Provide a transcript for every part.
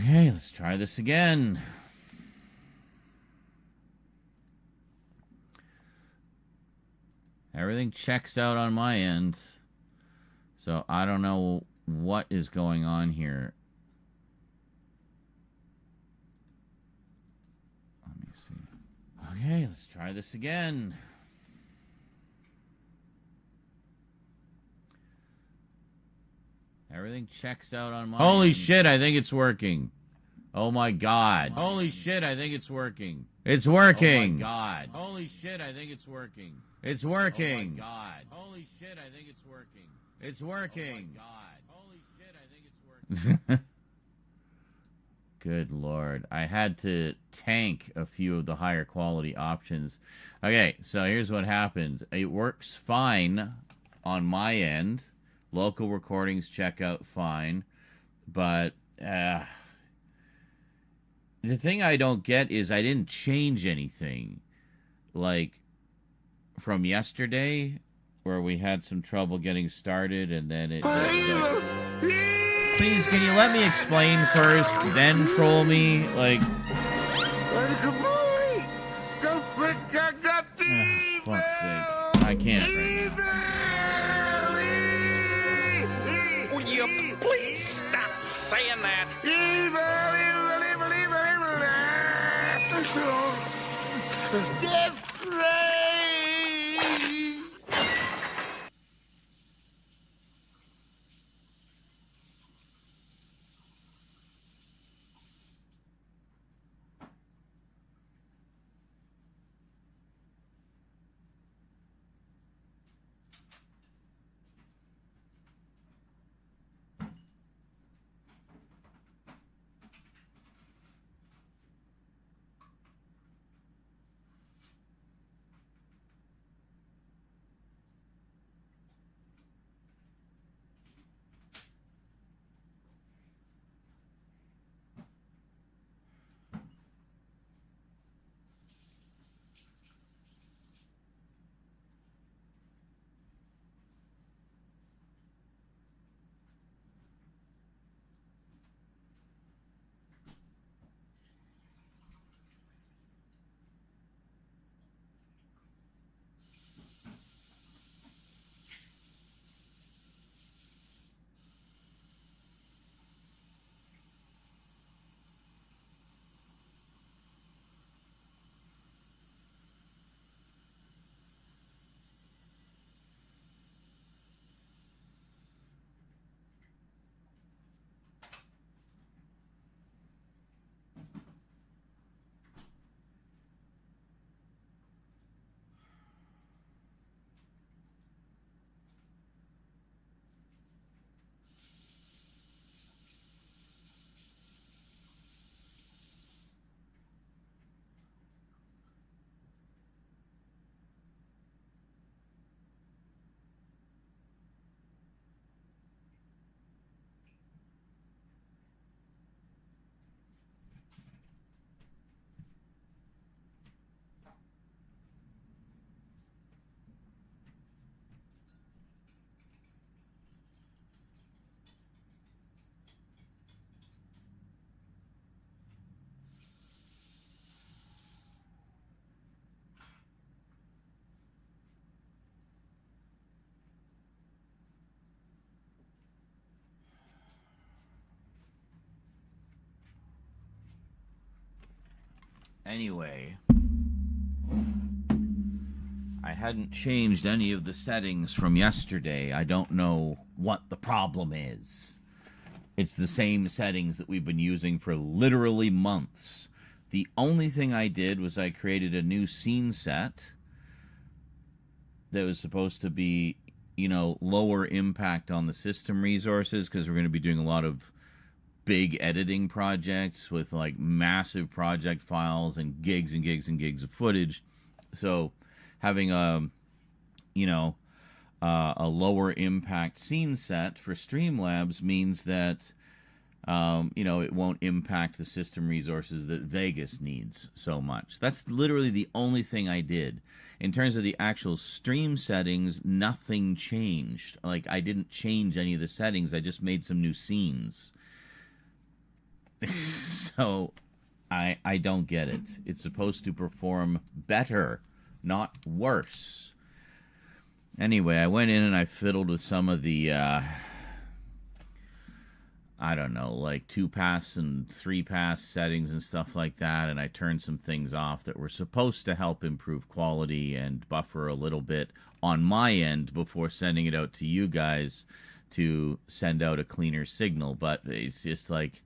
Okay, let's try this again. Everything checks out on my end. So I don't know what is going on here. Let me see. Okay, let's try this again. Everything checks out on my end. Holy shit, I think it's working. Oh my god. Holy shit, I think it's working. It's working. Oh my god. Holy shit, I think it's working. It's working. Oh my god. Holy shit, I think it's working. It's working. Oh my god. Holy shit, I think it's working. Good lord. I had to tank a few of the higher quality options. Okay, so here's what happened. It works fine on my end. Local recordings check out fine. But the thing I don't get is I didn't change anything. Like, from yesterday, where we had some trouble getting started, and then it... Please, can you let me explain first, then troll me? Like... fuck's sake. I can't right now. Will you please stop saying that? Anyway, I hadn't changed any of the settings from yesterday. I don't know what the problem is. It's the same settings that we've been using for literally months. The only thing I did was I created a new scene set that was supposed to be, you know, lower impact on the system resources, because we're going to be doing a lot of big editing projects with like massive project files and gigs and gigs and gigs of footage. So having a lower impact scene set for Streamlabs means that it won't impact the system resources that Vegas needs so much. That's literally the only thing I did. In terms of the actual stream settings, nothing changed. Like, I didn't change any of the settings. I just made some new scenes. So I don't get it. It's supposed to perform better, not worse. Anyway, I went in and I fiddled with some of the, I don't know, like 2-pass and 3-pass settings and stuff like that, and I turned some things off that were supposed to help improve quality and buffer a little bit on my end before sending it out to you guys to send out a cleaner signal. But it's just like,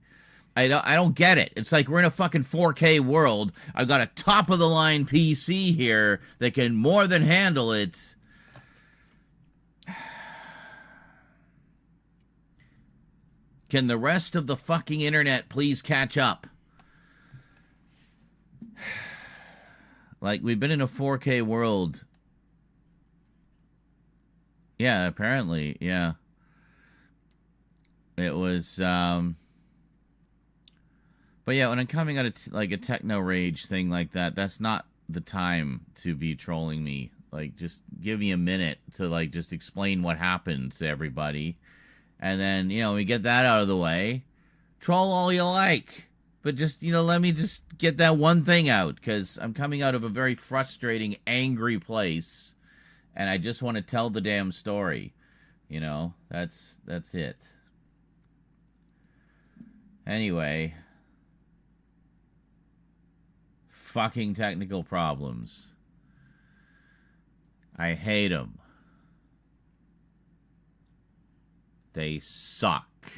I don't get it. It's like we're in a fucking 4K world. I've got a top-of-the-line PC here that can more than handle it. Can the rest of the fucking internet please catch up? Like, we've been in a 4K world. Yeah, apparently, yeah. It was, but yeah, when I'm coming out of like a techno rage thing like that, that's not the time to be trolling me. Like, just give me a minute to like just explain what happened to everybody. And then, you know, we get that out of the way. Troll all you like. But just, you know, let me just get that one thing out. Because I'm coming out of a very frustrating, angry place. And I just want to tell the damn story. You know, that's it. Anyway. Fucking technical problems. I hate them. They suck.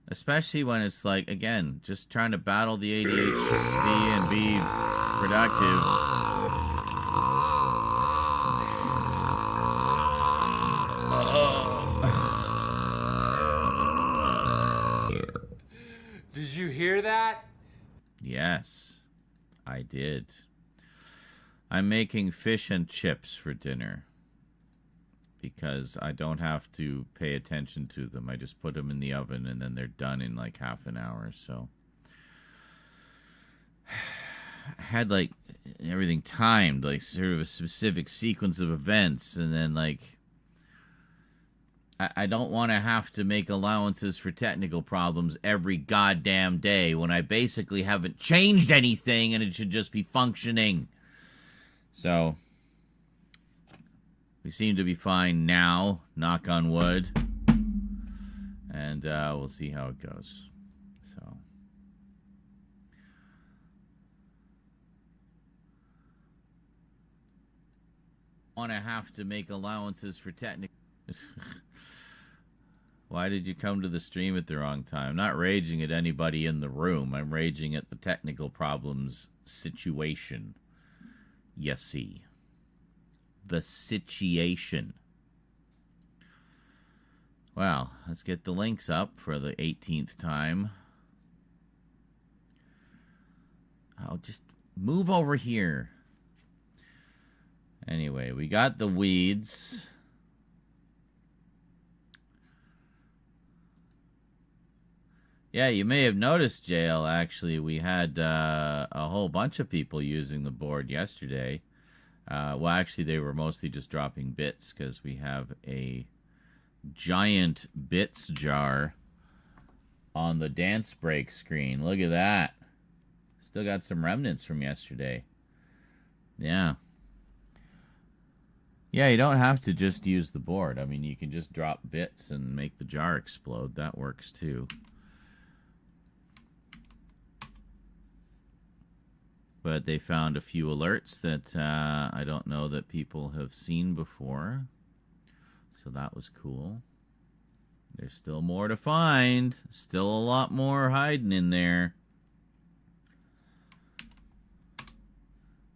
Especially when it's like, again, just trying to battle the ADHD and be productive. Did you hear that? Yes, I did. I'm making fish and chips for dinner. Because I don't have to pay attention to them. I just put them in the oven and then they're done in like half an hour. So I had like everything timed, like sort of a specific sequence of events. And then like, I don't want to have to make allowances for technical problems every goddamn day when I basically haven't changed anything and it should just be functioning. So we seem to be fine now, knock on wood. And we'll see how it goes. So. Want to have to make allowances for technical... Why did you come to the stream at the wrong time? I'm not raging at anybody in the room. I'm raging at the technical problems situation. You see. The situation. Well, let's get the links up for the 18th time. I'll just move over here. Anyway, we got the weeds. Yeah, you may have noticed, JL, actually, we had a whole bunch of people using the board yesterday. Well, actually, they were mostly just dropping bits because we have a giant bits jar on the dance break screen. Look at that. Still got some remnants from yesterday. Yeah. Yeah, you don't have to just use the board. I mean, you can just drop bits and make the jar explode. That works too. But they found a few alerts that I don't know that people have seen before. So that was cool. There's still more to find. Still a lot more hiding in there.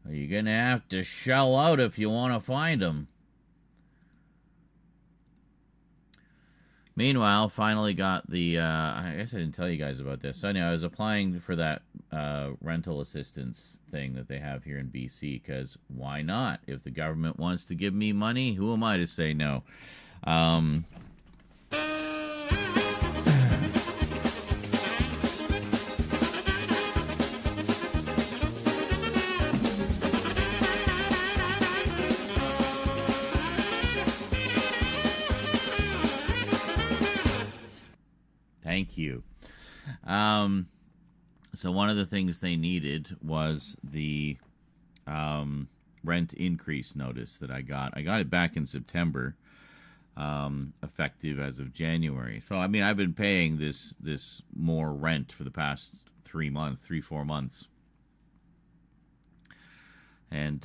You're going to have to shell out if you want to find them. Meanwhile, finally got the, I guess I didn't tell you guys about this. So anyway, I was applying for that rental assistance thing that they have here in BC, because why not? If the government wants to give me money, who am I to say no? Thank you. So one of the things they needed was the rent increase notice that I got. I got it back in September, effective as of January. So, I mean, I've been paying this more rent for the past 4 months. And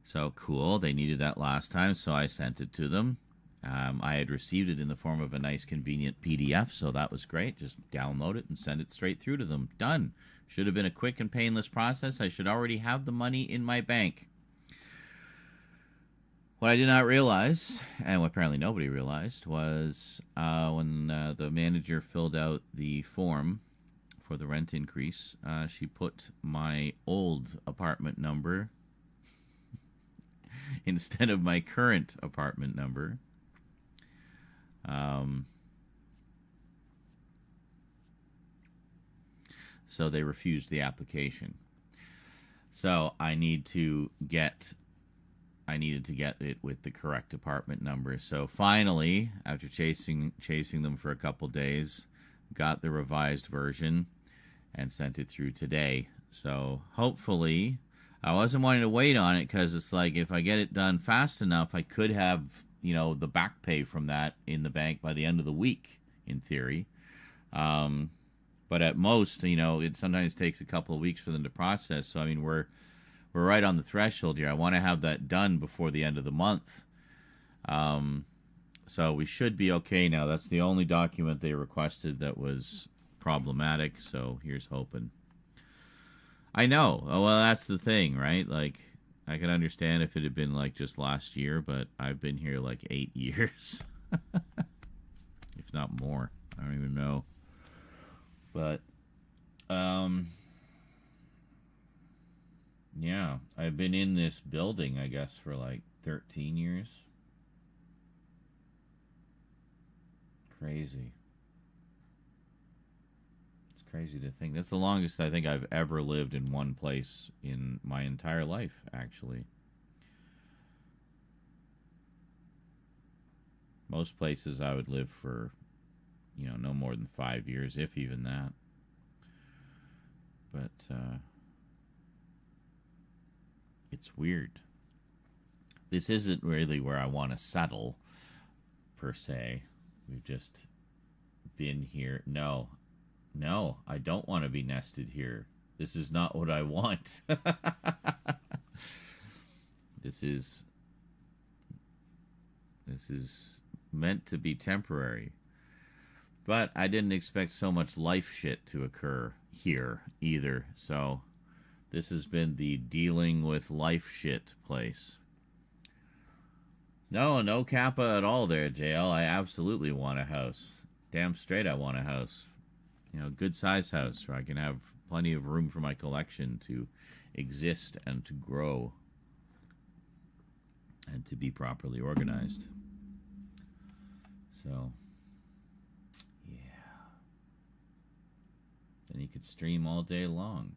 so cool. They needed that last time, so I sent it to them. I had received it in the form of a nice, convenient PDF, so that was great. Just download it and send it straight through to them. Done. Should have been a quick and painless process. I should already have the money in my bank. What I did not realize, and what apparently nobody realized, was when the manager filled out the form for the rent increase, she put my old apartment number instead of my current apartment number. So they refused the application. So I needed to get it with the correct apartment number. So finally, after chasing them for a couple days, got the revised version and sent it through today. So hopefully, I wasn't wanting to wait on it because it's like if I get it done fast enough, I could have, the back pay from that in the bank by the end of the week, in theory. But at most, it sometimes takes a couple of weeks for them to process. So, I mean, we're right on the threshold here. I want to have that done before the end of the month. So we should be okay now. That's the only document they requested that was problematic. So here's hoping. I know. Oh, well, that's the thing, right? Like, I can understand if it had been like just last year, but I've been here like 8 years. If not more. I don't even know. But, yeah, I've been in this building, I guess, for like 13 years. Crazy. It's crazy to think. That's the longest I think I've ever lived in one place in my entire life, actually. Most places I would live for, no more than 5 years, if even that. But, it's weird. This isn't really where I want to settle, per se. We've just been here. No, I don't want to be nested here. This is not what I want. This is meant to be temporary. But I didn't expect so much life shit to occur here either. So this has been the dealing with life shit place. No Kappa at all there, JL. I absolutely want a house. Damn straight I want a house. Good size house where I can have plenty of room for my collection to exist and to grow and to be properly organized. So, yeah. Then you could stream all day long.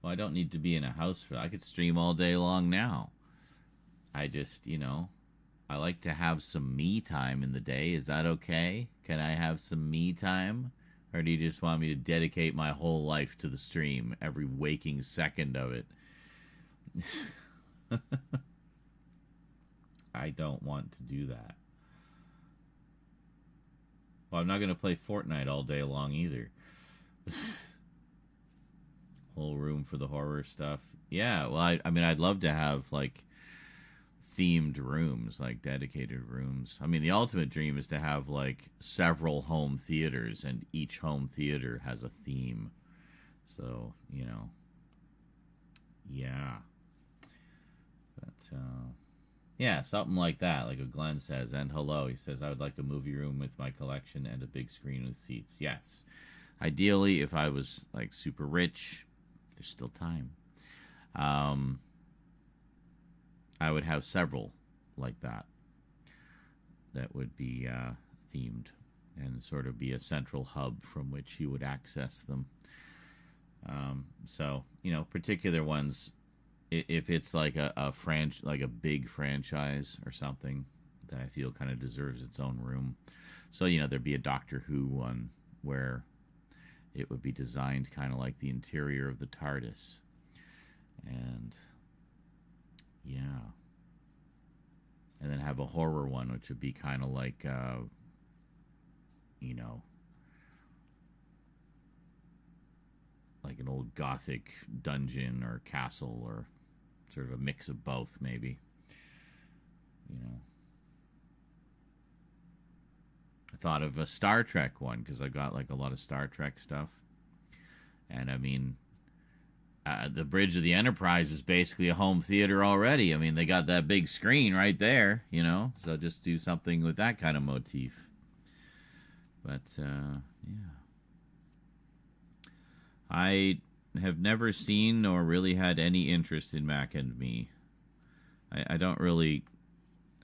Well, I don't need to be in a house for that. I could stream all day long now. I just, I like to have some me time in the day. Is that okay? Can I have some me time? Or do you just want me to dedicate my whole life to the stream, every waking second of it? I don't want to do that. Well, I'm not going to play Fortnite all day long either. Whole room for the horror stuff. Yeah, well, I mean, I'd love to have, like, themed rooms, like dedicated rooms. I mean, the ultimate dream is to have, like, several home theaters, and each home theater has a theme. So, yeah. But, yeah, something like that, like what Glenn says. And hello, he says, I would like a movie room with my collection and a big screen with seats. Yes. Ideally, if I was, like, super rich, there's still time, I would have several like that would be themed and sort of be a central hub from which you would access them. So, particular ones, if it's like like a big franchise or something that I feel kind of deserves its own room. So, there'd be a Doctor Who one where it would be designed kind of like the interior of the TARDIS. And yeah. And then have a horror one, which would be kind of like, you know, like an old gothic dungeon or castle, or sort of a mix of both, maybe. You know. I thought of a Star Trek one, because I got like a lot of Star Trek stuff. And I mean, the Bridge of the Enterprise is basically a home theater already. I mean, they got that big screen right there, you know, so just do something with that kind of motif. But, yeah. I have never seen or really had any interest in Mac and Me. I don't really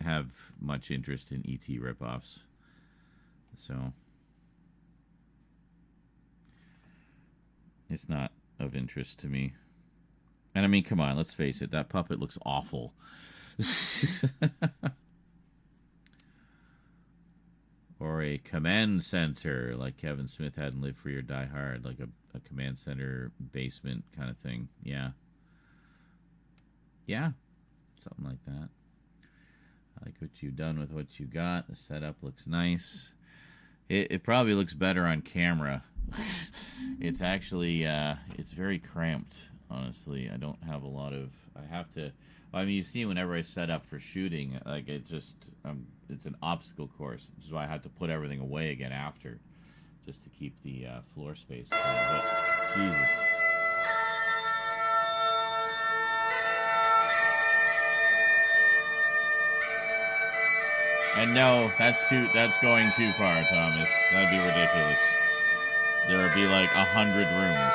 have much interest in E.T. ripoffs. So, it's not of interest to me. And I mean, come on, let's face it, that puppet looks awful. Or a command center, like Kevin Smith had in Live Free or Die Hard, like a command center basement kind of thing. Yeah. Yeah, something like that. I like what you've done with what you got. The setup looks nice. It probably looks better on camera. It's actually, it's very cramped, honestly. I don't have a lot of, I have to, I mean, you see whenever I set up for shooting, like it just, it's an obstacle course. Which is why I had to put everything away again after, just to keep the floor space clean. But, Jesus. And no, that's going too far, Thomas. That'd be ridiculous. There would be like 100 rooms.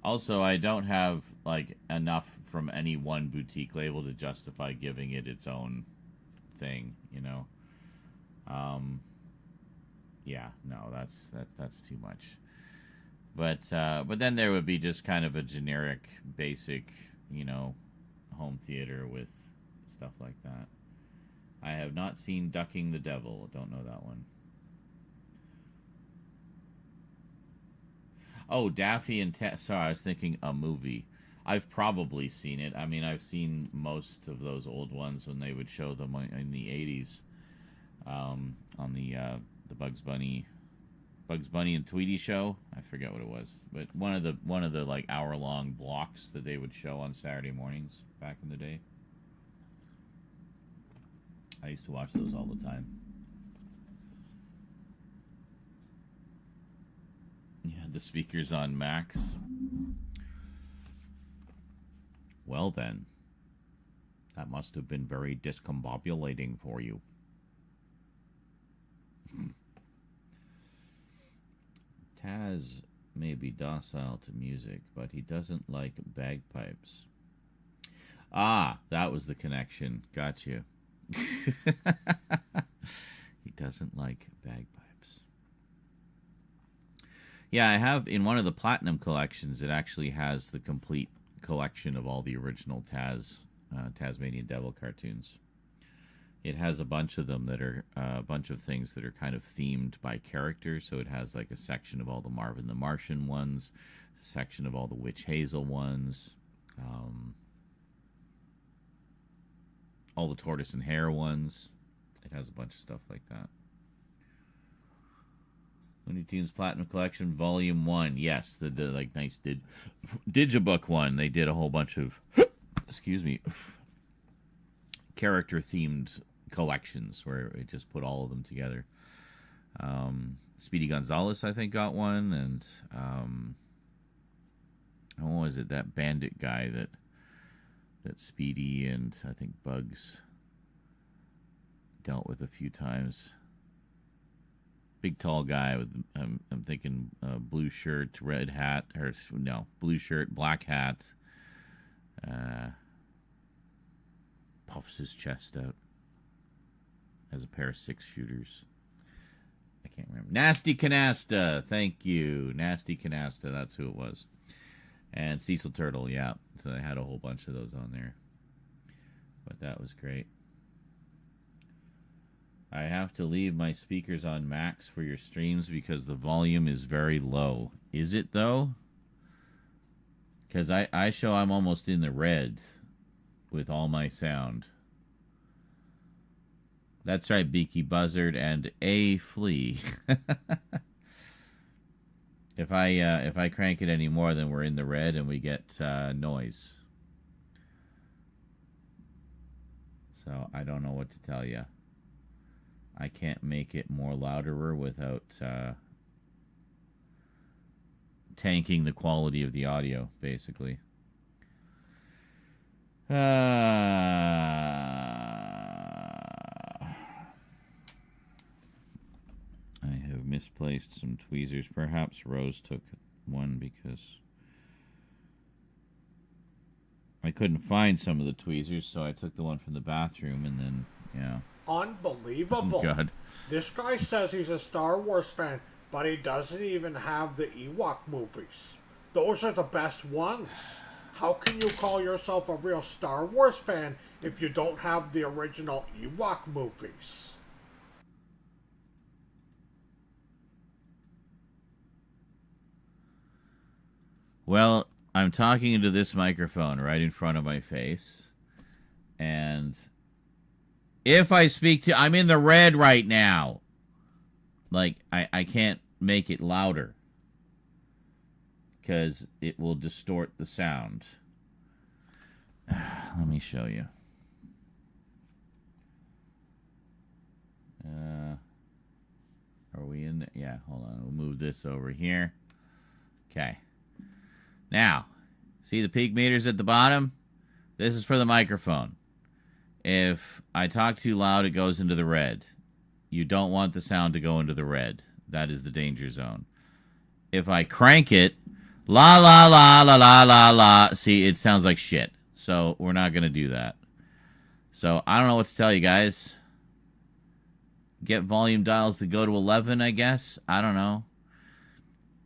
Also, I don't have like enough from any one boutique label to justify giving it its own thing, you know. Yeah, no, that's too much. But then there would be just kind of a generic, basic, you know, home theater with stuff like that. I have not seen Ducking the Devil. Don't know that one. Oh, Daffy and sorry, I was thinking a movie. I've probably seen it. I mean, I've seen most of those old ones when they would show them in the 80s, on the Bugs Bunny and Tweety show. I forget what it was, but one of the like hour-long blocks that they would show on Saturday mornings back in the day. I used to watch those all the time. Yeah, the speakers on Macs. Well then, that must have been very discombobulating for you. Taz may be docile to music, but he doesn't like bagpipes. Ah, that was the connection. Got you. He doesn't like bagpipes. Yeah, I have in one of the Platinum collections, it actually has the complete collection of all the original Tasmanian Devil cartoons. It has a bunch of them that are a bunch of things that are kind of themed by character. So it has like a section of all the Marvin the Martian ones, a section of all the Witch Hazel ones, all the Tortoise and Hare ones. It has a bunch of stuff like that. Looney Tunes Platinum Collection Volume 1. Yes, the like nice Digibook one. They did a whole bunch of excuse me, character themed collections where it just put all of them together. Speedy Gonzales, I think, got one, and what was it? That bandit guy that Speedy and I think Bugs dealt with a few times. Big tall guy with I'm thinking blue shirt, red hat, or no, blue shirt, black hat. Puffs his chest out. Has a pair of 6-shooters. I can't remember. Nasty Canasta. Thank you. Nasty Canasta. That's who it was. And Cecil Turtle, yeah. So I had a whole bunch of those on there. But that was great. I have to leave my speakers on max for your streams because the volume is very low. Is it, though? Because I show I'm almost in the red with all my sound. That's right, Beaky Buzzard and a flea. If I crank it any more, then we're in the red and we get noise. So I don't know what to tell you. I can't make it more louder without tanking the quality of the audio, basically. I have misplaced some tweezers. Perhaps Rose took one because I couldn't find some of the tweezers, so I took the one from the bathroom, and then, yeah. Unbelievable. Oh, God. This guy says he's a Star Wars fan, but he doesn't even have the Ewok movies. Those are the best ones. How can you call yourself a real Star Wars fan if you don't have the original Ewok movies? Well, I'm talking into this microphone right in front of my face, and if I speak to... I'm in the red right now. Like, I can't make it louder because it will distort the sound. Let me show you. Are we in there? Yeah, hold on. We'll move this over here. Okay. Now, see the peak meters at the bottom? This is for the microphone. If I talk too loud, it goes into the red. You don't want the sound to go into the red. That is the danger zone. If I crank it, la la la la la la la, see, it sounds like shit. So we're not going to do that. So I don't know what to tell you guys. Get volume dials to go to 11, I guess. I don't know.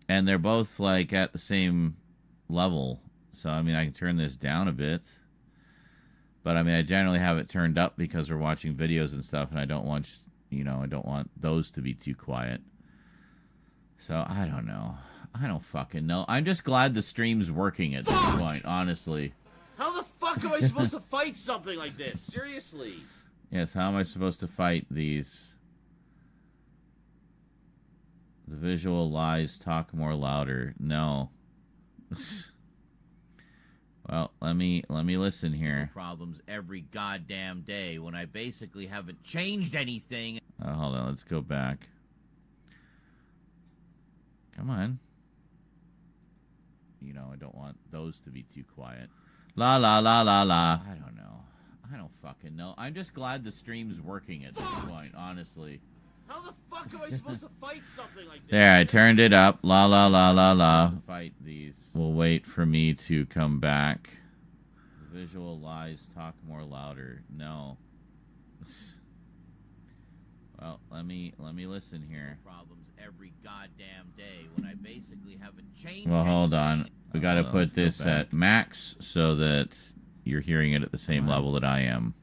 And they're both like at the same level. So, I mean, I can turn this down a bit. But, I mean, I generally have it turned up because we're watching videos and stuff, and I don't want, you know, I don't want those to be too quiet. So, I don't know. I don't fucking know. I'm just glad the stream's working at this point, honestly. How the fuck am I supposed to fight something like this? Seriously. Yes, how am I supposed to fight these? The visual lies talk more louder. No. Well, let me listen here. Problems every goddamn day when I basically haven't changed anything. Hold on, let's go back. Come on. You know, I don't want those to be too quiet. La la la la la. I don't know. I don't fucking know. I'm just glad the stream's working at this point, honestly. How the fuck am I supposed to fight something like this? There, I turned it up. La la la la la. Fight these. We'll wait for me to come back. The visual lies talk more louder. No. Well, let me listen here. Problems every goddamn day when I basically haven't changed. Well, hold on. We got to put this at max so that you're hearing it at the same level that I am.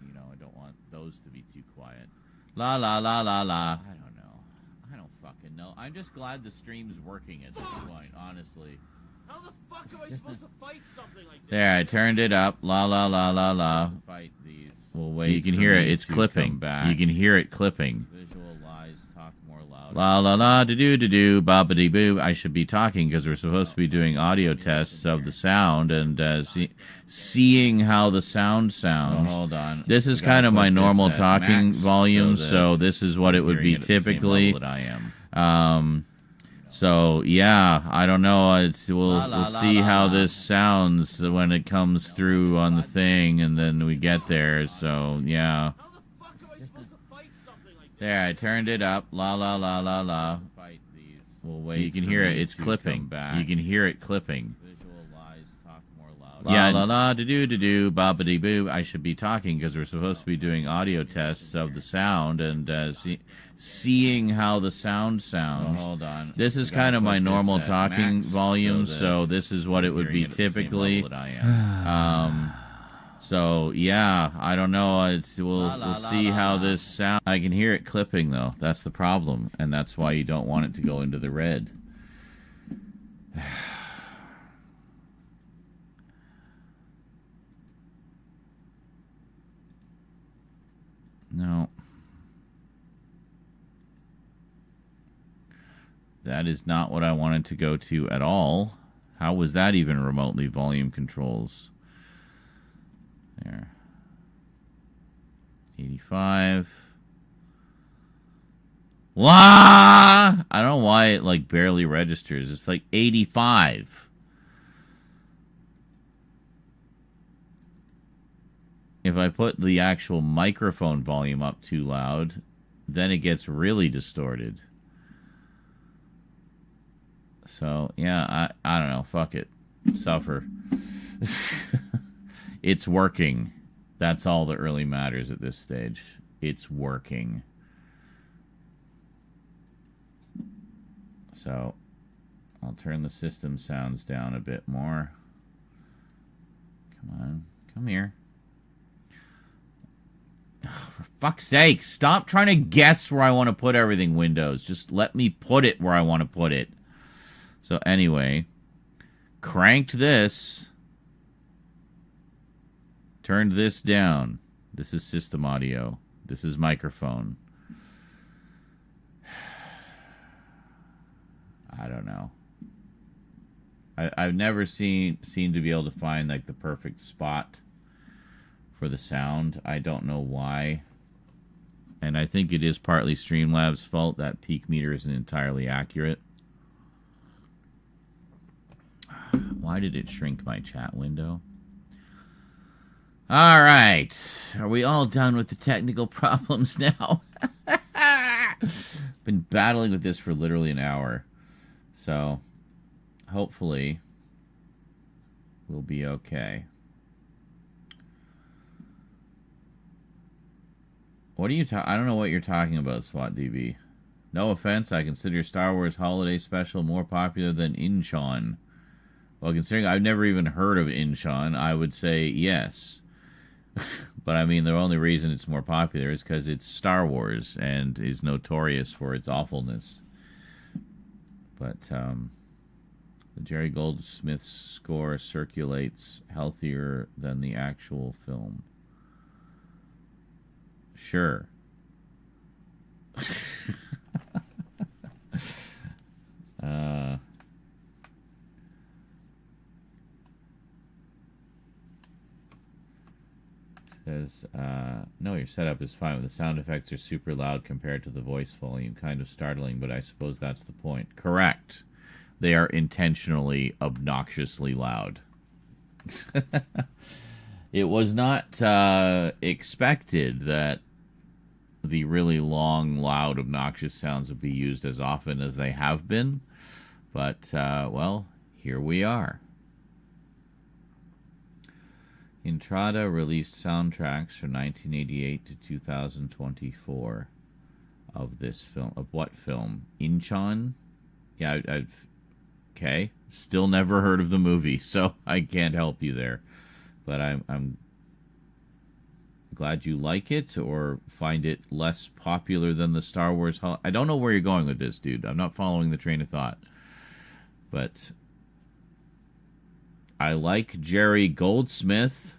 You know, I don't want those to be too quiet. La la la la la. I don't know. I don't fucking know. I'm just glad the stream's working at this point, honestly. How the fuck am I supposed to fight something like this? There, I turned it up. La la la la la. Fight these. We'll wait. You can hear it. It's clipping. You can hear it clipping. Visual lies talk more loud. La la la da doo da doo ba ba dee boo. I should be talking because we're supposed to be doing audio tests of the sound and seeing how the sound sounds. Hold on. This is kind of my normal talking volume, so this is what it would be typically. That I am. So yeah, I don't know. We'll see how this sounds when it comes through on the thing, and then we get there. So yeah. How the fuck am I supposed to fight something like this? There, I turned it up. La la la la la. Fight these. We'll wait. You can hear it. It's clipping. You can hear it clipping. Visual lies talk more loud. La la la do do do do bobbity boo. I should be talking because we're supposed to be doing audio tests of the sound and seeing how the sound sounds. Hold on. This is kind of my normal talking volume, so this is what it would be typically. So yeah, I don't know. We'll see how this sounds. I can hear it clipping though. That's the problem, and that's why you don't want it to go into the red. No. That is not what I wanted to go to at all. How was that even remotely volume controls? There. 85. Wah! I don't know why it like barely registers. It's like 85. If I put the actual microphone volume up too loud, then it gets really distorted. So, yeah, I don't know. Fuck it. Suffer. It's working. That's all that really matters at this stage. It's working. So, I'll turn the system sounds down a bit more. Come on. Come here. For fuck's sake, stop trying to guess where I want to put everything, Windows. Just let me put it where I want to put it. So anyway, cranked this. Turned this down. This is system audio. This is microphone. I don't know. I've never seemed to be able to find like the perfect spot for the sound. I don't know why. And I think it is partly Streamlabs' fault that peak meter isn't entirely accurate. Why did it shrink my chat window? All right. Are we all done with the technical problems now? Been battling with this for literally an hour. So, hopefully, we'll be okay. What are you I don't know what you're talking about, SWAT-DB. No offense, I consider Star Wars Holiday Special more popular than Incheon. Well, considering I've never even heard of Incheon, I would say yes. But I mean, the only reason it's more popular is because it's Star Wars and is notorious for its awfulness. But the Jerry Goldsmith score circulates healthier than the actual film. Sure. Says, no, your setup is fine. The sound effects are super loud compared to the voice volume. Kind of startling, but I suppose that's the point. Correct. They are intentionally obnoxiously loud. It was not expected that the really long, loud, obnoxious sounds would be used as often as they have been. But, well, here we are. Intrada released soundtracks from 1988 to 2024 of this film. Of what film? Incheon? Yeah, I've... Okay. Still never heard of the movie, so I can't help you there. But I'm glad you like it or find it less popular than the Star Wars... I don't know where you're going with this, dude. I'm not following the train of thought. But I like Jerry Goldsmith.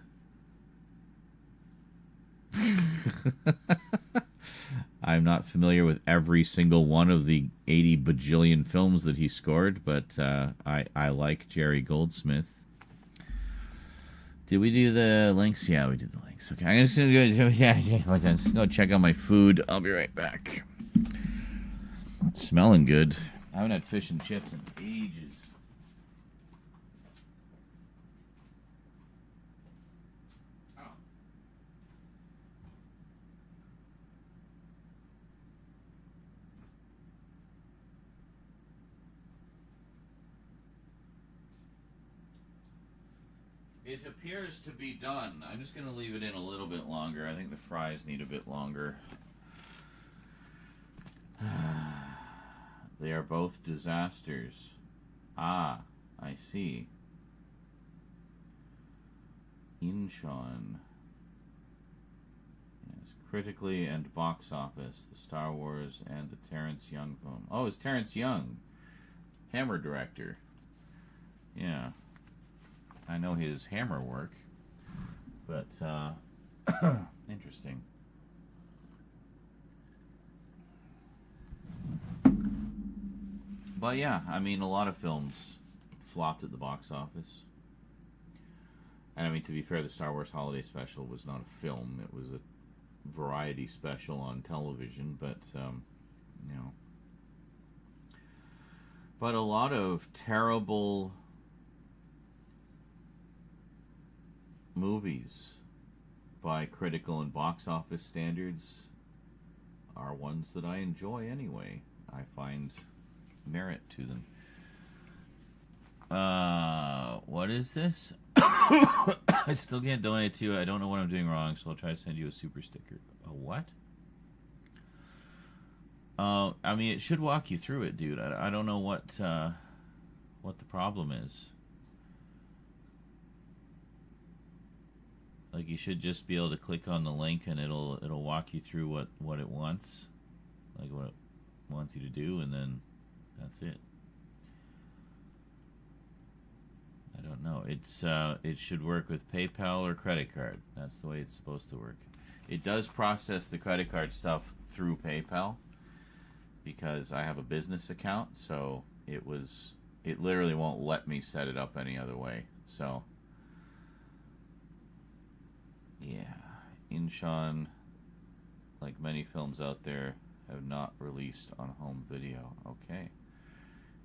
I'm not familiar with every single one of the 80 bajillion films that he scored, but I like Jerry Goldsmith. Did we do the links? Yeah, we did the links. Okay, I'm just going to go check out my food. I'll be right back. It's smelling good. I haven't had fish and chips in ages. It appears to be done. I'm just going to leave it in a little bit longer. I think the fries need a bit longer. They are both disasters. Ah, I see. Incheon. Yes, critically and box office. The Star Wars and the Terrence Young film. Oh, it's Terrence Young. Hammer director. Yeah. I know his Hammer work. But, interesting. But yeah, I mean, a lot of films flopped at the box office. And I mean, to be fair, the Star Wars Holiday Special was not a film. It was a variety special on television, but, you know. But a lot of terrible movies by critical and box office standards are ones that I enjoy anyway. I find merit to them. What is this? I still can't donate to you. I don't know what I'm doing wrong, so I'll try to send you a super sticker. A what? I mean, it should walk you through it, dude. I don't know what the problem is. Like, you should just be able to click on the link and it'll walk you through what it wants, like what it wants you to do, and then that's it. I don't know. It should work with PayPal or credit card. That's the way it's supposed to work. It does process the credit card stuff through PayPal because I have a business account, so it literally won't let me set it up any other way. So yeah, Incheon, like many films out there, have not released on home video. Okay.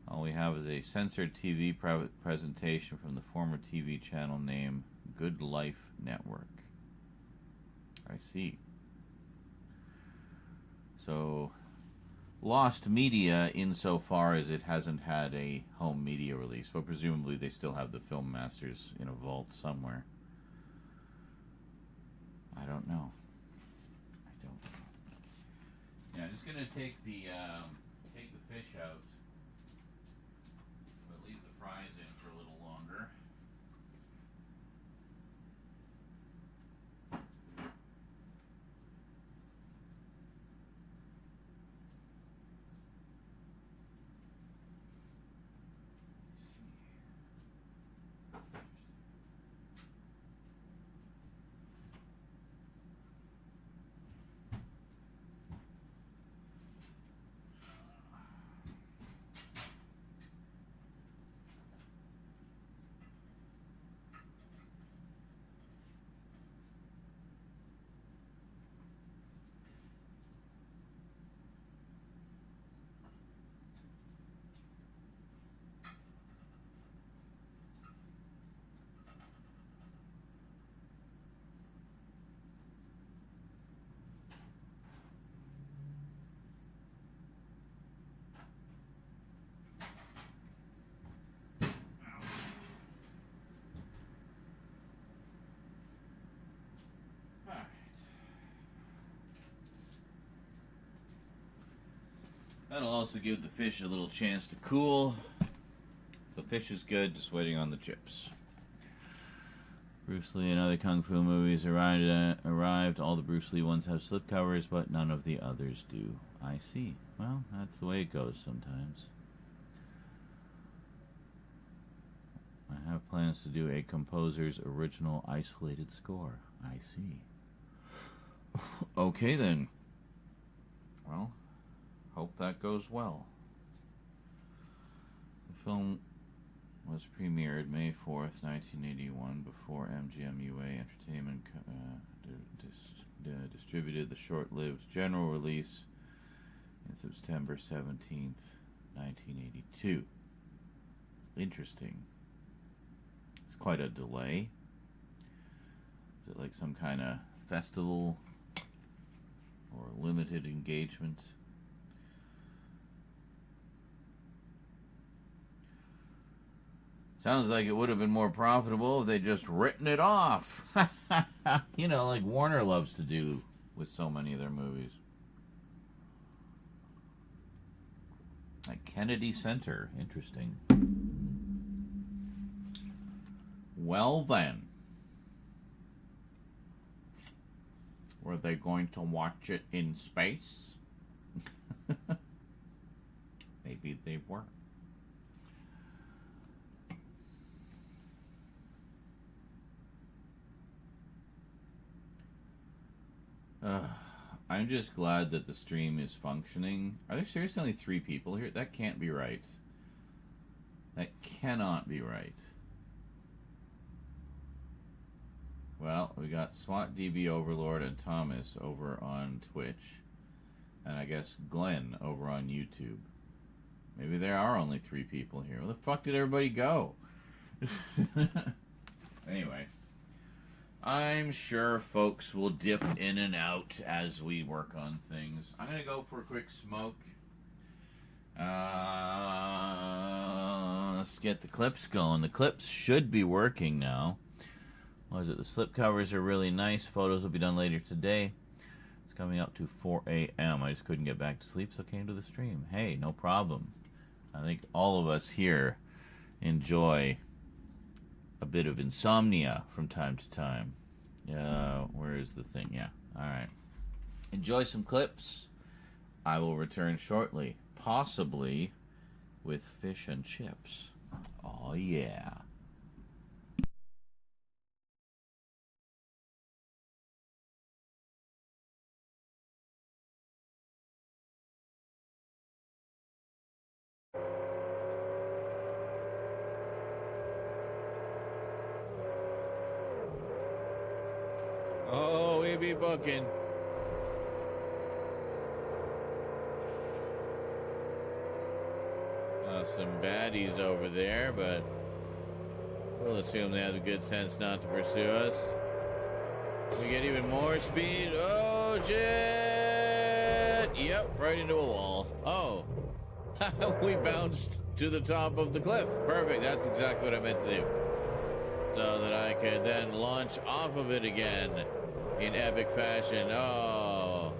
All we have is a censored TV presentation from the former TV channel name Good Life Network. I see. So, lost media insofar as it hasn't had a home media release, but presumably they still have the film masters in a vault somewhere. I don't know. Yeah, I'm just gonna take the fish out, but leave the fries in for a little longer. That'll also give the fish a little chance to cool. So fish is good, just waiting on the chips. Bruce Lee and other kung fu movies arrived. All the Bruce Lee ones have slipcovers, but none of the others do. I see. Well, that's the way it goes sometimes. I have plans to do a composer's original isolated score. I see. Okay then. Well, hope that goes well. The film was premiered May 4th, 1981, before MGM UA Entertainment distributed the short-lived general release in September 17th, 1982. Interesting. It's quite a delay. Is it like some kind of festival or limited engagement? Sounds like it would have been more profitable if they just written it off. You know, like Warner loves to do with so many of their movies. Like Kennedy Center. Interesting. Well then. Were they going to watch it in space? Maybe they were. I'm just glad that the stream is functioning. Are there seriously only 3 people here? That can't be right. That cannot be right. Well, we got SWAT DB Overlord and Thomas over on Twitch. And I guess Glenn over on YouTube. Maybe there are only 3 people here. Where the fuck did everybody go? Anyway. I'm sure folks will dip in and out as we work on things. I'm going to go for a quick smoke. Let's get the clips going. The clips should be working now. What is it? The slip covers are really nice. Photos will be done later today. It's coming up to 4 a.m. I just couldn't get back to sleep, so came to the stream. Hey, no problem. I think all of us here enjoy a bit of insomnia from time to time. Where is the thing? Yeah. All right. Enjoy some clips. I will return shortly, possibly with fish and chips. Oh, yeah. Oh, we be booking. Some baddies over there, but we'll assume they have the good sense not to pursue us. We get even more speed. Oh, shit! Yep, right into a wall. Oh, we bounced to the top of the cliff. Perfect, that's exactly what I meant to do. So that I could then launch off of it again in epic fashion. Oh.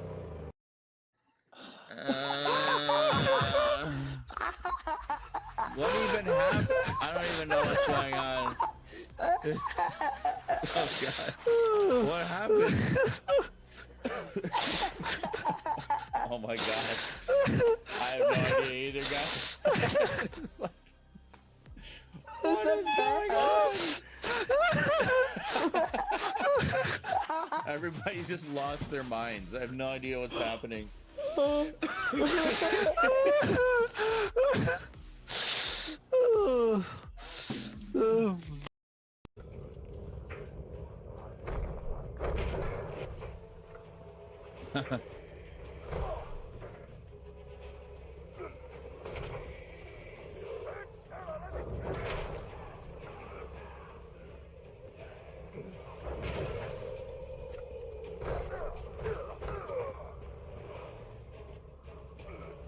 What even happened? I don't even know what's going on. Oh, God. What happened? Oh, my God. I have no idea either, guys. It's like, what is going on? Everybody's just lost their minds. I have no idea what's happening.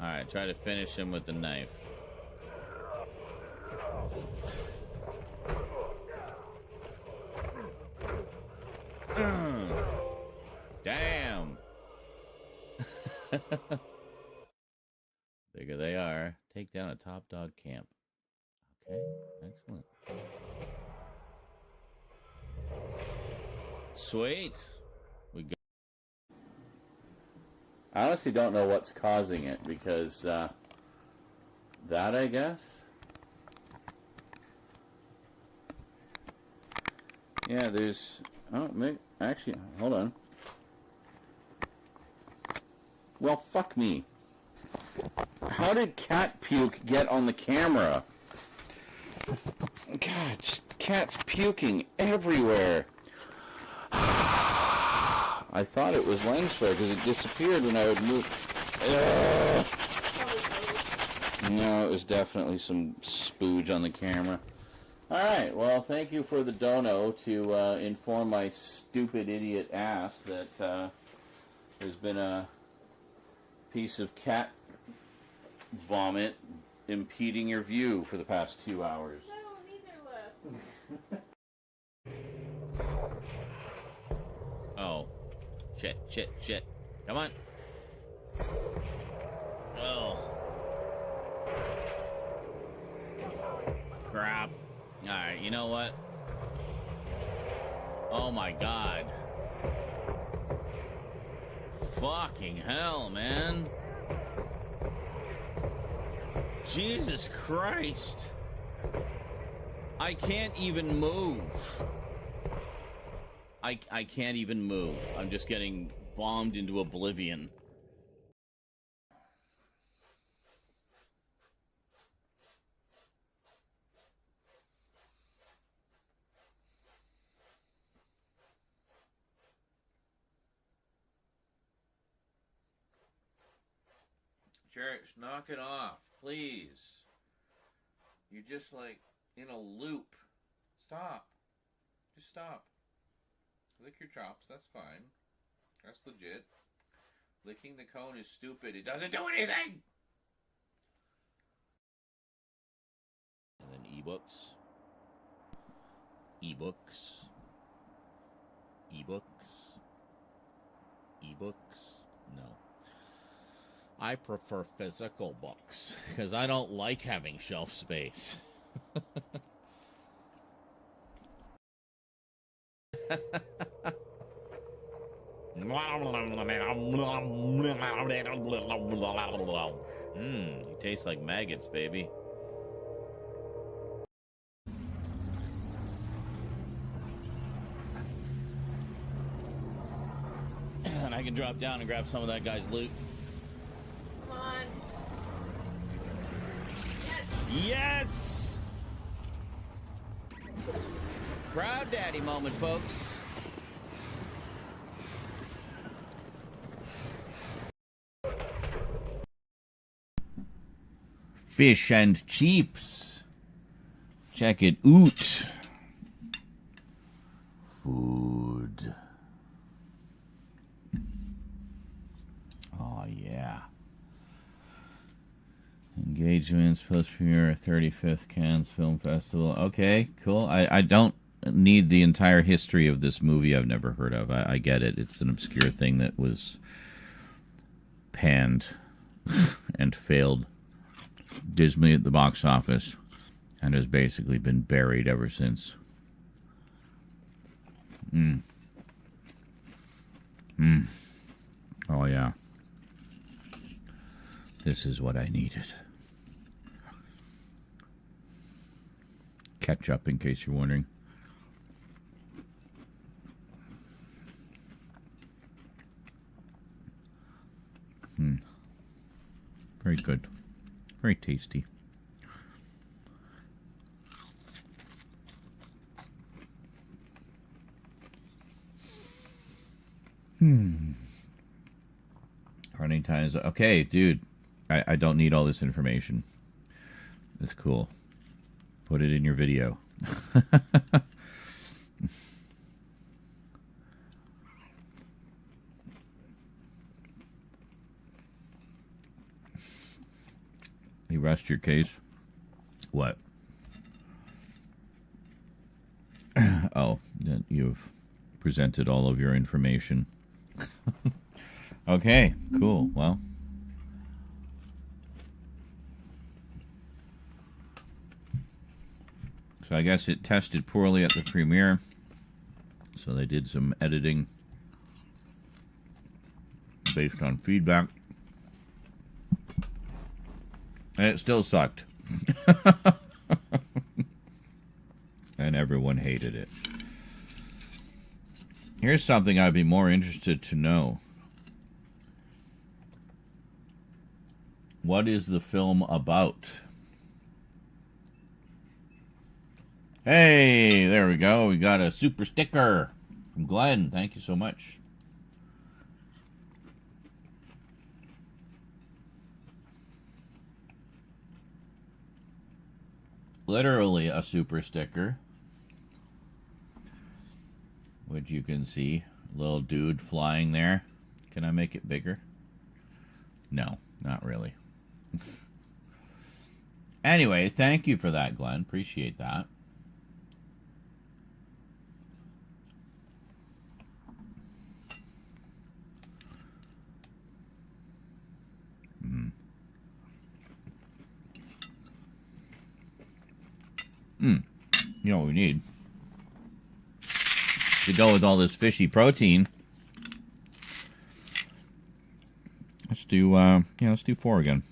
Alright, try to finish him with the knife. Damn! There they are. Take down a top dog camp. Okay, excellent. Sweet. We go. I honestly don't know what's causing it because that, I guess. Yeah, there's. Oh, maybe, actually, hold on. Well, fuck me. How did cat puke get on the camera? God, just cats puking everywhere. I thought it was lens flare because it disappeared when I would move. No, it was definitely some spooge on the camera. Alright, well, thank you for the dono to inform my stupid idiot ass that there's been a piece of cat vomit impeding your view for the past 2 hours. No, neither Oh. Shit, shit, shit. Come on. Oh. Crap. Alright, you know what? Oh my god. Fucking hell, man. Jesus Christ. I can't even move. I can't even move. I'm just getting bombed into oblivion. Church, knock it off, please. You're just like in a loop. Stop. Just stop. Lick your chops, that's fine. That's legit. Licking the cone is stupid. It doesn't do anything! And then ebooks. Ebooks. Ebooks. Ebooks. No. I prefer physical books because I don't like having shelf space. You taste like maggots, baby. And I can drop down and grab some of that guy's loot. Come on. Yes! Proud daddy moment, folks. Fish and chips. Check it out. Food. Oh, yeah. Engagements, post-premiere, 35th Cannes Film Festival. Okay, cool. I don't need the entire history of this movie I've never heard of. I get it. It's an obscure thing that was panned and failed dismally at the box office and has basically been buried ever since. Oh, yeah. This is what I needed. Ketchup, in case you're wondering. Very good. Very tasty. Running times. Okay, dude. I don't need all this information. It's cool. Put it in your video. You rest your case? What? Oh, that you've presented all of your information. Okay, cool. Well, so I guess it tested poorly at the premiere. So they did some editing based on feedback. And it still sucked. And everyone hated it. Here's something I'd be more interested to know. What is the film about? Hey, there we go. We got a super sticker from Glenn. Thank you so much. Literally a super sticker, which you can see. Little dude flying there. Can I make it bigger? No, not really. Anyway, thank you for that, Glenn. Appreciate that. You know what we need? To go with all this fishy protein. Let's do 4 again.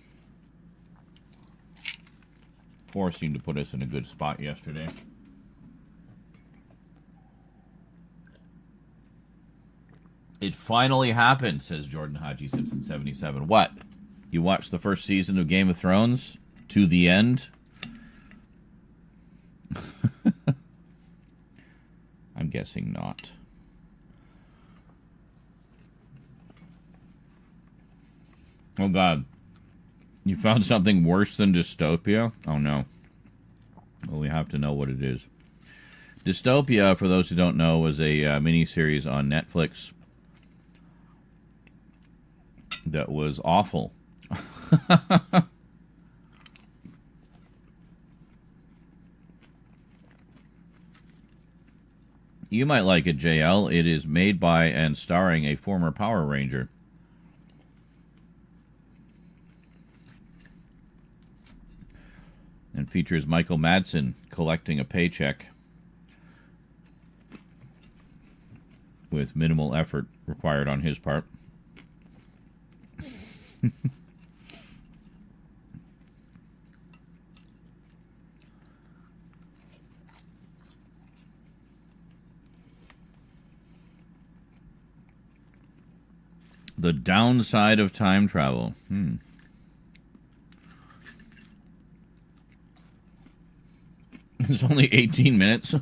4 seemed to put us in a good spot yesterday. It finally happened, says Jordan Haji Simpson 77. What? You watched the first season of Game of Thrones to the end? I'm guessing not. Oh, God. You found something worse than dystopia? Oh, no. Well, we have to know what it is. Dystopia, for those who don't know, was a miniseries on Netflix that was awful. You might like it, JL. It is made by and starring a former Power Ranger. And features Michael Madsen collecting a paycheck with minimal effort required on his part. The downside of time travel. It's only 18 minutes.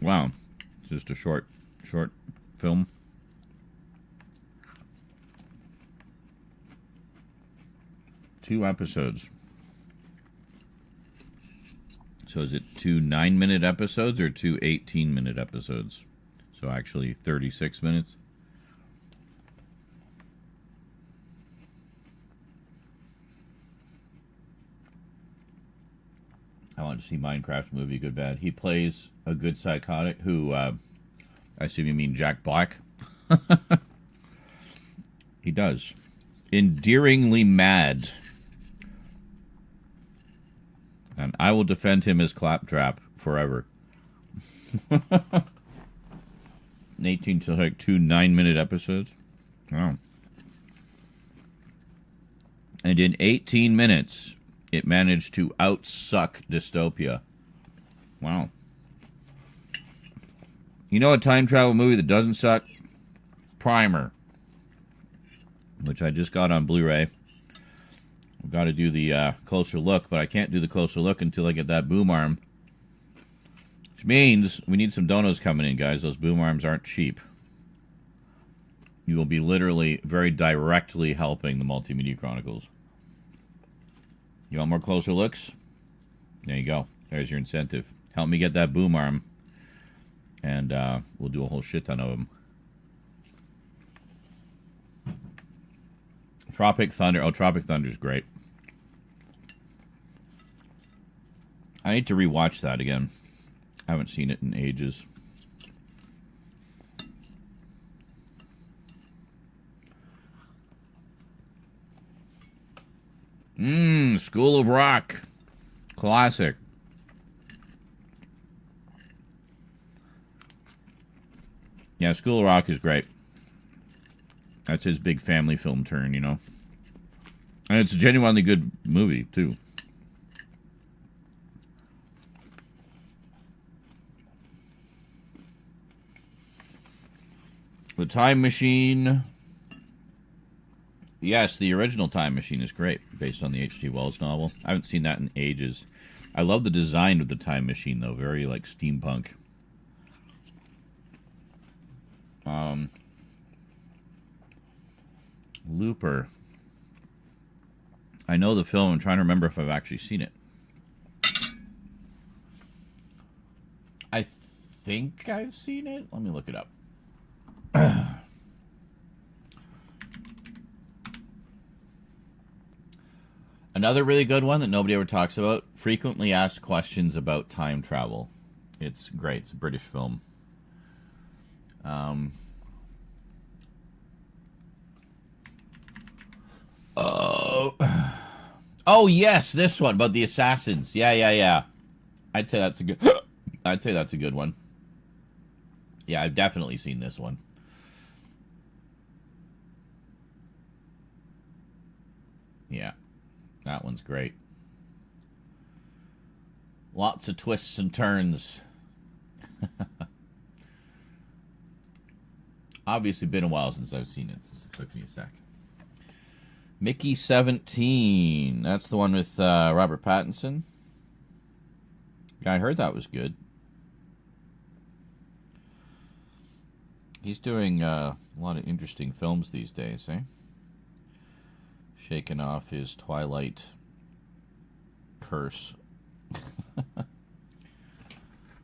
Wow. It's just a short film. Two episodes. So is it 2 9-minute episodes or 2 18-minute episodes? So actually 36 minutes. I want to see Minecraft movie, good bad. He plays a good psychotic who, I assume you mean Jack Black. He does. Endearingly mad. And I will defend him as Claptrap forever. 18 to like 2 9-minute episodes. Wow. And in 18 minutes, it managed to outsuck Dystopia. Wow. You know a time travel movie that doesn't suck? Primer. Which I just got on Blu-ray. I've got to do the closer look, but I can't do the closer look until I get that boom arm. Which means we need some donos coming in, guys. Those boom arms aren't cheap. You will be literally very directly helping the Multimedia Chronicles. You want more closer looks? There you go. There's your incentive. Help me get that boom arm. And we'll do a whole shit ton of them. Tropic Thunder. Oh, Tropic Thunder's great. I need to rewatch that again. I haven't seen it in ages. School of Rock. Classic. Yeah, School of Rock is great. That's his big family film turn, you know. And it's a genuinely good movie, too. The Time Machine. Yes, the original Time Machine is great, based on the H.G. Wells novel. I haven't seen that in ages. I love the design of the Time Machine, though. Very, like, steampunk. Looper. I know the film. I'm trying to remember if I've actually seen it. I think I've seen it. Let me look it up. Another really good one that nobody ever talks about. Frequently asked questions about time travel. It's great. It's a British film. Oh, yes, this one about the assassins. Yeah. I'd say that's a good. I'd say that's a good one. Yeah, I've definitely seen this one. Yeah, that one's great. Lots of twists and turns. Obviously, been a while since I've seen it. It took me a sec. Mickey 17. That's the one with Robert Pattinson. Yeah, I heard that was good. He's doing a lot of interesting films these days, eh? Shaking off his Twilight curse.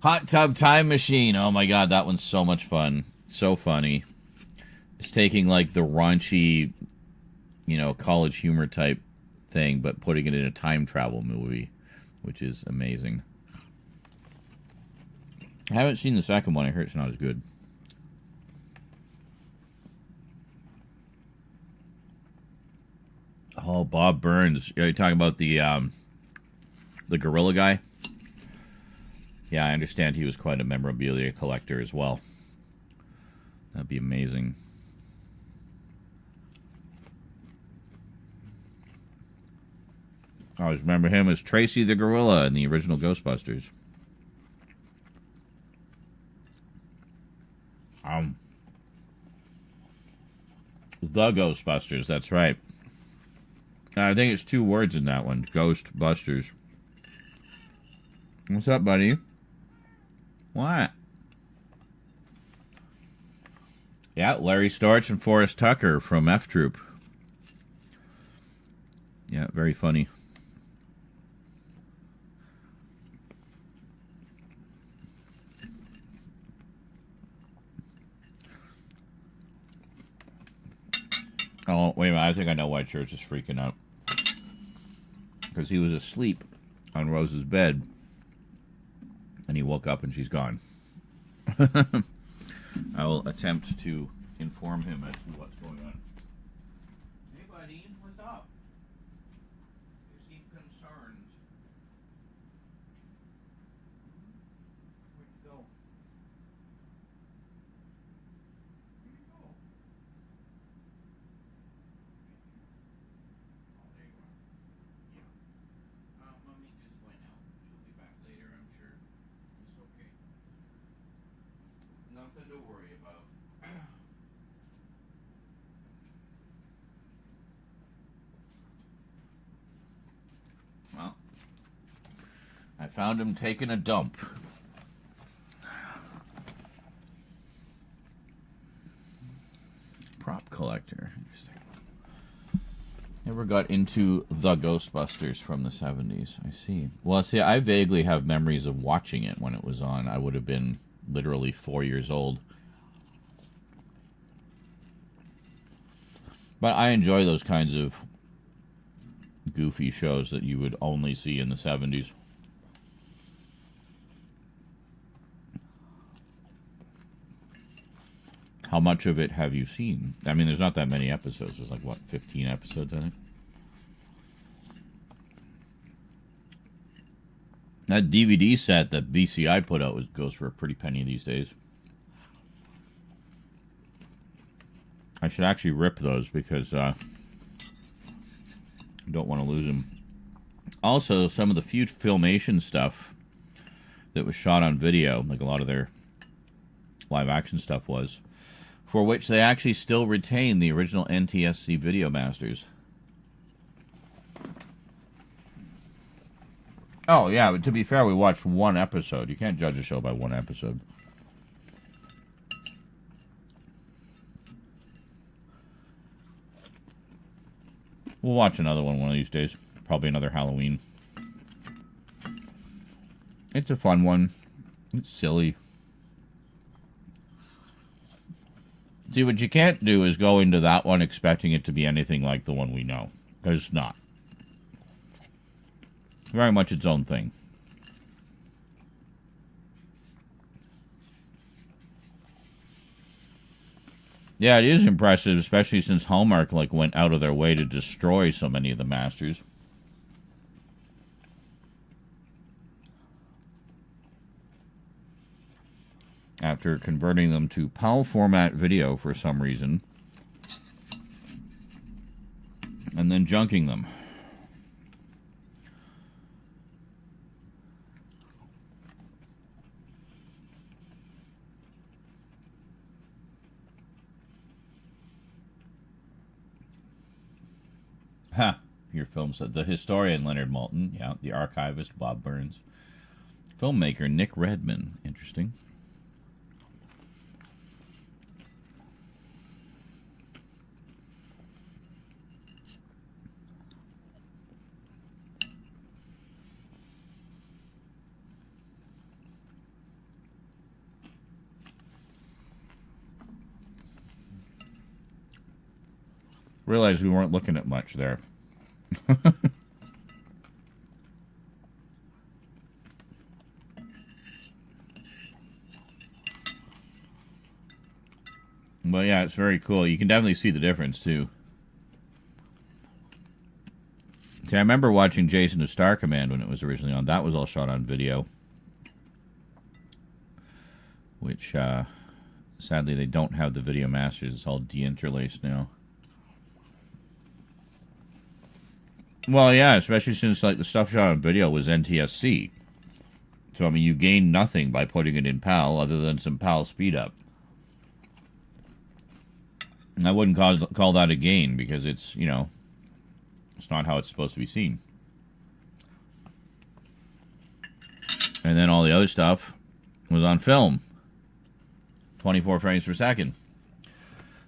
Hot Tub Time Machine. Oh my god, that one's so much fun. So funny. It's taking like the raunchy, college humor type thing, but putting it in a time travel movie, which is amazing. I haven't seen the second one. I heard it's not as good. Oh, Bob Burns. Are you talking about the gorilla guy? Yeah, I understand he was quite a memorabilia collector as well. That'd be amazing. I always remember him as Tracy the Gorilla in the original Ghostbusters. The Ghostbusters, that's right. I think it's 2 words in that one. Ghostbusters. What's up, buddy? What? Yeah, Larry Storch and Forrest Tucker from F Troop. Yeah, very funny. Oh, wait a minute. I think I know why Church is freaking out. Because he was asleep on Rose's bed. And he woke up and she's gone. I will attempt to inform him as to what's going on. Hey, buddy. What's up? You seem concerned. Where'd you go? Where'd you go? Oh, there you are. Yeah. Mommy just went out. She'll be back later, I'm sure. It's okay. Nothing to worry about. Well, I found him taking a dump. Prop collector. Interesting. Never got into the Ghostbusters from the 70s. I see. Well, see, I vaguely have memories of watching it when it was on. I would have been literally 4 years old. But I enjoy those kinds of goofy shows that you would only see in the 70s. How much of it have you seen? I mean, there's not that many episodes. There's like, what, 15 episodes, I think? That DVD set that BCI put out goes for a pretty penny these days. I should actually rip those because I don't want to lose them. Also, some of the few Filmation stuff that was shot on video, like a lot of their live action stuff was, for which they actually still retain the original NTSC video masters. Oh, yeah, but to be fair, we watched one episode. You can't judge a show by one episode. We'll watch another one of these days. Probably another Halloween. It's a fun one. It's silly. See, what you can't do is go into that one expecting it to be anything like the one we know. Because it's not. Very much its own thing. Yeah, it is impressive, especially since Hallmark went out of their way to destroy so many of the masters. after converting them to PAL format video for some reason, and then junking them. Ha! Your film said the historian Leonard Maltin, yeah, the archivist Bob Burns, filmmaker Nick Redman. Interesting. Realized we weren't looking at much there. But yeah, it's very cool. You can definitely see the difference too. See, I remember watching Jason of Star Command when it was originally on. That was all shot on video. Which, sadly, they don't have the video masters. It's all deinterlaced now. Well, yeah, especially since like the stuff shot on video was NTSC. So, I mean, you gain nothing by putting it in PAL other than some PAL speed up. And I wouldn't call that a gain because it's, you know, it's not how it's supposed to be seen. And then all the other stuff was on film. 24 frames per second.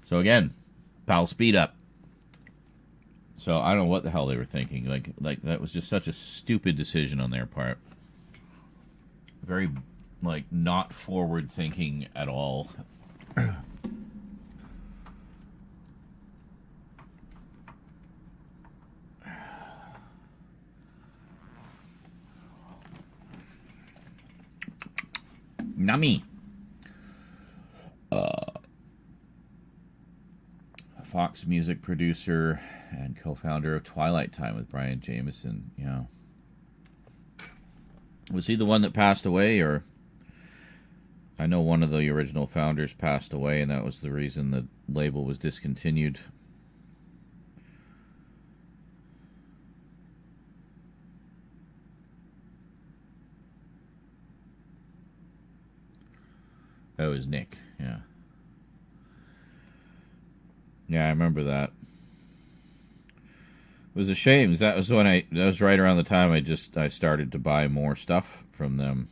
So again, PAL speed up. So I don't know what the hell they were thinking. Like that was just such a stupid decision on their part. Very, like, not forward thinking at all. Nummy. Fox music producer and co-founder of Twilight Time with Brian Jameson. Yeah. Was he the one that passed away, or? I know one of the original founders passed away, and that was the reason the label was discontinued. That was Nick, yeah. Yeah, I remember that. It was a shame. That was when that was right around the time I started to buy more stuff from them.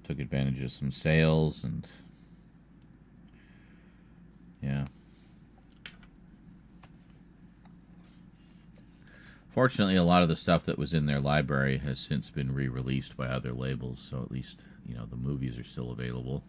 Took advantage of some sales and yeah. Fortunately, a lot of the stuff that was in their library has since been re-released by other labels, so at least, you know, the movies are still available.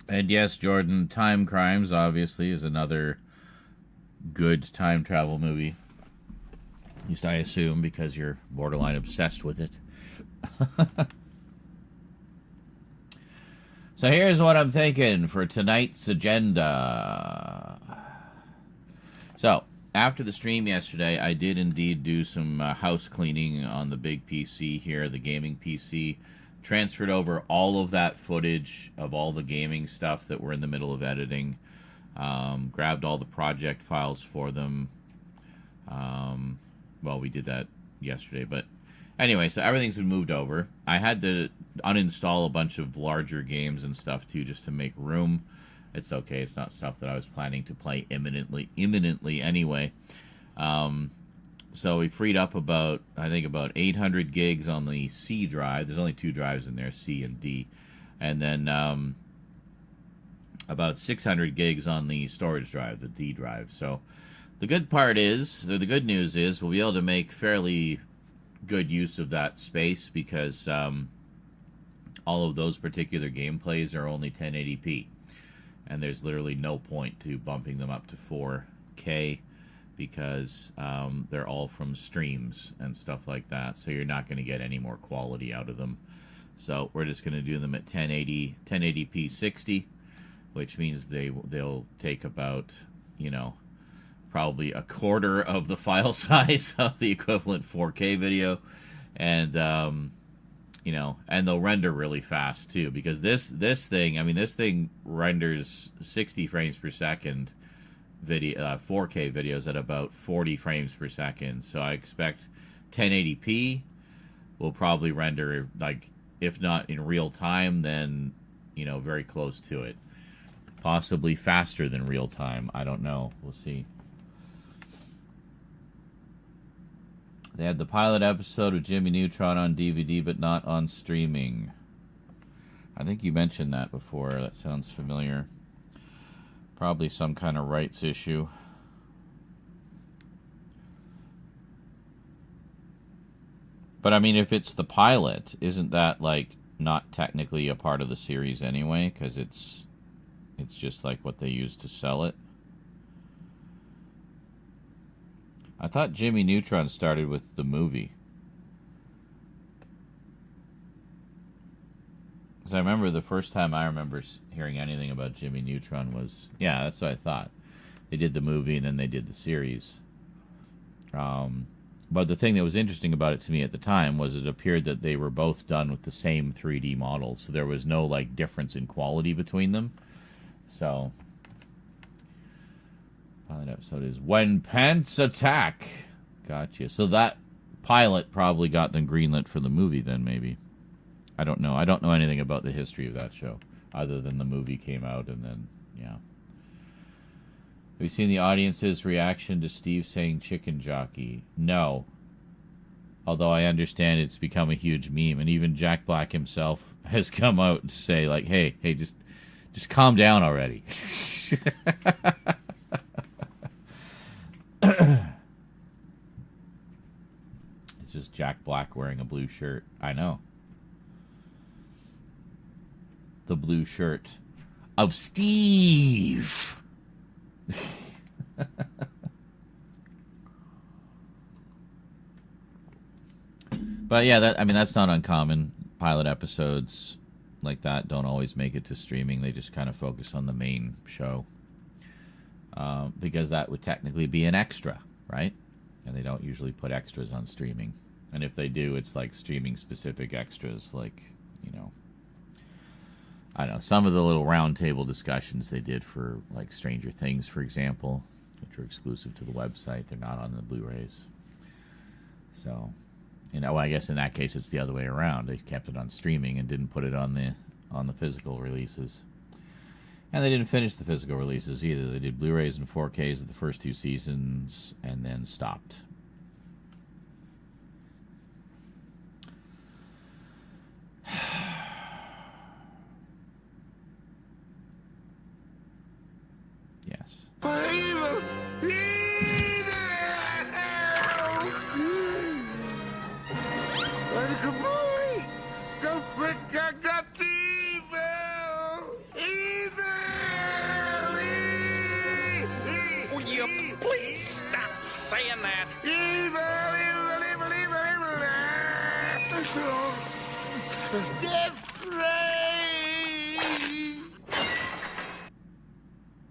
And yes, Jordan, Time Crimes, obviously, is another good time travel movie. At least I assume, because you're borderline obsessed with it. So here's what I'm thinking for tonight's agenda. So, after the stream yesterday, I did indeed do some house cleaning on the big PC here, the gaming PC. Transferred over all of that footage of all the gaming stuff that we're in the middle of editing. Grabbed all the project files for them. Well, we did that yesterday, but Anyway, so everything's been moved over. I had to uninstall a bunch of larger games and stuff too, just to make room. It's okay. It's not stuff that I was planning to play imminently anyway. So we freed up about 800 gigs on the C drive. There's only 2 drives in there, C and D. And then about 600 gigs on the storage drive, the D drive. So the good news is we'll be able to make fairly good use of that space because all of those particular gameplays are only 1080p. And there's literally no point to bumping them up to 4K because they're all from streams and stuff like that. So you're not going to get any more quality out of them. So we're just going to do them at 1080p 60, which means they'll take about, probably a quarter of the file size of the equivalent 4K video. And, and they'll render really fast too, because this thing renders 60 frames per second video, 4K videos at about 40 frames per second. So I expect 1080p will probably render, like, if not in real time, then, very close to it. Possibly faster than real time. I don't know. We'll see. They had the pilot episode of Jimmy Neutron on DVD, but not on streaming. I think you mentioned that before. That sounds familiar. Probably some kind of rights issue. But I mean, if it's the pilot, isn't that like not technically a part of the series anyway? Because it's just like what they use to sell it. I thought Jimmy Neutron started with the movie. Because I remember the first time I remember hearing anything about Jimmy Neutron was... Yeah, that's what I thought. They did the movie and then they did the series. But the thing that was interesting about it to me at the time was it appeared that they were both done with the same 3D models. So there was no, like, difference in quality between them. So... Pilot episode is When Pants Attack. Gotcha. So that pilot probably got them greenlit for the movie then, maybe. I don't know. I don't know anything about the history of that show, other than the movie came out and then, yeah. Have you seen the audience's reaction to Steve saying chicken jockey? No. Although I understand it's become a huge meme, and even Jack Black himself has come out to say, like, hey, just calm down already. It's just Jack Black wearing a blue shirt. I know. The blue shirt of Steve. But yeah, that's not uncommon. Pilot episodes like that don't always make it to streaming. They just kind of focus on the main show. Because that would technically be an extra, right? And they don't usually put extras on streaming. And if they do, it's like streaming-specific extras, like, I don't know, some of the little roundtable discussions they did for, like, Stranger Things, for example, which are exclusive to the website. They're not on the Blu-rays. So, I guess in that case it's the other way around. They kept it on streaming and didn't put it on the physical releases. And they didn't finish the physical releases either. They did Blu-rays and 4Ks of the first 2 seasons and then stopped. Yes. Will you please stop saying that? Death Ray!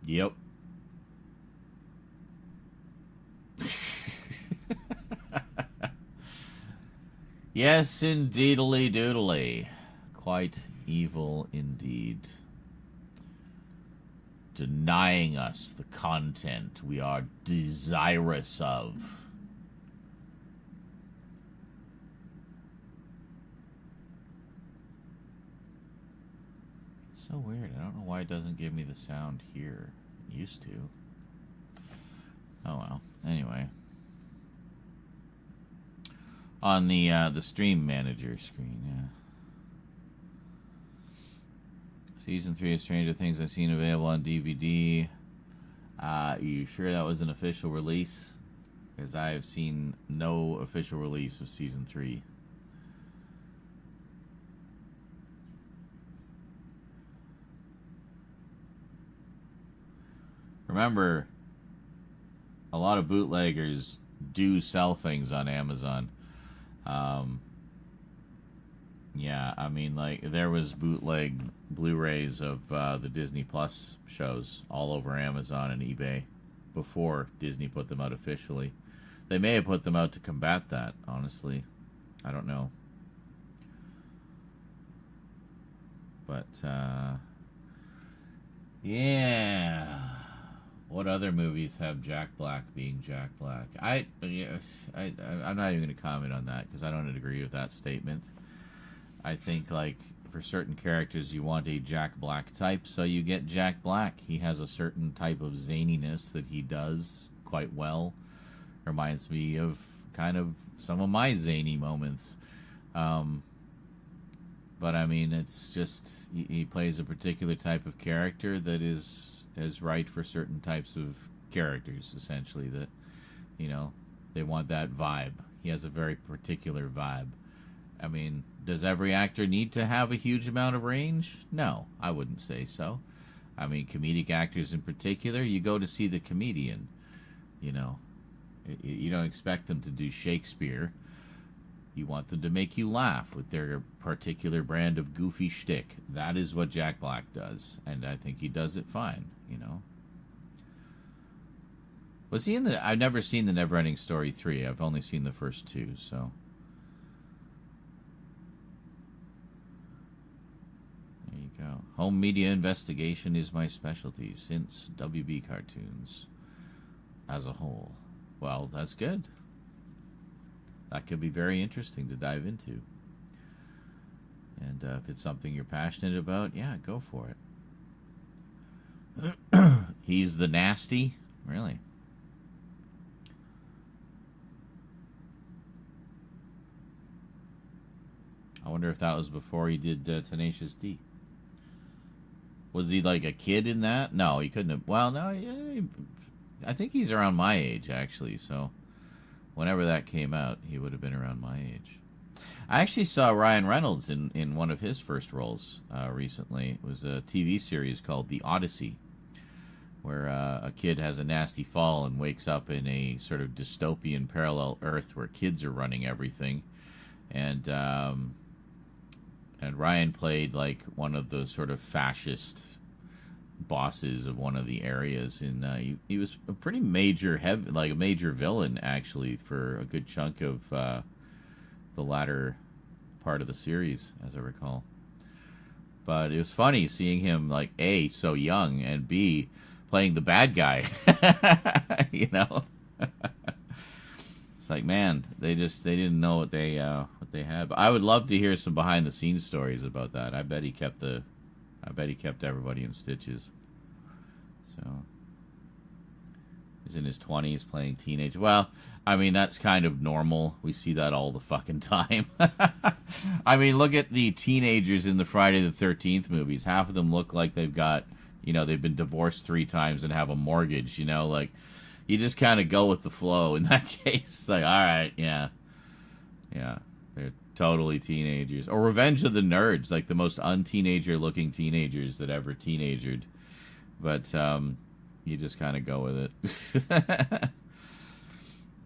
Yep. Yes, indeedly doodly. Quite evil indeed. Denying us the content we are desirous of. So weird. I don't know why it doesn't give me the sound here. It used to. Oh well. Anyway. On the stream manager screen, yeah. Season 3 of Stranger Things I've seen available on DVD. You sure that was an official release? Because I have seen no official release of Season 3. Remember, a lot of bootleggers do sell things on Amazon. Yeah, I mean, like, there was bootleg Blu-rays of the Disney Plus shows all over Amazon and eBay before Disney put them out officially. They may have put them out to combat that, honestly. I don't know. But, yeah. What other movies have Jack Black being Jack Black? I'm not even going to comment on that because I don't agree with that statement. I think, like, for certain characters, you want a Jack Black type, so you get Jack Black. He has a certain type of zaniness that he does quite well. Reminds me of kind of some of my zany moments. But, I mean, it's just, he plays a particular type of character that is right for certain types of characters, essentially, that, you know, they want that vibe. He has a very particular vibe. I mean, does every actor need to have a huge amount of range? No, I wouldn't say so. I mean, comedic actors in particular, you go to see the comedian, you know. You don't expect them to do Shakespeare. You want them to make you laugh with their particular brand of goofy shtick. That is what Jack Black does, and I think he does it fine, you know. Was he in the... I've never seen the Neverending Story 3. I've only seen the first two, so... There you go. Home media investigation is my specialty since WB cartoons as a whole. Well, that's good. That could be very interesting to dive into. And if it's something you're passionate about, yeah, go for it. He's the nasty? Really? I wonder if that was before he did Tenacious D. Was he like a kid in that? No, he couldn't have. Well, no, yeah, I think he's around my age, actually, so whenever that came out, he would have been around my age. I actually saw Ryan Reynolds in one of his first roles recently. It was a TV series called The Odyssey, where a kid has a nasty fall and wakes up in a sort of dystopian parallel Earth where kids are running everything. And Ryan played like one of the sort of fascist bosses of one of the areas, and he was a pretty major a major villain actually for a good chunk of the latter part of the series, as I recall. But it was funny seeing him, like, A, so young, and B, playing the bad guy. You know? It's like, man, they didn't know what they had. But I would love to hear some behind the scenes stories about that. I bet he kept everybody in stitches. So he's in his 20s playing teenage. Well, I mean, that's kind of normal. We see that all the fucking time. I mean, look at the teenagers in the Friday the 13th movies. Half of them look like they've got, you know, they've been divorced 3 times and have a mortgage, you know, like, you just kind of go with the flow in that case. It's like, all right, yeah, they're totally teenagers. Or Revenge of the Nerds, like the most un-teenager-looking teenagers that ever teenagered. But you just kind of go with it.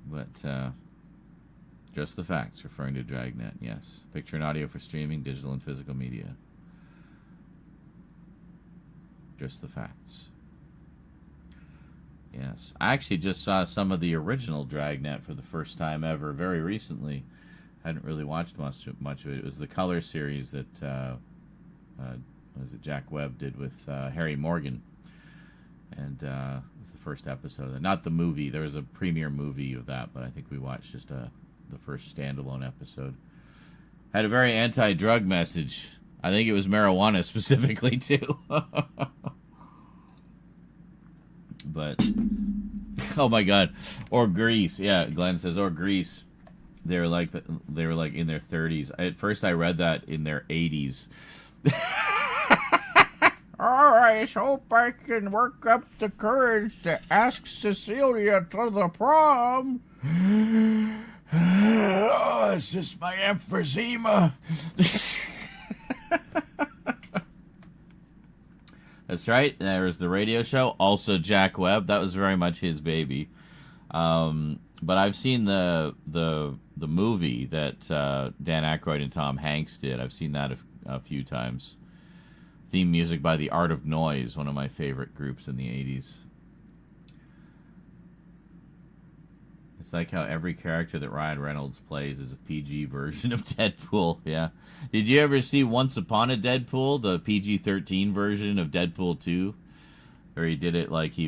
But just the facts, referring to Dragnet, yes. Picture and audio for streaming, digital and physical media. Just the facts. Yes. I actually just saw some of the original Dragnet for the first time ever very recently. I hadn't really watched much of it. It was the Color series that Jack Webb did with Harry Morgan. And it was the first episode of that. Not the movie. There was a premiere movie of that, but I think we watched just the first standalone episode. Had a very anti-drug message. I think it was marijuana specifically, too. But, oh my God. Or Grease. Yeah, Glenn says, or Grease. They were like in their 30s. At first I read that in their 80s. Oh, I hope I can work up the courage to ask Cecilia to the prom. Oh, it's just my emphysema. That's right. There was the radio show. Also, Jack Webb. That was very much his baby. But I've seen the movie that Dan Aykroyd and Tom Hanks did. I've seen that a few times. Theme music by The Art of Noise, one of my favorite groups in the 80s. It's like how every character that Ryan Reynolds plays is a PG version of Deadpool. Yeah. Did you ever see Once Upon a Deadpool, the PG-13 version of Deadpool 2? Or he did it like he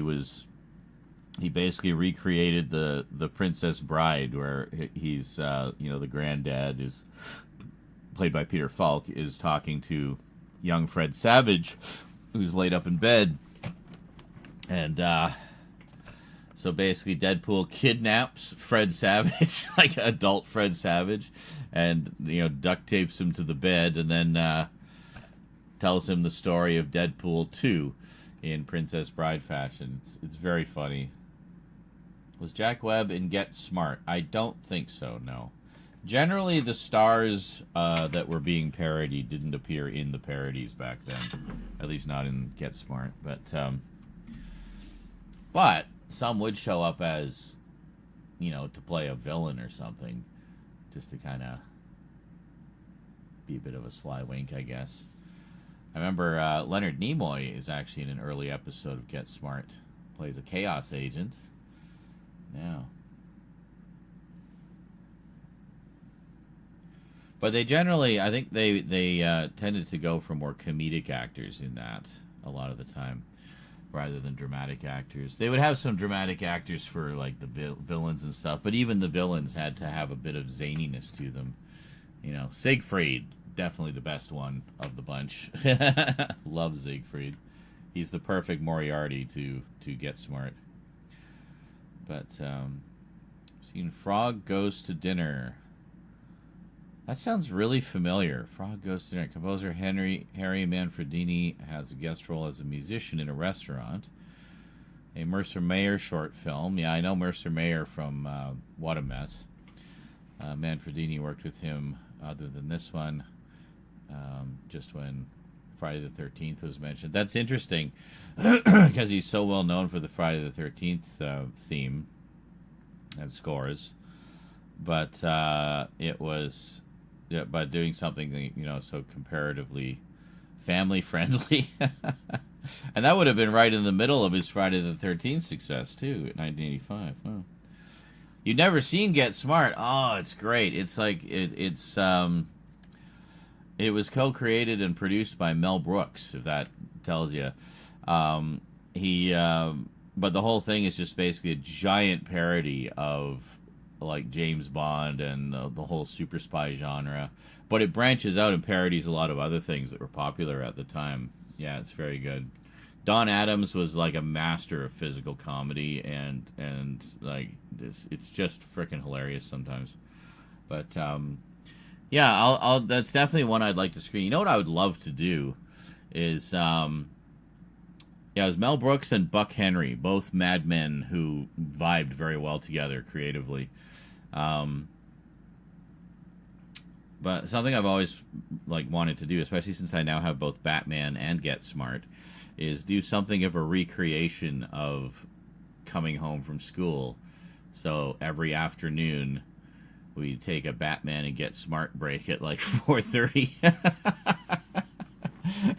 basically recreated the Princess Bride, where he's, the granddad is played by Peter Falk, is talking to young Fred Savage, who's laid up in bed. And, so basically Deadpool kidnaps Fred Savage, like adult Fred Savage, and, duct tapes him to the bed, and then tells him the story of Deadpool 2 in Princess Bride fashion. It's very funny. Was Jack Webb in Get Smart? I don't think so, no. Generally, the stars that were being parodied didn't appear in the parodies back then. At least not in Get Smart. But some would show up as, to play a villain or something. Just to kind of be a bit of a sly wink, I guess. I remember Leonard Nimoy is actually in an early episode of Get Smart. Plays a Chaos agent. Yeah. But they generally, I think they tended to go for more comedic actors in that a lot of the time, rather than dramatic actors. They would have some dramatic actors for like the villains and stuff, but even the villains had to have a bit of zaniness to them. Siegfried, definitely the best one of the bunch. Love Siegfried. He's the perfect Moriarty to Get Smart. But seen Frog Goes to Dinner. That sounds really familiar. Frog Goes to Dinner. Composer Harry Manfredini has a guest role as a musician in a restaurant. A Mercer Mayer short film. Yeah, I know Mercer Mayer from What a Mess. Manfredini worked with him other than this one, just when Friday the 13th was mentioned. That's interesting because he's so well known for the Friday the 13th theme and scores. But it was... Yeah, by doing something, so comparatively family-friendly. And that would have been right in the middle of his Friday the 13th success, too, in 1985. Oh. You've never seen Get Smart? Oh, it's great. It's like, it was co-created and produced by Mel Brooks, if that tells you. But the whole thing is just basically a giant parody of like James Bond and the whole super spy genre, but it branches out and parodies a lot of other things that were popular at the time. Yeah, it's very good. Don Adams was like a master of physical comedy, and like it's just freaking hilarious sometimes. But yeah, I'll that's definitely one I'd like to screen. You know what I would love to do is it was Mel Brooks and Buck Henry, both madmen who vibed very well together creatively. But something I've always wanted to do, especially since I now have both Batman and Get Smart, is do something of a recreation of coming home from school. So every afternoon we take a Batman and Get Smart break at 4:30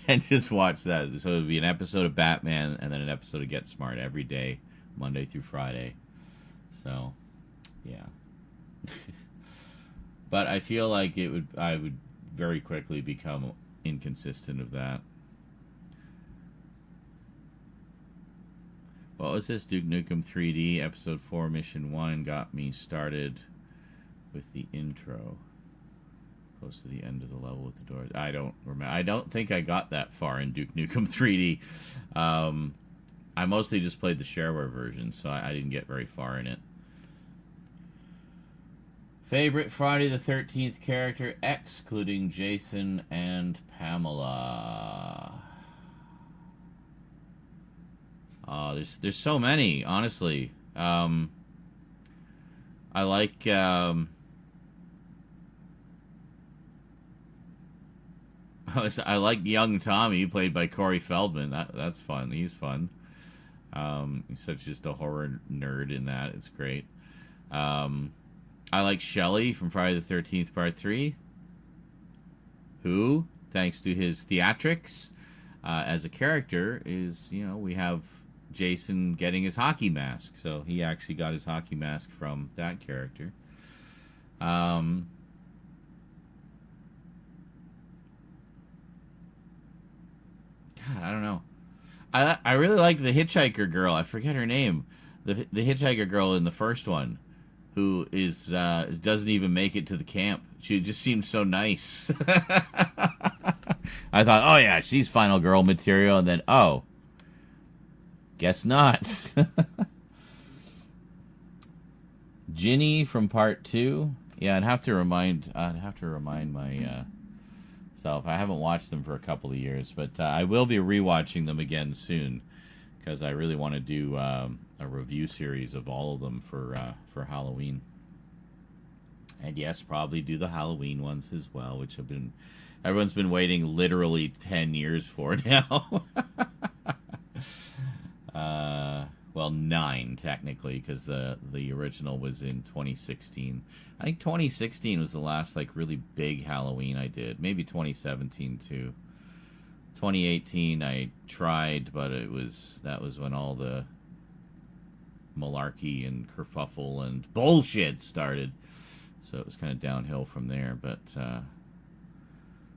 and just watch that. So it would be an episode of Batman and then an episode of Get Smart every day, Monday through Friday. So, yeah. But I feel like I would very quickly become inconsistent of that. What was this? Duke Nukem 3D Episode 4 Mission 1 got me started with the intro. close to the end of the level with the doors. I don't remember. I don't think I got that far in Duke Nukem 3D. I mostly just played the shareware version, so I didn't get very far in it. Favorite Friday the 13th character, excluding Jason and Pamela. Oh, there's so many, honestly. I like I like young Tommy, played by Corey Feldman. That's fun. He's fun. He's such just a horror nerd in that. It's great. I like Shelley from Friday the 13th Part 3, who, thanks to his theatrics as a character, is, you know, we have Jason getting his hockey mask. So he actually got his hockey mask from that character. God, I don't know. I really like the hitchhiker girl. I forget her name. The hitchhiker girl in the first one, who is doesn't even make it to the camp. She just seemed so nice. I thought, oh yeah, she's final girl material, and then guess not. Ginny from Part 2. Yeah, I'd have to remind my self. I haven't watched them for a couple of years, but I will be rewatching them again soon because I really want to do a review series of all of them for Halloween. And yes, probably do the Halloween ones as well, which everyone's been waiting literally 10 years for now. Well, 9 technically, because the original was in 2016. I think 2016 was the last like really big Halloween I did. Maybe 2017 too. 2018 I tried, but that was when all the malarkey and kerfuffle and bullshit started. So it was kind of downhill from there. But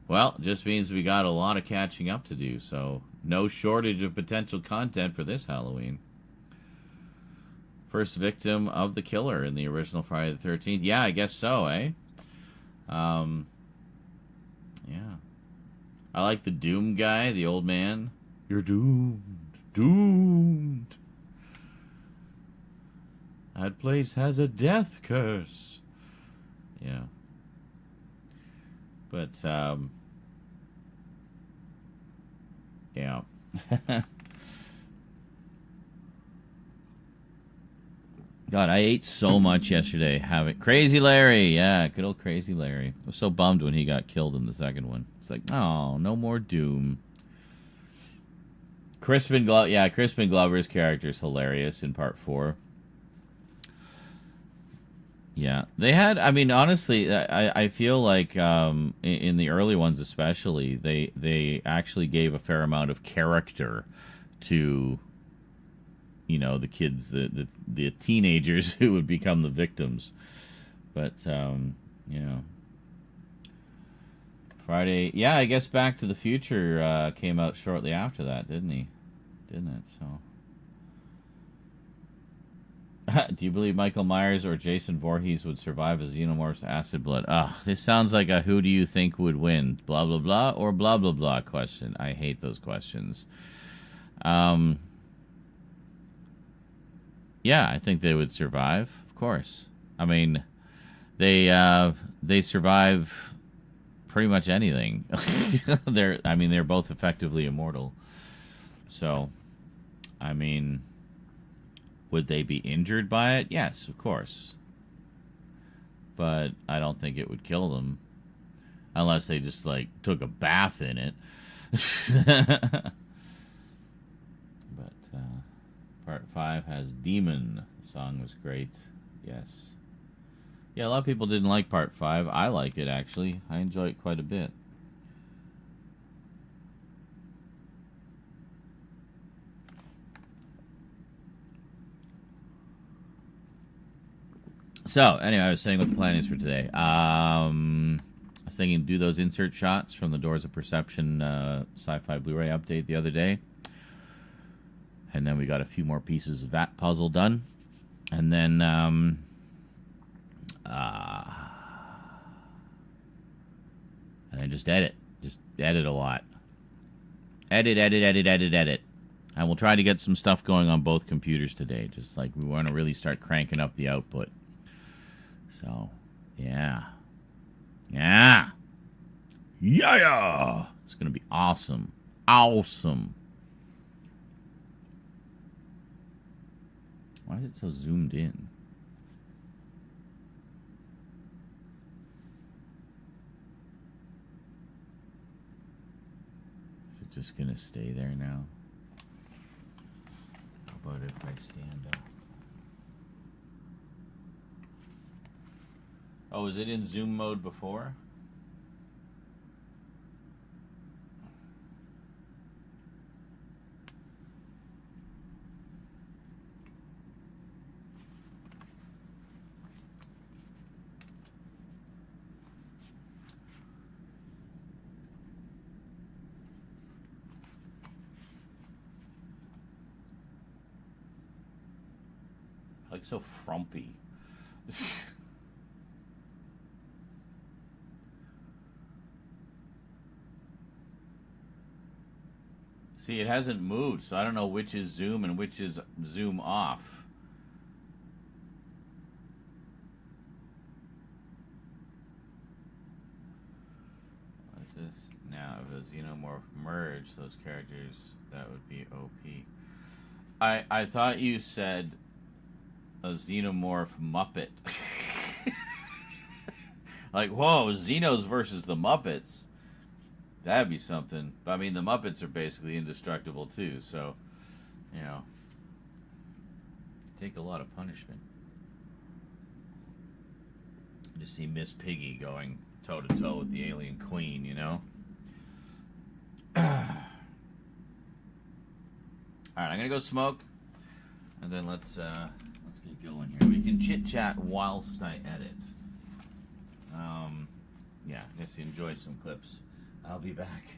well, it just means we got a lot of catching up to do. So no shortage of potential content for this Halloween. First victim of the killer in the original Friday the 13th. Yeah, I guess so, eh? Yeah. I like the Doom guy, the old man. You're doomed. Doomed. That place has a death curse. Yeah. But, yeah. God, I ate so much yesterday. Crazy Larry, yeah, good old Crazy Larry. I was so bummed when he got killed in the second one. It's like, oh, no more Doom. Crispin Glover's character is hilarious in Part 4. Yeah, they had. I mean, honestly, I feel like in the early ones, especially, they actually gave a fair amount of character to, you know, the kids, the teenagers who would become the victims. But you know, Friday. Yeah, I guess Back to the Future came out shortly after that, didn't it? So. Do you believe Michael Myers or Jason Voorhees would survive a Xenomorph's acid blood? Ugh, this sounds like a who do you think would win? Blah, blah, blah or blah, blah, blah question. I hate those questions. Yeah, I think they would survive, of course. I mean, they survive pretty much anything. They're both effectively immortal. So, I mean, would they be injured by it? Yes, of course. But I don't think it would kill them. Unless they just, like, took a bath in it. But, Part 5 has Demon. The song was great. Yes. Yeah, a lot of people didn't like Part 5. I like it, actually. I enjoy it quite a bit. So, anyway, I was saying what the plan is for today. I was thinking do those insert shots from the Doors of Perception Sci-Fi Blu-ray update the other day. And then we got a few more pieces of that puzzle done. And then, And then just edit. Just edit a lot. Edit, edit, edit, edit, edit. I will try to get some stuff going on both computers today. Just like we want to really start cranking up the output. So, yeah. Yeah. Yeah. It's going to be awesome. Awesome. Why is it so zoomed in? Is it just going to stay there now? How about if I stand up? Oh, was it in zoom mode before? Like so frumpy. See, it hasn't moved, so I don't know which is zoom and which is zoom off. What is this? Now, if a xenomorph merged those characters, that would be OP. I thought you said a xenomorph Muppet. Like, whoa, Xenos versus the Muppets. That'd be something. But, I mean, the Muppets are basically indestructible, too. So, you know, take a lot of punishment. Just see Miss Piggy going toe-to-toe with the alien queen, you know? Alright, I'm going to go smoke. And then let's get going here. We can chit-chat whilst I edit. Yeah, I guess you enjoy some clips. I'll be back.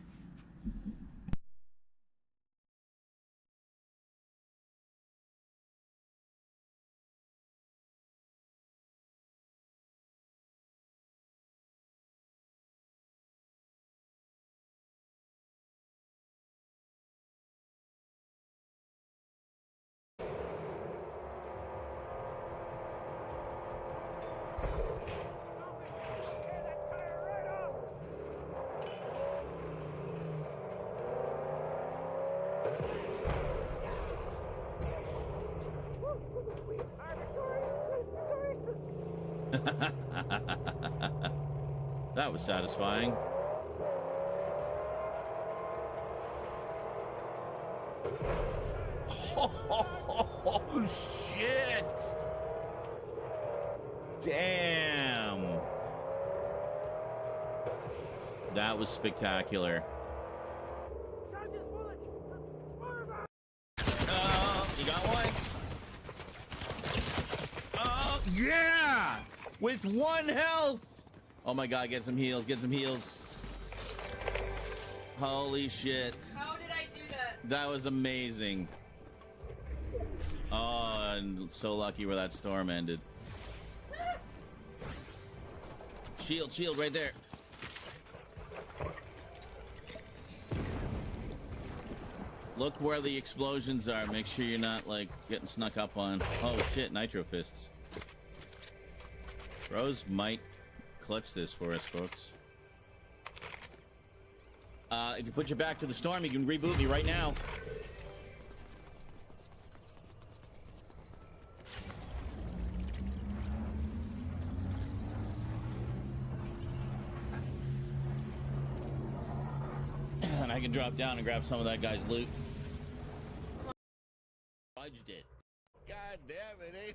That was satisfying. Oh, shit! Damn! That was spectacular. You got one? Oh, yeah! With 1 health! Oh my god, get some heals, get some heals. Holy shit. How did I do that? That was amazing. Oh, and so lucky where that storm ended. Shield, shield, right there. Look where the explosions are. Make sure you're not, like, getting snuck up on. Oh shit, nitro fists. Rose might clutch this for us, folks. If you put your back to the storm, you can reboot me right now. And I can drop down and grab some of that guy's loot. Fudged it. God damn it, eh?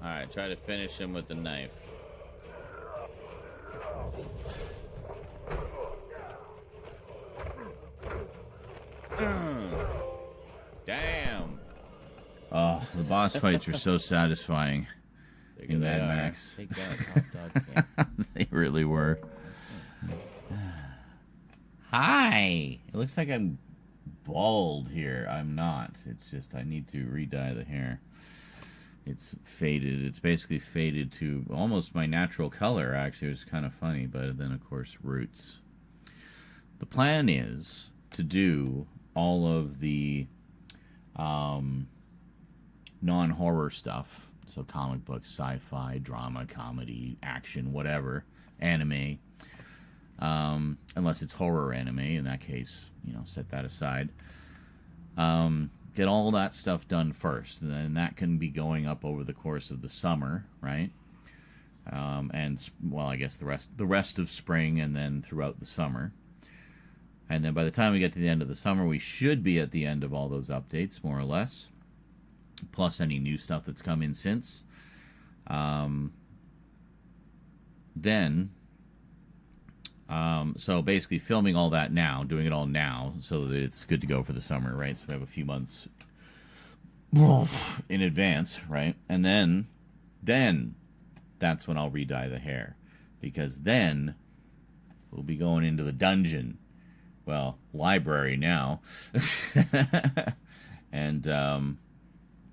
Alright, try to finish him with the knife. Damn. Oh, the boss fights are so satisfying in Mad Max. Take that, hot dog can. They really were. Hi! It looks like I'm bald here. I'm not. It's just I need to re-dye the hair. It's faded. It's basically faded to almost my natural color, actually. It was kind of funny, but then, of course, roots. The plan is to do all of the non-horror stuff. So comic books, sci-fi, drama, comedy, action, whatever, anime. Unless it's horror anime. In that case, set that aside. Get all that stuff done first, and then that can be going up over the course of the summer, right? And well, I guess the rest of spring, and then throughout the summer. And then by the time we get to the end of the summer, we should be at the end of all those updates, more or less, plus any new stuff that's come in since. So basically filming all that now, doing it all now, so that it's good to go for the summer, right? So we have a few months in advance, right? And then that's when I'll re-dye the hair. Because then we'll be going into the dungeon. Well, library now. And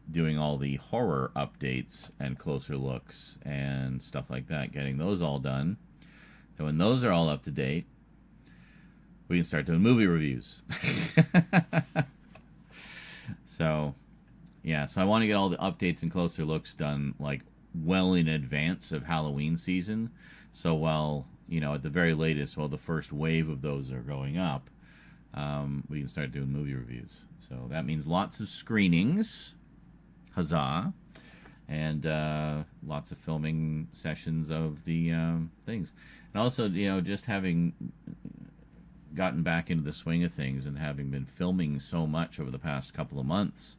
doing all the horror updates and closer looks and stuff like that. Getting those all done. So when those are all up to date, we can start doing movie reviews. So, yeah. So I want to get all the updates and closer looks done, like, well in advance of Halloween season. So while, at the very latest, while the first wave of those are going up, we can start doing movie reviews. So that means lots of screenings. Huzzah. And lots of filming sessions of the things. And also, just having gotten back into the swing of things and having been filming so much over the past couple of months,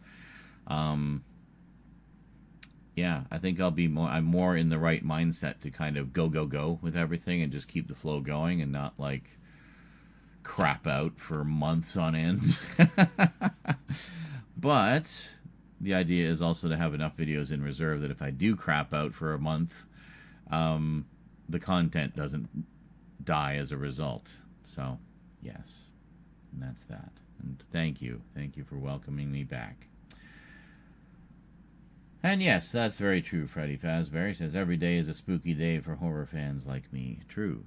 yeah, I think I'm more in the right mindset to kind of go with everything and just keep the flow going and not, like, crap out for months on end. But the idea is also to have enough videos in reserve that if I do crap out for a month, the content doesn't die as a result. So, yes. And that's that. And thank you. Thank you for welcoming me back. And yes, that's very true, Freddy Fazbear says, every day is a spooky day for horror fans like me. True.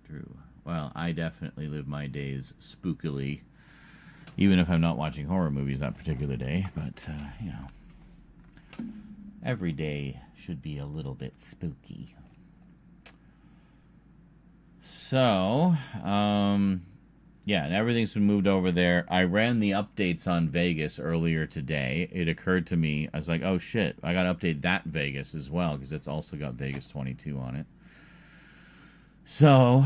True. Well, I definitely live my days spookily, even if I'm not watching horror movies that particular day. But, every day should be a little bit spooky. So, yeah, and everything's been moved over there. I ran the updates on Vegas earlier today. It occurred to me, I was like, oh shit, I got to update that Vegas as well, because it's also got Vegas 22 on it. So,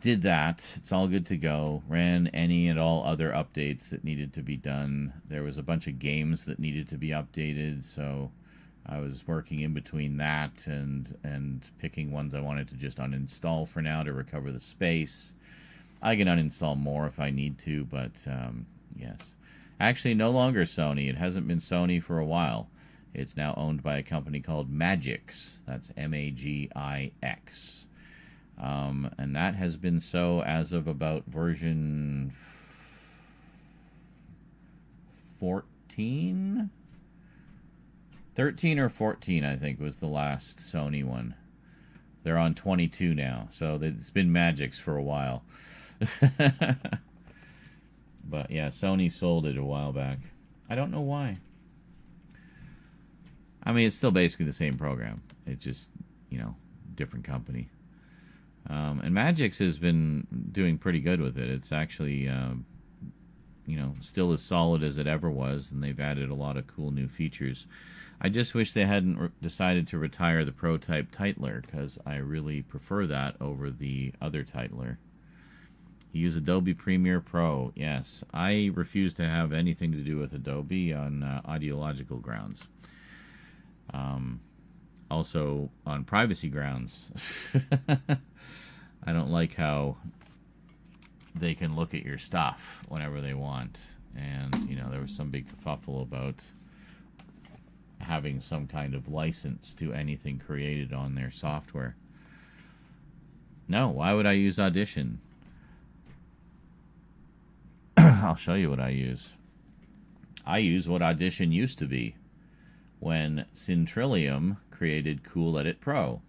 did that. It's all good to go. Ran any and all other updates that needed to be done. There was a bunch of games that needed to be updated, so I was working in between that and picking ones I wanted to just uninstall for now to recover the space. I can uninstall more if I need to, but yes. Actually, no longer Sony. It hasn't been Sony for a while. It's now owned by a company called Magix. That's Magix. And that has been so as of about version 14? 13 or 14, I think, was the last Sony one. They're on 22 now, so it's been Magix for a while. But yeah, Sony sold it a while back. I don't know why. I mean, it's still basically the same program. It's just, different company. And Magix has been doing pretty good with it. It's actually, still as solid as it ever was, and they've added a lot of cool new features. I just wish they hadn't decided to retire the Pro-type titler, because I really prefer that over the other titler. You use Adobe Premiere Pro. Yes, I refuse to have anything to do with Adobe on ideological grounds. Also on privacy grounds. I don't like how they can look at your stuff whenever they want. And, there was some big kerfuffle about having some kind of license to anything created on their software. No, why would I use Audition? I'll show you what I use. I use what Audition used to be when Centrillium created Cool Edit Pro.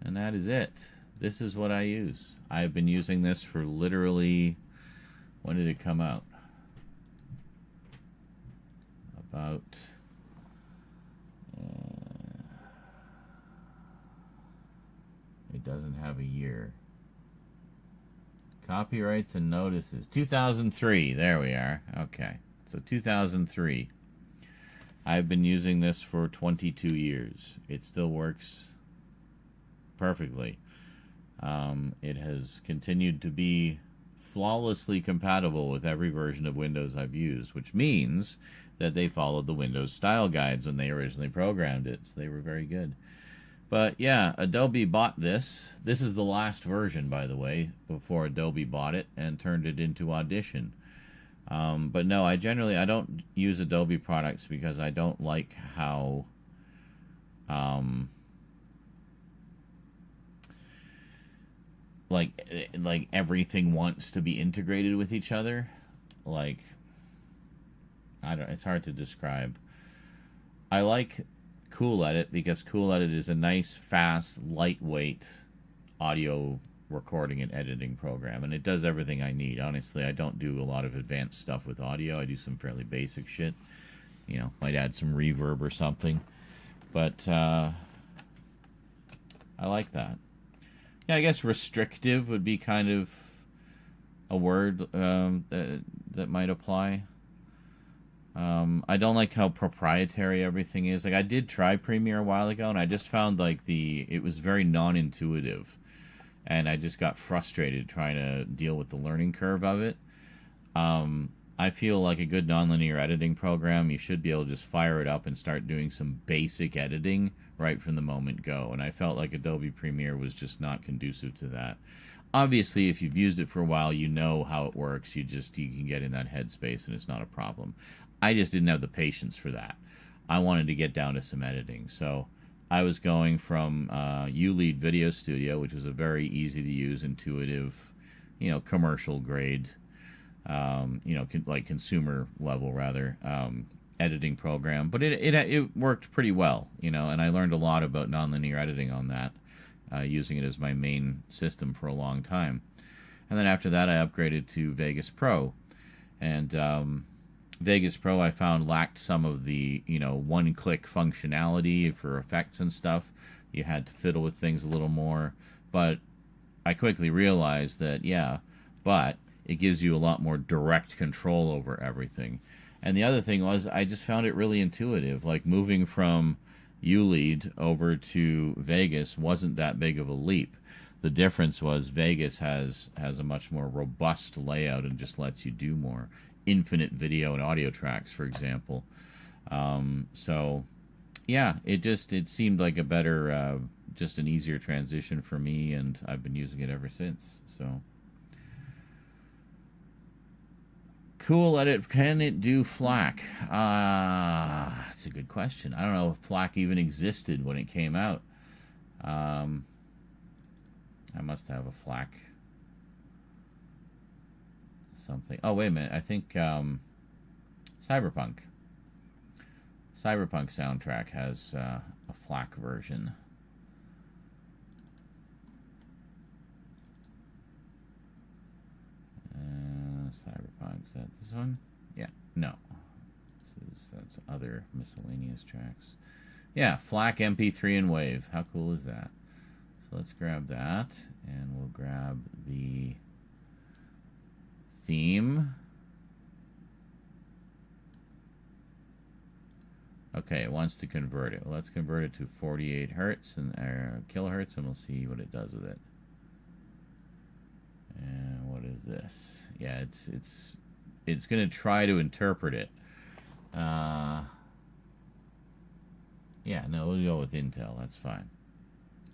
And that is it. This is what I use. I've been using this for literally... When did it come out? About... it doesn't have a year. Copyrights and notices. 2003. There we are. Okay. So 2003. I've been using this for 22 years. It still works perfectly. It has continued to be flawlessly compatible with every version of Windows I've used, which means that they followed the Windows style guides when they originally programmed it. So they were very good. But yeah, Adobe bought this. This is the last version, by the way, before Adobe bought it and turned it into Audition. But no, I don't use Adobe products because I don't like how like everything wants to be integrated with each other. Like, it's hard to describe. I like Cool Edit because Cool Edit is a nice, fast, lightweight audio recording and editing program, and it does everything I need. Honestly, I don't do a lot of advanced stuff with audio. I do some fairly basic shit. Might add some reverb or something. But I like that. Yeah, I guess restrictive would be kind of a word that might apply. I don't like how proprietary everything is. Like, I did try Premiere a while ago, and I just found it was very non-intuitive, and I just got frustrated trying to deal with the learning curve of it. I feel like a good nonlinear editing program, you should be able to just fire it up and start doing some basic editing right from the moment go. And I felt like Adobe Premiere was just not conducive to that. Obviously, if you've used it for a while, you know how it works. You can get in that headspace, and it's not a problem. I just didn't have the patience for that. I wanted to get down to some editing. So I was going from ULEAD Video Studio, which was a very easy to use, intuitive, commercial grade, like consumer level rather, editing program. But it worked pretty well, and I learned a lot about nonlinear editing on that, using it as my main system for a long time. And then after that, I upgraded to Vegas Pro. And Vegas Pro I found lacked some of the, one-click functionality for effects and stuff. You had to fiddle with things a little more. But I quickly realized that, but it gives you a lot more direct control over everything. And the other thing was, I just found it really intuitive. Like, moving from ULEAD over to Vegas wasn't that big of a leap. The difference was Vegas has a much more robust layout and just lets you do more. Infinite video and audio tracks, for example. So, yeah, it seemed like a better, just an easier transition for me, and I've been using it ever since. So, Cool Edit, can it do FLAC? That's a good question. I don't know if FLAC even existed when it came out. I must have a FLAC something. Oh, wait a minute. I think Cyberpunk soundtrack has a FLAC version. Cyberpunk, is that this one? Yeah, no. That's other miscellaneous tracks. Yeah, FLAC MP3 and WAV. How cool is that? So let's grab that, and we'll grab the theme. Okay, it wants to convert it. Well, let's convert it to 48 hertz and kilohertz, and we'll see what it does with it. And what is this? Yeah, it's going to try to interpret it. Yeah, no, we'll go with Intel. That's fine.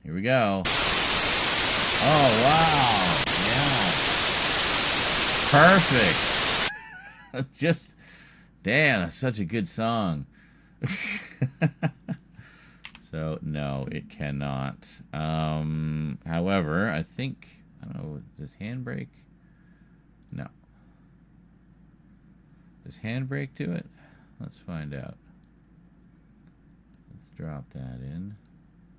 Here we go. Oh, wow. Yeah. Perfect. Just, damn, that's such a good song. So, no, it cannot. However, I think, I don't know, does Handbrake? No. Does Handbrake do it? Let's find out. Let's drop that in.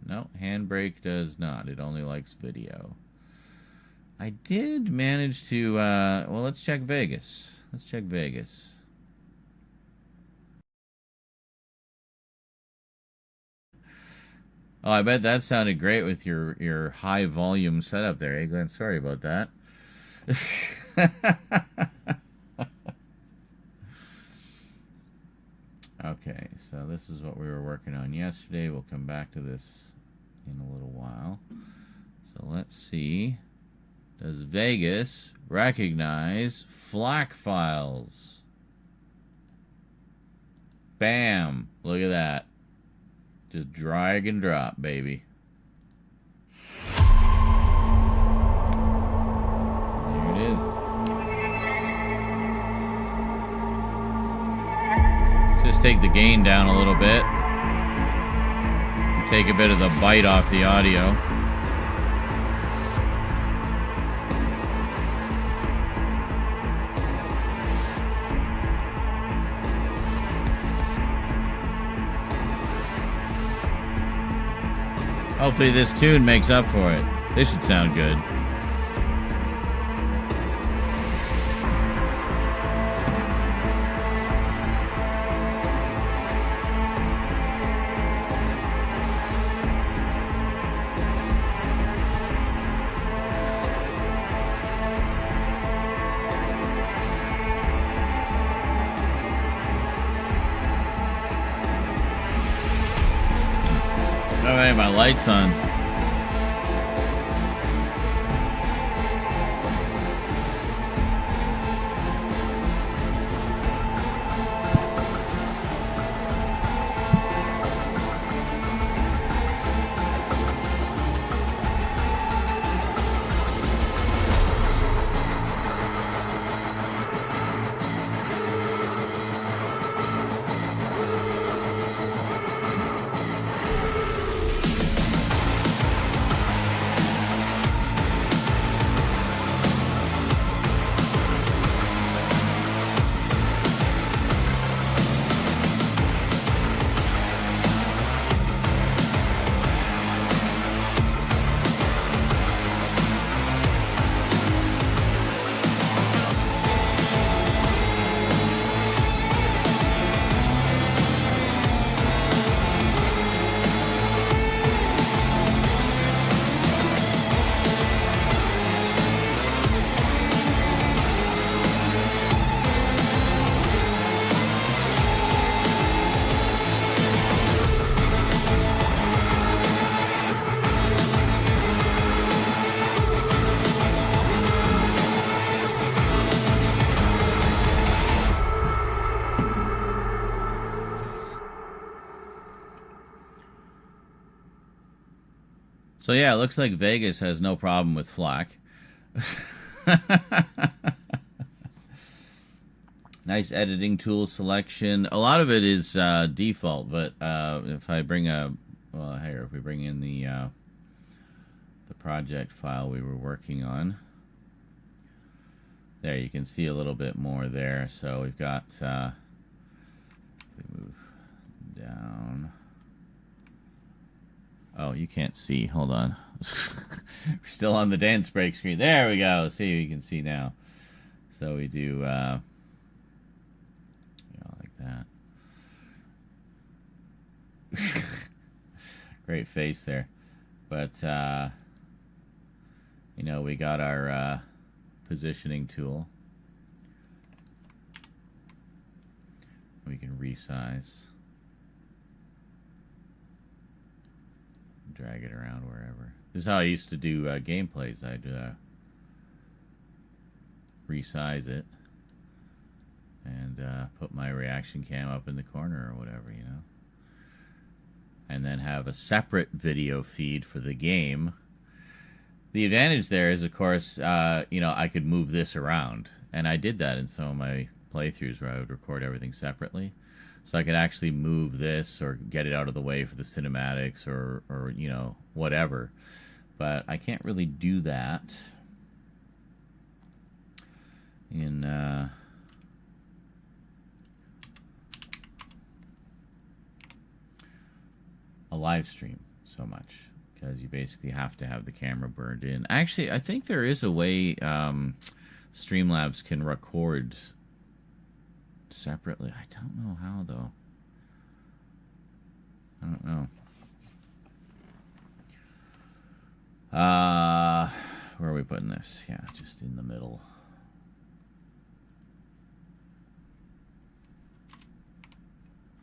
No, Handbrake does not. It only likes video. I did manage to, well, let's check Vegas. Let's check Vegas. Oh, I bet that sounded great with your high volume setup there, eh, Glenn? Sorry about that. Okay, so this is what we were working on yesterday. We'll come back to this in a little while. So let's see. Does Vegas recognize FLAC files? Bam! Look at that. Just drag and drop, baby. There it is. Just take the gain down a little bit. Take a bit of the bite off the audio. Hopefully this tune makes up for it. This should sound good. Oh, hey, my light's on. So yeah, it looks like Vegas has no problem with FLAC. Nice editing tool selection. A lot of it is default, but if I bring if we bring in the project file we were working on, there you can see a little bit more there. So we've got we move down. Oh, you can't see. Hold on. We're still on the dance break screen. There we go. See, you can see now. So we do, like that. Great face there. But, we got our positioning tool. We can resize. Drag it around wherever. This is how I used to do gameplays. I'd resize it and put my reaction cam up in the corner or whatever, you know. And then have a separate video feed for the game. The advantage there is, of course, you know, I could move this around. And I did that in some of my playthroughs where I would record everything separately. So I could actually move this or get it out of the way for the cinematics or you know, whatever. But I can't really do that in a live stream so much, because you basically have to have the camera burned in. Actually, I think there is a way Streamlabs can record separately. I don't know how, though. I don't know. Where are we putting this? Yeah, just in the middle.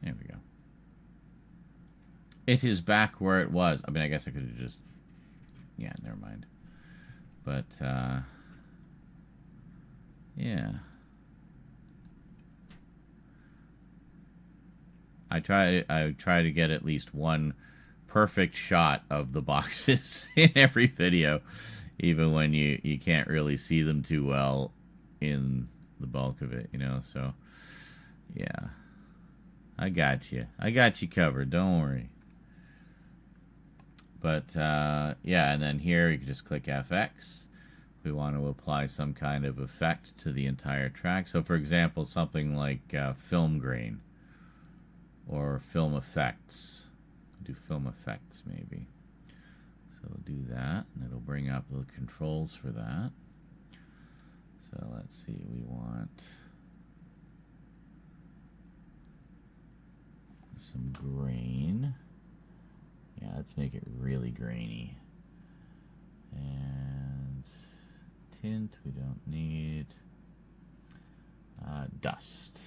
There we go. It is back where it was. I mean, I guess I could have just... Yeah, never mind. But, yeah. I try to get at least one perfect shot of the boxes in every video, even when you can't really see them too well in the bulk of it, you know. So yeah, I got you covered, don't worry. But yeah, and then here you can just click FX. We want to apply some kind of effect to the entire track. So for example, something like film grain or film effects. Do film effects maybe. So we'll do that, and it'll bring up the controls for that. So let's see, we want some grain. Yeah, let's make it really grainy. And tint we don't need. Dust.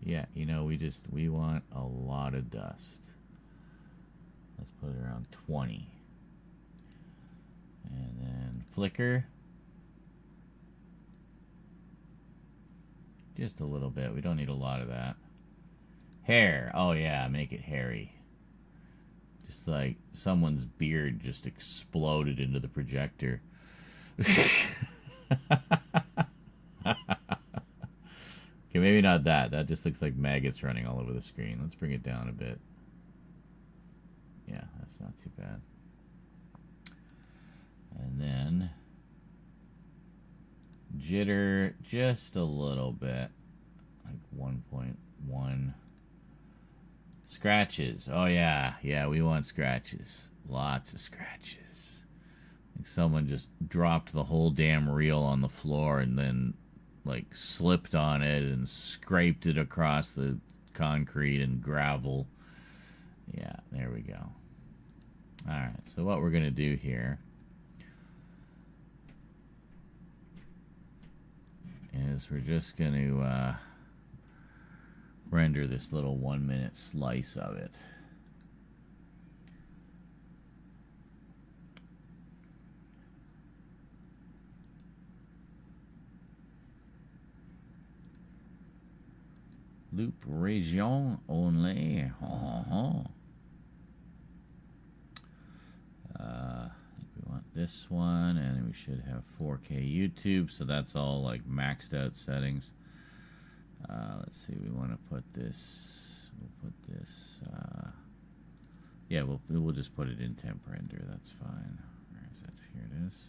Yeah, you know, we want a lot of dust. Let's put it around 20. And then flicker. Just a little bit. We don't need a lot of that. Hair. Oh yeah, make it hairy. Just like someone's beard just exploded into the projector. Okay, maybe not that. That just looks like maggots running all over the screen. Let's bring it down a bit. Yeah, that's not too bad. And then jitter just a little bit. Like 1.1. Scratches. Oh yeah. Yeah, we want scratches. Lots of scratches. Like someone just dropped the whole damn reel on the floor and then like slipped on it and scraped it across the concrete and gravel. Yeah, there we go. Alright, so what we're going to do here is we're just going to render this little 1 minute slice of it. Loop region only. I think we want this one, and we should have 4K YouTube, so that's all like maxed out settings. Let's see, we want to put this. We'll put this. Yeah, we'll just put it in temp render. That's fine. Where is it? Here it is.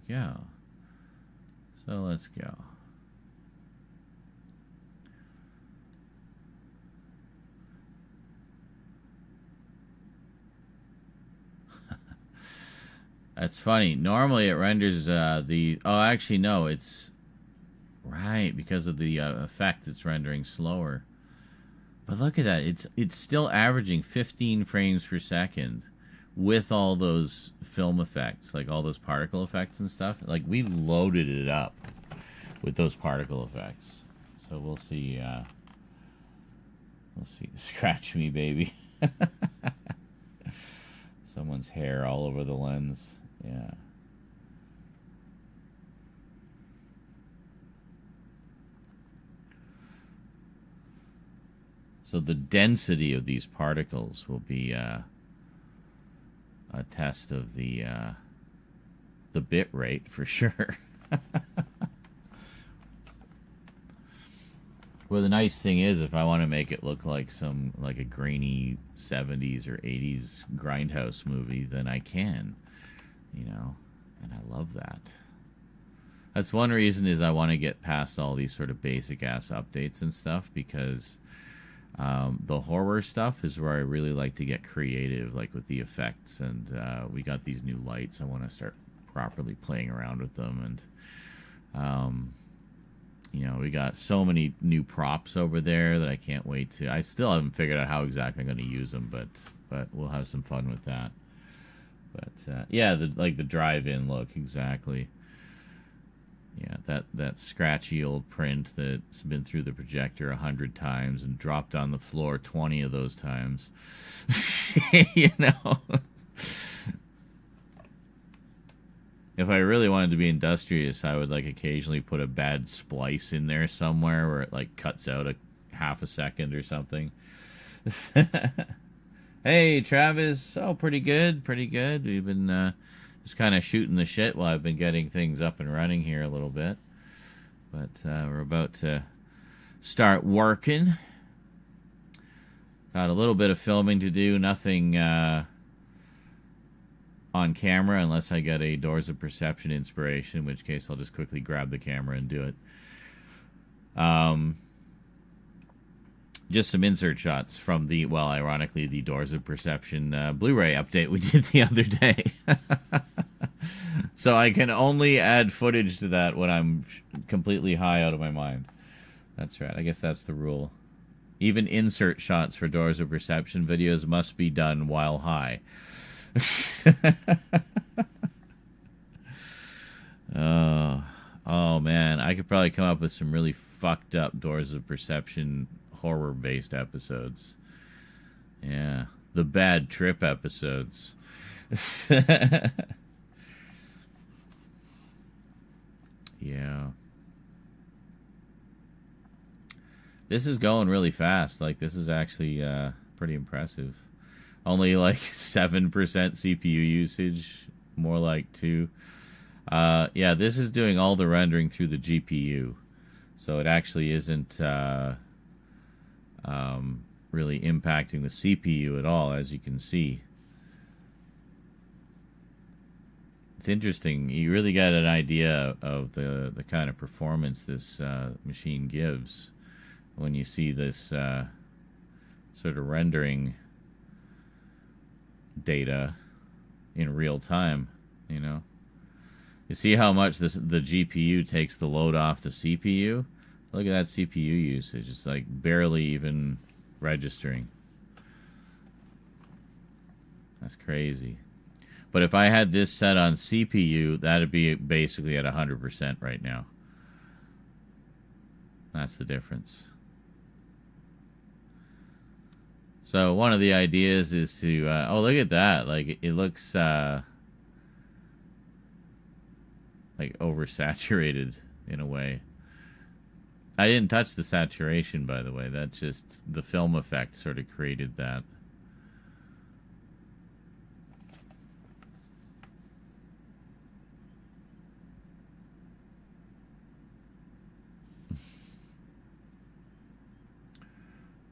Go. So let's go. That's funny. Normally it renders the... Oh, actually, no. It's... Right, because of the effect, it's rendering slower. But look at that. It's still averaging 15 frames per second with all those film effects, like all those particle effects and stuff. Like, we loaded it up with those particle effects. So we'll see. We'll see. Scratch me, baby. Someone's hair all over the lens. Yeah. So the density of these particles will be a test of the bit rate for sure. Well, the nice thing is, if I want to make it look like a grainy 70s or 80s grindhouse movie, then I can, you know, and I love that. That's one reason is I want to get past all these sort of basic ass updates and stuff, because the horror stuff is where I really like to get creative, like with the effects, and we got these new lights. I want to start properly playing around with them, and you know, we got so many new props over there that I can't wait to. I still haven't figured out how exactly I'm going to use them, but we'll have some fun with that. But yeah, the drive-in look, exactly. Yeah, that scratchy old print that's been through the projector 100 times and dropped on the floor 20 of those times. You know. If I really wanted to be industrious, I would like occasionally put a bad splice in there somewhere where it like cuts out a half a second or something. Hey, Travis. Oh, pretty good, pretty good. We've been just kind of shooting the shit while I've been getting things up and running here a little bit. But we're about to start working. Got a little bit of filming to do. Nothing on camera unless I get a Doors of Perception inspiration, in which case I'll just quickly grab the camera and do it. Just some insert shots from the, well, ironically, the Doors of Perception Blu-ray update we did the other day. So I can only add footage to that when I'm completely high out of my mind. That's right. I guess that's the rule. Even insert shots for Doors of Perception videos must be done while high. Oh man, I could probably come up with some really fucked up Doors of Perception horror based episodes. Yeah, the bad trip episodes. Yeah, this is going really fast. Like, this is actually pretty impressive. Only like 7% CPU usage, more like 2. Yeah, this is doing all the rendering through the GPU. So it actually isn't really impacting the CPU at all, as you can see. It's interesting. You really get an idea of the kind of performance this machine gives when you see this sort of rendering data in real time, you know. You see how much the GPU takes the load off the CPU? Look at that CPU usage. It's like barely even registering. That's crazy. But if I had this set on CPU, that'd be basically at 100% right now. That's the difference. So one of the ideas is to, oh, look at that. Like, it looks like oversaturated in a way. I didn't touch the saturation, by the way. That's just the film effect sort of created that.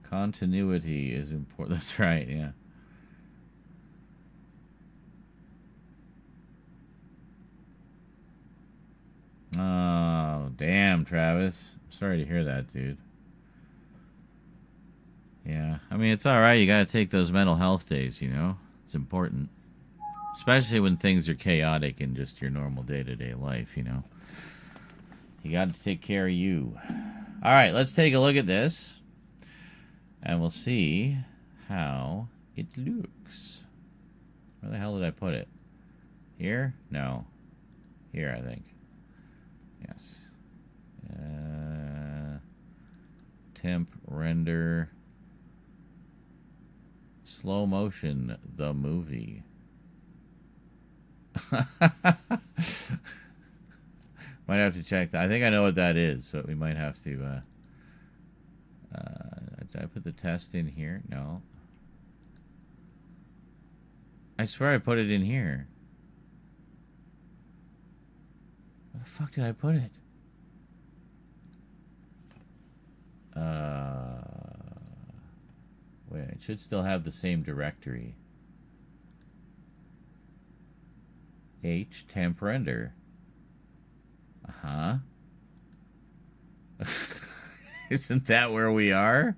Continuity is important. That's right, yeah. Oh, damn, Travis. I'm sorry to hear that, dude. Yeah, I mean, it's alright. You gotta take those mental health days, you know? It's important. Especially when things are chaotic in just your normal day-to-day life, you know? You gotta take care of you. Alright, let's take a look at this. And we'll see how it looks. Where the hell did I put it? Here? No. Here, I think. Yes. Temp, render, slow motion, the movie. Might have to check that. I think I know what that is, but we might have to. Did I put the test in here? No. I swear I put it in here. Where the fuck did I put it? Wait, it should still have the same directory. H temp render. Uh-huh. Isn't that where we are?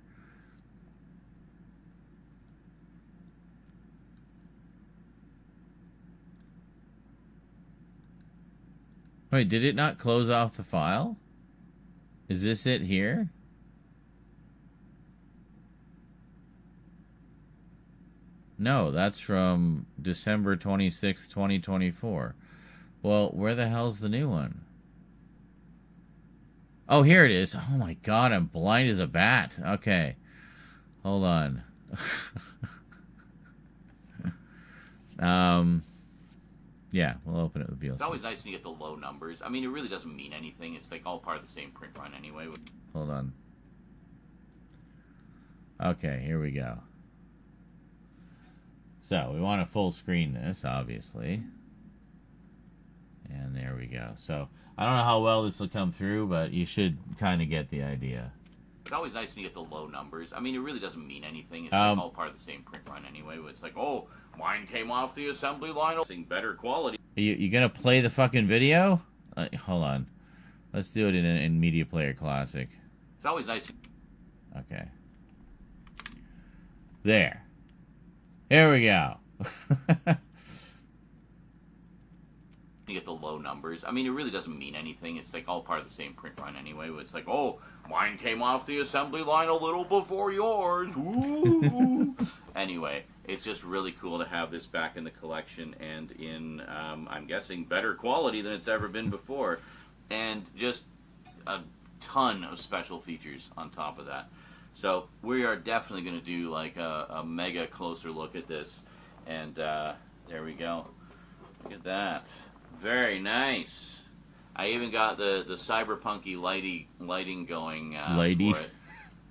Wait, did it not close off the file? Is this it here? No, that's from December 26th, 2024. Well, where the hell's the new one? Oh, here it is. Oh my god, I'm blind as a bat. Okay. Hold on. Yeah, we'll open it with VLC. It's always nice when you get the low numbers. I mean, it really doesn't mean anything. It's like all part of the same print run anyway. Hold on. Okay, here we go. So, we want to full screen this, obviously. And there we go. So, I don't know how well this will come through, but you should kind of get the idea. It's always nice when you get the low numbers. I mean, it really doesn't mean anything. It's like all part of the same print run anyway. It's like, oh, mine came off the assembly line. Seeing better quality. You gonna play the fucking video? Hold on. Let's do it in Media Player Classic. It's always nice. Okay. There. Here we go. You get the low numbers. I mean, it really doesn't mean anything. It's like all part of the same print run anyway. It's like, oh, mine came off the assembly line a little before yours. Ooh. Anyway, it's just really cool to have this back in the collection and in, I'm guessing, better quality than it's ever been before. And just a ton of special features on top of that. So we are definitely going to do like a mega closer look at this. And there we go. Look at that. Very nice. I even got the cyberpunky lighting going for it.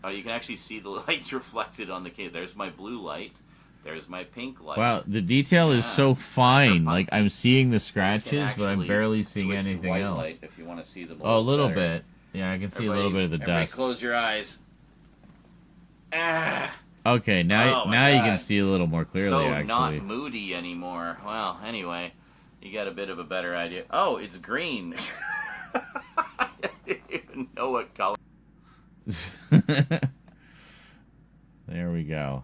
Oh, you can actually see the lights reflected on the case. There's my blue light. There's my pink light. Wow, the detail is so fine. Like, I'm seeing the scratches, but I'm barely seeing anything white else. Light if you want to see them. Oh, a little better. bit. Yeah, I can see a little bit of the dust. Close your eyes. Ah. Okay, now you can see a little more clearly, so actually. Not moody anymore. Well, anyway, you got a bit of a better idea. Oh, it's green. I didn't even know what color. There we go.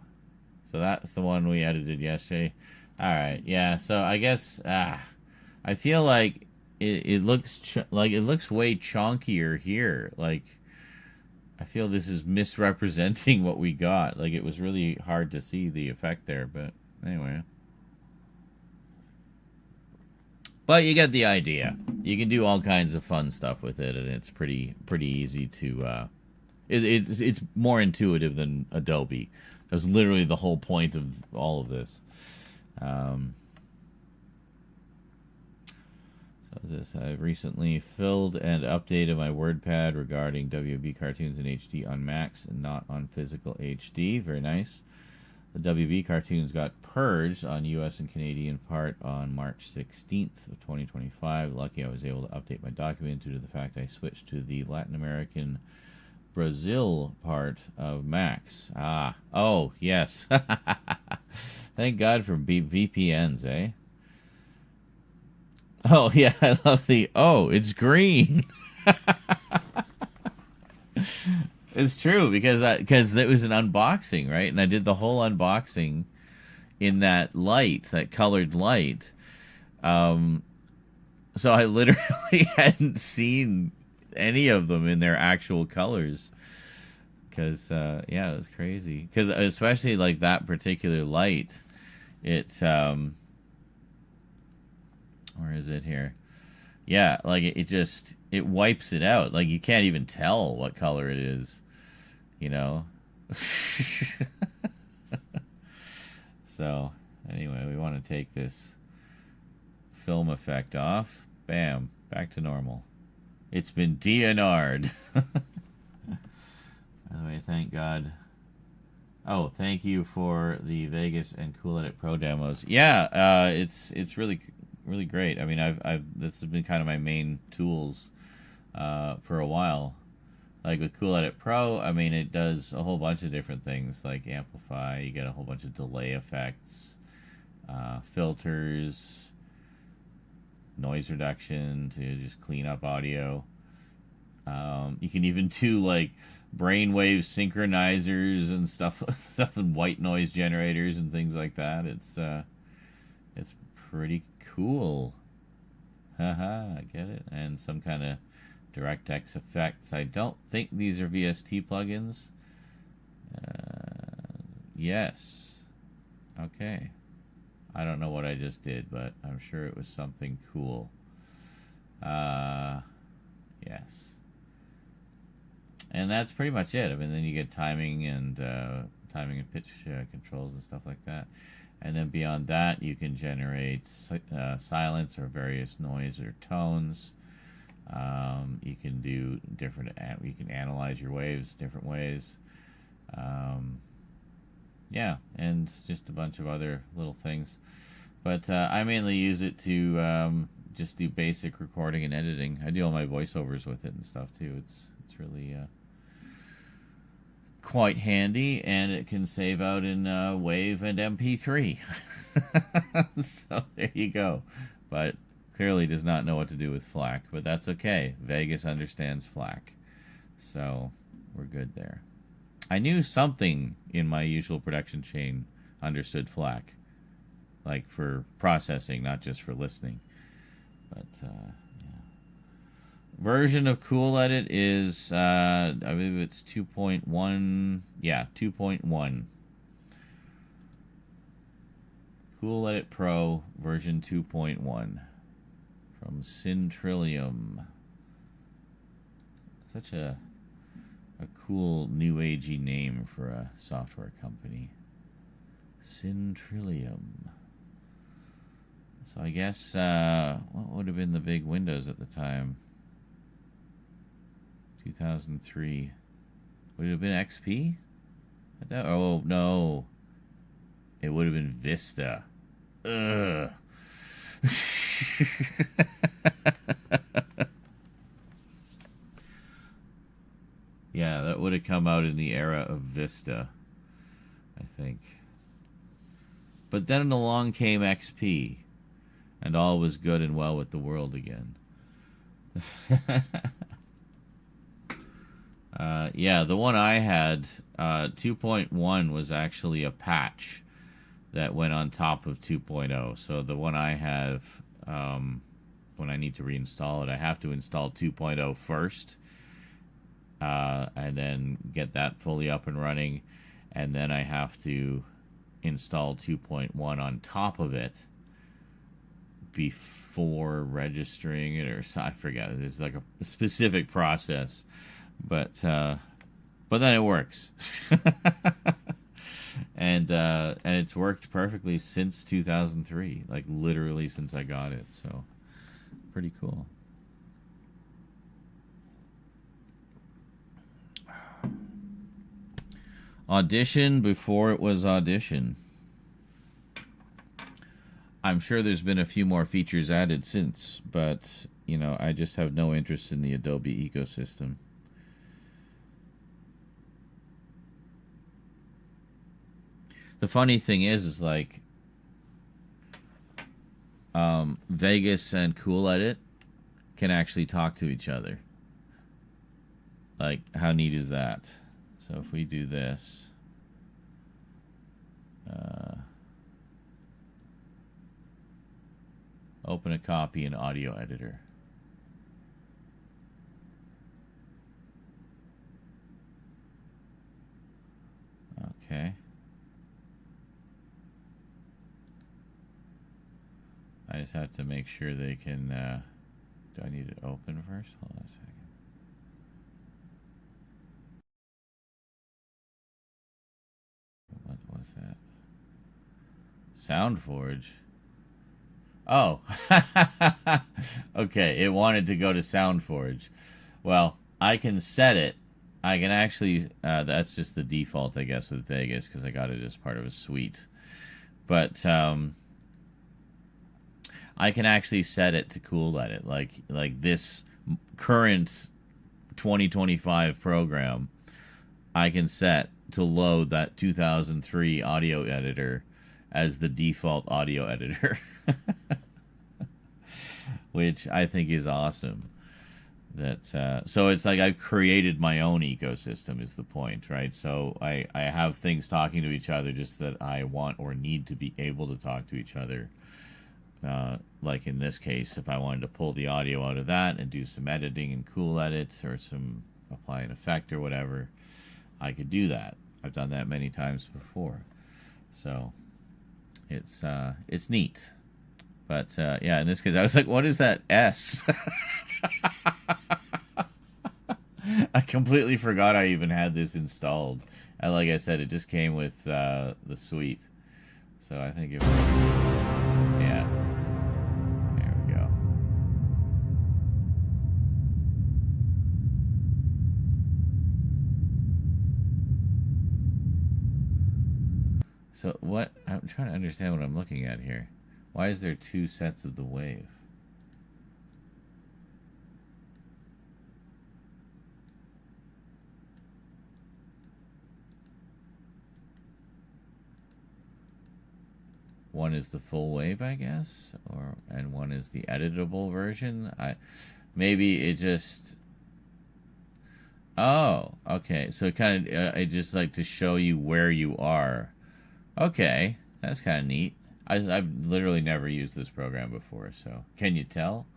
So that's the one we edited yesterday. All right, yeah. So I guess I feel like it looks way chonkier here. Like, I feel this is misrepresenting what we got. Like, it was really hard to see the effect there, but anyway. But you get the idea. You can do all kinds of fun stuff with it, and it's pretty easy to. It's more intuitive than Adobe. That was literally the whole point of all of this. So this, I've recently filled and updated my WordPad regarding WB cartoons in HD on Macs and not on physical HD. Very nice. The WB cartoons got purged on US and Canadian part on March 16th of 2025. Lucky I was able to update my document due to the fact I switched to the Latin American Brazil part of Max. Oh, yes. Thank God for VPNs, eh? Oh, yeah, I love it's green. It's true, because it was an unboxing, right? And I did the whole unboxing in that light, that colored light. So I literally hadn't seen any of them in their actual colors. Because, yeah, it was crazy. Because especially, like, that particular light, it, where is it here? Yeah, like, it just, it wipes it out. Like, you can't even tell what color it is, you know? So, anyway, we want to take this film effect off. Bam, back to normal. It's been DNR'd. Anyway, thank God. Oh, thank you for the Vegas and Cool Edit Pro demos. Yeah, it's really great. I mean, I've this has been kind of my main tools for a while. Like with Cool Edit Pro, I mean, it does a whole bunch of different things, like amplify. You get a whole bunch of delay effects, filters, noise reduction to just clean up audio. You can even do like brainwave synchronizers and stuff and white noise generators and things like that. It's pretty cool. Haha, I get it. And some kind of DirectX effects. I don't think these are VST plugins. Yes. Okay. I don't know what I just did, but I'm sure it was something cool. Yes. And that's pretty much it. I mean, then you get timing and pitch controls and stuff like that. And then beyond that, you can generate silence or various noise or tones. You can do different. You can analyze your waves different ways. Yeah, and just a bunch of other little things. But I mainly use it to just do basic recording and editing. I do all my voiceovers with it and stuff too. It's really quite handy, and it can save out in WAV and MP3. So there you go. But clearly does not know what to do with FLAC, but that's okay. Vegas understands FLAC, so we're good there. I knew something in my usual production chain understood FLAC, like for processing, not just for listening. But yeah. Version of Cool Edit is, I believe it's 2.1. Yeah, 2.1. Cool Edit Pro version 2.1 from Centrillium. Such a cool new agey name for a software company. Centrillium. So I guess what would have been the big Windows at the time? 2003. Would it have been XP? Oh no, it would have been Vista. Ugh. Yeah, that would have come out in the era of Vista, I think. But then along came XP, and all was good and well with the world again. Yeah, the one I had, 2.1, was actually a patch that went on top of 2.0. So the one I have, when I need to reinstall it, I have to install 2.0 first, and then get that fully up and running, and then I have to install 2.1 on top of it before registering it, or I forget. It's like a specific process, but then it works. And it's worked perfectly since 2003, like literally since I got it. So pretty cool. Audition before it was Audition. I'm sure there's been a few more features added since, but, you know, I just have no interest in the Adobe ecosystem. The funny thing is like, Vegas and Cool Edit can actually talk to each other. Like, how neat is that? So if we do this, open a copy in Audio Editor. Okay. I just have to make sure they can, do I need it open first? Hold on a second. What was that? SoundForge. Oh. Okay, it wanted to go to SoundForge. Well, I can set it. I can actually, that's just the default, I guess, with Vegas, because I got it as part of a suite. But, I can actually set it to cool edit. Like this current 2025 program, I can set to load that 2003 audio editor as the default audio editor. Which I think is awesome. That so it's like I've created my own ecosystem is the point, right? So I have things talking to each other just that I want or need to be able to talk to each other. Like in this case, if I wanted to pull the audio out of that and do some editing and cool edit or some apply an effect or whatever, I could do that. I've done that many times before. So it's neat. But yeah, in this case, I was like, what is that S? I completely forgot I even had this installed. And like I said, it just came with the suite. So I think it was... Yeah. There we go. So what... I'm trying to understand what I'm looking at here. Why is there two sets of the wave? One is the full wave, I guess, and one is the editable version. Maybe it just... Oh, okay. So it kind of it just like to show you where you are. Okay, that's kind of neat. I've literally never used this program before, so can you tell?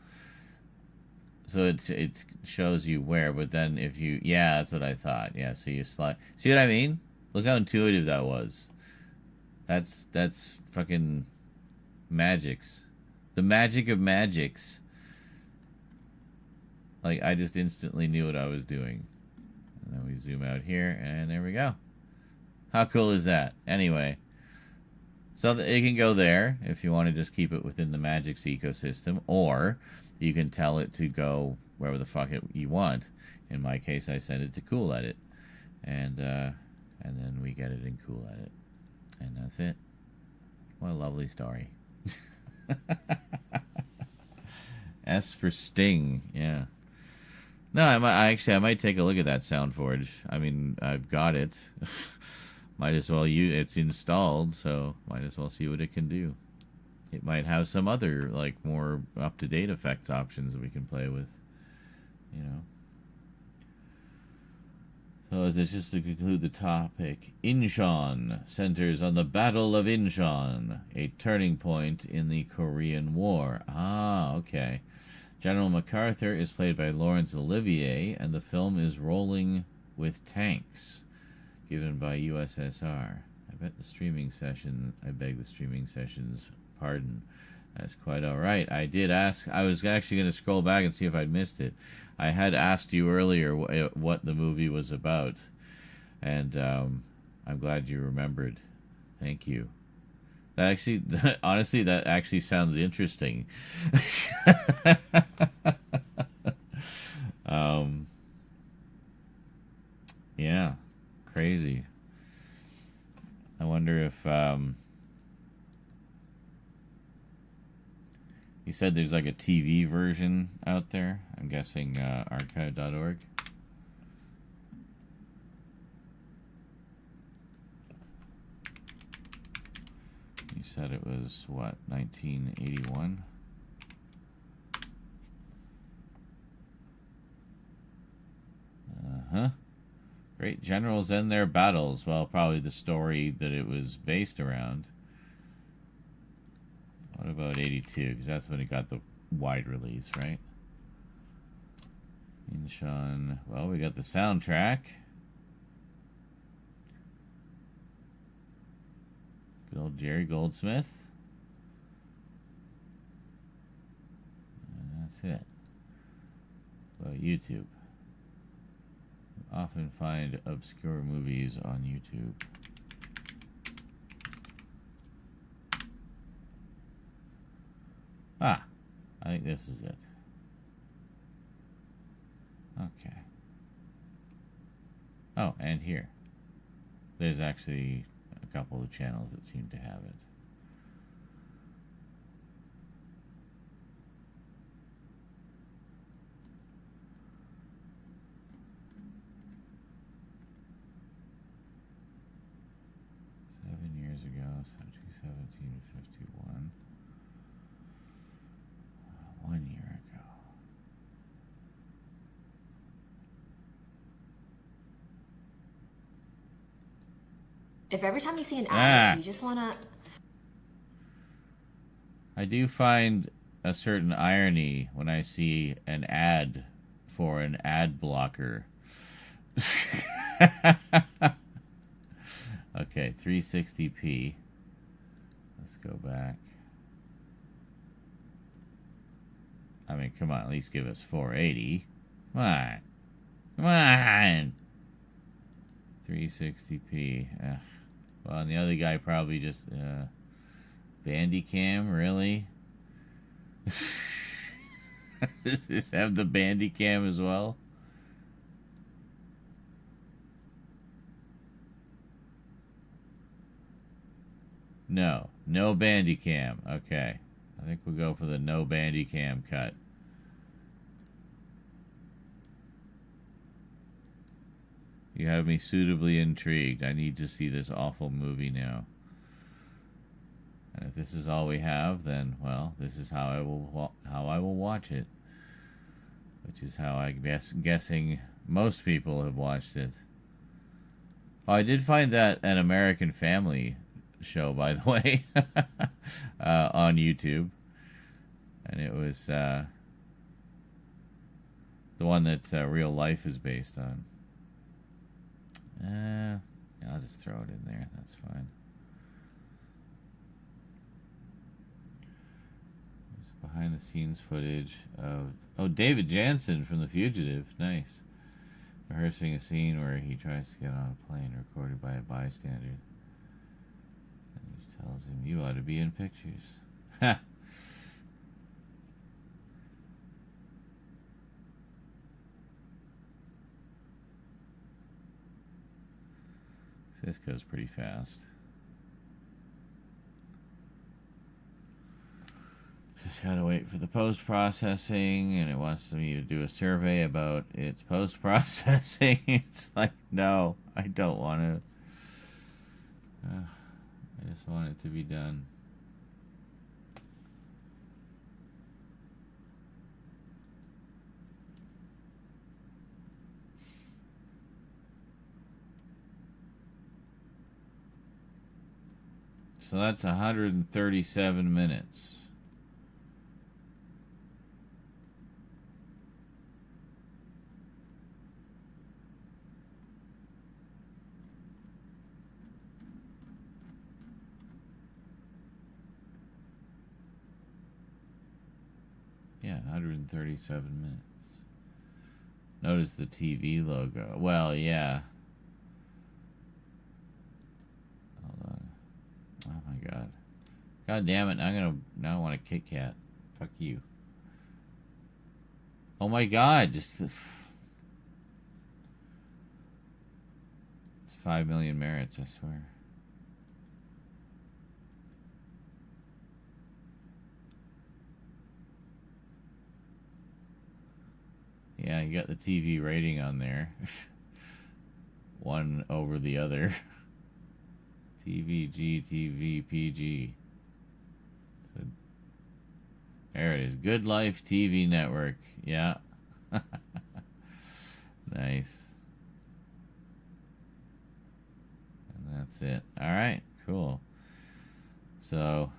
So it shows you where, but then if you... Yeah, that's what I thought. Yeah, so you slide... See what I mean? Look how intuitive that was. That's fucking magics. The magic of magics. Like, I just instantly knew what I was doing. And then we zoom out here, and there we go. How cool is that? Anyway, so it can go there if you want to just keep it within the Magix ecosystem, or you can tell it to go wherever the fuck you want. In my case, I set it to Cool Edit, and then we get it in Cool Edit. And that's it. What a lovely story. S for Sting, yeah. No, I might take a look at that SoundForge. I mean, I've got it. Might as well it's installed, so might as well see what it can do. It might have some other, like, more up-to-date effects options that we can play with, you know. So as this just to conclude the topic, Incheon centers on the Battle of Incheon, a turning point in the Korean War. Ah, okay. General MacArthur is played by Laurence Olivier, and the film is Rolling with Tanks, given by USSR. I beg the streaming session's pardon. That's quite all right. I did ask, I was actually going to scroll back and see if I'd missed it. I had asked you earlier what the movie was about, and I'm glad you remembered. Thank you. That actually, honestly, that actually sounds interesting. Yeah, crazy. I wonder if you said there's like a TV version out there. I'm guessing archive.org. You said it was, what, 1981? Uh-huh. Great generals and their battles. Well, probably the story that it was based around. What about 82? Because that's when it got the wide release, right? Incheon. Well, we got the soundtrack. Good old Jerry Goldsmith. And that's it. Well, YouTube. Often find obscure movies on YouTube. Ah, I think this is it. Okay. Oh, and here. There's actually a couple of channels that seem to have it. Years ago, so 217 51. 1 year ago. If every time you see an ad, you just wanna... I do find a certain irony when I see an ad for an ad blocker. Okay, 360p. Let's go back. I mean, come on, at least give us 480. Come on. Come on. 360p. Well, and the other guy probably just... Bandicam, really? Does this have the Bandicam as well? No. No Bandicam. Okay. I think we'll go for the no Bandicam cut. You have me suitably intrigued. I need to see this awful movie now. And if this is all we have, then, well, this is how I will watch it. Which is how I'm guessing most people have watched it. Oh, I did find that an American Family show, by the way, on YouTube. And it was the one that Real Life is based on. I'll just throw it in there. That's fine. There's behind the scenes footage of David Jansen from The Fugitive. Nice. Rehearsing a scene where he tries to get on a plane, recorded by a bystander. Tells him, you ought to be in pictures. Ha! So this goes pretty fast. Just gotta wait for the post-processing, and it wants me to do a survey about its post-processing. It's like, no, I don't want to. I just want it to be done. So that's 137 minutes. Yeah, 137 minutes. Notice the TV logo. Well, yeah. Hold on. Oh my god. God damn it, now I want a Kit Kat. Fuck you. Oh my god, just... It's 5 million merits, I swear. Yeah, you got the TV rating on there. One over the other. TVG, TV, PG. So, there it is. Good Life TV Network. Yeah. Nice. And that's it. Alright, cool. So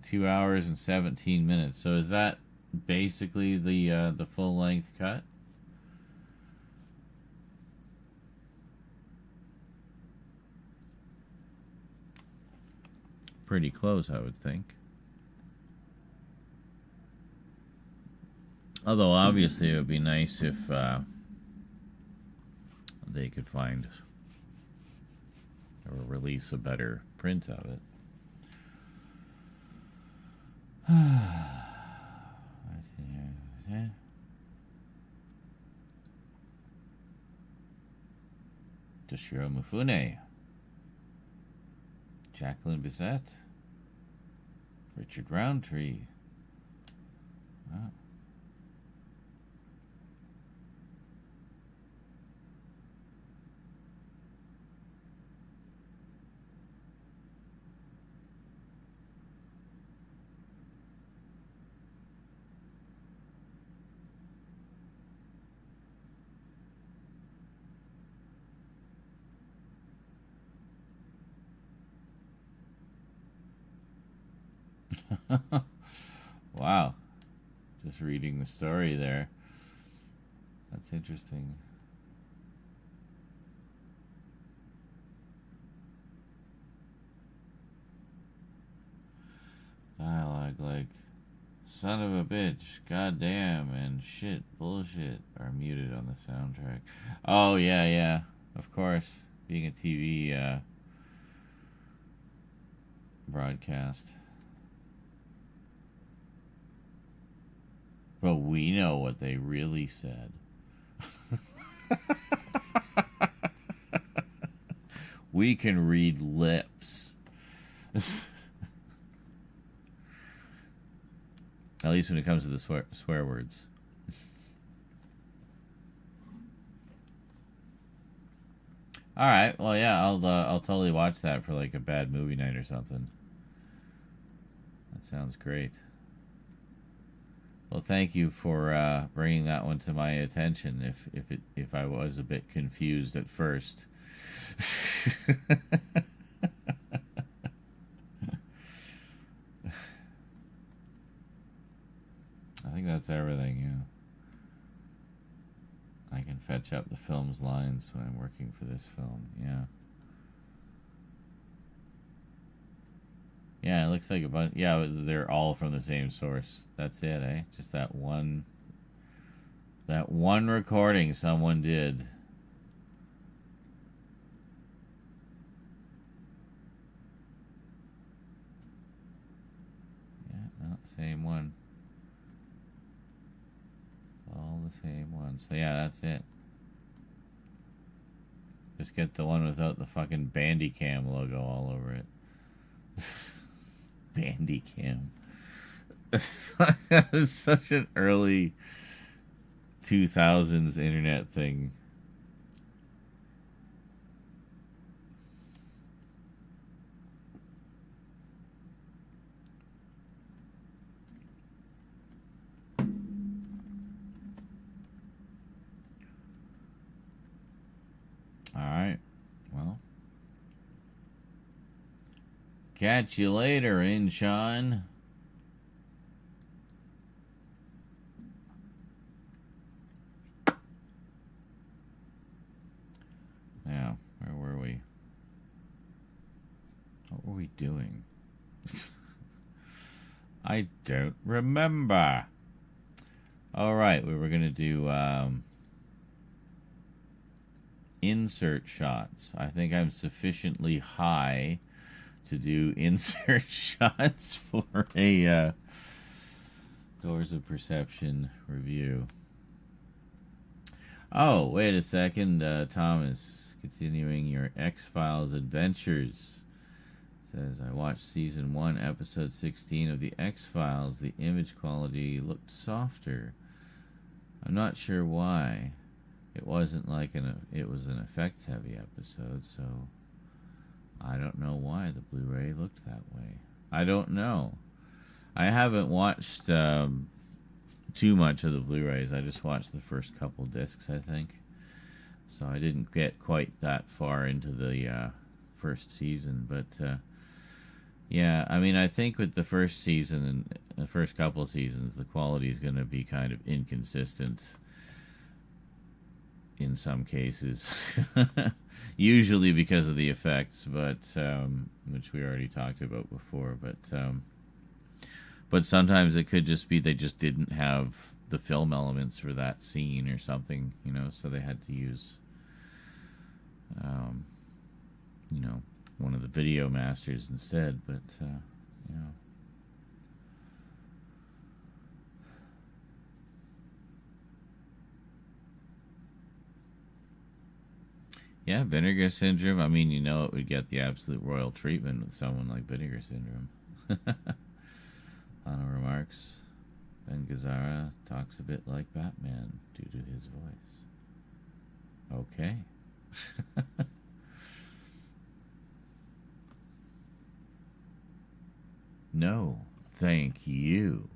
2 hours and 17 minutes. So is that basically the full length cut? pretty close, I would think. Although, obviously, it would be nice if they could find or release a better print of it. Toshiro Mifune, Jacqueline Bisset, Richard Roundtree. Wow. Wow. Just reading the story there. That's interesting. Dialogue like son of a bitch, goddamn, and shit, bullshit are muted on the soundtrack. Oh, yeah. Of course. Being a TV broadcast. But we know what they really said. We can read lips. At least when it comes to the swear words. All right. Well, yeah, I'll totally watch that for like a bad movie night or something. That sounds great. Well, thank you for bringing that one to my attention. If I was a bit confused at first. I think that's everything. Yeah. I can fetch up the film's lines when I'm working for this film. Yeah. Yeah, it looks like a bunch. Yeah, they're all from the same source. That's it, eh? Just that one recording someone did. Yeah, no, same one. It's all the same one. So yeah, that's it. Just get the one without the fucking Bandicam logo all over it. Bandicam. That is such an early 2000s internet thing. All right. Well. Catch you later, Inchon. Now, where were we? What were we doing? I don't remember. All right, we were going to do insert shots. I think I'm sufficiently high to do insert shots for a Doors of Perception review. Oh, wait a second. Thomas, continuing your X-Files adventures. Says, I watched season 1, episode 16 of the X-Files. The image quality looked softer. I'm not sure why. It wasn't like it was an effects-heavy episode, so I don't know why the Blu-ray looked that way. I don't know. I haven't watched too much of the Blu-rays. I just watched the first couple discs, I think. So I didn't get quite that far into the first season. But, yeah, I mean, I think with the first season and the first couple seasons, the quality is going to be kind of inconsistent. in some cases. Usually because of the effects, but which we already talked about before. But sometimes it could just be they just didn't have the film elements for that scene or something, you know, so they had to use, you know, one of the video masters instead. But you know. Yeah, vinegar syndrome. I mean, you know, it would get the absolute royal treatment with someone like vinegar syndrome. Final remarks. Ben Gazzara talks a bit like Batman due to his voice. Okay. No, thank you.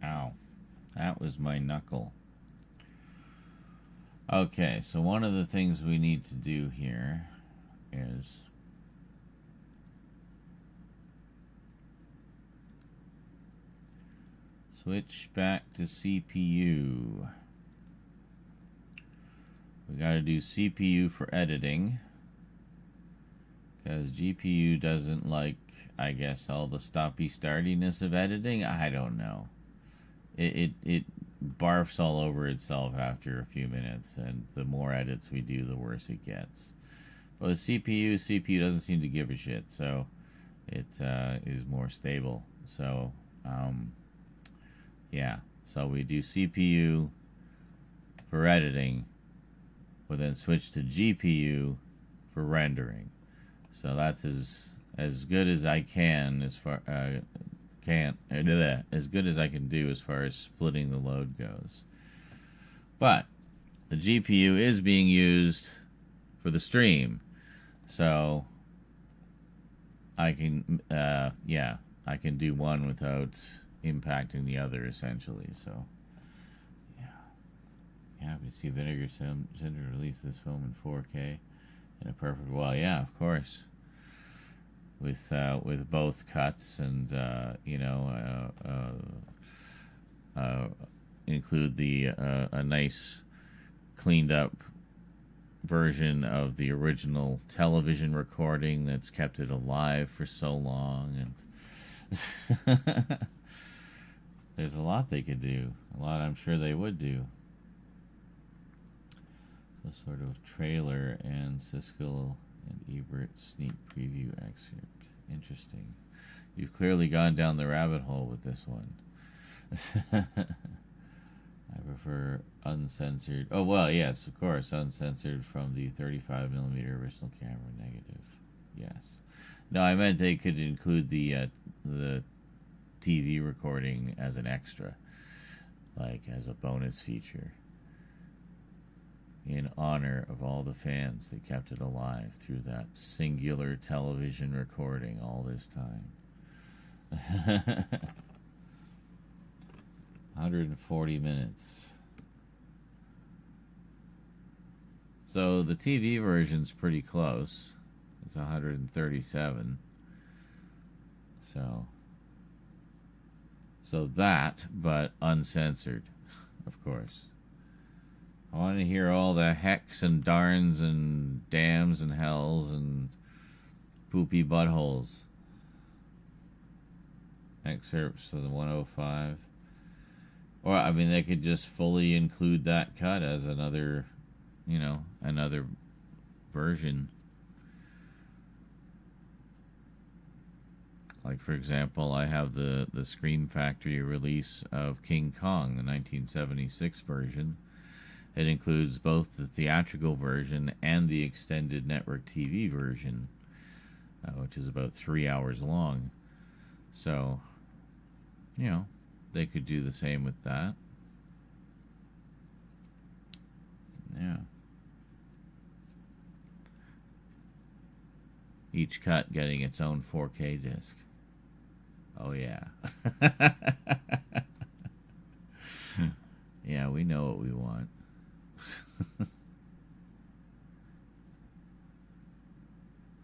Ow. That was my knuckle. Okay, so one of the things we need to do here is switch back to CPU. We gotta do CPU for editing, because GPU doesn't like, I guess, all the stoppy-startiness of editing. I don't know. It barfs all over itself after a few minutes, and the more edits we do, the worse it gets. But with CPU doesn't seem to give a shit, so it is more stable. So, yeah. So we do CPU for editing, but then switch to GPU for rendering. So that's as good as I can as far as good as I can do as far as splitting the load goes. But the GPU is being used for the stream, so I can I can do one without impacting the other, essentially. So yeah, we see Vinegar Syndrome release this film in 4K in a perfect, well, yeah, of course, with both cuts, and you know, include the a nice cleaned up version of the original television recording that's kept it alive for so long, and there's a lot they could do, a lot I'm sure they would do. So sort of trailer and Siskel and Ebert sneak preview excerpt. Interesting. You've clearly gone down the rabbit hole with this one. I prefer uncensored. Oh, well, yes, of course, uncensored from the 35mm original camera negative. Yes. No, I meant they could include the TV recording as an extra, like as a bonus feature, in honor of all the fans that kept it alive through that singular television recording all this time. 140 minutes. So the TV version's pretty close. It's 137. So that, but uncensored, of course. I want to hear all the hecks and darns and damns and hells and poopy buttholes. Excerpts of the 105. Or, I mean, they could just fully include that cut as another, you know, another version. Like, for example, I have the Scream Factory release of King Kong, the 1976 version. It includes both the theatrical version and the extended network TV version, which is about 3 hours long. So, you know, they could do the same with that. Yeah. Each cut getting its own 4K disc. Oh, yeah. Yeah, we know what we want.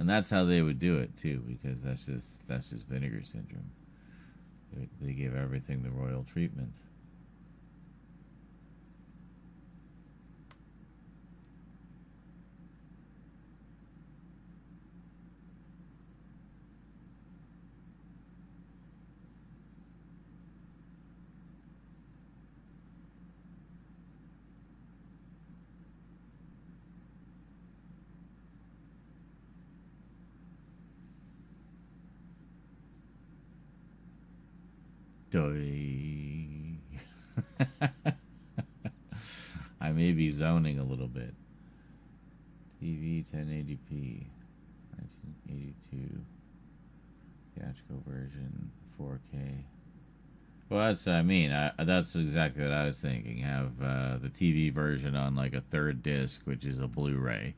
And that's how they would do it too, because that's just vinegar syndrome. They give everything the royal treatment. I may be zoning a little bit. TV 1080p, 1982, theatrical version, 4K. Well, that's what I mean. That's exactly what I was thinking. Have the TV version on like a third disc, which is a Blu-ray,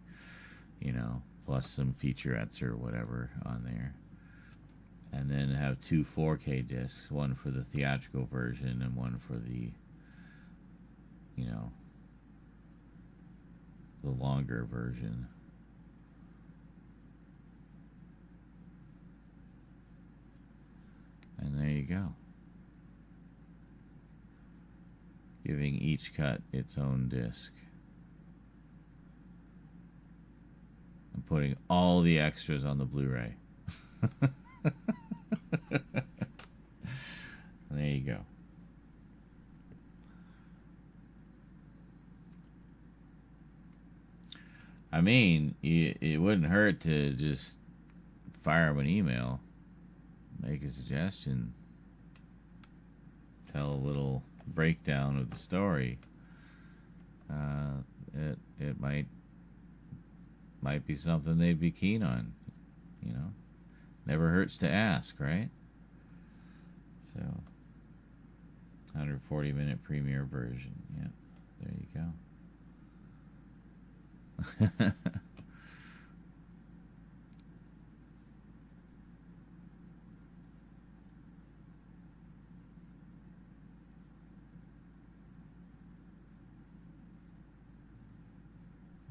you know, plus some featurettes or whatever on there. And then have 2 4K discs, one for the theatrical version and one for the, you know, the longer version. And there you go. Giving each cut its own disc. And putting all the extras on the Blu-ray. There you go. I mean, it wouldn't hurt to just fire him an email, make a suggestion, tell a little breakdown of the story. It might be something they'd be keen on, you know. Never hurts to ask, right? So, 140-minute premiere version. Yeah, there you go.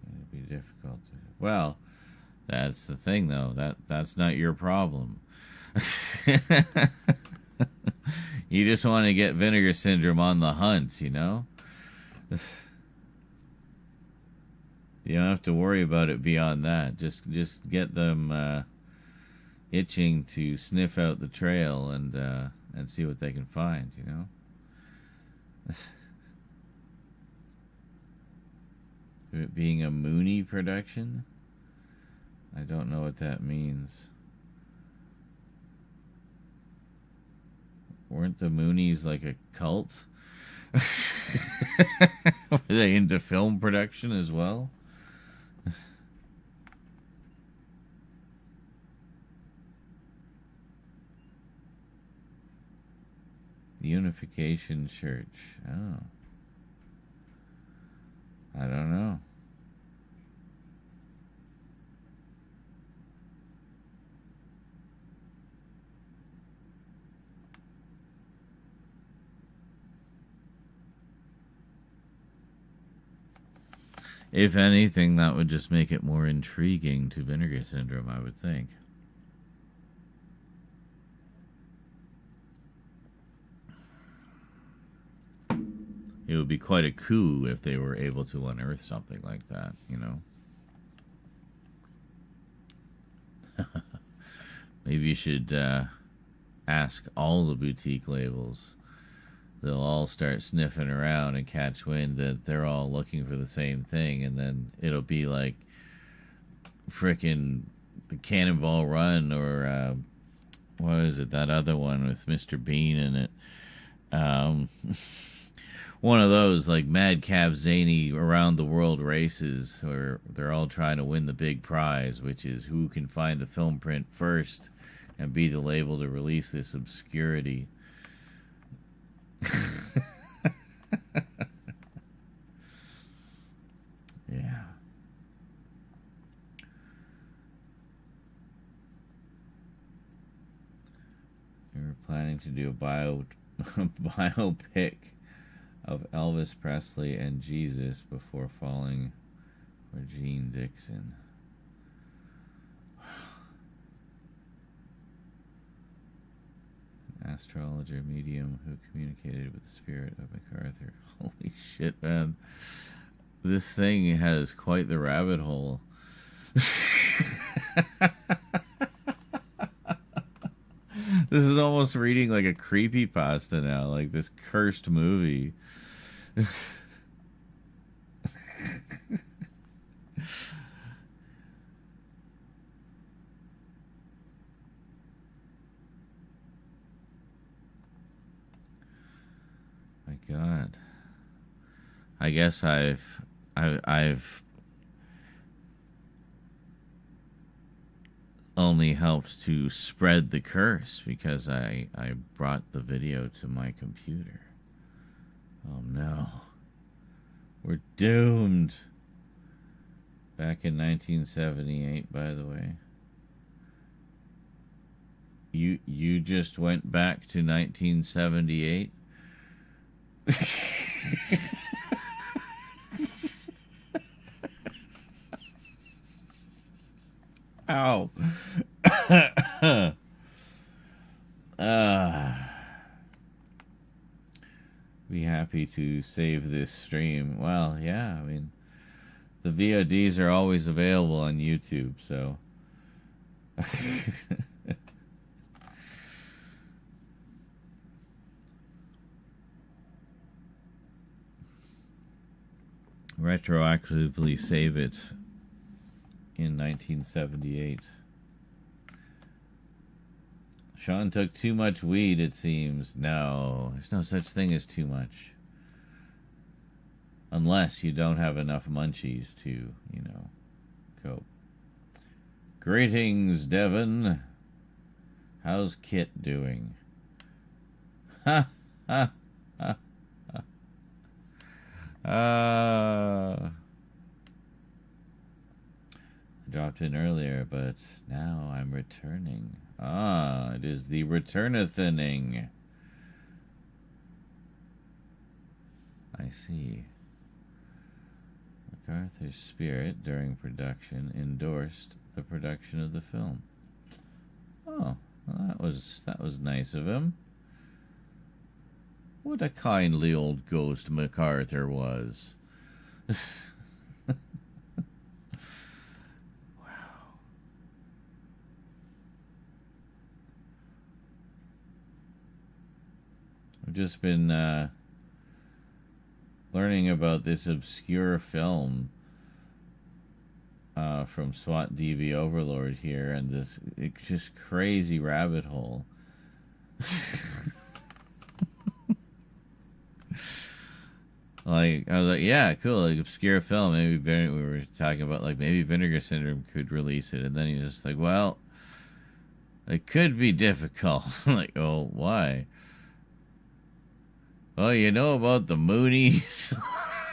It'd be difficult to... Well, that's the thing, though. That's not your problem. You just want to get vinegar syndrome on the hunt, you know? You don't have to worry about it beyond that. Just get them itching to sniff out the trail and see what they can find, you know? It being a Mooney production? I don't know what that means. Weren't the Moonies like a cult? Were they into film production as well? The Unification Church. Oh. I don't know. If anything, that would just make it more intriguing to vinegar syndrome, I would think. It would be quite a coup if they were able to unearth something like that, you know? Maybe you should ask all the boutique labels. They'll all start sniffing around and catch wind that they're all looking for the same thing, and then it'll be like frickin' the Cannonball Run, or what is it, that other one with Mr. Bean in it. One of those like madcap zany around the world races where they're all trying to win the big prize, which is who can find the film print first and be the label to release this obscurity. Yeah. We were planning to do a biopic of Elvis Presley and Jesus before falling for Gene Dixon. astrologer medium who communicated with the spirit of MacArthur. Holy shit, man. This thing has quite the rabbit hole. This is almost reading like a creepypasta now, like this cursed movie. My God. I guess I've only helped to spread the curse because I brought the video to my computer. Oh no. We're doomed. Back in 1978, by the way. You just went back to 1978? Ow. Be happy to save this stream. Well, yeah, I mean, the VODs are always available on YouTube, so. Retroactively save it in 1978. Sean took too much weed, it seems. No, there's no such thing as too much. Unless you don't have enough munchies to, you know, cope. Greetings, Devon. How's Kit doing? Ha, ha, ha, ha. I dropped in earlier, but now I'm returning. Ah, it is the return-a-thinning. I see. MacArthur's spirit, during production, endorsed the production of the film. Oh, well, that was nice of him. What a kindly old ghost MacArthur was. I've just been learning about this obscure film from SWAT DB Overlord here, and this just crazy rabbit hole. Like, I was like, yeah, cool, like, obscure film. Maybe we were talking about, like, maybe Vinegar Syndrome could release it, and then he's just like, well, it could be difficult. I'm like, oh, why? Oh, you know about the Moonies?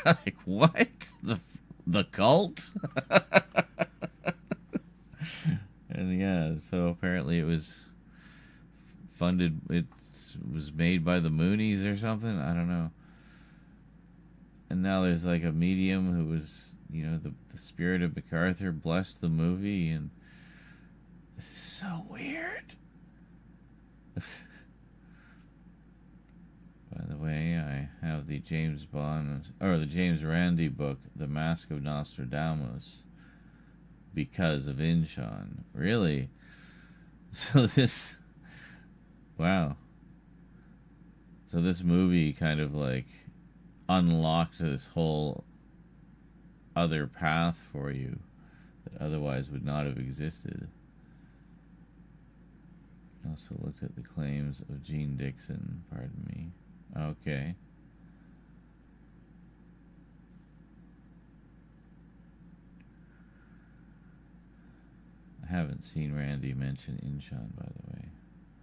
Like, what? The cult? And yeah, so apparently it was funded, it was made by the Moonies or something? I don't know. And now there's like a medium who was, you know, the spirit of MacArthur blessed the movie, and this is so weird. By the way, I have the James Randi book, The Mask of Nostradamus, because of Inchon. Really? So this, wow. So this movie kind of like unlocked this whole other path for you that otherwise would not have existed. Also looked at the claims of Gene Dixon, pardon me. Okay. I haven't seen Randy mention Inchon, by the way.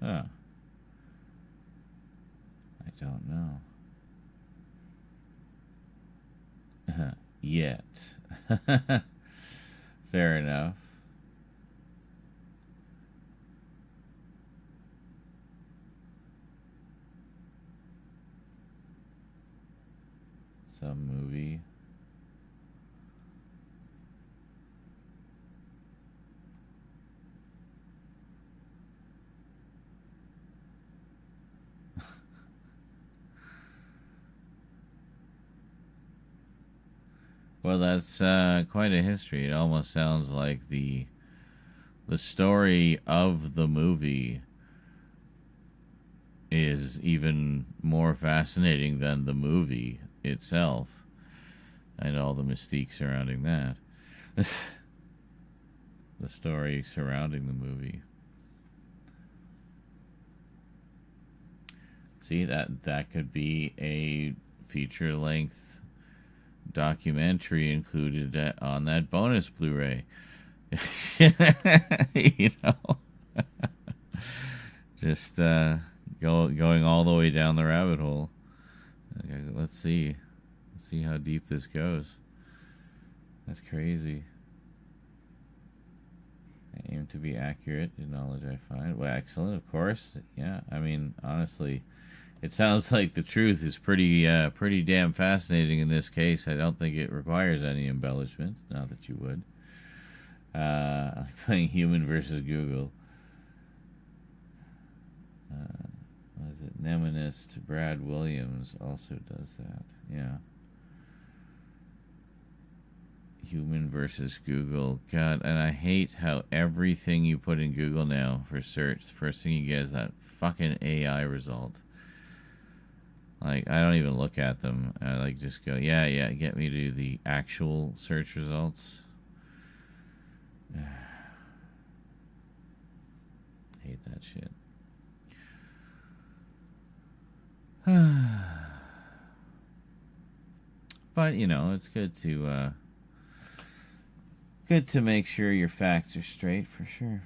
Huh. I don't know. Yet. Fair enough. Some movie. Well, that's quite a history. It almost sounds like the story of the movie is even more fascinating than the movie itself and all the mystique surrounding that. The story surrounding the movie. See, that could be a feature-length documentary included on that bonus Blu-ray. You know, just going all the way down the rabbit hole. Okay, let's see how deep this goes. That's crazy. I aim to be accurate in knowledge I find. Well, excellent, of course. Yeah, I mean, honestly, it sounds like the truth is pretty damn fascinating in this case. I don't think it requires any embellishment. Not that you would. Like playing Human versus Google. What is it? Nemonist Brad Williams also does that. Yeah. Human versus Google. God, and I hate how everything you put in Google now for search, the first thing you get is that fucking AI result. Like, I don't even look at them. I like just go, yeah, get me to the actual search results. Hate that shit. But, you know, it's good to make sure your facts are straight, for sure.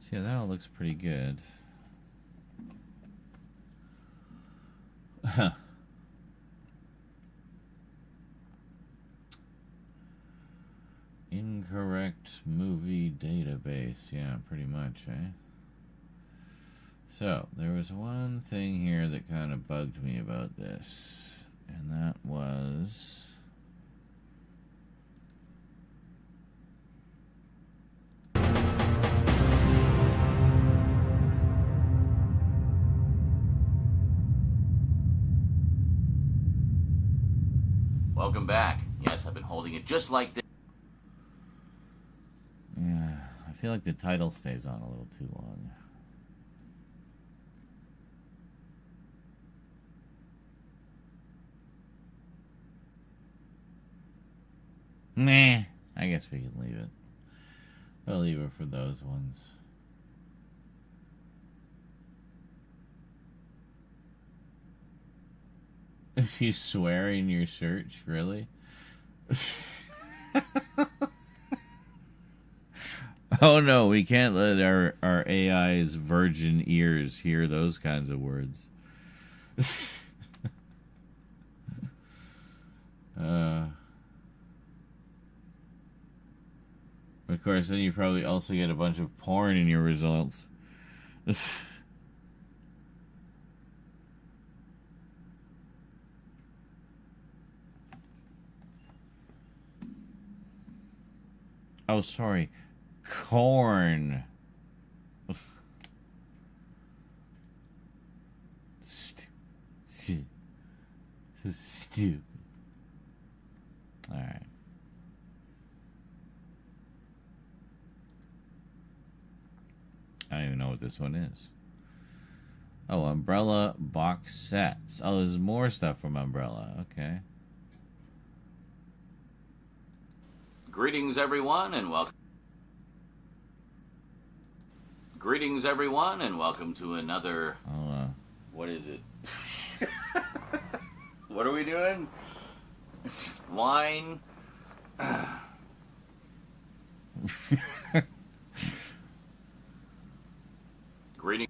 So, yeah, that all looks pretty good. Incorrect movie database. Yeah, pretty much, eh? So, there was one thing here that kind of bugged me about this, and that was... Welcome back. Yes, I've been holding it just like this. Yeah, I feel like the title stays on a little too long. Nah, I guess we can leave it. We'll leave it for those ones. If you swear in your search, really? Oh no, we can't let our AI's virgin ears hear those kinds of words. Of course, then you probably also get a bunch of porn in your results. Oh, sorry. Corn. Stupid. So stupid. Alright. I don't even know what this one is. Oh, Umbrella box sets. Oh, there's more stuff from Umbrella. Okay. Greetings, everyone, and welcome. Greetings, everyone, and welcome to another. What is it? What are we doing? Line. Greetings.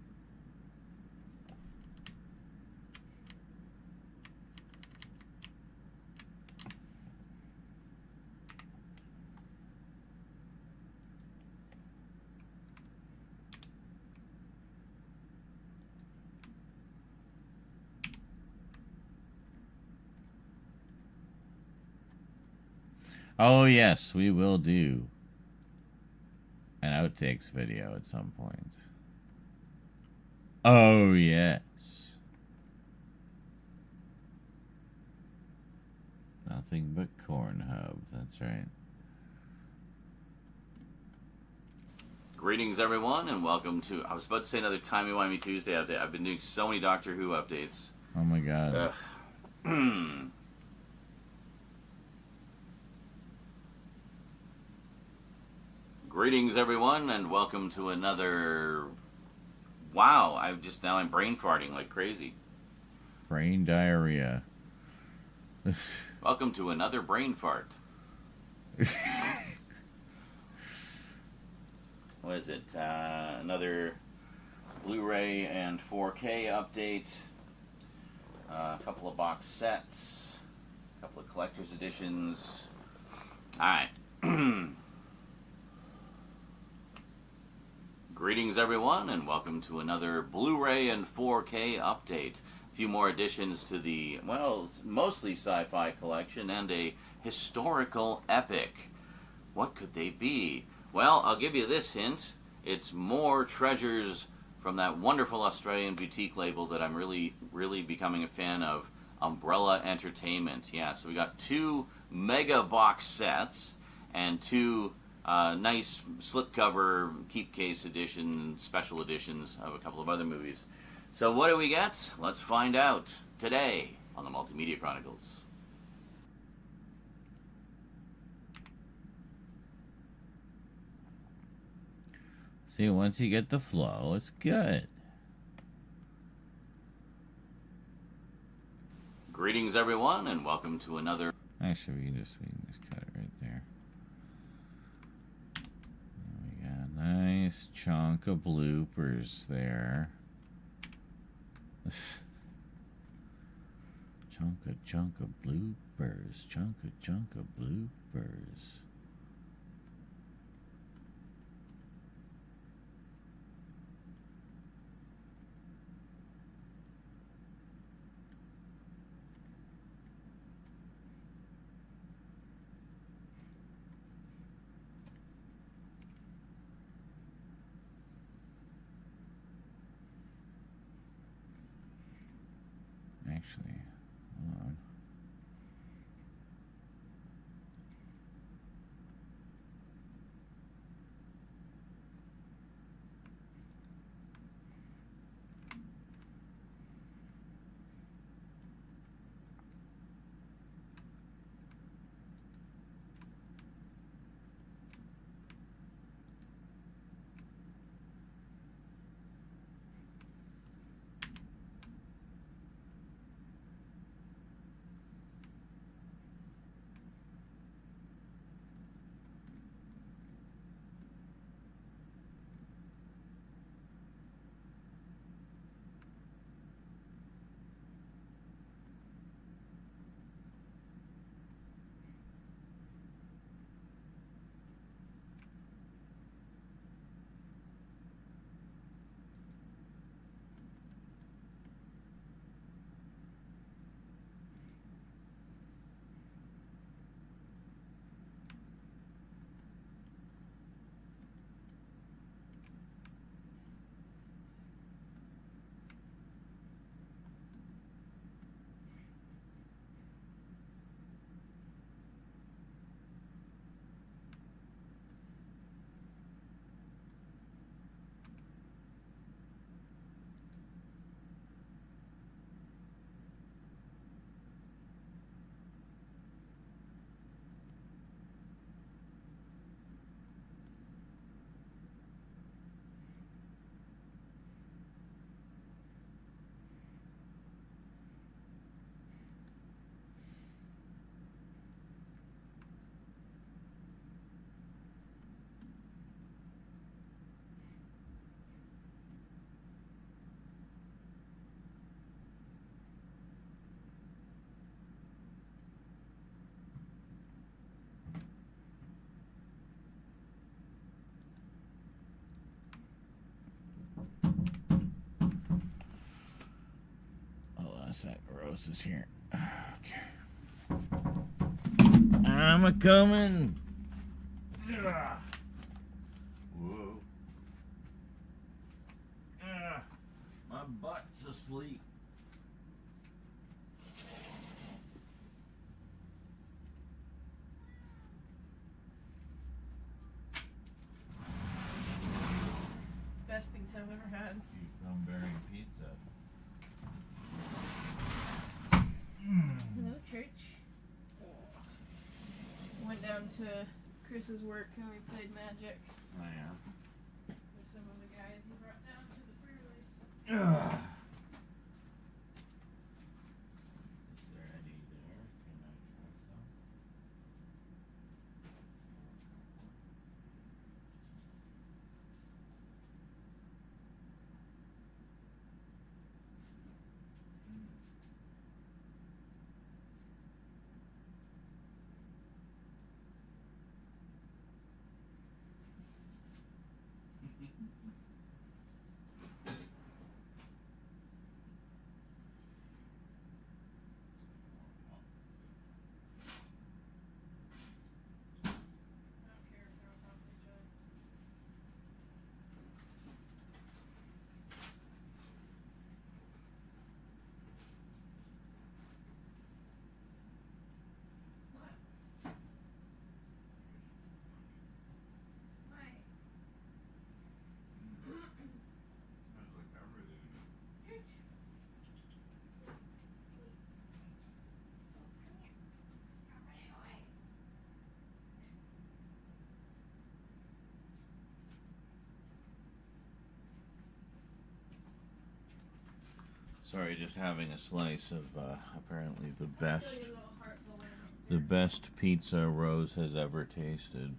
Oh, yes, we will do an outtakes video at some point. Oh, yes. Nothing but corn hub. That's right. Greetings, everyone, and welcome to... I was about to say another Timey-Wimey Tuesday update. I've been doing so many Doctor Who updates. Oh, my God. Greetings, everyone, and welcome to another... Wow, I'm brain farting like crazy. Brain diarrhea. Welcome to another brain fart. What is it? Another Blu-ray and 4K update. A couple of box sets. A couple of collector's editions. Alright. Greetings, everyone, and welcome to another Blu-ray and 4K update. A few more additions to the, well, mostly sci-fi collection and a historical epic. What could they be? Well, I'll give you this hint. It's more treasures from that wonderful Australian boutique label that I'm really, really becoming a fan of, Umbrella Entertainment. Yeah, so we got 2 mega box sets and 2 nice slipcover, keep case edition, special editions of a couple of other movies. So what do we get? Let's find out today on the Multimedia Chronicles. See, once you get the flow, it's good. Greetings, everyone, and welcome to another... Actually, we can just cut it right there. We got a nice chunk of bloopers there. Chunk of bloopers. Chunk of bloopers. Actually, hold on. That Rose is here. Okay. I'm a coming. Whoa. It's asleep. Best pizza I've ever had. I'm bearing pizza. Hello, church. Went down to Chris's work and we played Magic Oh, yeah. with some of the guys he brought down to the pre-release. Ugh. Is there any there? Can I try some? I don't care if they're probably good. What? Why? Smells like everything. Church. Stop running away. Sorry, just having a slice of apparently the Show best, you a little heart balloon. the best pizza Rose has ever tasted.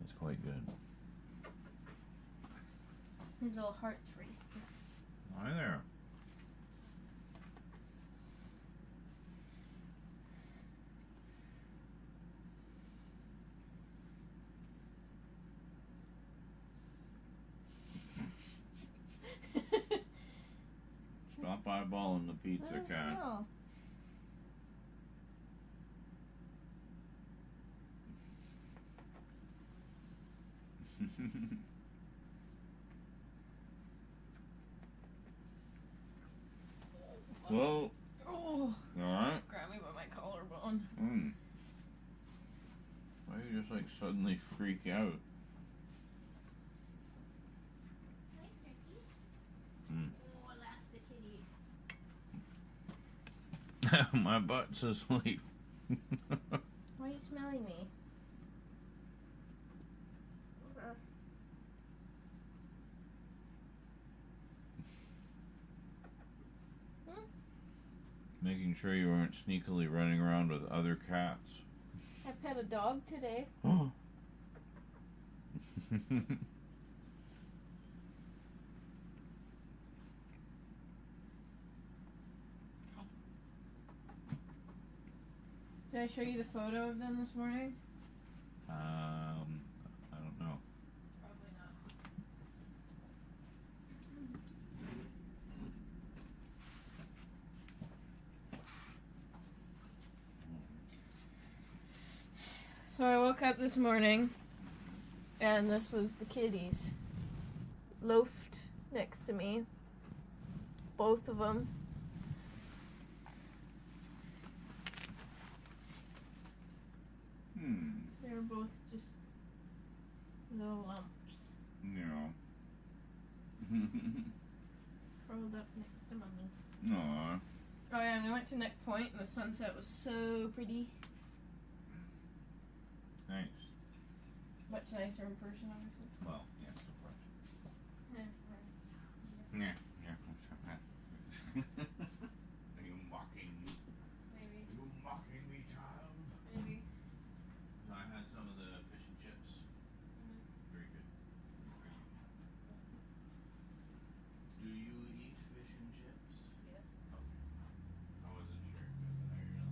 It's quite good. His little heart's racing. Hi there. Stop eyeballing the pizza, Let us cat. know. Whoa. Oh, Alright. grab me by my collarbone. Why do you just like suddenly freak out? Hmm. Oh, that's the kitty. My butt's asleep. Why are you smelling me? Making sure you weren't sneakily running around with other cats. I pet a dog today. Oh. Did I show you the photo of them this morning? I don't know. Probably not. So I woke up this morning and this was the kitties loafed next to me, both of them. They were both just little lumps Yeah. curled up next to mommy. Aw. Oh yeah, and we went to Neck Point and the sunset was so pretty. Thanks. Much nicer in person, obviously. Well, yes, of course. Yeah, Yeah. Are you mocking me? maybe, Are you mocking me, child? maybe. I had some of the fish and chips. Very good. Do you eat fish and chips? Yes. Okay. I wasn't sure because I know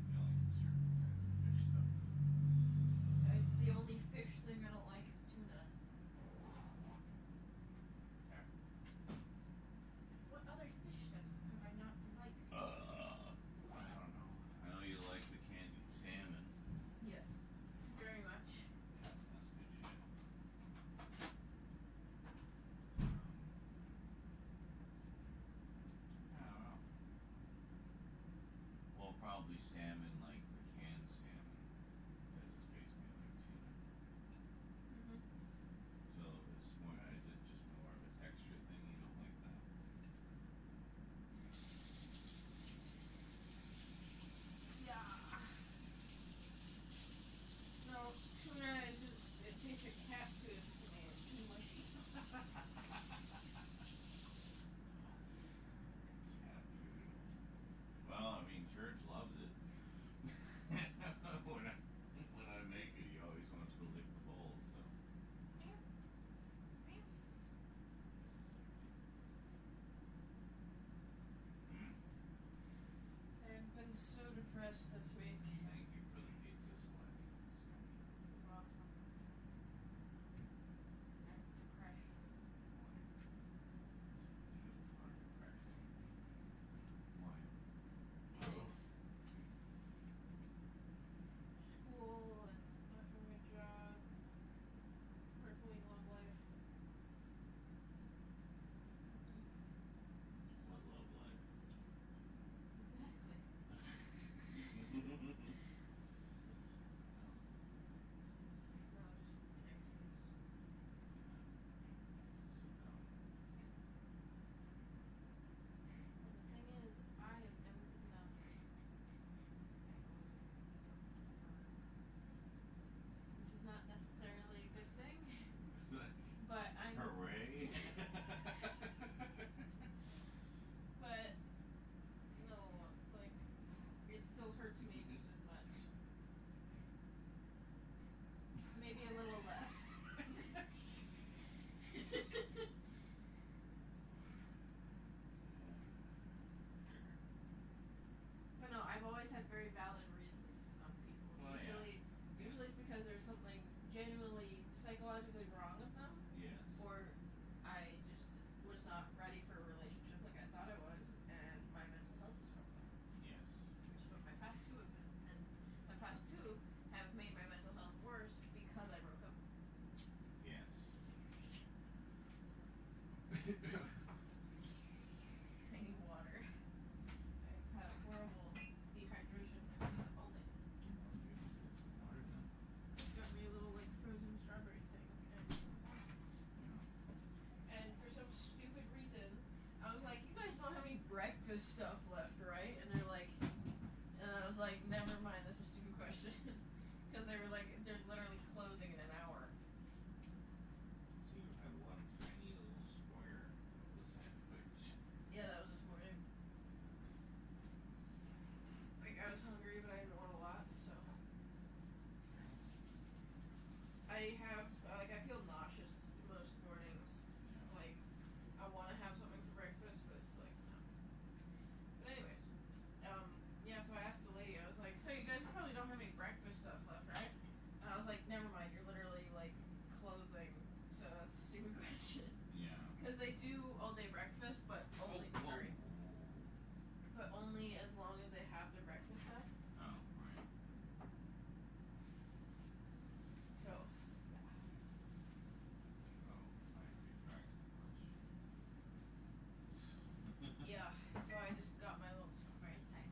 you like certain kinds of fish stuff. The only fish thing I don't like is tuna. Okay. probably salmon like the canned salmon. Because it's basically like tuna. So it's more, is it just more of a texture thing? You don't like that? Yeah. No, tuna is just, it tastes like cat food to me. It's too mushy. Cat food. Well, I mean, Church loves it. when I make it, he always wants to lick the bowl, so. I've been so depressed this week. Thank you for the pizza slice. You're welcome. I have depression. Why? School and not doing a job. Crippling love life. What love life? Exactly. No, just exes. And the thing is, I have never been dumb. Which is not necessarily a good thing, but I'm. Hooray! But no, like it still hurts me just as much. Maybe a little less. But no, I've always had very valid reasons to dump people. Well, yeah. Usually it's because there's something genuinely psychologically wrong with them, Yes. or I just was not ready for a relationship like I thought I was, and my mental health was fucked up. Yes. Which is what my past two have been, and my past two have made my mental health worse because I broke up. Yes. I need water. I've had a horrible dehydration. Hold it. Water gun. Got me a little like frozen strawberry thing. And for some stupid reason, I was like, "You guys don't have any breakfast stuff left, right?" And they're like, and I was like, "Never mind. That's a stupid question." Because they were like, they're literally closing in an hour. So you have one tiny little square of the sandwich. Yeah, that was this morning. Like I was hungry, but I didn't want a lot, so. I have like I feel nauseous most mornings. Like I want to have something for breakfast, but it's like no. But anyways, yeah. So I asked the lady. I was like, "So you guys probably don't have any breakfast stuff left, right?" And I was like, "Never mind. You're literally like closing." So that's a stupid question. Yeah. Because they do all day breakfast, but only sorry. But only as long as they have their breakfast stuff. Oh, right. So Oh, I retract the question. yeah. So I just got my little strawberry thing.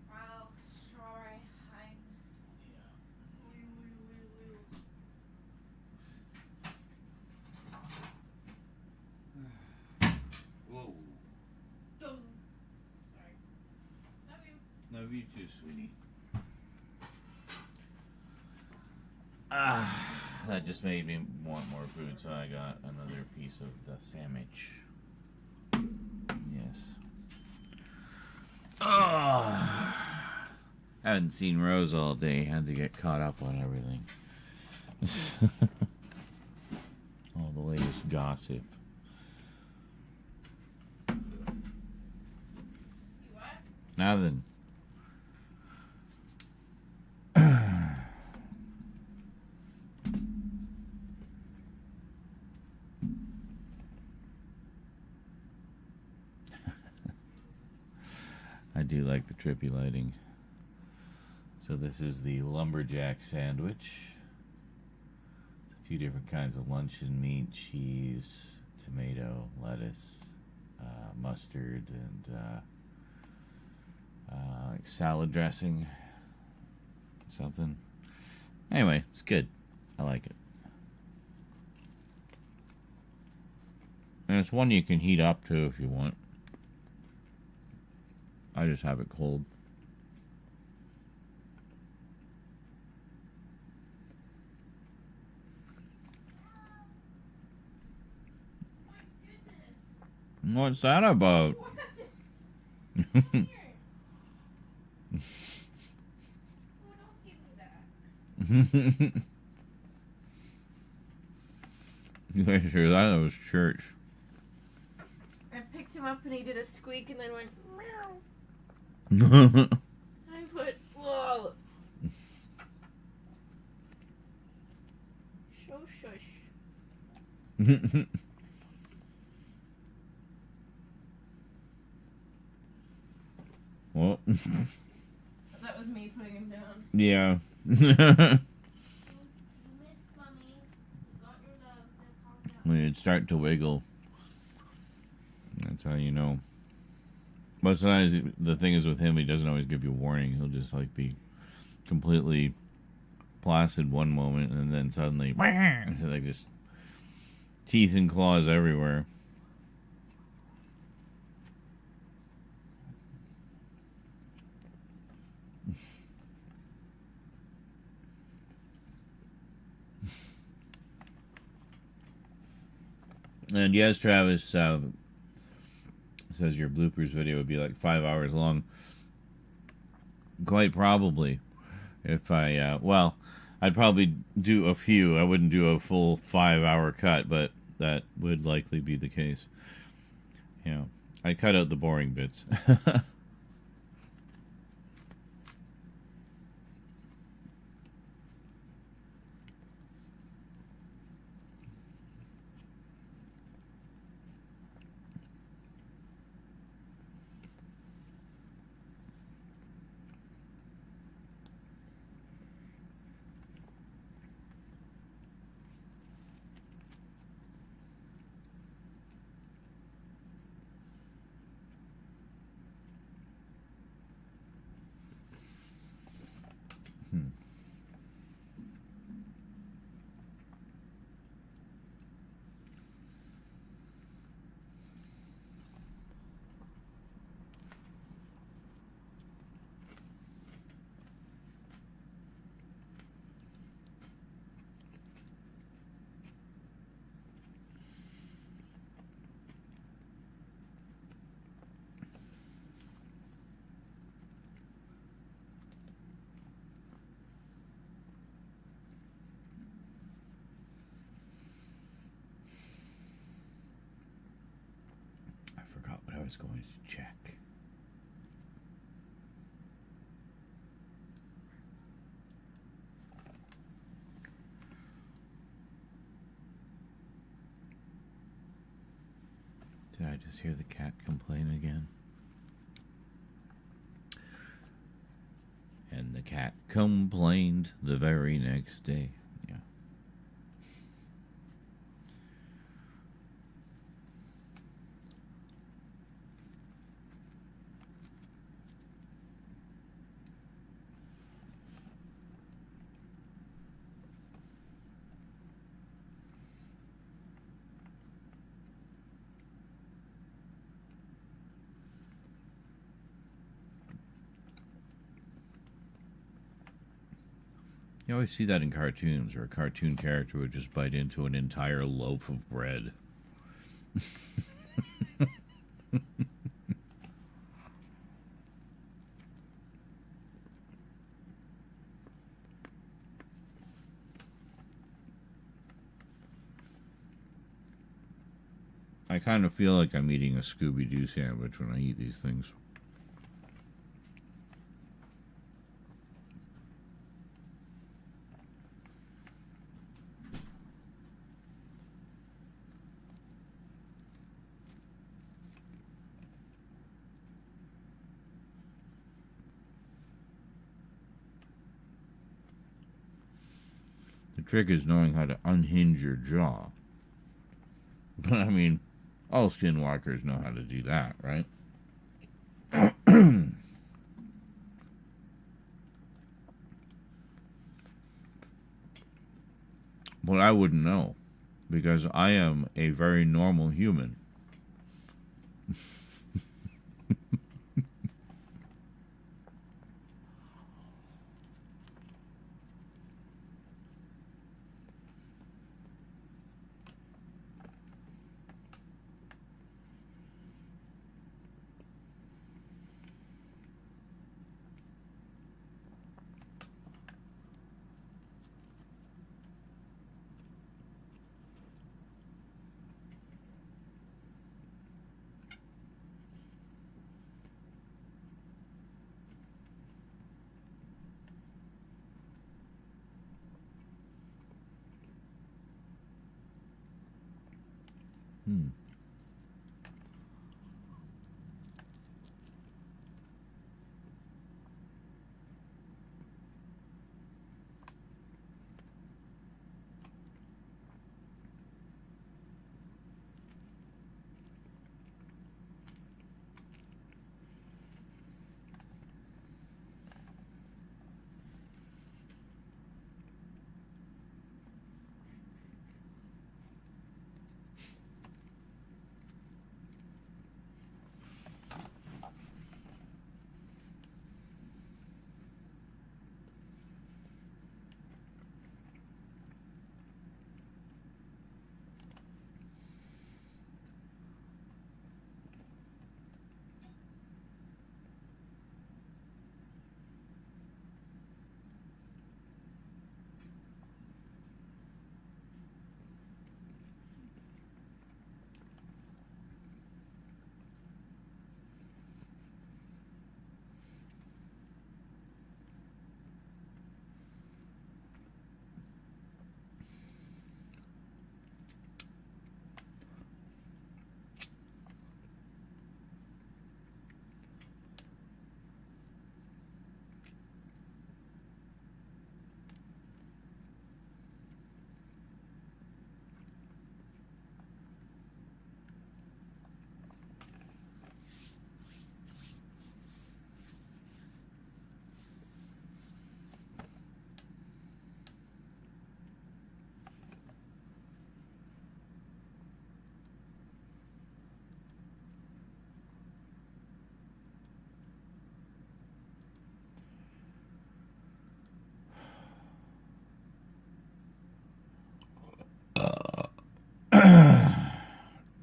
Well, strawberry thing. Yeah. Whoa. Dum. Sorry. Love you. Love you too, sweetie. Ah, that just made me want more food, so I got another piece of the sandwich. Yes. Oh, haven't seen Rose all day. Had to get caught up on everything. All the latest gossip. You what? Nothing. I do like the trippy lighting. So this is the lumberjack sandwich. A few different kinds of luncheon meat, cheese, tomato, lettuce, mustard, and like salad dressing, something. Anyway, it's good. I like it. And it's one you can heat up too if you want. I just have it cold. What's that about? Oh, don't give me that. You guys hear that? That was church. I picked him up and he did a squeak and then went meow. I put, whoa. Shush. Well, That was me putting him down. yeah. When it'd start to wiggle, that's how you know. But sometimes the thing is with him, he doesn't always give you a warning. He'll just like be completely placid one moment, and then suddenly, like just teeth and claws everywhere. And yes, Travis says your bloopers video would be like 5 hours long. Quite probably. If I, well, I'd probably do a few. I wouldn't do a full 5-hour cut, but that would likely be the case. You know, I cut out the boring bits. I was going to check. Did I just hear the cat complain again? And the cat complained the very next day. Yeah. You always see that in cartoons, where a cartoon character would just bite into an entire loaf of bread. I kind of feel like I'm eating a Scooby-Doo sandwich when I eat these things. The trick is knowing how to unhinge your jaw. But I mean, all skinwalkers know how to do that, right? But I wouldn't know, because I am a very normal human.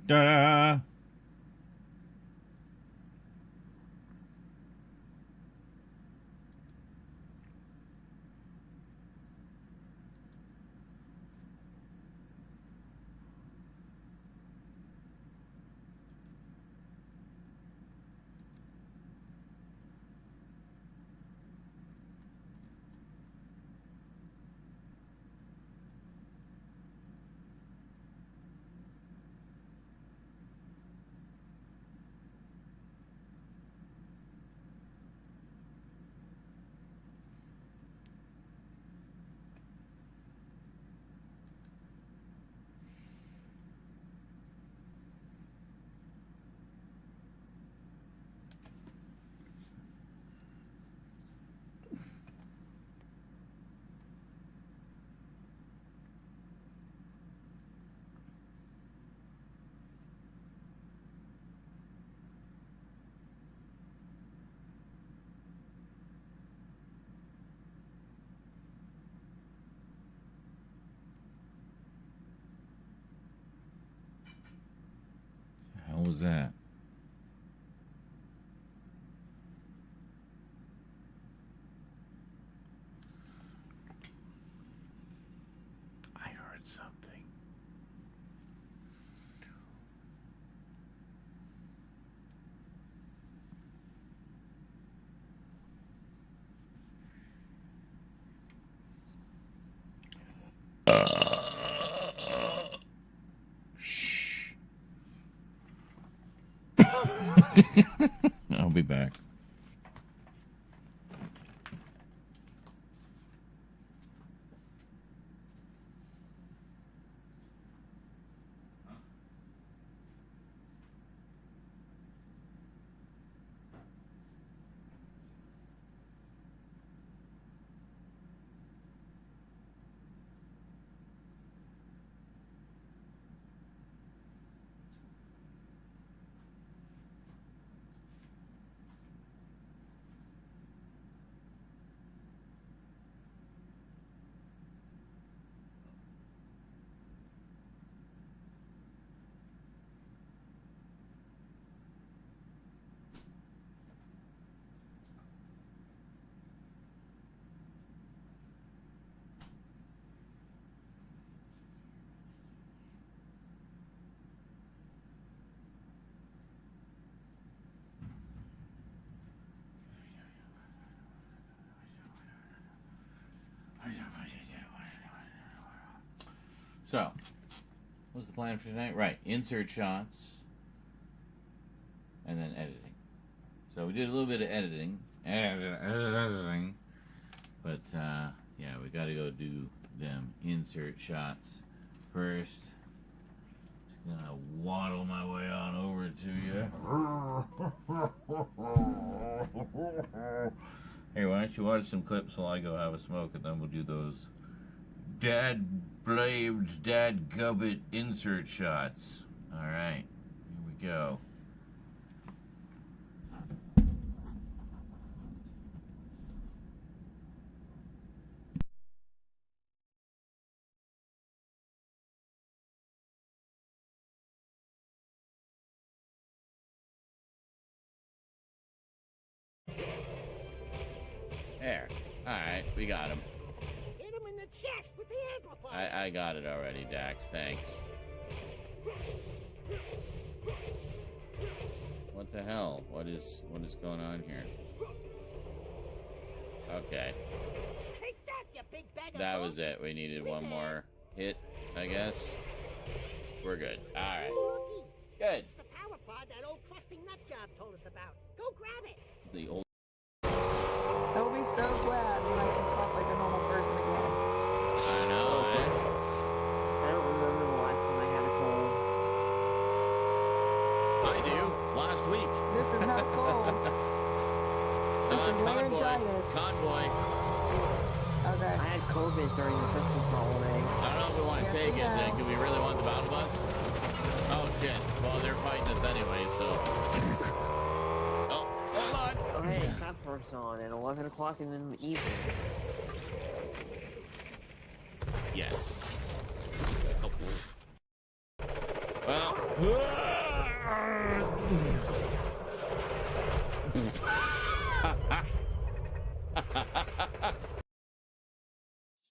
Ta-da! How was that? I heard something. Shh. I'll be back. So, what's the plan for tonight? Right, insert shots, and then editing. So we did a little bit of editing, but yeah, we got to go do them insert shots first. Just gonna waddle my way on over to you. Hey, why don't you watch some clips while I go have a smoke, and then we'll do those dad blamed, dad gubbit insert shots. All right, here we go. There. Alright, we got him. Hit him in the chest with the amplifier. I got it already, Dax. Thanks. What the hell? What is going on here? Okay. Take that, you big bag of That was bones. it. We needed one more hit, I guess. We're good. Alright. Lucky. Good. It's the power pod that old crusty nutjob told us about. Go grab it. The old I will be so glad when I can talk like a normal person again. I know, eh? I don't remember the last time I had a cold. I do. Last week. This is not cold. This is laryngitis. Convoy. Okay. I had COVID during the Christmas holiday. I don't know if we want to Yes, take we it. know. Then. Do we really want the battle bus? Oh shit. Well, they're fighting us anyway, so. Oh, hold on. Oh hey, Craftwork's on at 11 o'clock in the evening. Yes. Oh. Well.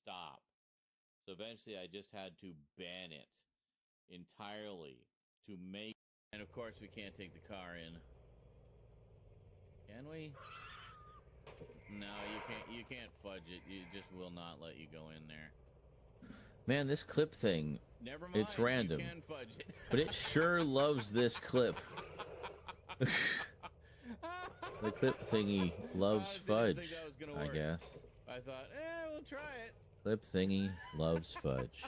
Stop. So eventually I just had to ban it entirely to make, and of course we can't take the car in. Can we? No, you can't fudge it. You just will not let you go in there. Man, this clip thing, Never mind. it's random. You can fudge it. But it sure loves this clip. The clip thingy loves Honestly, I fudge, didn't think that was gonna I work. guess. I thought, we'll try it. Clip thingy loves fudge.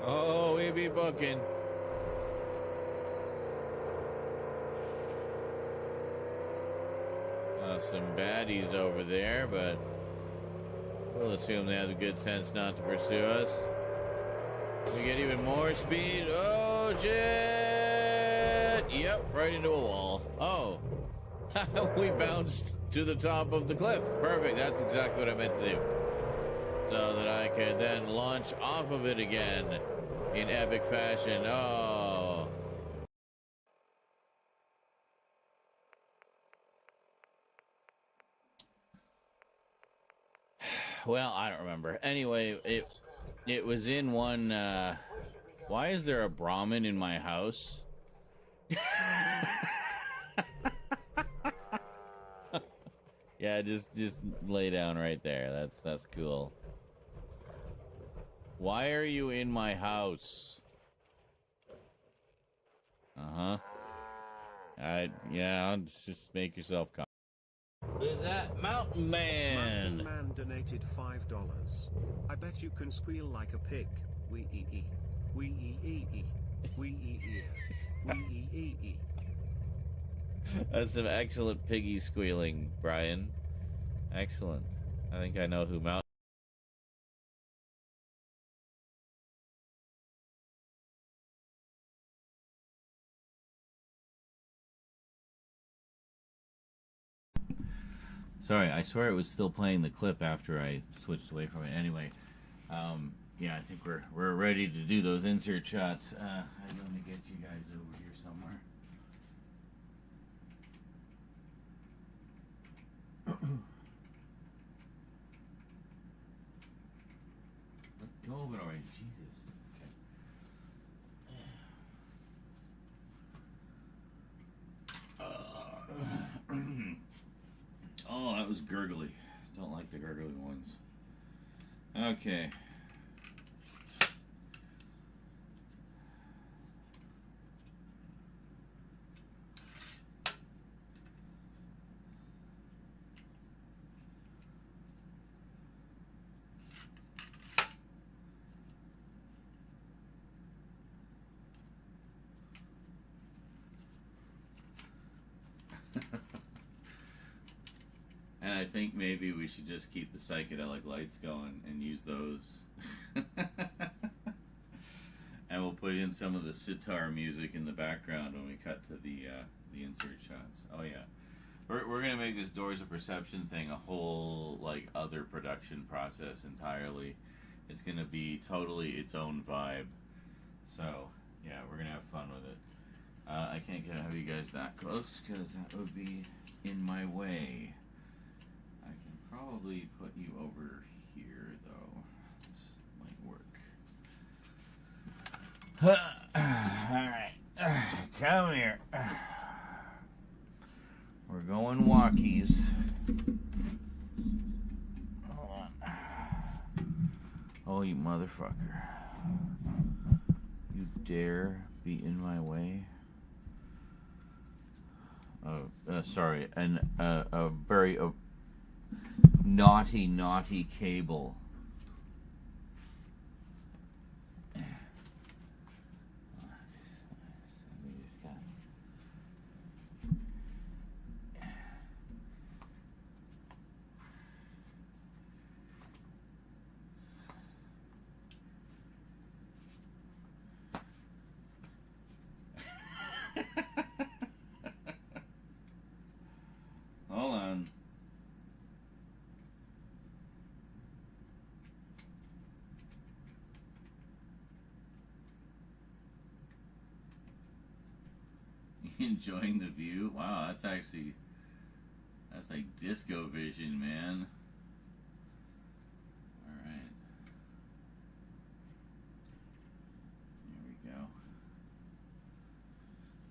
Oh, we be booking. Some baddies over there, but we'll assume they have the good sense not to pursue us. We get even more speed. Oh, shit! Yep, right into a wall. Oh, we bounced to the top of the cliff. Perfect, that's exactly what I meant to do. So that I could then launch off of it again in epic fashion. Oh. Well, I don't remember. Anyway, it was in one. Why is there a Brahmin in my house? Yeah, just lay down right there. That's cool. Why are you in my house? Yeah, just make yourself calm. There's that Mountain Man. Mountain Man donated $5. I bet you can squeal like a pig. Wee ee ee. Wee ee ee ee. Wee ee ee. Wee ee ee. That's some excellent piggy squealing, Brian. Excellent. I think I know who Mountain Sorry, I swear it was still playing the clip after I switched away from it. Anyway, yeah, I think we're ready to do those insert shots. I'm going to get you guys over here somewhere. Let go of it already, Jesus. Okay. Oh, that was gurgly. Don't like the gurgly ones. Okay. And I think maybe we should just keep the psychedelic lights going and use those. And we'll put in some of the sitar music in the background when we cut to the insert shots. Oh yeah. We're gonna make this Doors of Perception thing a whole like other production process entirely. It's gonna be totally its own vibe. So yeah, we're gonna have fun with it. I can't have you guys that close because that would be in my way. I can probably put you over here though. This might work. Alright. Come here. We're going walkies. Hold on. Oh, you motherfucker. You dare be in my way? Sorry. A very naughty cable. Hold on. Enjoying the view? Wow, that's like disco vision, man. Alright. There we go.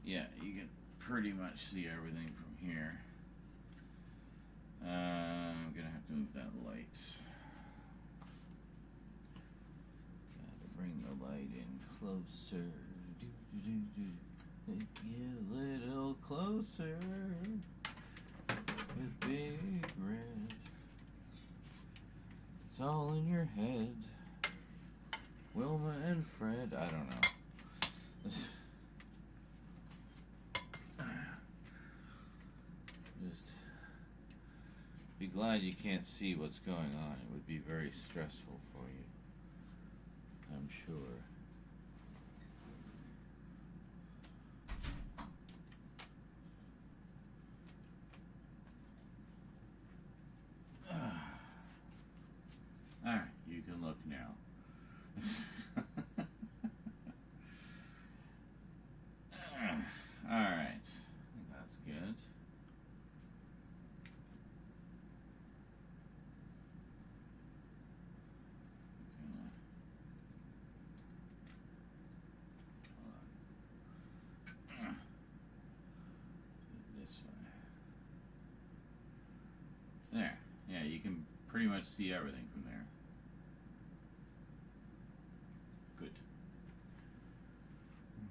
Yeah, you can pretty much see everything from here. I'm gonna have to move that light. Gotta bring the light in closer. Get a little closer. With Big Red. It's all in your head. Wilma and Fred. I don't know. Just be glad you can't see what's going on. It would be very stressful for you, I'm sure. Alright, you can look now. Alright, I think that's good. This way. There. Yeah, you can pretty much see everything from there. Good.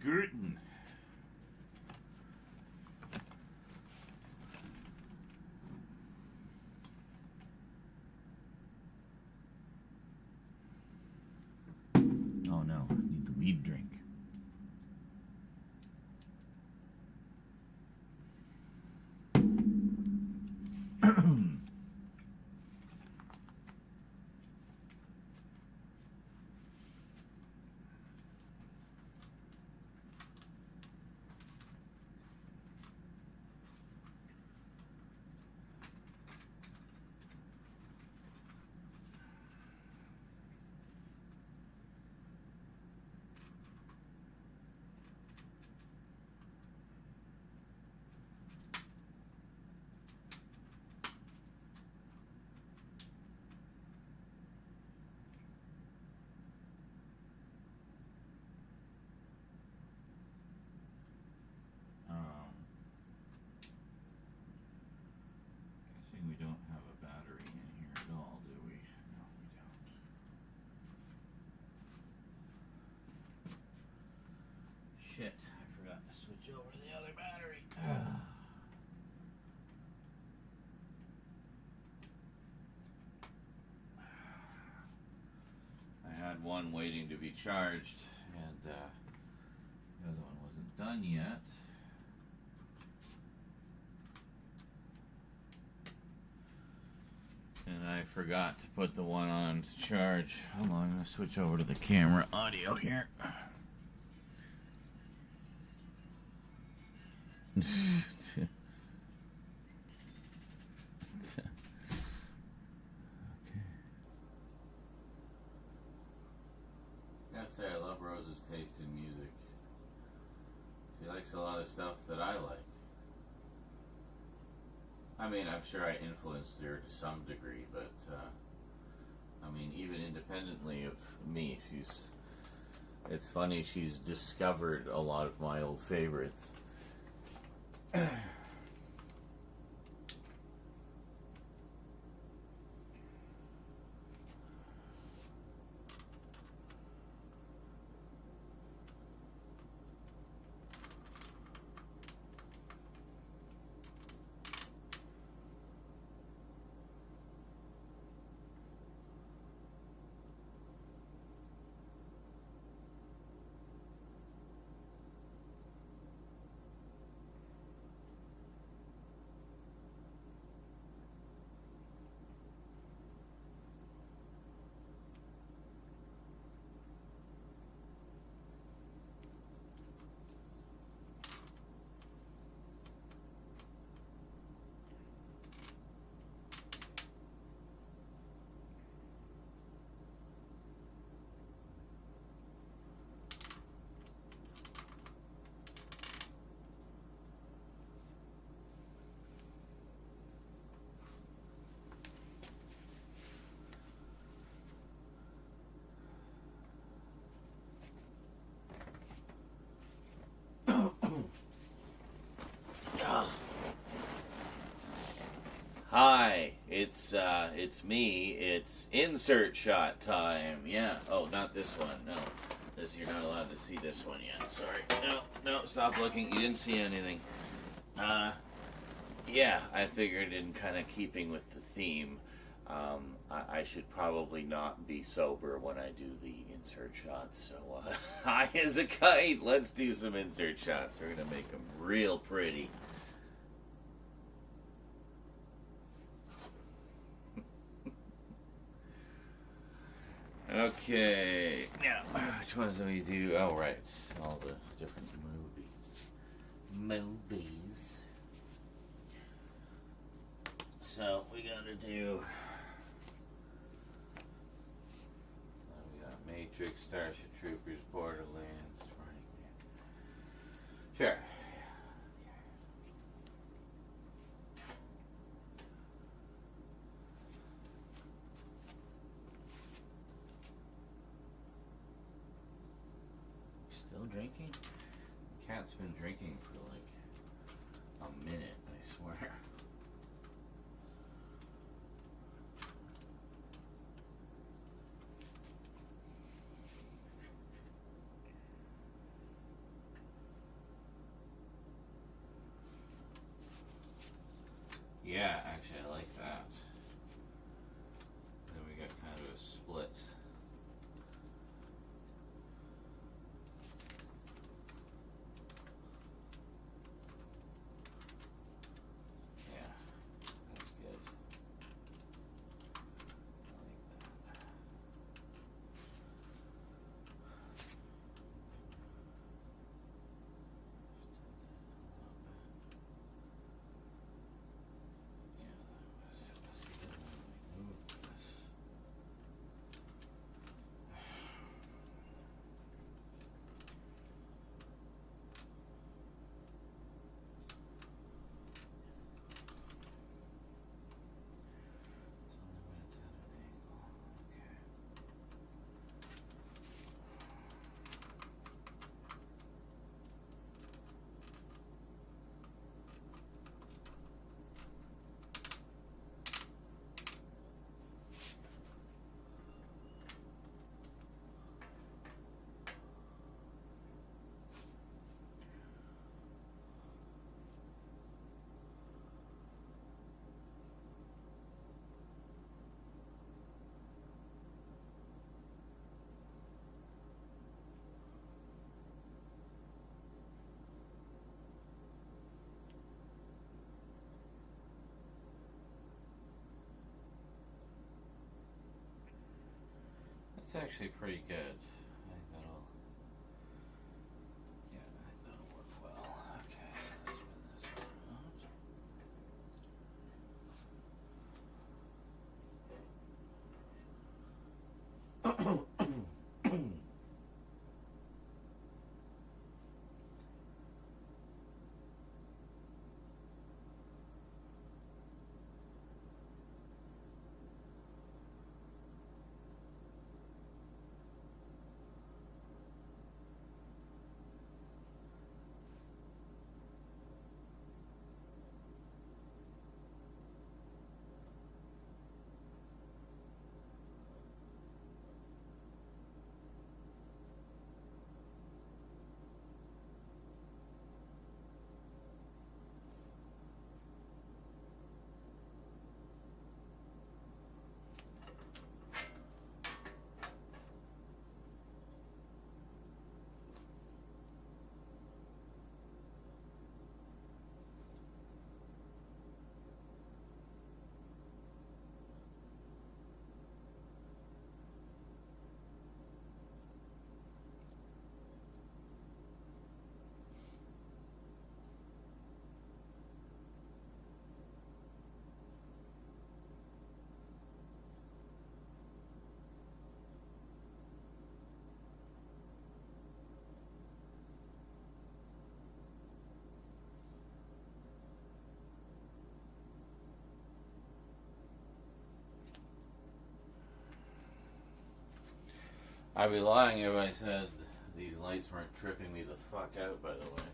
Gurton. Oh no, I need the weed drink. thing we don't have a battery in here at all, do we? No, we don't. Shit, I forgot to switch over to the other battery. I had one waiting to be charged, and the other one wasn't done yet. And I forgot to put the one on to charge. Hold on, I'm going to switch over to the camera audio here. Okay. I gotta say, I love Rose's taste in music. She likes a lot of stuff that I like. I mean, I'm sure I influenced her to some degree, but, I mean, even independently of me, it's funny, she's discovered a lot of my old favorites. Hi, it's me. It's insert shot time. Yeah. Oh, not this one. No, this you're not allowed to see this one yet. Sorry. No. Stop looking. You didn't see anything. Yeah. I figured in kind of keeping with the theme, I should probably not be sober when I do the insert shots. So, high as a kite. Let's do some insert shots. We're gonna make them real pretty. Okay, now, which ones do we do? Oh, right, all the different movies. So, we gotta do, we got Matrix, Starship Troopers, Borderlands, Running Man. Sure. Still drinking? Cat's been drinking for like a minute, I swear. Yeah, actually I like that. Then we got kind of a split. It's actually pretty good. I think that'll. Yeah, I think that'll work well. Okay, so let's spin this one out. I'd be lying if I said these lights weren't tripping me the fuck out, by the way.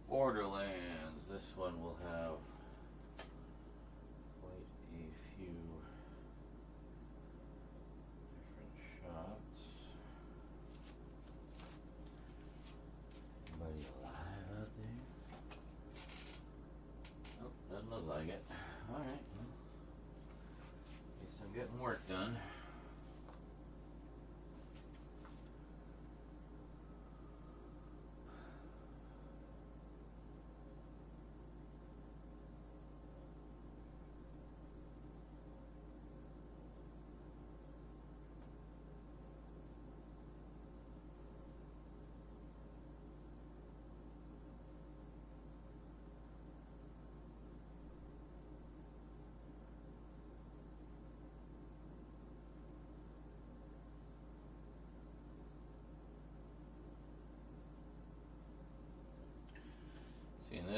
Borderlands. This one will have quite a few different shots. Anybody alive out there? Nope, doesn't look like it. Alright, well, at least I'm getting work done.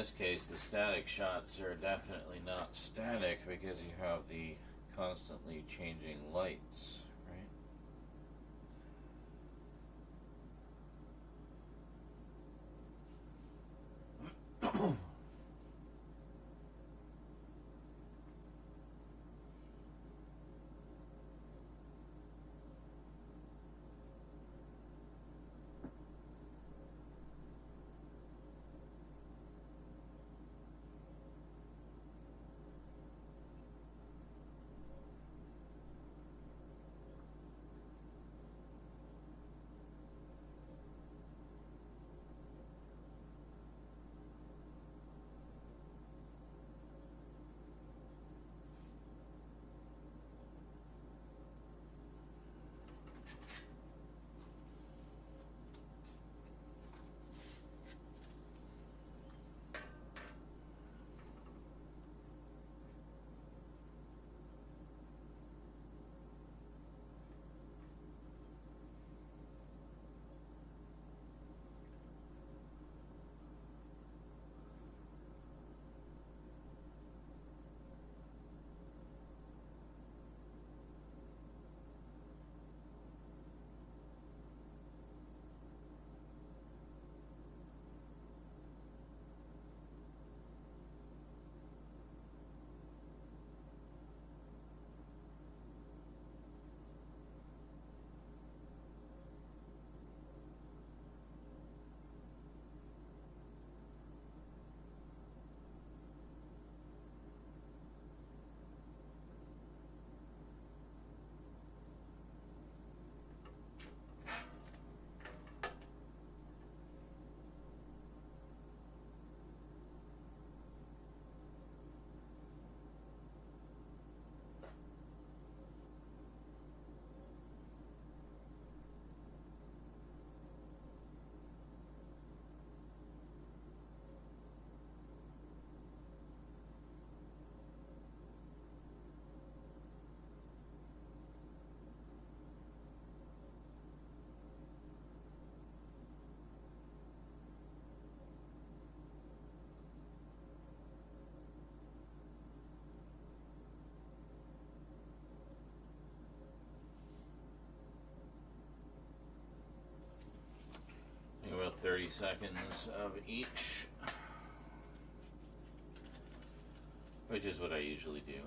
this case, the static shots are definitely not static because you have the constantly changing lights, right? About 30 seconds of each, which is what I usually do.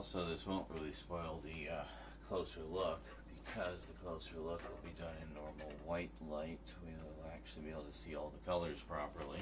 Also, this won't really spoil the closer look, because the closer look will be done in normal white light. We'll actually be able to see all the colors properly.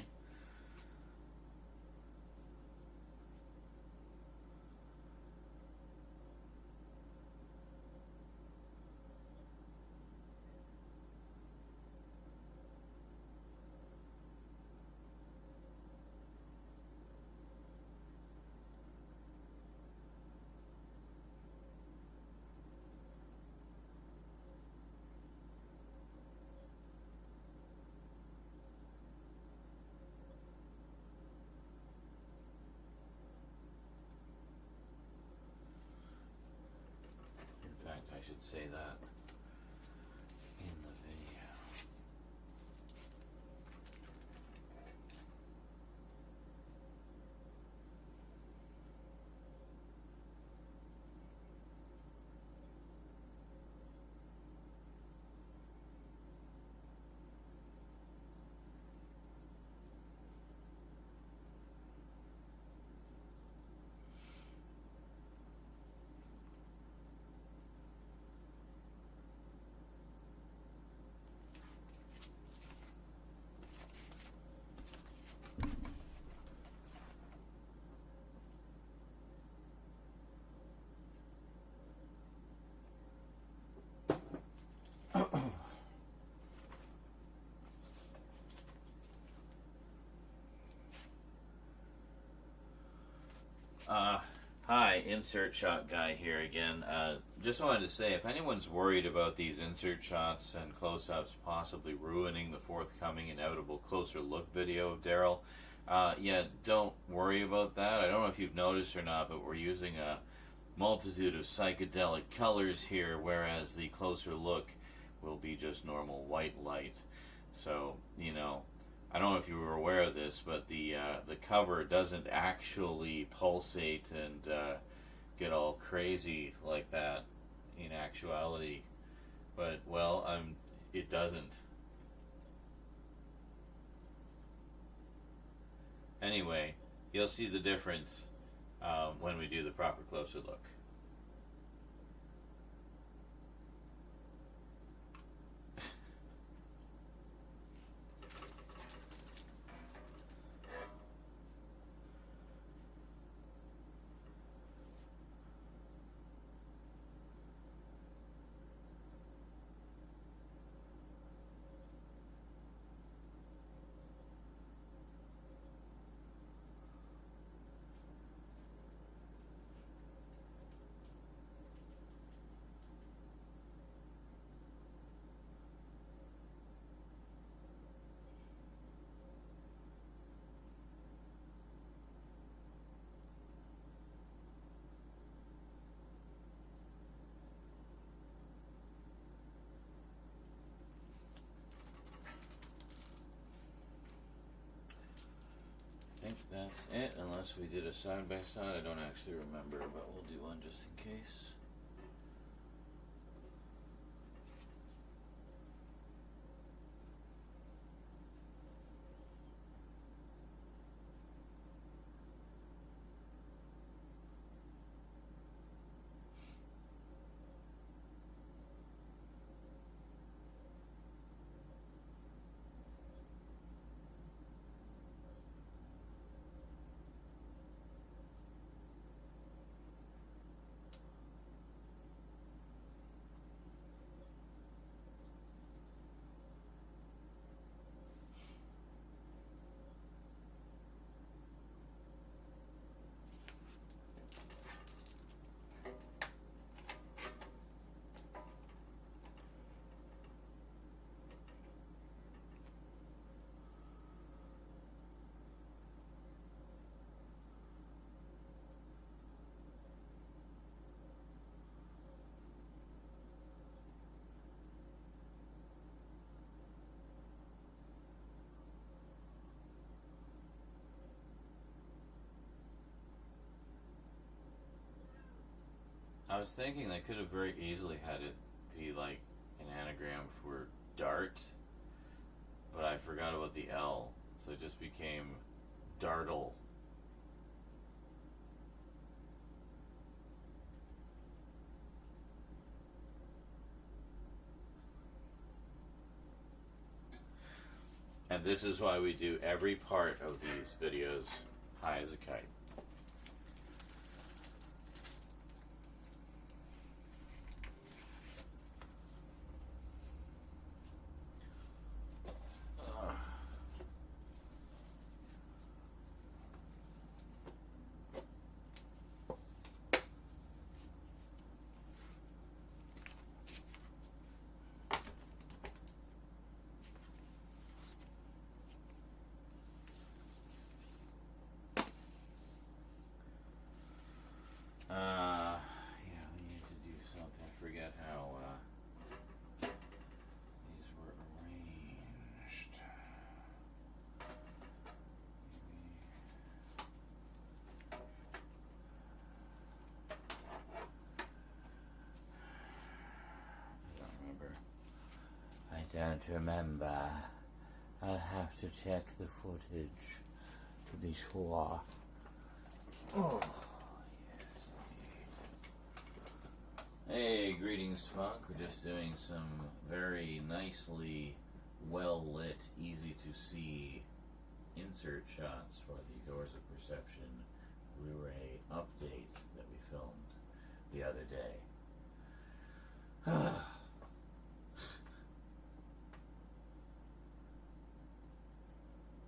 In fact, I should say that in the video. Hi, insert shot guy here again. Just wanted to say, if anyone's worried about these insert shots and close-ups possibly ruining the forthcoming inevitable closer look video of Daryl, yeah, don't worry about that. I don't know if you've noticed or not, but we're using a multitude of psychedelic colors here, whereas the closer look will be just normal white light. So, you know, I don't know if you were aware of this, but the cover doesn't actually pulsate and get all crazy like that in actuality. But, well, it doesn't. Anyway, you'll see the difference when we do the proper closer look. I think that's it, unless we did a side-by-side. I don't actually remember, but we'll do one just in case. I was thinking they could have very easily had it be like an anagram for dart, but I forgot about the L, so it just became Dartle. And this is why we do every part of these videos high as a kite. Yeah, we need to do something. I forget how these were arranged. I don't remember. I'll have to check the footage to be sure. Oh. Hey, greetings, Funk. We're just doing some very nicely well-lit, easy-to-see insert shots for the Doors of Perception Blu-ray update that we filmed the other day.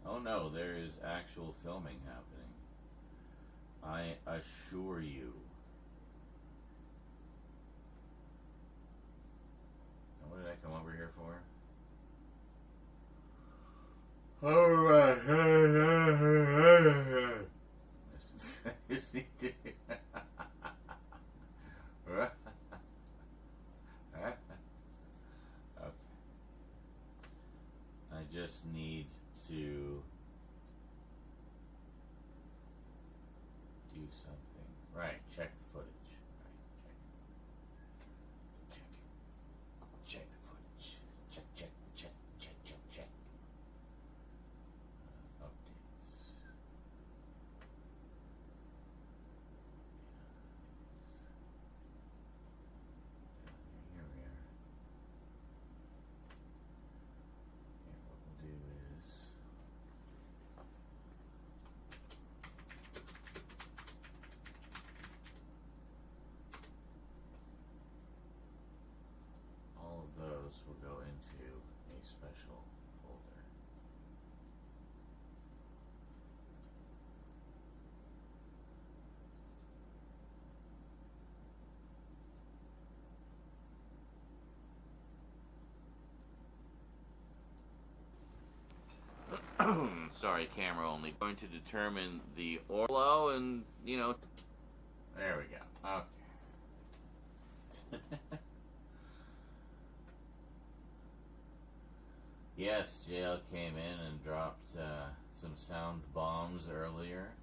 Oh no, there is actual filming happening. I assure you. What did I come over here for? Alright. Okay. I just need to do something. Right, check the footage. Check the footage. Check. Updates. Here we are. Okay, what we'll do is all of those will go into a special folder. Sorry, camera only. Going to determine the Orlo and, there we go. Okay. Yes, JL came in and dropped some sound bombs earlier.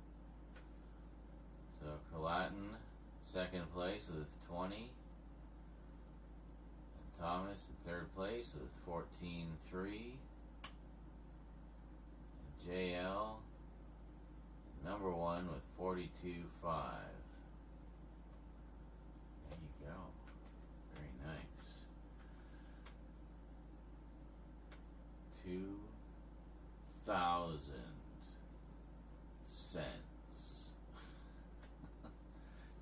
So Carlatin, second place with 20. And Thomas in third place with 14.3. JL, number one with 42.5. There you go. Very nice. 2,000 cents.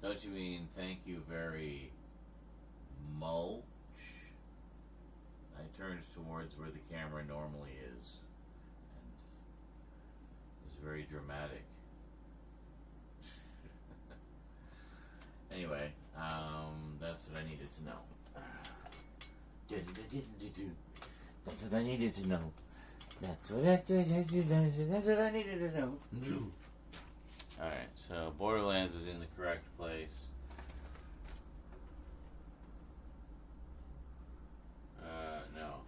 Don't you mean thank you very much? I turned towards where the camera normally is. Very dramatic. Anyway, that's what I needed to know. That's what I needed to know. That's what I needed to know. Alright, so Borderlands is in the correct place. No.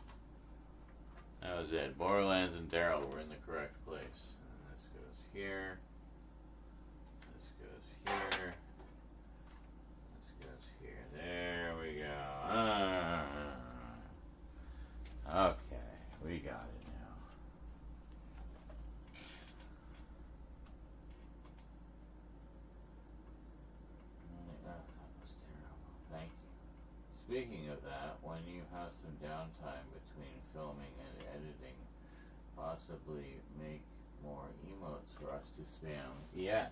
That was it. Borderlands and Daryl were in the correct place. Here, this goes here, this goes here, there we go. Okay, we got it now. That was terrible. Thank you. Speaking of that, when you have some downtime between filming and editing, possibly make more emotes for us to spam. Yes.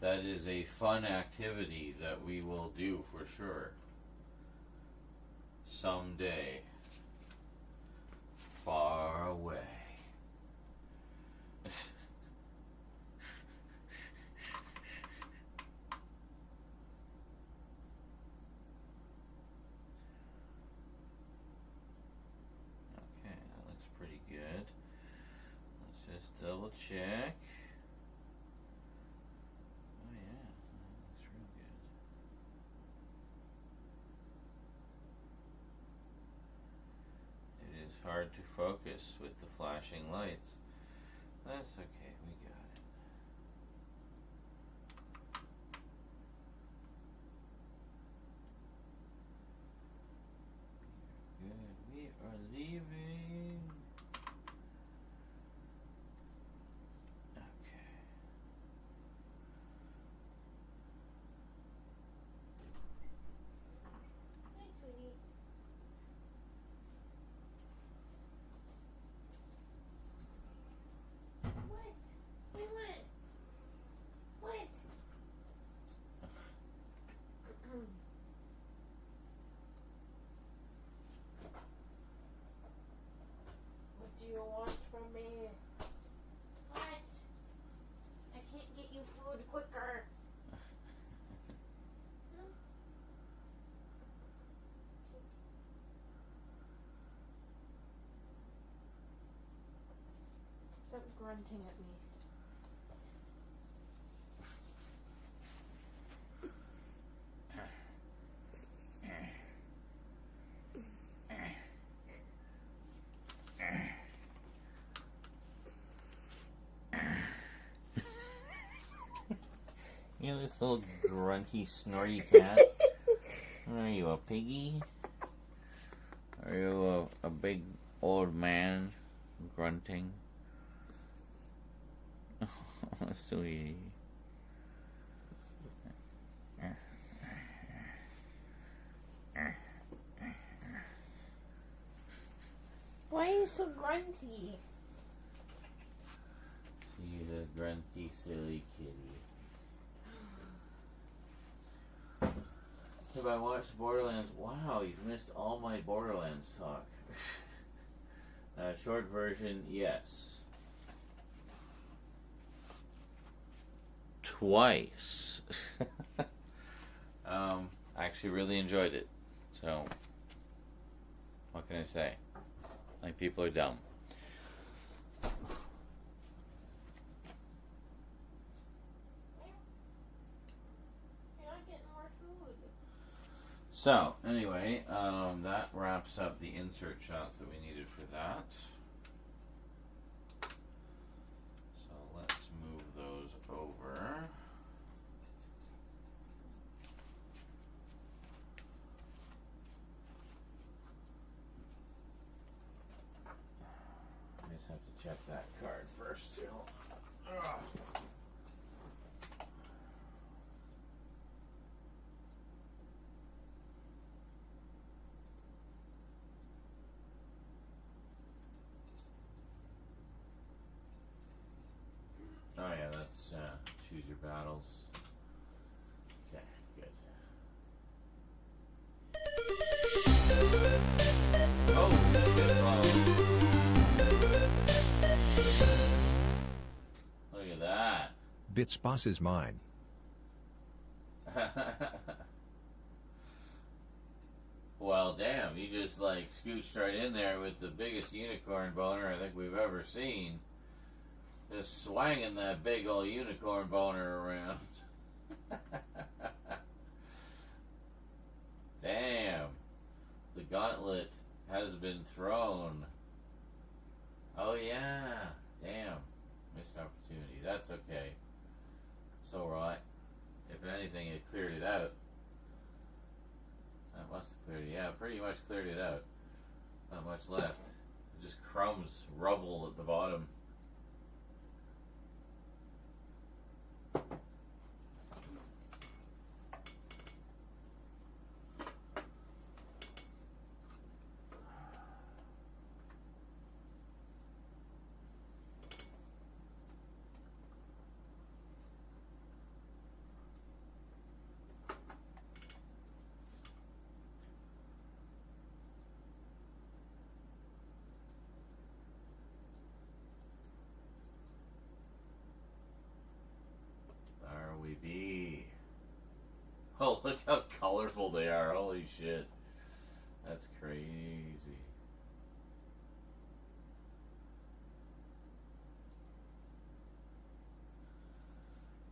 That is a fun activity that we will do for sure. Someday. Far away. Okay, that looks pretty good. Let's just double check. Oh yeah, that looks real good. It is hard to focus with the flashing lights. That's okay, we got it. Good, we are leaving. Okay. Hi, sweetie. What? What? What? What do you want from me? What? I can't get you food quicker. Stop grunting at me. You know this little grunty, snorty cat? Are you a piggy? Are you a big old man grunting? Oh, sweetie. Why are you so grunty? She's a grunty, silly kitty. Have I watched Borderlands? Wow, you've missed all my Borderlands talk. Short version, yes. Twice. I actually really enjoyed it. So, what can I say? I think people are dumb. You're not getting more food. So, anyway, that wraps up the insert shots that we needed for that. So let's move those over. I just have to check that card first, too. Ugh. Oh yeah, that's choose your battles. Okay, good. Oh, good ball. Look at that. Bits boss is mine. Well, damn, you just like scooched right in there with the biggest unicorn boner I think we've ever seen. Just swanging that big old unicorn boner around. Damn. The gauntlet has been thrown. Oh yeah. Damn. Missed opportunity. That's okay. It's alright. If anything, it cleared it out. That must have cleared it. Yeah, pretty much cleared it out. Not much left. Just crumbs, rubble at the bottom. Look how colorful they are. Holy shit. That's crazy.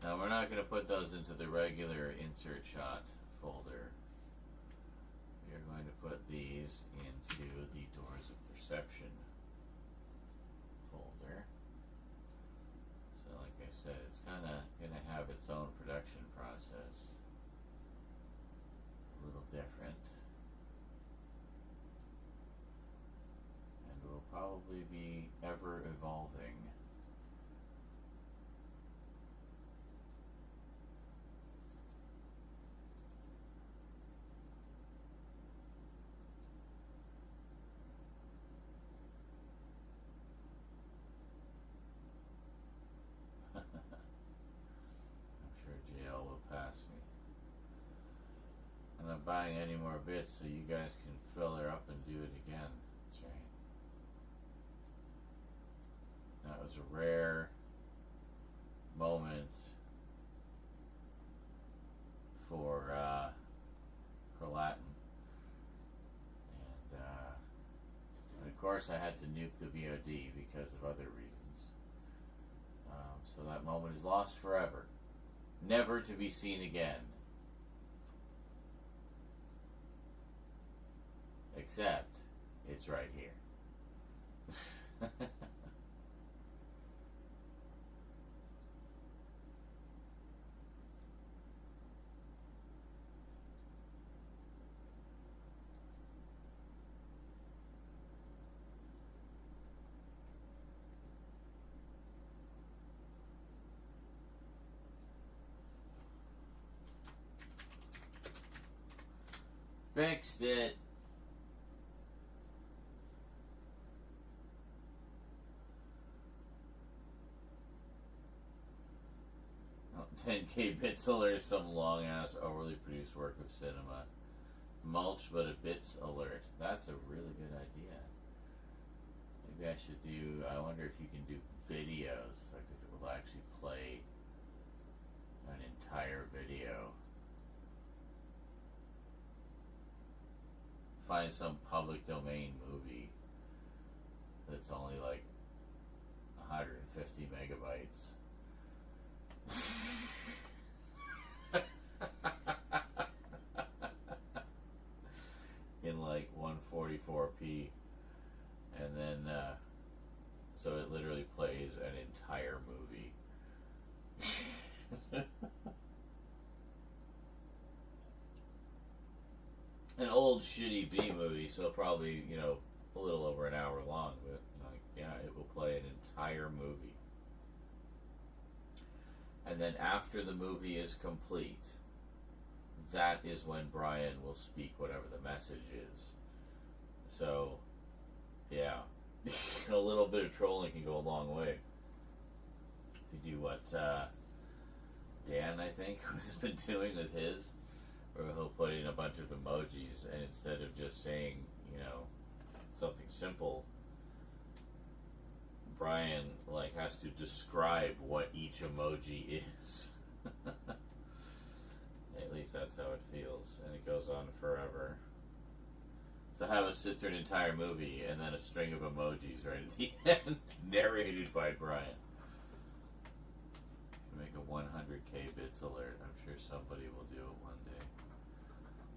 Now we're not going to put those into the regular insert shot folder. We are going to put these into the Doors of Perception folder. So like I said, it's kind of going to have its own production process. It's a little different. And will probably be ever evolving. I'm not buying any more bits so you guys can fill her up and do it again. That's right. That was a rare moment for Latin. And of course I had to nuke the VOD because of other reasons. So that moment is lost forever. Never to be seen again. Except, it's right here. Fixed it. Oh, 10K bits alert, some long ass overly produced work of cinema. Mulch but a bits alert. That's a really good idea. Maybe I should do, I wonder if you can do videos, like if it will actually play an entire video. Find some public domain movie that's only like 150 megabytes. In like 144p, and then so it literally plays an entire movie. An old shitty B movie, so probably, you know, a little over an hour long, but like, yeah, it will play an entire movie. And then after the movie is complete, that is when Brian will speak whatever the message is. So, yeah, a little bit of trolling can go a long way. If you do what Dan, I think, has been doing with his, where he'll put in a bunch of emojis, and instead of just saying, you know, something simple, Brian like has to describe what each emoji is. At least that's how it feels, and it goes on forever. So have us sit through an entire movie and then a string of emojis right at the end, narrated by Brian. Make a 100K bits alert. I'm sure somebody will do it one day.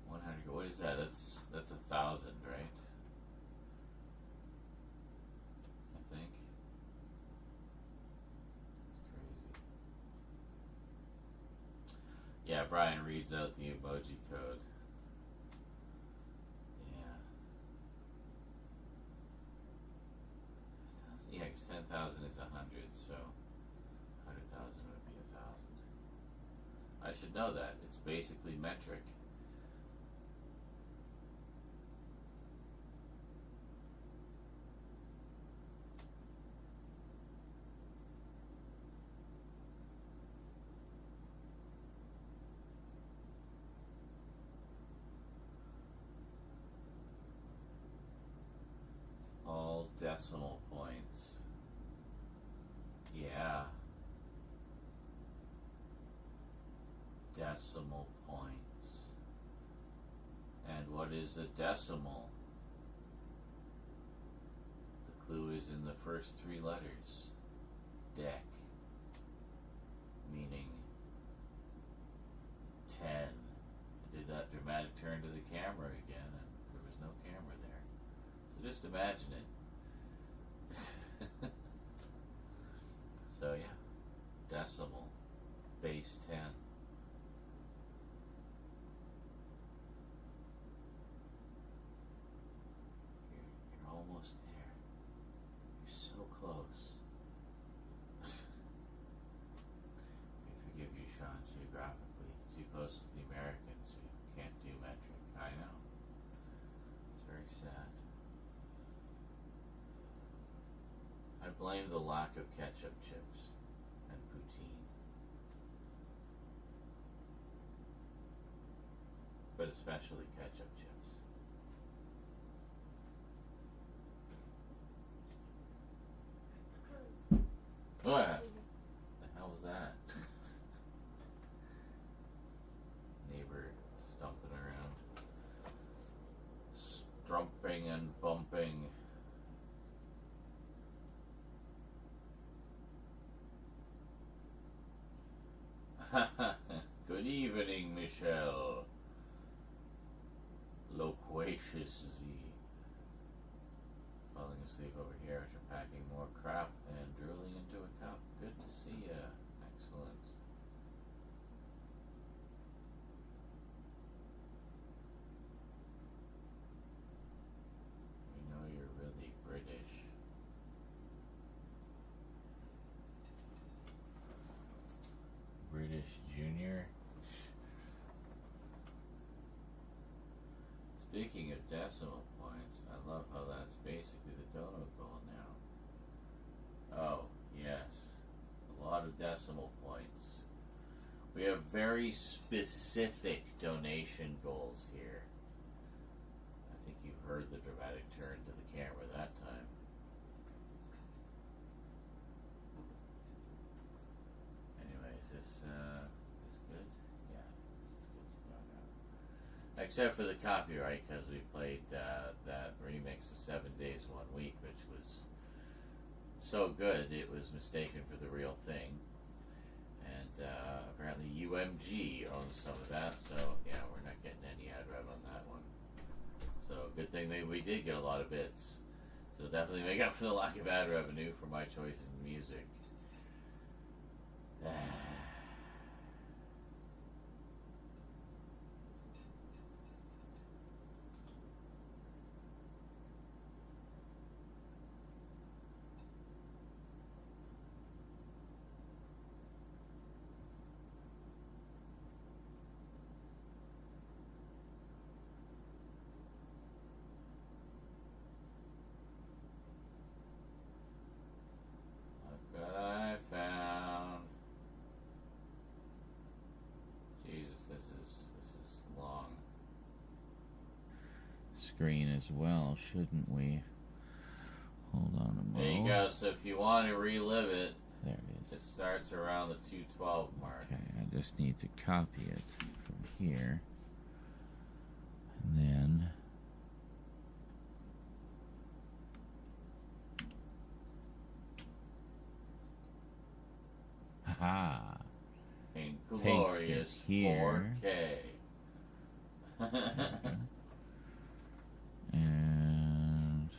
100. What is that? That's 1,000, right? I think. It's crazy. Yeah, Brian reads out the emoji code. Yeah. Yeah, because 10,000 is 100, so 100,000 would be 1,000. I should know that. It's basically metric. All decimal points. Yeah. Decimal points. is a decimal? The clue is in the first three letters. Dec. Meaning 10. I did that dramatic turn to the camera again, and there was no camera there. So just imagine it. So yeah, decimal, base 10. You're almost there. You're so close. I forgive you, Sean, geographically. Too close to the Americans who can't do metric. I know. It's very sad. I blame the lack of ketchup chips and poutine. But especially ketchup chips. What the hell was that? Neighbor stumping around. Strumping and bumping. Good evening, Michelle. Loquacious Z. Falling asleep over here after packing more crap and drooling into a cup. Good to see ya. Excellent. We know you're really British. British Junior. Speaking of decimal points, I love how that's basically the dono goal now. Oh, yes. A lot of decimal points. We have very specific donation goals here. I think you heard the dramatic turn to the camera that time. Anyways, this good? Yeah, this is good to go now. Except for the copyright, because we played that remix of 7 Days, 1 Week, which was so good it was mistaken for the real thing. And apparently UMG owns some of that, so yeah, we're not getting any ad rev on that one. So good thing that we did get a lot of bits. So definitely make up for the lack of ad revenue for my choice in music. Look what I found. Jesus, this is long. Screen as well, shouldn't we? Hold on a moment. There you go. So if you want to relive it, There it it is. starts around the 212 mark. Okay, I just need to copy it from here. And then ha. In glorious here. 4K. And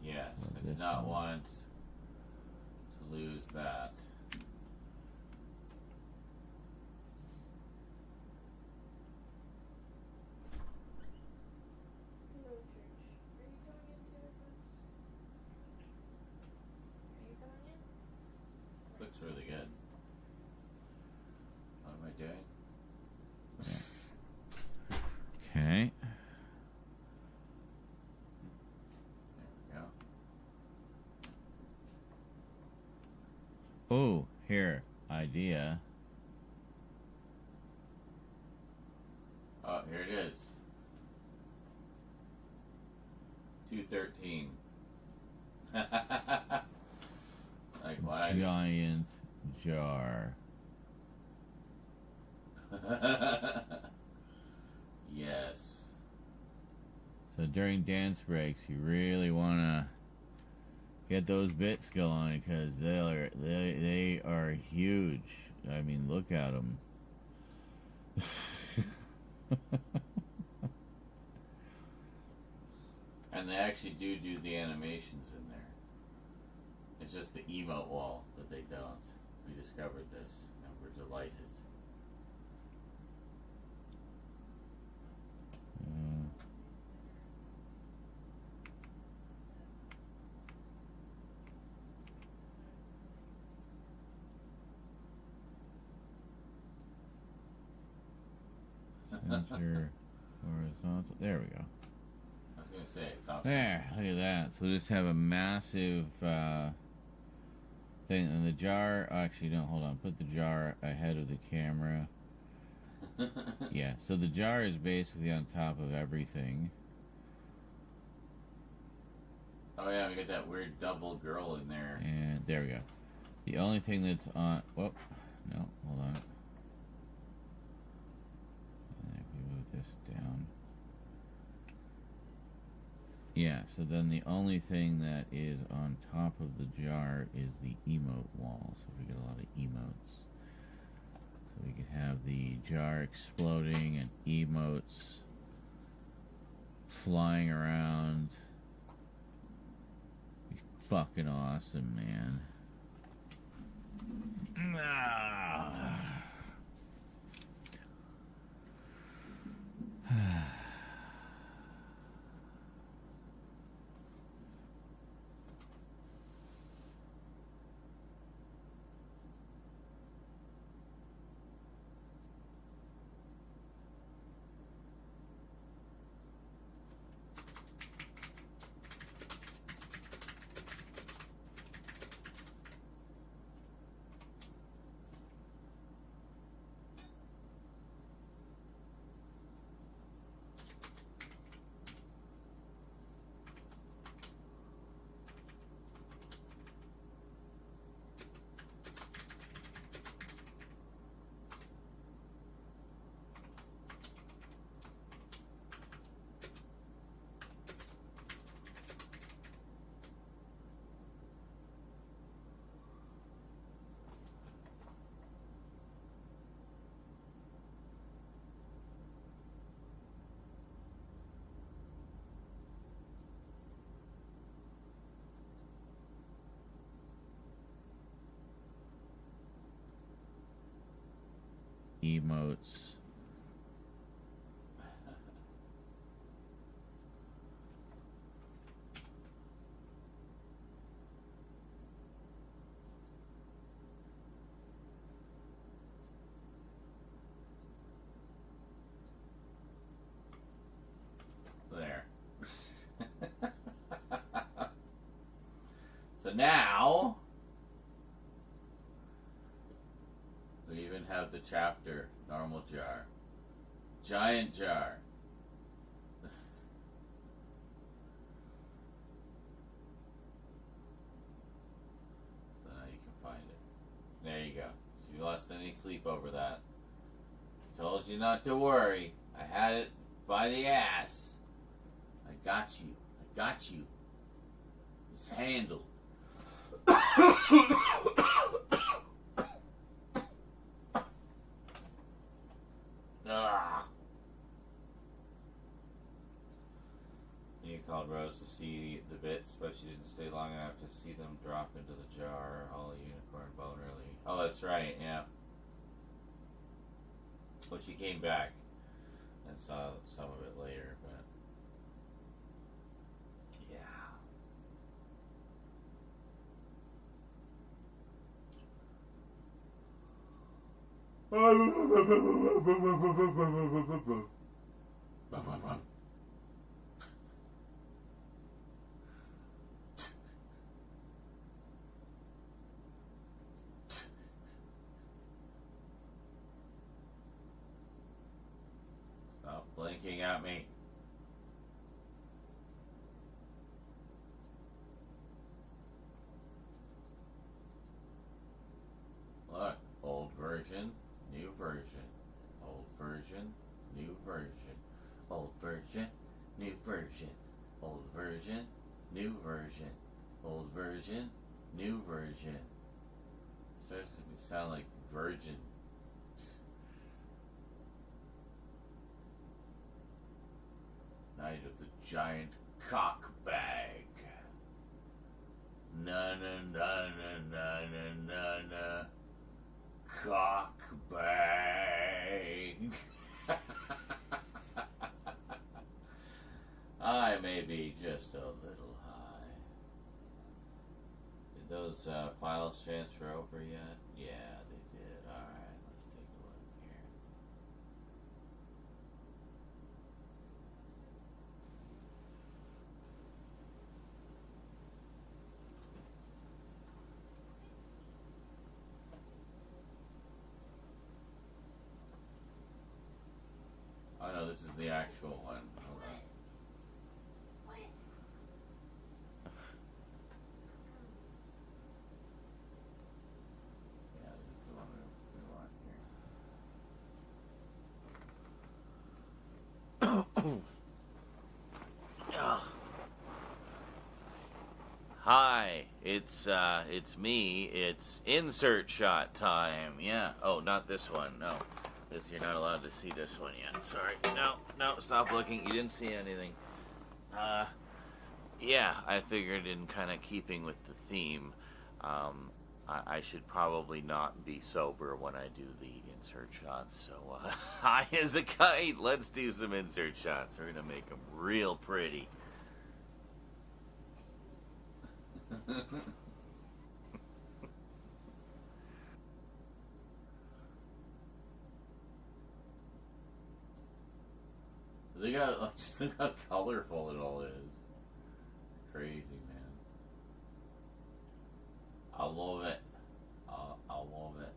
Yes, Well, I did this not one. want to lose that. Hello, church. Are you coming in too, friends? Are you coming in? This looks really good. What am I doing? okay. There we go. Oh, here, idea. Oh, here it is. 213. Like why? Giant jar. Yes. So during dance breaks, you really want to get those bits going because they are huge. I mean, look at them. And they actually do the animations in there. It's just the emote wall that they don't. We discovered this, and we're delighted. Center, horizontal. There we go. I was going to say, it's optional. There, look at that. So we just have a massive thing. And the jar, actually, no, hold on. Put the jar ahead of the camera. Yeah, so the jar is basically on top of everything. Oh, yeah, we got that weird double girl in there. And there we go. The only thing that's on. Whoop. No, hold on. If we move this down. Yeah, so then the only thing that is on top of the jar is the emote wall. So we get a lot of emotes. So we could have the jar exploding and emotes flying around. Be fucking awesome, man. Emotes. There. So now we even have the chapter, normal jar, giant jar. So now you can find it. There you go. So if you lost any sleep over that, I told you not to worry. I had it by the ass. I got you. I got you. It's handled. You called Rose to see the bits, but she didn't stay long enough to see them drop into the jar. All unicorn bone really. Oh, that's right, yeah. But she came back and saw some of it later, but yeah. Stop blinking at me. Look, old version, new version. Old version, new version. Old version, new version. version, new version, old version, new version. Starts to sound like virgin. Night of the giant cock bag. Na na na na na na na. Cock bag. I may be just a little high. Did those files transfer over yet? Yeah, they did. Alright, let's take a look here. Oh no, this is the actual one. Hold on. Yeah, this is the one we want here. Hi, it's me. It's insert shot time. Yeah. Oh, not this one. No. You're not allowed to see this one yet. Sorry. No, stop looking. You didn't see anything. Yeah, I figured in kind of keeping with the theme, I should probably not be sober when I do the insert shots. So, high as a kite, let's do some insert shots. We're going to make them real pretty. Just look how colorful it all is. Crazy, man. I love it. I love it.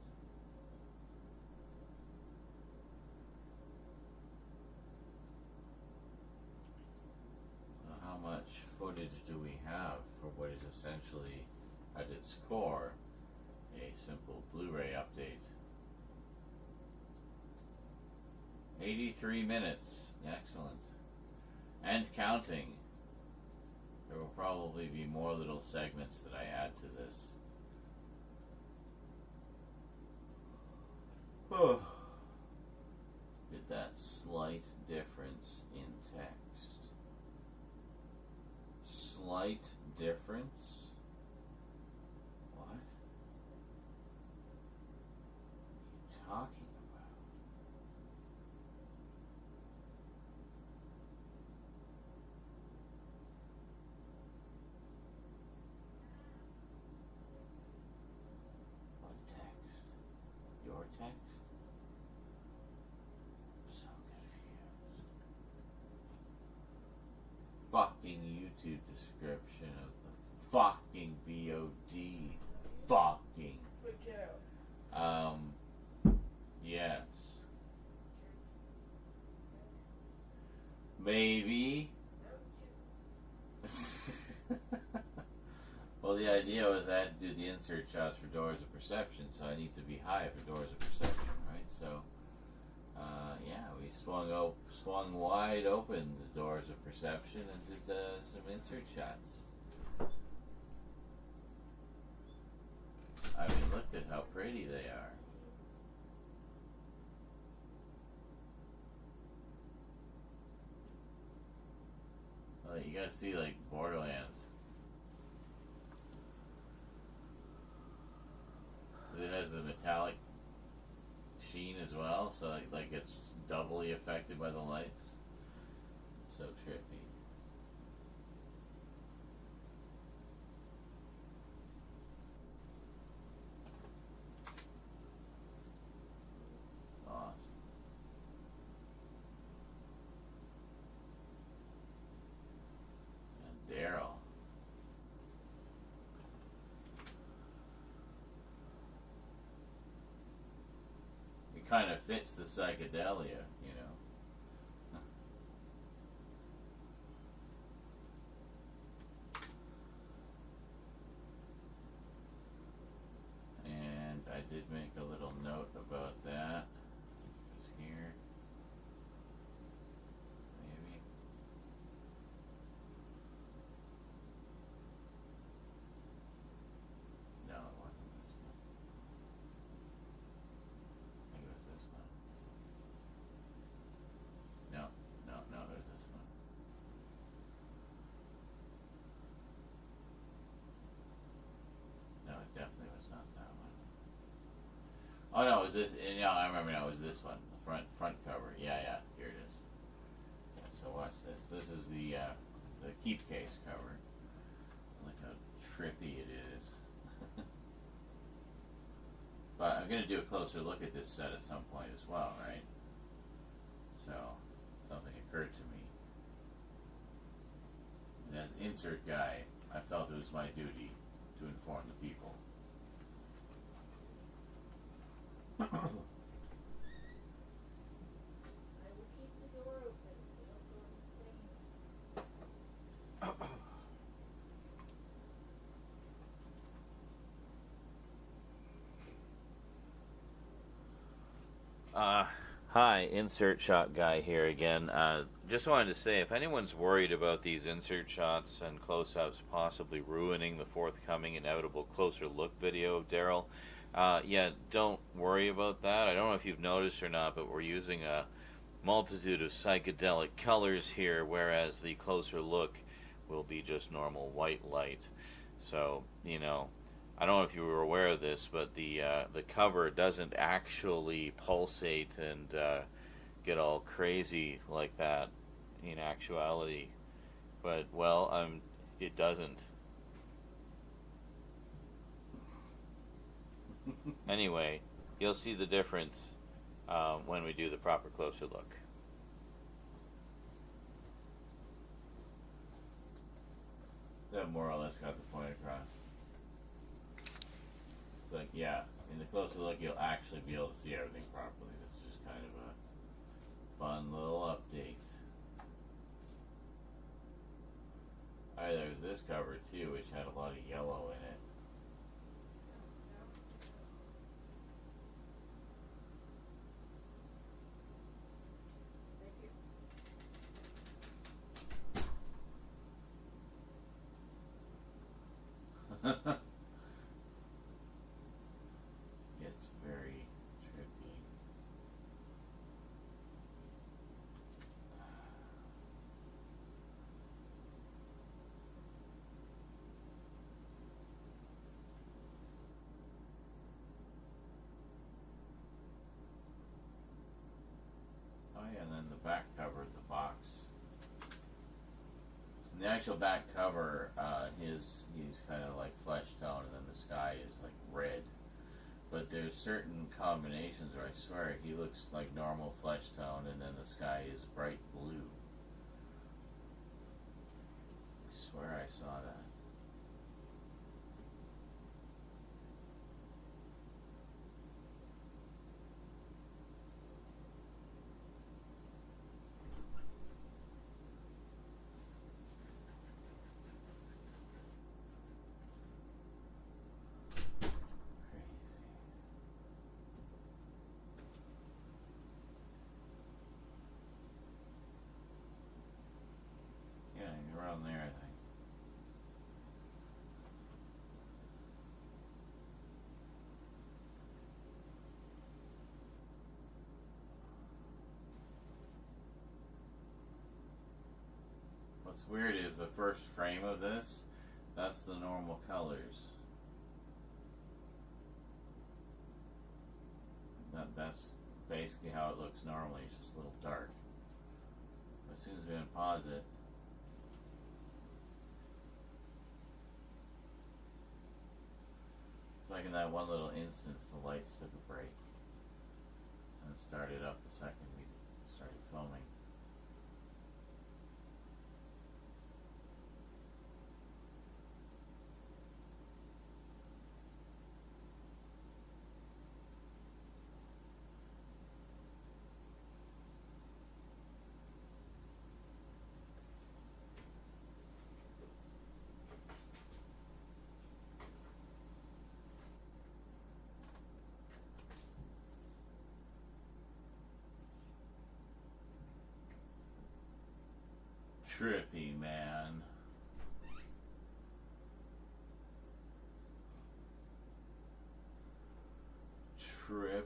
So how much footage do we have for what is essentially, at its core, a simple Blu-ray update? 83 minutes. Excellent. And counting. There will probably be more little segments that I add to this. Get that slight difference in text. Slight difference? What? What are you talking? Text? I'm so confused. Fucking YouTube description of the fucking VOD. Fucking. Yes. Maybe. Well, the idea was I had to do the insert shots for Doors of Perception, so I need to be high for Doors of Perception, right? So, yeah, we swung wide open the Doors of Perception and did some insert shots. I mean, look at how pretty they are. Well, you gotta see, like, Borderlands. It has the metallic sheen as well, so like it's doubly affected by the lights. So trippy. It's awesome. And Daryl. Kind of fits the psychedelia, you know. And I did make a little note about that. It's here. Maybe. is this? No, I remember now. It was this one, the front cover. Yeah, here it is. Yeah, so watch this. This is the keep case cover. Look how trippy it is. But I'm gonna do a closer look at this set at some point as well, right? So something occurred to me. And as insert guy, I felt it was my duty to inform the people. I will keep the door open so don't go insane. Hi, insert shot guy here again. Just wanted to say, if anyone's worried about these insert shots and close-ups possibly ruining the forthcoming inevitable closer look video of Daryl, yeah, don't worry about that. I don't know if you've noticed or not, but we're using a multitude of psychedelic colors here, whereas the closer look will be just normal white light. So, you know, I don't know if you were aware of this, but the cover doesn't actually pulsate and get all crazy like that in actuality. But, well, it doesn't. Anyway, you'll see the difference when we do the proper closer look. That more or less got the point across. It's like, yeah, in the closer look you'll actually be able to see everything properly. This is just kind of a fun little update. Alright, there was this cover too, which had a lot of yellow in it. It's very trippy. Oh yeah, and then the back cover of the box. In the actual back cover, he's kind of like flesh tone, and then the sky is like red. But there's certain combinations where I swear he looks like normal flesh tone, and then the sky is bright blue. I swear I saw that. Around there, I think. What's weird is the first frame of this, that's the normal colors. That's basically how it looks normally, it's just a little dark. But as soon as we unpause it, like in that one little instance, the lights took a break and it started up the second we started filming. Trippy, man. Triptacular.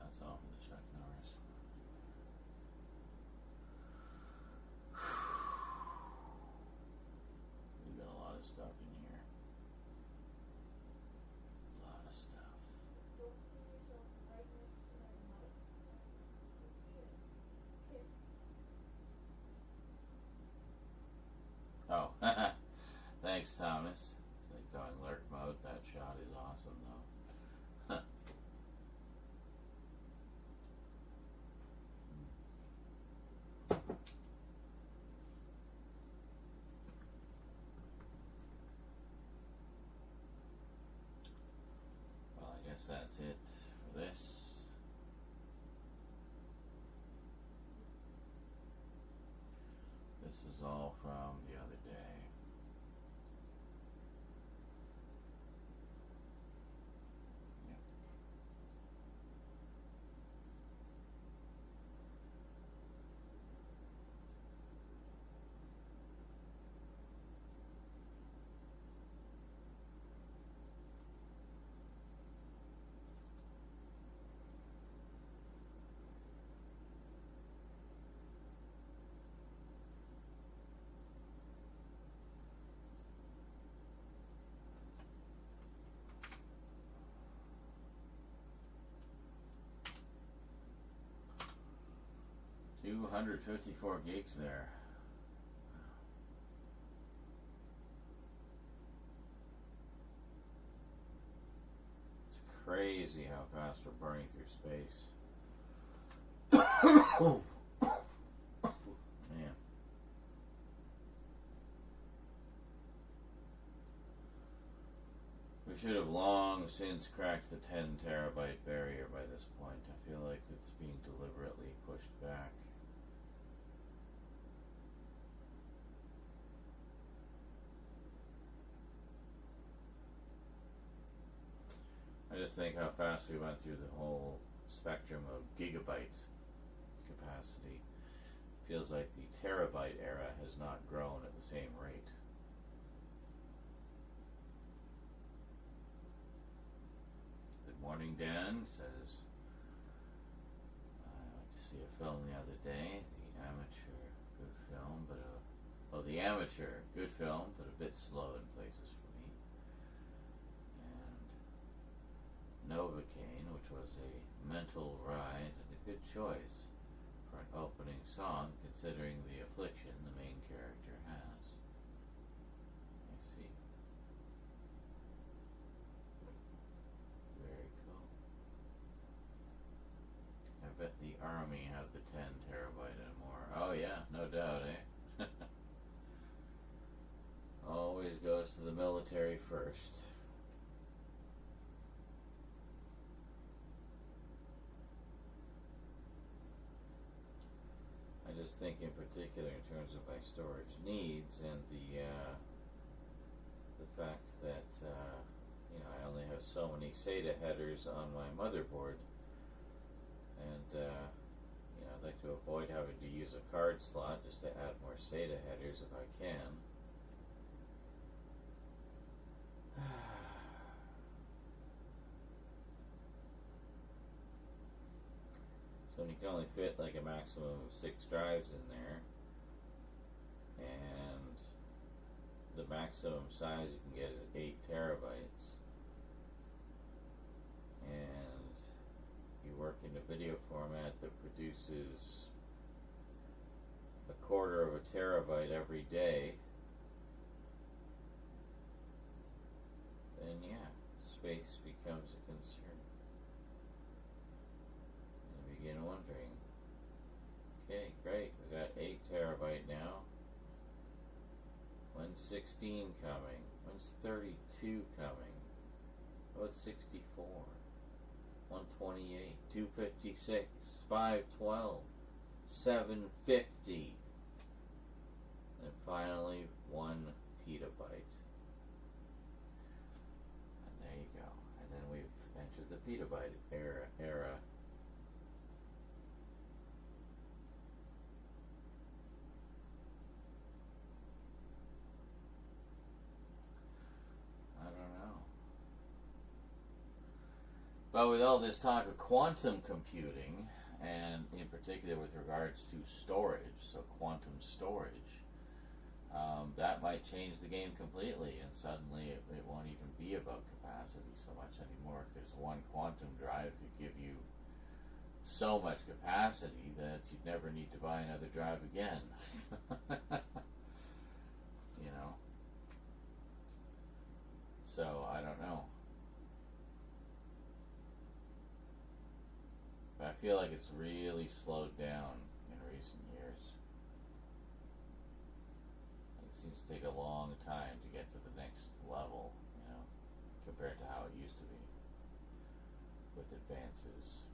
That's all for the Chuck Norris. We've got a lot of stuff in here. Thanks, Thomas. It's like going lurk mode. That shot is awesome, though. Well, I guess that's it for this. This is all from the other day. Yep. 254 gigs there. It's crazy how fast we're burning through space. Man. We should have long since cracked the 10 terabyte barrier by this point. I feel like it's being deliberately pushed back. I just think how fast we went through the whole spectrum of gigabyte capacity. Feels like the terabyte era has not grown at the same rate. Good morning, Dan says, I went to see a film the other day, The Amateur, good film, but The Amateur, good film, but a bit slow in places for me. And Novocaine, which was a mental ride and a good choice for an opening song, considering the affliction the main character has. I see. Very cool. I bet the army have the 10 terabyte and more. Oh yeah, no doubt, eh? Always goes to the military first. I just think in particular in terms of my storage needs and the fact that I only have so many SATA headers on my motherboard, and I'd like to avoid having to use a card slot just to add more SATA headers if I can. So you can only fit like a maximum of 6 drives in there, and the maximum size you can get is 8 terabytes, and you work in a video format that produces a quarter of a terabyte every day, then yeah, space becomes a concern. Begin wondering, okay, great, we got 8 terabyte now. When's 16 coming? When's 32 coming? What's 64? 128, 256, 512, 750, and finally 1 petabyte. And there you go. And then we've entered the petabyte era. But with all this talk of quantum computing, and in particular with regards to storage, so quantum storage, that might change the game completely, and suddenly it won't even be about capacity so much anymore, because one quantum drive could give you so much capacity that you'd never need to buy another drive again. So I don't know. But I feel like it's really slowed down in recent years. It seems to take a long time to get to the next level, you know, compared to how it used to be with advances.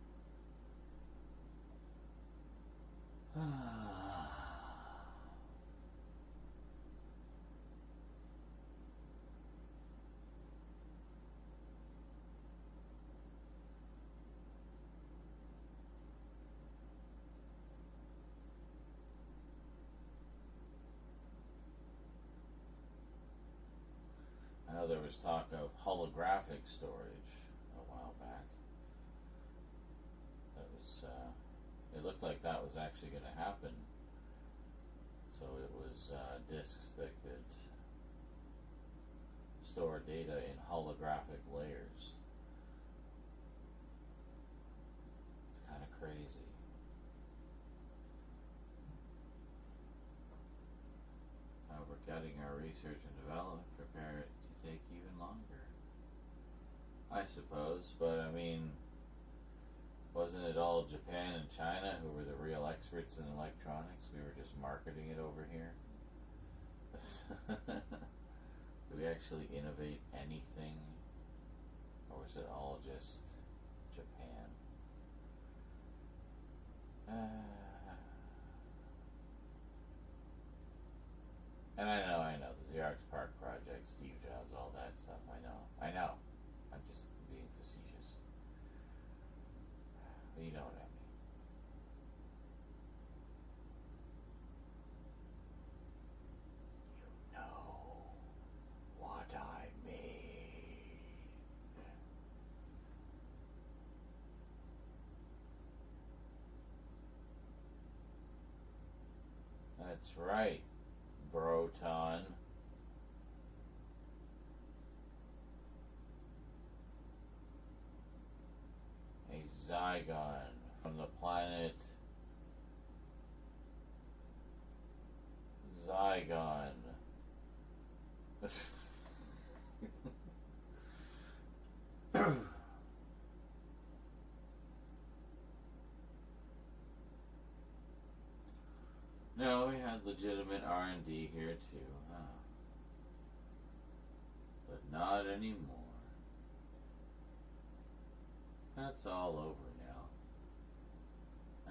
I know there was talk of holographic storage a while back. That was, it looked like that was actually going to happen. So it was disks that could store data in holographic layers. It's kind of crazy. We're getting our research and development, prepare it to take even longer, I suppose. But I mean, wasn't it all Japan and China who were the real experts in electronics? We were just marketing it over here. Do we actually innovate anything, or is it all just Japan? And I know, the Xerox Park project, Steve Jobs, all that stuff, I know. I'm just being facetious. But you know what I mean. You know what I mean. That's right. Broton. A Zygon from the planet Zygon. No, we had legitimate R&D here too, huh? But not anymore. That's all over now.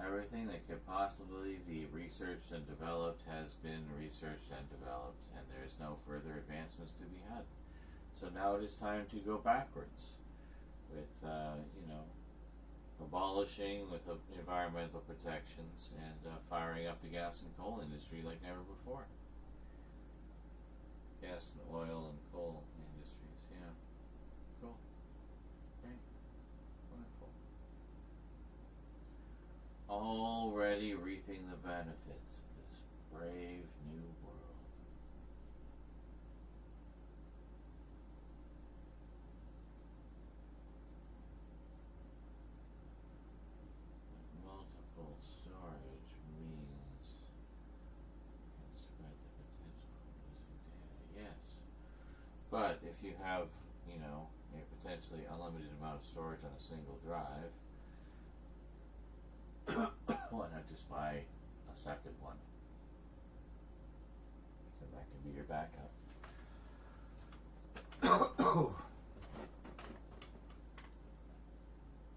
Everything that could possibly be researched and developed has been researched and developed, and there is no further advancements to be had. So now it is time to go backwards with, abolishing with environmental protections and firing up the gas and coal industry like never before. Gas and oil and coal industries, yeah. Cool. Great. Wonderful. Already reaping the benefits of this brave new world. Multiple storage means you can spread the potential for losing data. Yes. But if you have, a potentially unlimited amount of storage on a single drive, why not just buy a second one? And that can be your backup.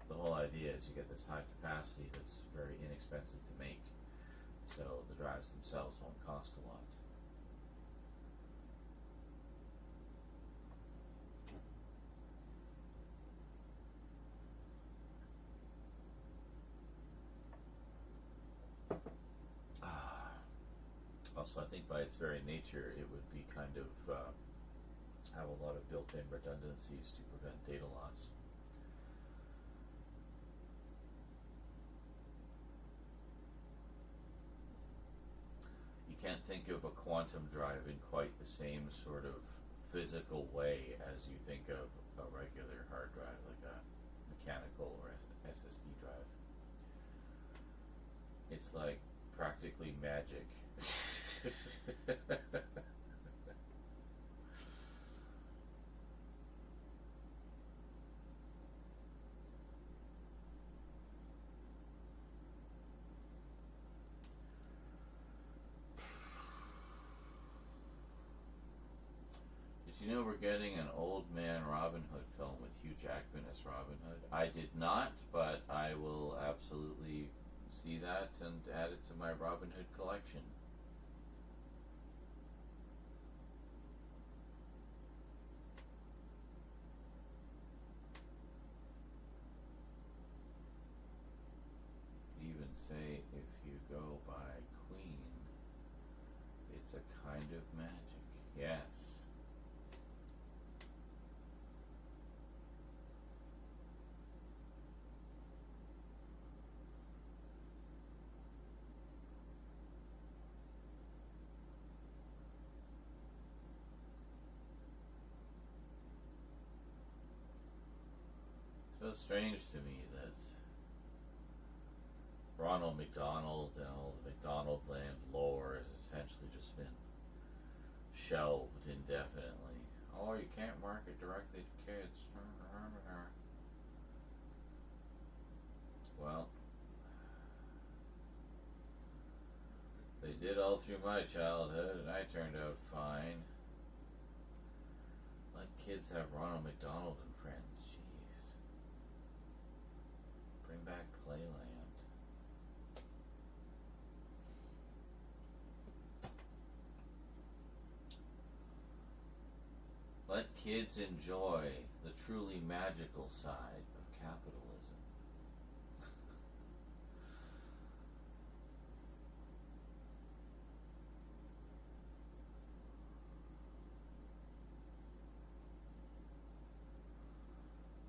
The whole idea is you get this high capacity that's very inexpensive to make, so the drives themselves won't cost a lot. Also, I think by its very nature, it would be kind of have a lot of built-in redundancies to prevent data loss. You can't think of a quantum drive in quite the same sort of physical way as you think of a regular hard drive, like a mechanical or SSD drive. It's like practically magic. Do you know we're getting an old man Robin Hood film with Hugh Jackman as Robin Hood? I did not, but I will absolutely see that and add it to my Robin Hood collection. Even say if you go by Queen, it's a kind of magic. Yes. So strange to me that Ronald McDonald and all the McDonaldland lore has essentially just been shelved indefinitely. Oh, you can't market directly to kids. Well, they did all through my childhood and I turned out fine. Let kids have Ronald McDonald and friends, jeez. Bring back Playland. Let kids enjoy the truly magical side of capitalism.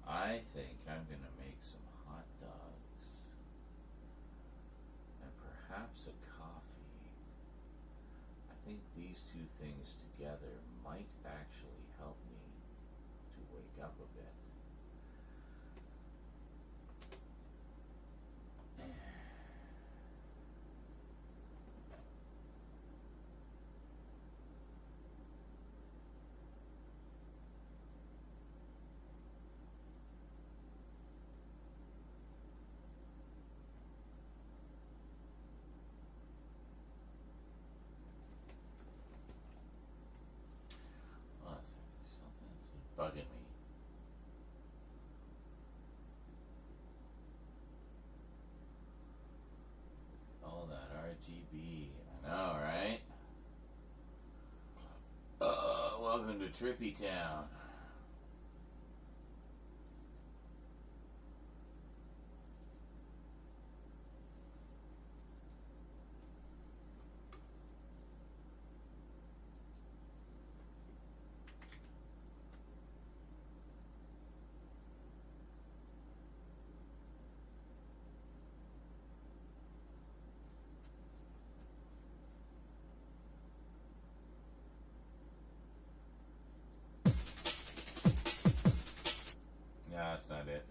I think I'm going to make some hot dogs and perhaps a coffee. I think these two things together might actually help me to wake up a bit. Something that's been bugging me. All that RGB. I know, right? Welcome to Trippy Town. No, that's not it.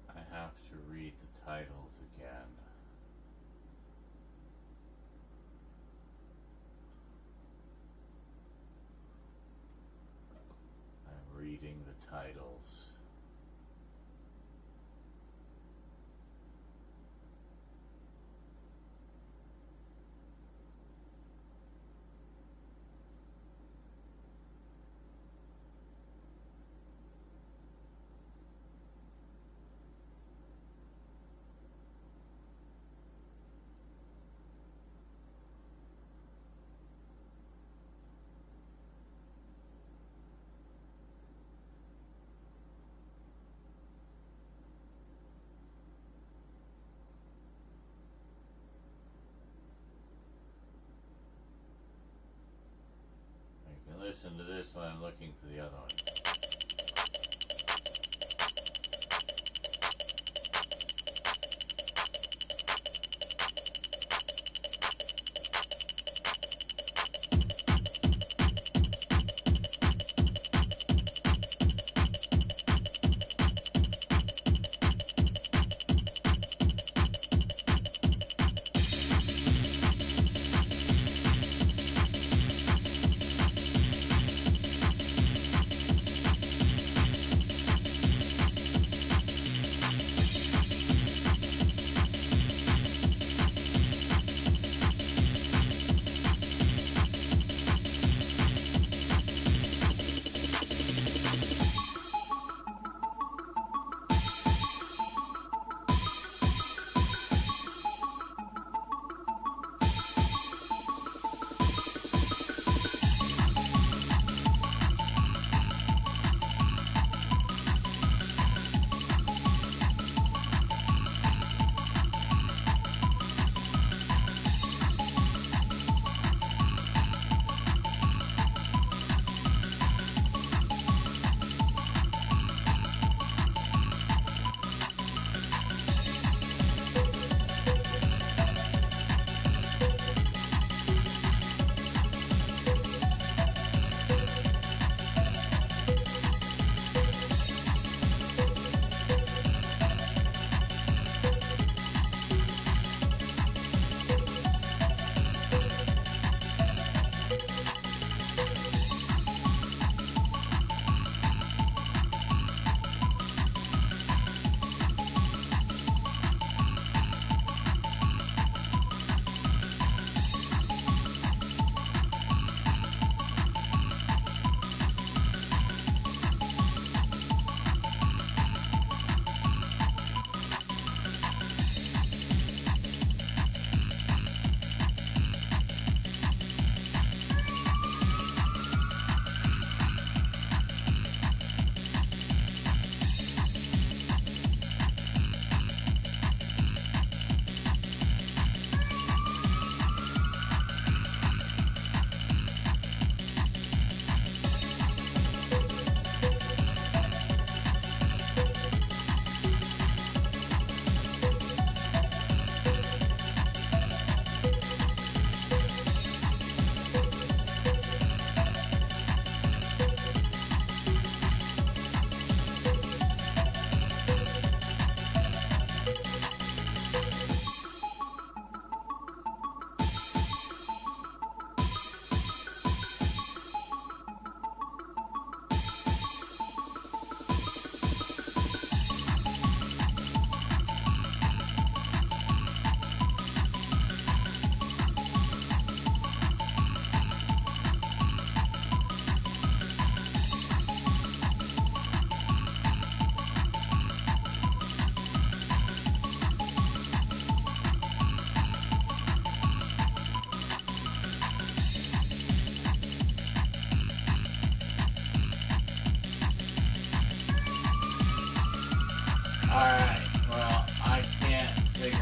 I have to read the titles again. I'm reading the titles. You can listen to this when I'm looking for the other one.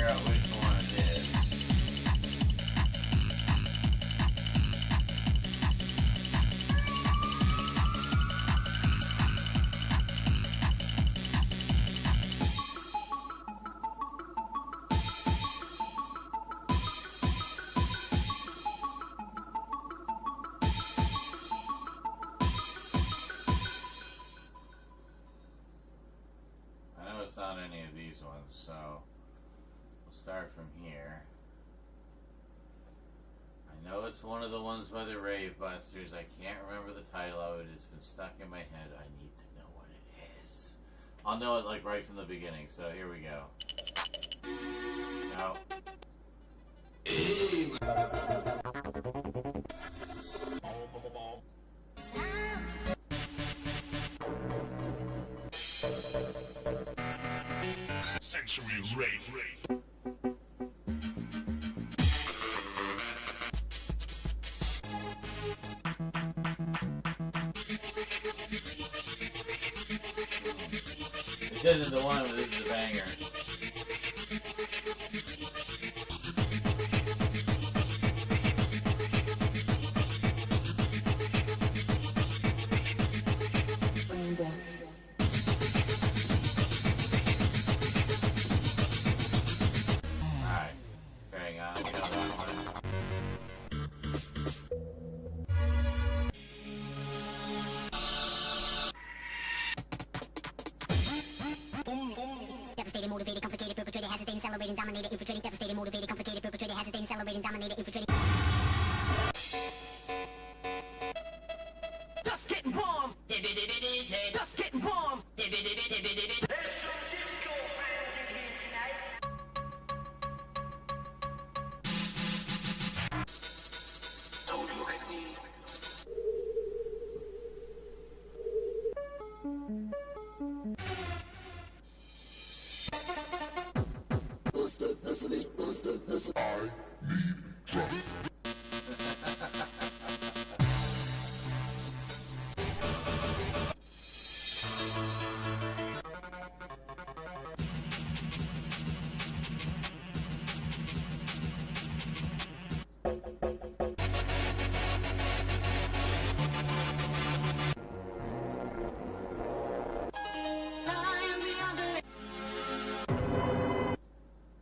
figure out which one it is. I know it's not any of these ones, so we'll start from here. I know it's one of the ones by the Rave Busters. I can't remember the title of it. It's been stuck in my head. I need to know what it is. I'll know it like right from the beginning, so here we go. No. Sensory rape. This isn't the one, but this is the banger. Alright, hang on, we got that one. Devastated, motivated, complicated, perpetrated, hesitating, celebrating, dominated, infiltrating, devastated, motivated, complicated, perpetrated, hesitating, celebrating, dominated, infiltrating. Just getting warm. Just getting warm. There's some disco fans in here tonight. Don't look at me.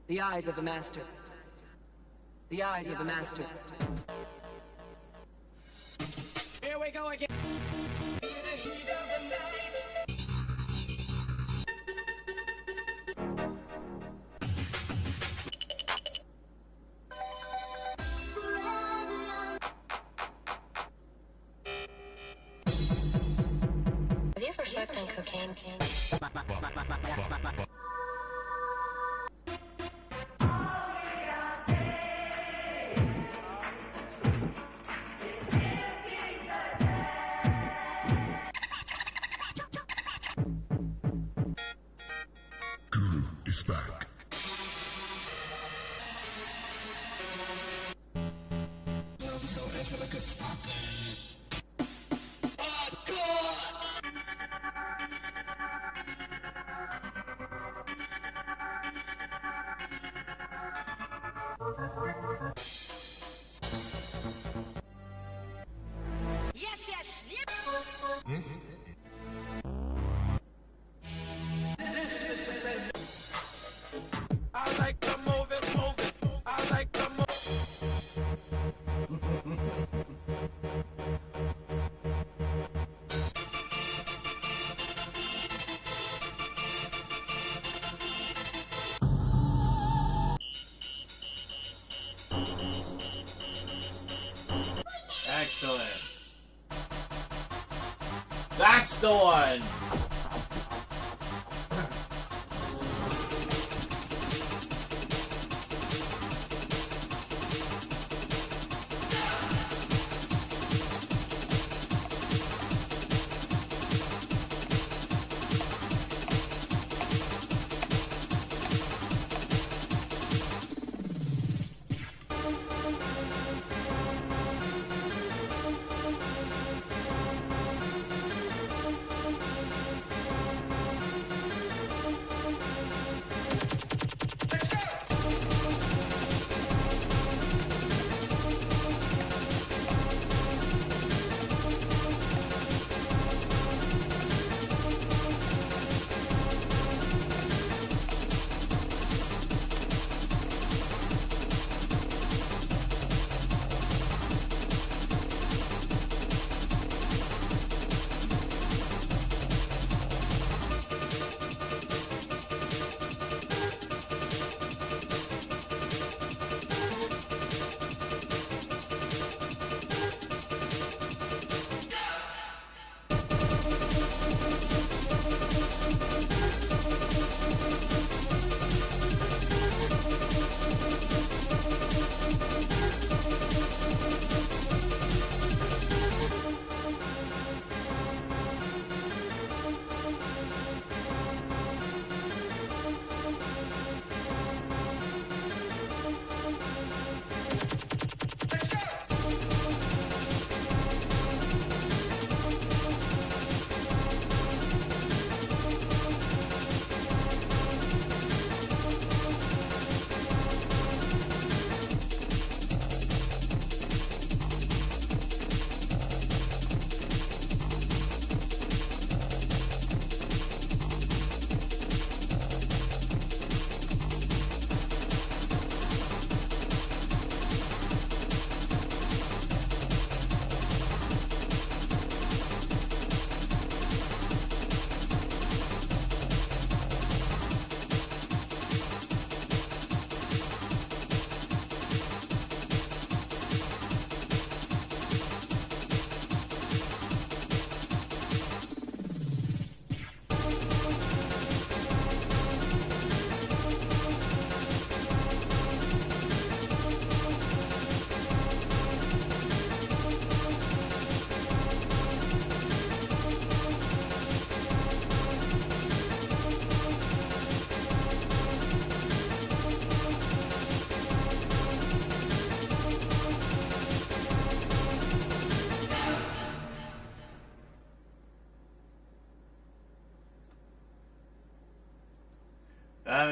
The eyes of the master. The eyes of the master. Here we go again. Have you ever sucked on cocaine? Is back. Yes, yes, yes! I like to move it, move it. I like to move. Excellent. That's the one!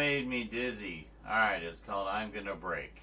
made me dizzy. Alright, it's called I'm Gonna Break.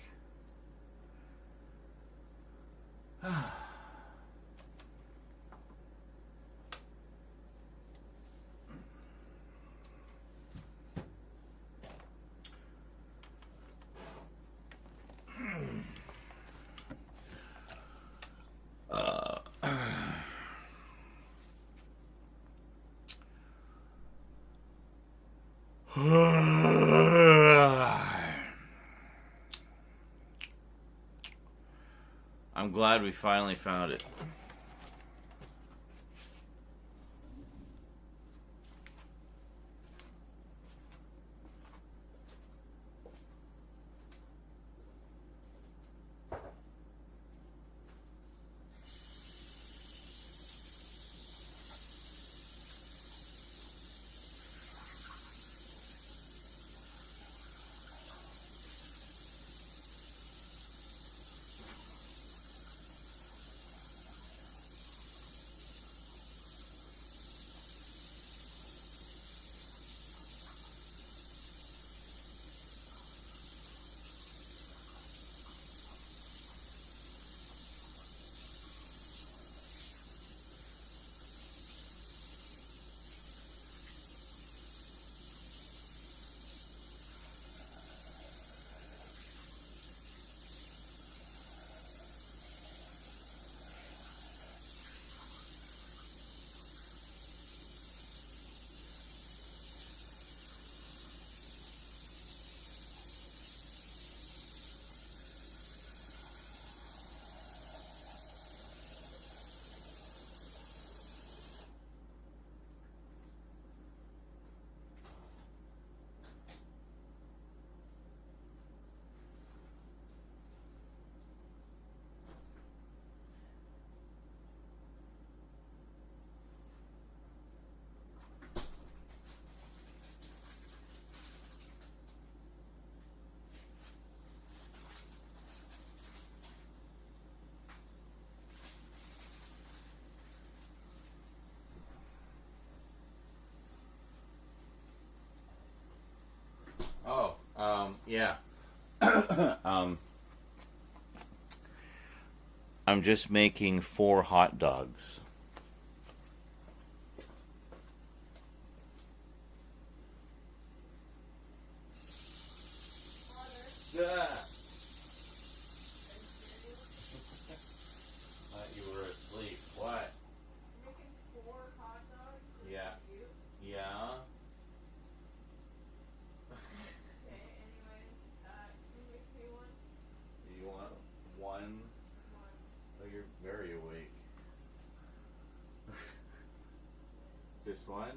I'm glad we finally found it. Yeah. I'm just making 4 hot dogs. Thought you were asleep. What? Making 4 hot dogs? Yeah. You? Yeah. Okay, anyways, can you make me one? Do you want one? Oh, you're very awake. Just one? Alright.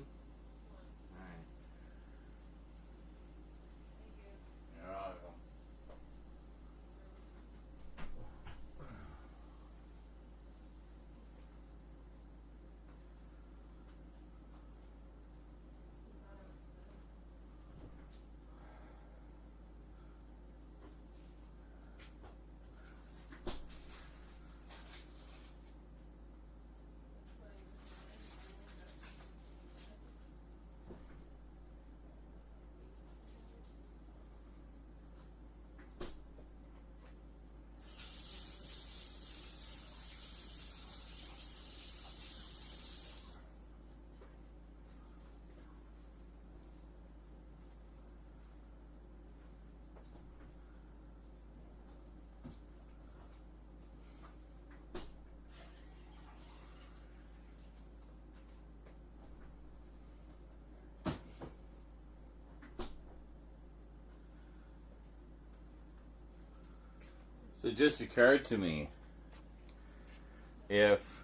Thank you. You're welcome. So it just occurred to me, if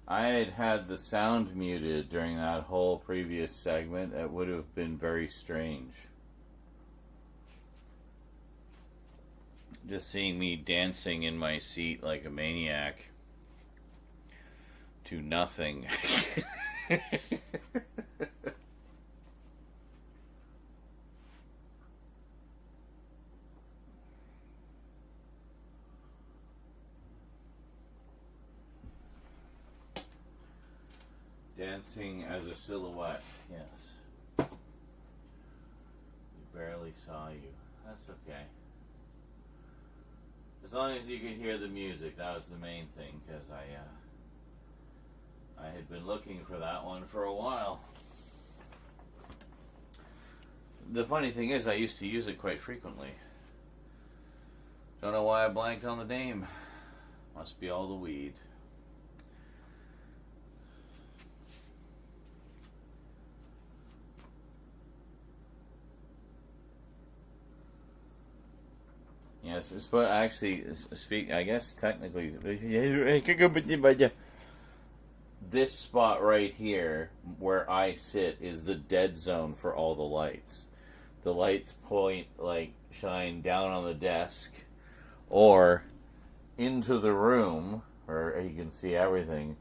I had had the sound muted during that whole previous segment, it would have been very strange. Just seeing me dancing in my seat like a maniac to nothing. Dancing as a silhouette, yes. barely saw you. That's okay. As long as you could hear the music, that was the main thing, because I had been looking for that one for a while. The funny thing is, I used to use it quite frequently. Don't know why I blanked on the name. Must be all the weed. Yes, it's but actually speak. I guess technically, this spot right here where I sit is the dead zone for all the lights. The lights point shine down on the desk or into the room, where you can see everything.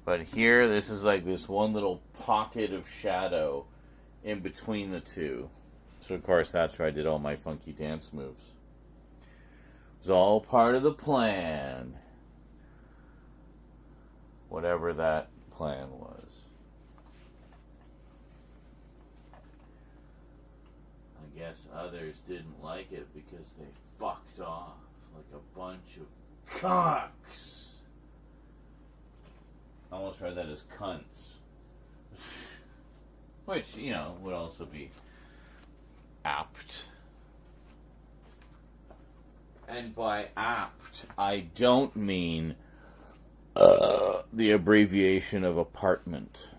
But here, this is like this one little pocket of shadow in between the two. So of course, that's where I did all my funky dance moves. It was all part of the plan. Whatever that plan was. I guess others didn't like it because they fucked off like a bunch of cocks. I almost read that as cunts. Which, would also be apt. And by apt, I don't mean the abbreviation of apartment.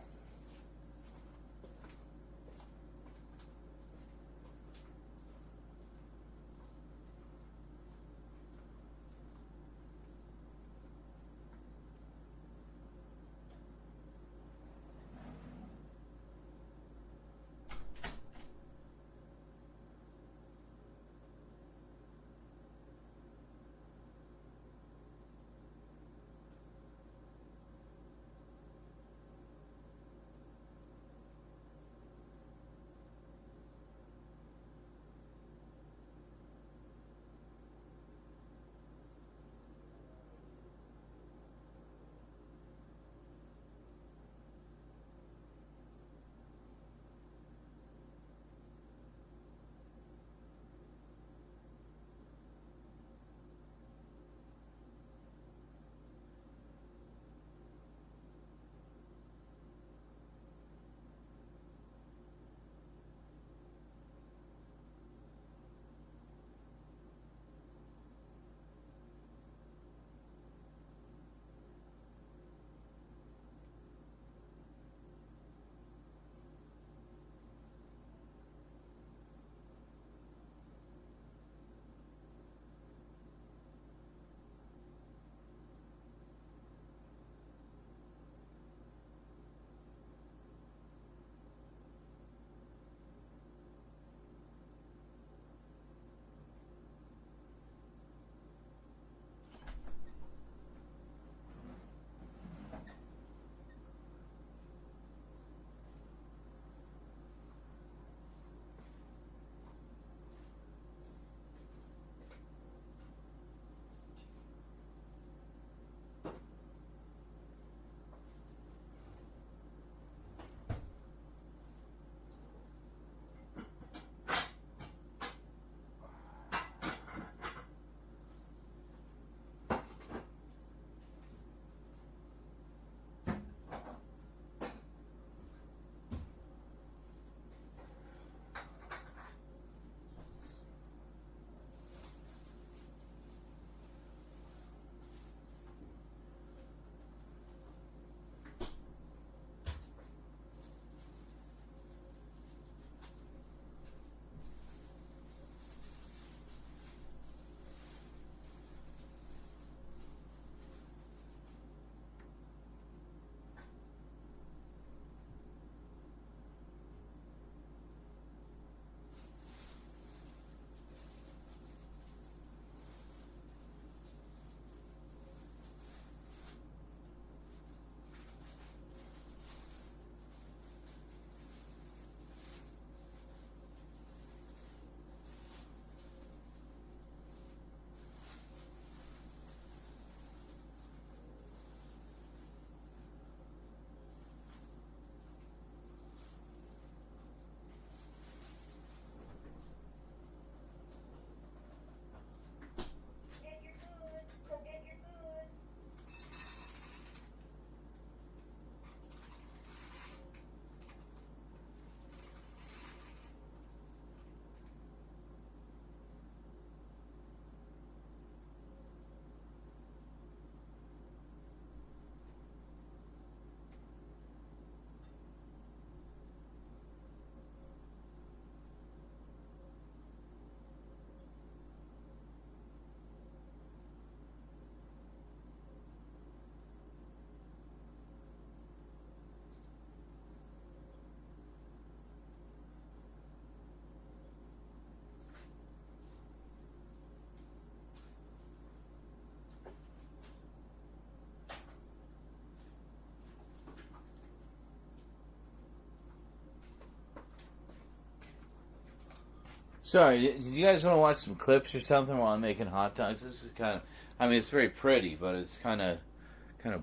Sorry, did you guys want to watch some clips or something while I'm making hot dogs? This is kind of, I mean, it's very pretty, but it's kind of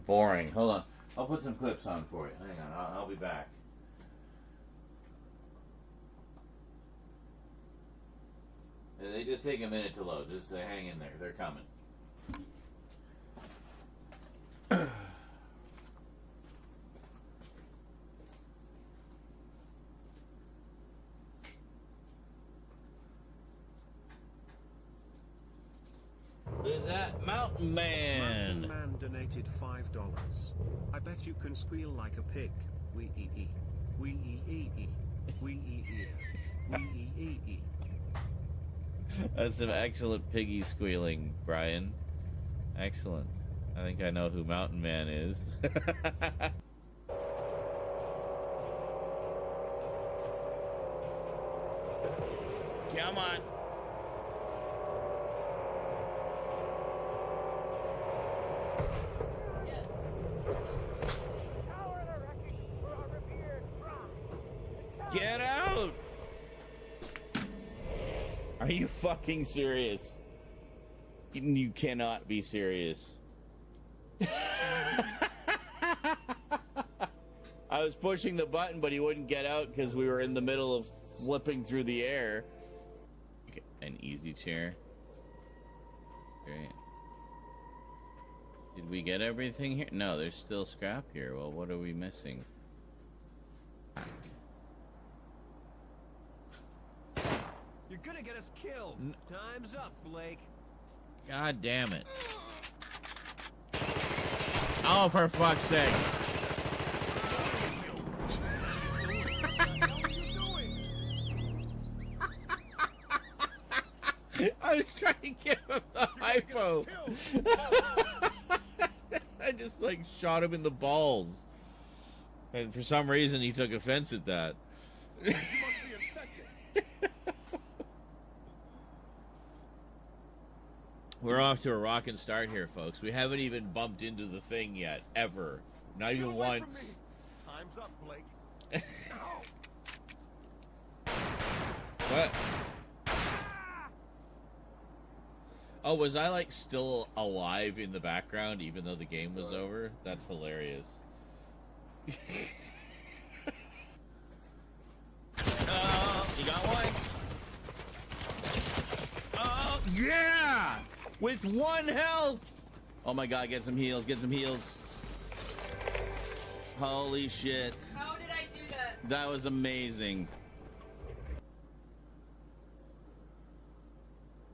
boring. Hold on, I'll put some clips on for you. Hang on, I'll be back. They just take a minute to load. Just hang in there. They're coming. Who's that? Mountain Man. Mountain Man donated $5. I bet you can squeal like a pig. We ee ee. We ee ee ee. We ee ee. We ee ee ee. That's some excellent piggy squealing, Brian. Excellent. I think I know who Mountain Man is. Come on. Get out! Are you fucking serious? You cannot be serious. I was pushing the button, but he wouldn't get out because we were in the middle of flipping through the air. Okay, an easy chair. Great. Did we get everything here? No, there's still scrap here. Well, what are we missing? You're gonna get us killed. Time's up, Blake. God damn it. Oh, for fuck's sake. I was trying to give him the hypo. I just like shot him in the balls. And for some reason he took offense at that. We're off to a rockin' start here, folks. We haven't even bumped into the thing yet, ever. Not even once. Time's up, Blake. What? Oh, was I like still alive in the background even though the game was over? That's hilarious. You got one? Oh, yeah! With 1 health! Oh my god, get some heals, get some heals. Holy shit. How did I do that? That was amazing.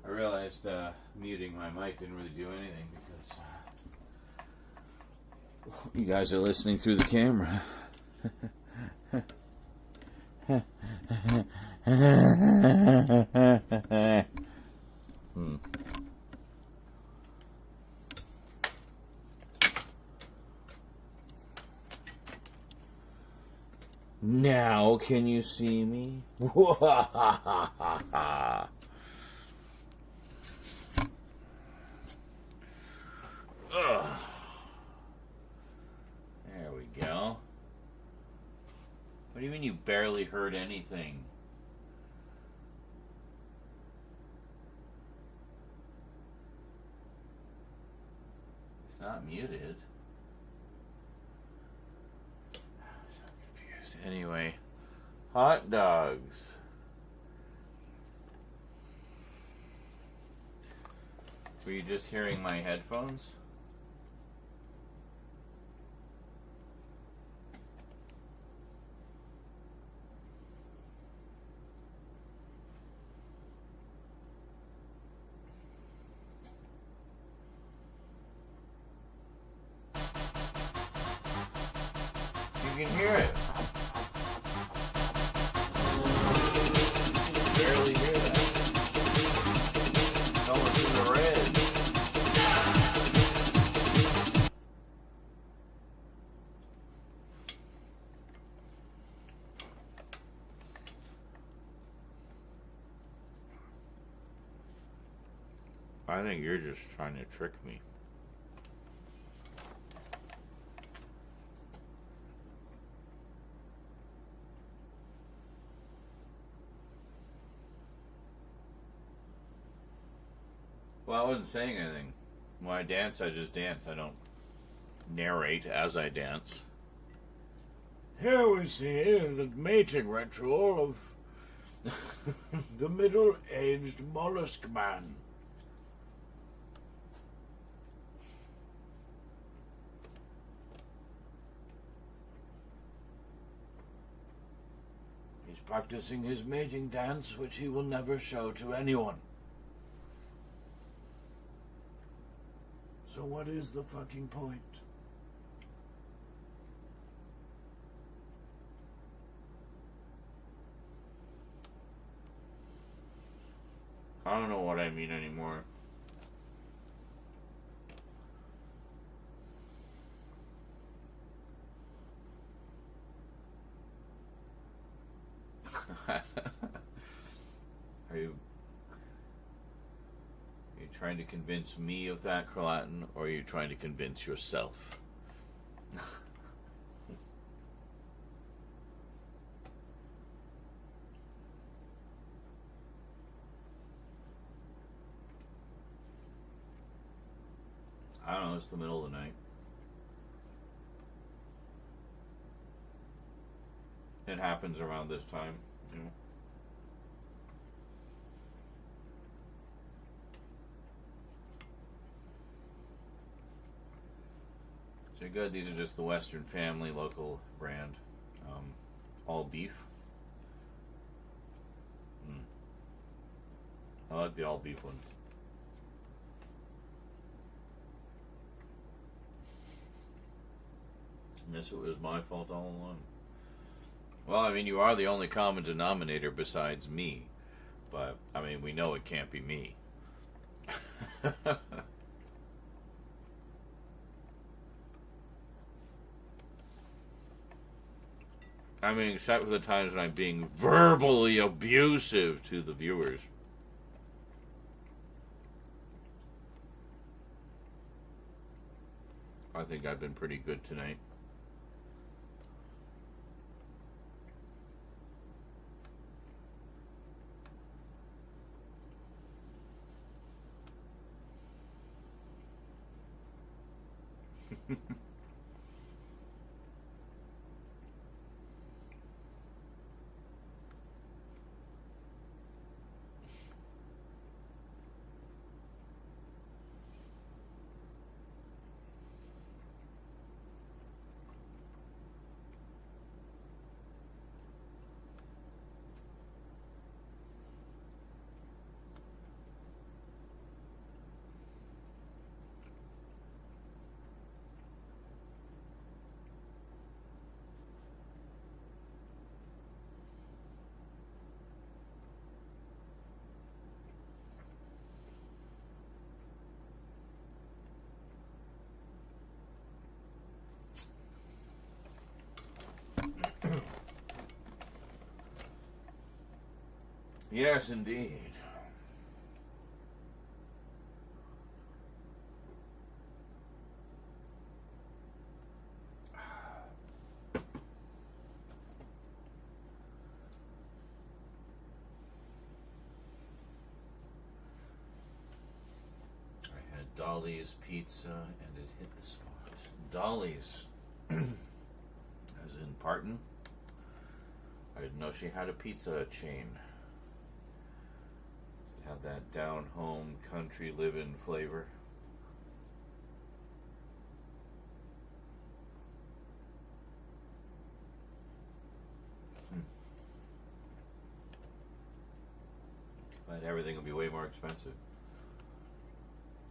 I realized muting my mic didn't really do anything because you guys are listening through the camera. Now can you see me? There we go. What do you mean you barely heard anything? It's not muted. I'm so confused. Anyway, hot dogs. Were you just hearing my headphones? You can hear it. Barely hear that. It's almost in the red. I think you're just trying to trick me. Well, I wasn't saying anything. When I dance, I just dance. I don't narrate as I dance. Here we see the mating ritual of the middle-aged mollusk man. He's practicing his mating dance, which he will never show to anyone. So what is the fucking point? I don't know what I mean anymore. Are you trying to convince me of that, Croatin, or are you trying to convince yourself? I don't know, it's the middle of the night. It happens around this time, you know. So good, these are just the Western Family local brand. All beef. I like the all beef one. I guess it was my fault all along. Well, I mean, you are the only common denominator besides me. But, I mean, we know it can't be me. I mean, except for the times when I'm being verbally abusive to the viewers. I think I've been pretty good tonight. Yes, indeed. I had Dolly's pizza and it hit the spot. Dolly's, as in Parton. I didn't know she had a pizza chain. It had that down-home, country living flavor. But everything will be way more expensive.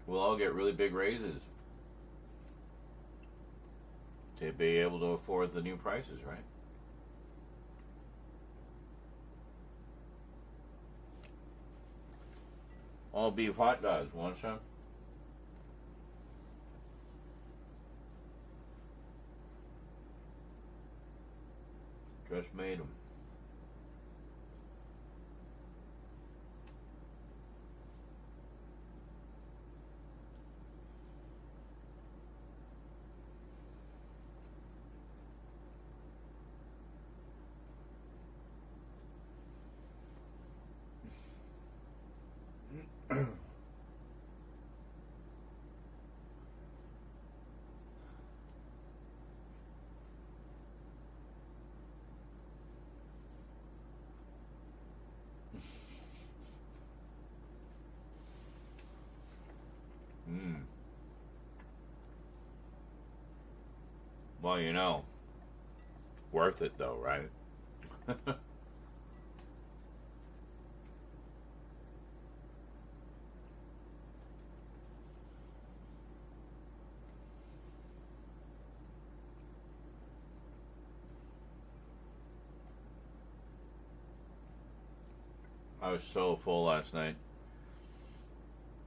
We'll all get really big raises to be able to afford the new prices, right? All beef hot dogs, want some? Just made them. Mm. Well, you know, worth it though, right? I was so full last night,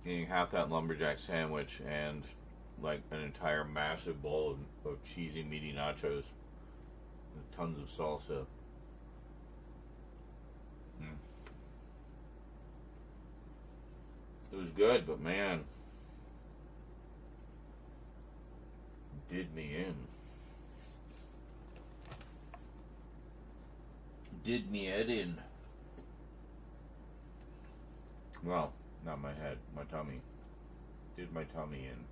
eating half that lumberjack sandwich and like an entire massive bowl of cheesy meaty nachos with tons of salsa. Mm. It was good, but man, it did me in. Did me head in. Well, not my head, my tummy. Did my tummy in.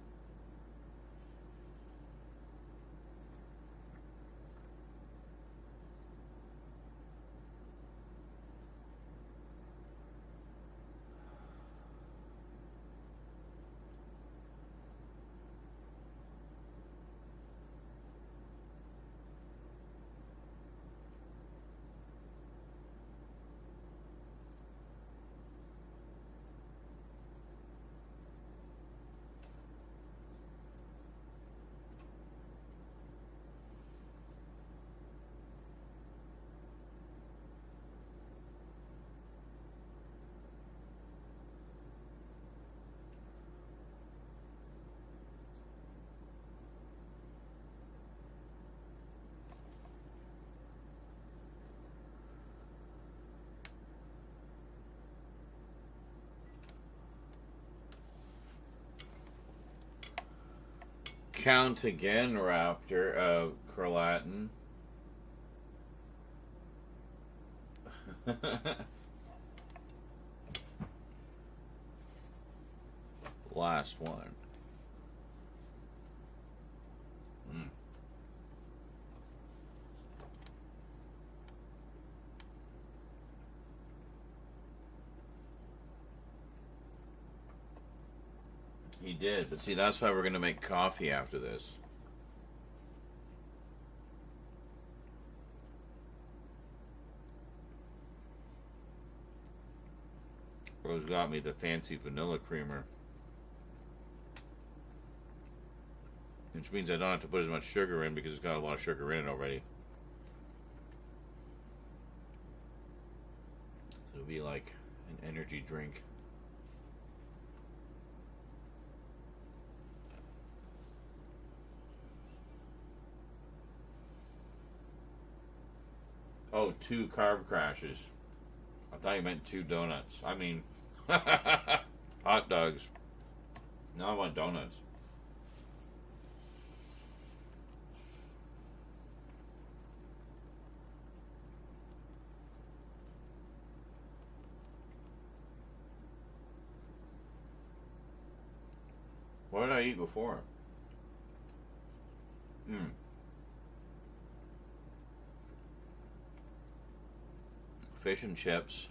Count again, Raptor, Curlatin. Last one. Mm. He did, but see, that's why we're going to make coffee after this. Rose got me the fancy vanilla creamer. Which means I don't have to put as much sugar in because it's got a lot of sugar in it already. So it'll be like an energy drink. Oh, 2 carb crashes. I thought you meant 2 donuts. I mean, hot dogs. Now I want donuts. What did I eat before? Fish and chips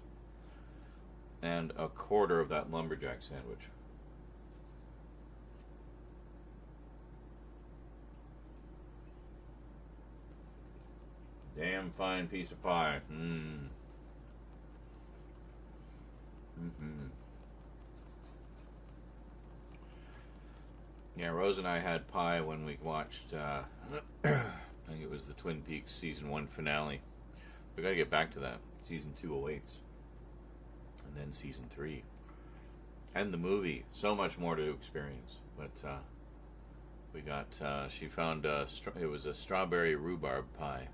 and a quarter of that lumberjack sandwich. Damn fine piece of pie. Yeah, Rose and I had pie when we watched, I think it was the Twin Peaks Season 1 finale. We gotta get back to that. Season 2 awaits. And then Season 3. And the movie. So much more to experience. But, we got, she found, it was a strawberry rhubarb pie.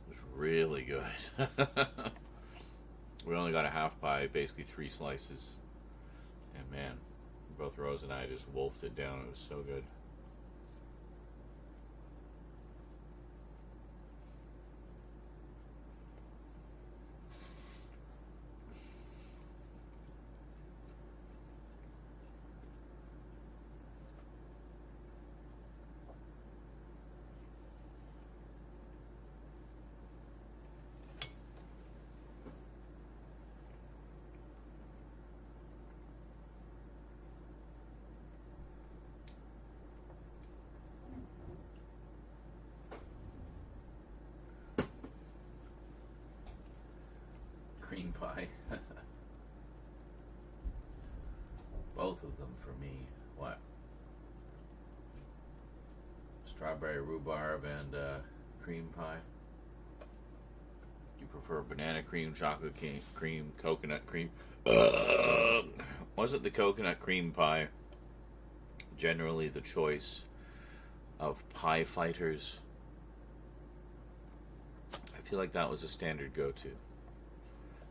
It was really good. We only got a half pie, basically 3 slices. And man, both Rose and I just wolfed it down. It was so good. cream pie. Both of them for me. What? Strawberry rhubarb and cream pie. You prefer banana cream, chocolate cream, coconut cream? Wasn't the coconut cream pie generally the choice of pie fighters? I feel like that was a standard go-to.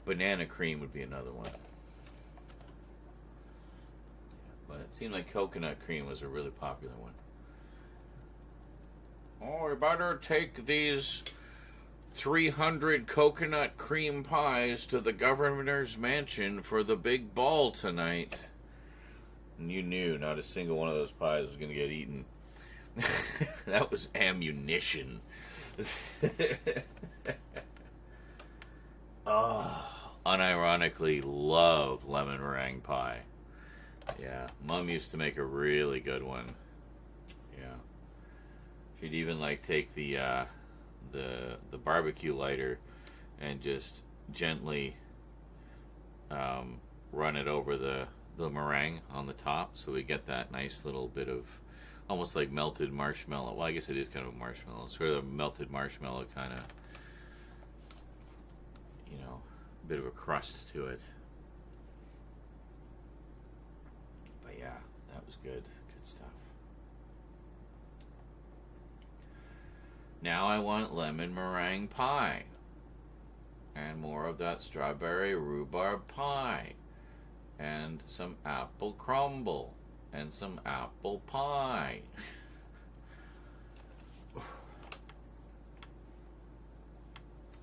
Banana cream would be another one. But it seemed like coconut cream was a really popular one. Oh, we better take these 300 coconut cream pies to the governor's mansion for the big ball tonight. And you knew not a single one of those pies was going to get eaten. That was ammunition. Oh, unironically love lemon meringue pie. Yeah, Mom used to make a really good one. Yeah, she'd even like take the barbecue lighter and just gently run it over the meringue on the top, so we get that nice little bit of almost like melted marshmallow. Well, I guess it is kind of a marshmallow, sort of a melted marshmallow kind of, you know, bit of a crust to it. But yeah, that was good stuff. Now I want lemon meringue pie. And more of that strawberry rhubarb pie. And some apple crumble. And some apple pie.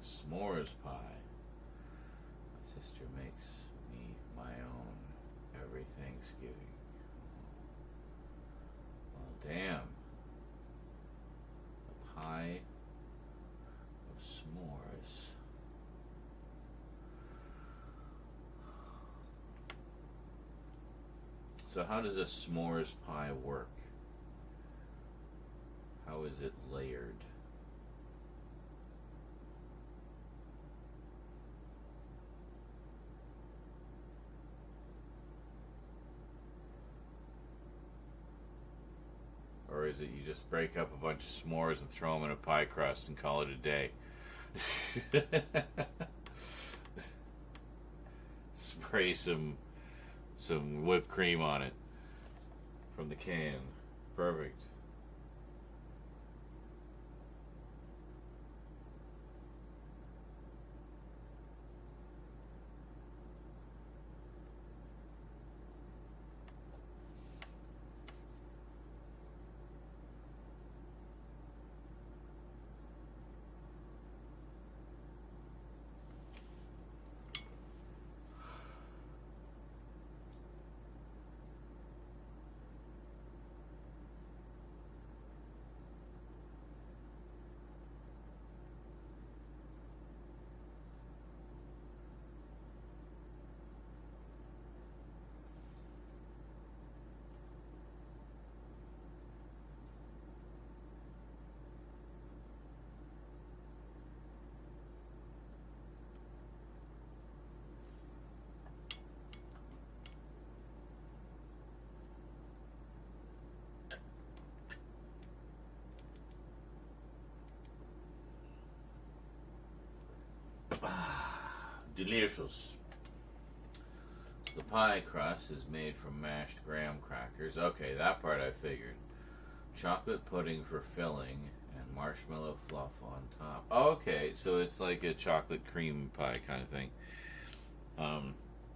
S'mores pie. My sister makes me my own every Thanksgiving. Well, damn. A pie of s'mores. So how does a s'mores pie work? How is it layered? Or is it you just break up a bunch of s'mores and throw them in a pie crust and call it a day? Spray some whipped cream on it from the can. Perfect. Delicious. The pie crust is made from mashed graham crackers. Okay, that part I figured. Chocolate pudding for filling and marshmallow fluff on top. Okay, so it's like a chocolate cream pie kind of thing.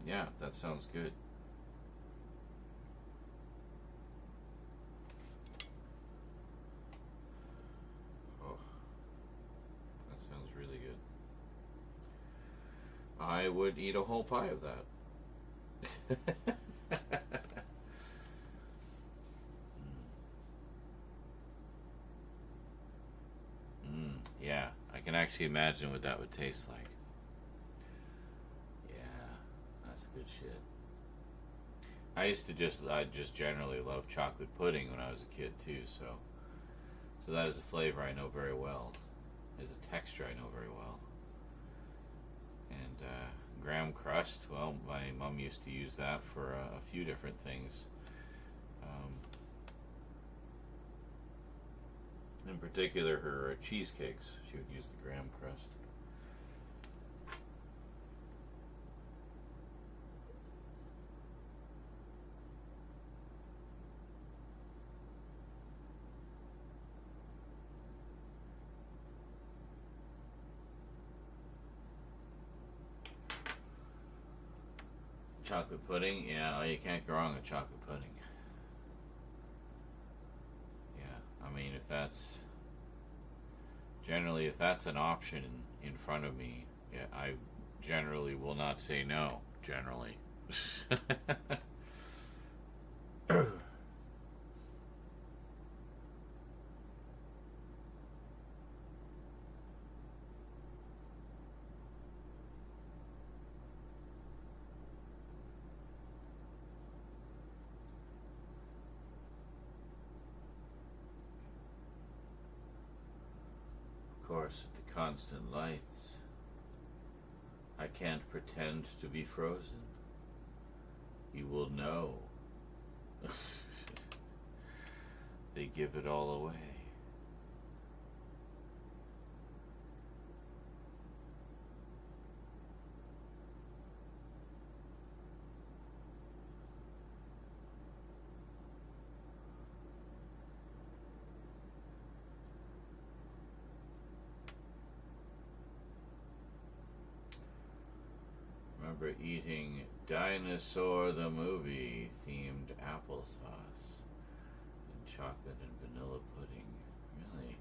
Yeah, that sounds good. Oh, that sounds really good. I would eat a whole pie of that. Yeah, I can actually imagine what that would taste like. Yeah, that's good shit. I just generally love chocolate pudding when I was a kid too, so that is a flavor I know very well. Is a texture I know very well. And graham crust. Well, my mom used to use that for a few different things. In particular, her cheesecakes, she would use the graham crust. Chocolate pudding? Yeah, you can't go wrong with chocolate pudding. Yeah, I mean, if that's an option in front of me, yeah, I generally will not say no, generally. Of course, with the constant lights, I can't pretend to be frozen. You will know. They give it all away. Remember eating Dinosaur the Movie themed applesauce and chocolate and vanilla pudding. Really?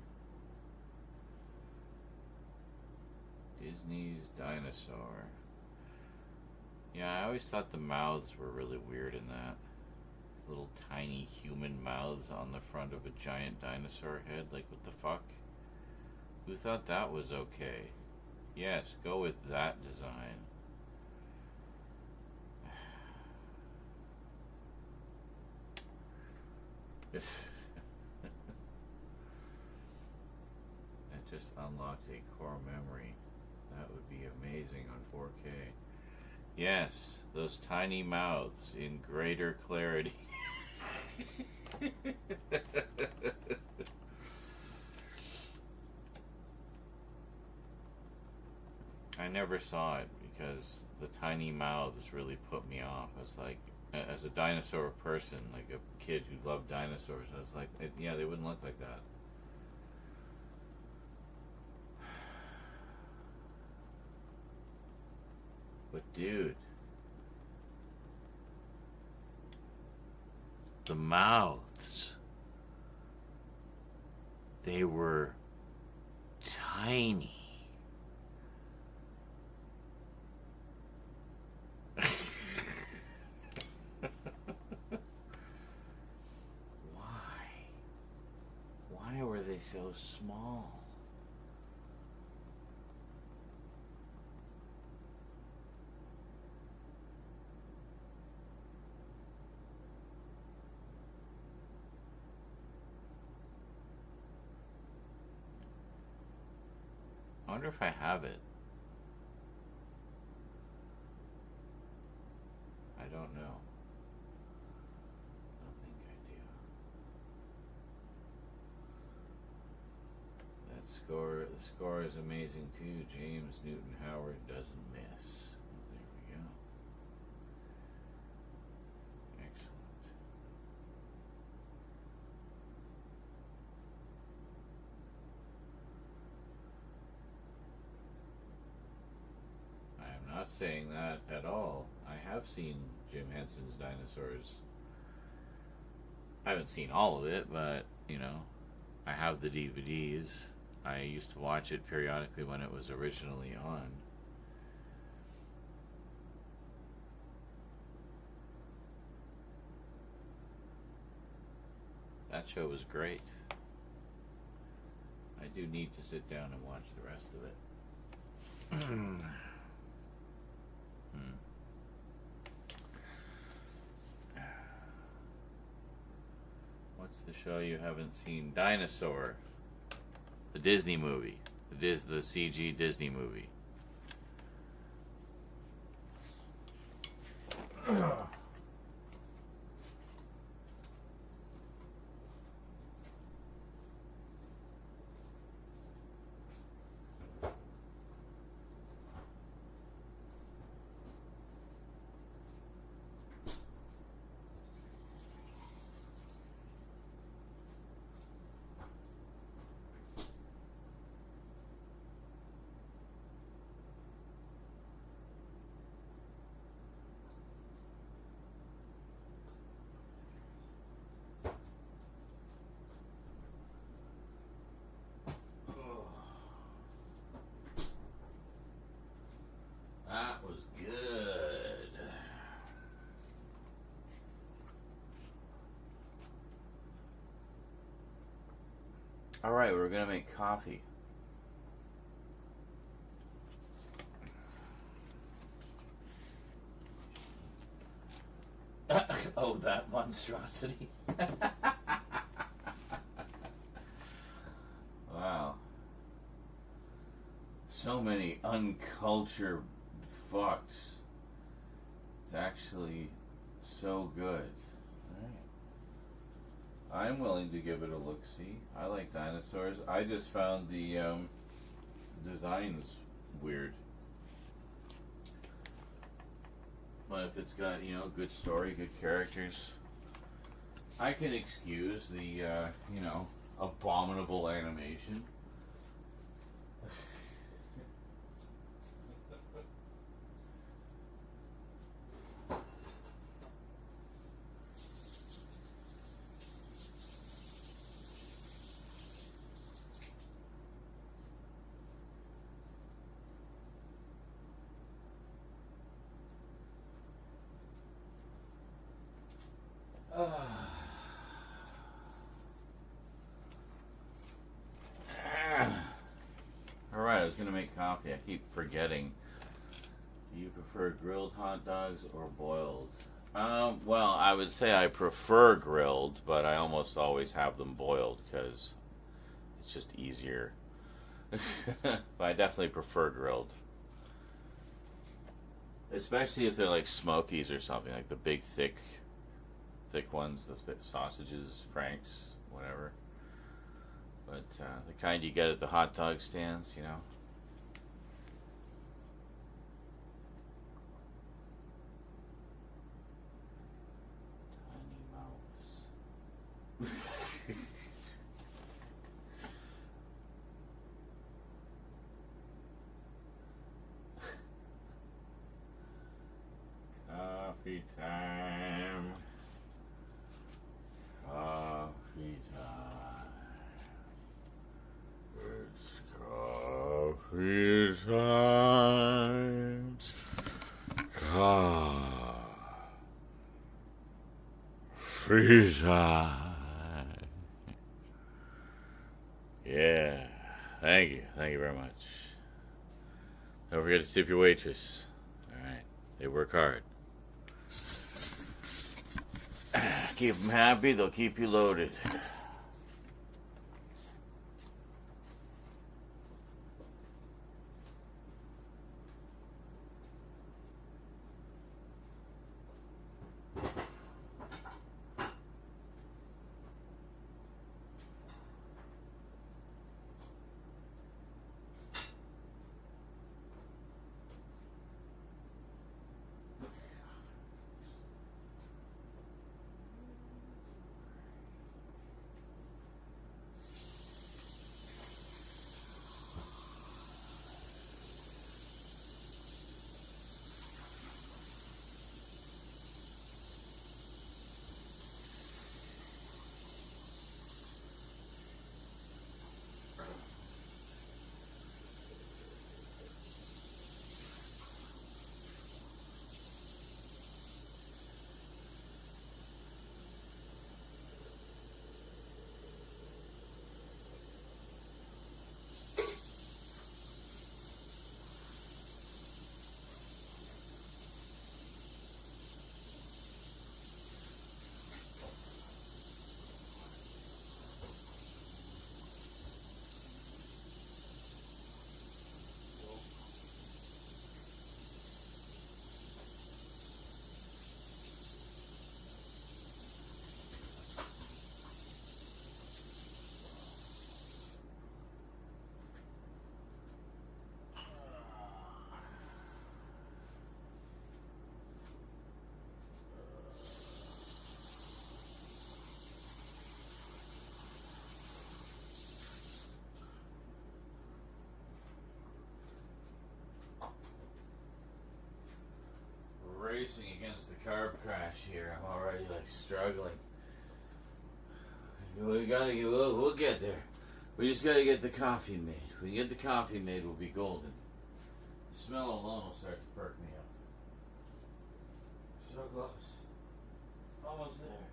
Disney's Dinosaur. Yeah, I always thought the mouths were really weird in that. Little tiny human mouths on the front of a giant dinosaur head. Like, what the fuck? Who thought that was okay? Yes, go with that design. That just unlocked a core memory. That would be amazing on 4K. Yes, those tiny mouths in greater clarity. I never saw it because the tiny mouths really put me off. I was like, as a dinosaur person, like a kid who loved dinosaurs, I was like, yeah, they wouldn't look like that. But dude, the mouths, they were tiny. Why were they so small? I wonder if I have it. I don't know. I don't think I do. The score is amazing too. James Newton Howard doesn't miss. Well, there we go. Excellent. I am not saying that at all. I have seen Jim Henson's Dinosaurs. I haven't seen all of it, but, you know, I have the DVDs. I used to watch it periodically when it was originally on. That show was great. I do need to sit down and watch the rest of it. What's the show you haven't seen? Dinosaur. The Disney movie. The CG Disney movie. Alright, we're gonna make coffee. Oh, that monstrosity. Wow. So many uncultured fucks. It's actually so good. Alright. I'm willing to give it a look-see. I like dinosaurs. I just found the designs weird. But if it's got, you know, good story, good characters, I can excuse the, you know, abominable animation. Alright, I was going to make coffee. I keep forgetting. Do you prefer grilled hot dogs or boiled? Well, I would say I prefer grilled, but I almost always have them boiled because it's just easier. But I definitely prefer grilled. Especially if they're like Smokies or something, like the big, thick ones, the sausages, Franks, whatever. But the kind you get at the hot dog stands, you know. Tiny mouths. Coffee time. Coffee time. It's coffee time. Coffee time. Yeah. Thank you. Thank you very much. Don't forget to tip your waitress. Alright. They work hard. Keep them happy, they'll keep you loaded. Racing against the carb crash here. I'm already like struggling. We gotta get. We'll get there. We just gotta get the coffee made. If we get the coffee made, we'll be golden. The smell alone will start to perk me up. So close. Almost there.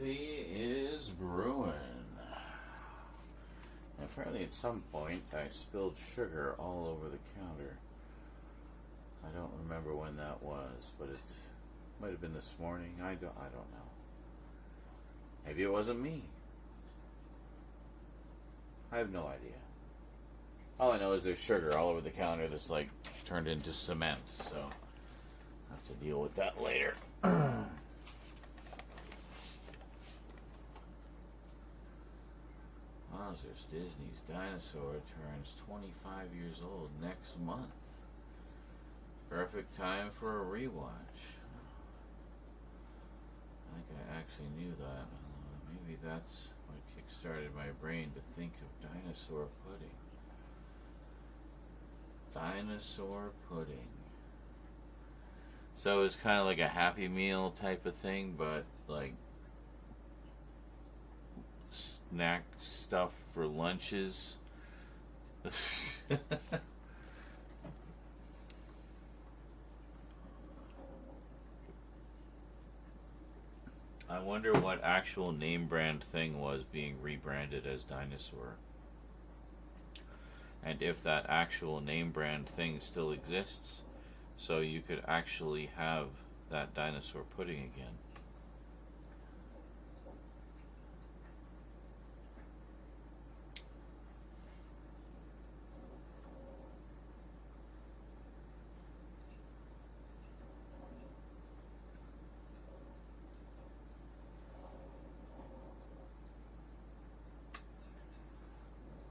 coffee is brewing. And apparently at some point I spilled sugar all over the counter. I don't remember when that was, but it might have been this morning. I don't know. Maybe it wasn't me. I have no idea. All I know is there's sugar all over the counter that's like turned into cement, so I'll have to deal with that later. Wowzers, Disney's Dinosaur turns 25 years old next month. Perfect time for a rewatch. I think I actually knew that. Maybe that's what kickstarted my brain to think of dinosaur pudding. Dinosaur pudding. So it's kind of like a Happy Meal type of thing, but like snack stuff for lunches. I wonder what actual name brand thing was being rebranded as Dinosaur. And if that actual name brand thing still exists, so you could actually have that dinosaur pudding again.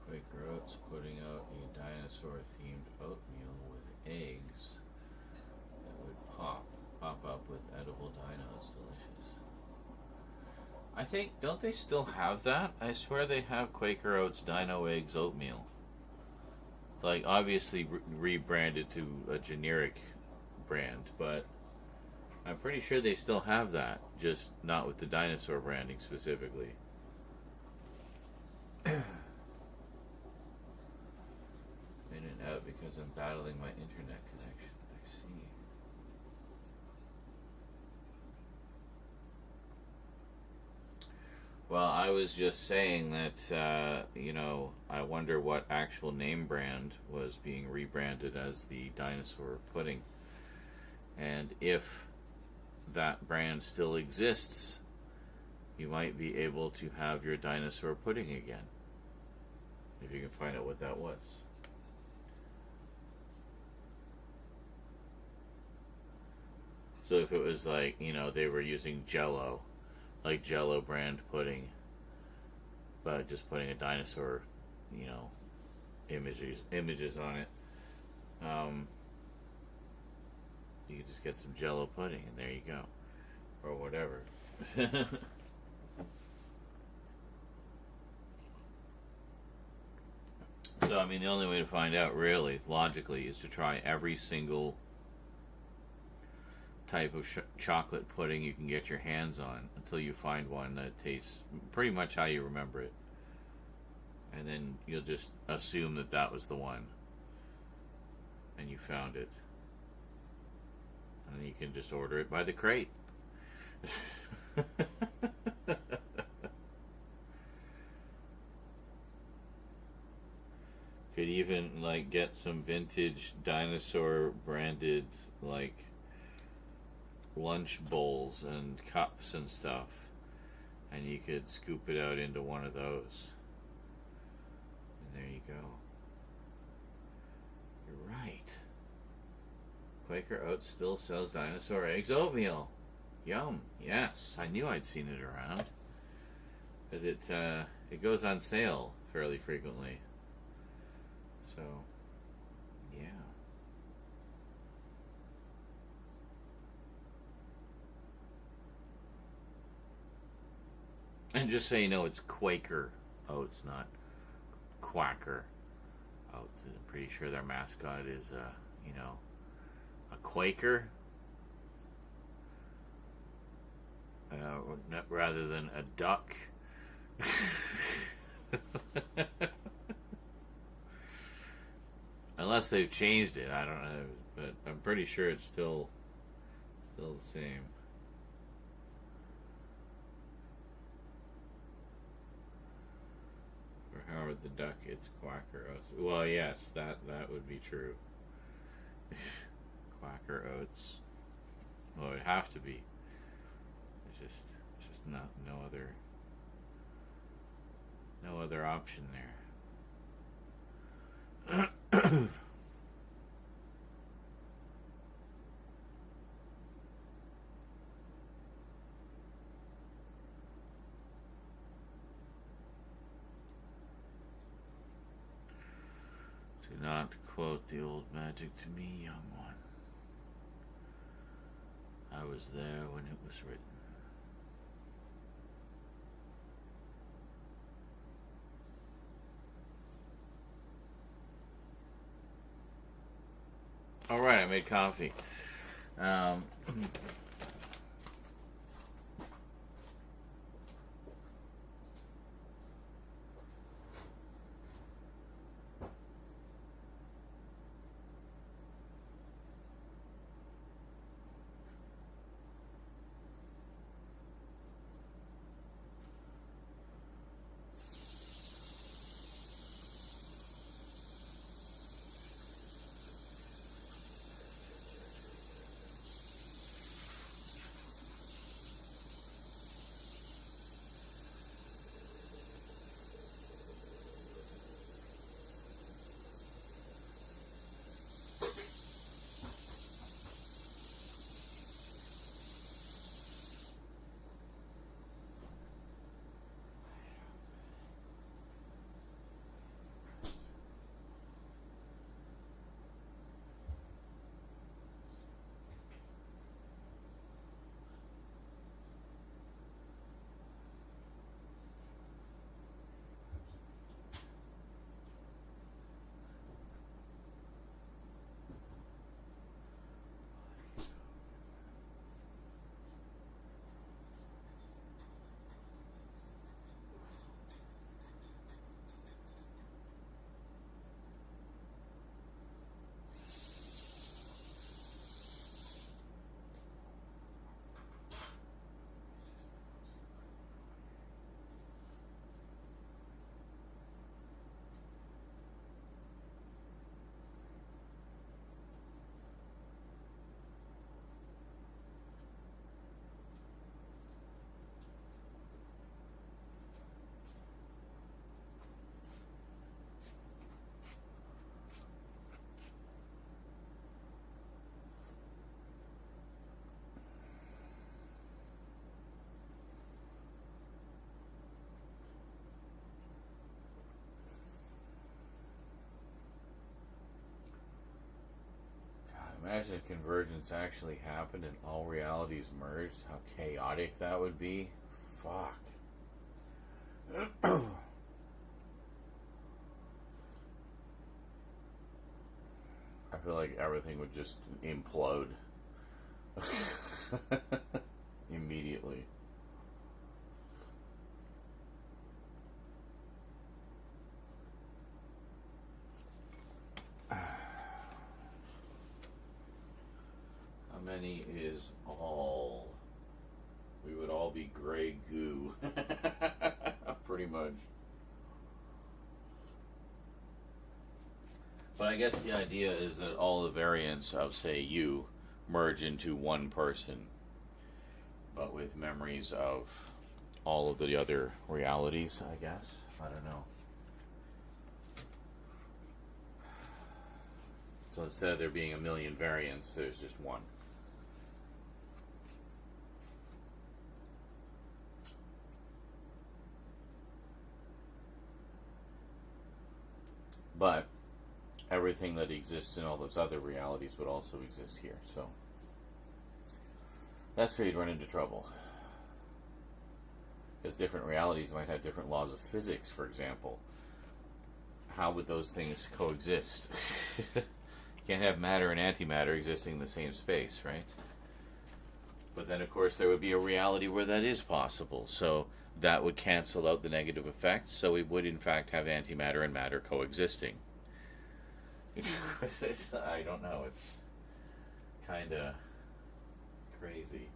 Quaker Oats putting out a dinosaur-themed oatmeal with eggs that would pop up with edible dinos. Delicious. I think, don't they still have that? I swear they have Quaker Oats Dino Eggs oatmeal. Like, obviously rebranded to a generic brand, but I'm pretty sure they still have that, just not with the dinosaur branding specifically. In and out because I'm battling my internet connection. I see. Well, I was just saying that, I wonder what actual name brand was being rebranded as the dinosaur pudding. And if that brand still exists, you might be able to have your dinosaur pudding again. If you can find out what that was. So if it was like, they were using Jell-O, like Jell-O brand pudding, but just putting a dinosaur, images on it, you could just get some Jell-O pudding and there you go. Or whatever. So, the only way to find out, really, logically, is to try every single type of chocolate pudding you can get your hands on until you find one that tastes pretty much how you remember it. And then you'll just assume that that was the one. And you found it. And then you can just order it by the crate. Could even get some vintage dinosaur branded lunch bowls and cups and stuff, and you could scoop it out into one of those. And there you go. You're right. Quaker Oats still sells dinosaur eggs oatmeal. Yum. Yes, I knew I'd seen it around. Because it goes on sale fairly frequently. So, yeah. And just so you know, it's Quaker Oats, not Quacker Oats. I'm pretty sure their mascot is, a Quaker. Rather than a duck. Unless they've changed it, I don't know, but I'm pretty sure it's still the same. aboard the duck, it's Quacker Oats. Well, yes, that would be true. Quacker Oats. Well, it'd have to be. It's just not no other option there. Do not quote the old magic to me, young one. I was there when it was written. All right, I made coffee. Imagine if convergence actually happened and all realities merged. How chaotic that would be. Fuck. I feel like everything would just implode. Immediately. Many is all. We would all be gray goo. Pretty much. But I guess the idea is that all the variants of, say, you merge into one person, but with memories of all of the other realities, I guess. I don't know. So instead of there being a million variants, there's just one. But everything that exists in all those other realities would also exist here. So that's where you'd run into trouble. Because different realities might have different laws of physics, for example. How would those things coexist? You can't have matter and antimatter existing in the same space, right? But then, of course, there would be a reality where that is possible. So that would cancel out the negative effects. So we would, in fact, have antimatter and matter coexisting. I don't know. It's kind of crazy.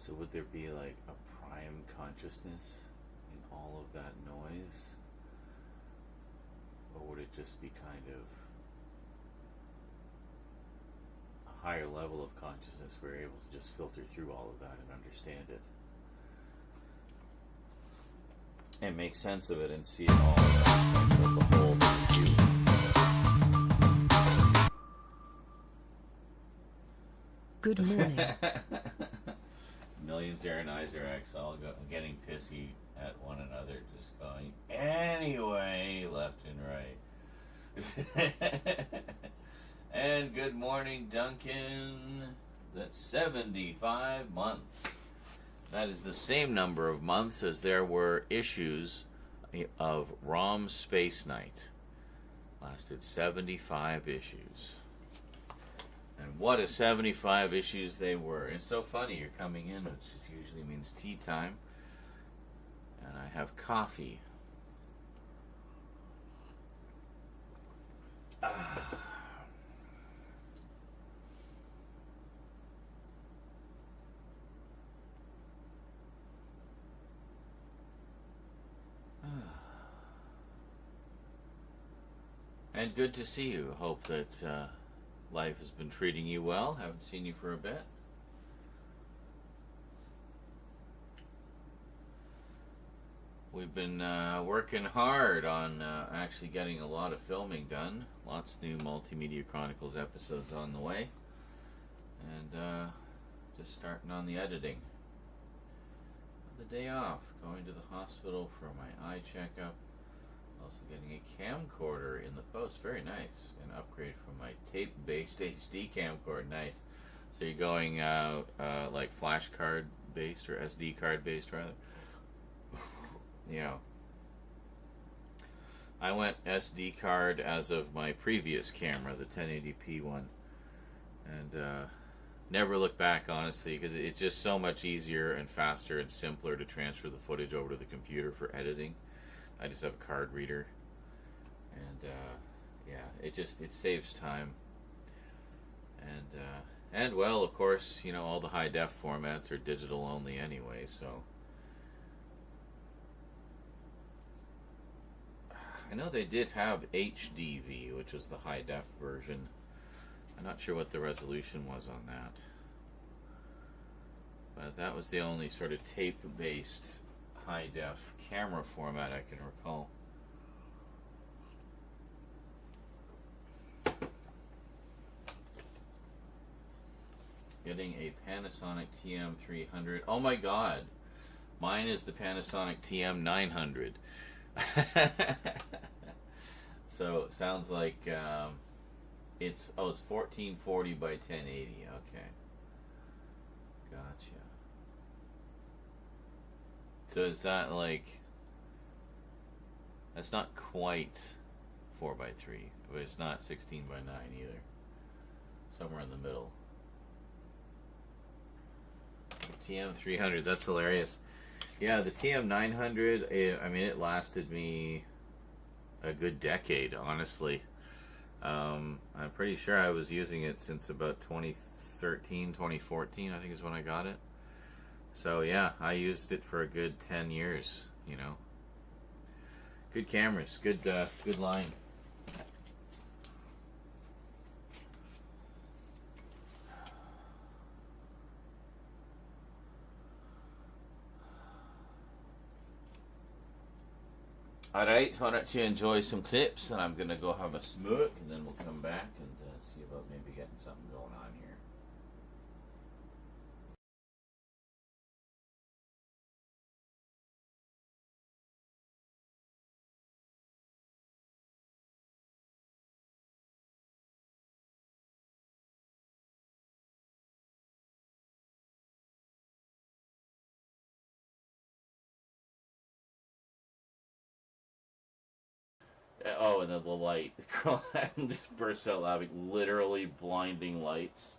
So would there be like a prime consciousness in all of that noise? Or would it just be kind of a higher level of consciousness where we're able to just filter through all of that and understand it? And make sense of it and see it all as aspects of the whole view. Good morning. Millions there and eyes are X all getting pissy at one another, just going anyway, left and right. And good morning, Duncan. That's 75 months. That is the same number of months as there were issues of ROM Space Knight. Lasted 75 issues. And what a 75 issues they were. It's so funny you're coming in, which usually means tea time. And I have coffee. And good to see you. Hope that life has been treating you well. Haven't seen you for a bit. We've been working hard on actually getting a lot of filming done. Lots of new Multimedia Chronicles episodes on the way. And just starting on the editing. The day off, going to the hospital for my eye checkup. Also getting a camcorder in the post. Very nice. An upgrade from my tape-based HD camcorder. Nice. So you're going like flash card based or SD card based rather. Yeah. I went SD card as of my previous camera, the 1080p one. And never look back, honestly, because it's just so much easier and faster and simpler to transfer the footage over to the computer for editing. I just have a card reader, and yeah, it saves time, and well, of course, you know, all the high def formats are digital only anyway, so I know they did have HDV, which was the high def version. I'm not sure what the resolution was on that, but that was the only sort of tape based high def camera format I can recall. Getting a Panasonic TM300. Oh my god, mine is the Panasonic TM900. So it sounds like it's 1440 by 1080. Okay, gotcha. So is that like, that's not quite 4 by 3, but it's not 16 by 9 either. Somewhere in the middle. TM300, that's hilarious. Yeah, the TM900, I mean, it lasted me a good decade, honestly. I'm pretty sure I was using it since about 2013, 2014, I think is when I got it. So yeah, I used it for a good 10 years, you know. Good cameras, good line. Alright, why don't you enjoy some clips, and I'm going to go have a smoke, and then we'll come back and see about maybe getting something going on here. Oh, and then the light. Just bursts out laughing. Literally blinding lights.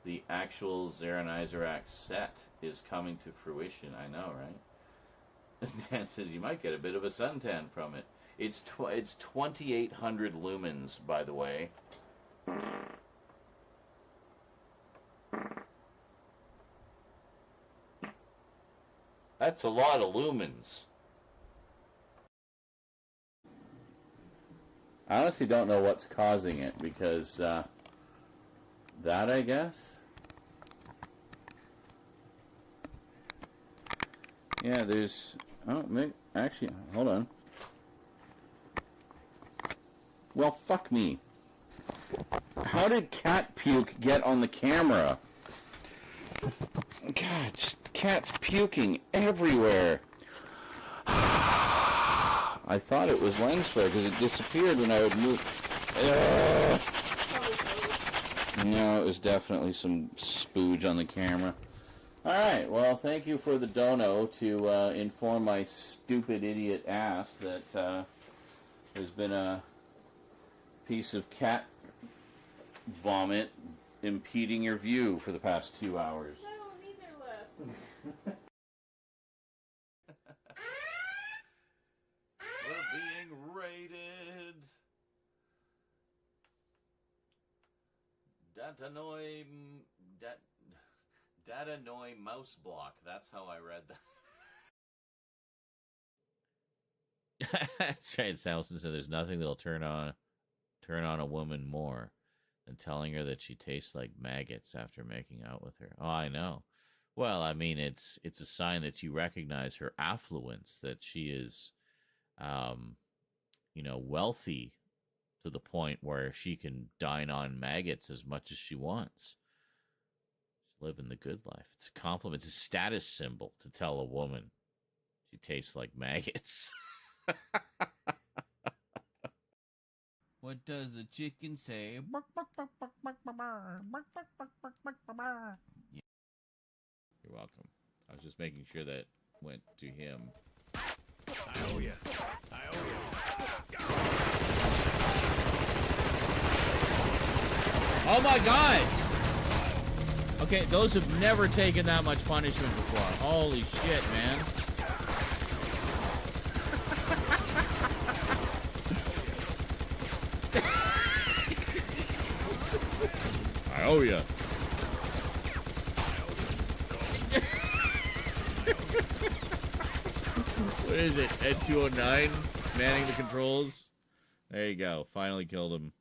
The actual Zarenizarak set is coming to fruition. I know, right? Dan says you might get a bit of a suntan from it. It's 2,800 lumens, by the way. That's a lot of lumens. I honestly don't know what's causing it, because that, I guess. Yeah, there's... Oh, maybe, actually, hold on. Well, fuck me. How did cat puke get on the camera? God, just cats puking everywhere. I thought it was lens flare because it disappeared when I would move. No, it was definitely some spooge on the camera. Alright, well, thank you for the dono to inform my stupid idiot ass that there's been a piece of cat vomit impeding your view for the past 2 hours. I don't need their left. We're being raided. Datanoi mouse block. That's how I read that. That's right. Samson said there's nothing that'll turn on a woman more than telling her that she tastes like maggots after making out with her. Oh, I know. Well, I mean, it's a sign that you recognize her affluence, that she is, wealthy to the point where she can dine on maggots as much as she wants. She's living the good life. It's a compliment. It's a status symbol to tell a woman she tastes like maggots. What does the chicken say? You're welcome. I was just making sure that went to him. I owe you. I owe you. Oh my god! Okay, those have never taken that much punishment before. Holy shit, man. I owe ya. What is it? Ed 209 manning the controls. There you go. Finally killed him.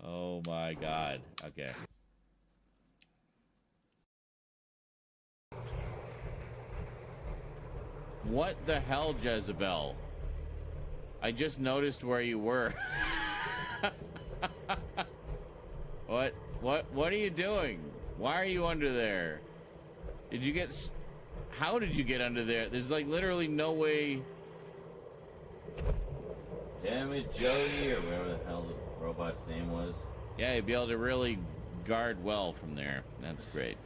Oh my god. Okay. What the hell, Jezebel? I just noticed where you were. What are you doing? Why are you under there? Did you get... How did you get under there? There's like literally no way... Damn it, Jody, or whatever the hell the robot's name was. Yeah, you'd be able to really guard well from there. That's great.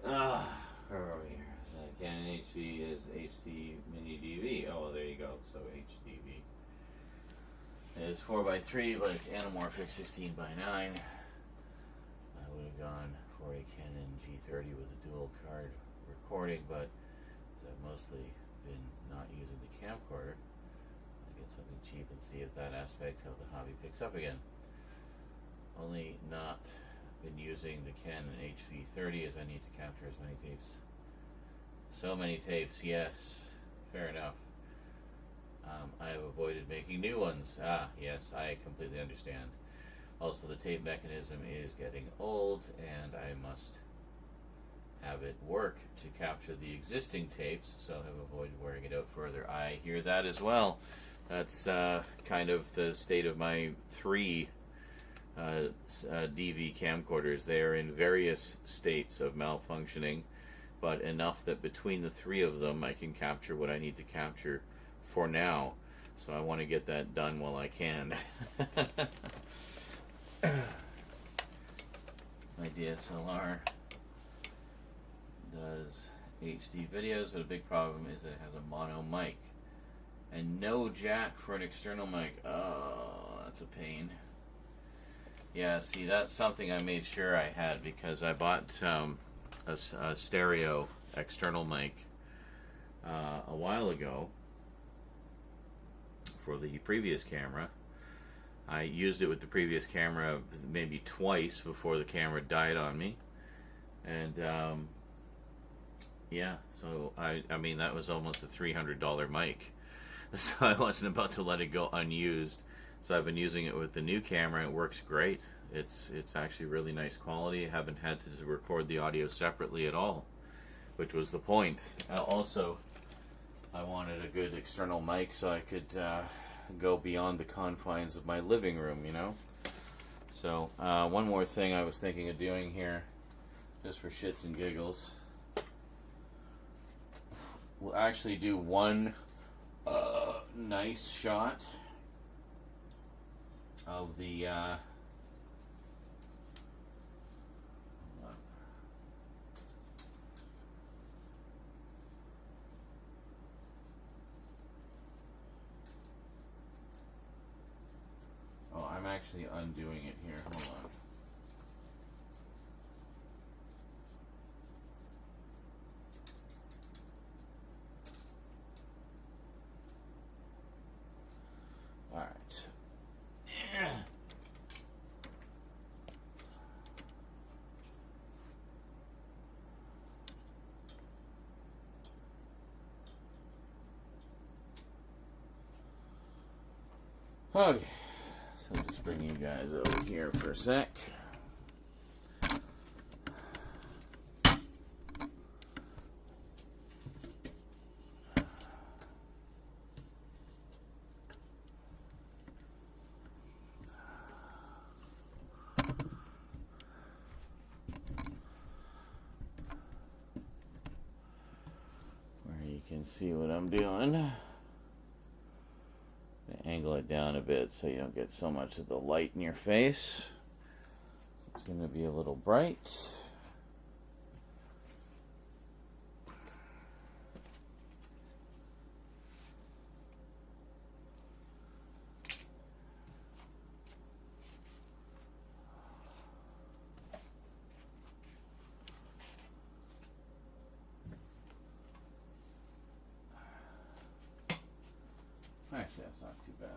Where are we here? Canon HV is HD Mini DV. Oh, well, there you go. So HDV. It is 4x3, but it's anamorphic 16:9. I would have gone for a Canon G30 with a dual card recording, but I've mostly been not using the camcorder, I get something cheap and see if that aspect of the hobby picks up again. Only not been using the Canon HV30 as I need to capture as many tapes. So many tapes, yes, fair enough. I have avoided making new ones. Yes, I completely understand. Also, the tape mechanism is getting old, and I must have it work to capture the existing tapes, so have avoided wearing it out further. I hear that as well. That's kind of the state of my 3 DV camcorders. They are in various states of malfunctioning, but enough that between the 3 of them I can capture what I need to capture for now. So I want to get that done while I can. My DSLR does HD videos, but a big problem is that it has a mono mic and no jack for an external mic. Oh, that's a pain. Yeah, see, that's something I made sure I had because I bought a stereo external mic a while ago for the previous camera, I used it with the previous camera maybe twice before the camera died on me. And yeah, so I mean, that was almost a $300 mic. So I wasn't about to let it go unused. So I've been using it with the new camera. It works great. It's actually really nice quality. I haven't had to record the audio separately at all, which was the point. Also, I wanted a good external mic so I could go beyond the confines of my living room, you know? So, one more thing I was thinking of doing here, just for shits and giggles. We'll actually do one nice shot of the I'm actually undoing it here. Hold on. All right. Okay. So just bring you guys over here for a sec. Where you can see what I'm doing. Angle it down a bit so you don't get so much of the light in your face. So it's going to be a little bright. Actually, that's not too bad.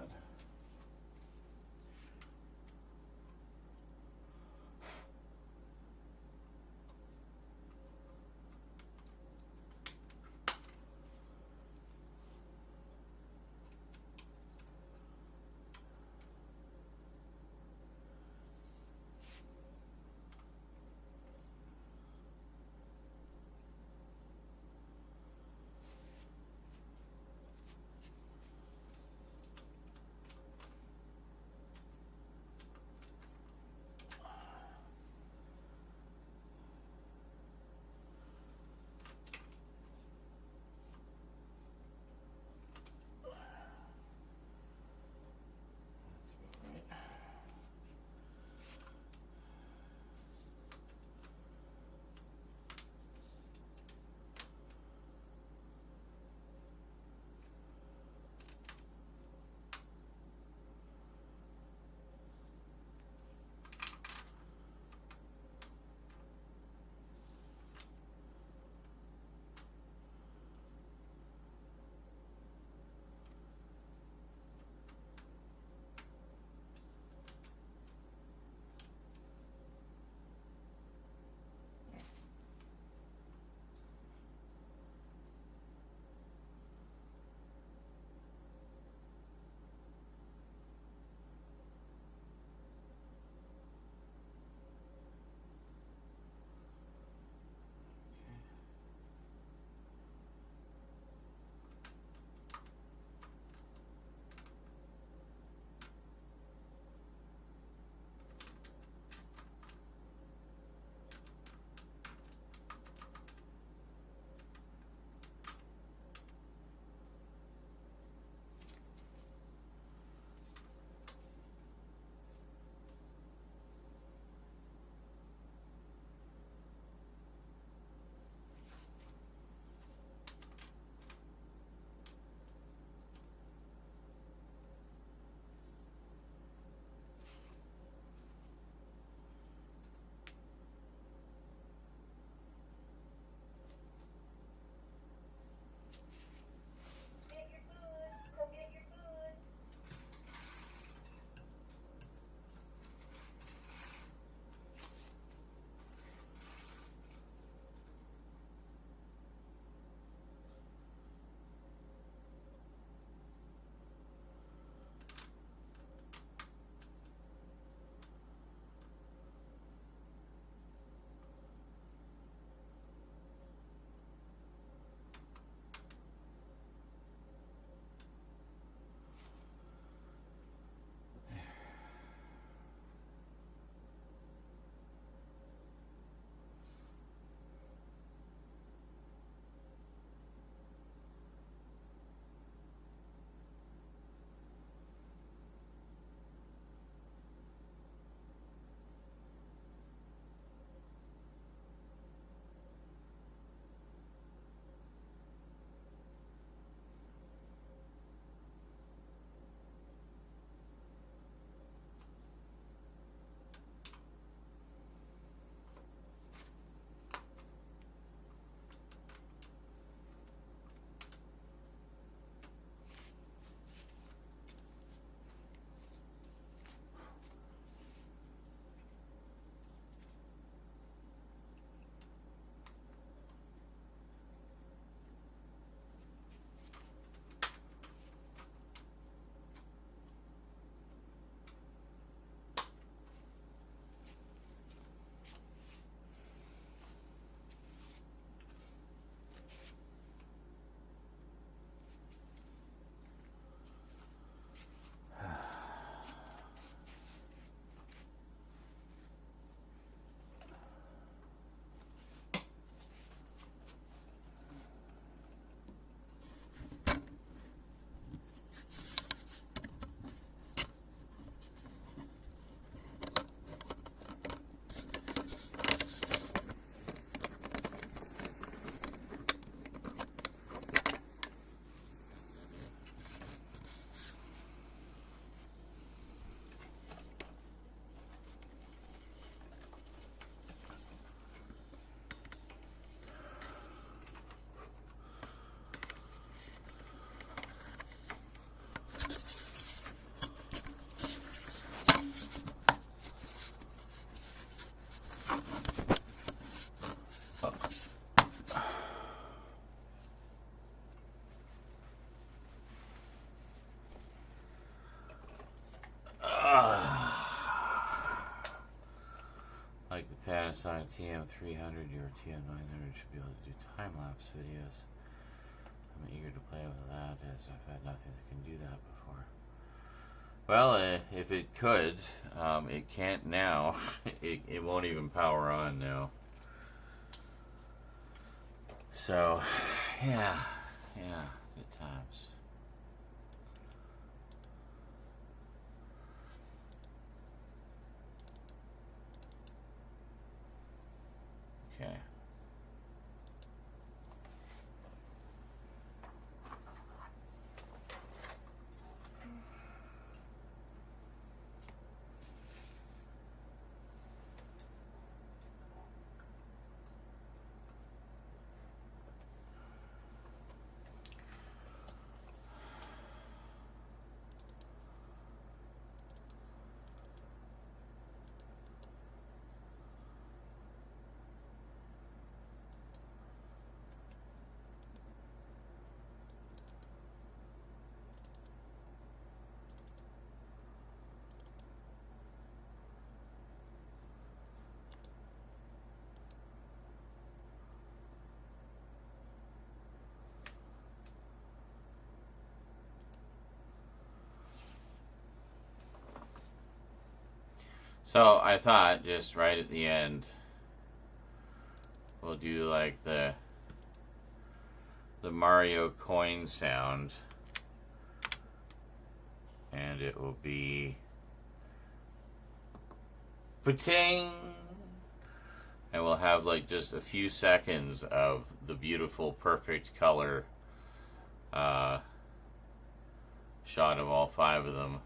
Panasonic TM300, your TM900 should be able to do time-lapse videos. I'm eager to play with that, as I've had nothing that can do that before. Well, if it could, it can't now. It won't even power on now. So, yeah, good times. Okay. So I thought just right at the end we'll do like the Mario coin sound, and it will be pa-ting, and we'll have like just a few seconds of the beautiful perfect color shot of all 5 of them.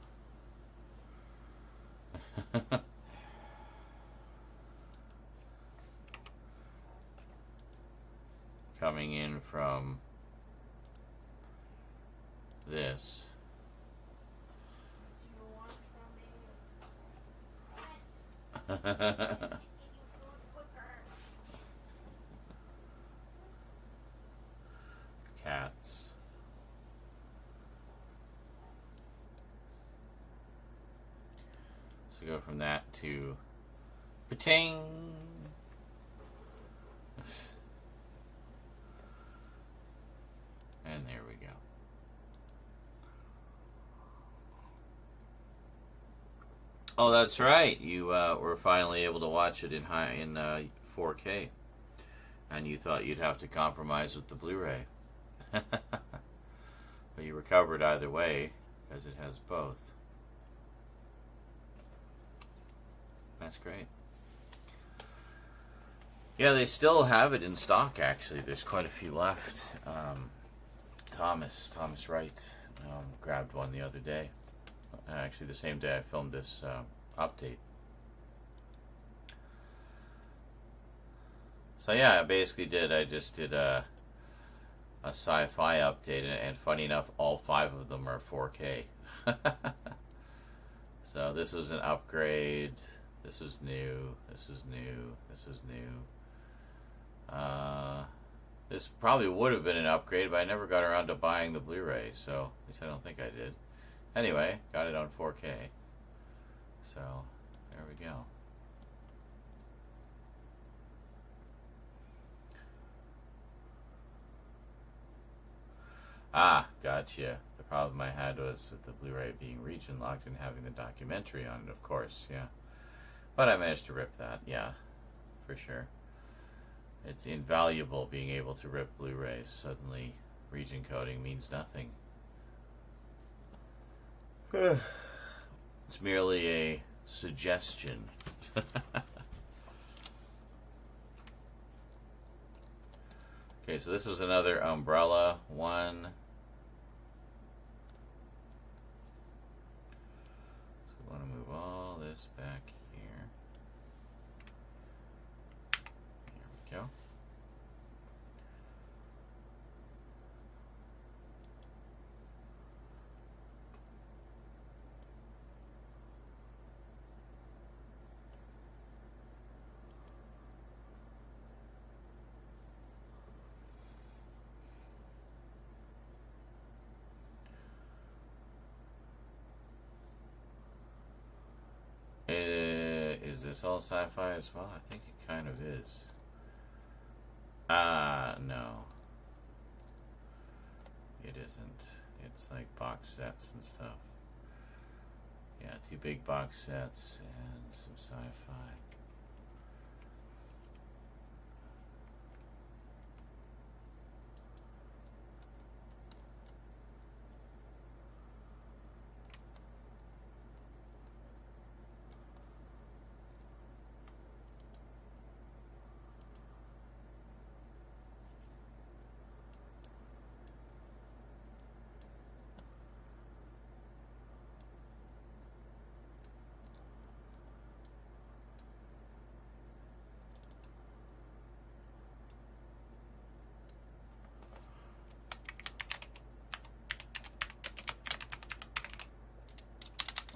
Coming in from this. Cats. So go from that to pa-ting. And there we go. Oh, that's right. You were finally able to watch it in 4K, and you thought you'd have to compromise with the Blu-ray. But you recovered either way because it has both. That's great. Yeah, they still have it in stock. Actually, there's quite a few left. Thomas Wright grabbed one the other day. Actually, the same day I filmed this update. So yeah, I basically did. I just did a sci-fi update, and funny enough, all 5 of them are 4K. So this was an upgrade. This was new. This was new. This was new. This probably would have been an upgrade, but I never got around to buying the Blu-ray, so at least I don't think I did. Anyway, got it on 4K. So, there we go. Ah, gotcha. The problem I had was with the Blu-ray being region locked and having the documentary on it, of course, yeah. But I managed to rip that, yeah, for sure. It's invaluable being able to rip Blu-rays. Suddenly, region coding means nothing. It's merely a suggestion. Okay, so this is another umbrella one. So we want to move all this back here. There we go. Is this all sci-fi as well? I think it kind of is. No. It isn't. It's like box sets and stuff. Yeah, 2 big box sets and some sci-fi.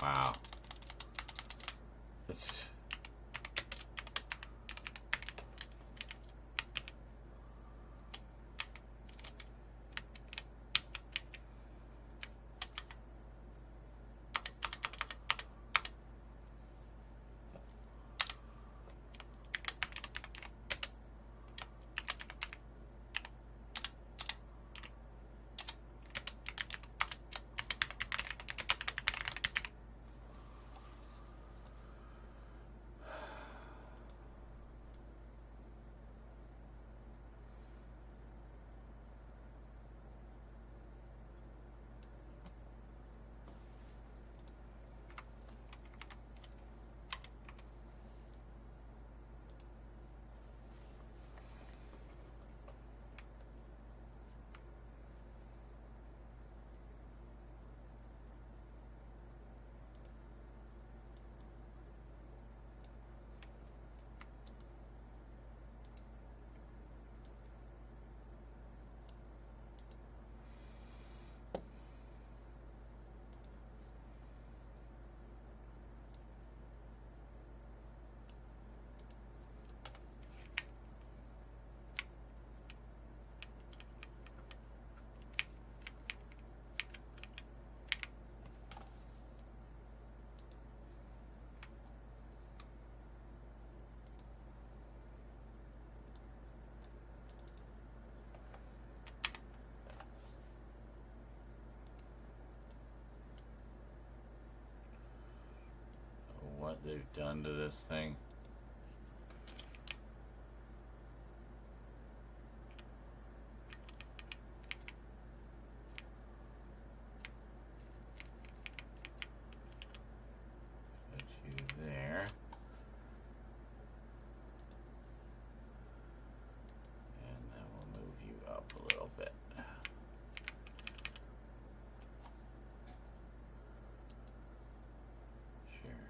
Wow. What they've done to this thing. Put you there. And then we'll move you up a little bit. Sure.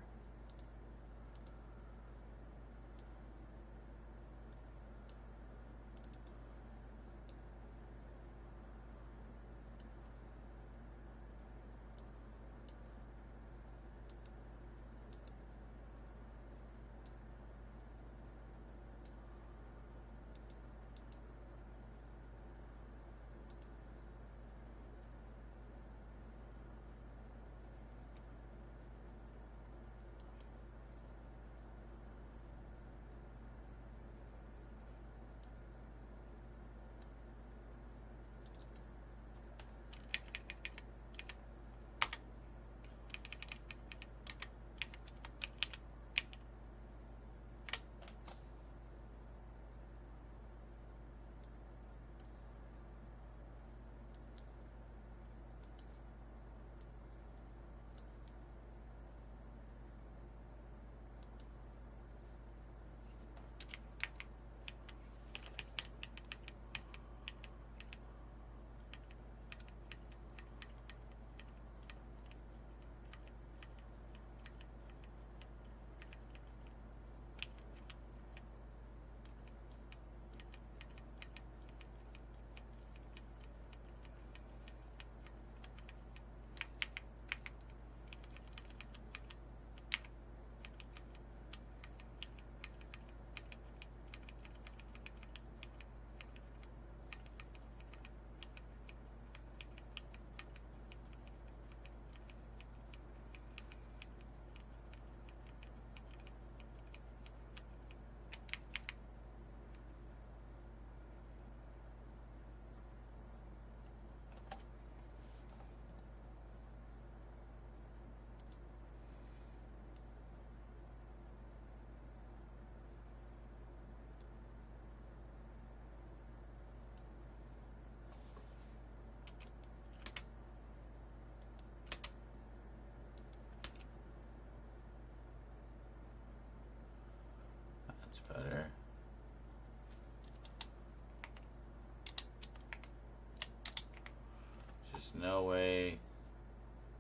no way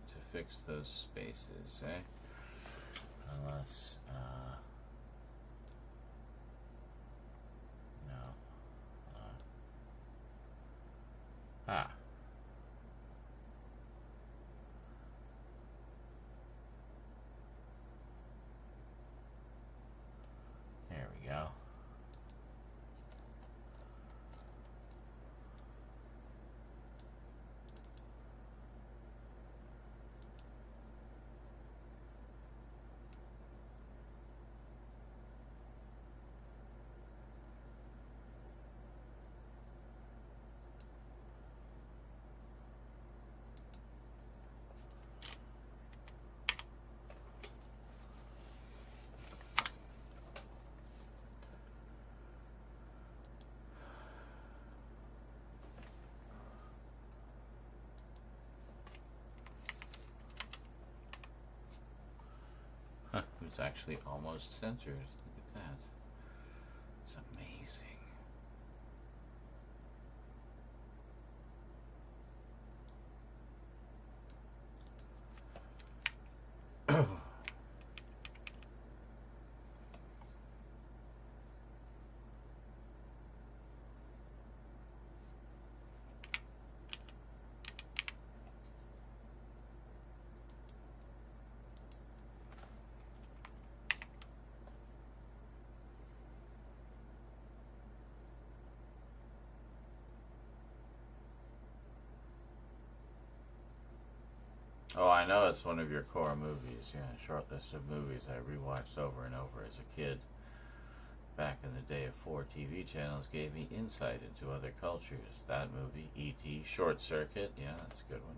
to fix those spaces, eh? Unless, no. Ah. There we go. Huh, it's actually almost centered. Look at that. It's amazing. Oh, I know it's one of your core movies. Yeah, a short list of movies I rewatched over and over as a kid. Back in the day of 4 TV channels gave me insight into other cultures. That movie, E.T., Short Circuit, yeah, that's a good one.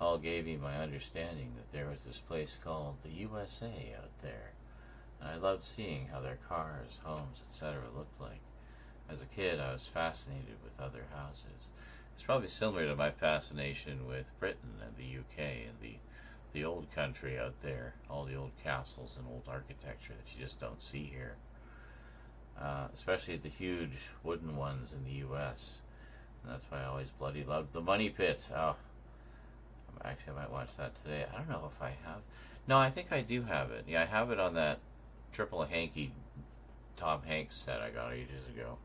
All gave me my understanding that there was this place called the USA out there. And I loved seeing how their cars, homes, etc. looked like. As a kid, I was fascinated with other houses. It's probably similar to my fascination with Britain and the UK and the old country out there, all the old castles and old architecture that you just don't see here. Especially the huge wooden ones in the US. And that's why I always bloody loved the Money Pit. Oh, actually, I might watch that today. I don't know if I have. No, I think I do have it. Yeah, I have it on that triple hanky Tom Hanks set I got ages ago.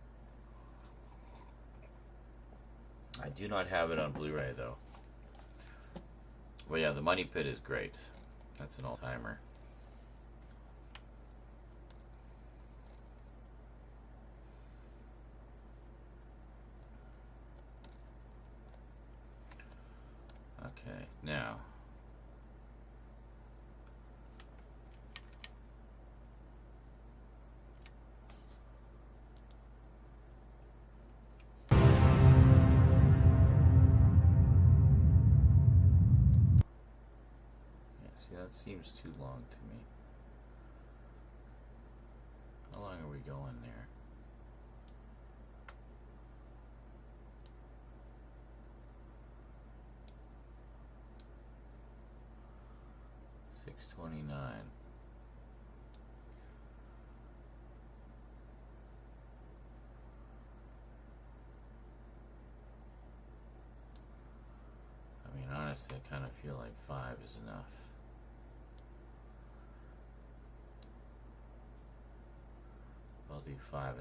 I do not have it on Blu-ray though. Well, yeah, the Money Pit is great. That's an all-timer. Okay, now. See, that seems too long to me. How long are we going there? $6.29. I mean, honestly, I kind of feel like 5 is enough. I'll do 5.5.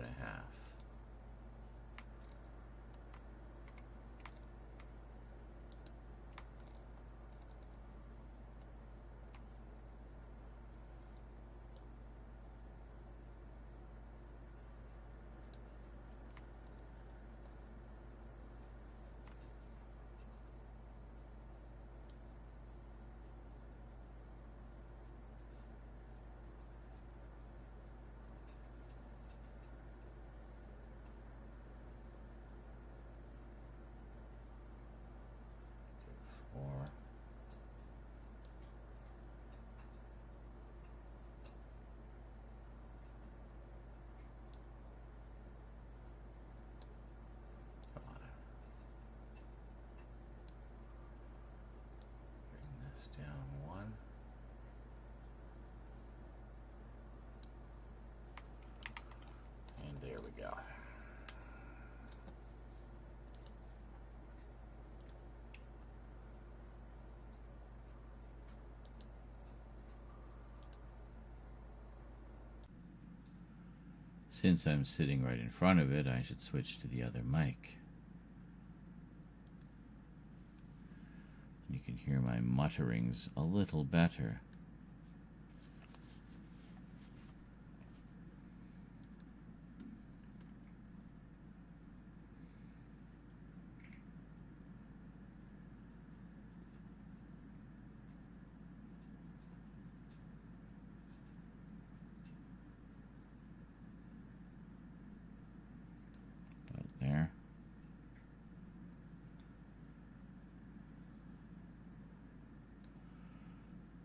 Since I'm sitting right in front of it, I should switch to the other mic. You can hear my mutterings a little better. There.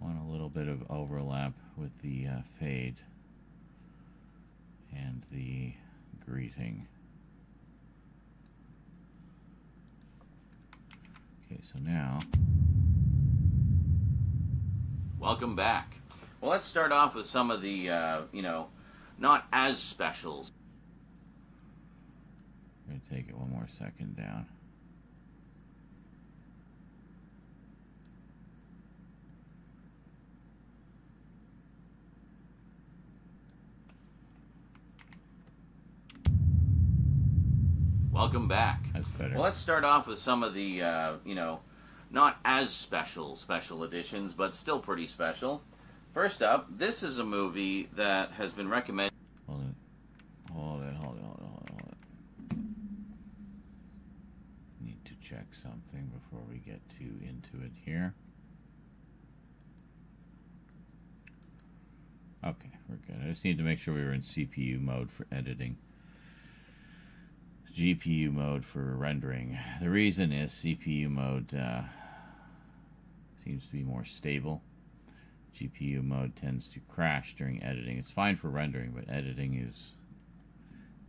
Want a little bit of overlap with the fade and the greeting. Okay, so now... Welcome back. Well, let's start off with some of the, not as specials. I'm going to take it one more second down. Welcome back. That's better. Well, let's start off with some of the, not as special editions, but still pretty special. First up, this is a movie that has been recommended. Hold it. Need to check something before we get too into it here. Okay, we're good. I just need to make sure we were in CPU mode for editing. GPU mode for rendering. The reason is CPU mode seems to be more stable. GPU mode tends to crash during editing. It's fine for rendering, but editing is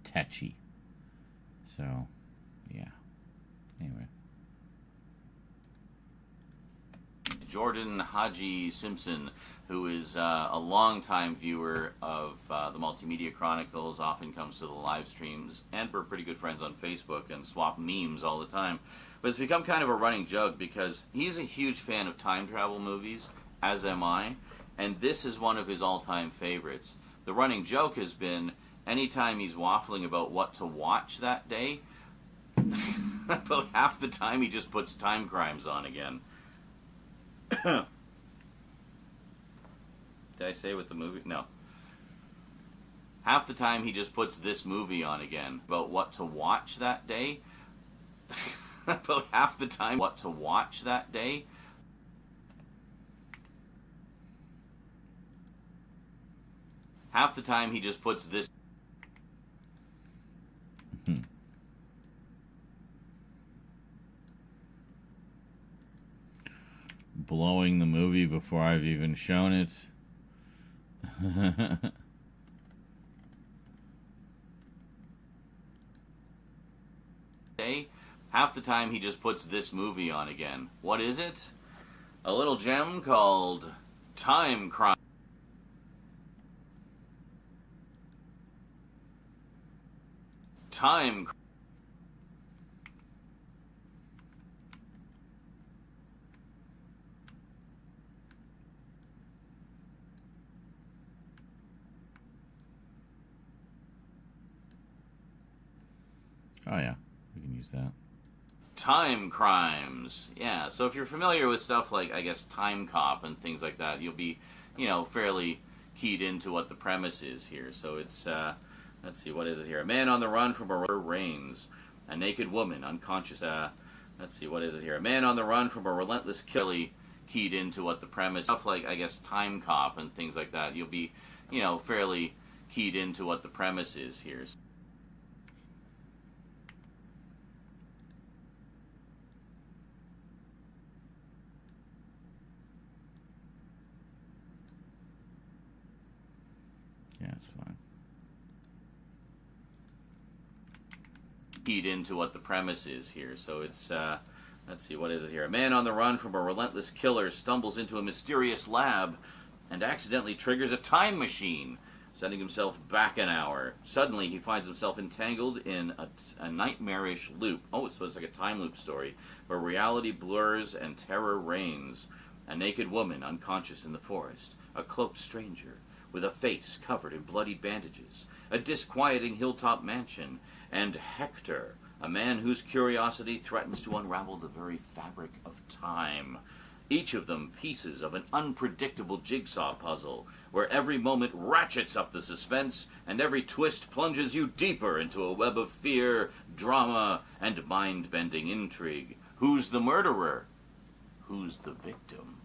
tetchy. So, yeah. Anyway. Jordan Haji Simpson, who is a longtime viewer of the Multimedia Chronicles, often comes to the live streams, and we're pretty good friends on Facebook and swap memes all the time. But it's become kind of a running joke because he's a huge fan of time travel movies, as am I, and this is one of his all-time favorites. The running joke has been, anytime he's waffling about what to watch that day, about half the time he just puts Time Crimes on again. Did I say with the movie? No. Half the time he just puts this movie on again. About what to watch that day. About half the time what to watch that day. Half the time he just puts this. Blowing the movie before I've even shown it. Half the time he just puts this movie on again. What is it? A little gem called Time Crime. Time. Oh yeah, we can use that. Time Crimes. Yeah, so if you're familiar with stuff like, I guess, Time Cop and things like that, you'll be, fairly keyed into what the premise is here. So it's, let's see, what is it here? A man on the run from a reigns. A naked woman, unconscious. Let's see, what is it here? A man on the run from a relentless killer. Keyed into what the premise, stuff like, I guess, Time Cop and things like that, you'll be, fairly keyed into what the premise is here. Yeah, it's fine. Keyed into what the premise is here. So it's, let's see, what is it here? A man on the run from a relentless killer stumbles into a mysterious lab and accidentally triggers a time machine, sending himself back an hour. Suddenly, he finds himself entangled in a nightmarish loop. Oh, so it's like a time loop story, where reality blurs and terror reigns. A naked woman unconscious in the forest. A cloaked stranger with a face covered in bloody bandages, a disquieting hilltop mansion, and Hector, a man whose curiosity threatens to unravel the very fabric of time. Each of them pieces of an unpredictable jigsaw puzzle, where every moment ratchets up the suspense, and every twist plunges you deeper into a web of fear, drama, and mind-bending intrigue. Who's the murderer? Who's the victim?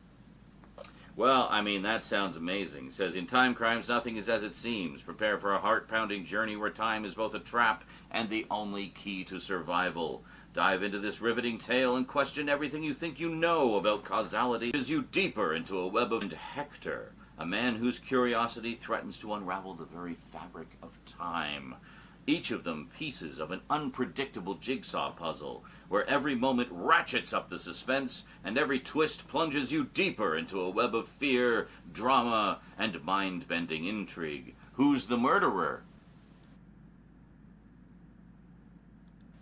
Well, I mean, that sounds amazing. It says, in time crimes, nothing is as it seems. Prepare for a heart-pounding journey where time is both a trap and the only key to survival. Dive into this riveting tale and question everything you think you know about causality as you deeper into a web of Hector, a man whose curiosity threatens to unravel the very fabric of time. Each of them pieces of an unpredictable jigsaw puzzle, where every moment ratchets up the suspense, and every twist plunges you deeper into a web of fear, drama, and mind-bending intrigue. Who's the murderer?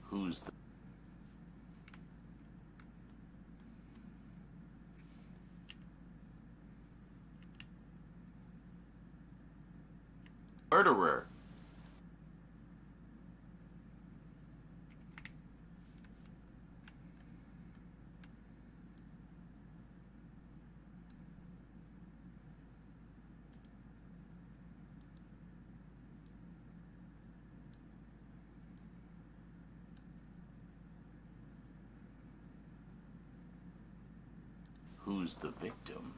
Who's the murderer? Who's the victim?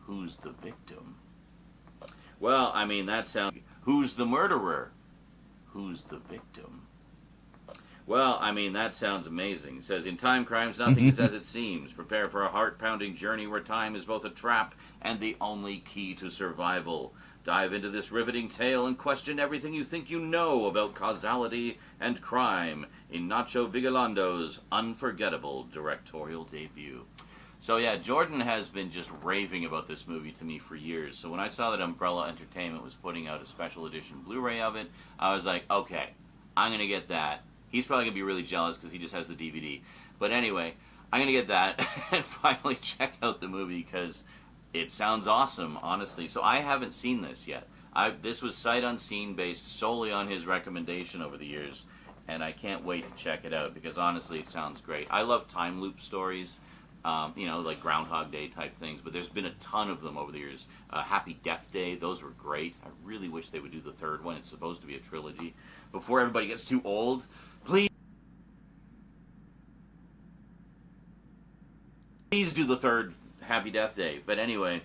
Who's the victim? Well, I mean, that sounds... Who's the murderer? Who's the victim? Well, I mean, that sounds amazing. It says, in time crimes, nothing is as it seems. Prepare for a heart-pounding journey where time is both a trap and the only key to survival. Dive into this riveting tale and question everything you think you know about causality and crime in Nacho Vigalando's unforgettable directorial debut. So yeah, Jordan has been just raving about this movie to me for years. So when I saw that Umbrella Entertainment was putting out a special edition Blu-ray of it, I was like, okay, I'm going to get that. He's probably going to be really jealous because he just has the DVD. But anyway, I'm going to get that and finally check out the movie because it sounds awesome, honestly. So I haven't seen this yet. This was sight unseen, based solely on his recommendation over the years, and I can't wait to check it out because honestly it sounds great. I love time loop stories. Like Groundhog Day type things, but there's been a ton of them over the years. Happy Death Day, those were great. I really wish they would do the third one. It's supposed to be a trilogy. Before everybody gets too old, please do the third Happy Death Day. But anyway...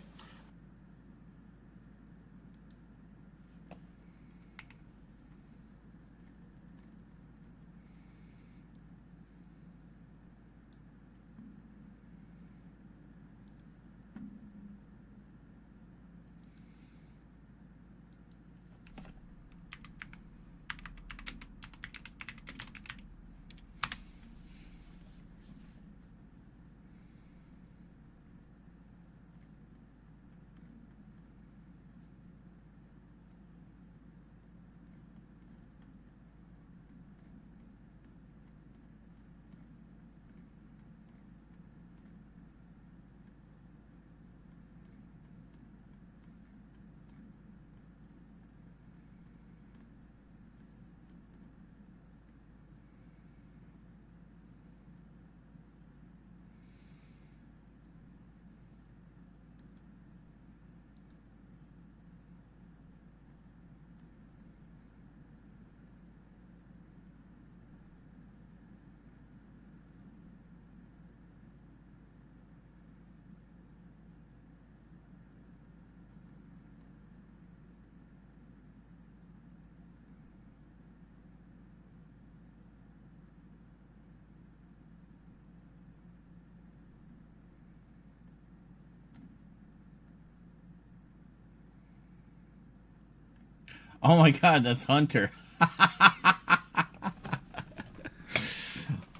Oh my god, that's Hunter.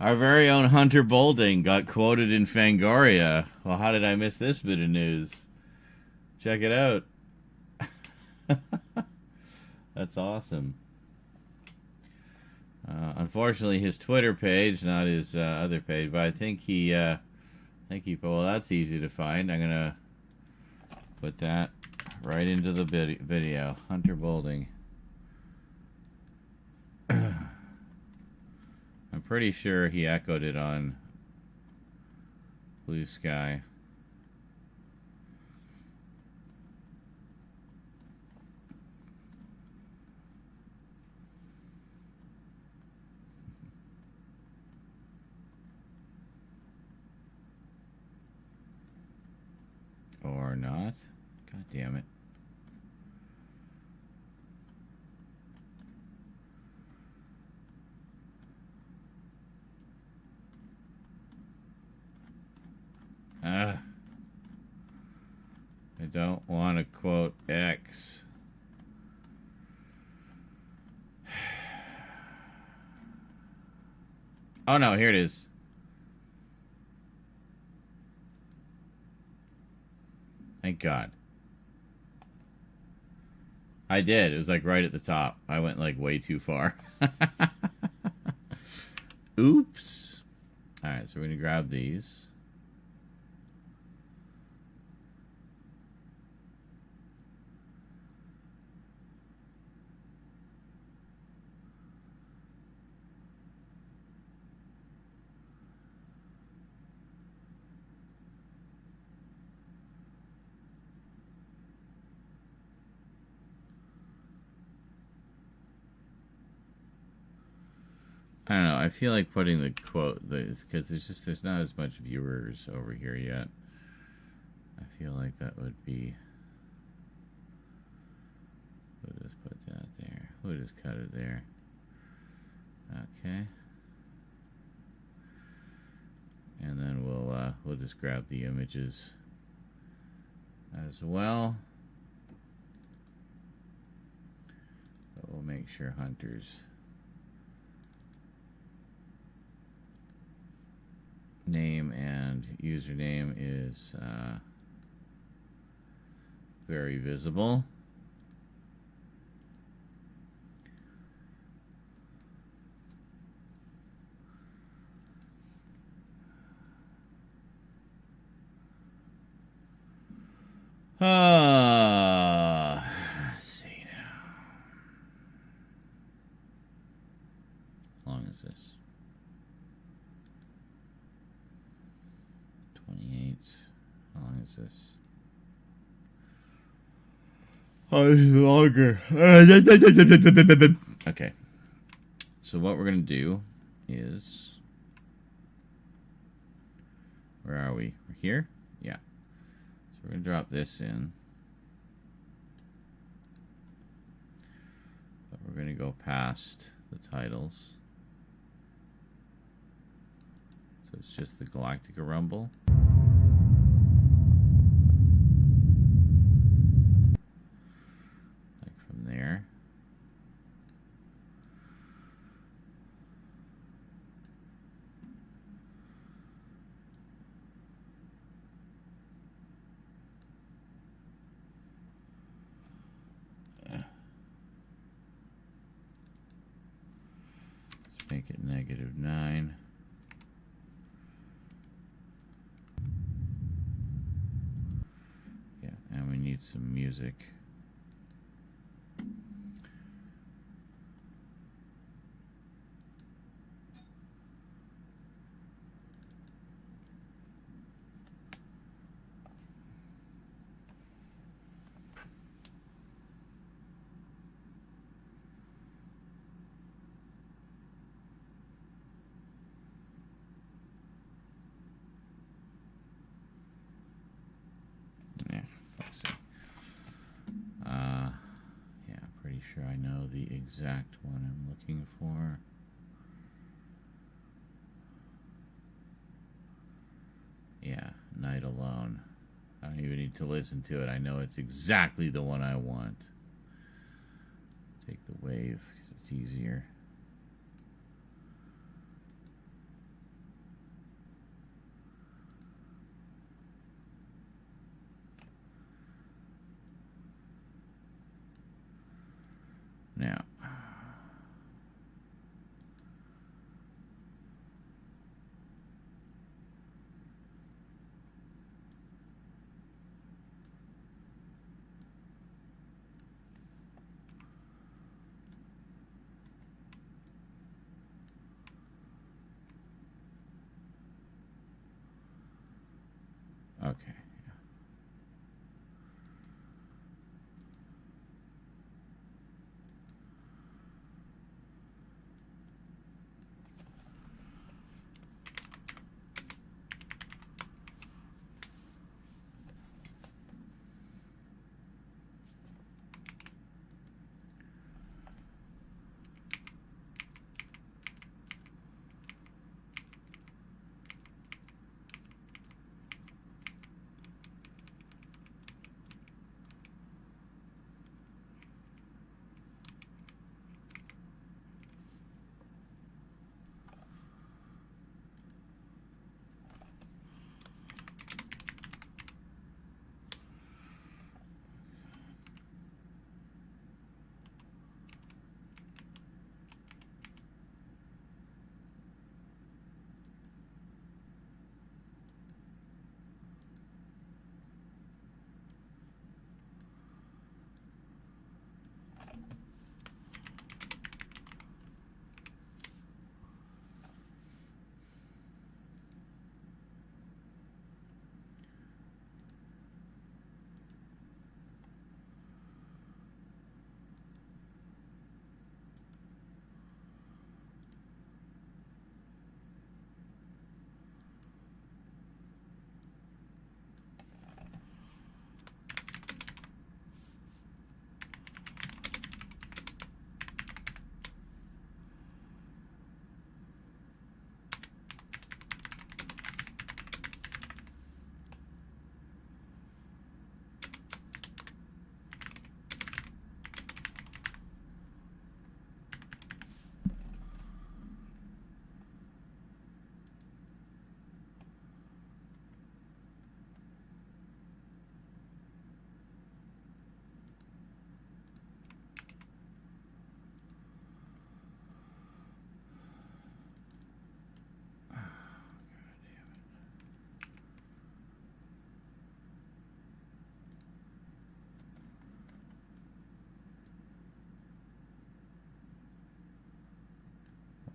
Our very own Hunter Bolding got quoted in Fangoria. Well, how did I miss this bit of news? Check it out. That's awesome. Unfortunately, his Twitter page, not his other page, but I think he, well, that's easy to find. I'm gonna put that right into the video. Hunter Bolding. I'm pretty sure he echoed it on Blue Sky. Or not. God damn it. I don't want to quote X. Oh no, here it is. Thank God. I did. It was like right at the top. I went like way too far. Oops. Alright, so we're going to grab these. I don't know. I feel like putting the quote because there's not as much viewers over here yet. I feel like that would be. We'll just put that there. We'll just cut it there. Okay. And then we'll just grab the images as well. But we'll make sure Hunter's name and username is very visible. Let's see now. How long is this? 28. How long is this? Oh, this is longer. Okay. So what we're going to do is... Where are we? We're here? Yeah. So we're going to drop this in. But we're going to go past the titles. So it's just the Galactica Rumble. Like from there. Let's make it -9. And we need some music. Sure I know the exact one I'm looking for. Yeah, Night Alone. I don't even need to listen to it. I know it's exactly the one I want. Take the wave because it's easier. Now, okay.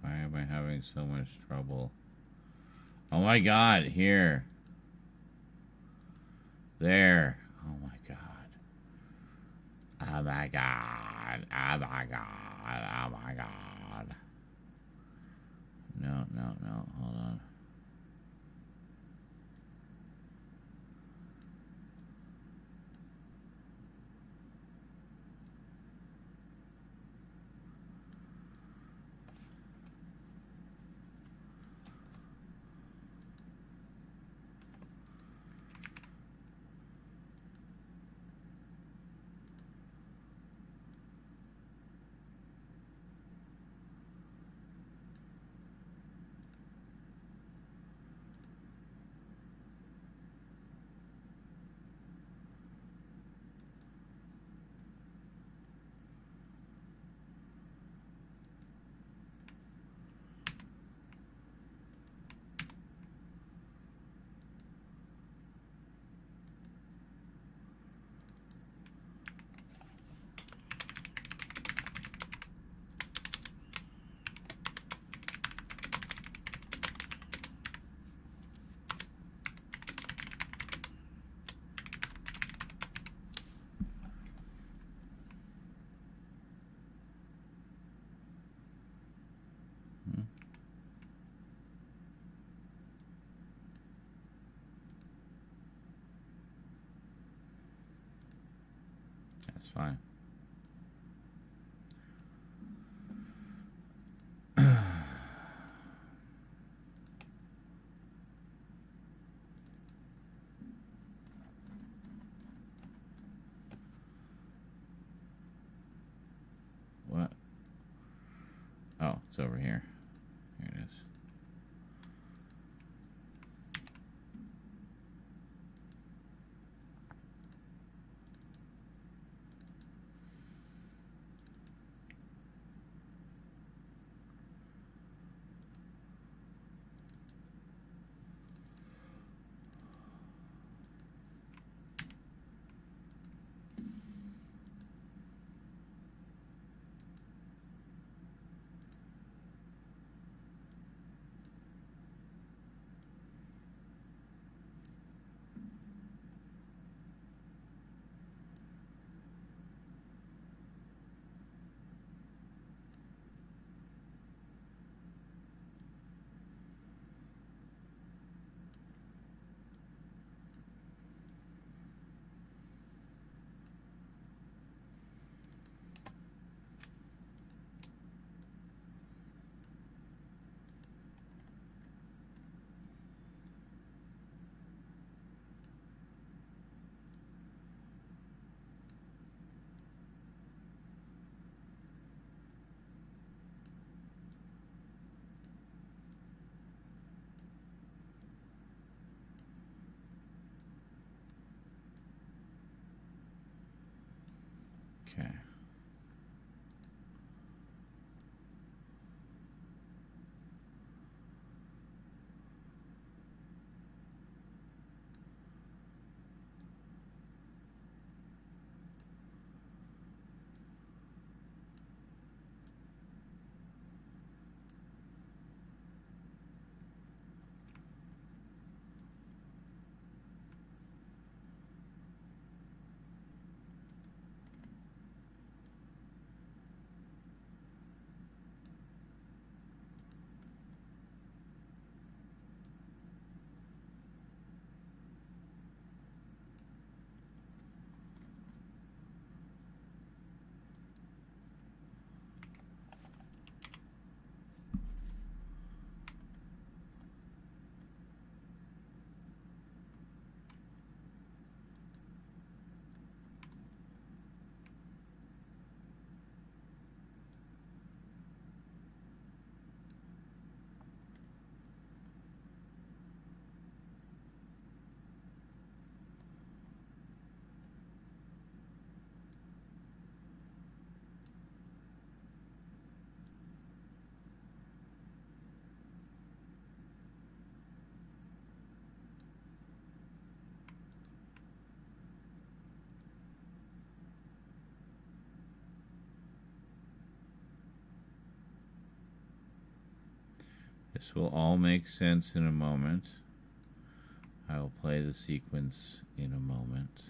Why am I having so much trouble? Oh my god, here. There. Oh my god. Oh my god. Oh my god. Oh my god. No, no, no. Hold on. That's fine. Oh, it's over here. Here it is. Okay. This will all make sense in a moment. I will play the sequence in a moment.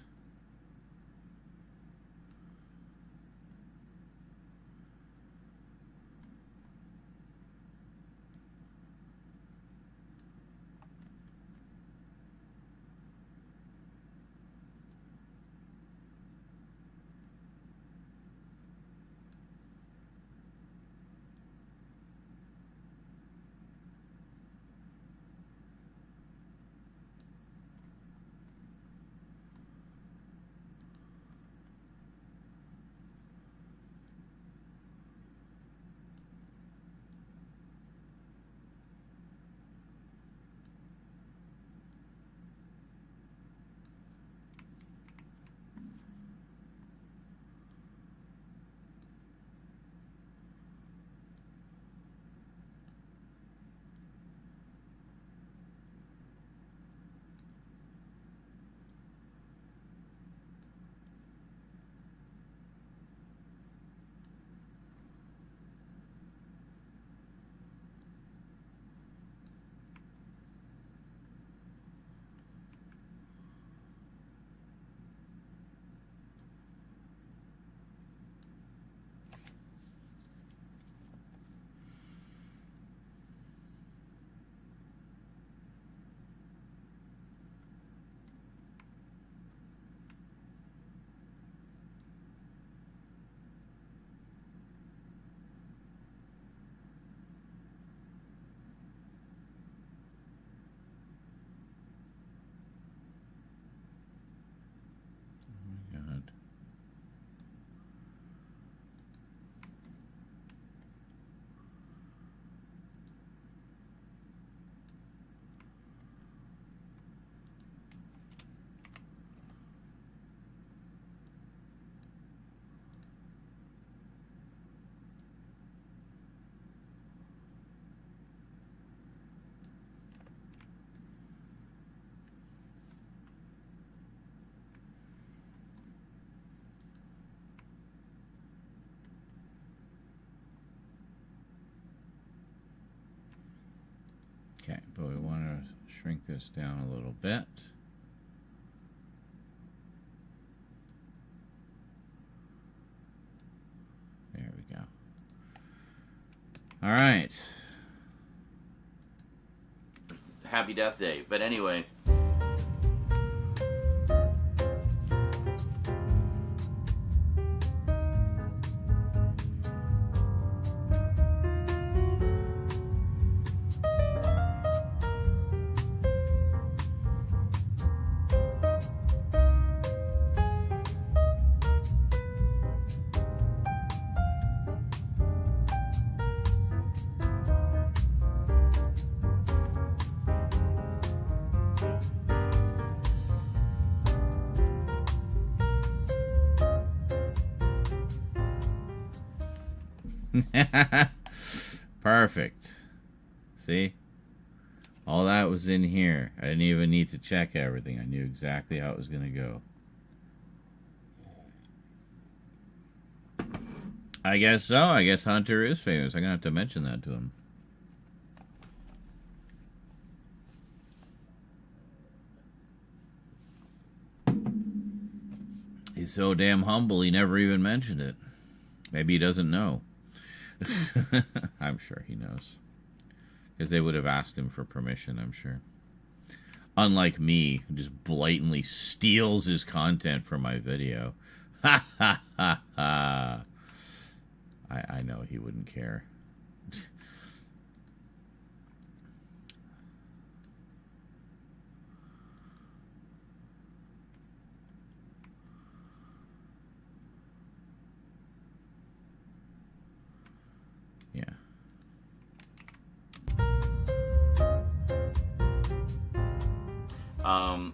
Okay, but we want to shrink this down a little bit. There we go. All right. Happy Death Day. But anyway. Perfect. See? All that was in here. I didn't even need to check everything. I knew exactly how it was going to go. I guess so. I guess Hunter is famous. I'm going to have to mention that to him. He's so damn humble, he never even mentioned it. Maybe he doesn't know. I'm sure he knows. Because they would have asked him for permission, I'm sure. Unlike me, who just blatantly steals his content from my video. Ha ha ha ha. I know he wouldn't care. Yeah.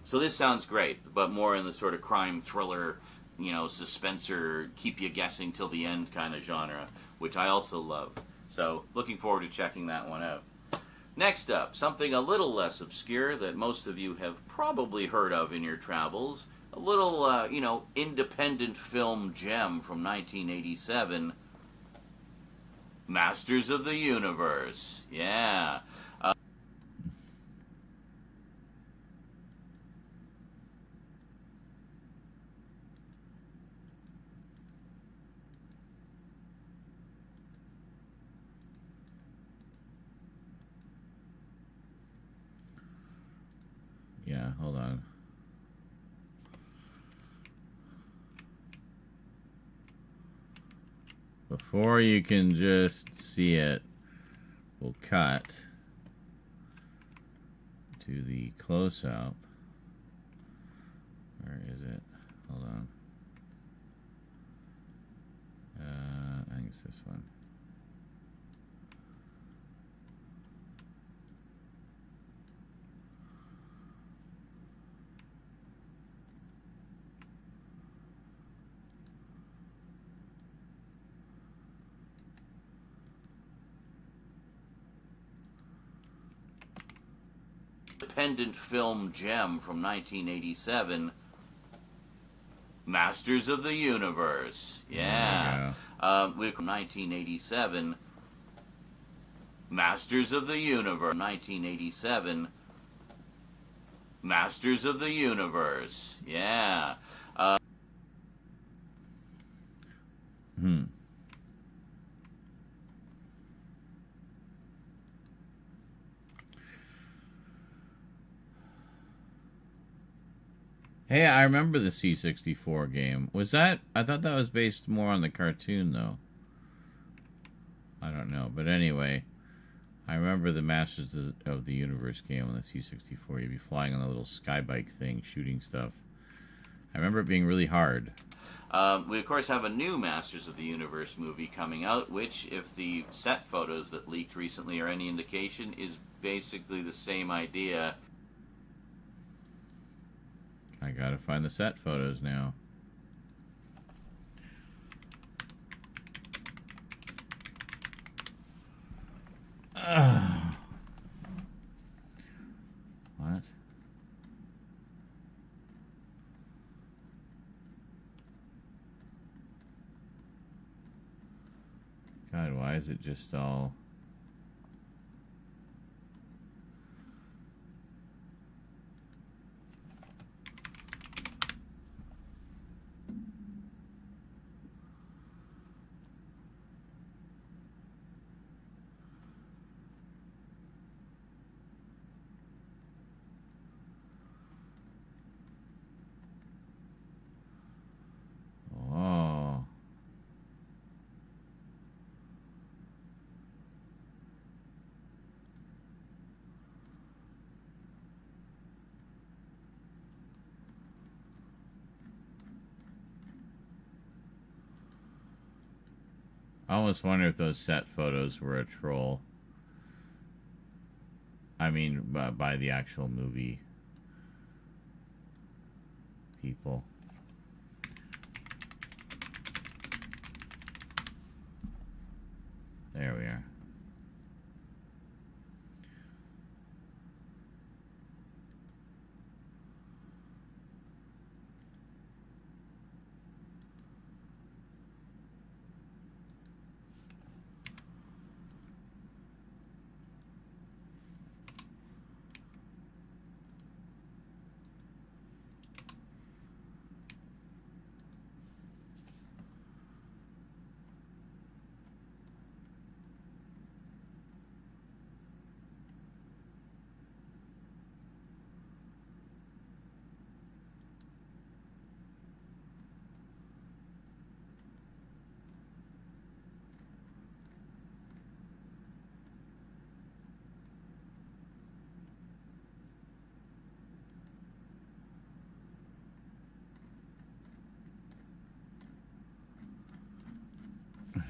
So this sounds great, but more in the sort of crime thriller, you know, suspensor, keep you guessing till the end kind of genre, which I also love. So looking forward to checking that one out. Next up, something a little less obscure that most of you have probably heard of in your travels. A little, you know, independent film gem from 1987. Masters of the Universe. Yeah. Yeah, hold on. Before you can just see it, we'll cut to the close-up. Where is it? Hold on. I think it's this one. Independent film gem from 1987. Masters of the Universe. Yeah. We from 1987. Masters of the Universe. 1987. Masters of the Universe. Yeah. Hey, I remember the C64 game. Was that... I thought that was based more on the cartoon, though. I don't know. But anyway, I remember the Masters of the Universe game on the C64. You'd be flying on a little skybike thing, shooting stuff. I remember it being really hard. We, of course, have a new Masters of the Universe movie coming out, which, if the set photos that leaked recently are any indication, is basically the same idea. I gotta find the set photos now. What? God, why is it just all... I almost wonder if those set photos were a troll. I mean, by the actual movie people. There we are.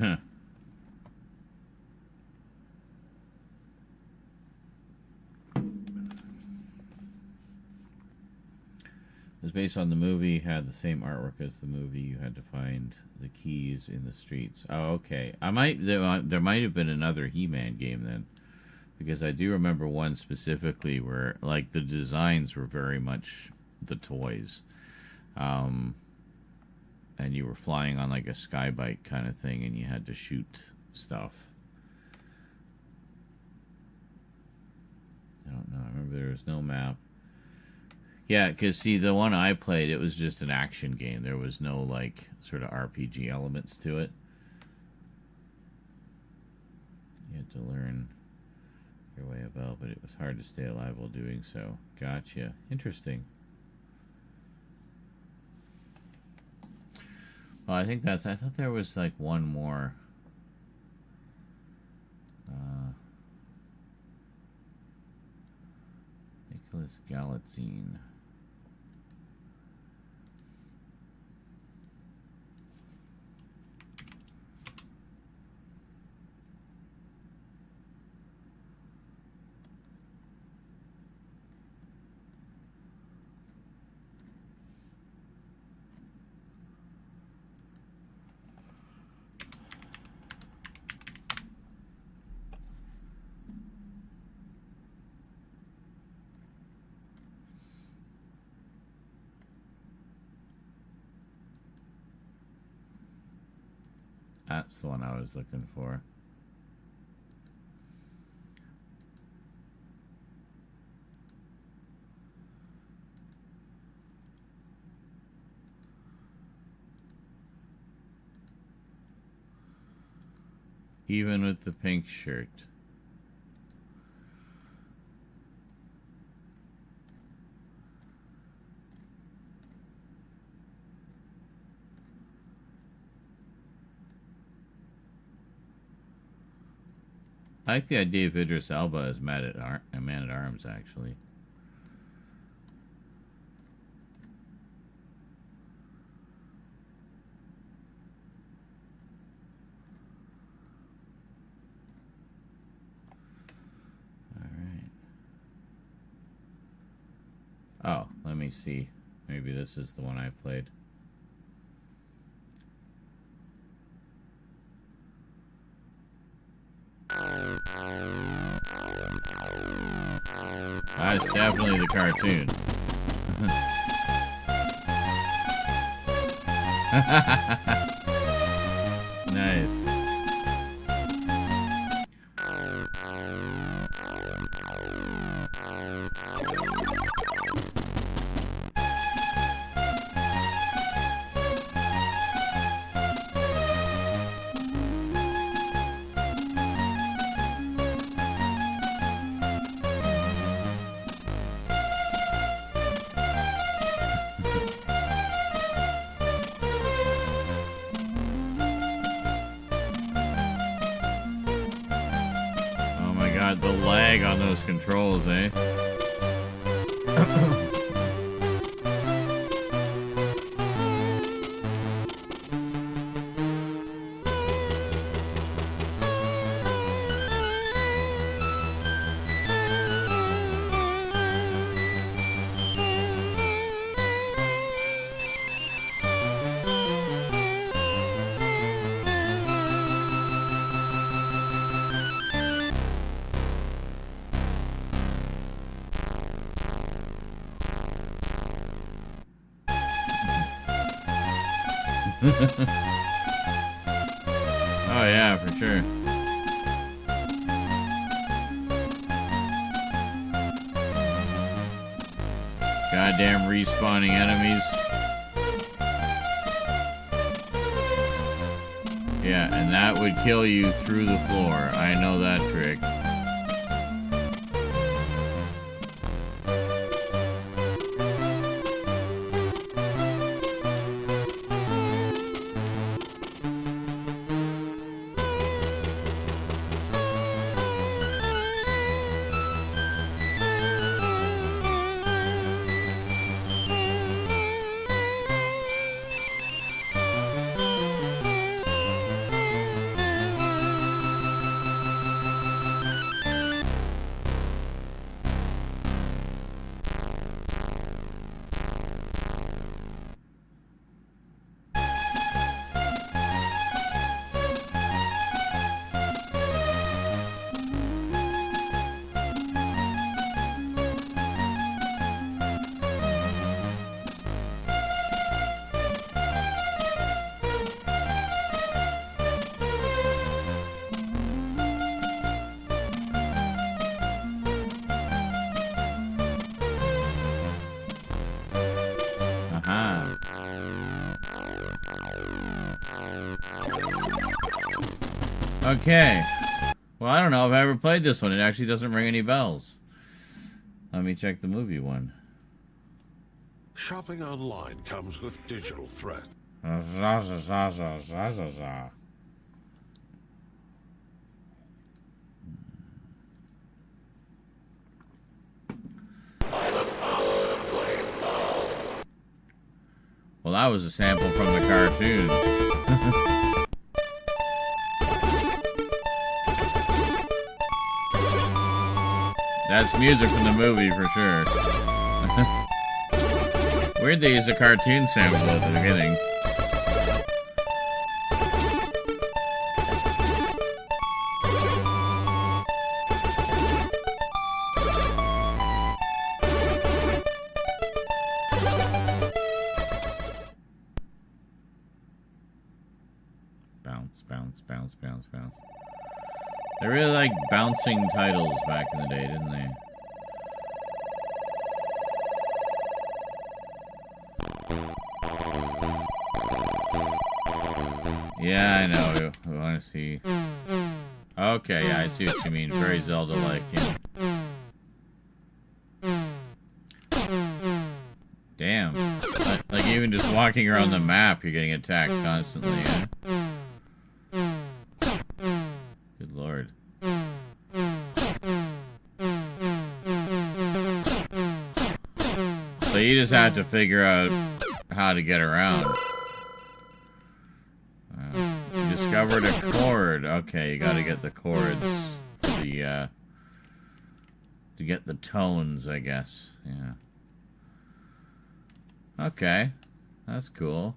It was based on the movie, had the same artwork as the movie. You had to find the keys in the streets. Oh, okay. There might have been another He-Man game then, because I do remember one specifically where like the designs were very much the toys, and you were flying on like a sky bike kind of thing, and you had to shoot stuff. I don't know. I remember there was no map. Yeah, because, see, the one I played, it was just an action game. There was no, like, sort of RPG elements to it. You had to learn your way about, but it was hard to stay alive while doing so. Gotcha. Interesting. Well, I thought there was, like, one more. Nicholas Galitzine. That's the one I was looking for. Even with the pink shirt. I like the idea of Idris Elba as Man at Arms, actually. Alright. Oh, let me see. Maybe this is the one I played. That's definitely the cartoon. Nice. The lag on those controls, eh? Oh yeah, for sure. Goddamn respawning enemies. Yeah, and that would kill you through the floor. I know that trick. Okay. Well, I don't know if I ever played this one. It actually doesn't ring any bells. Let me check the movie one. Shopping online comes with digital threat. Well, that was a sample from the cartoon. That's music from the movie for sure. Weird they used a cartoon sample at the beginning. Bounce, bounce, bounce, bounce, bounce. They really liked bouncing titles back in the day, didn't they? Yeah, I know. We want to see. Okay, yeah, I see what you mean. Very Zelda-like, yeah. Damn. Like even just walking around the map, you're getting attacked constantly, yeah? Good lord. So you just have to figure out how to get around. You discovered a chord. Okay, you gotta get the chords. To get the tones, I guess. Yeah. Okay. That's cool.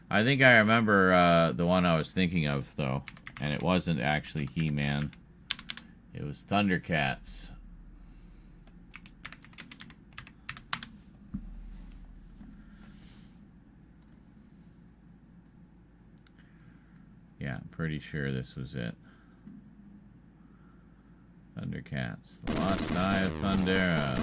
I think I remember the one I was thinking of, though. And it wasn't actually He-Man. It was Thundercats. Yeah, I'm pretty sure this was it. Thundercats. The Lost Eye of Thundera.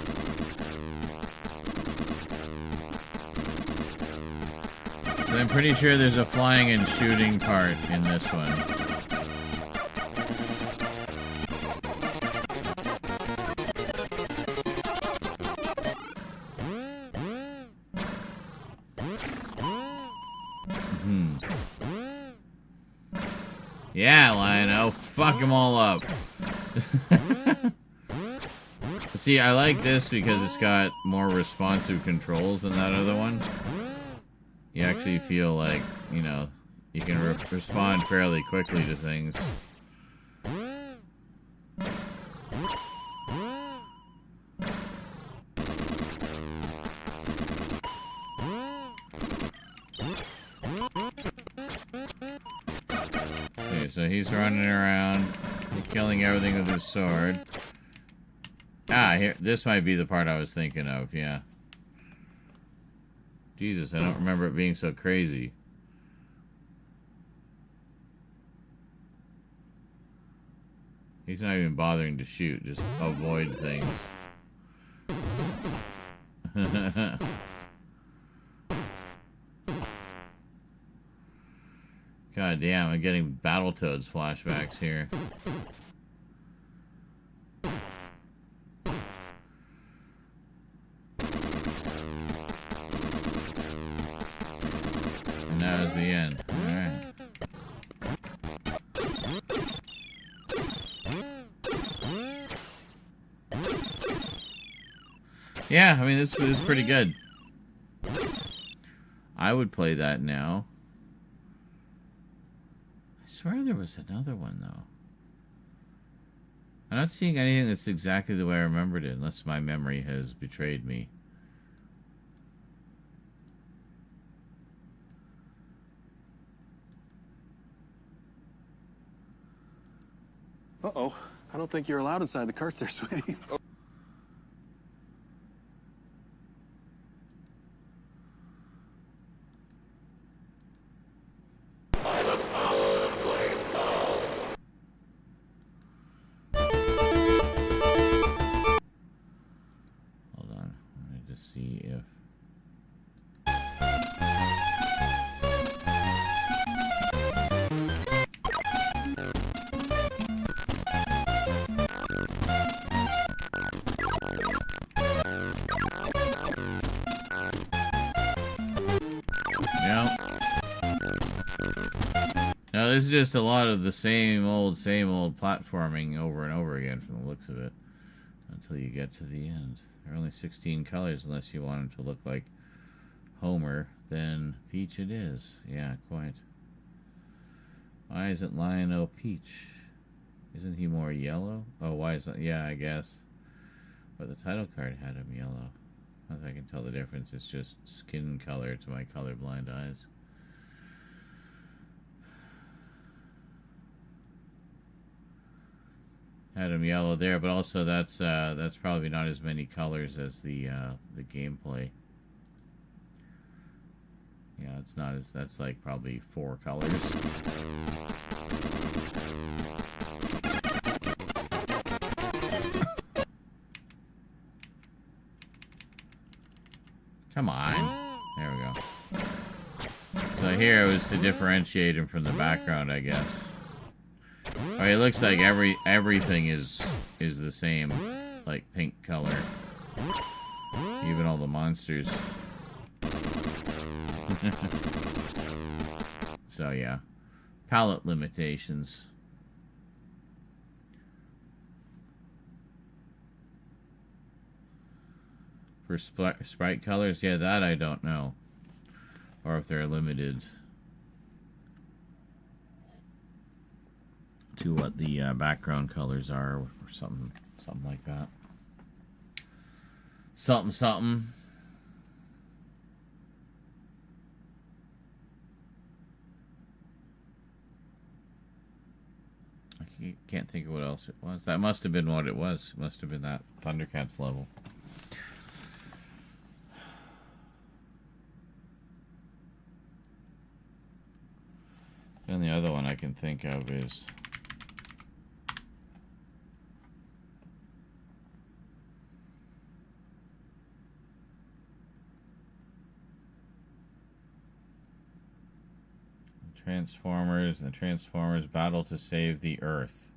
So I'm pretty sure there's a flying and shooting part in this one. Yeah, Lionel, fuck them all up. See, I like this because it's got more responsive controls than that other one. You actually feel like, you know, you can respond fairly quickly to things. Okay, so he's running around, killing everything with his sword. Ah, here, this might be the part I was thinking of, yeah. Jesus, I don't remember it being so crazy. He's not even bothering to shoot, just avoid things. God damn, I'm getting Battletoads flashbacks here. And that was the end. Alright. Yeah, I mean, this is pretty good. I would play that now. I swear there was another one, though. I'm not seeing anything that's exactly the way I remembered it, unless my memory has betrayed me. Uh-oh. I don't think you're allowed inside the carts there, sweetie. Hold on. Let me just see if... No. No, this is just a lot of the same old platforming over and over again from the looks of it. Until you get to the end. There are only 16 colors unless you want him to look like Homer. Then Peach it is. Yeah, quite. Why isn't Lion-O Peach? Isn't he more yellow? Oh, why is that? Yeah, I guess. But the title card had him yellow. As I can tell the difference, it's just skin color to my colorblind eyes. Had him yellow there, but also that's probably not as many colors as the gameplay. Yeah, it's not as, that's like probably 4 colors. Come on. There we go. So here it was to differentiate him from the background, I guess. Oh, it looks like everything is the same, like pink color. Even all the monsters. So yeah, palette limitations. For sprite colors, yeah, that I don't know, or if they're limited to what the background colors are, or something like that. Something. I can't think of what else it was. That must have been what it was. It must have been that Thundercats level. And the other one I can think of is Transformers, and the Transformers battle to save the Earth.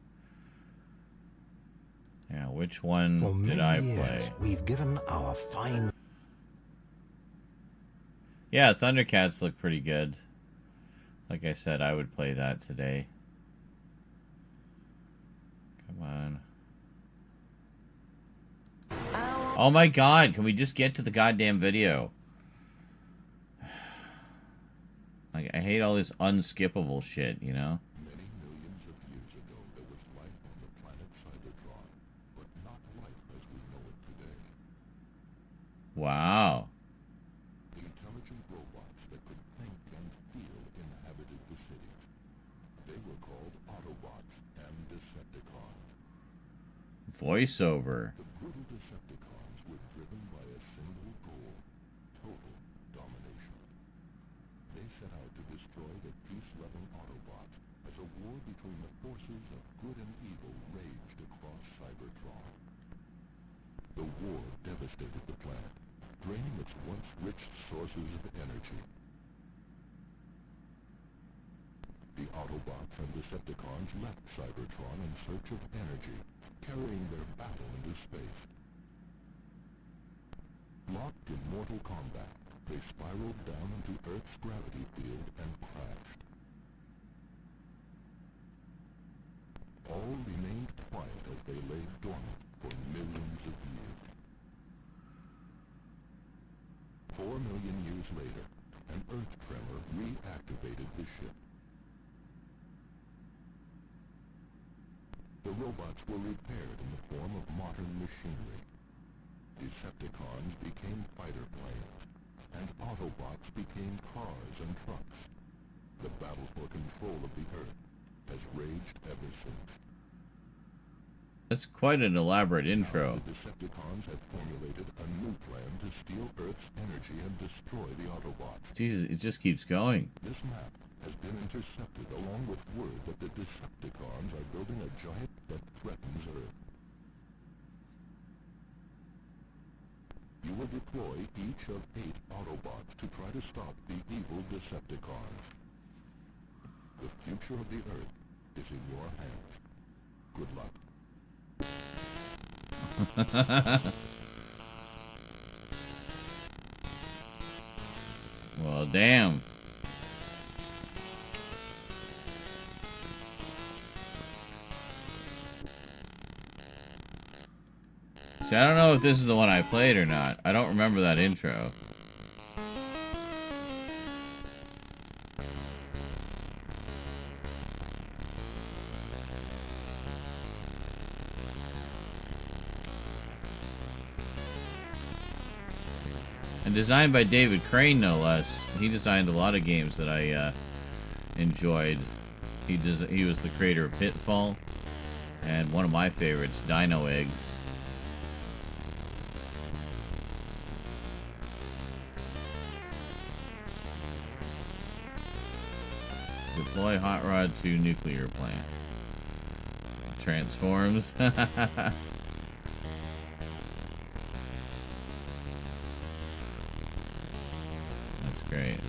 Yeah, which one did I play? We've given our fine... Yeah, Thundercats look pretty good. Like I said, I would play that today. Come on. Oh my god, can we just get to the goddamn video? Like, I hate all this unskippable shit, you know? Many millions of years ago, there was life on the planet Cybertron, but not life as we know it today. Wow. The intelligent robots that could think and feel inhabited the cities. They were called Autobots and Decepticons. Voiceover. The brutal Decepticons were driven by a single goal: total domination. They set out to destroy the peace-loving Autobots as a war between the forces of good and evil raged devastated the planet, draining its once rich sources of energy. The Autobots and Decepticons left Cybertron in search of energy, carrying their battle into space. Locked in mortal combat, they spiraled down into Earth's gravity field and crashed. All remained quiet as they lay dormant for millions of years. 4 million years later, an Earth tremor reactivated the ship. The robots were repaired in the form of modern machinery. Decepticons became fighter planes, and Autobots became cars and trucks. The battle for control of the Earth has raged ever since. That's quite an elaborate intro. Now the Decepticons have formulated a new plan to steal Earth's energy and destroy the Autobots. Jesus, it just keeps going. This map has been intercepted along with word that the Decepticons are building a giant that threatens Earth. You will deploy each of 8 Autobots to try to stop the evil Decepticons. The future of the Earth is in your hands. Good luck. Well, damn. See, I don't know if this is the one I played or not. I don't remember that intro. And designed by David Crane, no less. He designed a lot of games that I enjoyed. He was the creator of Pitfall, and one of my favorites, Dino Eggs. Deploy hot rod to nuclear plant. Transforms. That's great.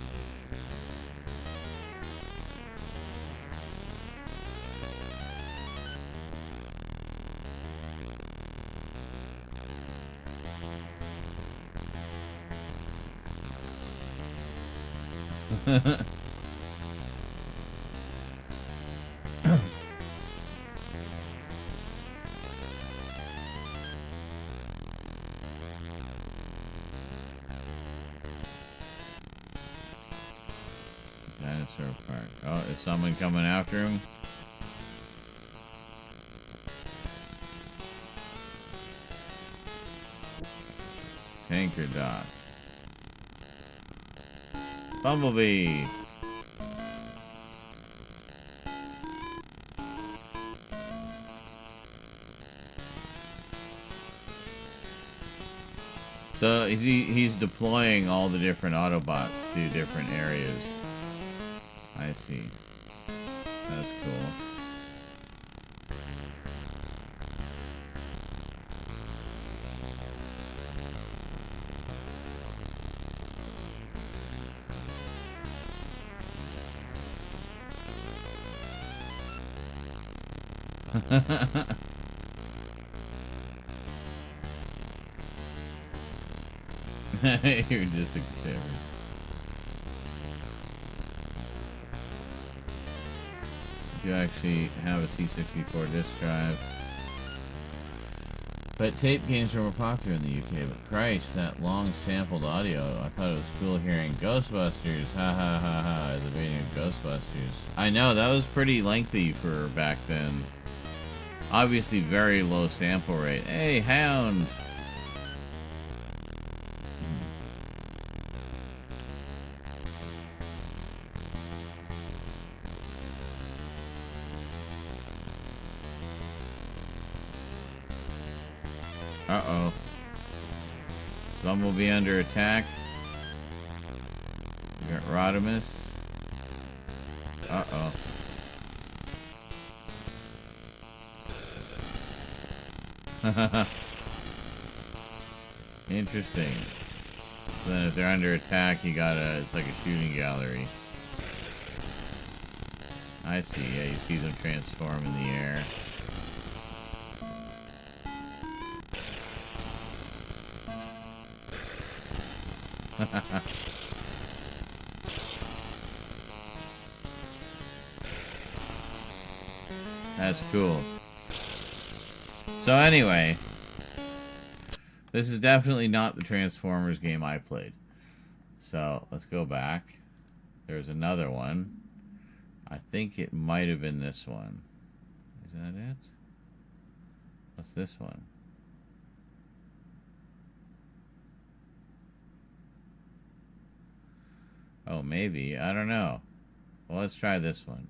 Dinosaur Park. Oh, is someone coming after him? Tanker Dock. Bumblebee. So he's deploying all the different Autobots to different areas. I see. That's cool. You're just a shiver. You actually have a C64 disk drive. But tape games were more popular in the UK, but Christ, that long sampled audio. I thought it was cool hearing Ghostbusters, ha ha ha ha, at the beginning of Ghostbusters. I know, that was pretty lengthy for back then. Obviously very low sample rate. Hey, Hound! Uh-oh. Bumblebee under attack. We got Rodimus. Uh-oh. Interesting. So then if they're under attack, you gotta... It's like a shooting gallery. I see. Yeah, you see them transform in the air. That's cool. So anyway, this is definitely not the Transformers game I played. So let's go back. There's another one. I think it might have been this one. Is that it? What's this one? Oh, maybe. I don't know. Well, let's try this one.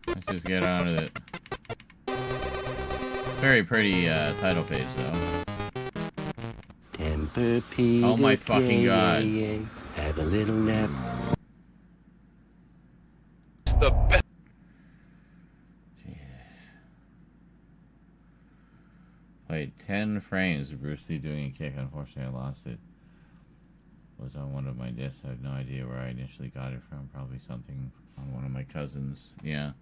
Let's just get on with it. Very pretty title page, though. Oh my fucking god. Have a little nap. It's the best. Jesus. Played 10 frames of Bruce Lee doing a kick. Unfortunately, I lost it. It was on one of my discs. I have no idea where I initially got it from. Probably something on one of my cousins. Yeah.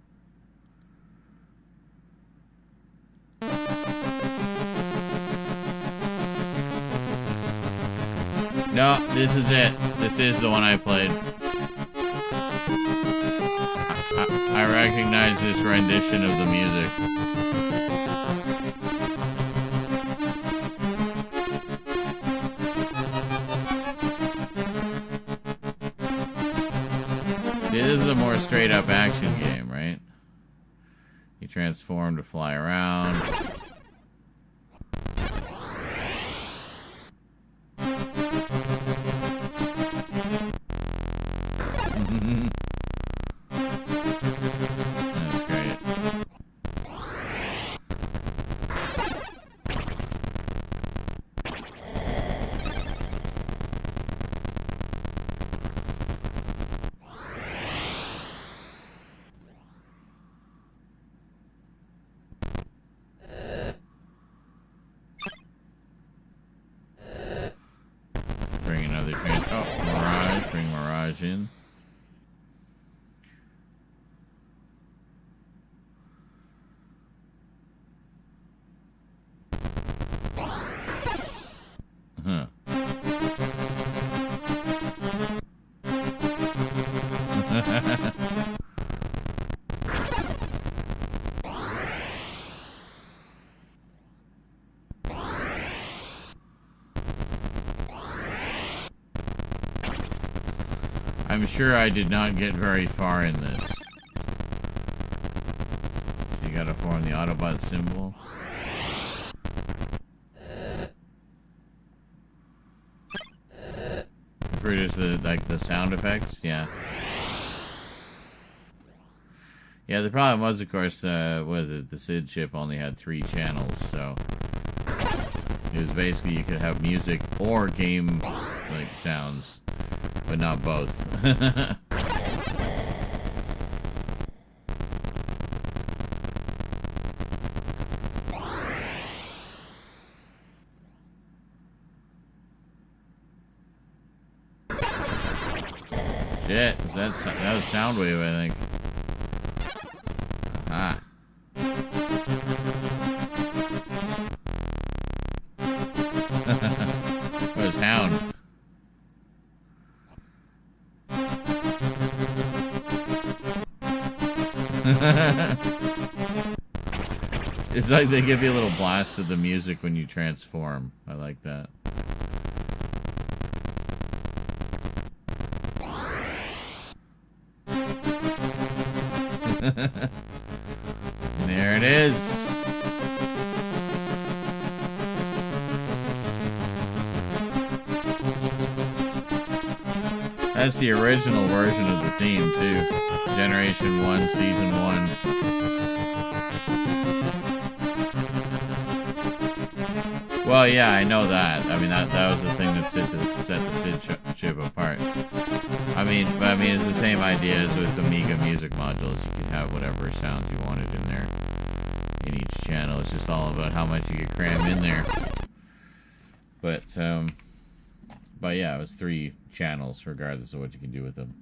No, this is it. This is the one I played. I recognize this rendition of the music. See, this is a more straight up action game, right? You transform to fly around. That's great. Bring another Mirage. Bring Mirage in. Huh. I'm sure I did not get very far in this. You gotta form the Autobot symbol. Produce the sound effects, yeah. Yeah, the problem was, of course, the SID chip only had 3 channels, so it was basically you could have music or game like sounds, but not both. Shit, that was Soundwave, I think. Aha. Where's Hound? It's like they give you a little blast of the music when you transform. I like that. There it is. That's the original version of the theme, too. Generation 1, Season 1. Well, yeah, I know that. I mean, that was the thing that set the SID chip apart. I mean, it's the same idea as with Amiga music modules. You could have whatever sounds you wanted in there, in each channel. It's just all about how much you could cram in there. But yeah, it was 3 channels, regardless of what you can do with them.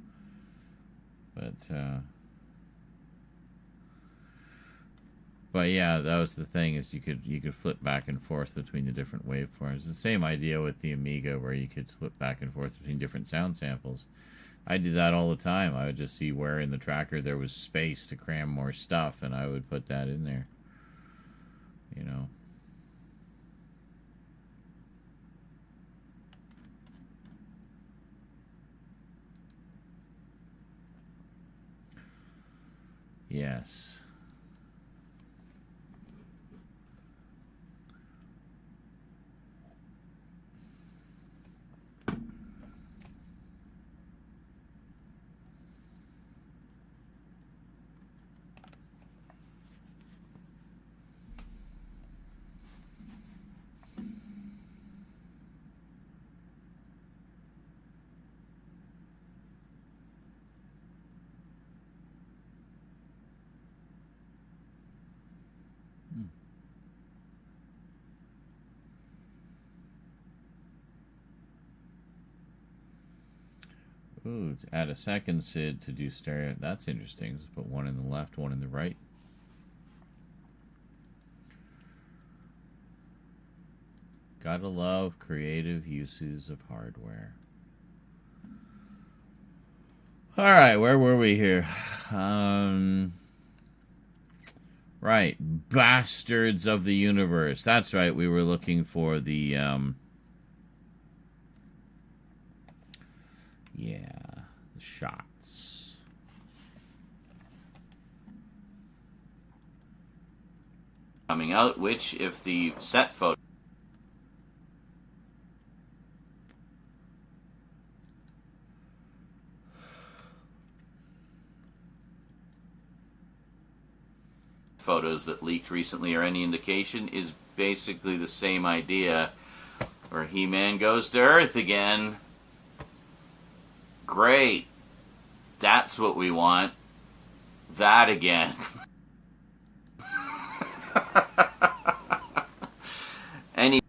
But yeah, that was the thing, is you could flip back and forth between the different waveforms. The same idea with the Amiga, where you could flip back and forth between different sound samples. I did that all the time. I would just see where in the tracker there was space to cram more stuff, and I would put that in there. You know. Yes. Ooh, to add a second SID to do stereo. That's interesting. Let's put one in the left, one in the right. Gotta love creative uses of hardware. Alright, where were we here? Right, Bastards of the Universe. That's right, we were looking for the, yeah, the shots. Coming out, which, if the set photos that leaked recently are any indication, is basically the same idea, where He-Man goes to Earth again. Great. That's what we want. That again. Any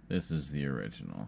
This is the original.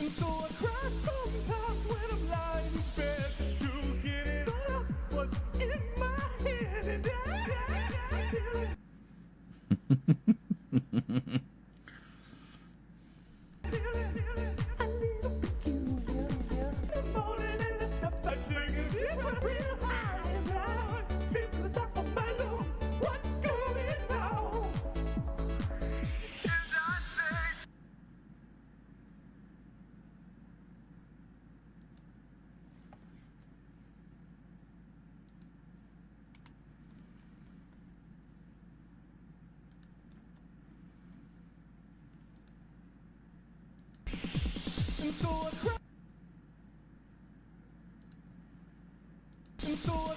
And so I cry sometimes when I'm lying in bed just to get it all out what's in my head. And so I cry. And so I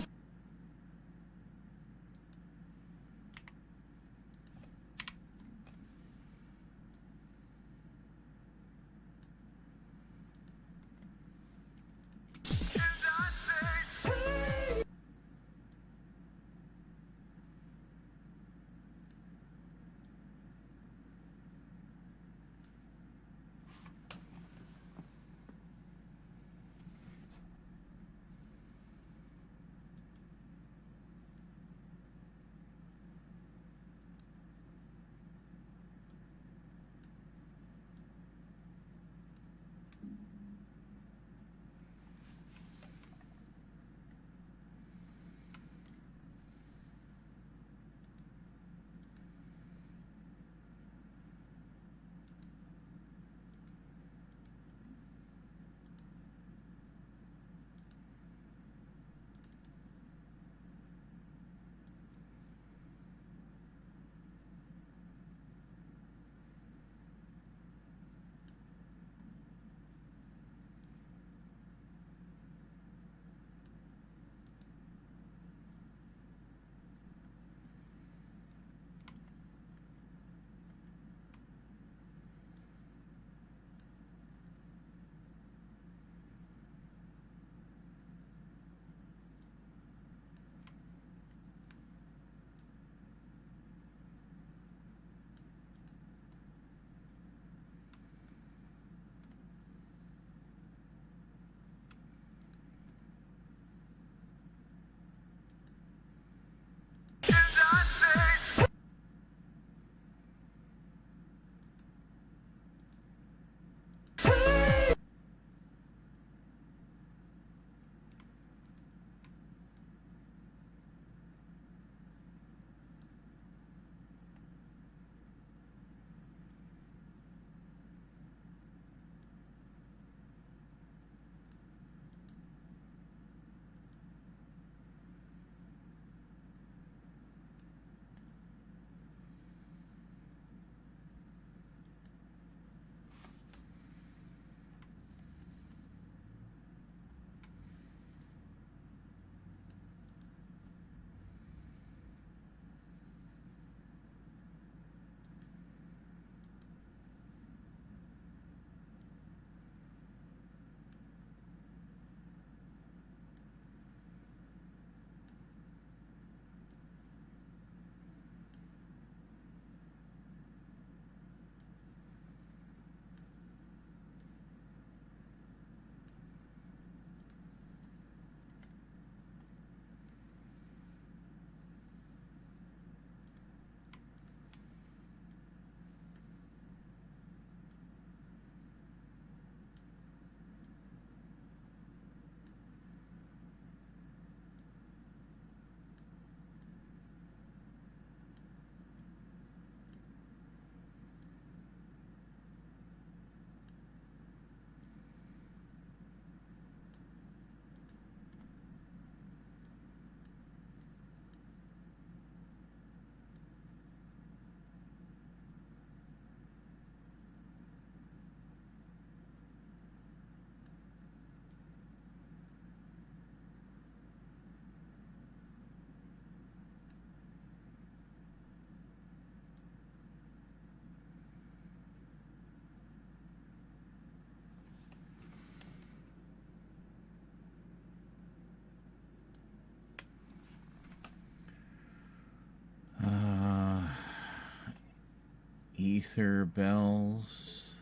Ether bells.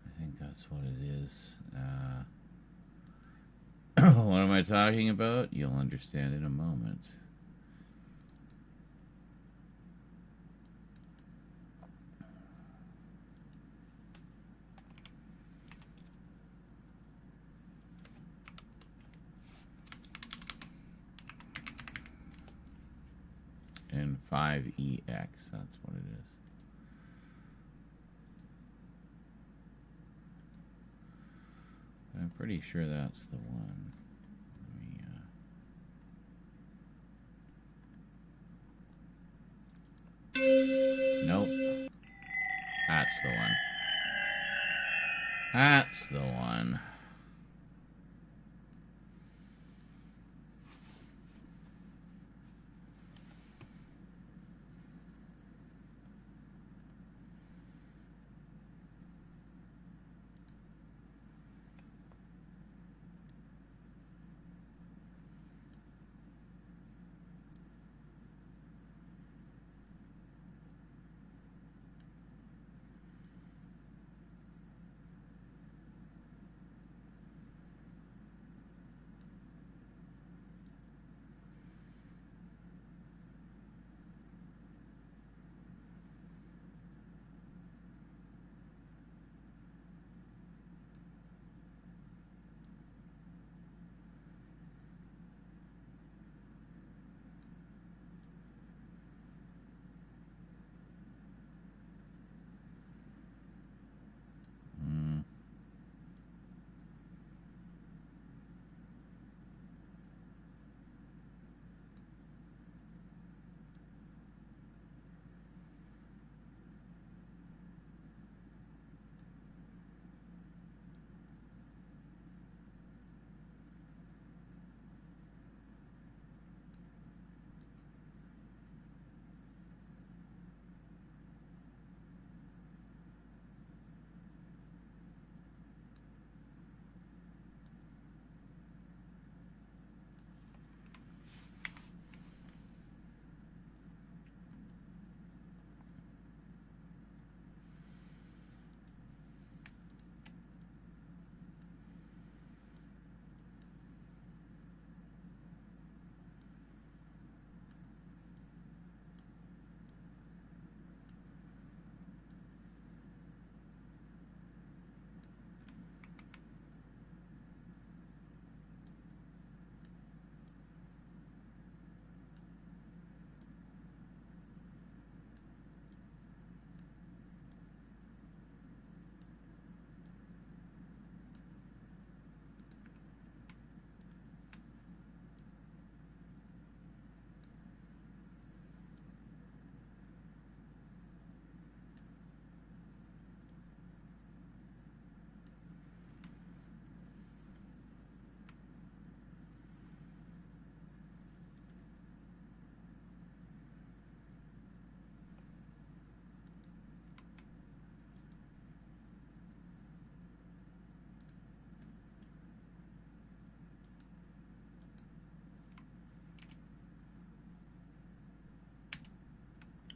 I think that's what it is. What am I talking about? You'll understand in a moment. And 5EX, that's what it is. I'm pretty sure that's the one. Nope. That's the one. That's the one.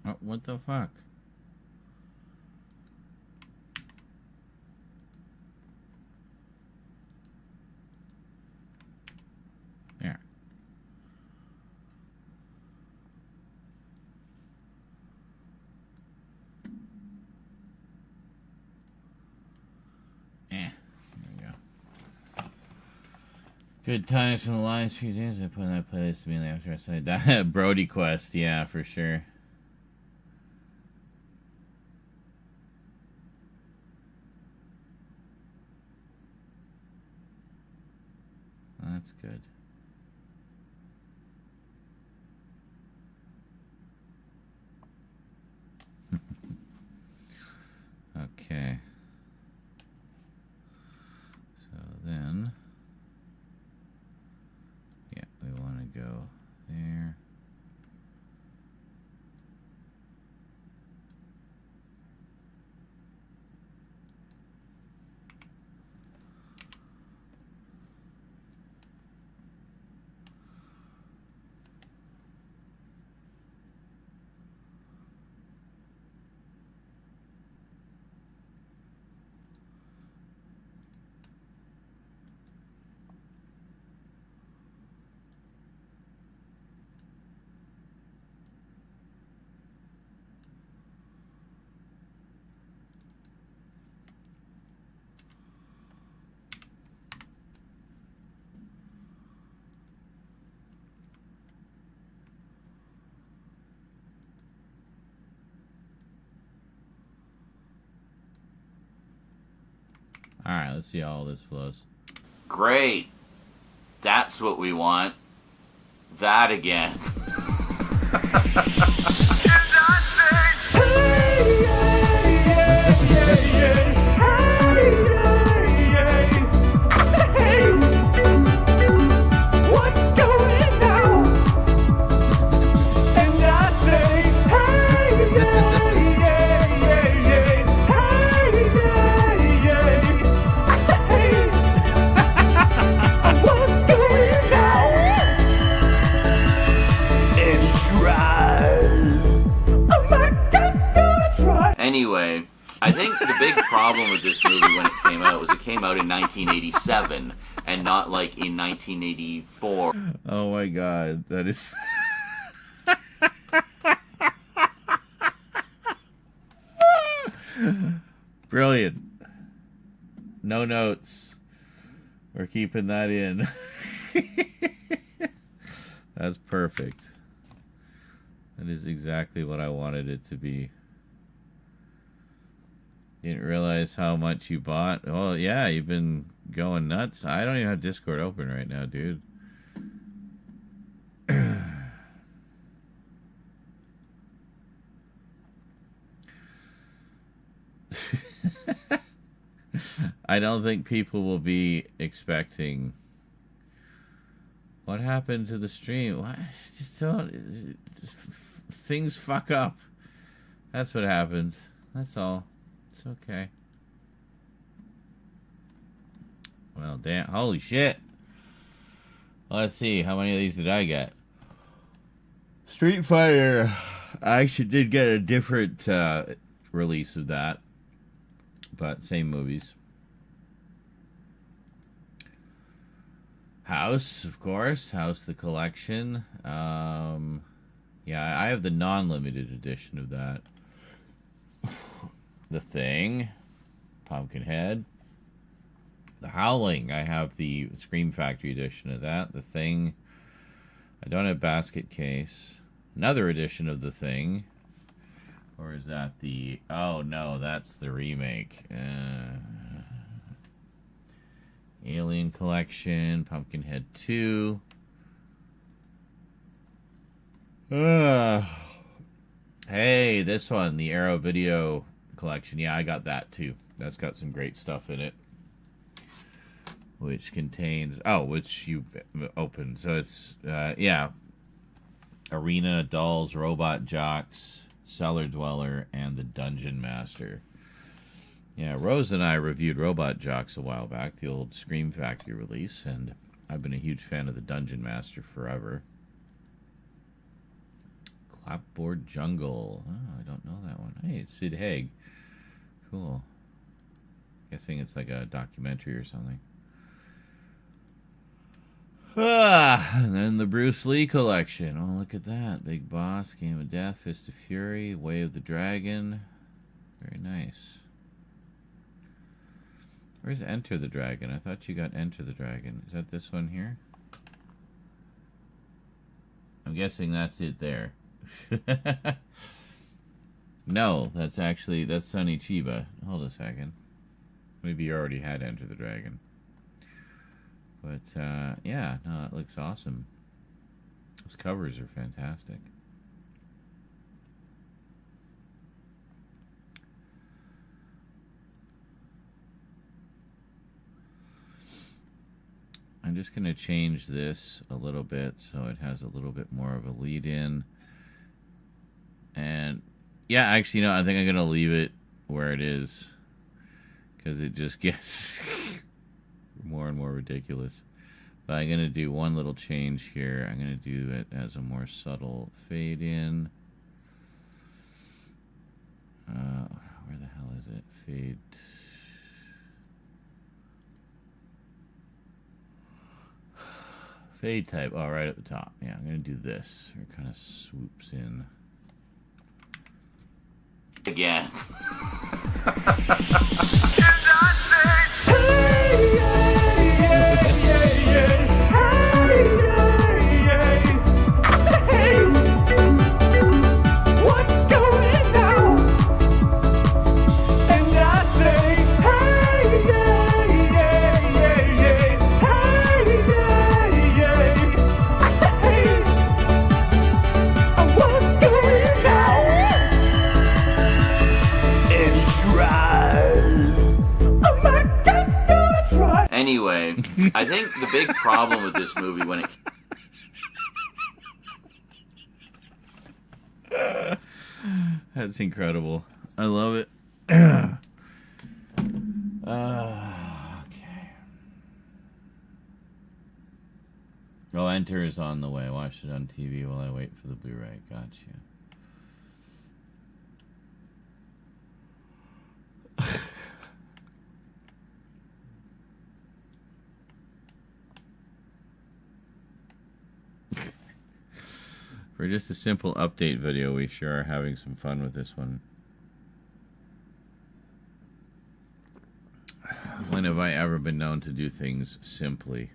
Oh, what the fuck? There. There we go. Good times from the last few days. I put in that playlist immediately after I said that. Brody Quest, yeah, for sure. That's good. Okay. So then, yeah, we want to go there. Alright, let's see how all this flows. Great. That's what we want. That again. What's going on? And I say, hey, yeah, yeah, yeah, yeah. Hey, yeah, yeah. I say, hey, what's going on? And he tries. Oh my God, gonna try. Anyway, I think the big problem with this movie when it came out was it came out in 1987 and not like in 1984. Oh my God, that is... Brilliant. No notes. We're keeping that in. That's perfect. That is exactly what I wanted it to be. Didn't realize how much you bought. Oh, yeah, you've been going nuts. I don't even have Discord open right now, dude. I don't think people will be expecting... What happened to the stream? What? Just don't... Things fuck up. That's what happened. That's all. It's okay. Well, damn. Holy shit. Let's see. How many of these did I get? Street Fighter. I actually did get a different release of that. But same movies. House, of course. House the Collection. Yeah, I have the non-limited edition of that. The Thing. Pumpkinhead. The Howling. I have the Scream Factory edition of that. The Thing. I don't have Basket Case. Another edition of The Thing. Or is that the... Oh, no, that's the remake. Alien Collection. Pumpkinhead 2. Hey, this one. The Arrow Video Collection. Yeah, I got that too. That's got some great stuff in it. Which contains... Oh, which you opened. So it's... yeah. Arena, Dolls, Robot Jocks, Cellar Dweller, and the Dungeon Master. Yeah, Rose and I reviewed Robot Jocks a while back, the old Scream Factory release, and I've been a huge fan of the Dungeon Master forever. Clapboard Jungle. Oh, I don't know that one. Hey, it's Sid Haig. Cool. Guessing it's like a documentary or something. And then the Bruce Lee collection. Oh, look at that. Big Boss, Game of Death, Fist of Fury, Way of the Dragon. Very nice. Where's Enter the Dragon? I thought you got Enter the Dragon. Is that this one here? I'm guessing that's it there. No, that's Sonny Chiba. Hold a second. Maybe you already had Enter the Dragon. But, yeah, no, that looks awesome. Those covers are fantastic. I'm just going to change this a little bit so it has a little bit more of a lead-in. And, yeah, actually, no, I think I'm going to leave it where it is. Because it just gets more and more ridiculous. But I'm going to do one little change here. I'm going to do it as a more subtle fade-in. Where the hell is it? Fade... Fade type. Oh, right at the top. Yeah, I'm going to do this. It kind of swoops in. Again. What's going on? And I say, hey, yeah, Anyway, I think the big problem with this movie when it... That's incredible. I love it. Okay. Oh, Enter is on the way. Watch it on TV while I wait for the Blu-ray. Gotcha. For just a simple update video, we sure are having some fun with this one. When have I ever been known to do things simply?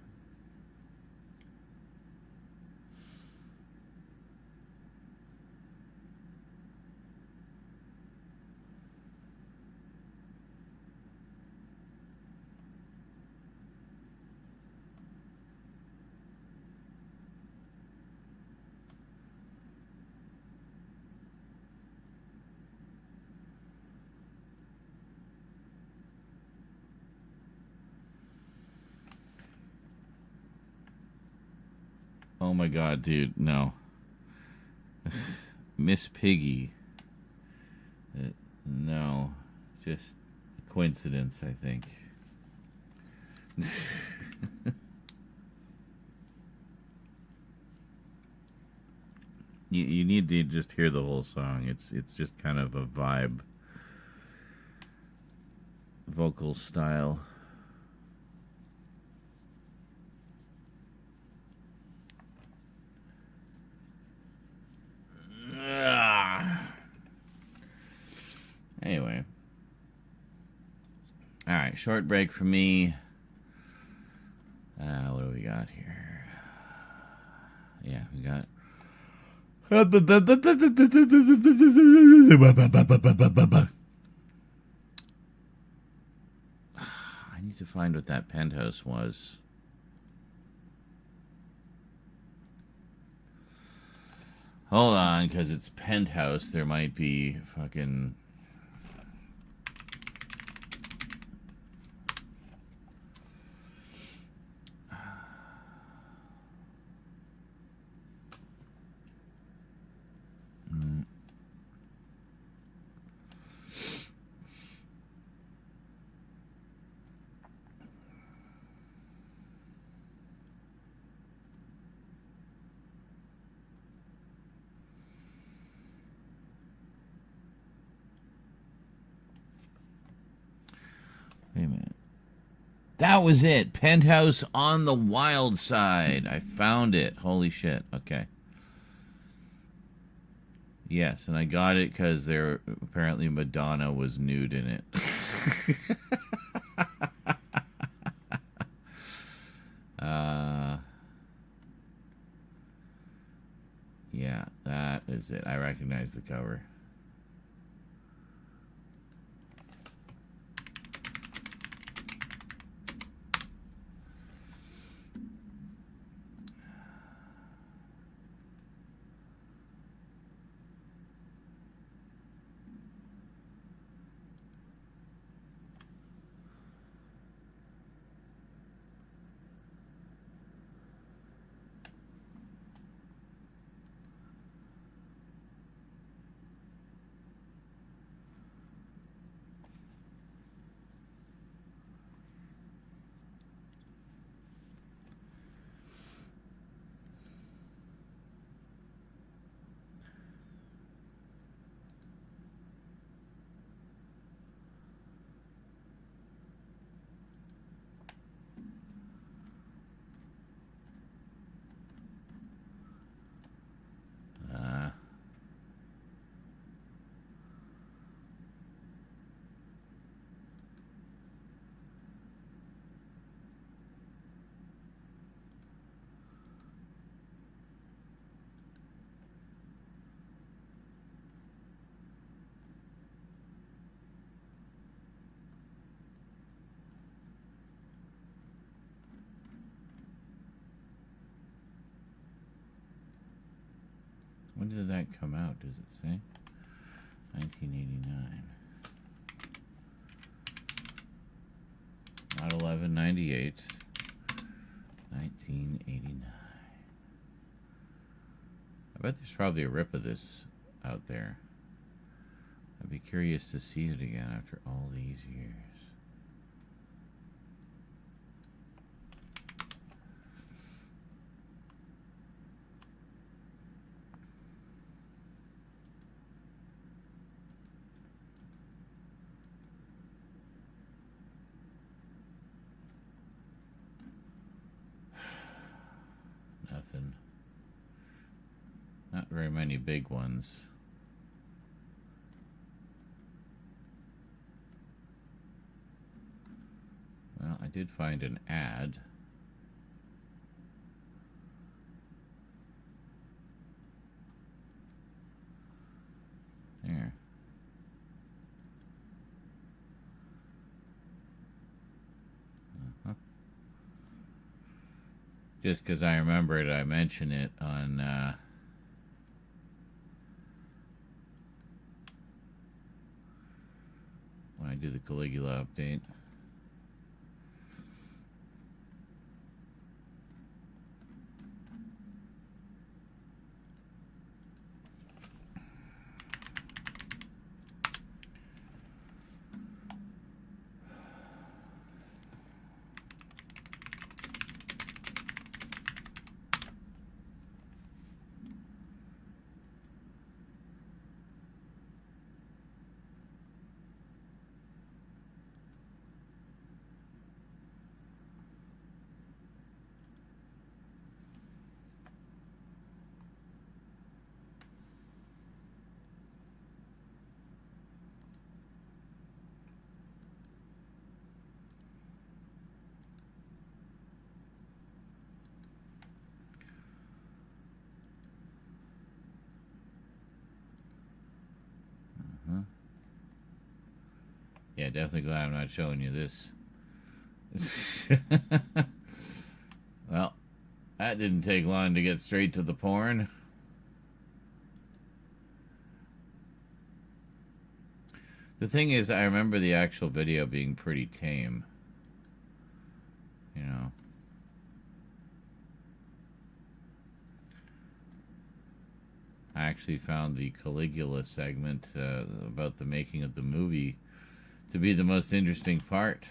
Oh my god, dude, no. Miss Piggy. No. Just a coincidence, I think. You need to just hear the whole song. It's just kind of a vibe. Vocal style. Anyway. Alright, short break for me. What do we got here? Yeah, we got... I need to find what that penthouse was. Hold on, because it's penthouse. There might be fucking... Wait a minute. That was it. Penthouse on the Wild Side. I found it. Holy shit. Okay. Yes, and I got it because there apparently Madonna was nude in it. Yeah, that is it. I recognize the cover. When did that come out, does it say? 1989. Not 1198. 1989. I bet there's probably a rip of this out there. I'd be curious to see it again after all these years. Nothing. Not very many big ones. Well, I did find an ad. There. Just because I remember it, I mention it on when I do the Caligula update. Yeah, definitely glad I'm not showing you this. Well, that didn't take long to get straight to the porn. The thing is, I remember the actual video being pretty tame. You know. I actually found the Caligula segment about the making of the movie to be the most interesting part.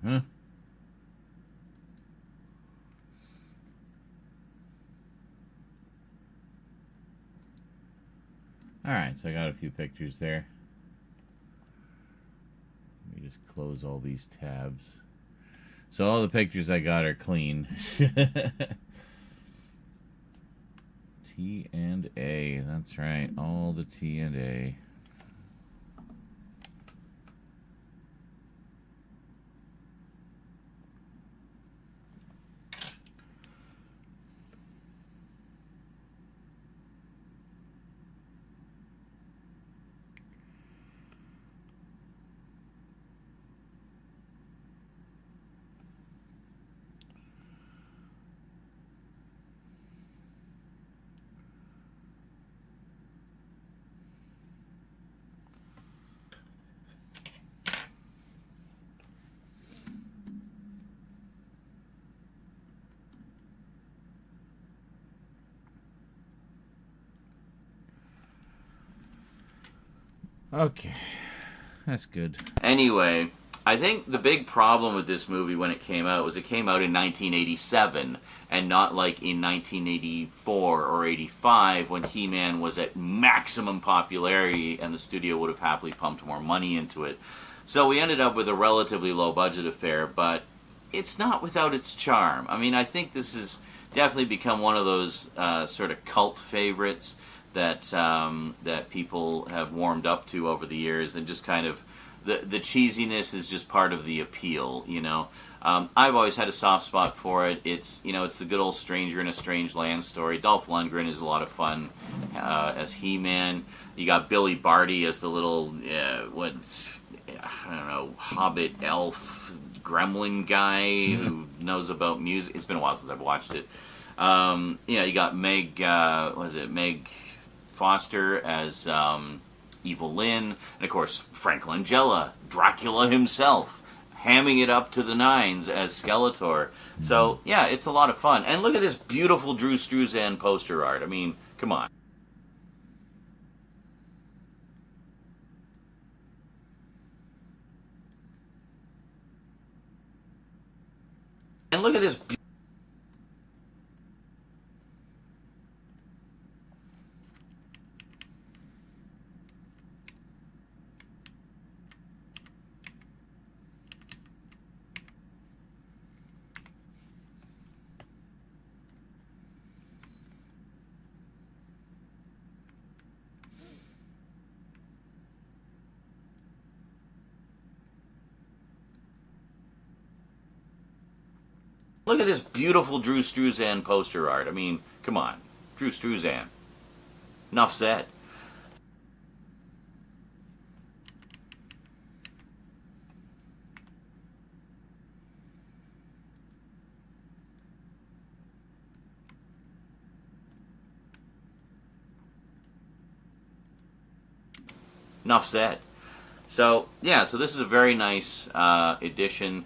Huh? Alright, so I got a few pictures there. Let me just close all these tabs. So all the pictures I got are clean. T and A, that's right, all the T and A. Okay, that's good. Anyway, I think the big problem with this movie when it came out was it came out in 1987 and not like in 1984 or 85 when He-Man was at maximum popularity and the studio would have happily pumped more money into it. So we ended up with a relatively low budget affair, but it's not without its charm. I mean, I think this has definitely become one of those sort of cult favorites that that people have warmed up to over the years, and just kind of the cheesiness is just part of the appeal, you know. I've always had a soft spot for it. It's, you know, it's the good old stranger in a strange land story. Dolph Lundgren is a lot of fun as He-Man. You got Billy Barty as the little I don't know, hobbit elf gremlin guy who knows about music. It's been a while since I've watched it. You got Meg Foster as Evil Lynn, and of course Frank Langella, Dracula himself, hamming it up to the nines as Skeletor. So yeah, it's a lot of fun. And look at this beautiful Drew Struzan poster art. I mean, come on. And look at this. Look at this beautiful Drew Struzan poster art. I mean, come on. Drew Struzan. Enough said. Enough said. So, yeah, so this is a very nice edition.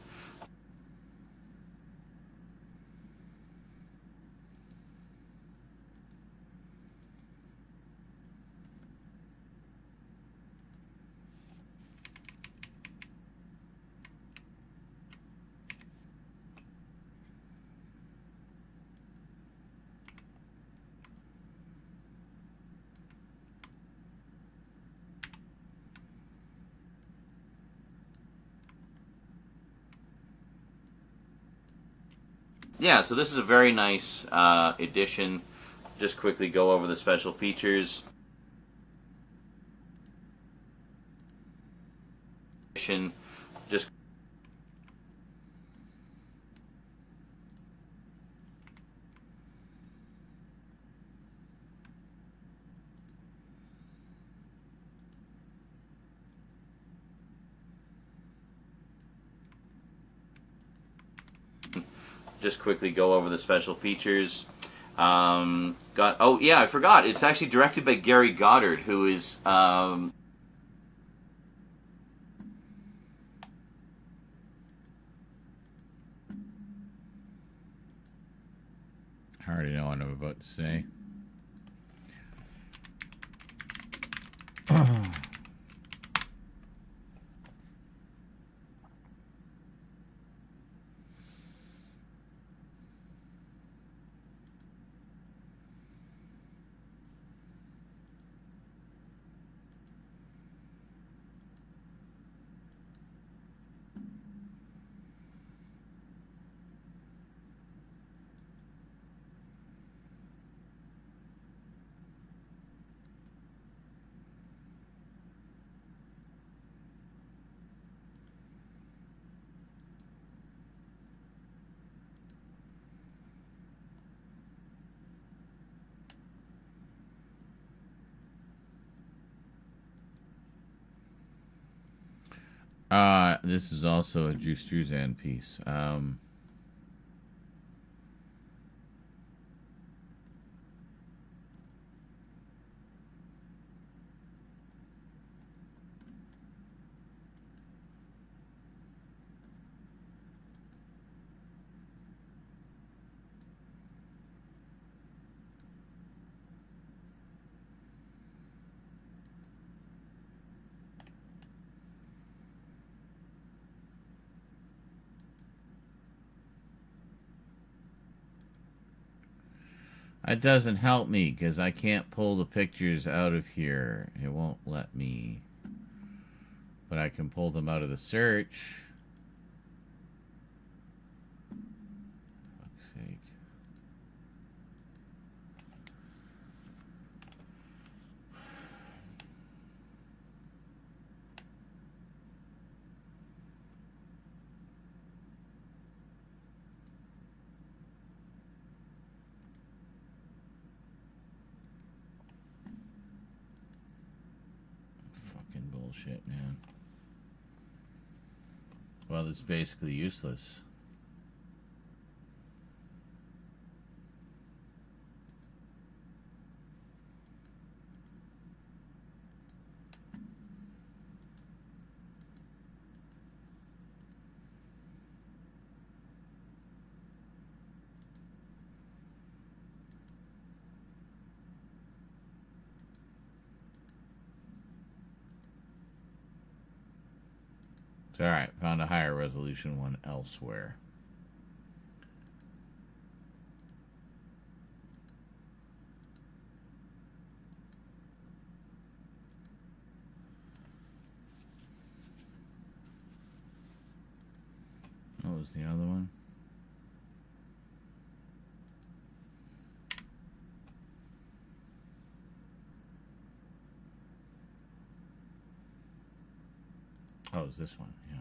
Yeah, so this is a very nice edition. Just quickly go over the special features. Just quickly go over the special features. Oh yeah, I forgot. It's actually directed by Gary Goddard, who is I already know what I'm about to say. This is also a Drew Struzan piece. That doesn't help me because I can't pull the pictures out of here. It won't let me. But I can pull them out of the search. Fuck's sake. Fucking bullshit, man. Well, it's basically useless. It's alright, found a higher resolution one elsewhere. What was the other one? Oh, it was this one, yeah.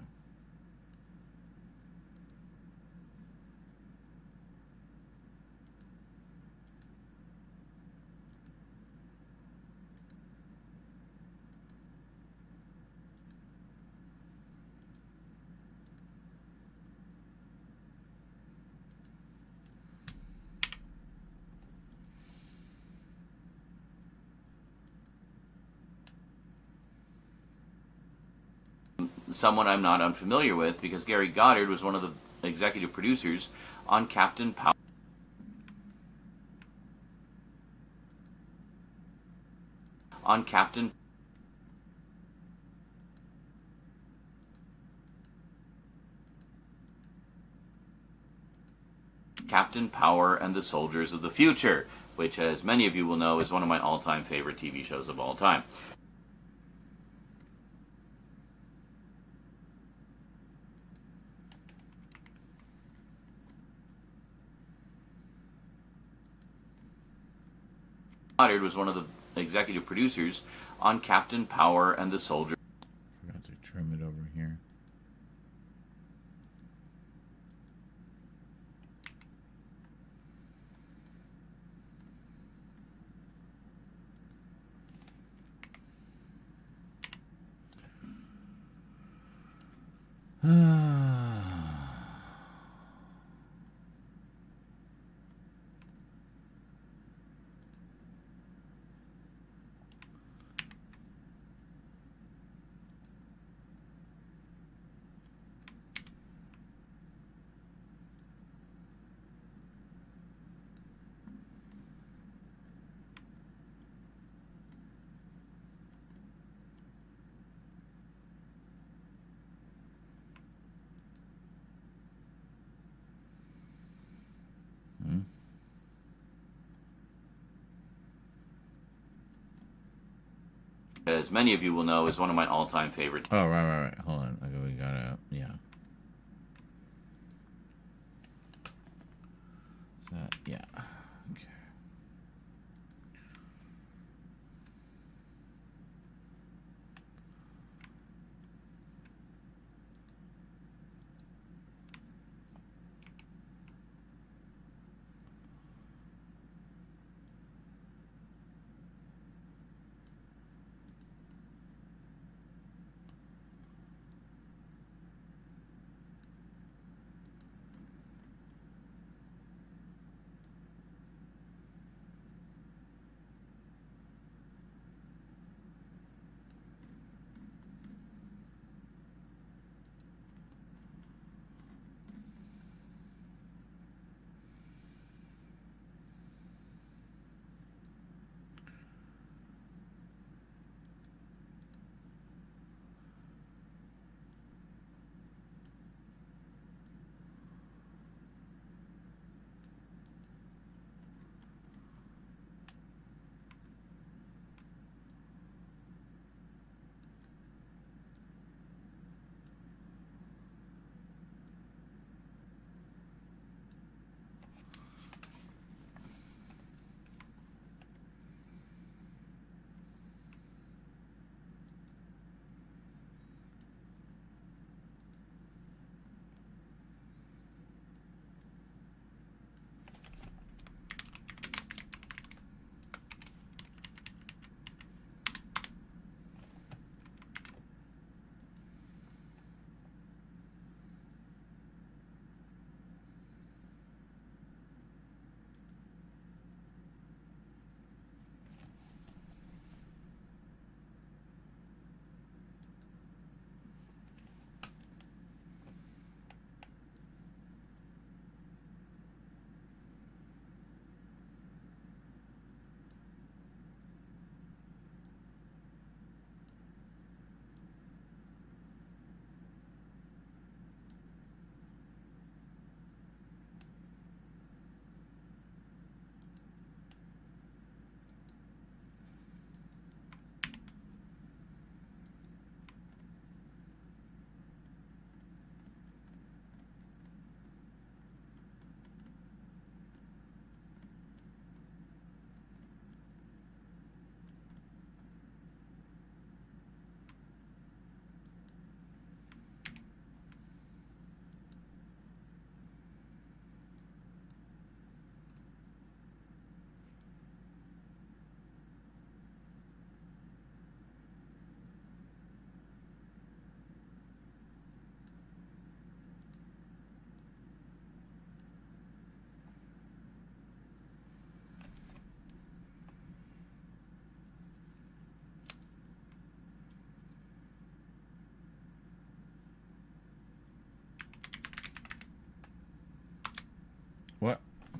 Someone I'm not unfamiliar with, because Gary Goddard was one of the executive producers on Captain Power. On Captain Power and the Soldiers of the Future, which, as many of you will know, is one of my all-time favorite TV shows of all time. Goddard was one of the executive producers on Captain Power and the Soldier. Forgot to trim it over here. As many of you will know, is one of my all-time favorites. Oh, right. Hold on. Okay, we gotta, yeah. Yeah. Okay.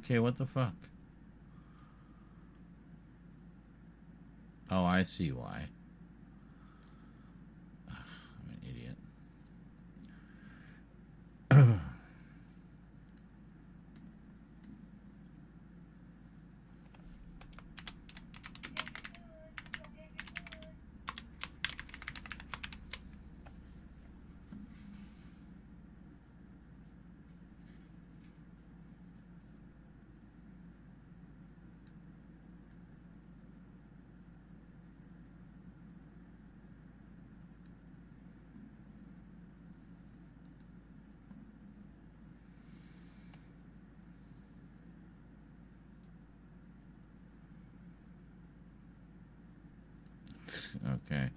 Okay, what the fuck? Oh, I see why. Ugh, I'm an idiot. Okay.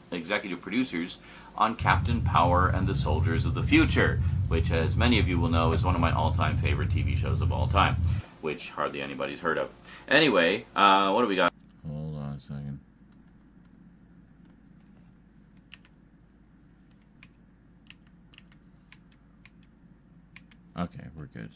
Executive producers on Captain Power and the Soldiers of the Future, which, as many of you will know, is one of my all-time favorite TV shows of all time, which hardly anybody's heard of. Anyway, what do we got? Hold on a second. Okay, we're good.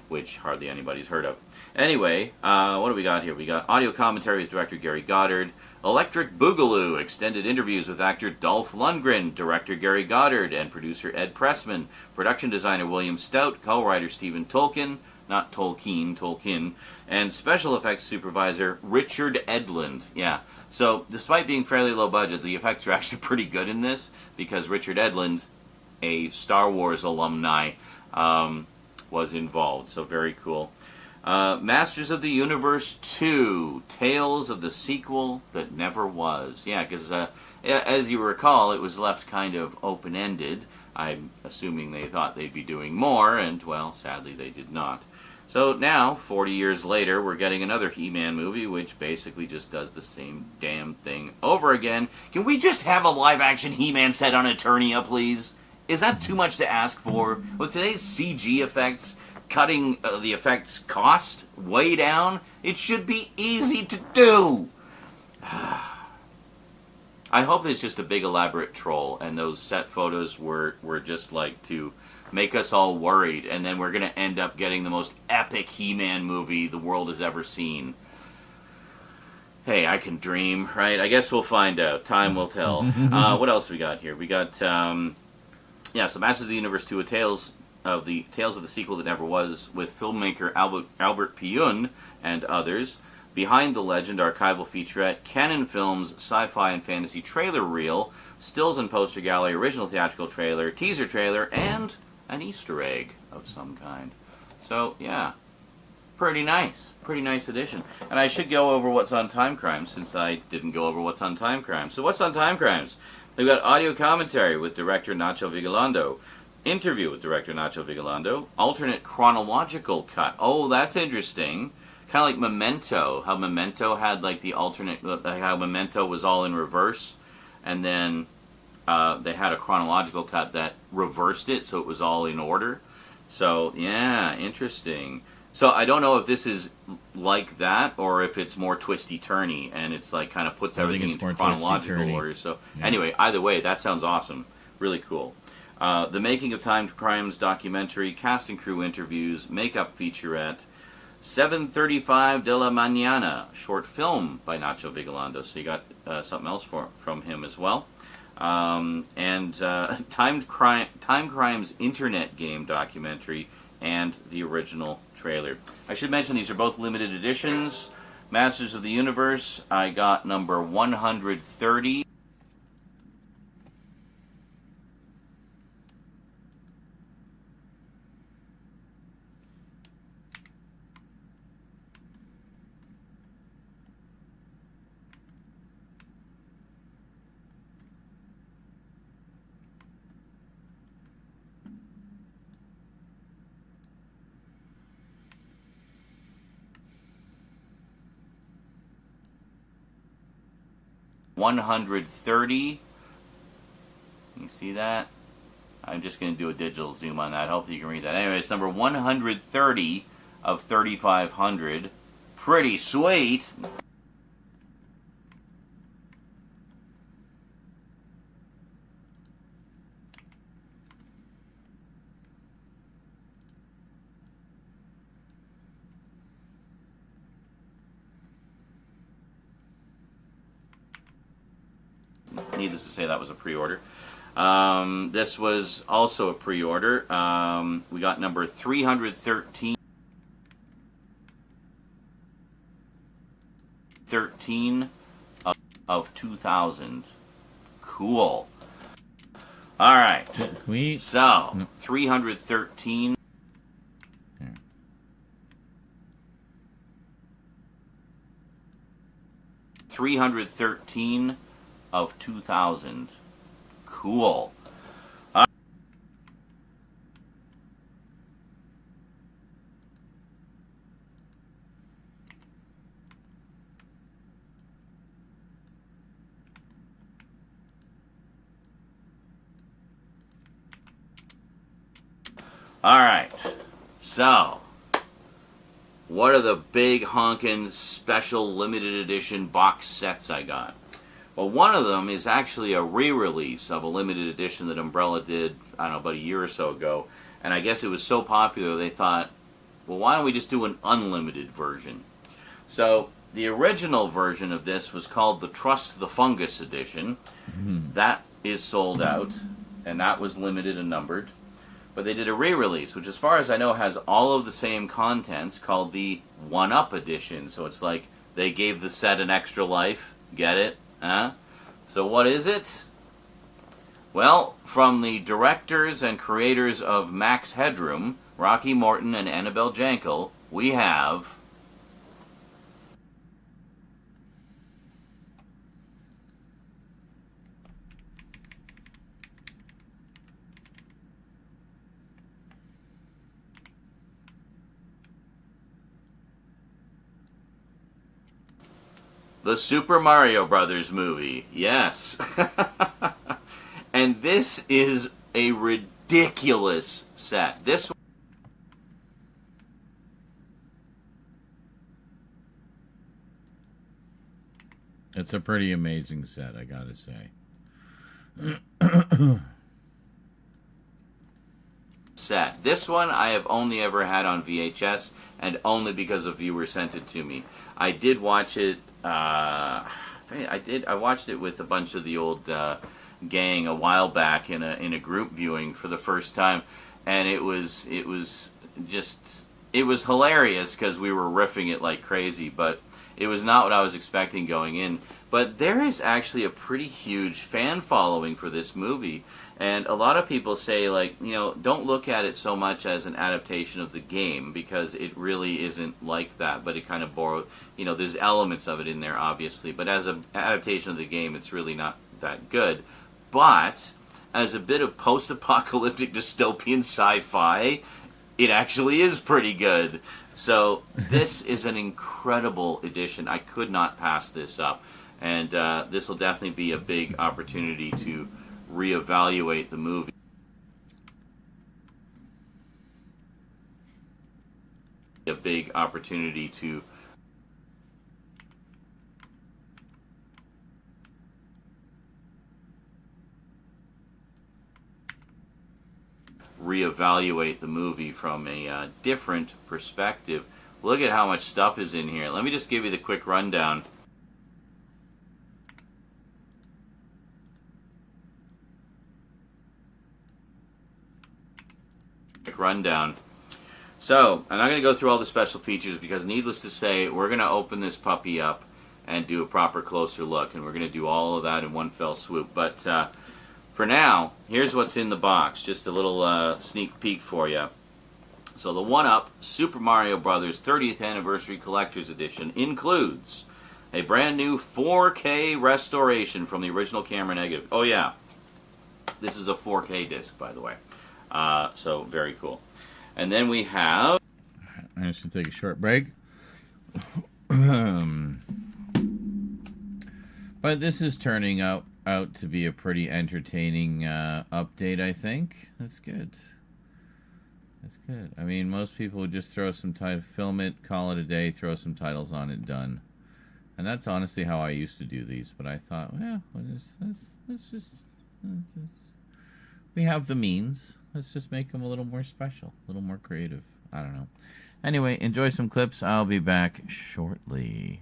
Which hardly anybody's heard of. Anyway, what do we got here? We got audio commentary with director Gary Goddard, Electric Boogaloo, extended interviews with actor Dolph Lundgren, director Gary Goddard, and producer Ed Pressman, production designer William Stout, co-writer Stephen Tolkien, not Tolkien, Tolkien, and special effects supervisor Richard Edlund. Yeah, so despite being fairly low budget, the effects are actually pretty good in this, because Richard Edlund, a Star Wars alumni, was involved, so very cool. Masters of the Universe 2, Tales of the Sequel That Never Was. Yeah, because as you recall, it was left kind of open-ended. I'm assuming they thought they'd be doing more, and, well, sadly they did not. So now, 40 years later, we're getting another He-Man movie, which basically just does the same damn thing over again. Can we just have a live-action He-Man set on Eternia, please? Is that too much to ask for? With today's CG effects cutting the effects cost way down, it should be easy to do. I hope it's just a big elaborate troll, and those set photos were just like to make us all worried, and then we're going to end up getting the most epic He-Man movie the world has ever seen. Hey, I can dream, right? I guess we'll find out. Time will tell. What else we got here? We got... yeah, so Masters of the Universe 2, Tales of the Sequel That Never Was, with filmmaker Albert Piyun and others. Behind the Legend archival featurette, Canon Films sci-fi and fantasy trailer reel, stills and poster gallery, original theatrical trailer, teaser trailer, and an Easter egg of some kind. So, yeah, pretty nice. Pretty nice edition. And I should go over what's on Time Crimes, since I didn't go over what's on Time Crimes. So what's on Time Crimes? We've got audio commentary with director Nacho Vigalondo, interview with director Nacho Vigalondo, alternate chronological cut. Oh, that's interesting. Kind of like Memento, how Memento had like the alternate, how Memento was all in reverse, and then they had a chronological cut that reversed it, so it was all in order. So, yeah, interesting. So I don't know if this is like that, or if it's more twisty-turny, and it's like kind of puts everything into chronological order. So anyway, either way, that sounds awesome. Really cool. The Making of Time Crimes documentary, cast and crew interviews, makeup featurette, 7:35 de la Mañana, short film by Nacho Vigalondo. So you got something else from him as well. And Time Crimes internet game documentary, and the original trailer. I should mention these are both limited editions. Masters of the Universe, I got number 130. 130. You see that? I'm just going to do a digital zoom on that. Hopefully you can read that. Anyway, it's number 130 of 3,500. Pretty sweet. Needless to say, that was a pre-order. This was also a pre-order. We got number 313 of 2,000. Cool. All right. So, 313. Yeah. 313 of 2,000. Cool. All right. So, what are the big honkin' special limited edition box sets I got? Well, one of them is actually a re-release of a limited edition that Umbrella did, I don't know, about a year or so ago. And I guess it was so popular they thought, well, why don't we just do an unlimited version? So, the original version of this was called the Trust the Fungus edition. That is sold out, and that was limited and numbered. But they did a re-release, which as far as I know has all of the same contents, called the 1-Up edition. So it's like they gave the set an extra life. Get it? Huh? So what is it? Well, from the directors and creators of Max Headroom, Rocky Morton and Annabelle Jankel, we have... the Super Mario Brothers movie. Yes. And this is a ridiculous set. This It's a pretty amazing set, I gotta say. set. This one I have only ever had on VHS, and only because a viewer sent it to me. I did watch it. I watched it with a bunch of the old gang a while back in a group viewing for the first time, and it was hilarious because we were riffing it like crazy, but it was not what I was expecting going in. But there is actually a pretty huge fan following for this movie. And a lot of people say, like, you know, don't look at it so much as an adaptation of the game, because it really isn't like that, but it kind of borrowed, you know, there's elements of it in there, obviously, but as an adaptation of the game, it's really not that good. But as a bit of post-apocalyptic dystopian sci-fi, it actually is pretty good. So this is an incredible edition. I could not pass this up. And this will definitely be a big opportunity to reevaluate the movie. A big opportunity to reevaluate the movie from a different perspective. Look at how much stuff is in here. Let me just give you the quick rundown. So, I'm not going to go through all the special features because, needless to say, we're going to open this puppy up and do a proper closer look, and we're going to do all of that in one fell swoop. But for now, here's what's in the box. Just a little sneak peek for you. So the 1-Up Super Mario Bros. 30th Anniversary Collector's Edition includes a brand new 4K restoration from the original camera negative. Oh yeah, this is a 4K disc, by the way. So very cool. And then we have... I'm just going to take a short break. But this is turning out to be a pretty entertaining update, I think. That's good. That's good. I mean, most people would just throw some film it, call it a day, throw some titles on it, done. And that's honestly how I used to do these. But I thought, well, let's just we have the means. Let's just make them a little more special, a little more creative. I don't know. Anyway, enjoy some clips. I'll be back shortly.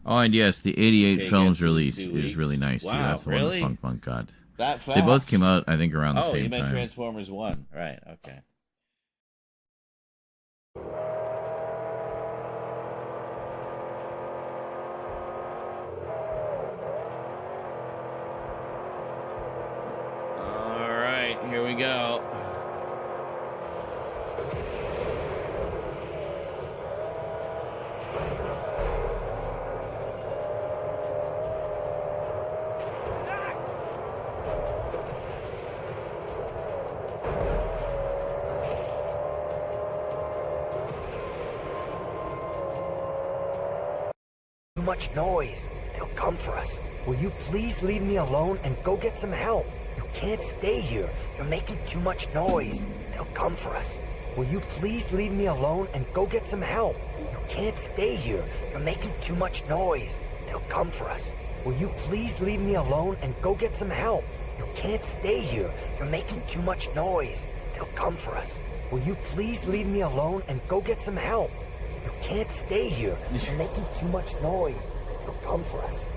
Oh, and yes, the 88 It films gets in release 2 is weeks? really nice, too. Wow, That's the really? one that Funk got. That They both fast? came out, I think, around the Oh, same you meant time. Transformers 1. Right, okay. All right, here we go. Too much noise. They'll come for us. Will you please leave me alone and go get some help? You can't stay here. You're making too much noise. They'll come for us. Will you please leave me alone and go get some help? You can't stay here. You're making too much noise. They'll come for us. Will you please leave me alone and go get some help? You can't stay here. You're making too much noise. They'll come for us. Will you please leave me alone and go get some help? You can't stay here. You're making too much noise. They'll come for us.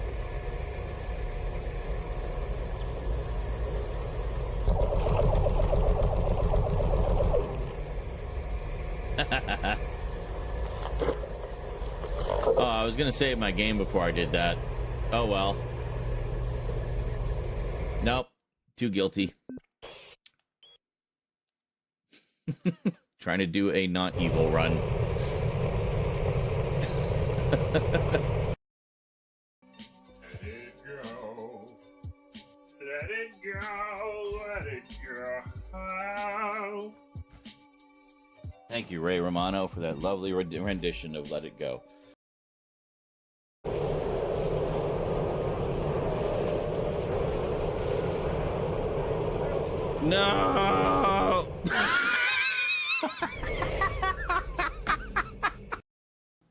Oh, I was gonna save my game before I did that. Oh well. Nope. Too guilty. Trying to do a not evil run. Let it go, let it go. Thank you, Ray Romano, for that lovely rendition of Let It Go. No!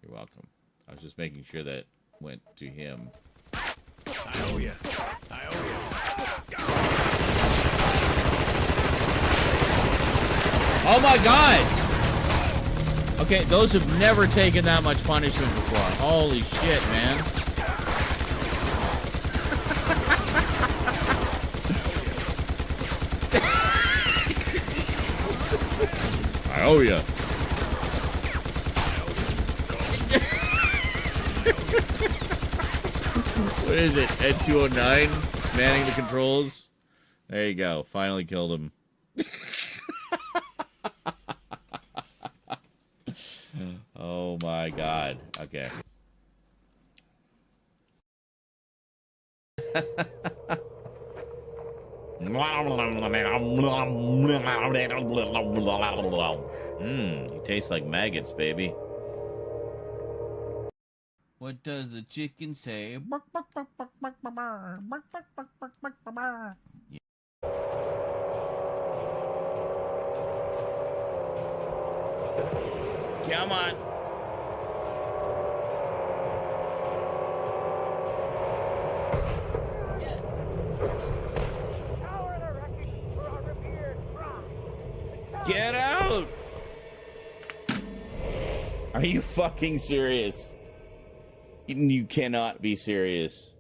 You're welcome. I was just making sure that went to him. I owe you. I owe you. Oh my god! Okay, those have never taken that much punishment before. Holy shit, man. I owe ya. What is it? Ed 209 manning the controls. There you go. Finally killed him. Oh my god. Okay. You taste like maggots, baby. What does the chicken say? Come on. Get out! Are you fucking serious? You cannot be serious.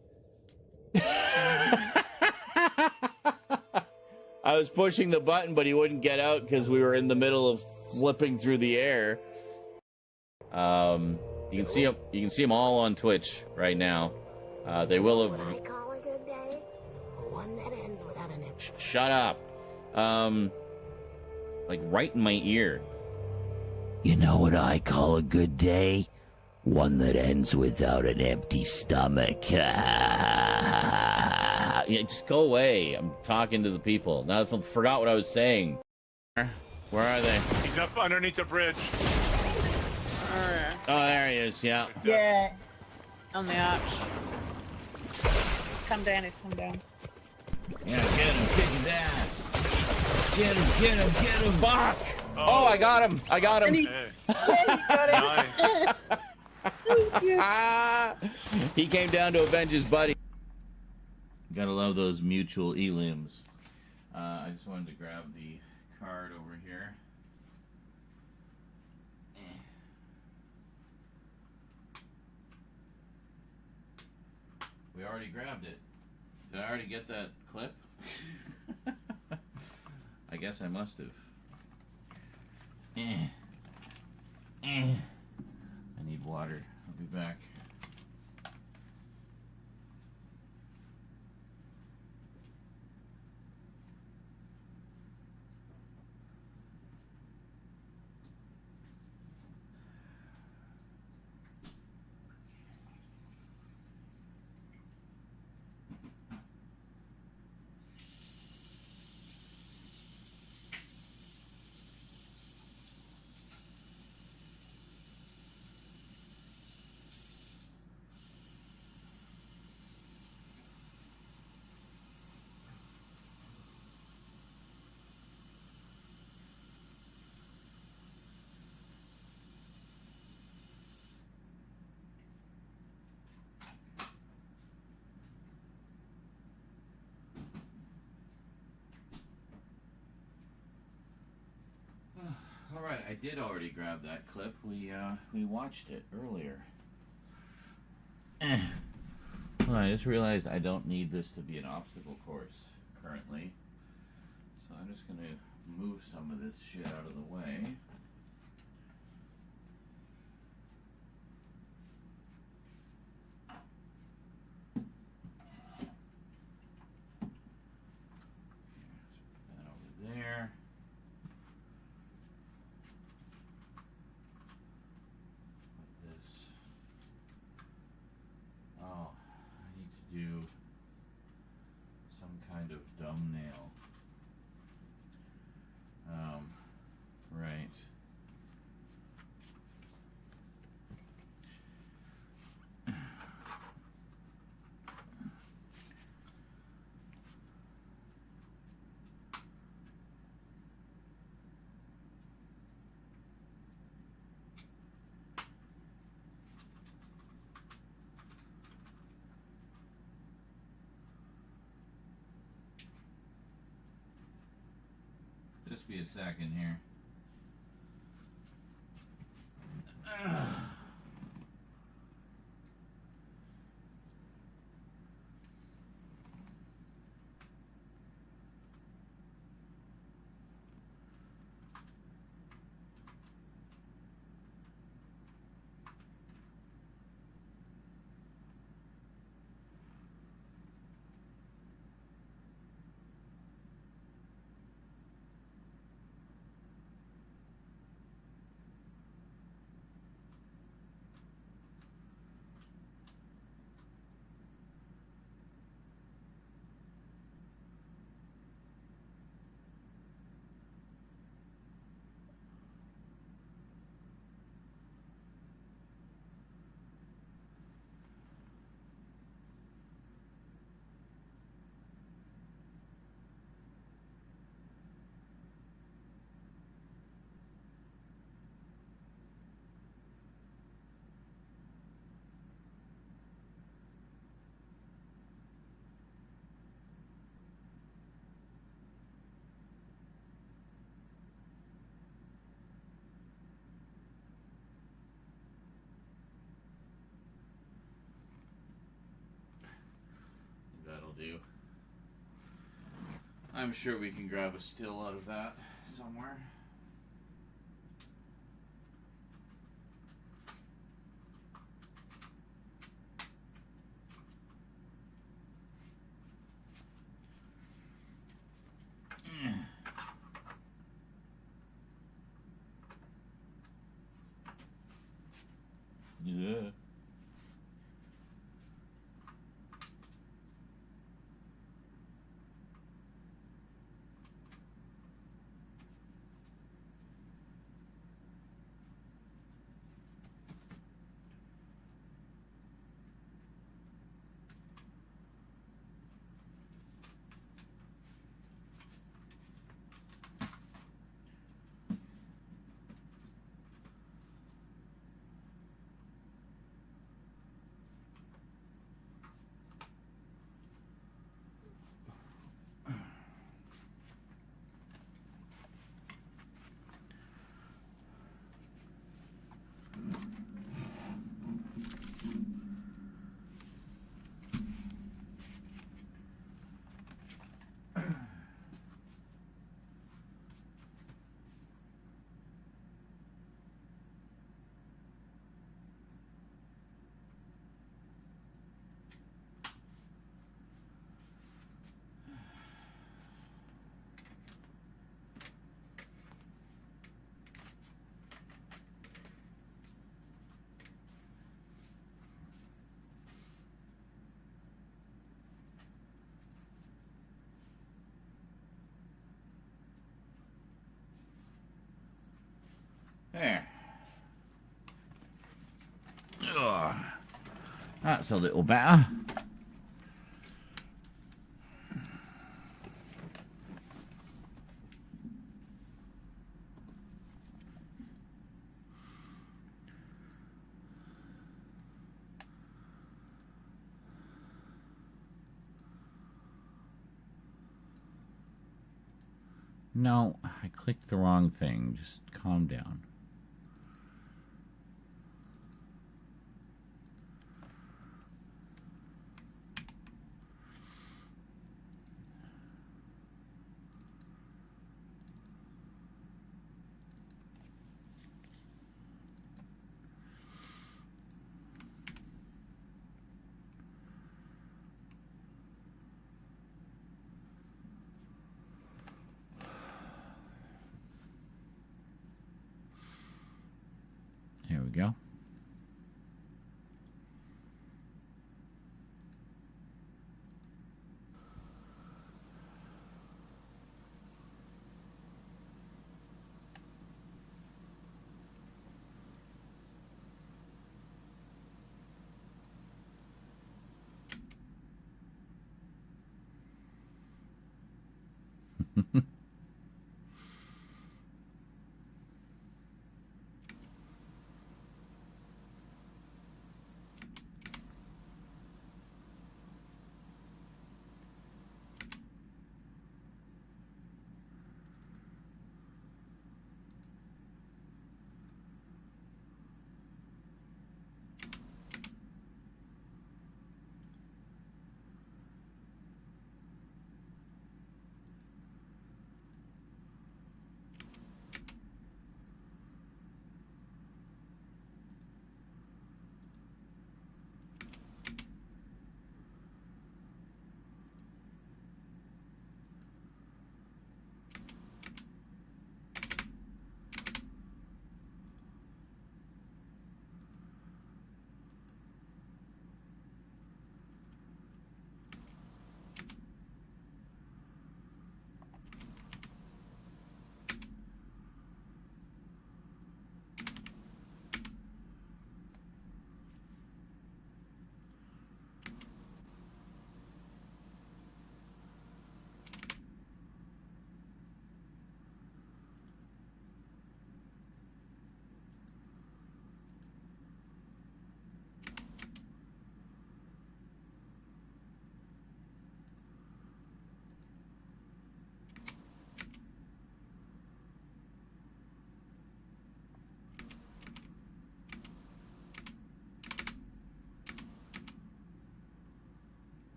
I was pushing the button, but he wouldn't get out because we were in the middle of flipping through the air. You can see them. You can see them all on Twitch right now. They will have. I call a good day? One that ends without an Shut up. Like right in my ear. You know what I call a good day? One that ends without an empty stomach. Yeah, just go away. I'm talking to the people. Now I forgot what I was saying. Where are they? He's up underneath the bridge. Alright. Oh, there he is. Yeah. Yeah. On the arch. Come down, he's come down. Yeah, get him, kick his ass. Get him, Bach! Oh, I got him. Hey. Nice. He came down to avenge his buddy. Gotta love those mutual elims. I just wanted to grab the card over here. We already grabbed it. Did I already get that clip? I guess I must have. I need water. I'll be back. All right, I did already grab that clip. We watched it earlier. Well, I just realized I don't need this to be an obstacle course currently. So I'm just going to move some of this shit out of the way. Put that over there. Oh, I need to do some kind of dumbnail. Right. Just be a second here. That'll do. I'm sure we can grab a still out of that somewhere. There. Ugh. That's a little better. No, I clicked the wrong thing. Just calm down. Here we go.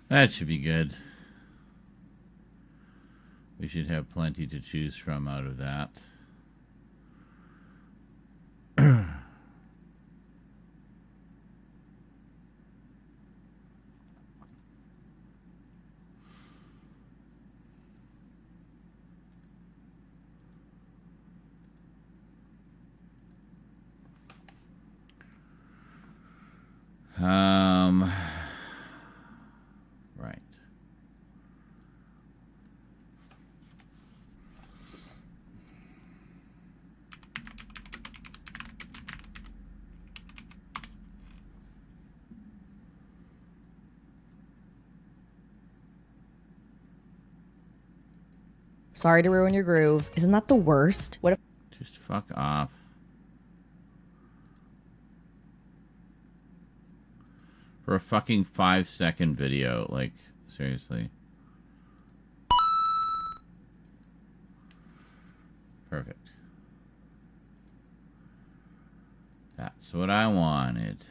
That should be good. We should have plenty to choose from out of that. Right. Sorry to ruin your groove. Isn't that the worst? What if... Just fuck off. For a fucking 5-second video, like, seriously. Perfect. That's what I wanted.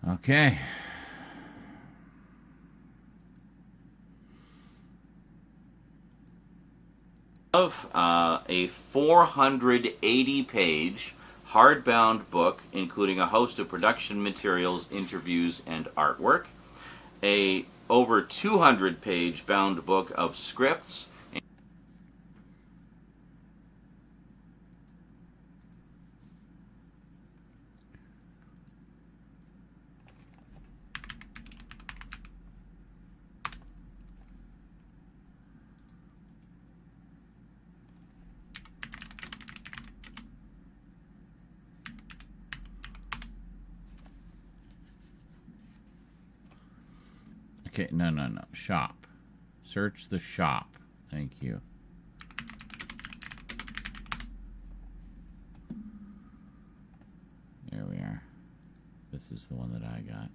Okay. Of a 480-page hardbound book, including a host of production materials, interviews, and artwork. A over 200-page bound book of scripts. Okay, no. Shop. Search the shop. Thank you. There we are. This is the one that I got.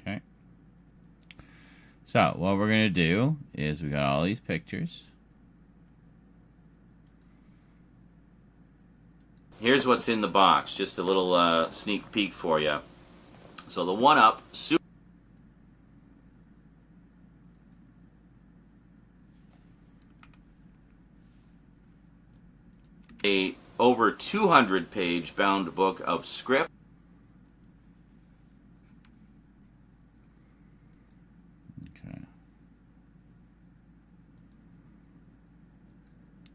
Okay. So what we're going to do is we got all these pictures. Here's what's in the box. Just a little sneak peek for you. So the one-up super a over 200-page bound book of script. Okay.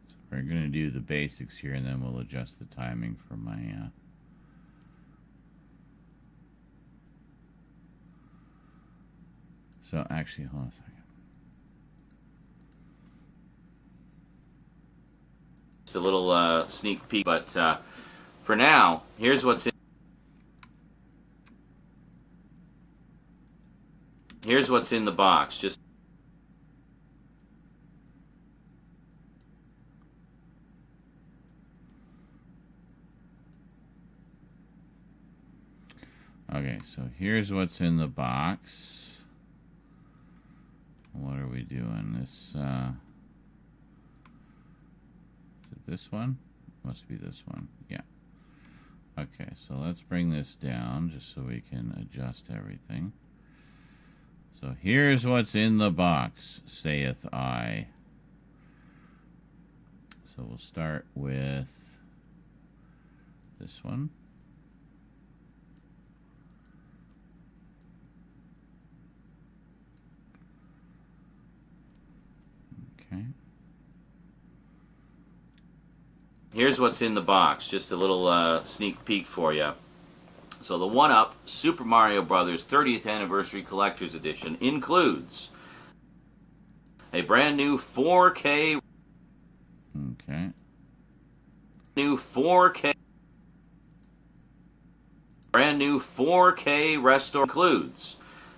So we're going to do the basics here, and then we'll adjust the timing for my... So actually, hold on a second. Just a little sneak peek, but for now, here's what's in. Here's what's in the box. Just okay. So here's what's in the box. What are we doing? This. Is it this one? Must be this one. Yeah. Okay, so let's bring this down just so we can adjust everything. So here's what's in the box, saith I. So we'll start with this one. Okay. Here's what's in the box. Just a little sneak peek for you. So the 1-Up Super Mario Bros. 30th Anniversary Collector's Edition includes a brand new 4K. Okay. New 4K. Brand new 4K restore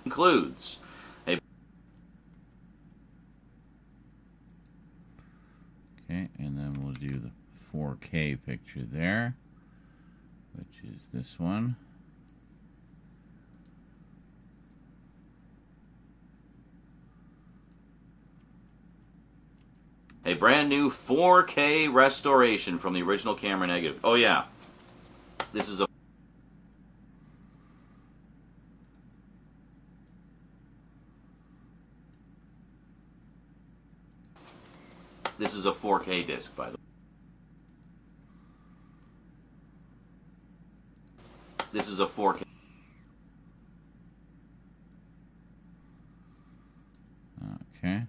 includes a. Okay, and then we'll do the 4K picture there, which is this one. A brand new 4K restoration from the original camera negative. Oh yeah, this is a. This is a 4K disc, by the way. This is a 4K. Okay.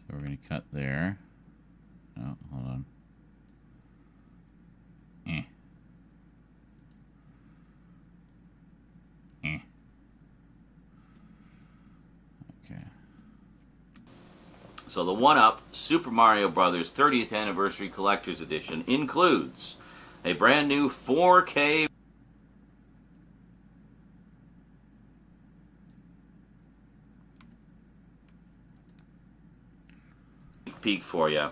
So we're going to cut there. Oh, hold on. Okay. So the 1-Up Super Mario Bros. 30th Anniversary Collector's Edition includes a brand new 4K peek for you.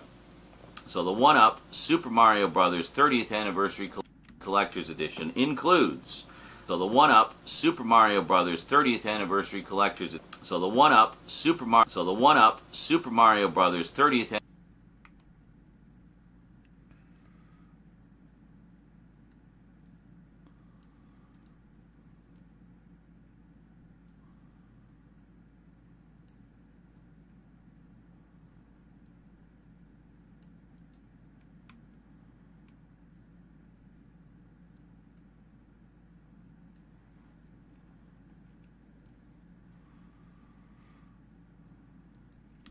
So the 1-Up Super Mario Bros. 30th Anniversary Collector's Edition includes. So the 1-Up Super Mario Bros. 30th Anniversary Collector's. So the 1-Up Super Mario. So the 1-Up Super Mario Bros. 30th.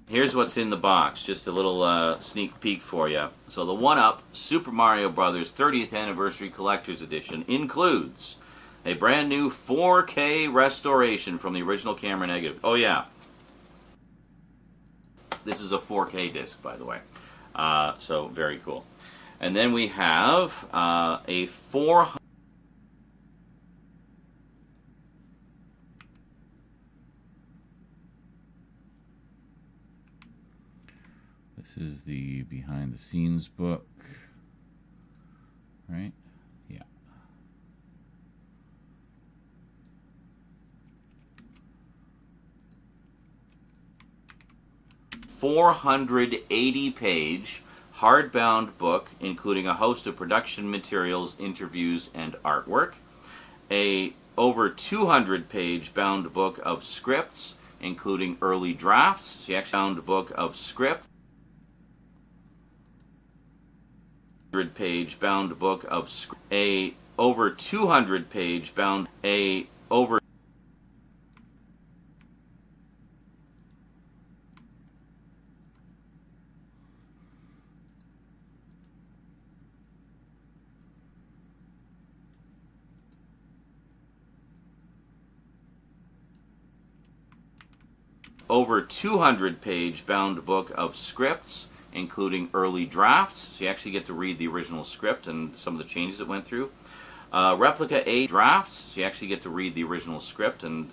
Here's what's in the box, just a little sneak peek for you. So the 1-Up Super Mario Bros. 30th Anniversary Collector's Edition includes a brand new 4K restoration from the original camera negative. Oh yeah, this is a 4K disc, by the way. So very cool. And then we have a 400. This is the behind the scenes book, right? Yeah. $480-page hardbound book, including a host of production materials, interviews, and artwork. A over 200-page bound book of scripts, including early drafts. She actually found a book of script. 100-page bound book of a over 200-page bound a over over 200-page bound book of scripts, including early drafts. So you actually get to read the original script and some of the changes it went through. Replica A drafts. So you actually get to read the original script and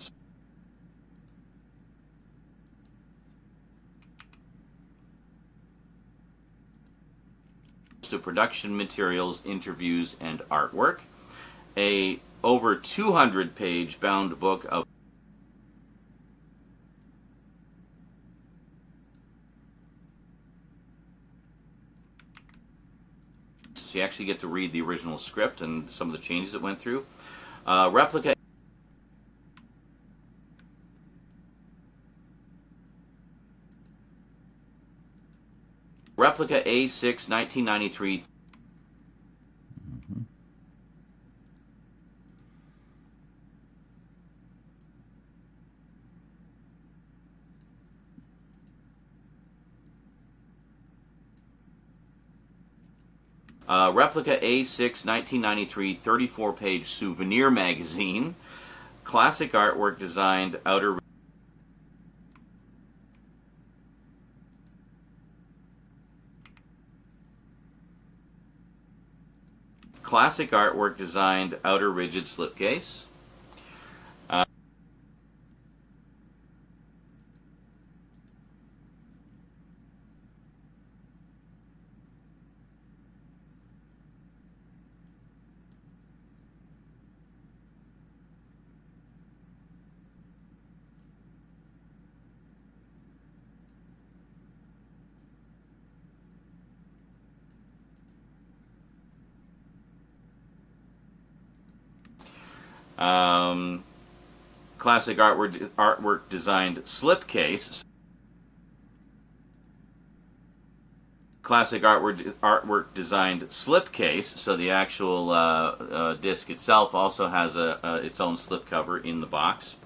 to production materials, interviews, and artwork. A over 200-page bound book of so you actually get to read the original script and some of the changes it went through. Replica A6 1993. Replica A6 1993 34-page souvenir magazine. Classic artwork designed outer... Classic artwork designed outer rigid slipcase. Classic artwork designed slipcase. Classic artwork designed slipcase. So the actual disc itself also has its own slipcover in the box.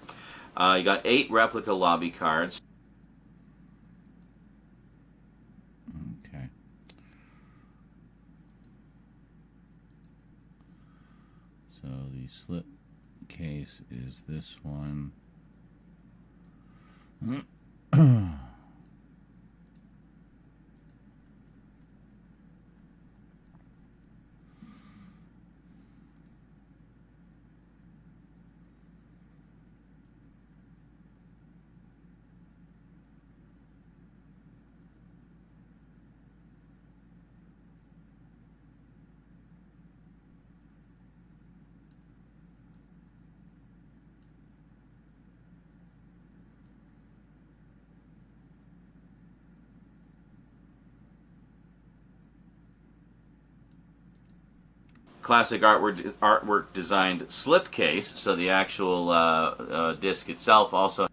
You got 8 replica lobby cards. Okay. So the slip case is this one. Classic artwork designed slipcase. So the actual disc itself also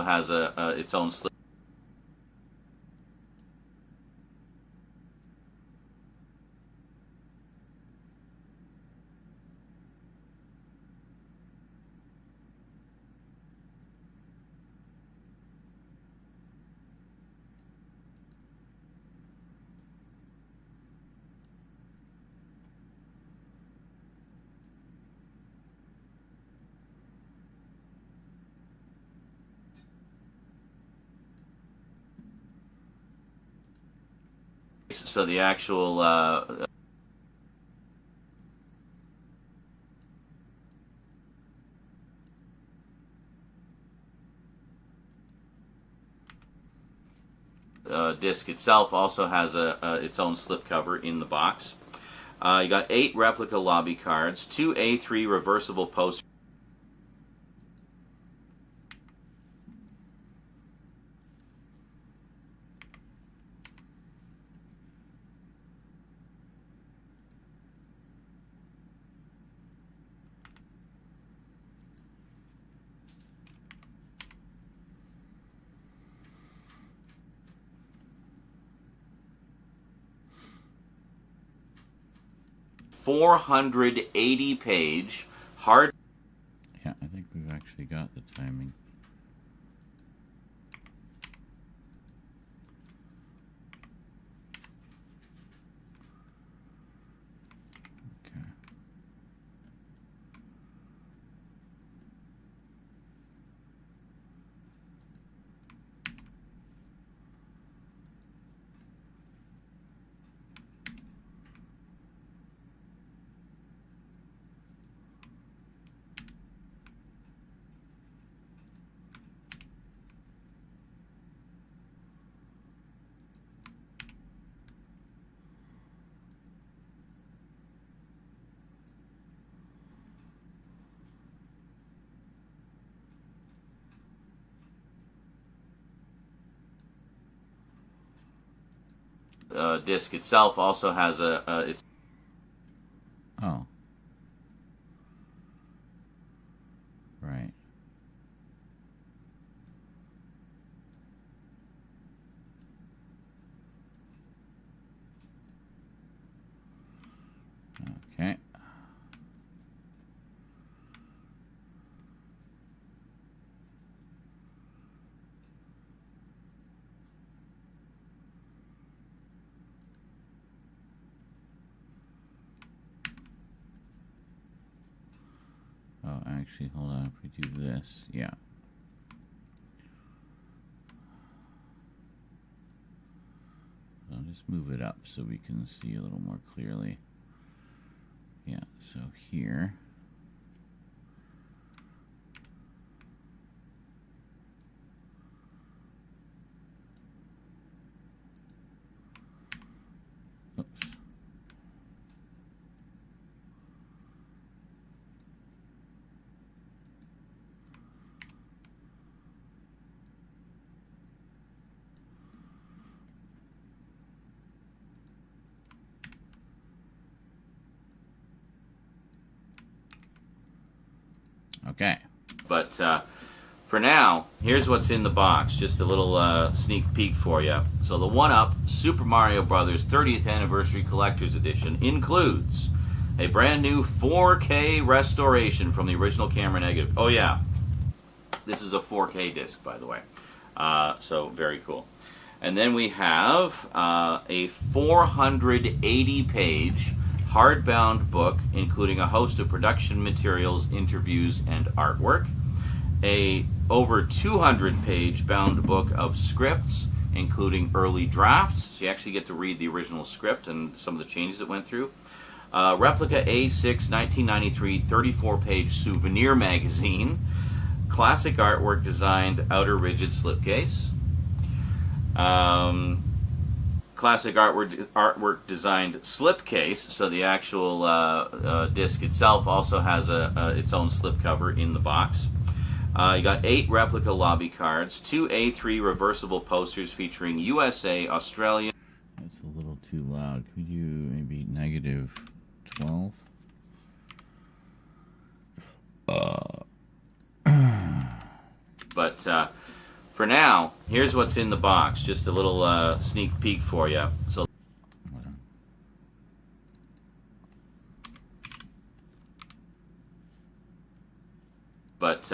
has its own slip. So the actual disc itself also has its own slipcover in the box. You got 8 replica lobby cards, 2 A3 reversible posters. $480-page hard. Yeah, I think we've actually got the timing. Okay. Disc itself also has its... Oh. Right. Okay. actually, hold on. If we do this, yeah. I'll just move it up so we can see a little more clearly. Yeah, so here. Oops. Okay. But for now, here's what's in the box. Just a little sneak peek for you. So the 1-Up Super Mario Bros. 30th Anniversary Collector's Edition includes a brand new 4K restoration from the original camera negative. Oh yeah, this is a 4K disc, by the way. So very cool. And then we have a 480-page hardbound book, including a host of production materials, interviews, and artwork. A over 200-page bound book of scripts, including early drafts. So you actually get to read the original script and some of the changes it went through. Replica A6 1993 34-page souvenir magazine. Classic artwork designed outer rigid slipcase. Classic artwork designed slipcase, so the actual disc itself also has its own slipcover in the box. You got 8 replica lobby cards, 2 A3 reversible posters featuring USA, Australia. That's a little too loud. Could you maybe negative 12? But for now, here's what's in the box. Just a little sneak peek for you. So. But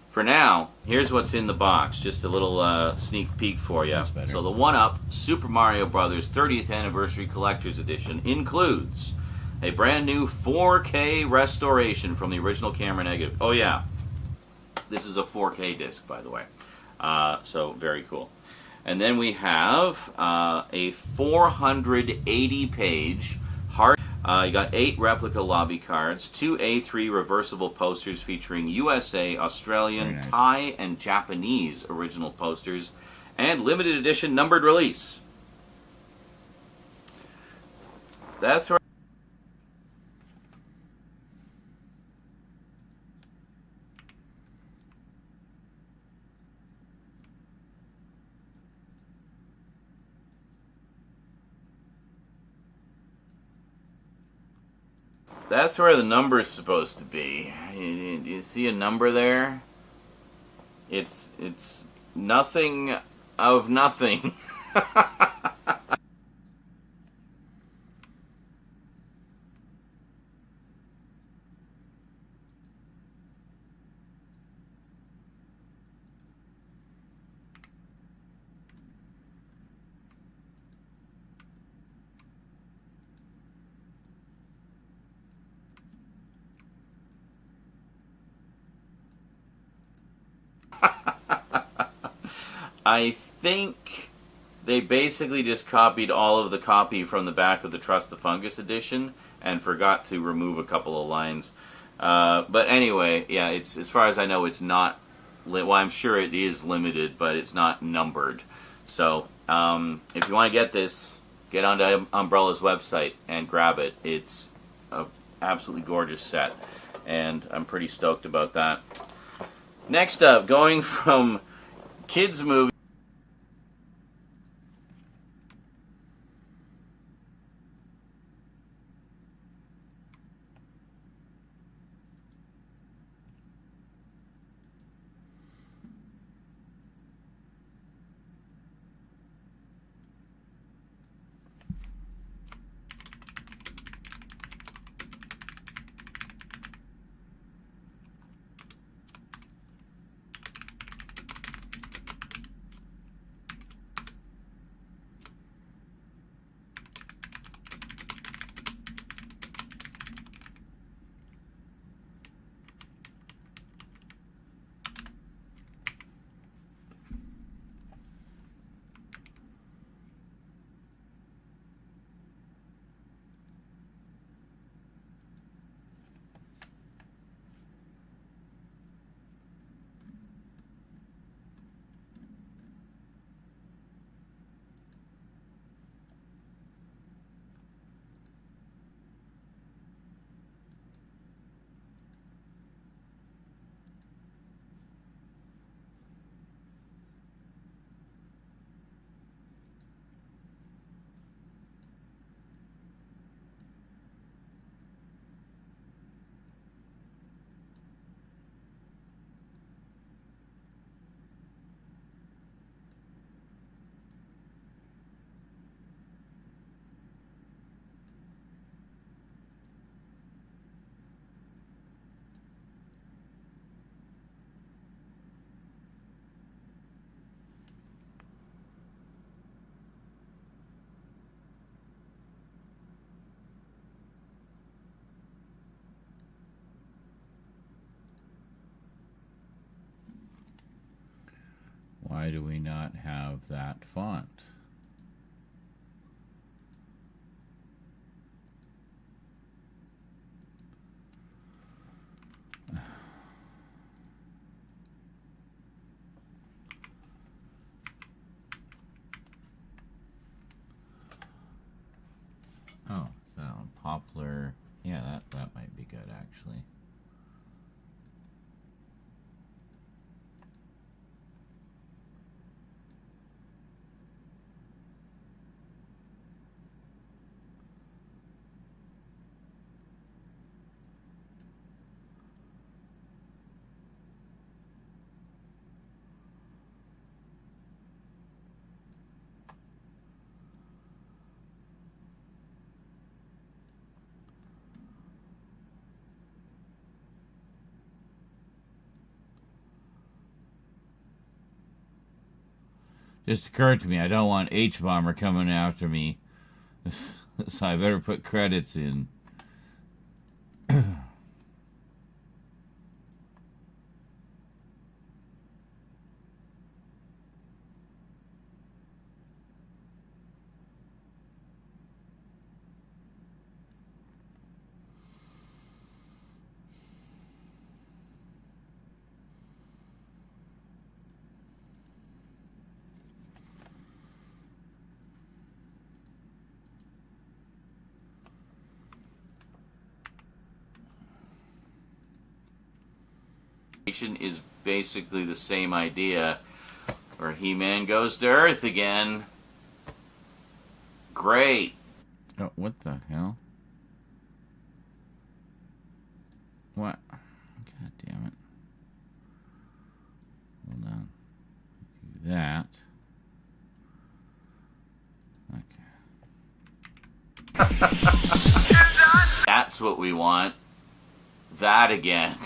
for now, here's what's in the box. Just a little sneak peek for you. So the 1-Up Super Mario Bros. 30th Anniversary Collector's Edition includes a brand new 4K restoration from the original camera negative. Oh yeah, this is a 4K disc, by the way. So very cool. And then we have a 480-page hard. You got 8 replica lobby cards, 2 A3 reversible posters featuring USA, Australian, Thai, and Japanese original posters, and limited edition numbered release. That's right. That's where the number's supposed to be. You see a number there? It's nothing of nothing. I think they basically just copied all of the copy from the back of the Trust the Fungus edition and forgot to remove a couple of lines. But anyway, yeah, it's, as far as I know, it's not, well, I'm sure it is limited, but it's not numbered. So if you want to get this, get onto Umbrella's website and grab it. It's an absolutely gorgeous set, and I'm pretty stoked about that. Next up, going from kids' movies. do we not have that font? Oh, so Poplar. Yeah, that might be good actually. Just occurred to me, I don't want H-Bomber coming after me, so I better put credits in. Is basically the same idea, where He-Man goes to Earth again. Great. Oh, what the hell? What? God damn it. Hold on. Do that. Okay. That's what we want. That again.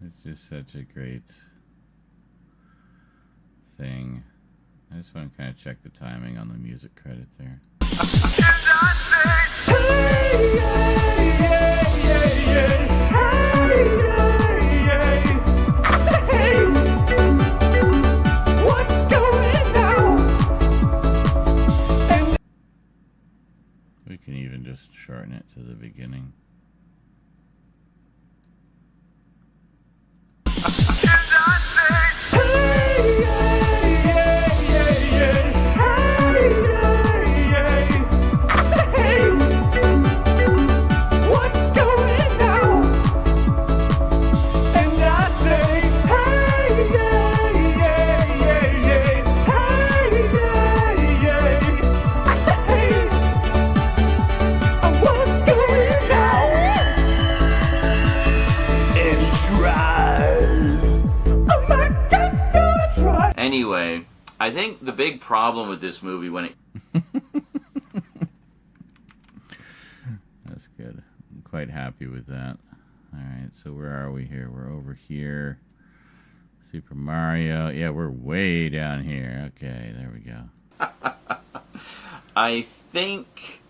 It's just such a great thing. I just want to kind of check the timing on the music credit there. We can even just shorten it to the beginning. Anyway, I think the big problem with this movie when it... That's good. I'm quite happy with that. Alright, so where are we here? We're over here. Super Mario. Yeah, we're way down here. Okay, there we go. I think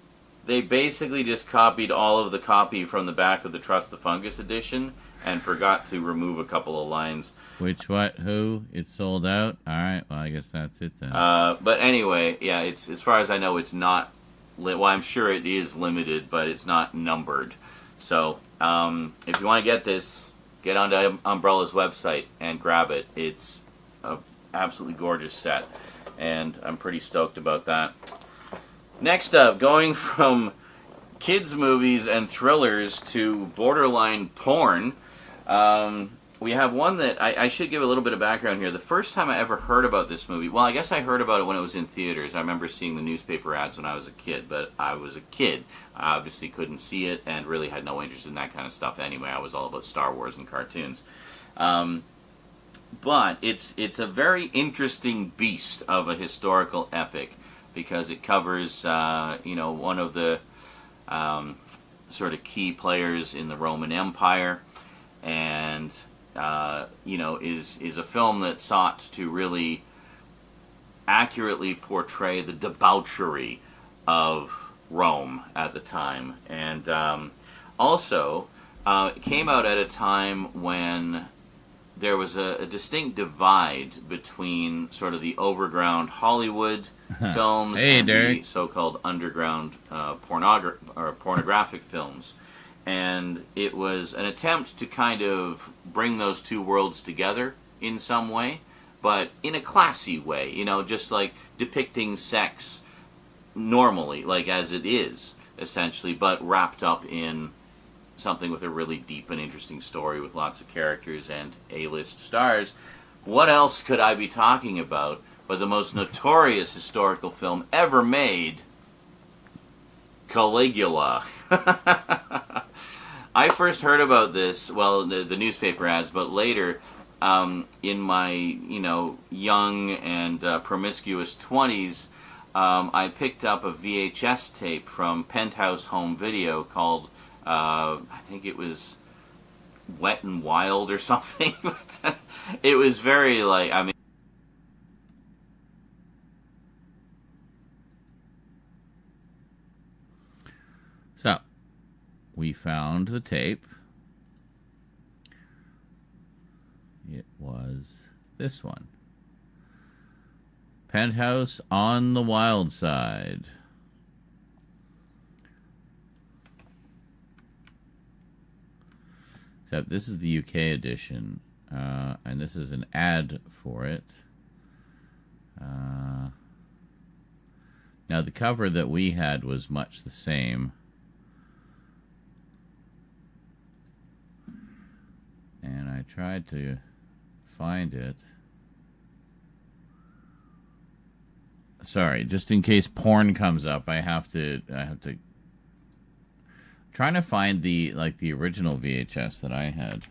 they basically just copied all of the copy from the back of the Trust the Fungus edition and forgot to remove a couple of lines. Which, what, who? It's sold out? Alright, well, I guess that's it then. But anyway, yeah, it's as far as I know, it's not... Well, I'm sure it is limited, but it's not numbered. So, if you want to get this, get onto Umbrella's website and grab it. It's an absolutely gorgeous set, and I'm pretty stoked about that. Next up, going from kids' movies and thrillers to borderline porn, we have one that I should give a little bit of background here. The first time I ever heard about this movie, well, I guess I heard about it when it was in theaters. I remember seeing the newspaper ads when I was a kid, but I was a kid. I obviously couldn't see it and really had no interest in that kind of stuff anyway. I was all about Star Wars and cartoons. But it's a very interesting beast of a historical epic because it covers one of the sort of key players in the Roman Empire, and is a film that sought to really accurately portray the debauchery of Rome at the time, and also it came out at a time when there was a distinct divide between sort of the overground Hollywood films and the so-called underground pornographic films. And it was an attempt to kind of bring those two worlds together in some way, but in a classy way, just like depicting sex normally, like as it is, essentially, but wrapped up in something with a really deep and interesting story with lots of characters and A-list stars. What else could I be talking about but the most notorious historical film ever made, Caligula? I first heard about this, well, the newspaper ads, but later, in my, young and promiscuous 20s, I picked up a VHS tape from Penthouse Home Video called, I think it was Wet and Wild or something. It was very, So, we found the tape. It was this one. Penthouse on the Wild Side. Except this is the UK edition, and this is an ad for it. Now, the cover that we had was much the same. And I tried to find it. Sorry, just in case porn comes up, I have to trying to find the original VHS that I had.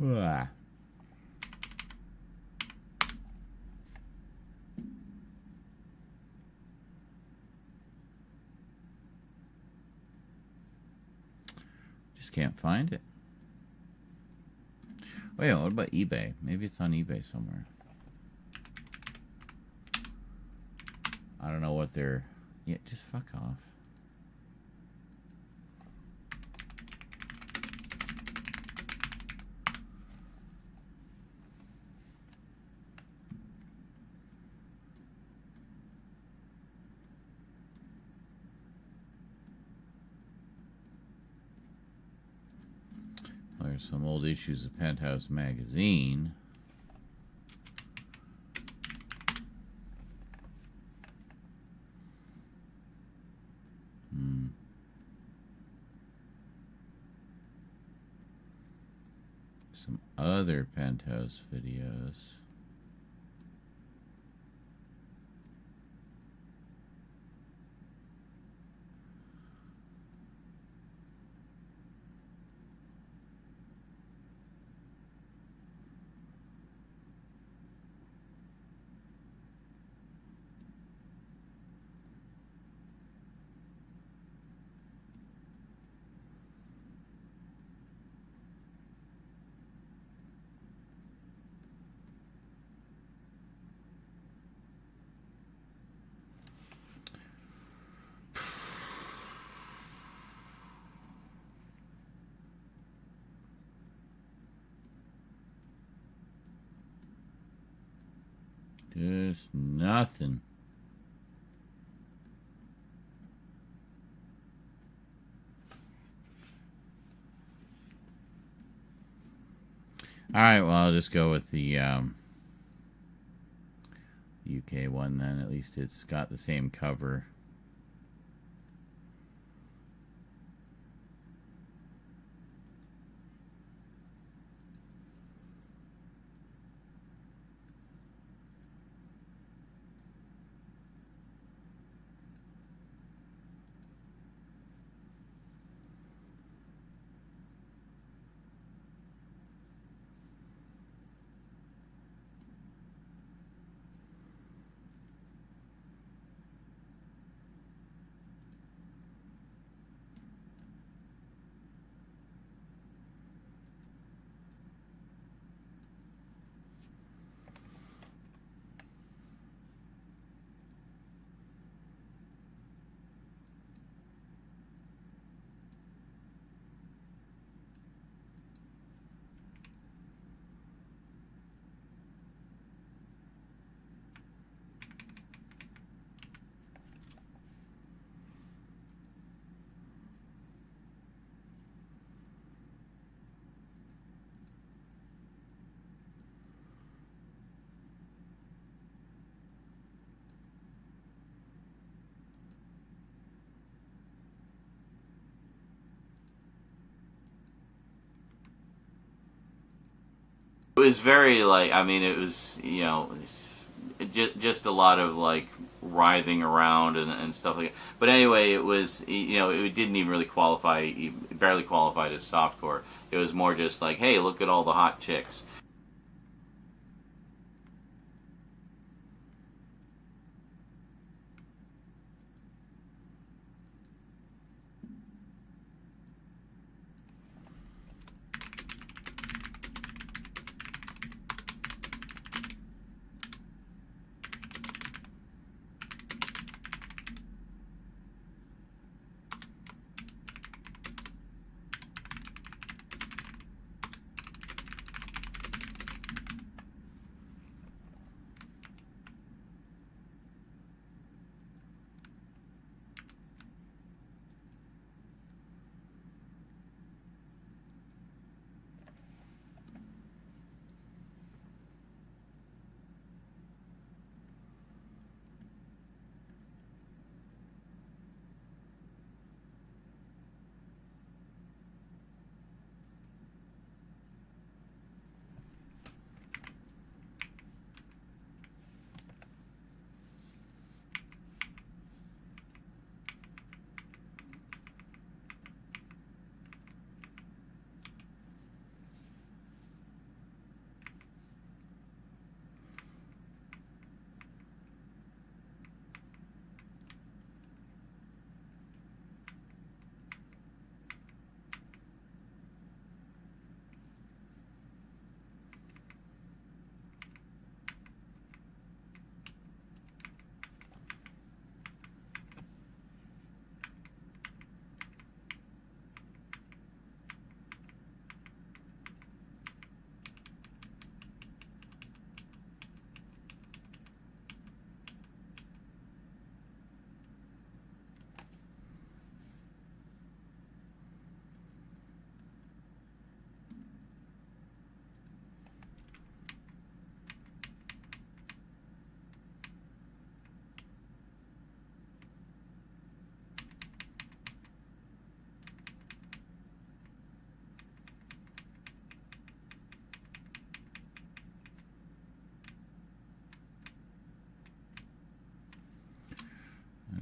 Ah. Just can't find it. Wait, what about eBay? Maybe it's on eBay somewhere. I don't know what they're... Yeah, just fuck off. There's some old issues of Penthouse magazine. Some other Penthouse videos. Just nothing. All right, well, I'll just go with the UK one then. At least it's got the same cover. It was very like, I mean, it was, you know, just a lot of like writhing around and stuff like that. But anyway, it was, you know, it didn't even really qualify, it barely qualified as softcore. It was more just like, hey, look at all the hot chicks.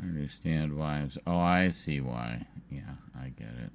I understand why. Oh, I see why. Yeah, I get it.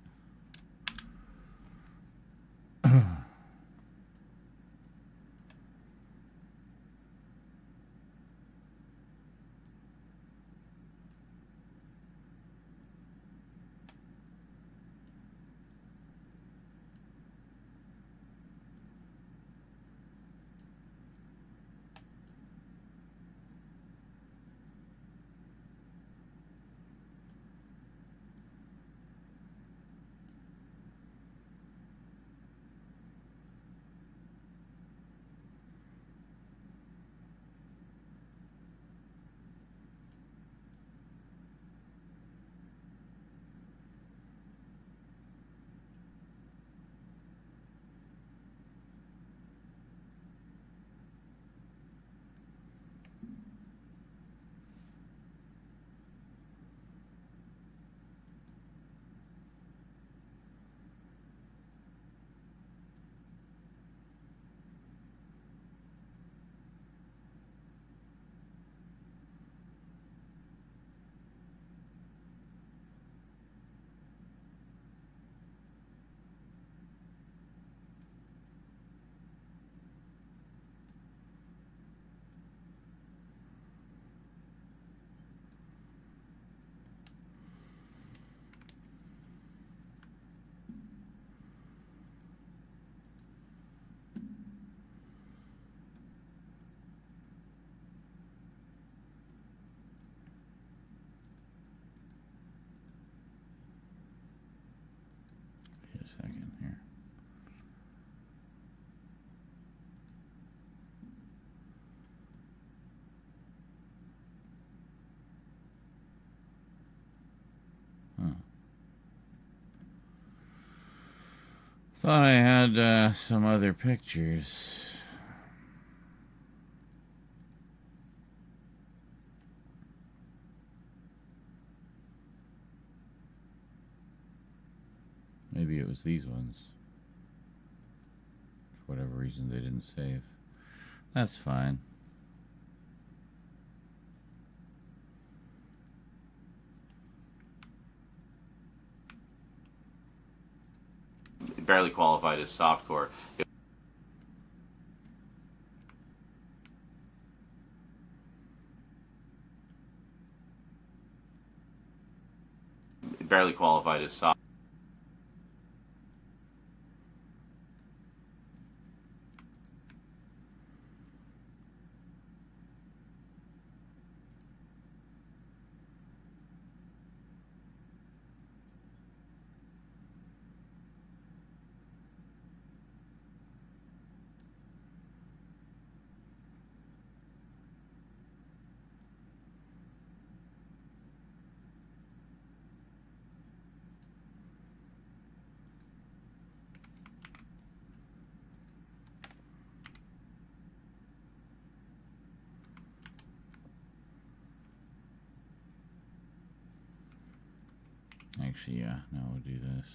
A second here. Thought I had some other pictures. Maybe it was these ones. whatever reason they didn't save. That's fine. It barely qualified as softcore. It barely qualified as soft. Actually, yeah, now we'll do this.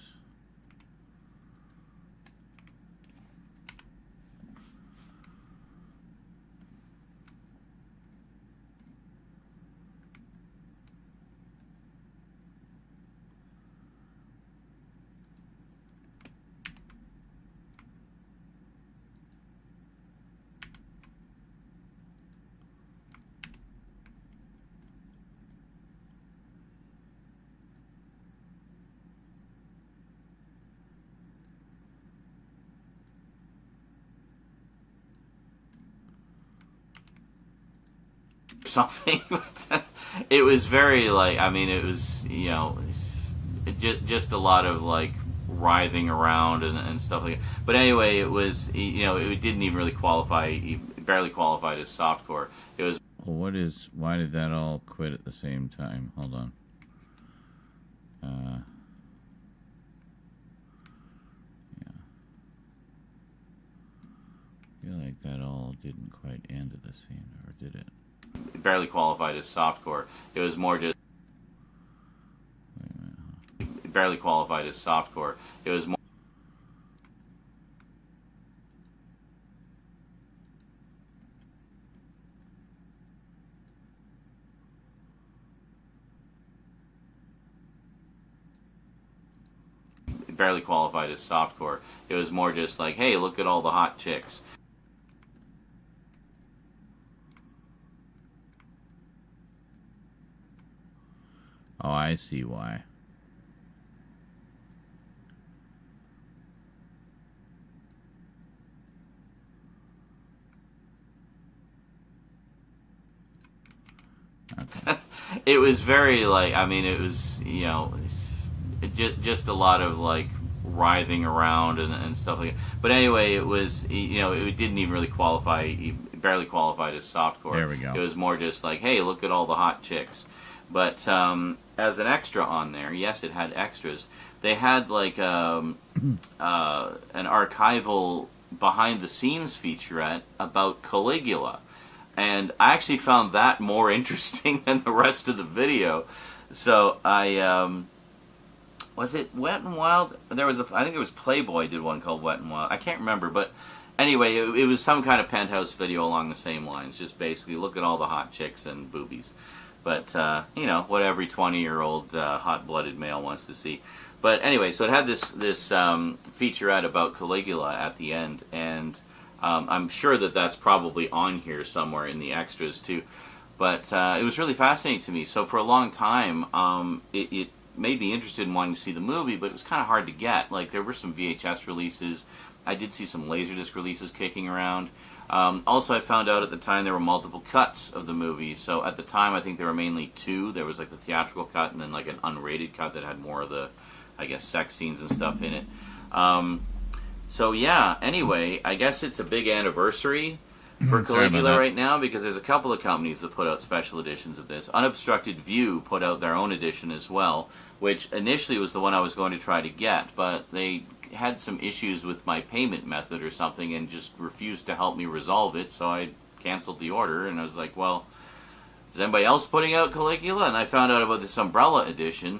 Something. It was very like, I mean, it was, you know, just a lot of like writhing around and stuff like that. But anyway, it was, you know, it didn't even really qualify, it barely qualified as softcore. It was. Well, why did that all quit at the same time? Hold on. Yeah. I feel like that all didn't quite end at the same, or did it? It barely qualified as softcore. It was more just. Wait a minute. It barely qualified as softcore. It was more. It barely qualified as softcore. It was more just like, hey, look at all the hot chicks. Oh, I see why. It was very like, I mean, it was, you know, just a lot of like writhing around and stuff like that. But anyway, it was, you know, it didn't even really qualify, it barely qualified as softcore. There we go. It was more just like, hey, look at all the hot chicks. But as an extra on there, yes, it had extras. They had like an archival behind-the-scenes featurette about Caligula. And I actually found that more interesting than the rest of the video. So I, was it Wet and Wild? There was I think it was Playboy did one called Wet and Wild. I can't remember, but anyway, it was some kind of Penthouse video along the same lines. Just basically look at all the hot chicks and boobies. But, you know, what every 20-year-old hot-blooded male wants to see. But anyway, so it had this featurette about Caligula at the end, and I'm sure that that's probably on here somewhere in the extras too. But it was really fascinating to me. So for a long time, it made me interested in wanting to see the movie, but it was kind of hard to get. Like, there were some VHS releases. I did see some Laserdisc releases kicking around. Also, I found out at the time there were multiple cuts of the movie. So at the time, I think there were mainly two. There was like the theatrical cut and then like an unrated cut that had more of the, I guess, sex scenes and stuff in it. So yeah, anyway, I guess it's a big anniversary for Caligula right now, because there's a couple of companies that put out special editions of this. Unobstructed View put out their own edition as well, which initially was the one I was going to try to get, but they had some issues with my payment method or something and just refused to help me resolve it, so I canceled the order, and I was like, well, is anybody else putting out Caligula? And I found out about this Umbrella edition.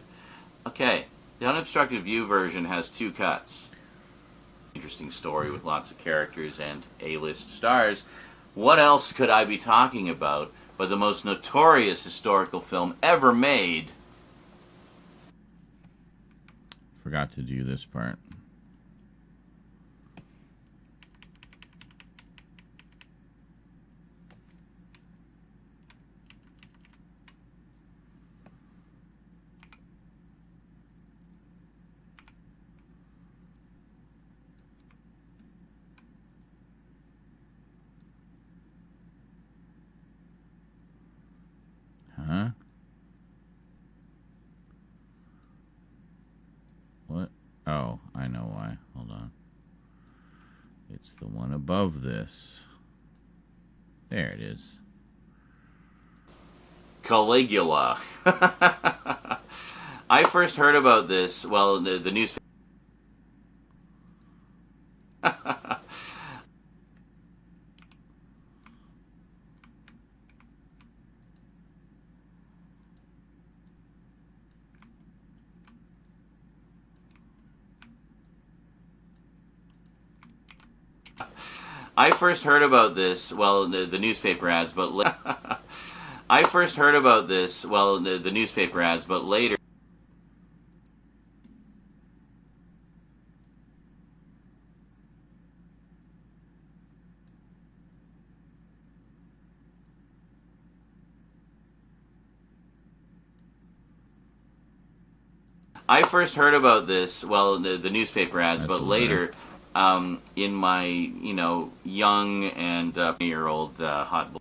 Okay, the Unobstructed View version has two cuts. interesting story with lots of characters and A-list stars. What else could I be talking about but the most notorious historical film ever made? Forgot to do this part. Huh? What? Oh, I know why. Hold on. It's the one above this. There it is. Caligula. I first heard about this, well, the newspaper. I first heard about this, well, the newspaper ads, but I first heard about this, well, the newspaper ads, but later. I first heard about this, well, the newspaper ads, but later, in my, young and year-old hot boy.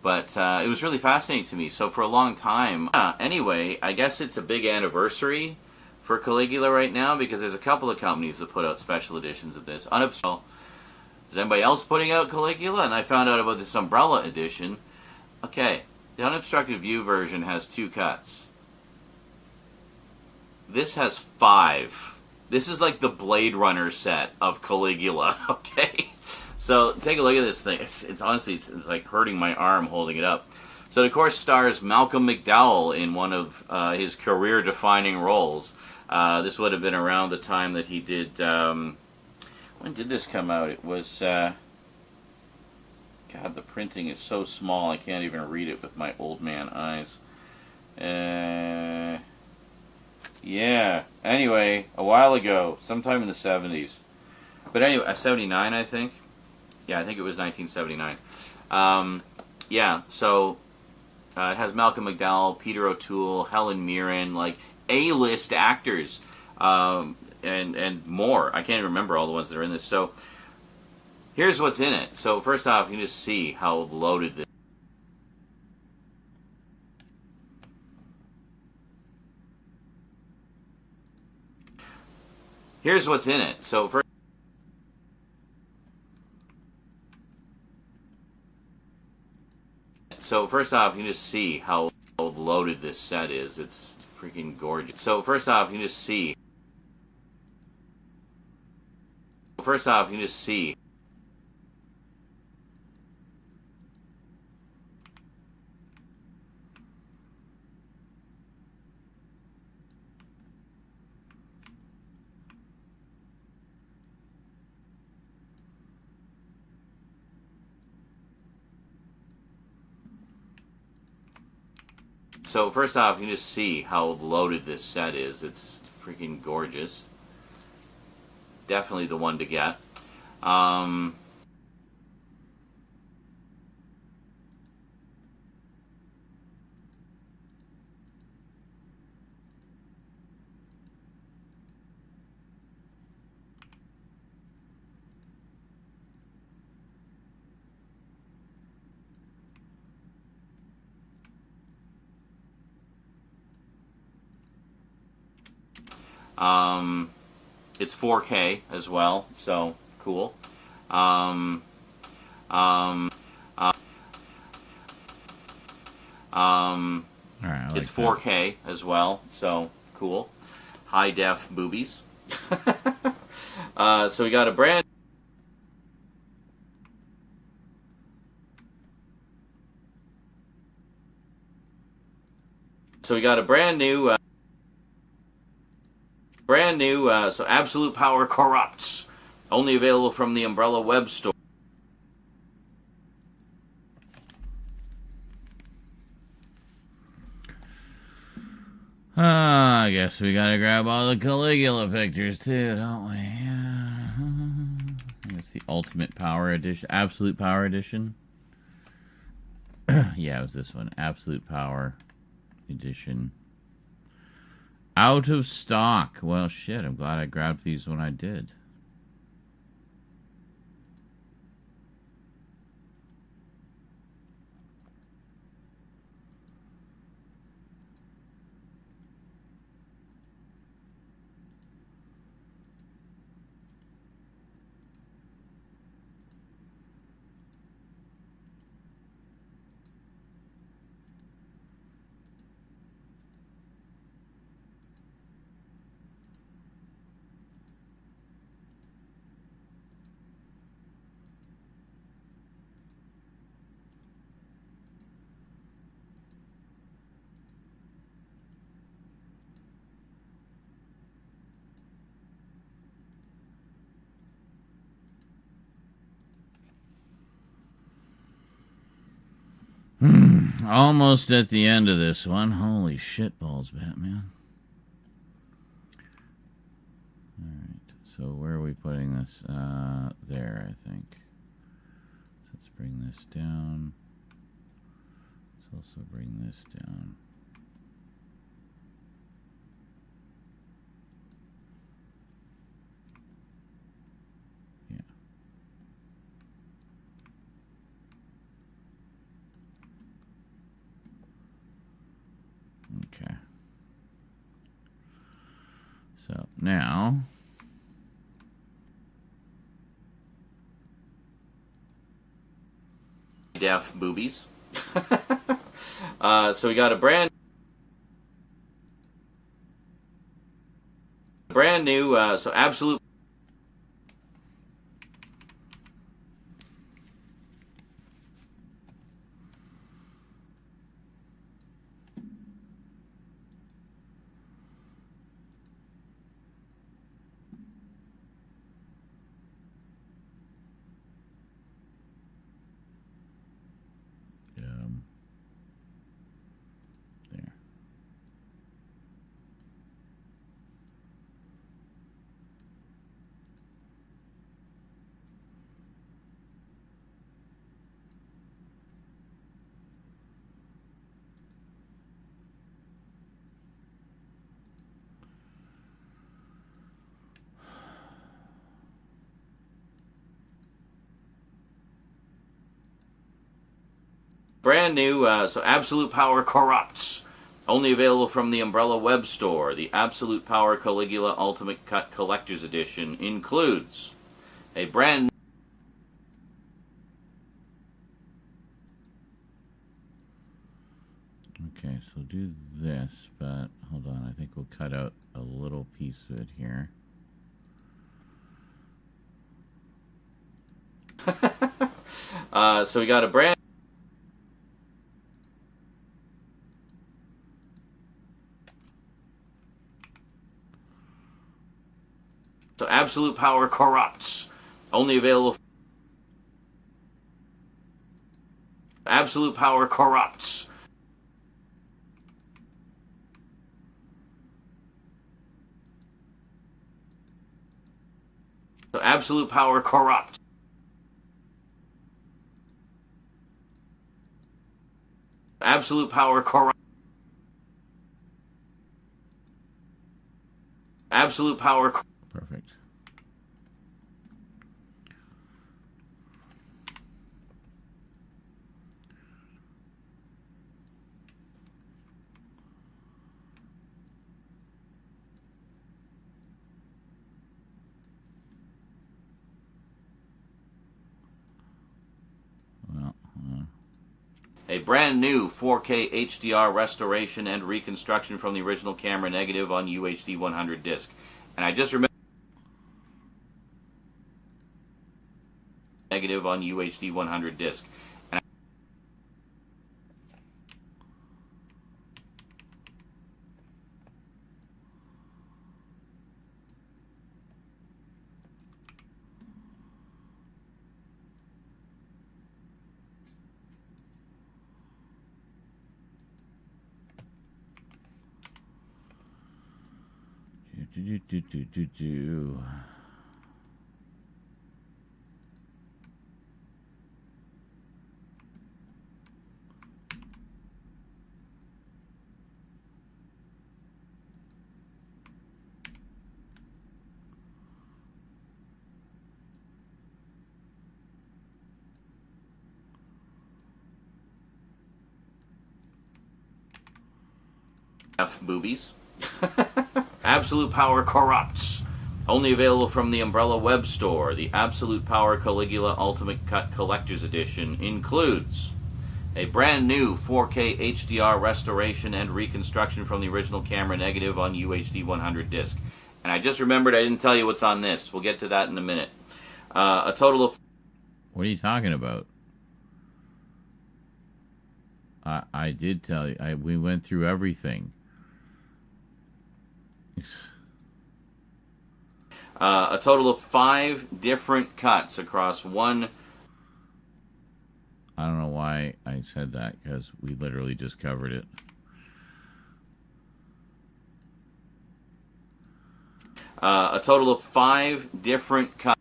But it was really fascinating to me. So for a long time, anyway, I guess it's a big anniversary for Caligula right now because there's a couple of companies that put out special editions of this. Is anybody else putting out Caligula? And I found out about this umbrella edition. Okay, the unobstructed view version has 2 cuts. This has 5. This is like the Blade Runner set of Caligula, okay? So take a look at this thing. It's honestly, it's like hurting my arm holding it up. So it, of course, stars Malcolm McDowell in one of his career-defining roles. This would have been around the time that he did... when did this come out? It was... God, the printing is so small I can't even read it with my old man eyes. Yeah, anyway, a while ago, sometime in the 70s. But anyway, 79, I think. Yeah, I think it was 1979. Yeah, so it has Malcolm McDowell, Peter O'Toole, Helen Mirren, like A-list actors, and more. I can't even remember all the ones that are in this. So here's what's in it. So first off, you can just see how loaded this. Here's what's in it. So first off, you can just see how loaded this set is. It's freaking gorgeous. So first off, you can just see. So first off, you can just see how loaded this set is. It's freaking gorgeous. Definitely the one to get. It's 4K as well, so cool. It's like 4K as well, so cool. High def boobies. So we got a brand. So we got a brand new. So Absolute Power Corrupts. Only available from the Umbrella web store. I guess we gotta grab all the Caligula pictures too, don't we? I think it's the Ultimate Power Edition, Absolute Power Edition. Yeah, it was this one, Absolute Power Edition. Out of stock. Well, shit, I'm glad I grabbed these when I did. Almost at the end of this one. Holy shit balls, Batman. Alright, so where are we putting this? There, I think. So let's bring this down. Let's also bring this down. Okay. So now Def boobies. So we got a brand new, so Absolute. There. Brand new, so Absolute Power Corrupts. Only available from the Umbrella web store. The Absolute Power Caligula Ultimate Cut Collector's Edition includes a brand Okay, so we'll do this, but hold on, I think we'll cut out a little piece of it here. So we got a brand So Absolute Power Corrupts. Only available Absolute Power Corrupts. So Absolute Power Corrupts. Absolute Power Corrupt. Absolute Power. Perfect. Well, A brand new 4K HDR restoration and reconstruction from the original camera negative on UHD 100 disc. And I just remember negative on UHD 100 disc. And Boobies. Absolute Power Corrupts. Only available from the Umbrella web store. The Absolute Power Caligula Ultimate Cut Collector's Edition includes a brand new 4K HDR restoration and reconstruction from the original camera negative on UHD 100 disc. And I just remembered I didn't tell you what's on this. We'll get to that in a minute. A total of... What are you talking about? I did tell you. We went through everything. A total of 5 different cuts across one... I don't know why I said that, because we literally just covered it. A total of 5 different cuts.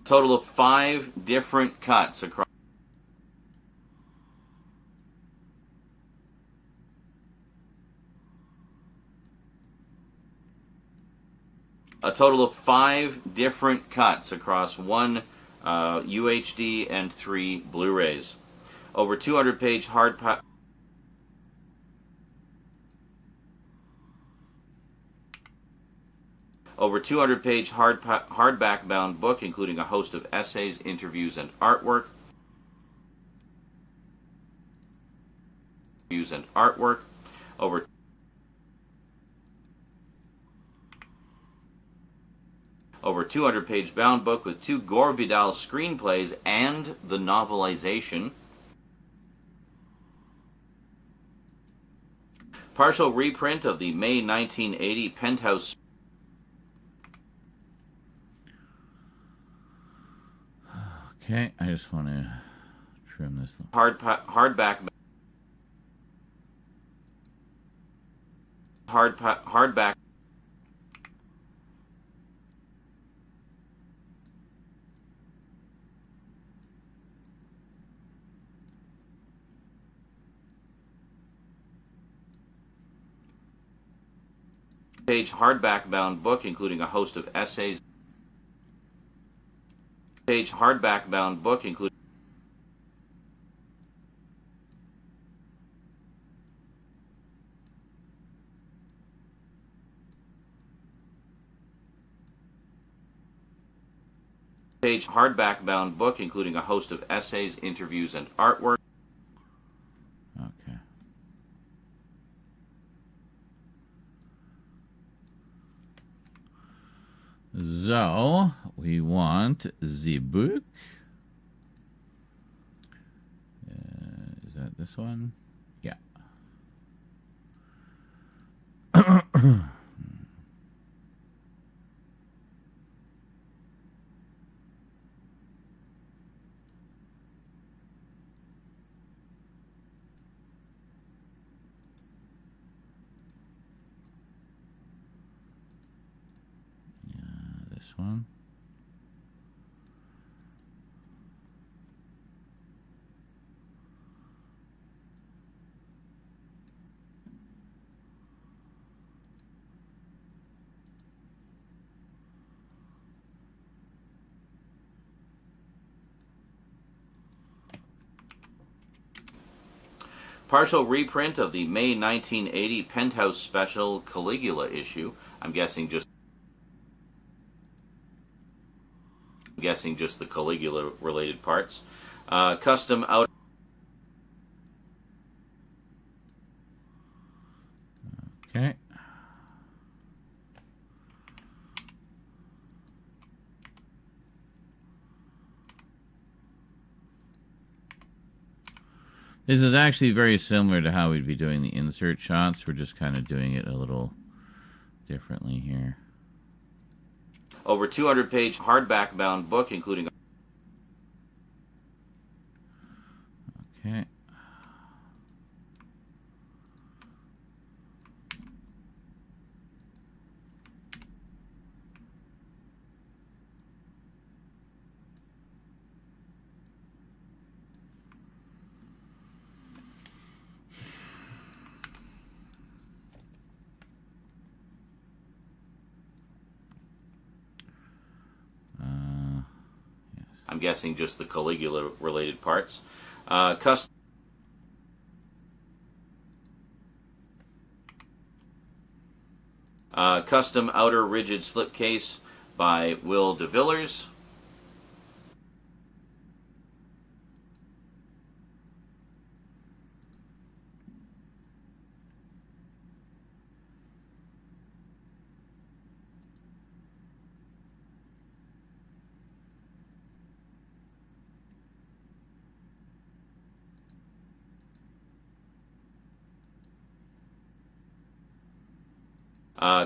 Total of 5 different cuts across. A total of 5 different cuts across one UHD and 3 Blu-rays. Over 200-page hardback. Over 200-page hardback-bound book, including a host of essays, interviews, and artwork. Over 200-page bound book with 2 Gore Vidal screenplays and the novelization. Partial reprint of the May 1980 Penthouse. Okay, I just want to trim this. Hardback. Page hardback bound book, including a host of essays. Page hardback bound book, including page hardback bound book, including a host of essays, interviews, and artwork. Okay. So, we want the book. Is that this one? Yeah. This one. Partial reprint of the May 1980 Penthouse Special Caligula issue. I'm guessing just the Caligula related parts. Custom out. Okay. This is actually very similar to how we'd be doing the insert shots. We're just kind of doing it a little differently here. Over 200-page hardback-bound book, including Okay. I'm guessing just the Caligula related parts. Custom outer rigid slipcase by Will DeVillers.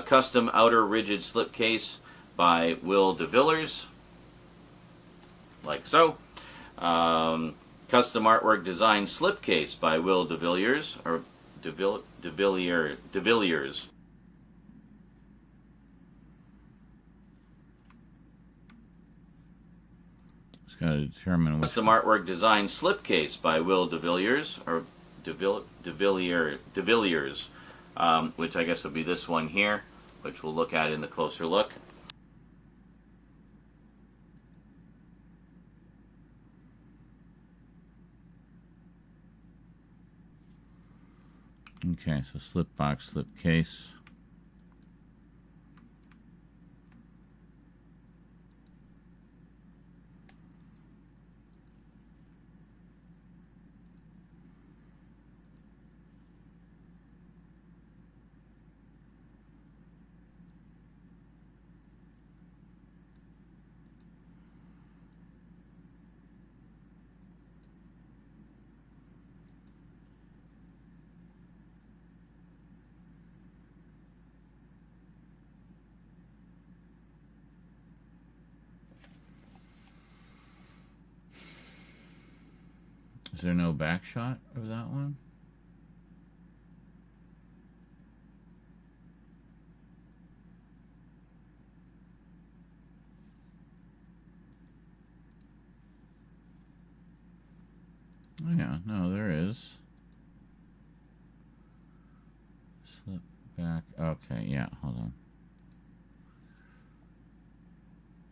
Custom outer rigid slipcase by Will DeVillers, like so. Custom artwork design slipcase by Will DeVillers, or DeVilliers. Just gotta determine which. Custom artwork design slipcase by Will DeVilliers, or DeVilliers, which I guess would be this one here, which we'll look at in the closer look. Okay, so slip box, slip case. Is there no back shot of that one? Oh yeah, no, there is. Slip back. Okay, yeah, hold on.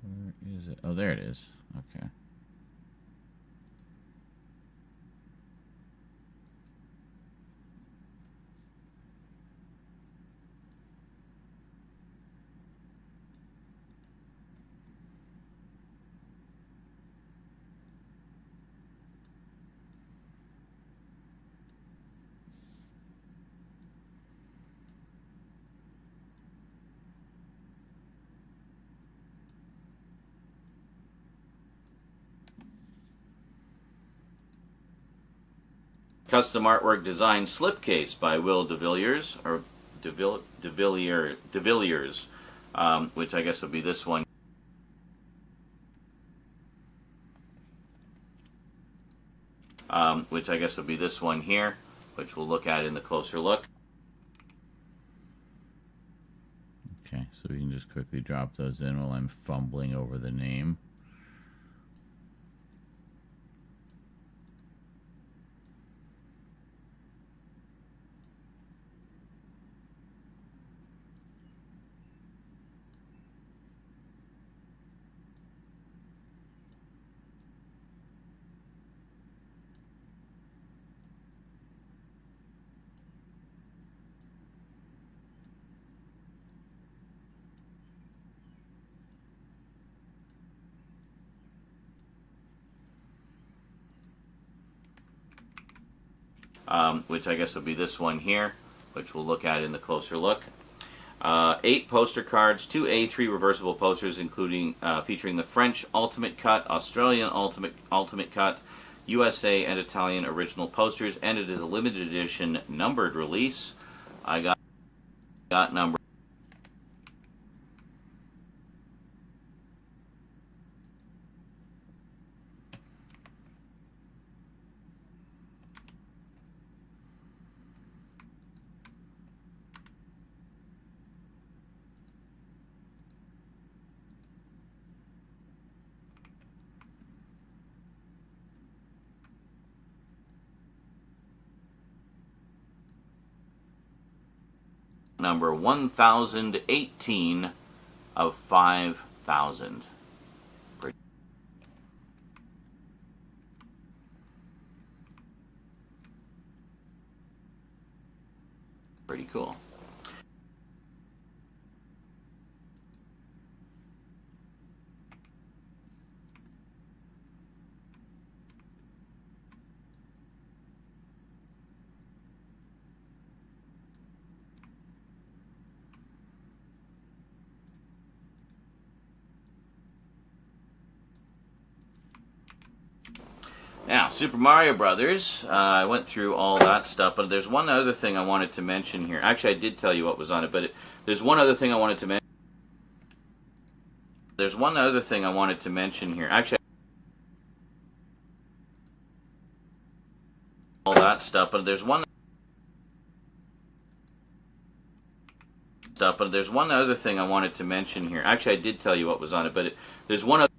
Where is it? Oh, there it is. Okay. Custom artwork design slipcase by Will DeVilliers, or DeVilliers, which I guess would be this one. Which I guess would be this one here, which we'll look at in the closer look. Okay, so we can just quickly drop those in while I'm fumbling over the name. Which I guess would be this one here, which we'll look at in the closer look. 8 poster cards, 2 A3 reversible posters, including featuring the French Ultimate Cut, Australian Ultimate Cut, USA and Italian original posters, and it is a limited edition numbered release. I got number. number 1018 of 5,000. Pretty cool. Now, Super Mario Brothers, I went through all that stuff, but there's one other thing I wanted to mention here. Actually, I did tell you what was on it, but there's one other thing I wanted to mention. There's one other thing I wanted to mention here. Actually, all that stuff, but there's one other thing I wanted to mention here. Actually, I did tell you what was on it, but there's one other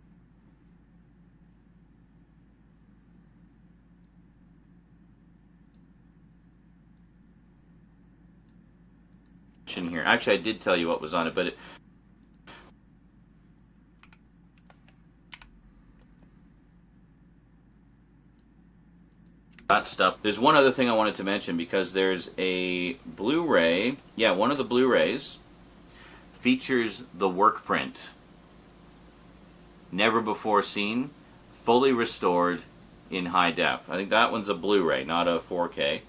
here. Actually, I did tell you what was on it, but that stuff. There's one other thing I wanted to mention because there's a Blu-ray. Yeah, one of the Blu-rays features the work print. Never before seen, fully restored in high def. I think that one's a Blu-ray, not a 4K.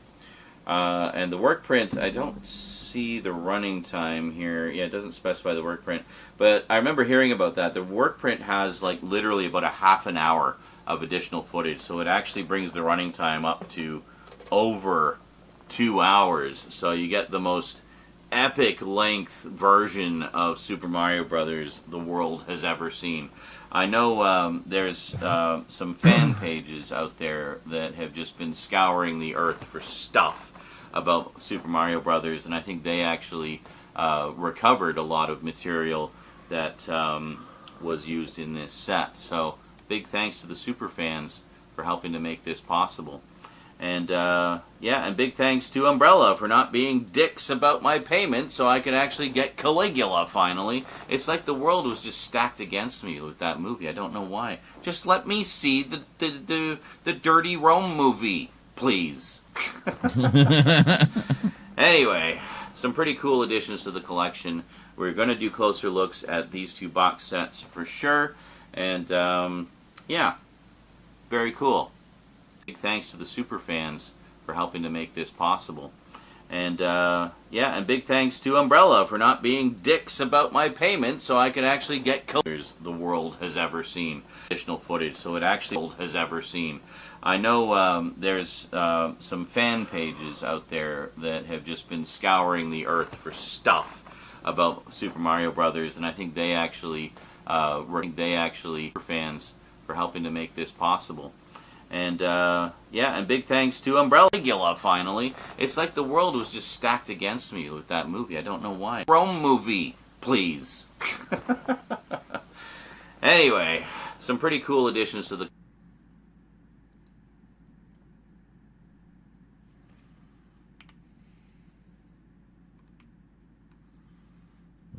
And the work print, I don't see the running time here. Yeah, it doesn't specify the work print. But I remember hearing about that. The work print has like literally about a half an hour of additional footage. So it actually brings the running time up to over 2 hours. So you get the most epic length version of Super Mario Brothers the world has ever seen. I know there's some fan pages out there that have just been scouring the earth for stuff about Super Mario Brothers, and I think they actually recovered a lot of material that was used in this set. So big thanks to the super fans for helping to make this possible. And yeah, and big thanks to Umbrella for not being dicks about my payment so I could actually get Caligula finally. It's like the world was just stacked against me with that movie. I don't know why. Just let me see the Dirty Rome movie, please. Anyway, some pretty cool additions to the collection. We're going to do closer looks at these two box sets for sure. And yeah, very cool. Big thanks to the super fans for helping to make this possible. And yeah, and big thanks to Umbrella for not being dicks about my payment so I could actually get colors the world has ever seen. Additional footage so it actually has ever seen. I know there's some fan pages out there that have just been scouring the earth for stuff about Super Mario Brothers, and I think they actually fans for helping to make this possible. And yeah, and big thanks to Umbrella Caligula finally. It's like the world was just stacked against me with that movie. I don't know why. Rome movie, please. Anyway, some pretty cool additions to the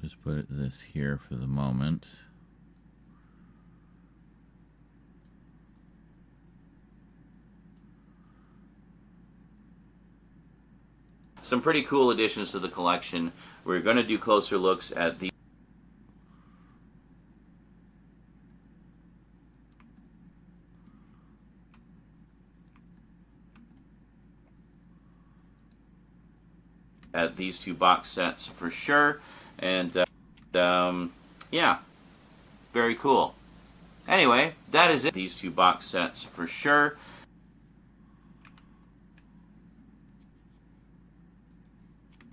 Just put this here for the moment. Some pretty cool additions to the collection. We're going to do closer looks at the these two box sets for sure. And yeah, very cool. Anyway, that is it. These two box sets for sure.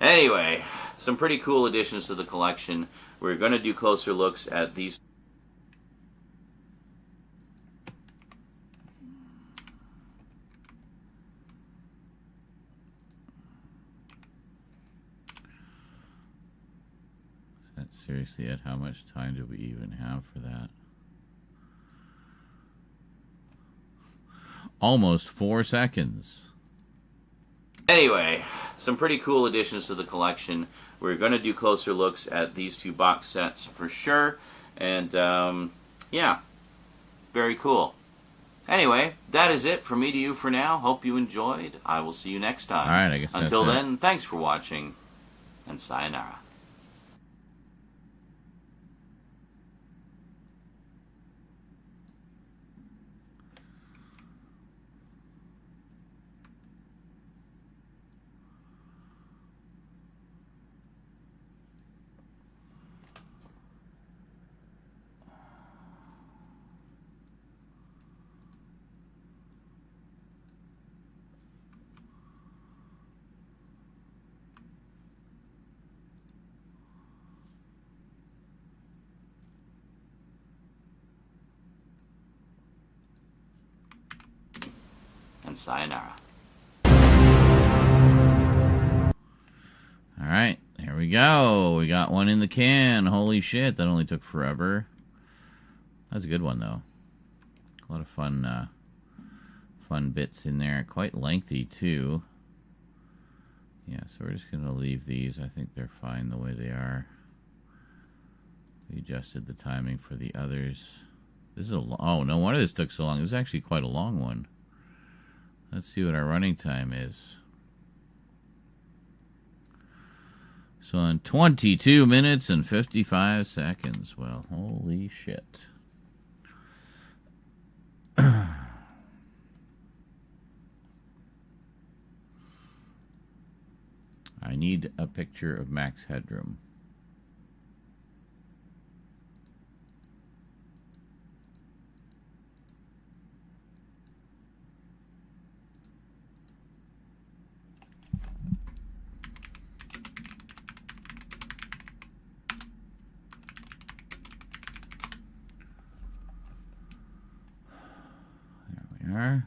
Anyway, some pretty cool additions to the collection. We're going to do closer looks at these. Seriously, Ed, how much time do we even have for that? Almost 4 seconds. Anyway, some pretty cool additions to the collection. We're going to do closer looks at these two box sets for sure. And, yeah, very cool. Anyway, that is it from me to you for now. Hope you enjoyed. I will see you next time. All right, I guess Until that's it. then, thanks for watching, and sayonara. And sayonara. All right, here we go. We got one in the can. Holy shit, that only took forever. That's a good one, though. A lot of fun, fun bits in there. Quite lengthy, too. Yeah, so we're just going to leave these. I think they're fine the way they are. We adjusted the timing for the others. This is a oh, no wonder this took so long. This is actually quite a long one. Let's see what our running time is. So in 22 minutes and 55 seconds. Well, holy shit. I need a picture of Max Headroom. There we are.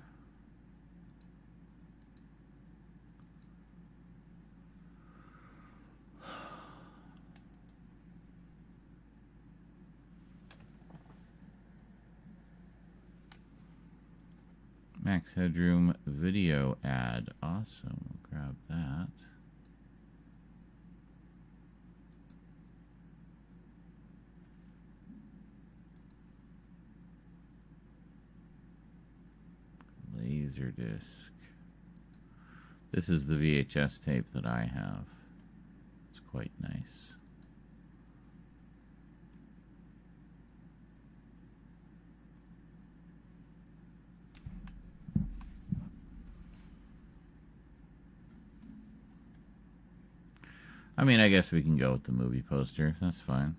Max Headroom video ad. Awesome. We'll grab that. Laserdisc. This is the VHS tape that I have. It's quite nice. I mean, I guess we can go with the movie poster. That's fine.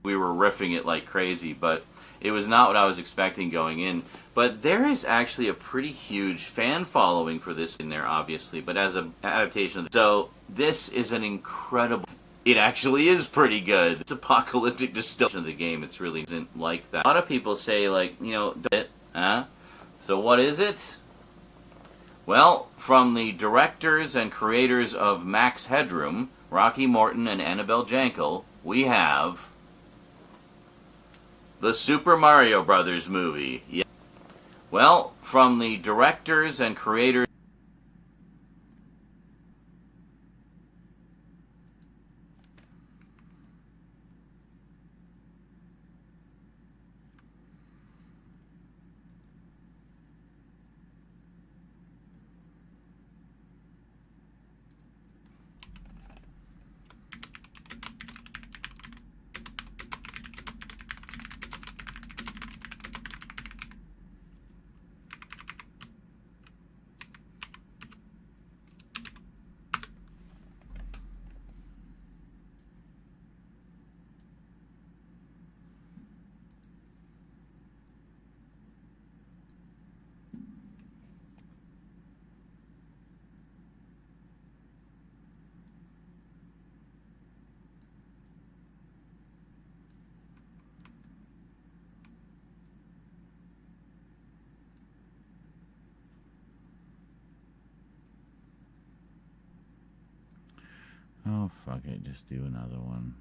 We were riffing it like crazy, but it was not what I was expecting going in. But there is actually a pretty huge fan following for this in there, obviously, but as an adaptation of so this is an incredible... It actually is pretty good. It's apocalyptic distillation of the game. It's really isn't like that. A lot of people say, like, you know, huh? So what is it? Well, from the directors and creators of Max Headroom, Rocky Morton and Annabelle Jankel, we have the Super Mario Brothers movie. Yeah. Well, from the directors and creators... Oh, fuck it. Just do another one.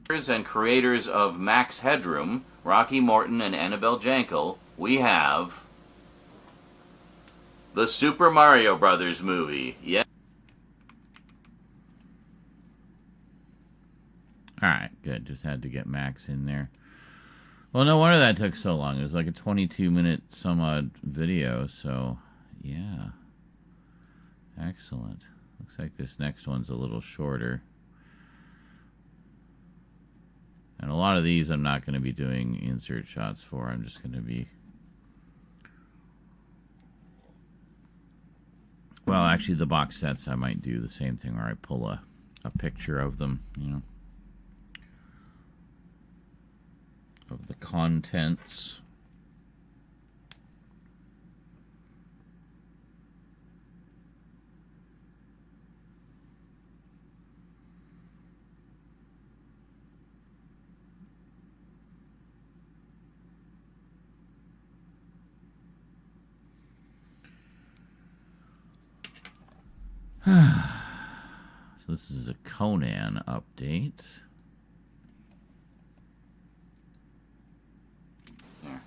And creators of Max Headroom, Rocky Morton and Annabelle Jankel, we have the Super Mario Brothers movie. Yeah. Alright, good. Just had to get Max in there. Well, no wonder that took so long. It was like a 22-minute some odd video, so yeah. Excellent. Looks like this next one's a little shorter. And a lot of these I'm not going to be doing insert shots for. I'm just going to be... Well, actually, the box sets, I might do the same thing where I pull a picture of them, you know. Of the contents. So this is a Conan update. There.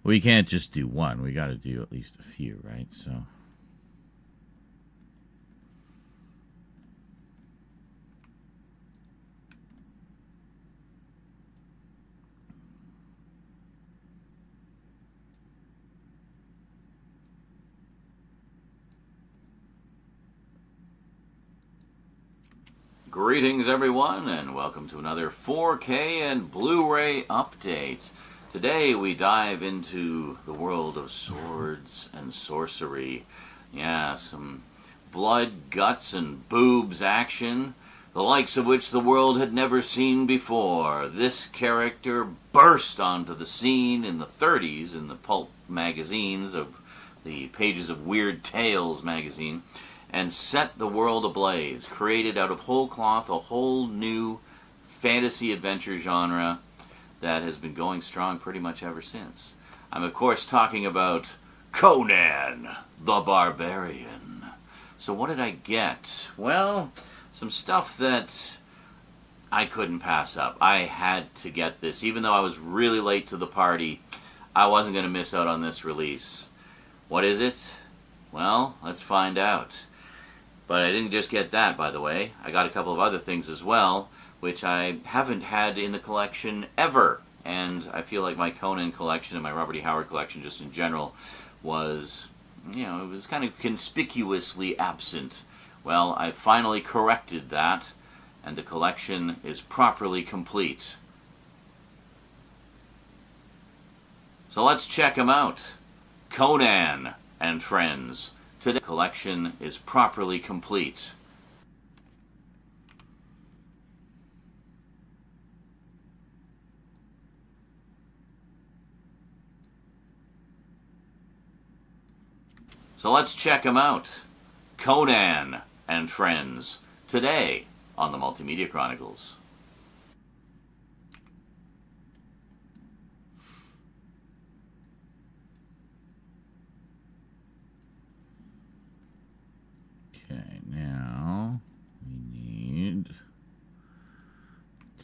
We can't just do one. We got to do at least a few, right? So... Greetings, everyone, and welcome to another 4K and Blu-ray update. Today we dive into the world of swords and sorcery. Yeah, some blood, guts, and boobs action, the likes of which the world had never seen before. This character burst onto the scene in the 30s in the pulp magazines of the pages of Weird Tales magazine, and set the world ablaze, created out of whole cloth a whole new fantasy adventure genre that has been going strong pretty much ever since. I'm of course talking about Conan the Barbarian. So what did I get? Well, some stuff that I couldn't pass up. I had to get this. Even though I was really late to the party, I wasn't going to miss out on this release. What is it? Well, let's find out. But I didn't just get that, by the way. I got a couple of other things as well, which I haven't had in the collection ever. And I feel like my Conan collection and my Robert E. Howard collection just in general was, you know, it was kind of conspicuously absent. Well, I finally corrected that, and the collection is properly complete. So let's check them out. Conan and Friends. Today, the collection is properly complete. So let's check them out. Conan and Friends. Today on the Multimedia Chronicles. Okay, now we need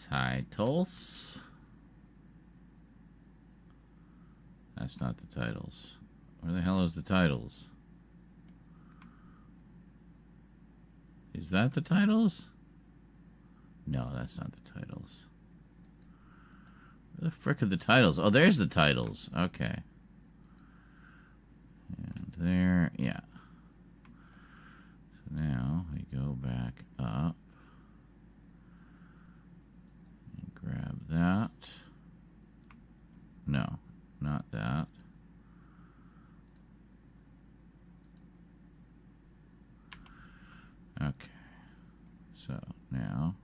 titles. That's not the titles. Where the hell is the titles? Is that the titles? No, that's not the titles. Where the frick are the titles? Oh, there's the titles. Okay. And there, yeah. So now we go back up and grab that. No, not that. Okay. So now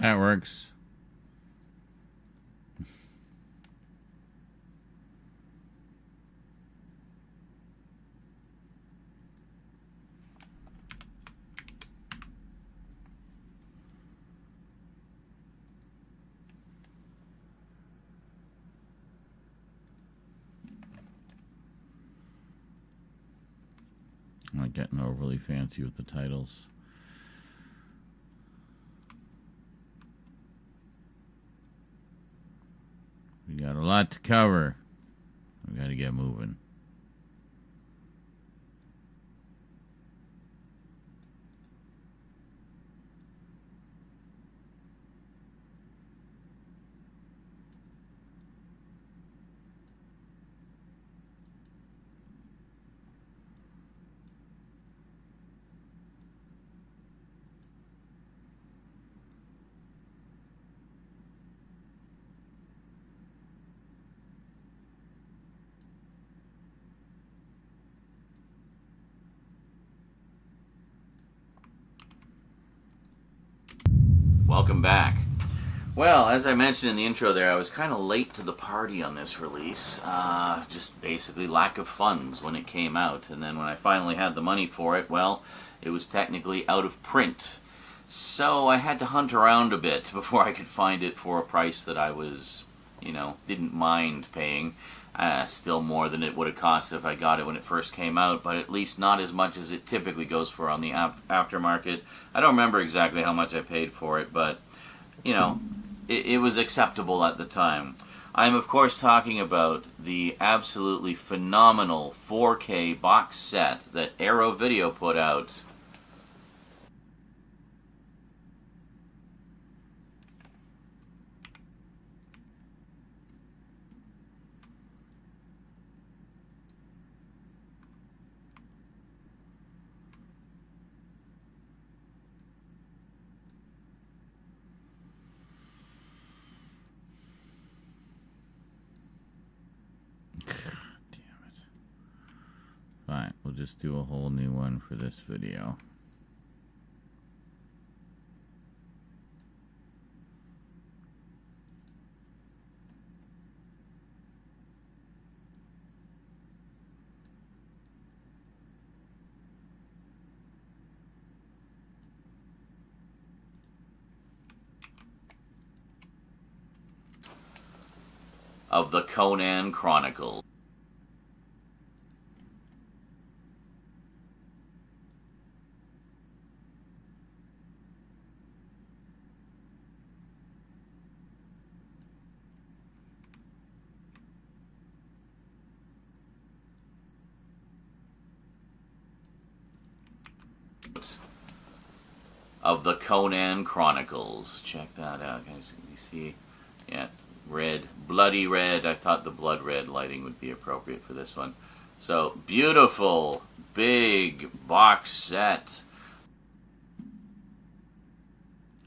That works. I'm not getting overly fancy with the titles. We got a lot to cover. We got to get moving. Welcome back. Well, as I mentioned in the intro there, I was kind of late to the party on this release. Just basically lack of funds when it came out. And then when I finally had the money for it, well, it was technically out of print. So I had to hunt around a bit before I could find it for a price that I was, didn't mind paying. Still more than it would have cost if I got it when it first came out, but at least not as much as it typically goes for on the aftermarket. I don't remember exactly how much I paid for it, but, it was acceptable at the time. I'm, of course, talking about the absolutely phenomenal 4K box set that Arrow Video put out. Fine, we'll just do a whole new one for this video. Of the Conan Chronicles. Of the Conan Chronicles. Check that out, guys. You see, yeah, red, bloody red. I thought the blood red lighting would be appropriate for this one. So, beautiful, big box set.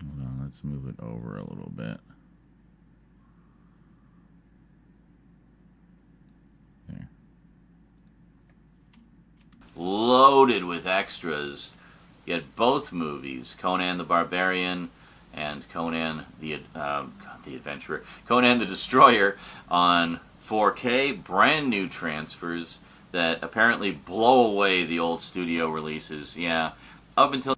Hold on, let's move it over a little bit. There. Loaded with extras. You had both movies, Conan the Barbarian and Conan the Adventurer, Conan the Destroyer, on 4K, brand new transfers that apparently blow away the old studio releases. Yeah, up until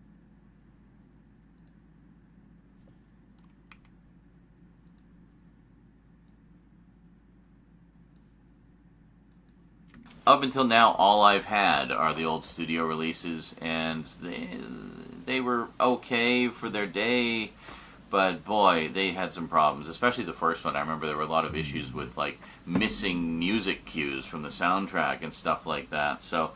now, all I've had are the old studio releases, and they were okay for their day, but boy, they had some problems, especially the first one. I remember there were a lot of issues with, like, missing music cues from the soundtrack and stuff like that. So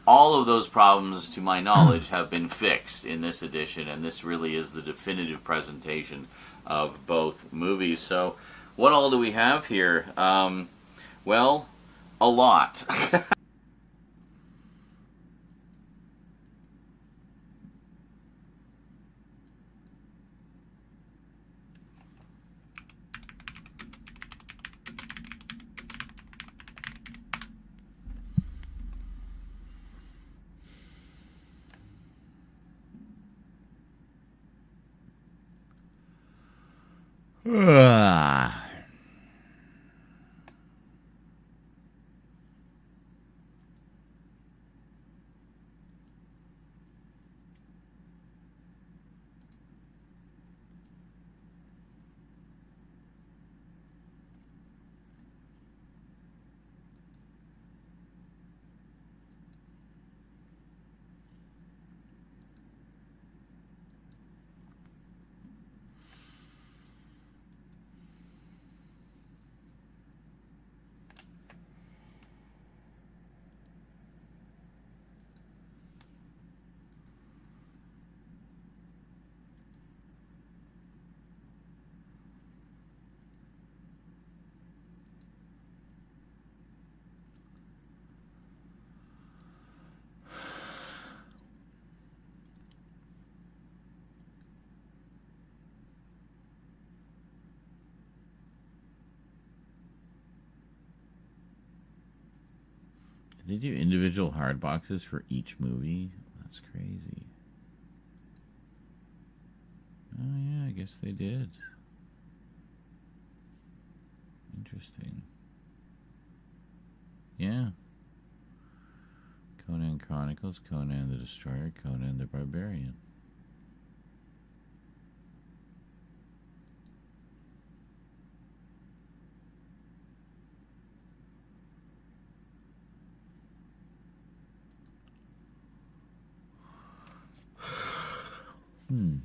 all of those problems, to my knowledge, have been fixed in this edition, and this really is the definitive presentation of both movies. So what all do we have here? Well, a lot. Ah. They do individual hard boxes for each movie? That's crazy. Oh yeah, I guess they did. Interesting. Yeah. Conan Chronicles, Conan the Destroyer, Conan the Barbarian. Hmm.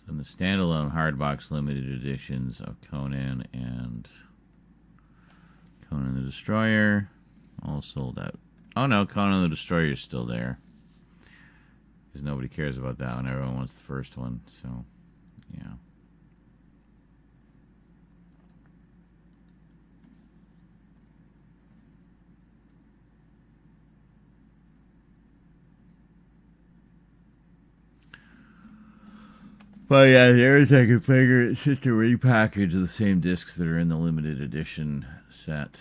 So in the standalone hardbox limited editions of Conan and Conan the Destroyer, all sold out. Oh no, Conan the Destroyer is still there. Because nobody cares about that one. Everyone wants the first one. So, yeah. But yeah, the other thing I can figure it's just a repackage of the same discs that are in the limited edition set.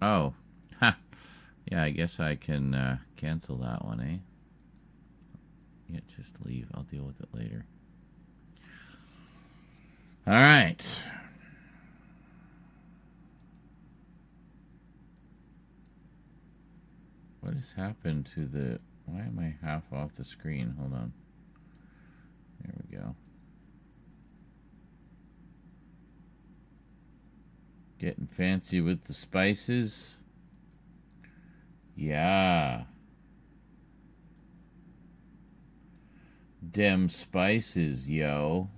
Oh. Ha. Yeah, I guess I can cancel that one, eh? Yeah, just leave. I'll deal with it later. All right. What has happened to the... Why am I half off the screen? Hold on. There we go. Getting fancy with the spices. Yeah. Dem spices, yo.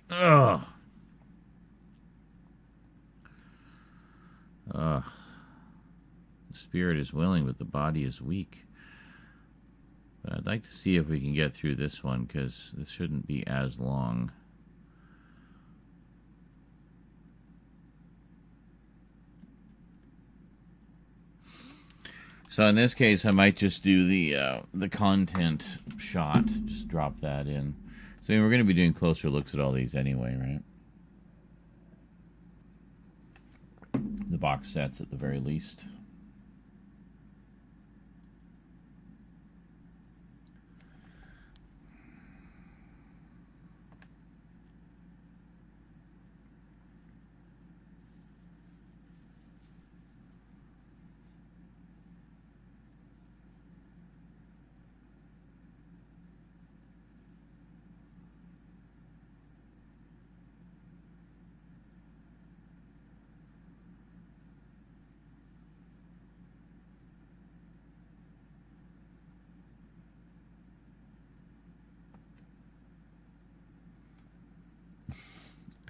Ugh. Ugh. The spirit is willing, but the body is weak. But I'd like to see if we can get through this one, because this shouldn't be as long. So in this case, I might just do the content shot. Just drop that in. So I mean, we're going to be doing closer looks at all these anyway, right? The box sets at the very least.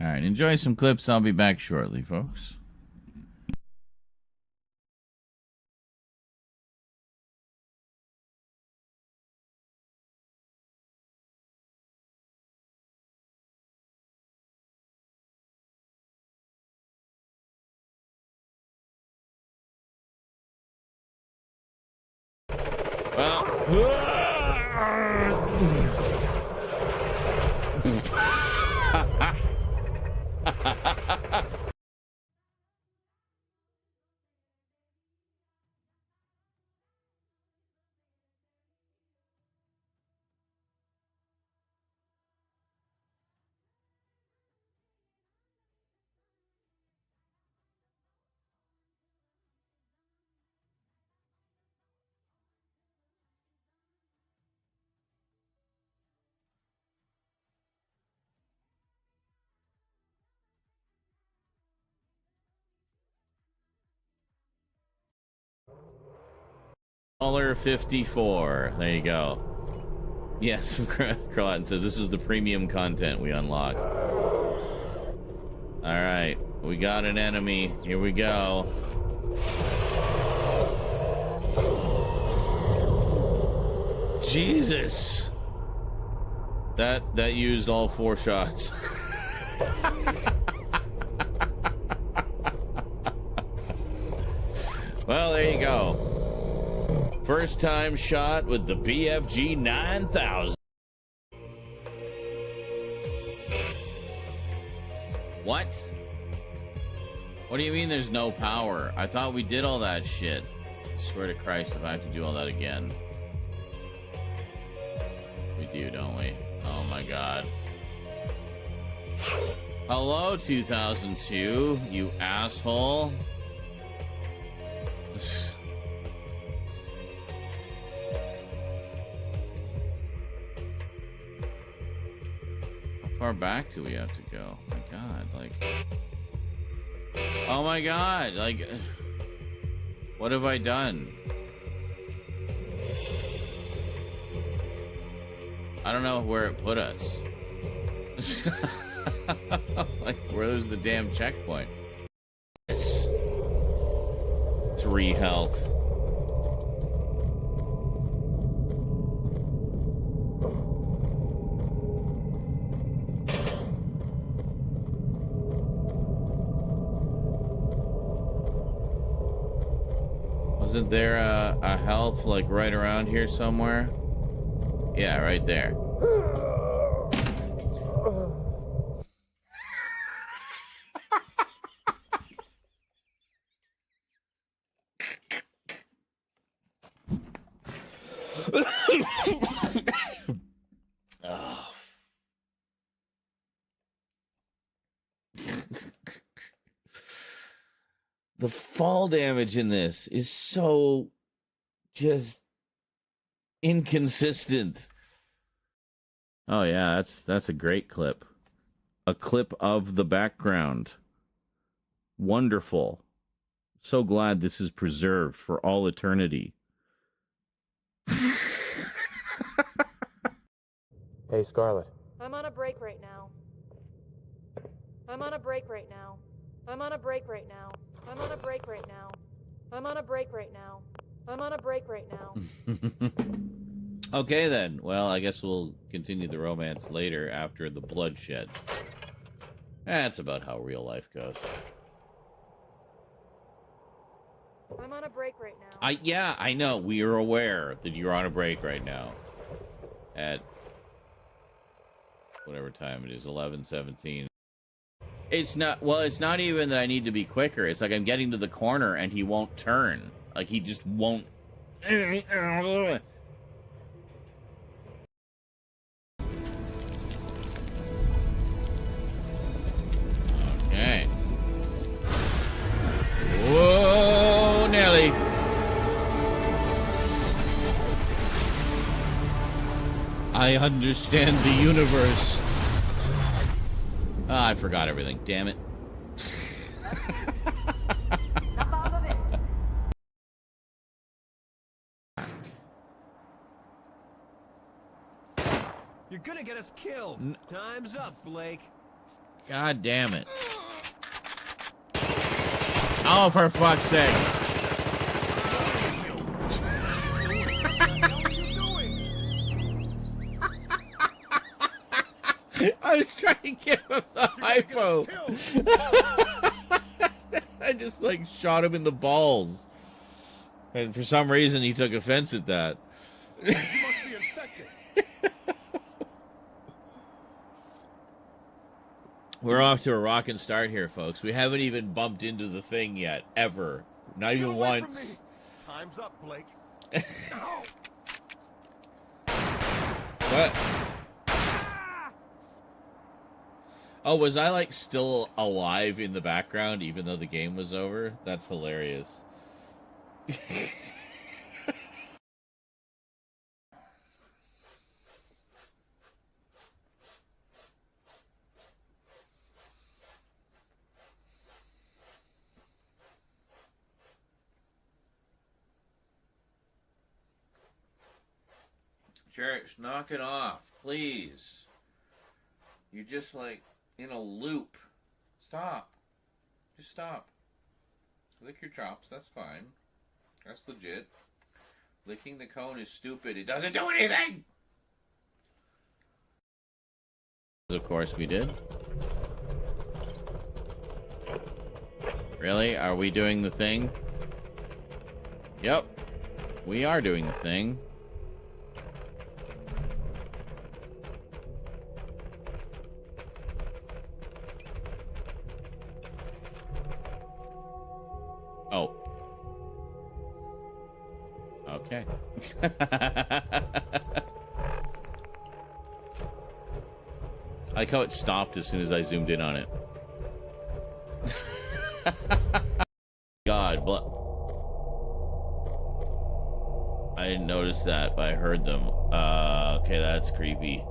All right, enjoy some clips. I'll be back shortly, folks. $54. There you go. Yes, Carlton says this is the premium content we unlock. Alright, we got an enemy. Here we go. Jesus! That used all 4 shots. Well, there you go. First time shot with the BFG 9000. What? What do you mean there's no power? I thought we did all that shit. I swear to Christ if I have to do all that again. We do, don't we? Oh my god. Hello, 2002, you asshole. How far back do we have to go? My god, like... Oh my god, like... What have I done? I don't know where it put us. Like, where's the damn checkpoint? Yes. 3 health. Wasn't there a health, like, right around here somewhere? Yeah, right there. Oh. The fall damage in this is so just inconsistent. Oh yeah, that's a great clip. A clip of the background. Wonderful. So glad this is preserved for all eternity. Hey, Scarlet. I'm on a break right now. I'm on a break right now. I'm on a break right now. I'm on a break right now. I'm on a break right now. I'm on a break right now. Okay then. Well, I guess we'll continue the romance later after the bloodshed. That's about how real life goes. I'm on a break right now. Yeah, I know. We are aware that you're on a break right now. At whatever time it is, 11:17. It's not even that I need to be quicker. It's like I'm getting to the corner and he won't turn. Like he just won't. Okay. Whoa, Nelly. I understand the universe. I forgot everything. Damn it. You're gonna get us killed. Time's up, Blake. God damn it. Oh, for fuck's sake. I was trying to give him the hypo. I just, like, shot him in the balls. And for some reason, he took offense at that. You must be infected. We're off to a rockin' start here, folks. We haven't even bumped into the thing yet, ever. Not Get even away from once. me. Time's up, Blake. What? Oh, was I, like, still alive in the background even though the game was over? That's hilarious. Church, knock it off, please. You're just, like, in a loop. Stop. Just stop. Lick your chops, that's fine. That's legit. Licking the cone is stupid. It doesn't do anything! Of course we did. Really? Are we doing the thing? Yep. We are doing the thing. Oh. Okay. I like how it stopped as soon as I zoomed in on it. God, I didn't notice that, but I heard them. Okay, that's creepy.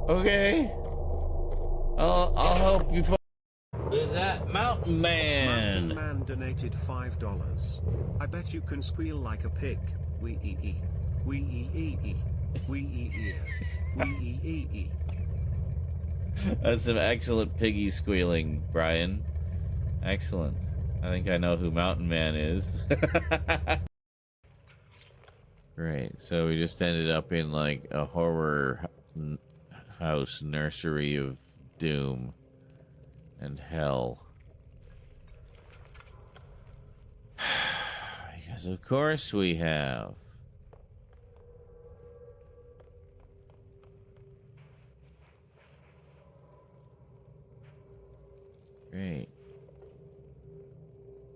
Okay. I'll help you. Is that Mountain Man? Mountain Man donated $5. I bet you can squeal like a pig. Wee ee ee. Wee ee ee ee. Wee ee ee. Wee ee ee ee. That's some excellent piggy squealing, Brian. Excellent. I think I know who Mountain Man is. Great. So we just ended up in like a horror house nursery of doom and hell. Because of course we have. Great.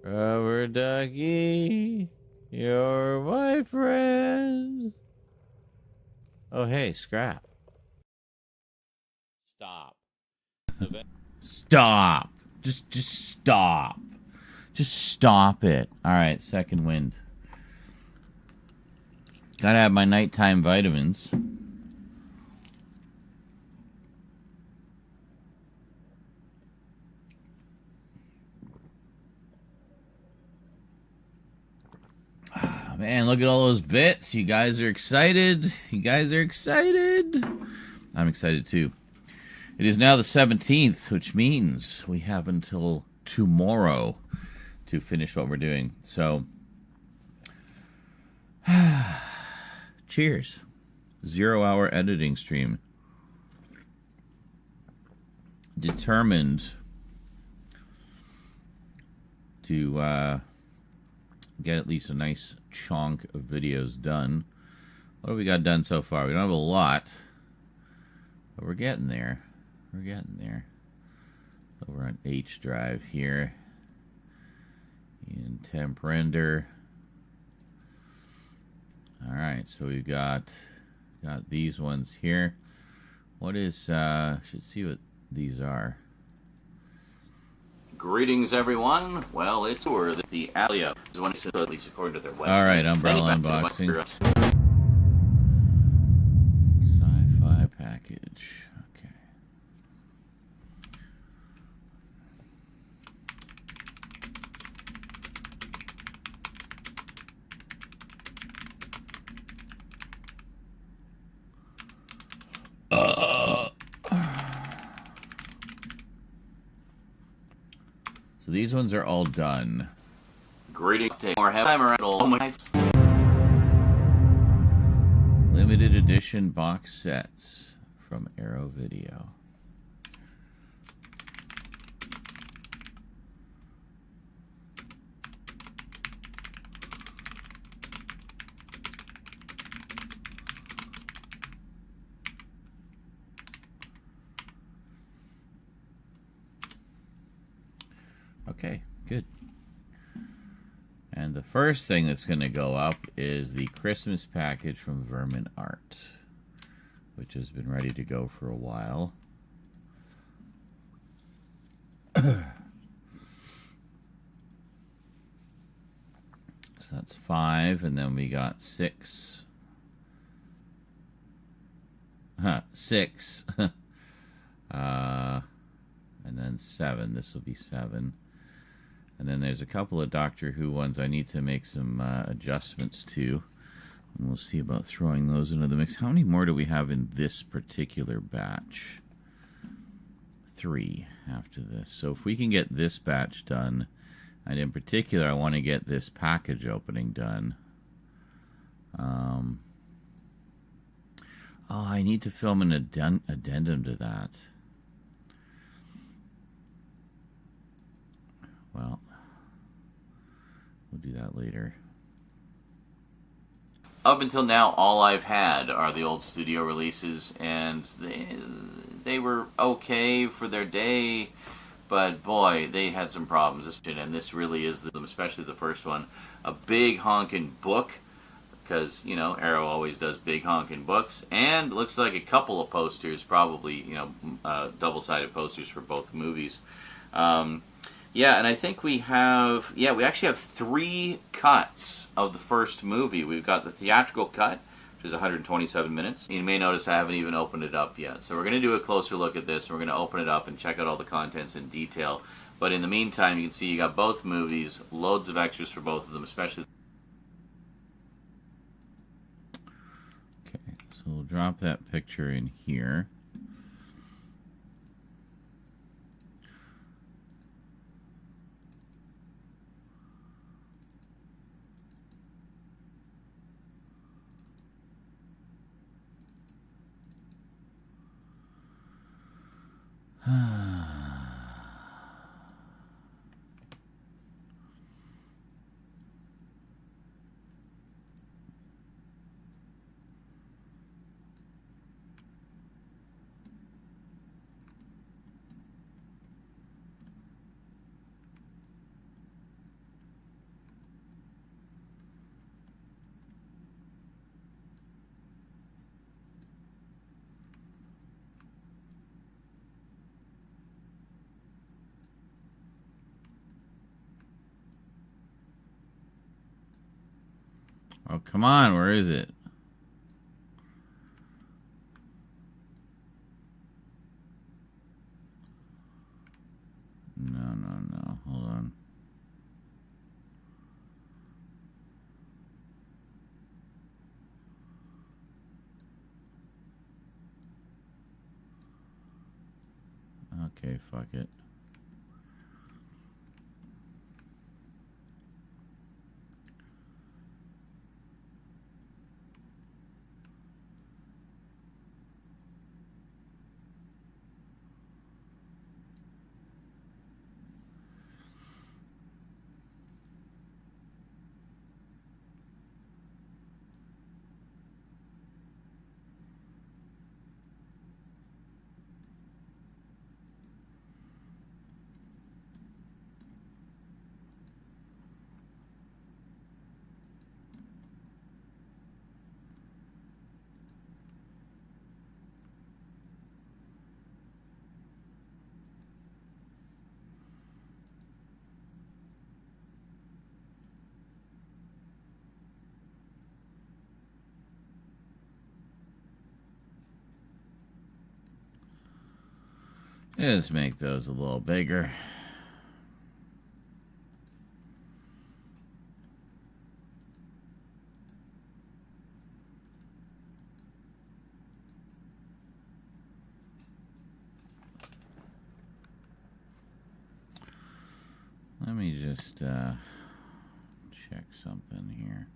Rubber ducky, you're my friend. Oh, hey, Scrap. Stop. Stop. Just stop. Just stop it. All right, second wind. Gotta have my nighttime vitamins. Man, look at all those bits. You guys are excited. You guys are excited. I'm excited too. It is now the 17th, which means we have until tomorrow to finish what we're doing. So, cheers. 0-hour editing stream. Determined to get at least a nice chunk of videos done. What have we got done so far? We don't have a lot, but we're getting there. We're getting there. Over on H drive here. In temp render. Alright, so we've got these ones here. What is should see what these are. Greetings, everyone. Well, it's or the Alia is one at least according to their website. All right, Umbrella unboxing. Sci-fi package. Okay. So these ones are all done. Greetings, or have all my Limited edition box sets from Arrow Video. Okay, good. And the first thing that's going to go up is the Christmas package from Vermin Art, which has been ready to go for a while. So that's 5, and then we got 6. 6. And then 7. This will be 7. And then there's a couple of Doctor Who ones I need to make some adjustments to. And we'll see about throwing those into the mix. How many more do we have in this particular batch? 3 after this. So if we can get this batch done, and in particular I want to get this package opening done. Oh, I need to film an addendum to that. Well, we'll do that later. Up until now, all I've had are the old studio releases, and they were okay for their day, but boy, they had some problems. And this really is, especially the first one, a big honking book, because, you know, Arrow always does big honking books, and looks like a couple of posters, probably, you know, double-sided posters for both movies. Yeah, and I think we have, we actually have 3 cuts of the first movie. We've got the theatrical cut, which is 127 minutes. You may notice I haven't even opened it up yet. So we're going to do a closer look at this, and we're going to open it up and check out all the contents in detail. But in the meantime, you can see you got both movies, loads of extras for both of them, especially... Okay, so we'll drop that picture in here. Oh, come on, where is it? No, hold on. Okay, fuck it. Just make those a little bigger. Let me just check something here.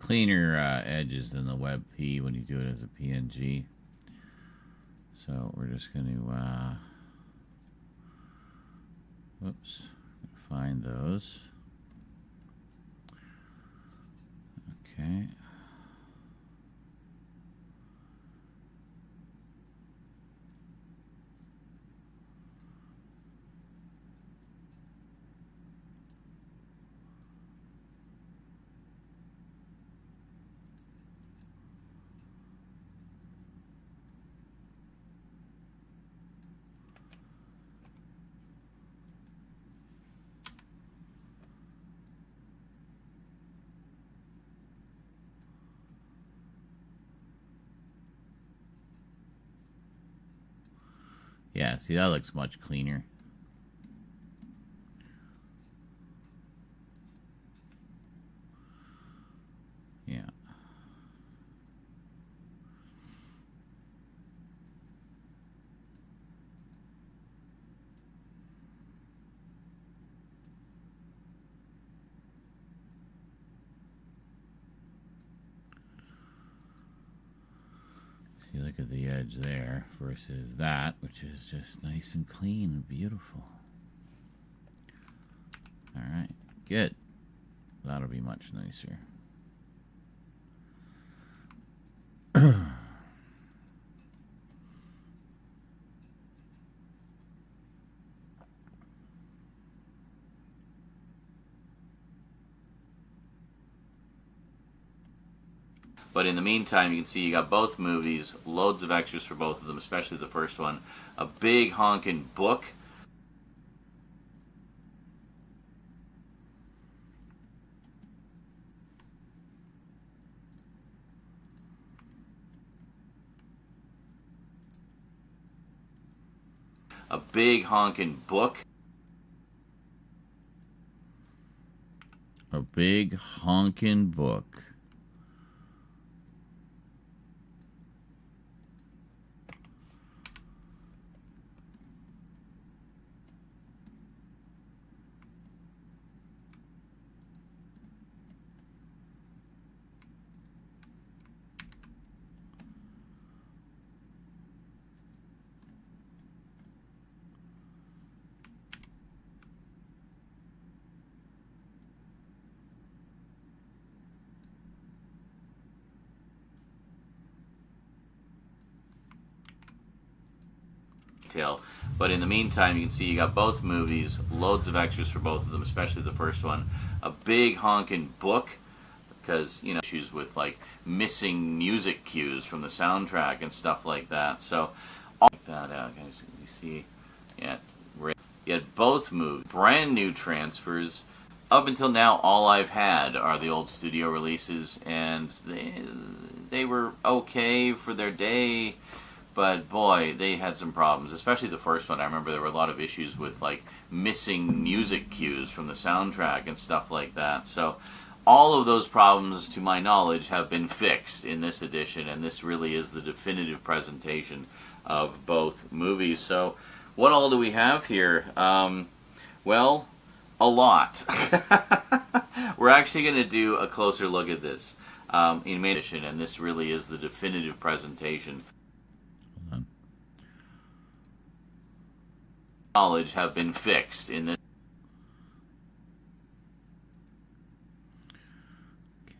Cleaner edges than the WebP when you do it as a PNG. So we're just going to, whoops, find those. Okay. Yeah, see, that looks much cleaner. Yeah. You look at the edge there versus that, which is just nice and clean and beautiful. All right, good. That'll be much nicer. But in the meantime, you can see you got both movies, loads of extras for both of them, especially the first one. A big honking book. A big honking book. A big honking book. But in the meantime, you can see you got both movies, loads of extras for both of them, especially the first one. A big honking book, because, you know, issues with, like, missing music cues from the soundtrack and stuff like that. So, all that out, guys. You see, yeah, you had both movies, brand new transfers. Up until now, all I've had are the old studio releases, and they were okay for their day. But boy, they had some problems, especially the first one. I remember there were a lot of issues with, like, missing music cues from the soundtrack and stuff like that. So all of those problems, to my knowledge, have been fixed in this edition, and this really is the definitive presentation of both movies. So what all do we have here? Well, a lot. We're actually going to do a closer look at this. in main edition, and this really is the definitive presentation. Knowledge have been fixed in this.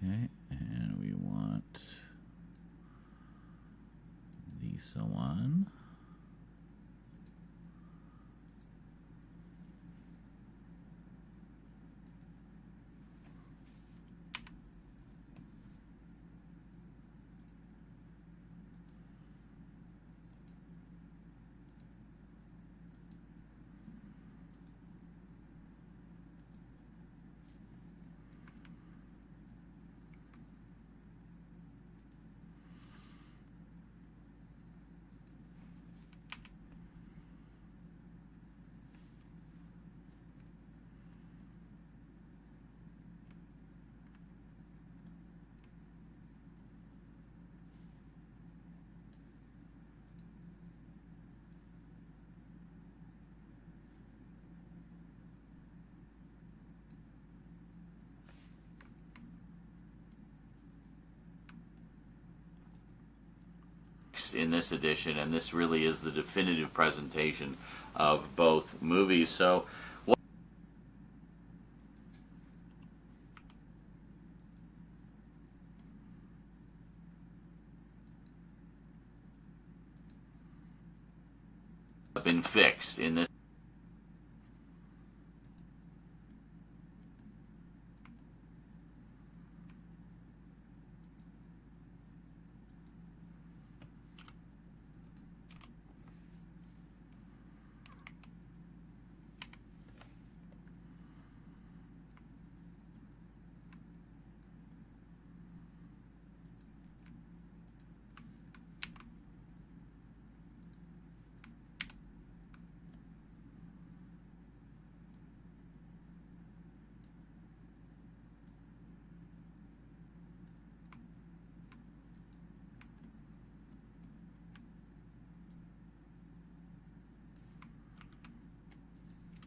Okay, and we want the so on. In this edition, and this really is the definitive presentation of both movies. So what have been fixed in this.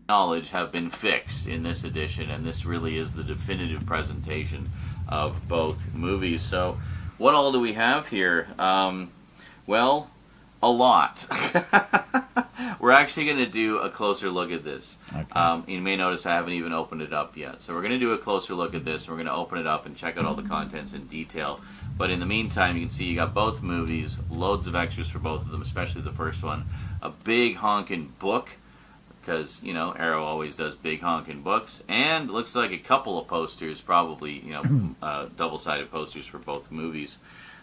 Knowledge have been fixed in this edition, and this really is the definitive presentation of both movies. So what all do we have here? Well, a lot. We're actually going to do a closer look at this. Okay. You may notice I haven't even opened it up yet. So we're going to do a closer look at this. We're going to open it up and check out all the contents in detail. But in the meantime, you can see you got both movies, loads of extras for both of them, especially the first one. A big honkin' book, because, you know, Arrow always does big honkin' books. And looks like a couple of posters, probably, you know, double-sided posters for both movies.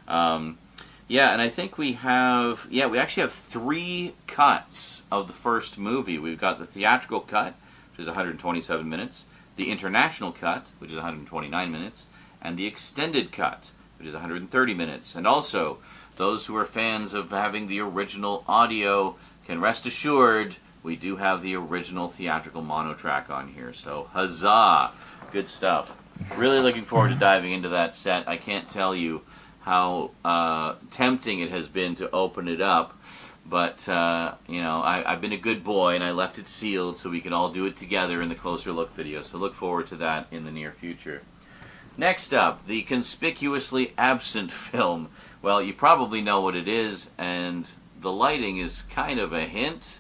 Yeah, and I think we have, we actually have 3 cuts of the first movie. We've got the theatrical cut, which is 127 minutes, the international cut, which is 129 minutes, and the extended cut, which is 130 minutes. And also, those who are fans of having the original audio can rest assured we do have the original theatrical mono track on here. So, huzzah! Good stuff. Really looking forward to diving into that set. I can't tell you how tempting it has been to open it up, but you know, I've been a good boy and I left it sealed so we can all do it together in the closer look video. So look forward to that in the near future. Next up, the conspicuously absent film. Well, you probably know what it is, and the lighting is kind of a hint.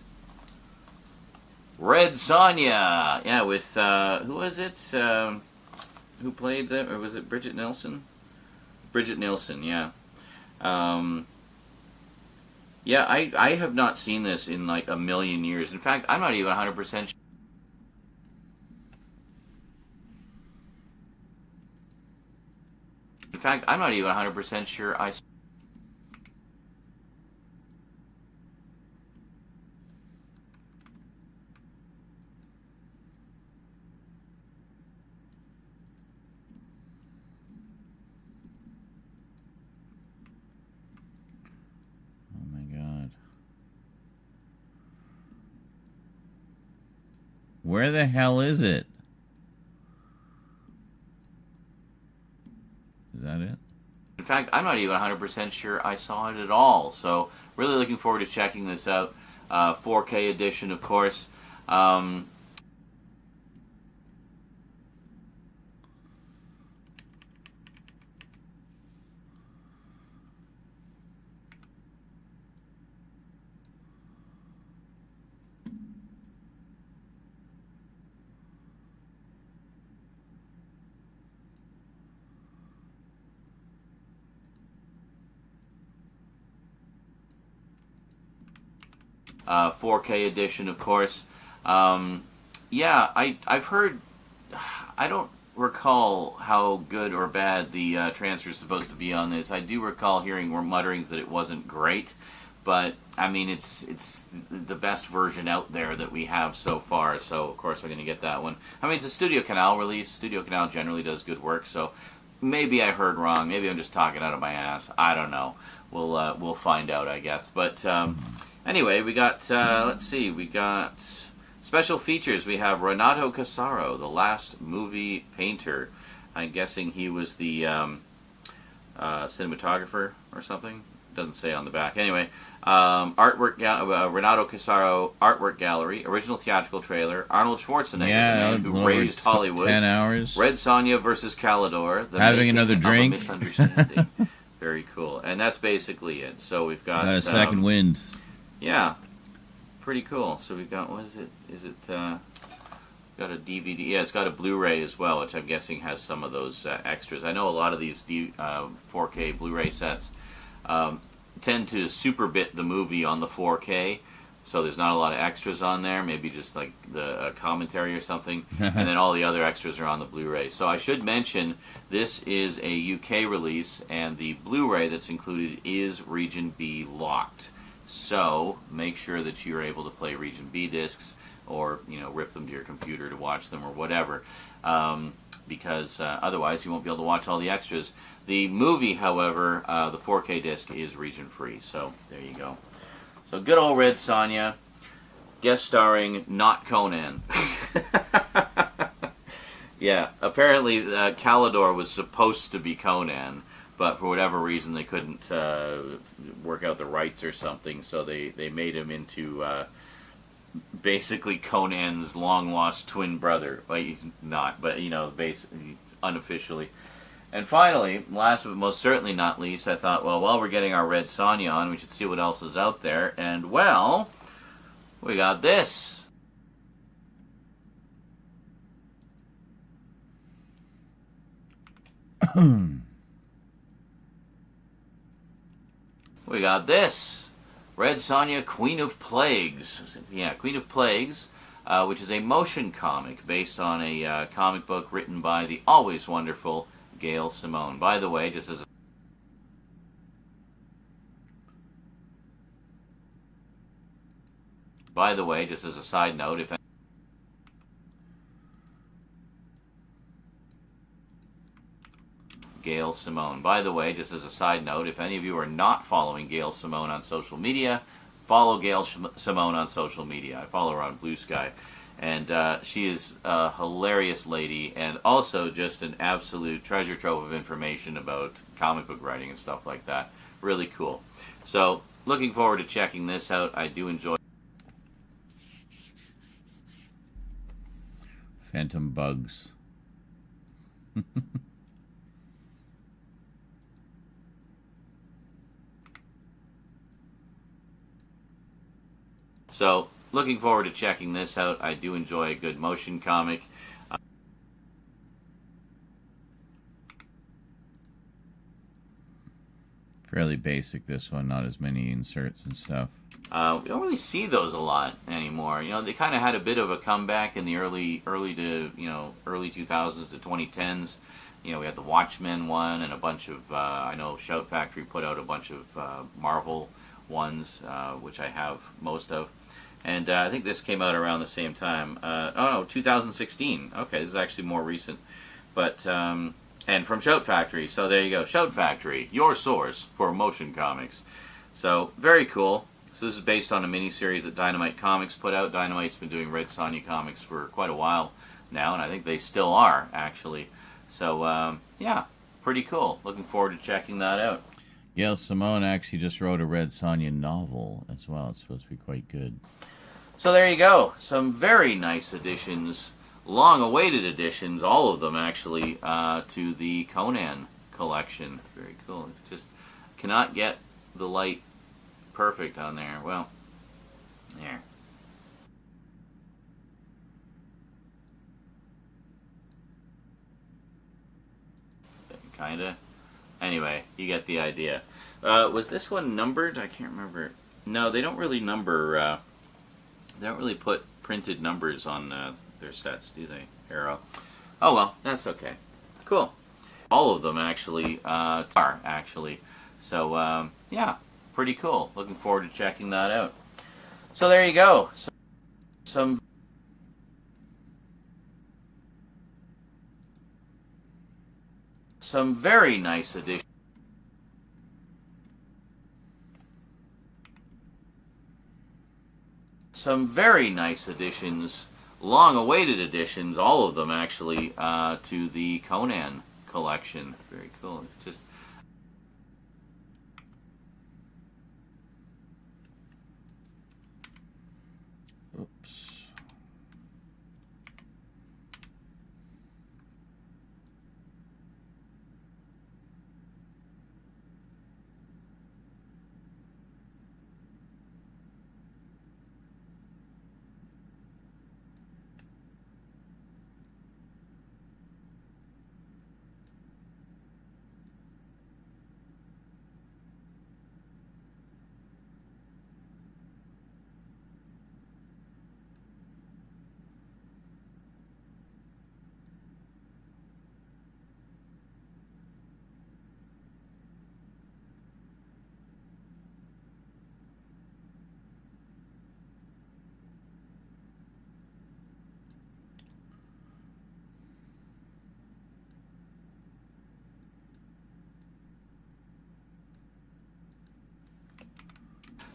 Red Sonja, yeah, with who was it? Who played that? Or was it Bridget Nielsen? Bridget Nielsen, yeah. Yeah, I have not seen this in like a million years. In fact, I'm not even 100% sure. In fact, I'm not even 100% sure I... Where the hell is it? Is that it? In fact, I'm not even 100% sure I saw it at all. So, really looking forward to checking this out. 4K edition, of course. 4K edition, of course. Yeah, I've heard. I don't recall how good or bad the transfer is supposed to be on this. I do recall hearing more mutterings that it wasn't great, but I mean it's the best version out there that we have so far. So of course I'm going to get that one. I mean it's a Studio Canal release. Studio Canal generally does good work, so maybe I heard wrong. Maybe I'm just talking out of my ass. I don't know. We'll find out, I guess. But anyway, we got let's see, we got. Special features, we have Renato Casaro, the last movie painter. I'm guessing he was the cinematographer or something. Doesn't say on the back. Anyway, artwork, Renato Casaro Artwork Gallery, original theatrical trailer, Arnold Schwarzenegger, the man who raised Hollywood. 10 hours. Red Sonja versus Calidor. Having another drink. A misunderstanding. Very cool. And that's basically it. So we've got... a second wind. Yeah. Pretty cool. So we've got, what is it? Is it, got a DVD? Yeah, it's got a Blu-ray as well, which I'm guessing has some of those extras. I know a lot of these 4K Blu-ray sets tend to super bit the movie on the 4K, so there's not a lot of extras on there, maybe just like the commentary or something, and then all the other extras are on the Blu-ray. So I should mention, this is a UK release, and the Blu-ray that's included is Region B locked. So make sure that you're able to play Region B discs, or rip them to your computer to watch them or whatever, because otherwise you won't be able to watch all the extras. The movie, however, the 4K disc is region free. So there you go. So good old Red Sonja, guest starring not Conan. Yeah, apparently Calidor was supposed to be Conan, but for whatever reason they couldn't work out the rights or something, so they made him into basically Conan's long-lost twin brother. Well, he's not, but, basically, unofficially. And finally, last but most certainly not least, I thought, well, while we're getting our Red Sonja on, we should see what else is out there. And, well, we got this. We got this. Red Sonja, Queen of Plagues. Yeah, Queen of Plagues, which is a motion comic based on a comic book written by the always wonderful Gail Simone. By the way, just as a side note, if Gail Simone. By the way, just as a side note, if any of you are not following Gail Simone on social media, follow Gail Simone on social media. I follow her on Blue Sky. And she is a hilarious lady, and also just an absolute treasure trove of information about comic book writing and stuff like that. Really cool. So, looking forward to checking this out. I do enjoy Phantom bugs. So, looking forward to checking this out. I do enjoy a good motion comic. Fairly basic, this one. Not as many inserts and stuff. We don't really see those a lot anymore. They kind of had a bit of a comeback in the early 2000s to 2010s. We had the Watchmen one and a bunch of, I know Shout Factory put out a bunch of Marvel ones, which I have most of. And I think this came out around the same time. 2016. Okay, this is actually more recent. But, and from Shout Factory. So there you go. Shout Factory, your source for motion comics. So, very cool. So this is based on a miniseries that Dynamite Comics put out. Dynamite's been doing Red Sonja comics for quite a while now, and I think they still are, actually. So, yeah, pretty cool. Looking forward to checking that out. Gail Simone actually just wrote a Red Sonja novel as well. It's supposed to be quite good. So there you go. Some very nice additions, long-awaited additions, all of them actually, to the Conan collection. Very cool. Just cannot get the light perfect on there. Well, there. Kinda. Anyway, you get the idea. Was this one numbered? I can't remember. No, they don't really number They don't really put printed numbers on their sets, do they? Arrow. Oh well, that's okay. Cool. All of them actually are actually. So yeah, pretty cool. Looking forward to checking that out. So there you go. Some very nice additions. Some very nice additions, long-awaited additions, all of them actually, to the Conan collection. Very cool. Just oops.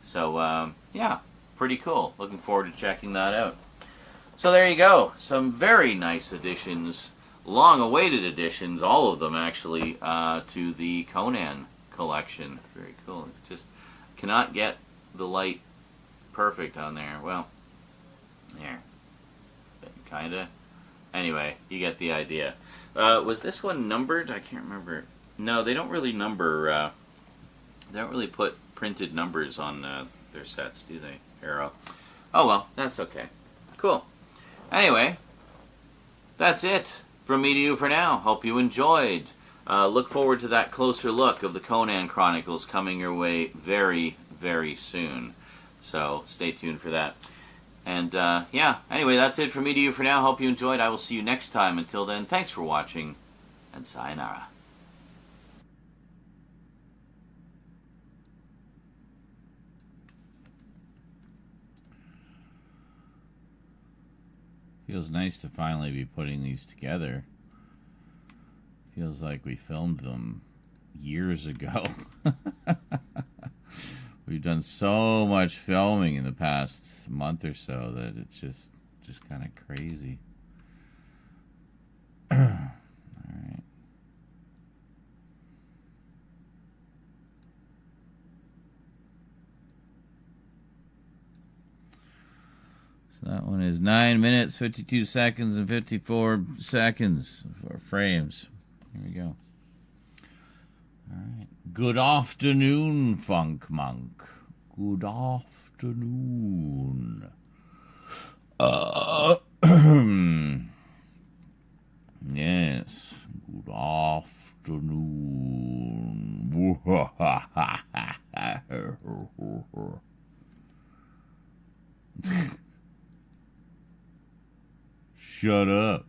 So, yeah, pretty cool. Looking forward to checking that out. So there you go. Some very nice additions, long-awaited additions, all of them actually, to the Conan collection. Very cool. Just cannot get the light perfect on there. Well, there. Kinda. Anyway, you get the idea. Was this one numbered? I can't remember. No, they don't really number, they don't really put printed numbers on their sets, do they? Arrow. Oh well, that's okay. Cool. Anyway, that's it from me to you for now. Hope you enjoyed. Look forward to that closer look of the Conan Chronicles coming your way very, very soon. So stay tuned for that. And yeah, anyway, that's it from me to you for now. Hope you enjoyed. I will see you next time. Until then, thanks for watching, and sayonara. Feels nice to finally be putting these together. Feels like we filmed them years ago. We've done so much filming in the past month or so that it's just kind of crazy. All right. That one is 9 minutes, 52 seconds, and 54 seconds for frames. Here we go. All right. Good afternoon, Funk Monk. Good afternoon. Yes. Good afternoon. Shut up.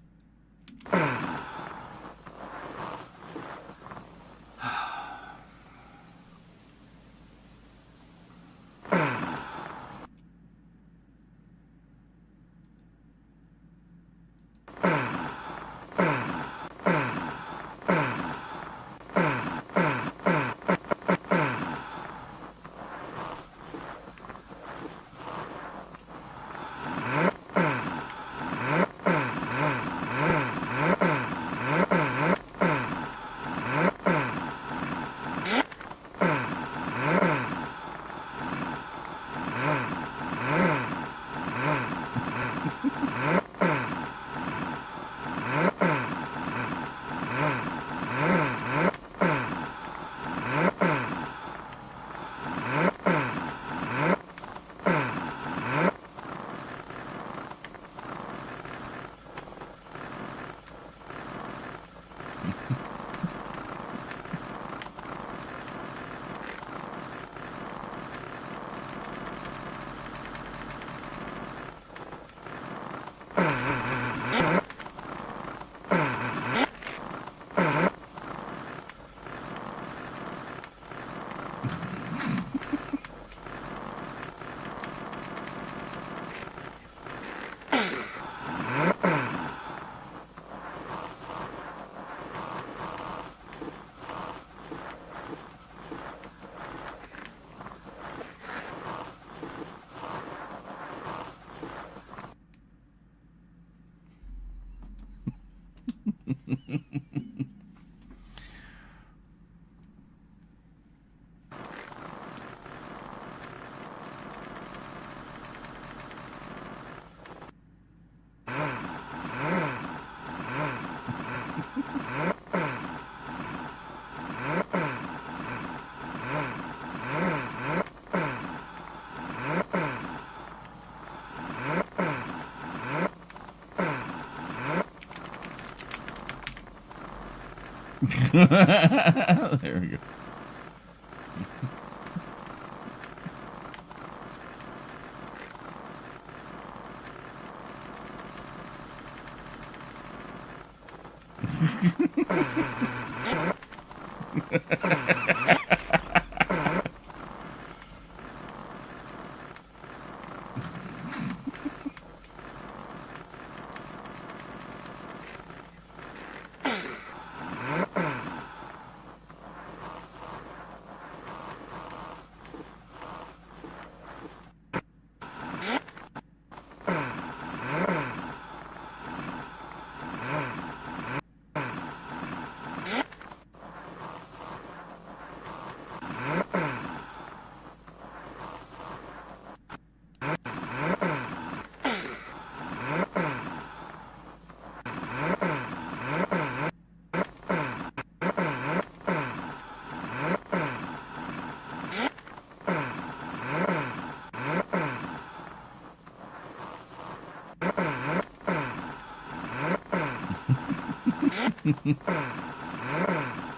There we go.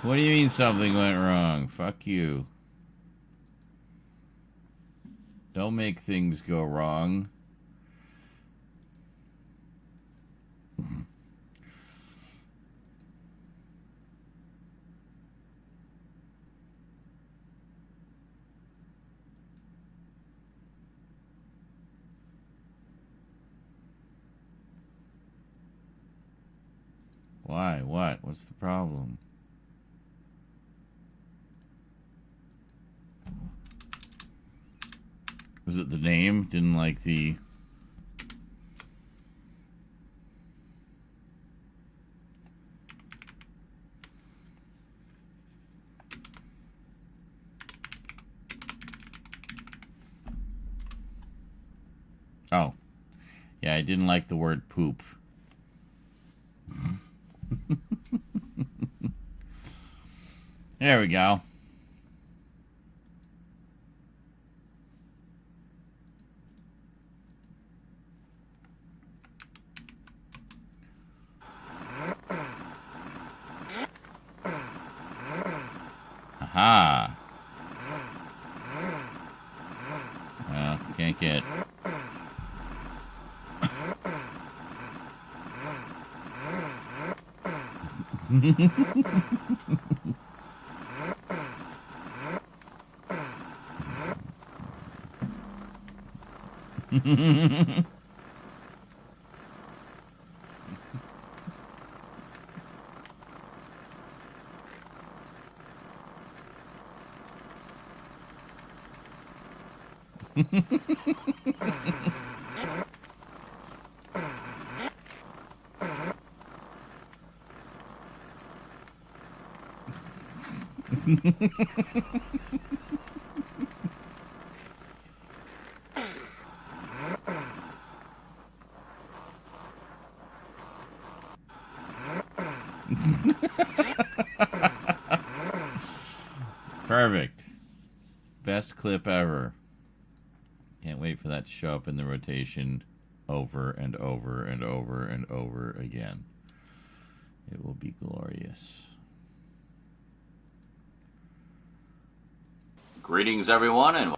What do you mean something went wrong? Fuck you. Don't make things go wrong. Why? What? What's the problem? Was it the name? Didn't like the... Oh. Yeah, I didn't like the word poop. There we go. Aha. Well, can't get... Perfect. Best clip ever. Can't wait for that to show up in the rotation over and over and over and over again. It will be glorious. Greetings, everyone, and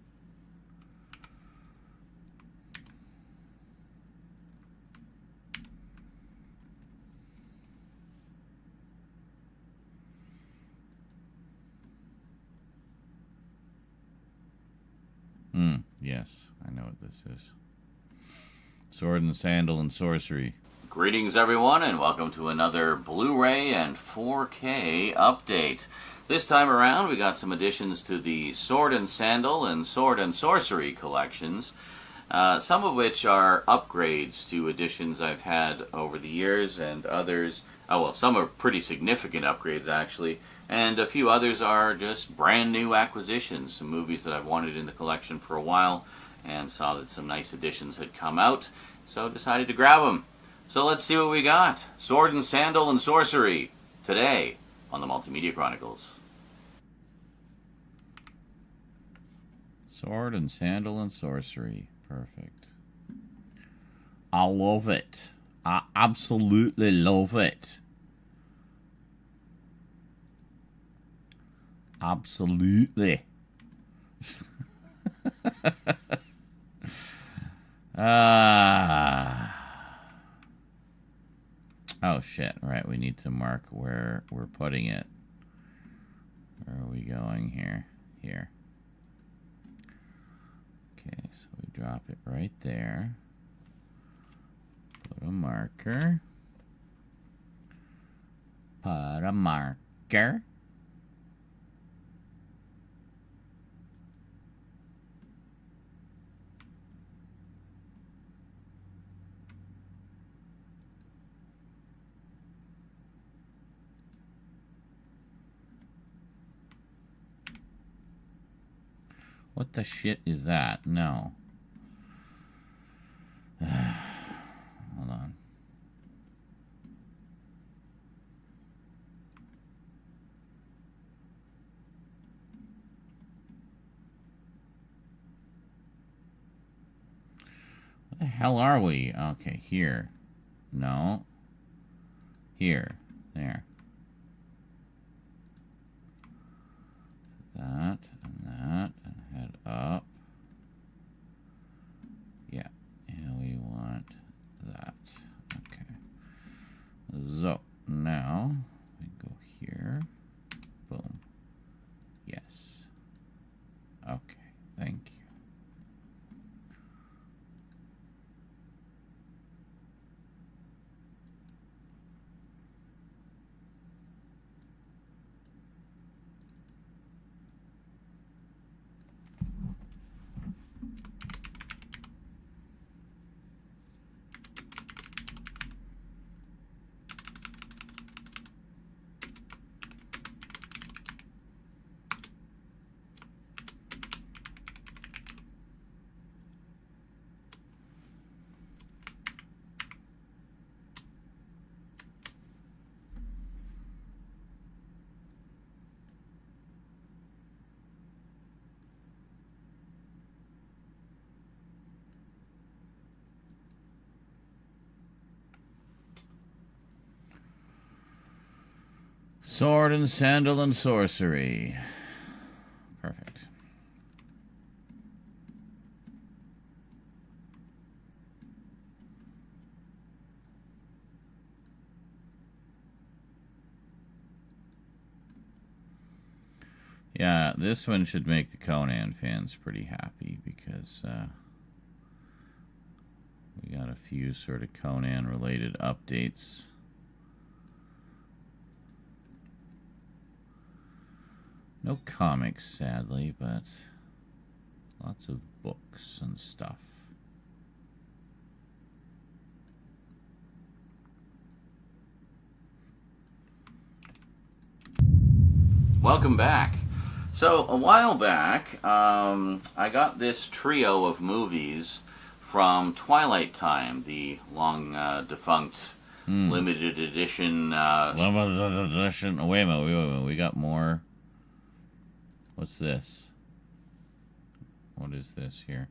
Yes, I know what this is. Sword and Sandal and Sorcery. greetings, everyone, and welcome to another Blu-ray and 4K update. This time around, we got some additions to the Sword and Sandal and Sword and Sorcery collections, some of which are upgrades to editions I've had over the years, and others, some are pretty significant upgrades, actually, and a few others are just brand new acquisitions, some movies that I've wanted in the collection for a while, and saw that some nice editions had come out, so decided to grab them. So let's see what we got. Sword and Sandal and Sorcery, today on the Multimedia Chronicles. Sword and Sandal and Sorcery. Perfect. I love it. I absolutely love it. Absolutely. Oh, shit. Right, we need to mark where we're putting it. Where are we going here? Here. Okay, so we drop it right there. Put a marker. Put a marker. What the shit is that? No. Hold on. What the hell are we? Okay, here. No. Here. There. That and that and head up. Yeah, and we want that. Okay. So now we go here. Boom. Yes. Okay. Thank you. Sword and sandal and sorcery. Perfect. Yeah, this one should make the Conan fans pretty happy because we got a few sort of Conan-related updates. No comics, sadly, but lots of books and stuff. Welcome back. So, a while back, I got this trio of movies from Twilight Time, the long defunct limited edition. Limited edition. Wait a minute. We got more. What's this? What is this here?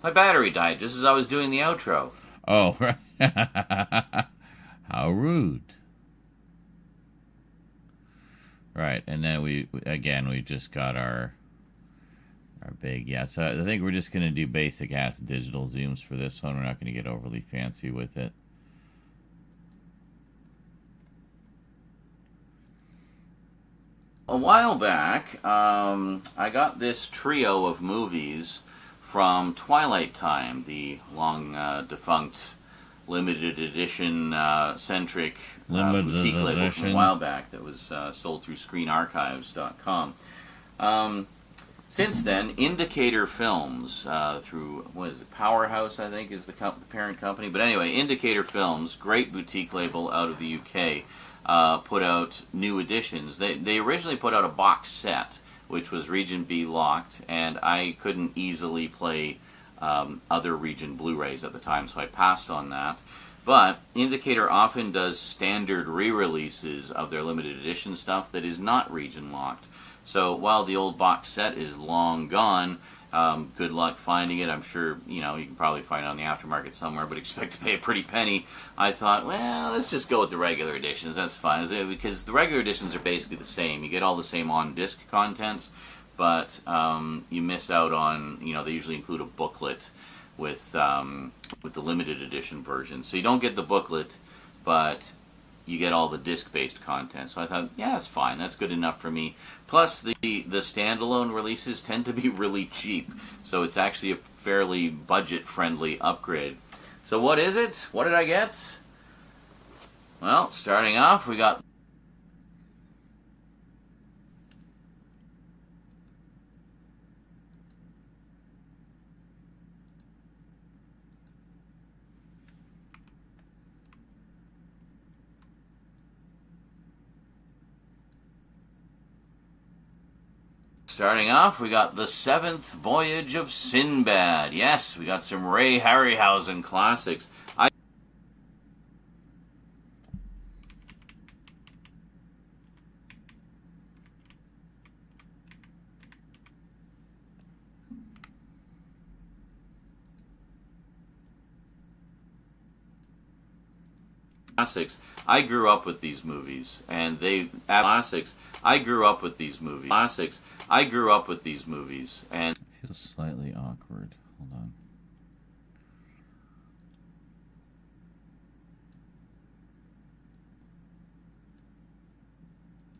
My battery died just as I was doing the outro. Oh, right. How rude. Right, and then we just got our big, yeah. So I think we're just going to do basic ass digital zooms for this one. We're not going to get overly fancy with it. A while back, I got this trio of movies from Twilight Time, the long defunct limited edition centric boutique label from a while back that was sold through ScreenArchives.com. Since then, Indicator Films, through, what is it, Powerhouse, I think, is the parent company. But anyway, Indicator Films, great boutique label out of the UK, put out new editions. They originally put out a box set, which was Region B locked, and I couldn't easily play other Region Blu-rays at the time, so I passed on that. But Indicator often does standard re-releases of their limited edition stuff that is not region locked. So while the old box set is long gone, Good luck finding it. I'm sure, you can probably find it on the aftermarket somewhere, but expect to pay a pretty penny. I thought, well, let's just go with the regular editions. That's fine. Because the regular editions are basically the same. You get all the same on-disc contents, but you miss out on, they usually include a booklet with the limited edition version. So you don't get the booklet, but you get all the disc-based content. So I thought, yeah, that's fine. That's good enough for me. Plus, the standalone releases tend to be really cheap. So it's actually a fairly budget-friendly upgrade. So what is it? What did I get? Well, starting off, we got... Starting off, we got The Seventh Voyage of Sinbad. Yes, we got some Ray Harryhausen classics. I grew up with these movies, and they classics. I grew up with these movies. Classics. I grew up with these movies, and it feels slightly awkward. Hold on.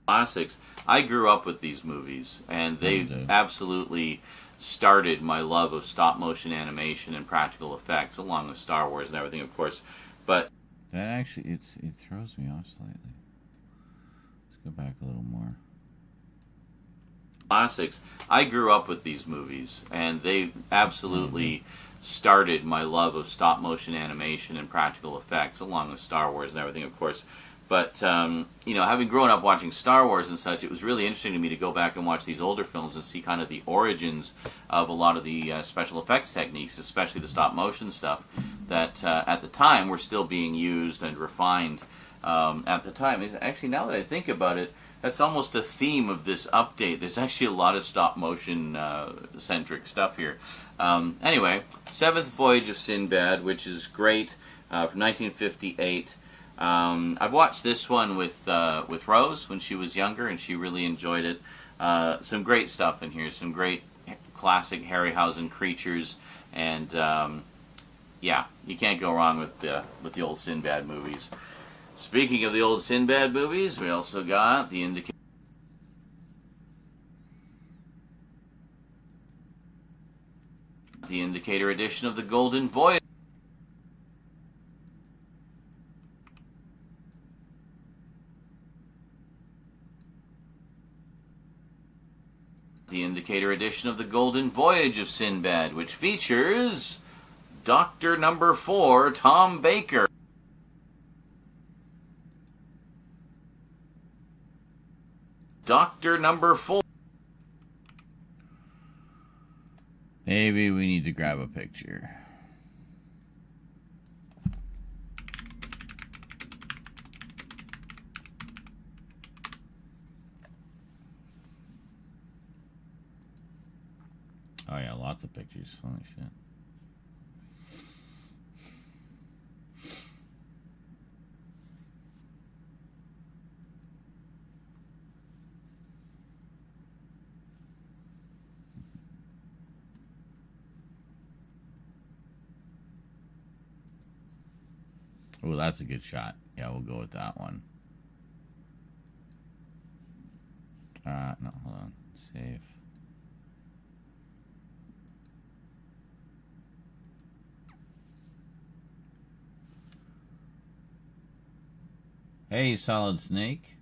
classics. I grew up with these movies, and they absolutely started my love of stop motion animation and practical effects, along with Star Wars and everything, of course. But that actually it throws me off slightly. Let's go back a little more. Classics. I grew up with these movies, and they absolutely started my love of stop motion animation and practical effects, along with Star Wars and everything, of course. But, having grown up watching Star Wars and such, it was really interesting to me to go back and watch these older films and see kind of the origins of a lot of the special effects techniques, especially the stop motion stuff, that at the time were still being used and refined at the time. Actually, now that I think about it, that's almost a theme of this update. There's actually a lot of stop motion centric stuff here. Anyway, Seventh Voyage of Sinbad, which is great, from 1958. I've watched this one with Rose when she was younger, and she really enjoyed it. Some great stuff in here, some great classic Harryhausen creatures, and yeah, you can't go wrong with the old Sinbad movies. Speaking of the old Sinbad movies, we also got the Indicator edition of the Golden Voyage. The Indicator edition of the Golden Voyage of Sinbad, which features Doctor Number 4, Tom Baker. Doctor Number 4. Maybe we need to grab a picture. Oh yeah, lots of pictures. Holy shit. Oh, that's a good shot. Yeah, we'll go with that one. No, hold on. Save. Hey, Solid Snake.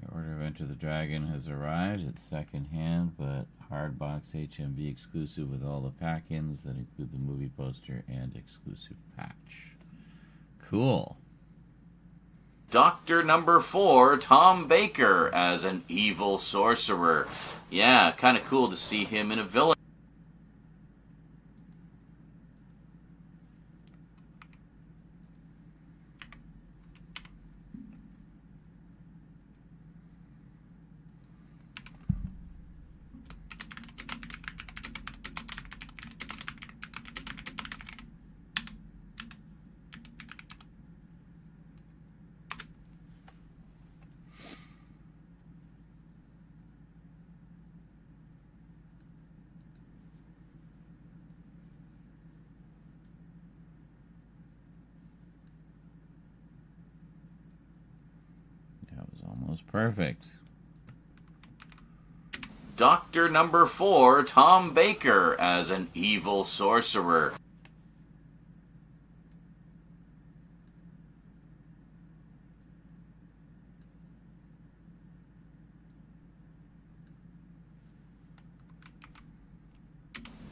Your order of Enter the Dragon has arrived. It's second hand, but hardbox HMV exclusive with all the pack-ins that include the movie poster and exclusive patch. Cool. Doctor Number 4, Tom Baker, as an evil sorcerer. Yeah, kind of cool to see him in a villain. Almost perfect. Doctor number 4, Tom Baker, as an evil sorcerer.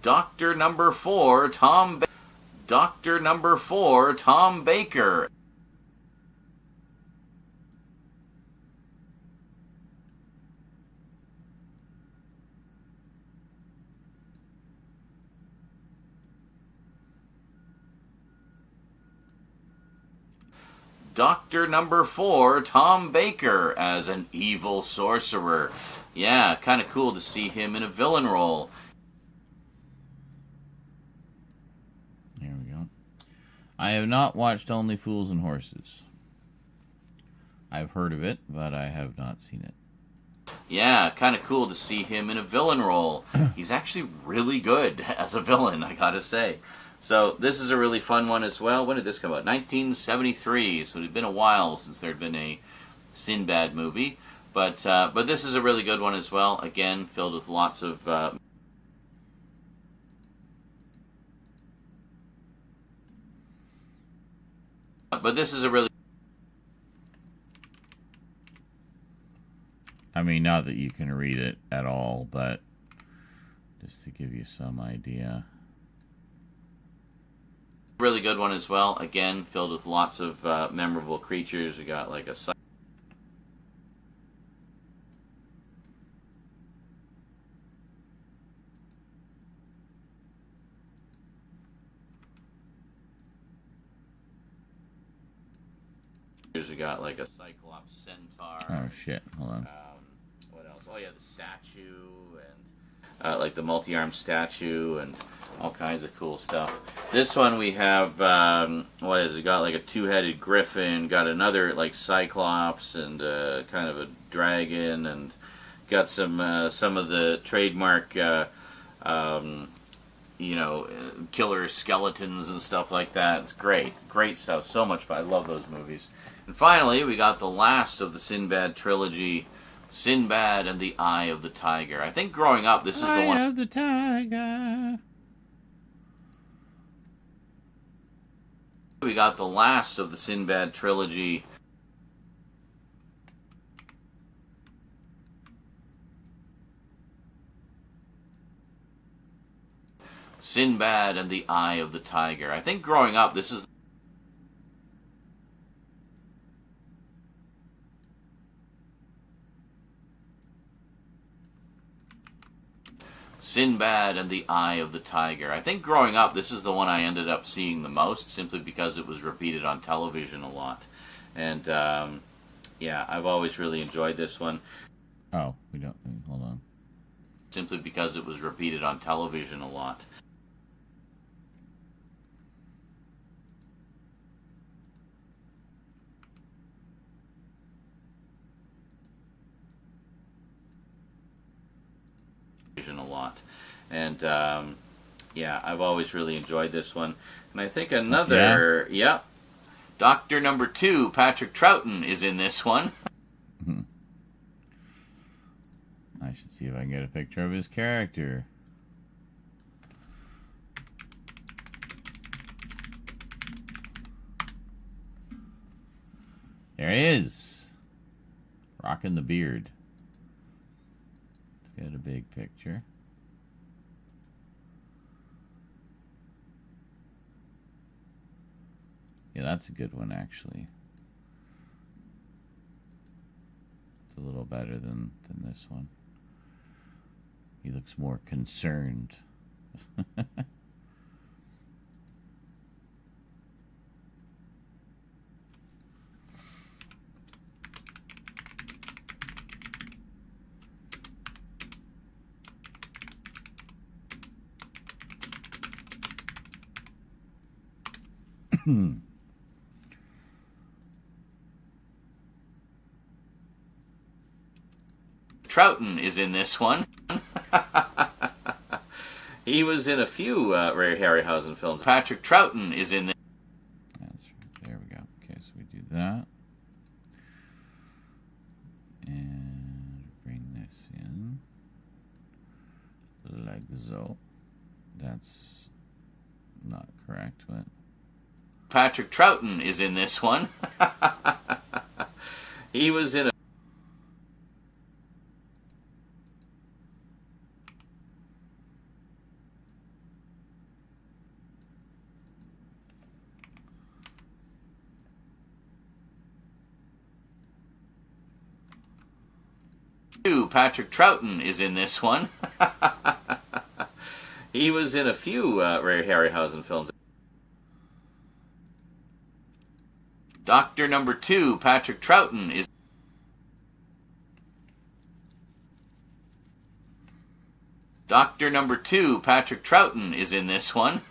Doctor number 4, Doctor number 4, Tom Baker. Doctor number 4, Tom Baker, as an evil sorcerer. Yeah, kind of cool to see him in a villain role. There we go. I have not watched Only Fools and Horses. I've heard of it, but I have not seen it. Yeah, kind of cool to see him in a villain role. He's actually really good as a villain, I gotta say. So this is a really fun one as well. When did this come out? 1973. So it had been a while since there had been a Sinbad movie, but this is a really good one as well. Again, filled with lots of but this is a really. I mean, not that you can read it at all, but just to give you some idea. Really good one as well. Again, filled with lots of memorable creatures. We got like a Cyclops centaur. Oh shit! Hold on. What else? Oh yeah, the statue and like the multi-armed statue and all kinds of cool stuff. This one we have, what is it? Got like a two-headed griffin, got another like Cyclops and kind of a dragon, and got some of the trademark, killer skeletons and stuff like that. It's great. Great stuff. So much fun. I love those movies. And finally, we got the last of the Sinbad trilogy, Sinbad and the Eye of the Tiger. I think growing up, this is the one. Eye of the Tiger. We got the last of the Sinbad trilogy. Sinbad and the Eye of the Tiger. I think growing up, this is. Sinbad and the Eye of the Tiger. I think growing up, this is the one I ended up seeing the most, simply because it was repeated on television a lot. And, yeah, I've always really enjoyed this one. Oh, we don't. Hold on. Simply because it was repeated on television a lot. A lot. And yeah, I've always really enjoyed this one. And I think another, Doctor number 2, Patrick Troughton, is in this one. I should see if I can get a picture of his character. There he is, rocking the beard. Let's get a big picture. Yeah, that's a good one, actually. It's a little better than this one. He looks more concerned. Troughton is in this one. He was in a few Ray Harryhausen films. Patrick Troughton is in this. That's right. There we go. Okay, so we do that. Exo. That's not correct, but Patrick Troughton is in this one. He was in a Patrick Troughton is in this one. He was in a few Ray Harryhausen films. Doctor Number 2, Patrick Troughton is. Doctor Number 2, Patrick Troughton is in this one.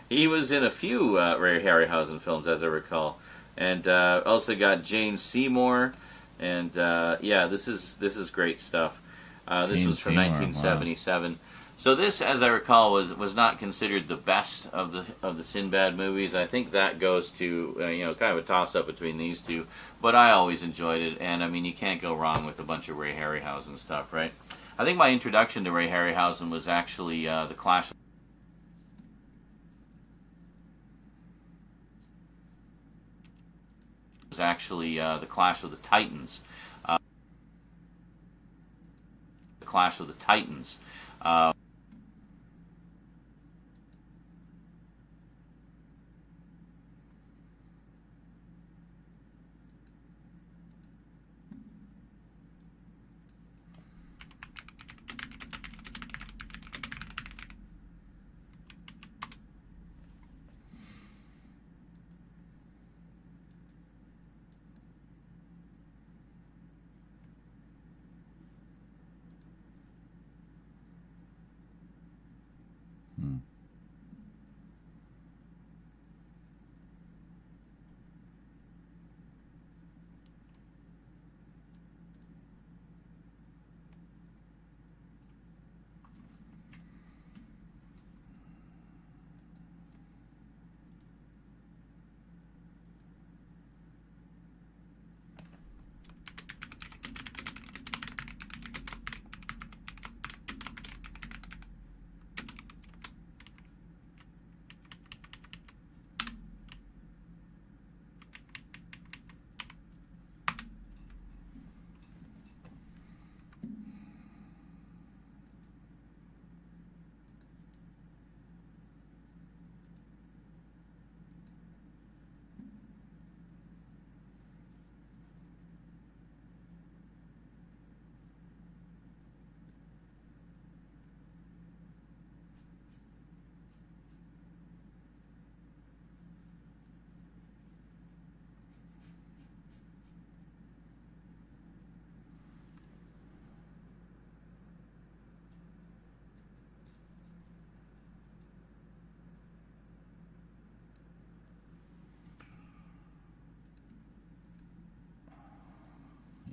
He was in a few Ray Harryhausen films, as I recall, and also got Jane Seymour, and yeah, this is great stuff. This Jane was from Seymour, 1977. Wow. So this, as I recall, was not considered the best of the Sinbad movies. I think that goes to kind of a toss-up between these two, but I always enjoyed it, and I mean you can't go wrong with a bunch of Ray Harryhausen stuff, right? I think my introduction to Ray Harryhausen was actually the Clash. Was actually the Clash of the Titans. The Clash of the Titans.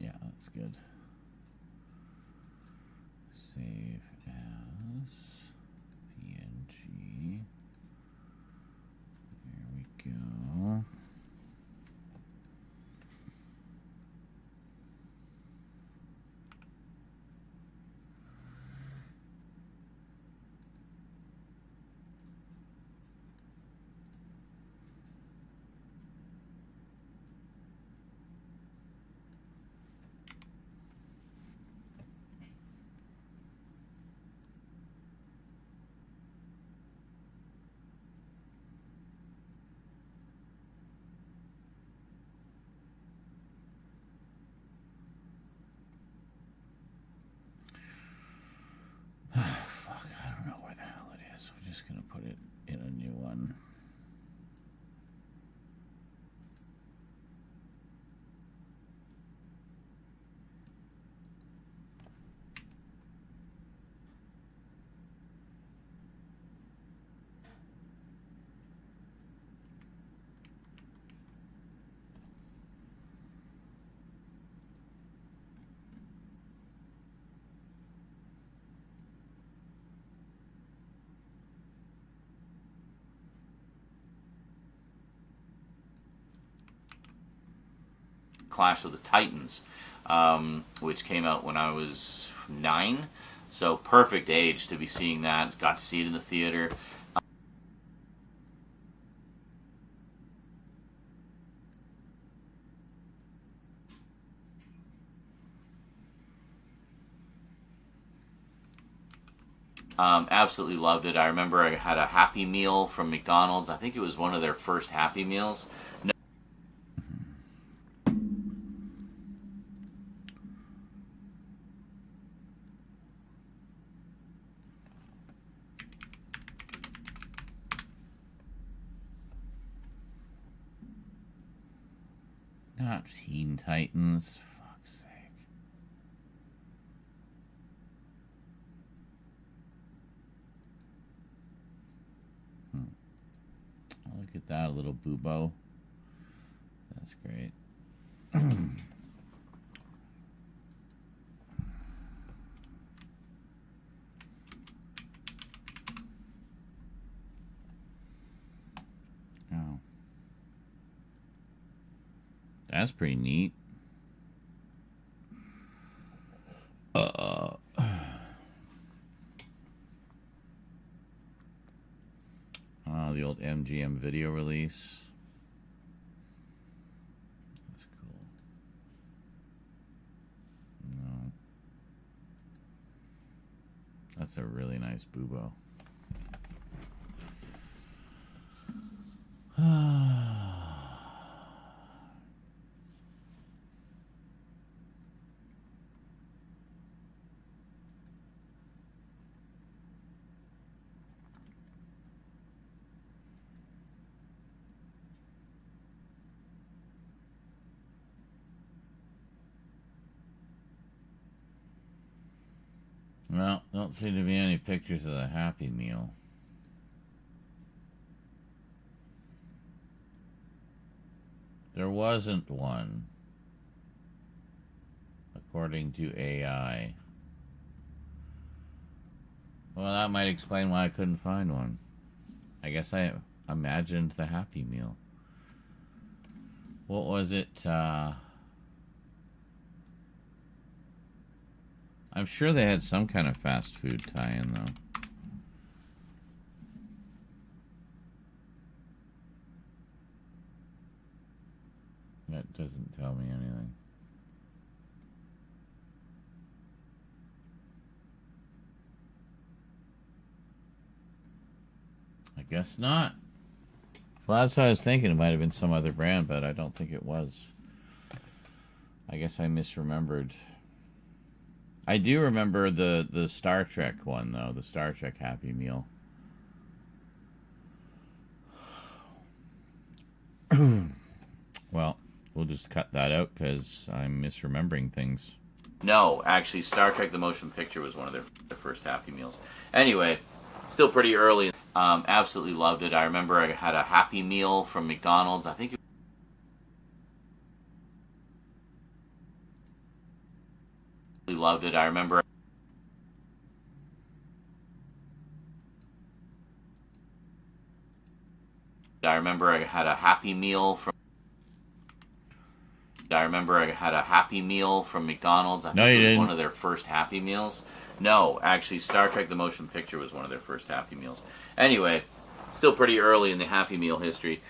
yeah, that's good. Save as PNG. There we go. Fuck, I don't know where the hell it is. We're just gonna put it in a new one. Clash of the Titans, which came out when I was 9. So perfect age to be seeing that. Got to see it in the theater. Absolutely loved it. I remember I had a Happy Meal from McDonald's. I think it was one of their first Happy Meals. No. Not Teen Titans. Fuck's sake. Oh, look at that, a little boobo. That's great. Oh. That's pretty neat. The old MGM video release. That's cool. No. That's a really nice boobo. Well, don't seem to be any pictures of the Happy Meal. There wasn't one, according to AI. Well, that might explain why I couldn't find one. I guess I imagined the Happy Meal. What was it? I'm sure they had some kind of fast food tie-in, though. That doesn't tell me anything. I guess not. Well, that's what I was thinking. It might have been some other brand, but I don't think it was. I guess I misremembered. I do remember the Star Trek one, though. The Star Trek Happy Meal. Well, we'll just cut that out because I'm misremembering things. No, actually, Star Trek the Motion Picture was one of their first Happy Meals. Anyway, still pretty early. Absolutely loved it. I remember I had a Happy Meal from McDonald's. I think it loved it. I remember I had a Happy Meal from McDonald's. I think it was one of their first Happy Meals. No, actually, Star Trek the Motion Picture was one of their first Happy Meals. Anyway, still pretty early in the Happy Meal history.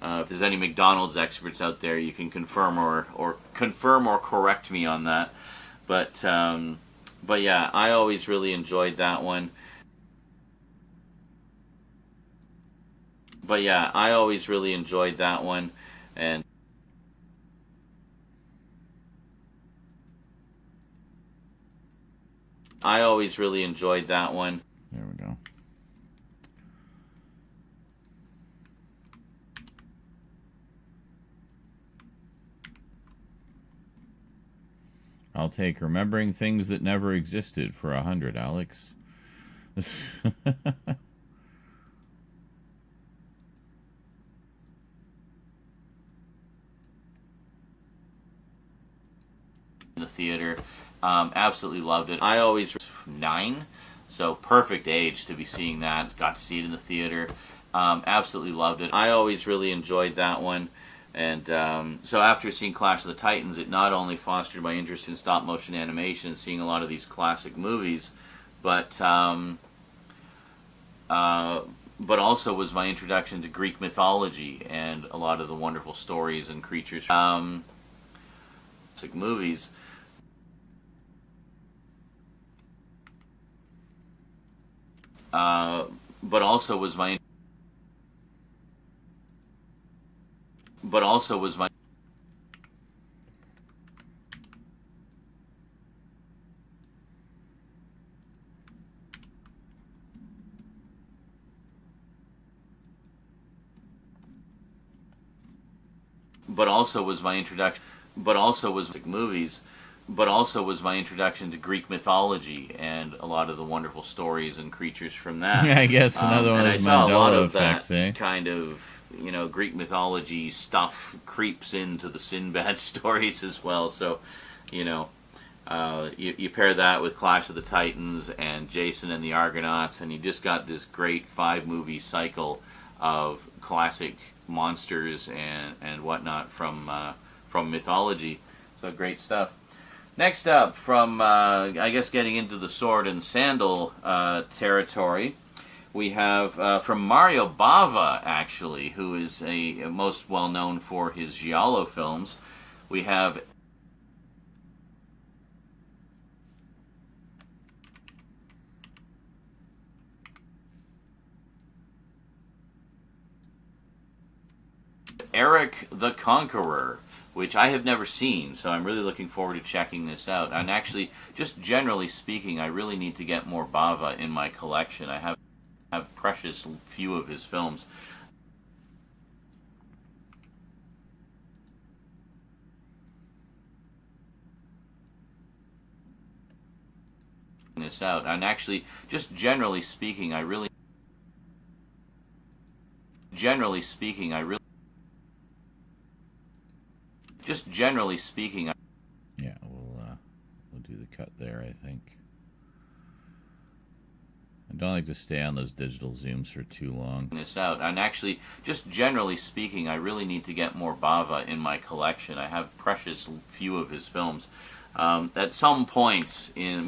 If there's any McDonald's experts out there, you can confirm or correct me on that. But yeah, I always really enjoyed that one. And I always really enjoyed that one. There we go. I'll take remembering things that never existed for 100, Alex. In the theater. Absolutely loved it. I always 9, so perfect age to be seeing that. Got to see it in the theater. Absolutely loved it. I always really enjoyed that one. And so after seeing Clash of the Titans, it not only fostered my interest in stop motion animation and seeing a lot of these classic movies, but also was my introduction to Greek mythology and a lot of the wonderful stories and creatures. Like movies. But also was my introduction. But also was like movies. But also was my introduction to Greek mythology and a lot of the wonderful stories and creatures from that. Yeah, I guess another one and is I saw a lot Mandela of effects, that kind of, Greek mythology stuff creeps into the Sinbad stories as well. So, you pair that with Clash of the Titans and Jason and the Argonauts, and you just got this great 5-movie cycle of classic monsters and whatnot from mythology. So great stuff. Next up, from, I guess, getting into the sword and sandal territory, we have from Mario Bava, actually, who is most well known for his giallo films. We have Eric the Conqueror, which I have never seen, so I'm really looking forward to checking this out. And actually, just generally speaking, I really need to get more Bava in my collection. I have precious few of his films. This out, and actually, just generally speaking, I really just generally speaking, Yeah, we'll do the cut there, I think. I don't like to stay on those digital zooms for too long. This out, and actually, just generally speaking, I really need to get more Bava in my collection. I have precious few of his films. At some point, in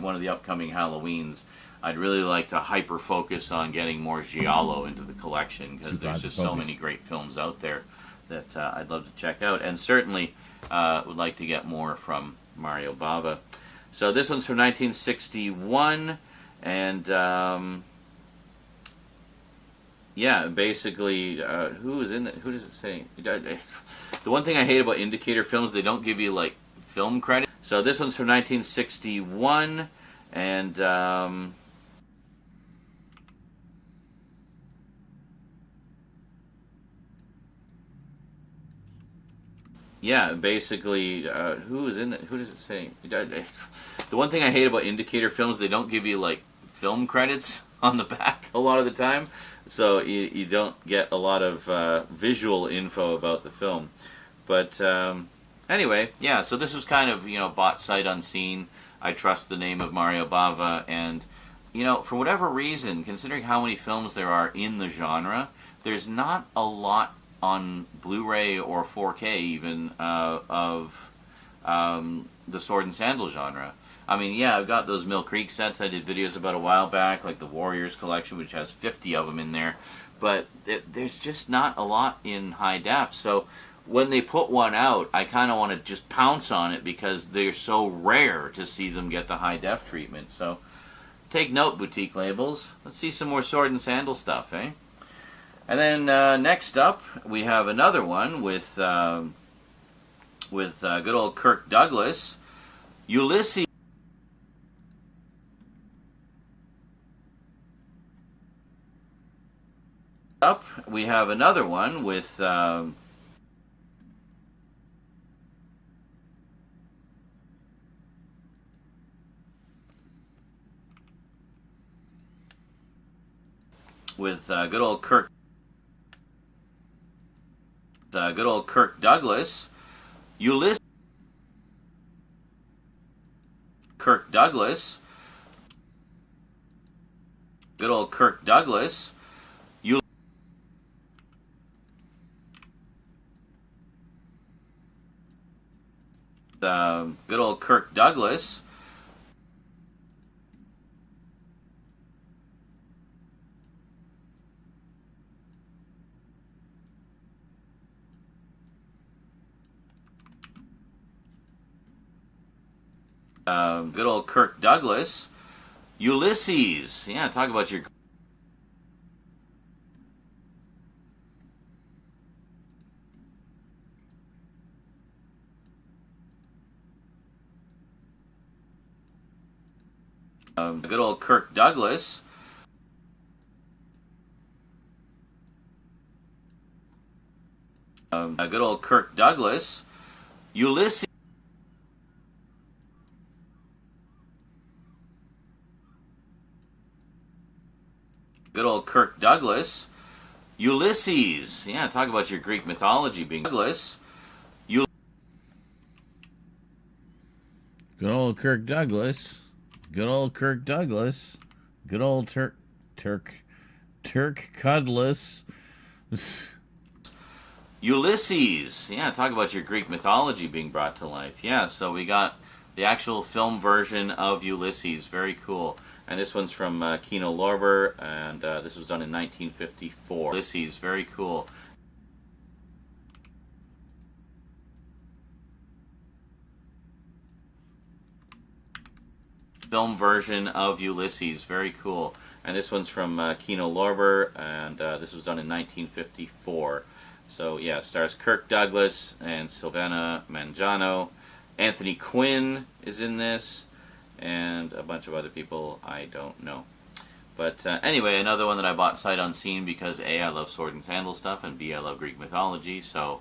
one of the upcoming Halloweens, I'd really like to hyper focus on getting more giallo into the collection, because there's just so many great films out there that I'd love to check out, and certainly would like to get more from Mario Bava. So this one's from 1961, and yeah, basically, who is in it? Who does it say? The one thing I hate about indicator films, they don't give you like film credit. So this one's from 1961, and yeah, basically, who is in it? Who does it say? The one thing I hate about indicator films, they don't give you like film credits on the back a lot of the time, so you don't get a lot of visual info about the film. But anyway, yeah, so this was kind of, bought sight unseen. I trust the name of Mario Bava, and, for whatever reason, considering how many films there are in the genre, there's not a lot on Blu-ray or 4K even of the sword and sandal genre. I mean, yeah, I've got those Mill Creek sets I did videos about a while back, like the Warriors collection, which has 50 of them in there, but there's just not a lot in high def. So when they put one out, I kind of want to just pounce on it because they're so rare to see them get the high def treatment. So take note, boutique labels. Let's see some more sword and sandal stuff, eh? And then next up, we have another one with good old Kirk Douglas, Ulysses. Up, we have another one with good old Kirk. Good old Kirk Douglas, Ulysses. Kirk Douglas. Good old Kirk Douglas. Good old Kirk Douglas. Good old Kirk Douglas. Ulysses. Yeah, talk about your... good old Kirk Douglas. Good old Kirk Douglas. Ulysses. Good old Kirk Douglas. Ulysses. Yeah, talk about your Greek mythology being Douglas. Good old Kirk Douglas. Good old Kirk Douglas. Good old Turk Cudless. Ulysses. Yeah, talk about your Greek mythology being brought to life. Yeah, so we got the actual film version of Ulysses. Very cool. And this one's from Kino Lorber, and this was done in 1954. Ulysses, very cool. Film version of Ulysses, very cool. And this one's from Kino Lorber, and this was done in 1954. So yeah, it stars Kirk Douglas and Silvana Mangiano. Anthony Quinn is in this, and a bunch of other people I don't know. But anyway, another one that I bought sight unseen because A, I love sword and sandal stuff, and B, I love Greek mythology, so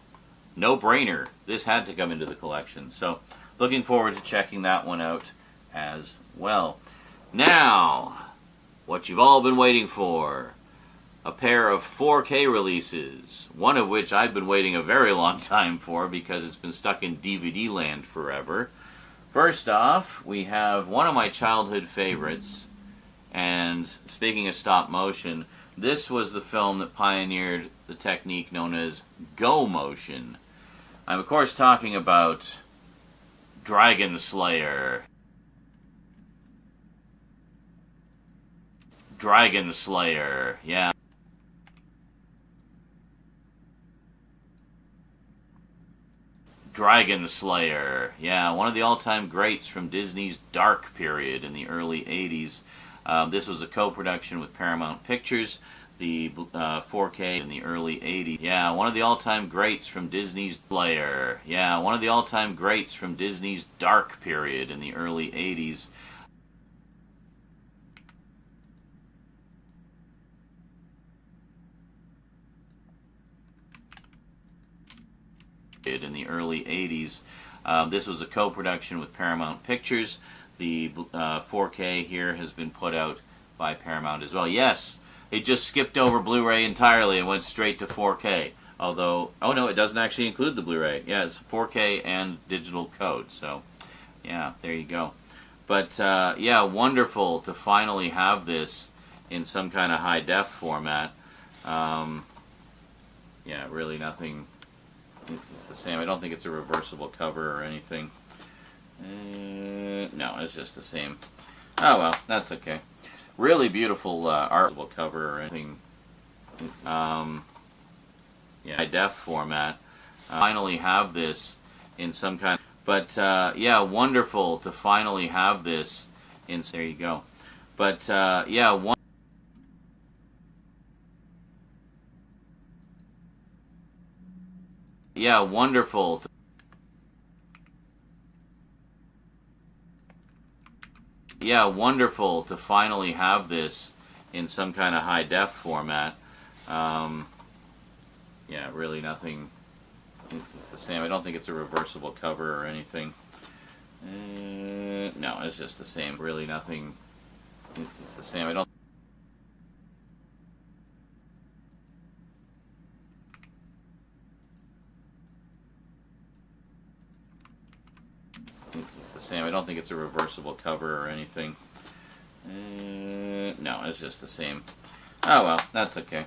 no brainer. This had to come into the collection. So looking forward to checking that one out as well. Now, what you've all been waiting for. A pair of 4K releases, one of which I've been waiting a very long time for because it's been stuck in DVD land forever. First off, we have one of my childhood favorites, and speaking of stop motion, this was the film that pioneered the technique known as go motion. I'm of course talking about Dragon Slayer. Dragon Slayer, yeah. Dragon Slayer, yeah, one of the all-time greats from Disney's dark period in the early 80s. This was a co-production with Paramount Pictures, the 4K in the early 80s. Yeah, one of the all-time greats from Disney's Slayer. Yeah, one of the all-time greats from Disney's dark period in the early 80s. In the early 80s. This was a co-production with Paramount Pictures. The 4K here has been put out by Paramount as well. Yes, it just skipped over Blu-ray entirely and went straight to 4K. Although, oh no, it doesn't actually include the Blu-ray. Yeah, it's 4K and digital code. So, yeah, there you go. But, yeah, wonderful to finally have this in some kind of high-def format. Yeah, really nothing... It's the same. I don't think it's a reversible cover or anything. No, it's just the same. Oh well, that's okay. Really beautiful artable cover or anything. Yeah, def format. Finally have this in some kind. But yeah, wonderful to finally have this in. There you go. But yeah, yeah, wonderful. Yeah, wonderful to finally have this in some kind of high-def format. Yeah, really nothing. It's the same. I don't think it's a reversible cover or anything. No, it's just the same. Really nothing. It's the same. I don't. It's the same. I don't think it's a reversible cover or anything. No, it's just the same. Oh well, that's okay.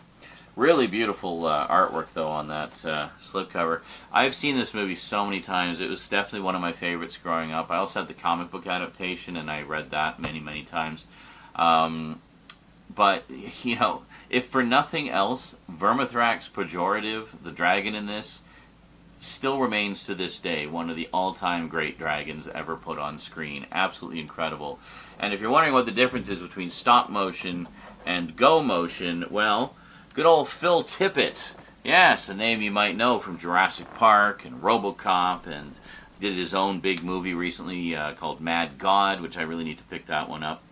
Really beautiful artwork though on that slipcover. I've seen this movie so many times. It was definitely one of my favorites growing up. I also had the comic book adaptation, and I read that many, many times. But, you know, if for nothing else, Vermithrax Pejorative, the dragon in this, still remains to this day one of the all-time great dragons ever put on screen. Absolutely incredible. And if you're wondering what the difference is between stop motion and go motion, well, good old Phil Tippett. Yes, a name you might know from Jurassic Park and RoboCop, and did his own big movie recently called Mad God, which I really need to pick that one up.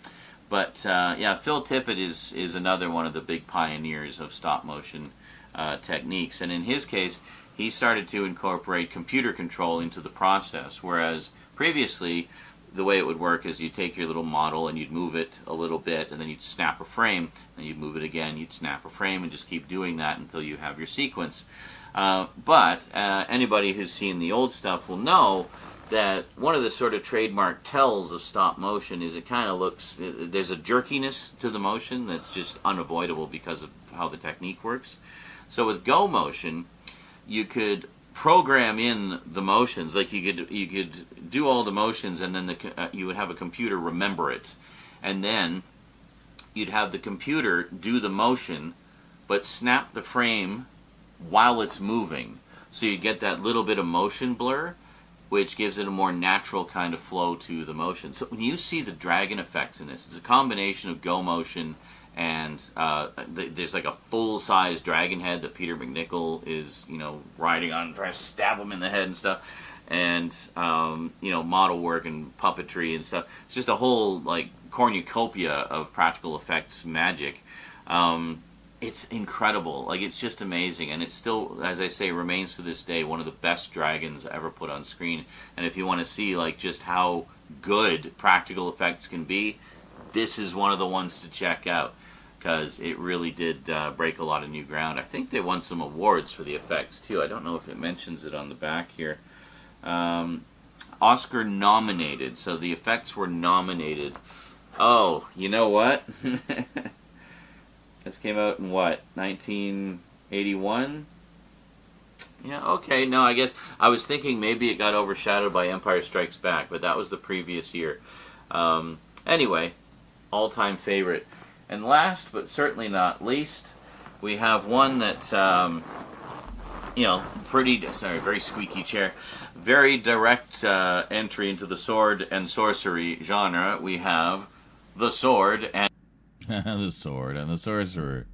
But yeah, Phil Tippett is another one of the big pioneers of stop motion techniques. And in his case, he started to incorporate computer control into the process, whereas previously the way it would work is you'd take your little model and you'd move it a little bit, and then you'd snap a frame, and you'd move it again, you'd snap a frame, and just keep doing that until you have your sequence. But anybody who's seen the old stuff will know that one of the sort of trademark tells of stop motion is it kind of looks, there's a jerkiness to the motion that's just unavoidable because of how the technique works. So with go motion, you could program in the motions, like you could do all the motions, and then you would have a computer remember it, and then you'd have the computer do the motion, but snap the frame while it's moving, so you get that little bit of motion blur, which gives it a more natural kind of flow to the motion. So when you see the dragon effects in this, it's a combination of go motion and there's like a full-size dragon head that Peter McNichol is, riding on, trying to stab him in the head and stuff, and model work and puppetry and stuff. It's just a whole like cornucopia of practical effects magic. It's incredible. Like, it's just amazing, and it still, as I say, remains to this day one of the best dragons ever put on screen. And if you want to see like just how good practical effects can be, this is one of the ones to check out, because it really did break a lot of new ground. I think they won some awards for the effects too. I don't know if it mentions it on the back here. Oscar nominated, so the effects were nominated. Oh, you know what? This came out in what, 1981? Yeah, okay, no, I guess I was thinking maybe it got overshadowed by Empire Strikes Back, but that was the previous year. Anyway, all-time favorite. And last, but certainly not least, we have one that, very squeaky chair, very direct entry into the sword and sorcery genre. We have The Sword and The Sword and the Sorcerer.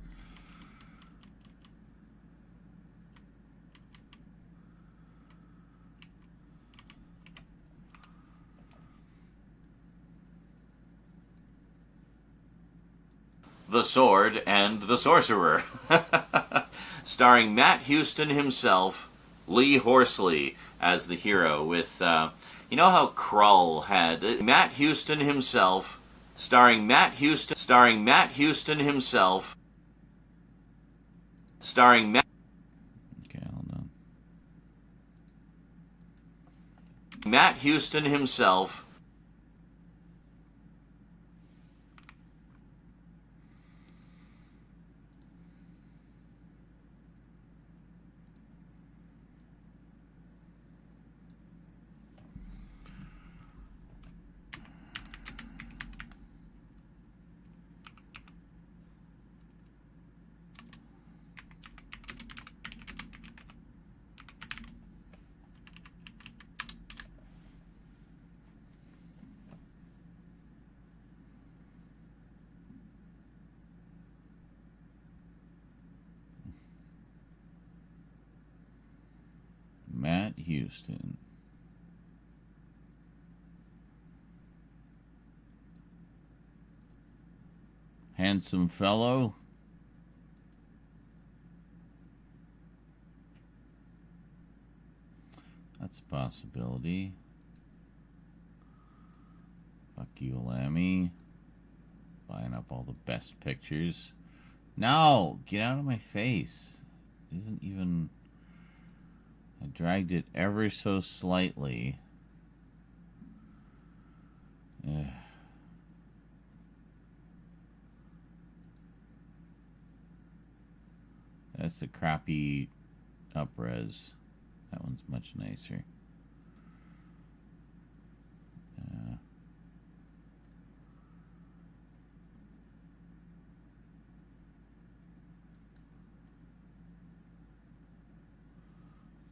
The Sword and the Sorcerer. Starring Matt Houston himself, Lee Horsley as the hero, with, you know how Krull had Matt Houston himself, starring Matt Houston himself, starring Matt. Okay, hold on. Matt Houston himself. Matt Houston. Handsome fellow. That's a possibility. Fuck you, Lammy. Buying up all the best pictures. No! Get out of my face. It isn't even... I dragged it ever so slightly. Ugh. That's the crappy up-res. That one's much nicer.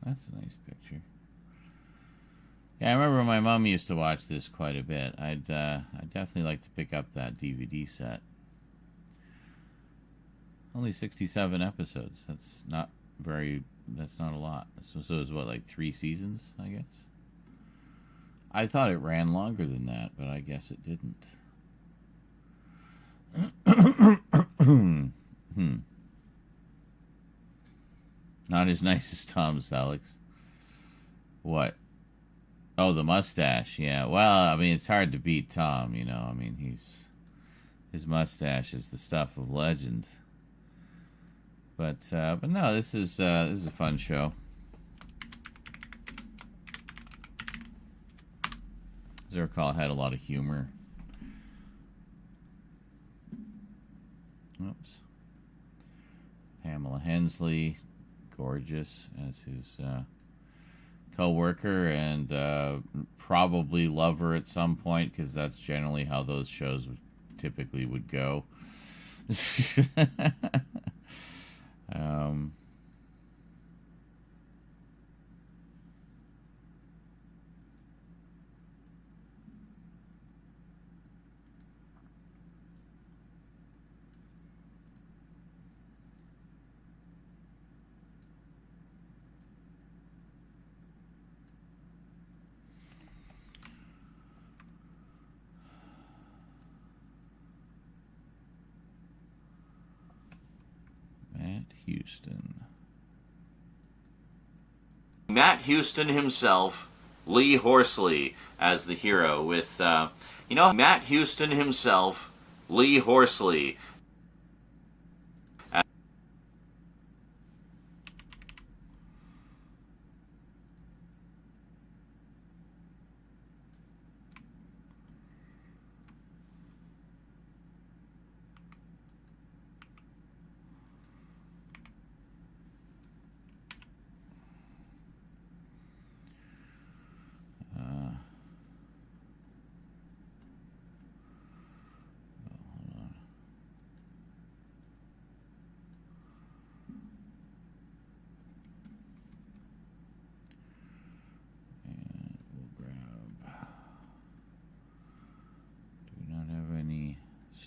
That's a nice picture. Yeah, I remember my mom used to watch this quite a bit. I'd definitely like to pick up that DVD set. Only 67 episodes. That's not a lot. So it's what, like 3 seasons, I guess? I thought it ran longer than that, but I guess it didn't. Not as nice as Tom's, Alex. What? Oh, the mustache. Yeah. Well, I mean, it's hard to beat Tom, you know. I mean, his mustache is the stuff of legend. But no, this is a fun show. As I recall, it had a lot of humor. Oops. Pamela Hensley, gorgeous as his co-worker, and probably lover at some point, because that's generally how those shows typically would go. Houston. Matt Houston himself, Lee Horsley, as the hero with, Matt Houston himself, Lee Horsley.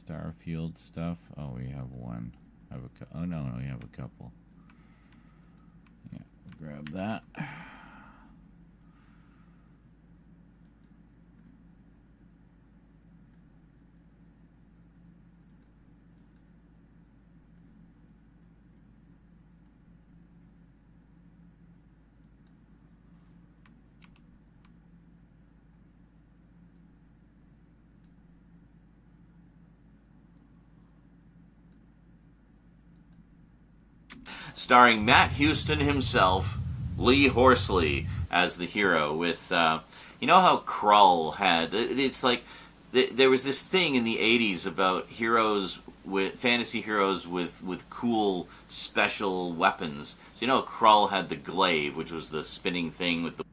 Starfield stuff. Oh, we have one. Oh no, we have a couple. Yeah, we'll grab that. Starring Matt Houston himself, Lee Horsley, as the hero with, you know how Krull had, it's like, there was this thing in the 80s about heroes, with fantasy heroes with cool special weapons. So you know Krull had the glaive, which was the spinning thing with the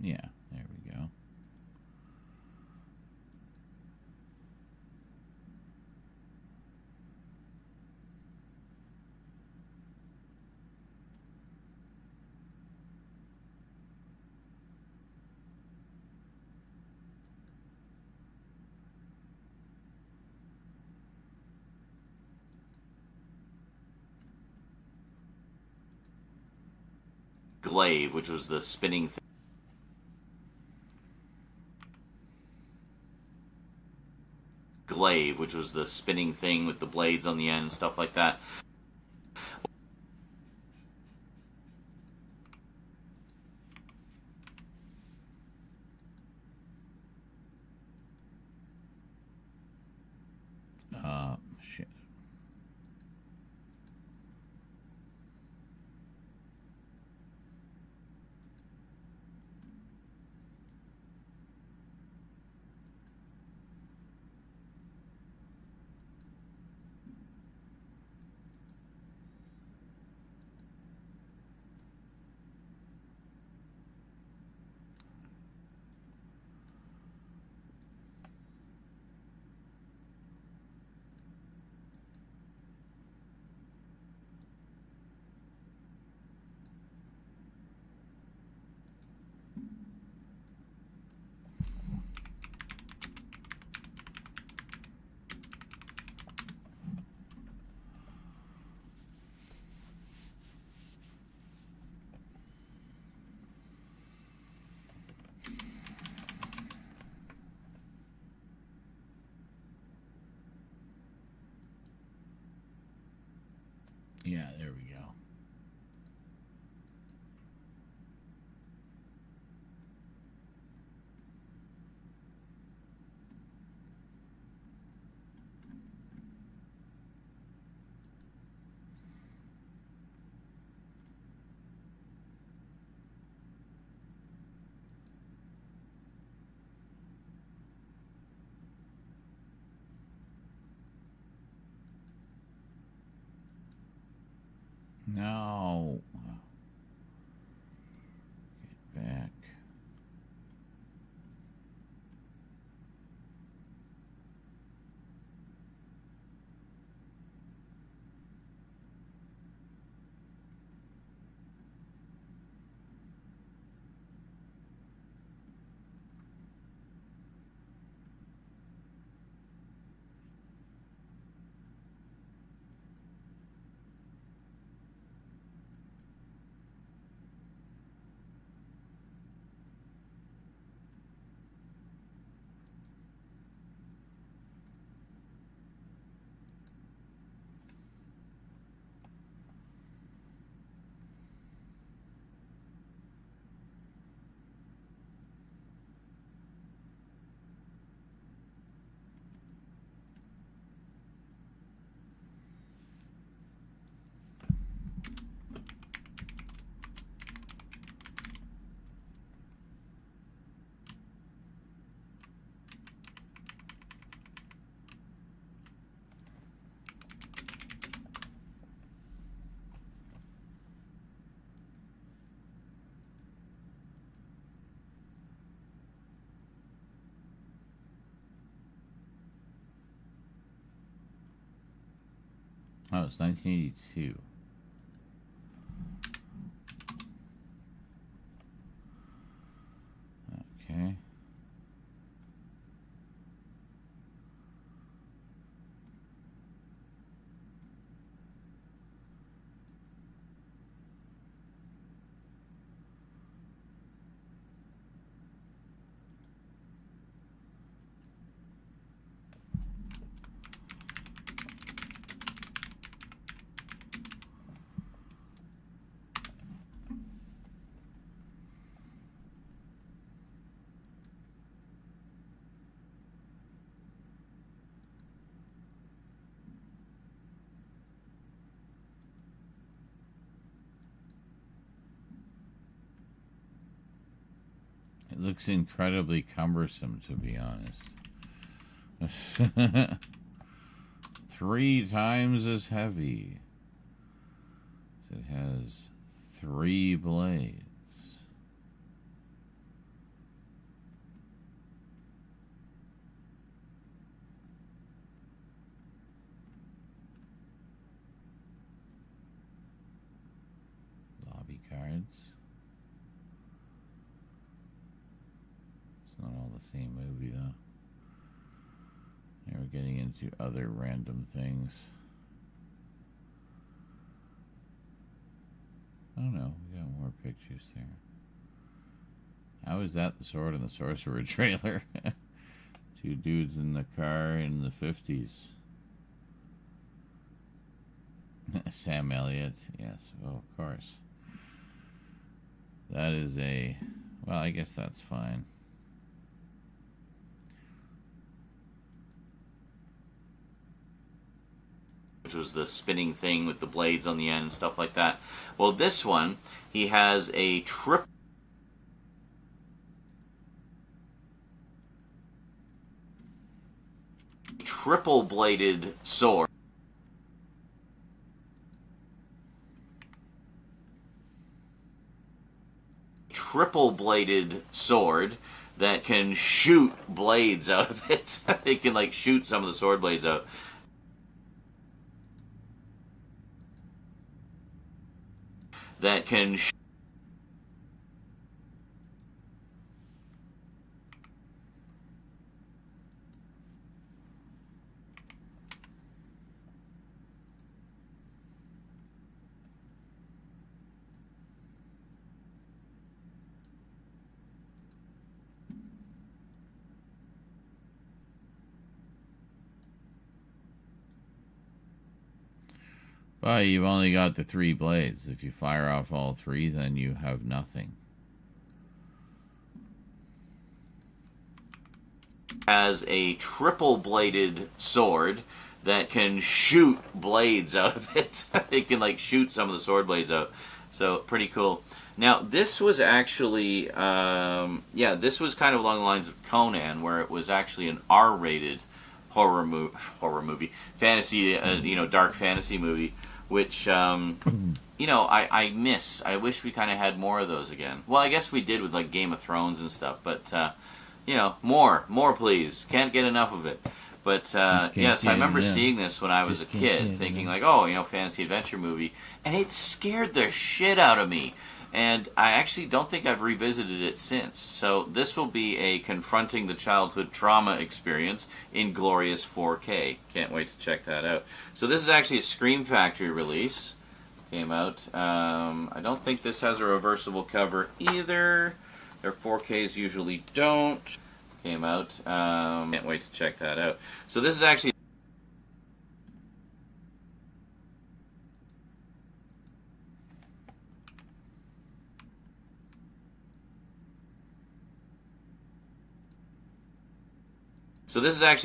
Yeah, there we go. glaive, which was the spinning thing. Glaive, which was the spinning thing with the blades on the end and stuff like that. Shit. Yeah, there we go. No. Get back. Oh, it's 1982. Okay. It looks incredibly cumbersome, to be honest. 3 times as heavy. It has 3 blades. Lobby cards. It's not all the same movie, though. Now we're getting into other random things. Oh no, we got more pictures there. How is that the Sword and the Sorcerer trailer? 2 dudes in the car in the 50s. Sam Elliott, yes, oh, of course. That is a... well, I guess that's fine. Which was the spinning thing with the blades on the end and stuff like that. Well, this one, he has a triple-bladed sword. Triple-bladed sword that can shoot blades out of it. It can, like, shoot some of the sword blades out. That can But you've only got the 3 blades. If you fire off all 3, then you have nothing. Has a triple-bladed sword that can shoot blades out of it. It can like shoot some of the sword blades out. So pretty cool. Now this was actually, this was kind of along the lines of Conan, where it was actually an R-rated horror movie, fantasy, dark fantasy movie, which I miss. I wish we kind of had more of those again. Well, I guess we did with like Game of Thrones and stuff, but more please. Can't get enough of it. But yes, I remember seeing this when I was a kid, thinking like, fantasy adventure movie, and it scared the shit out of me. And I actually don't think I've revisited it since. So this will be a confronting the childhood trauma experience in glorious 4K. Can't wait to check that out. So this is actually a Scream Factory release. Came out. I don't think this has a reversible cover either. Their 4Ks usually don't. Came out. Can't wait to check that out. So this is actually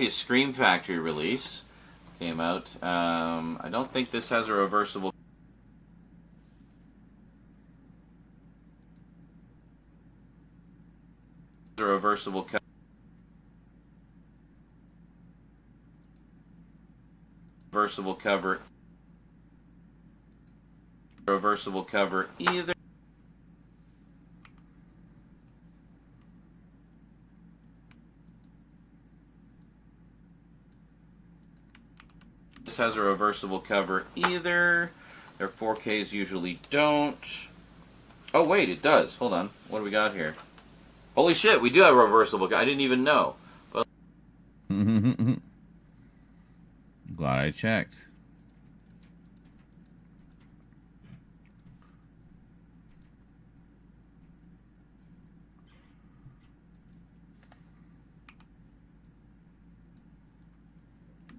a Scream Factory release. Came out. I don't think this has a reversible cover. Reversible cover either. This has a reversible cover either. Their 4Ks usually don't. Oh wait, it does. Hold on. What do we got here? Holy shit, we do have a reversible cover. I didn't even know. Well, Glad I checked.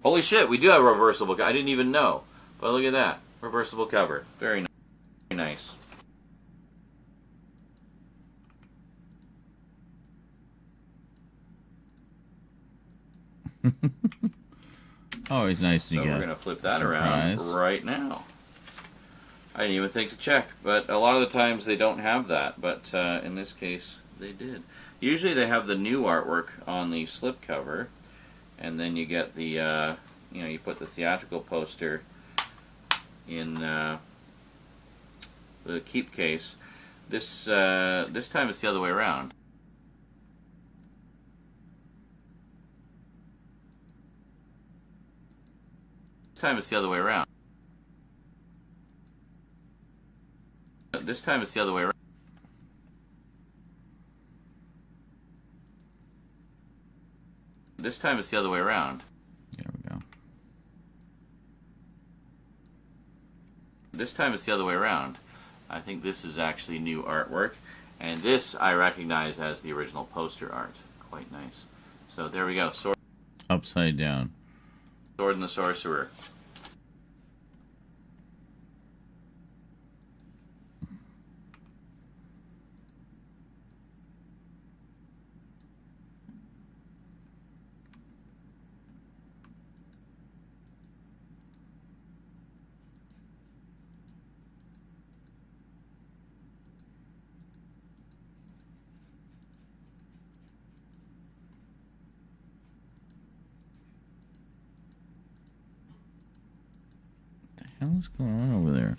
holy shit, we do have a reversible cover. I didn't even know. But look at that. Reversible cover. Very nice. Always nice to So get. we're going to flip that around right now. I didn't even think to check, but a lot of the times they don't have that, but in this case they did. Usually they have the new artwork on the slipcover, and then you get the, you put the theatrical poster in the keep case. This time it's the other way around. This time it's the other way around. This time it's the other way around. This time it's the other way around. There we go. This time it's the other way around. I think this is actually new artwork, and this I recognize as the original poster art. Quite nice. So there we go. Sword Upside down. and the Sorcerer. What the hell is going on over there?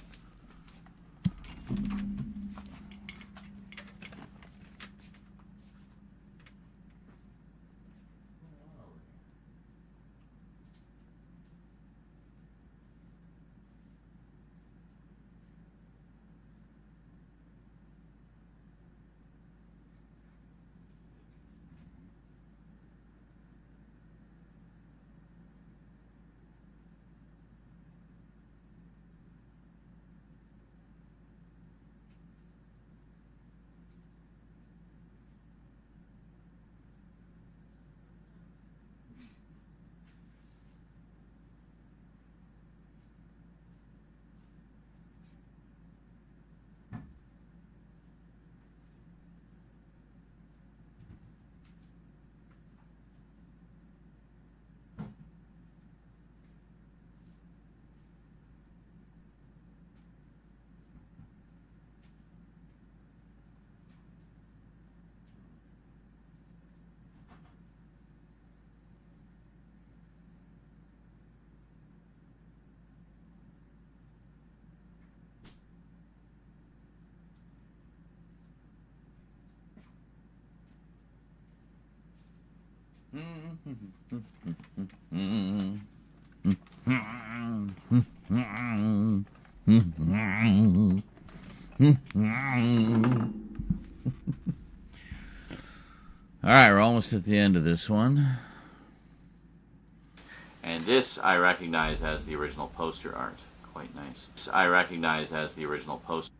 All right, we're almost at the end of this one. And this I recognize as the original poster art. Quite nice. This I recognize as the original poster.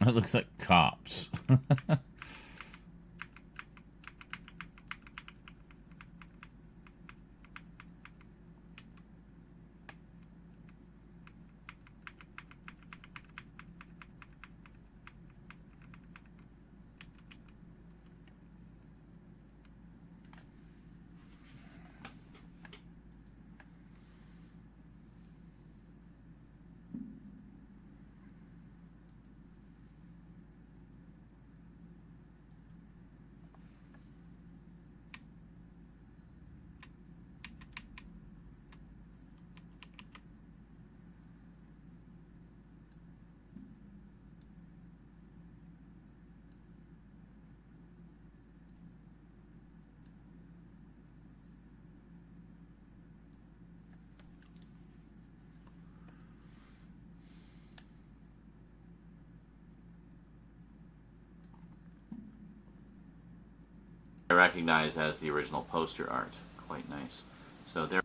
It looks like cops. I recognize as the original poster art. Quite nice. So there.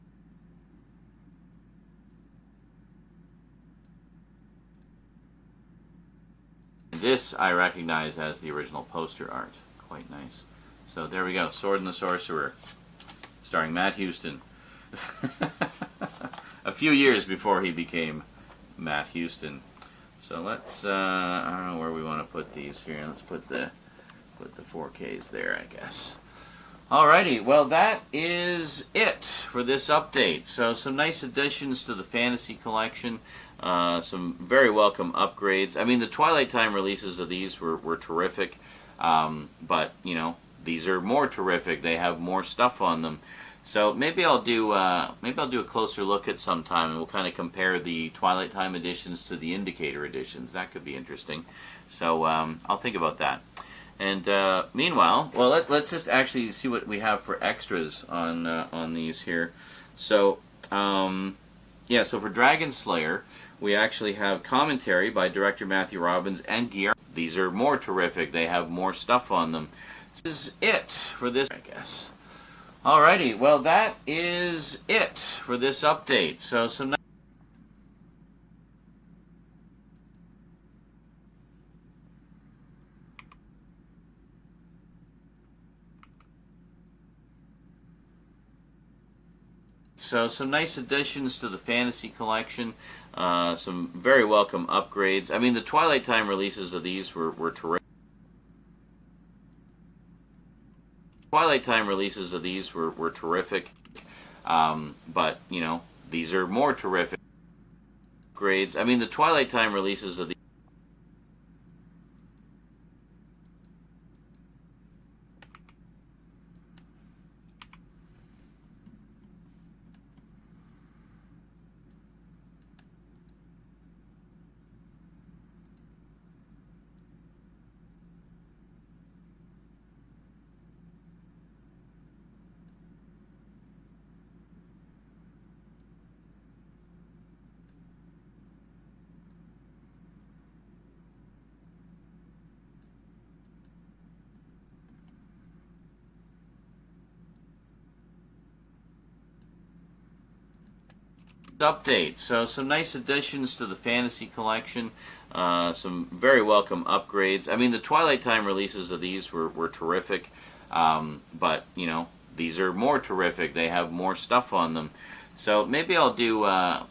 This I recognize as the original poster art. Quite nice. So there we go. Sword and the Sorcerer, starring Matt Houston. A few years before he became Matt Houston. So let's. I don't know where we want to put these here. Let's put the 4Ks there, I guess. Alrighty, well that is it for this update. So some nice additions to the Fantasy Collection, some very welcome upgrades. I mean, the Twilight Time releases of these were terrific, but you know, these are more terrific. They have more stuff on them. So maybe I'll do a closer look at some time, and we'll kind of compare the Twilight Time editions to the Indicator editions. That could be interesting. So I'll think about that. And meanwhile, well, let's just actually see what we have for extras on these here. So yeah, so for Dragon Slayer, we actually have commentary by director Matthew Robbins and Guillermo. These are more terrific. They have more stuff on them. This is it for this, I guess. Alrighty, well that is it for this update. So some. So some nice additions to the Fantasy Collection, some very welcome upgrades. I mean, the Twilight Time releases of these were terrific. Twilight Time releases of these were terrific, but you know, these are more terrific upgrades. I mean, the Twilight Time releases of these. update. So some nice additions to the Fantasy Collection. Some very welcome upgrades. I mean, the Twilight Time releases of these were terrific. But, you know, these are more terrific. They have more stuff on them. So maybe I'll do a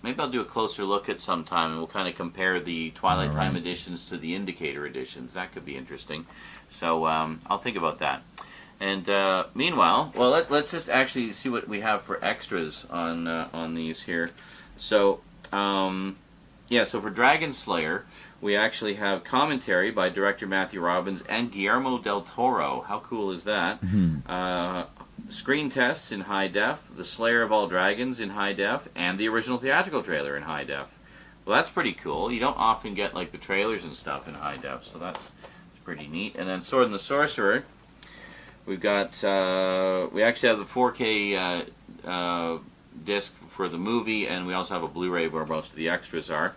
closer look at some time, and we'll kind of compare the Twilight Time editions to the Indicator editions. That could be interesting. So I'll think about that. And meanwhile, well, let's just actually see what we have for extras on these here. So yeah, so for Dragon Slayer, we actually have commentary by director Matthew Robbins and Guillermo del Toro. How cool is that? Screen tests in high def, The Slayer of All Dragons in high def, and the original theatrical trailer in high def. Well, that's pretty cool. You don't often get like the trailers and stuff in high def, so that's pretty neat. And then Sword and the Sorcerer, we've got we actually have the 4K disc for the movie, and we also have a Blu-ray where most of the extras are.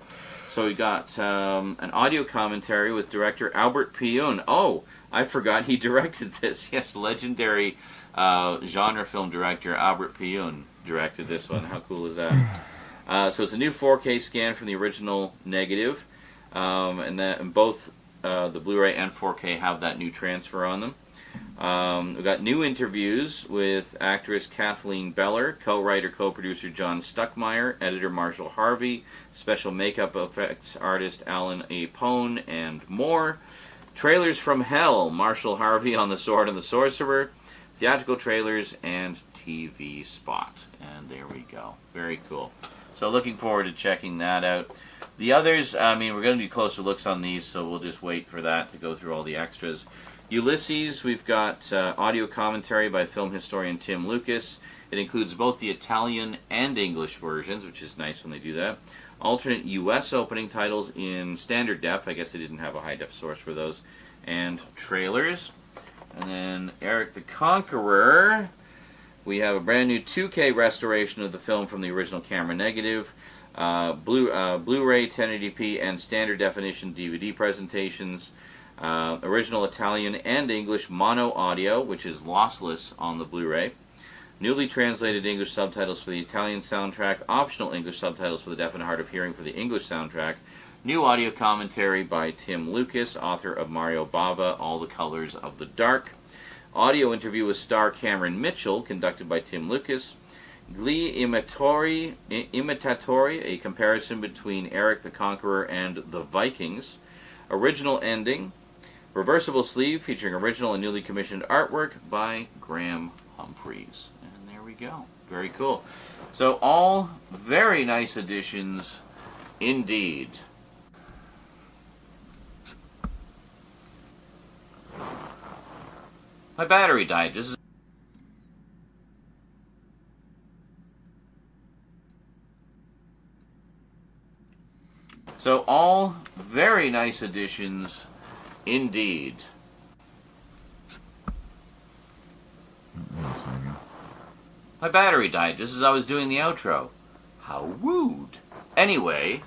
So we got an audio commentary with director Albert Pyun. Oh, I forgot he directed this. Yes, legendary genre film director Albert Pyun directed this one. How cool is that? So it's a new 4K scan from the original negative, and both the Blu-ray and 4K have that new transfer on them. We've got new interviews with actress Kathleen Beller, co-writer, co-producer John Stuckmeyer, editor Marshall Harvey, special makeup effects artist Alan A. Pone, and more. Trailers from Hell, Marshall Harvey on The Sword and the Sorcerer, theatrical trailers, and TV spot. And there we go. Very cool. So looking forward to checking that out. The others, I mean, we're going to do closer looks on these, so we'll just wait for that to go through all the extras. Ulysses, we've got audio commentary by film historian Tim Lucas. It includes both the Italian and English versions, which is nice when they do that. Alternate U.S. opening titles in standard def. I guess they didn't have a high def source for those. And trailers. And then Eric the Conqueror. We have a brand new 2K restoration of the film from the original camera negative. Blu-ray, 1080p, and standard definition DVD presentations. Original Italian and English mono audio, which is lossless on the Blu-ray. Newly translated English subtitles for the Italian soundtrack. Optional English subtitles for the deaf and hard of hearing for the English soundtrack. New audio commentary by Tim Lucas, author of Mario Bava, All the Colors of the Dark. Audio interview with star Cameron Mitchell, conducted by Tim Lucas. Gli Imitatori, a comparison between Eric the Conqueror and the Vikings. Original ending. Reversible sleeve featuring original and newly commissioned artwork by Graham Humphreys. And there we go. Very cool. So all very nice additions indeed. My battery died. This is so all very nice additions indeed. My battery died just as I was doing the outro. How rude. Anyway.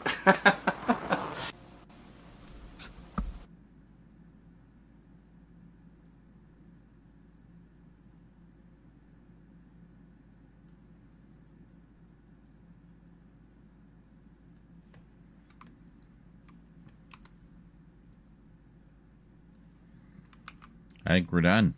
I think we're done.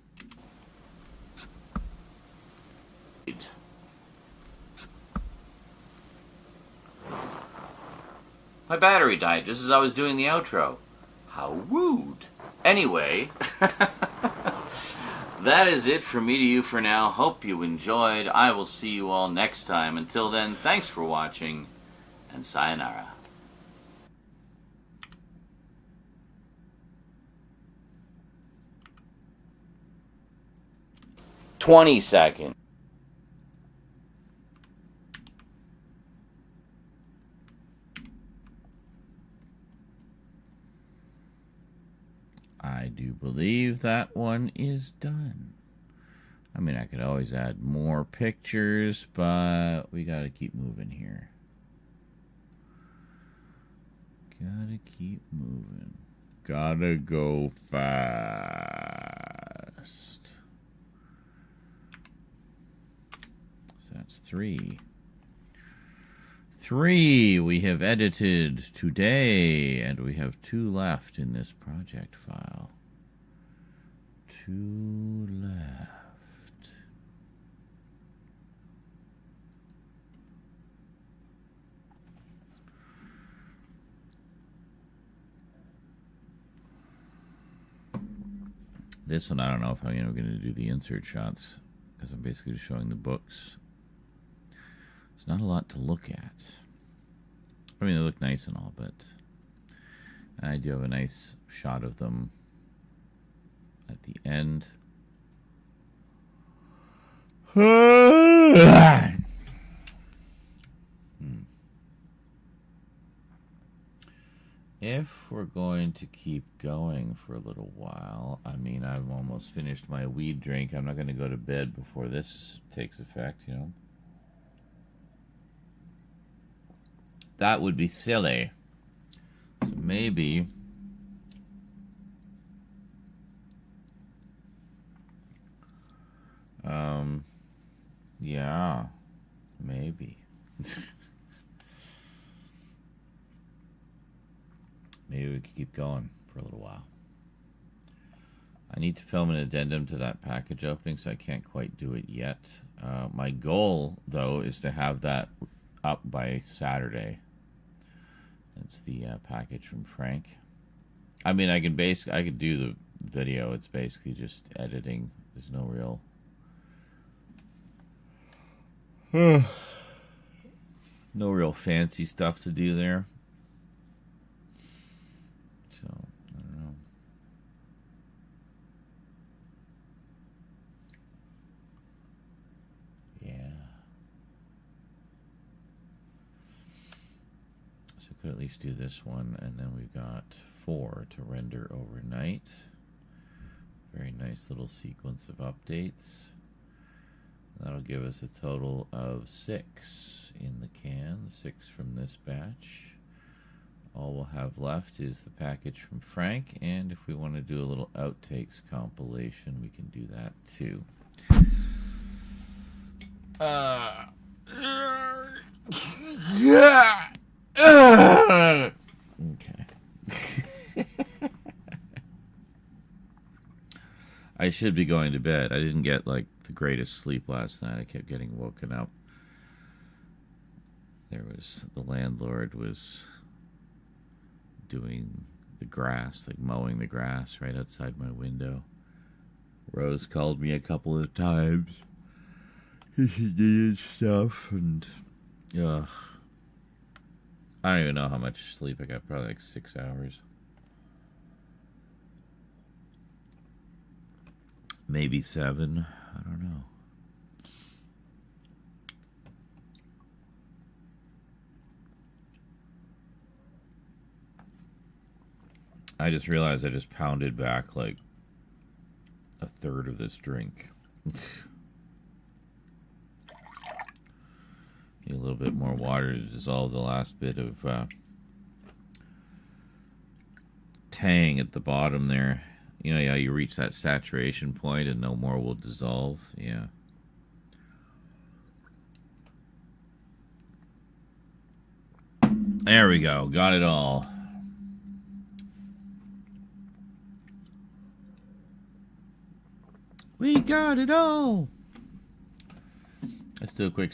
My battery died just as I was doing the outro. How rude. Anyway, that is it from me to you for now. Hope you enjoyed. I will see you all next time. Until then, thanks for watching, and sayonara. $20. I do believe that one is done. I mean, I could always add more pictures, but we gotta keep moving here. Gotta keep moving. Gotta go fast. So that's 3. 3 we have edited today, and we have 2 left in this project file. 2 left. This one, I don't know if I'm going to do the insert shots, because I'm basically just showing the books. There's not a lot to look at. I mean, they look nice and all, but I do have a nice shot of them at the end. If we're going to keep going for a little while, I mean, I've almost finished my weed drink. I'm not going to go to bed before this takes effect, you know. That would be silly. So maybe yeah, maybe. Maybe we could keep going for a little while. I need to film an addendum to that package opening, so I can't quite do it yet. My goal, though, is to have that up by Saturday. It's the package from Frank. I mean, I could do the video. It's basically just editing. There's no real... no real fancy stuff to do there. So, I don't know. Yeah. So we could at least do this one, and then we've got 4 to render overnight. Very nice little sequence of updates. That'll give us a total of 6 in the can, 6 from this batch. All we'll have left is the package from Frank, and if we want to do a little outtakes compilation, we can do that too. Okay. I should be going to bed. I didn't get like the greatest sleep last night. I kept getting woken up. The landlord was doing the grass, like mowing the grass right outside my window. Rose called me a couple of times. She needed stuff, and I don't even know how much sleep I got. Probably like 6 hours. Maybe 7. I don't know. I just realized I just pounded back like a third of this drink. Need a little bit more water to dissolve the last bit of tang at the bottom there. You know, yeah, you reach that saturation point and no more will dissolve. Yeah. There we go. Got it all. We got it all. Let's do a quick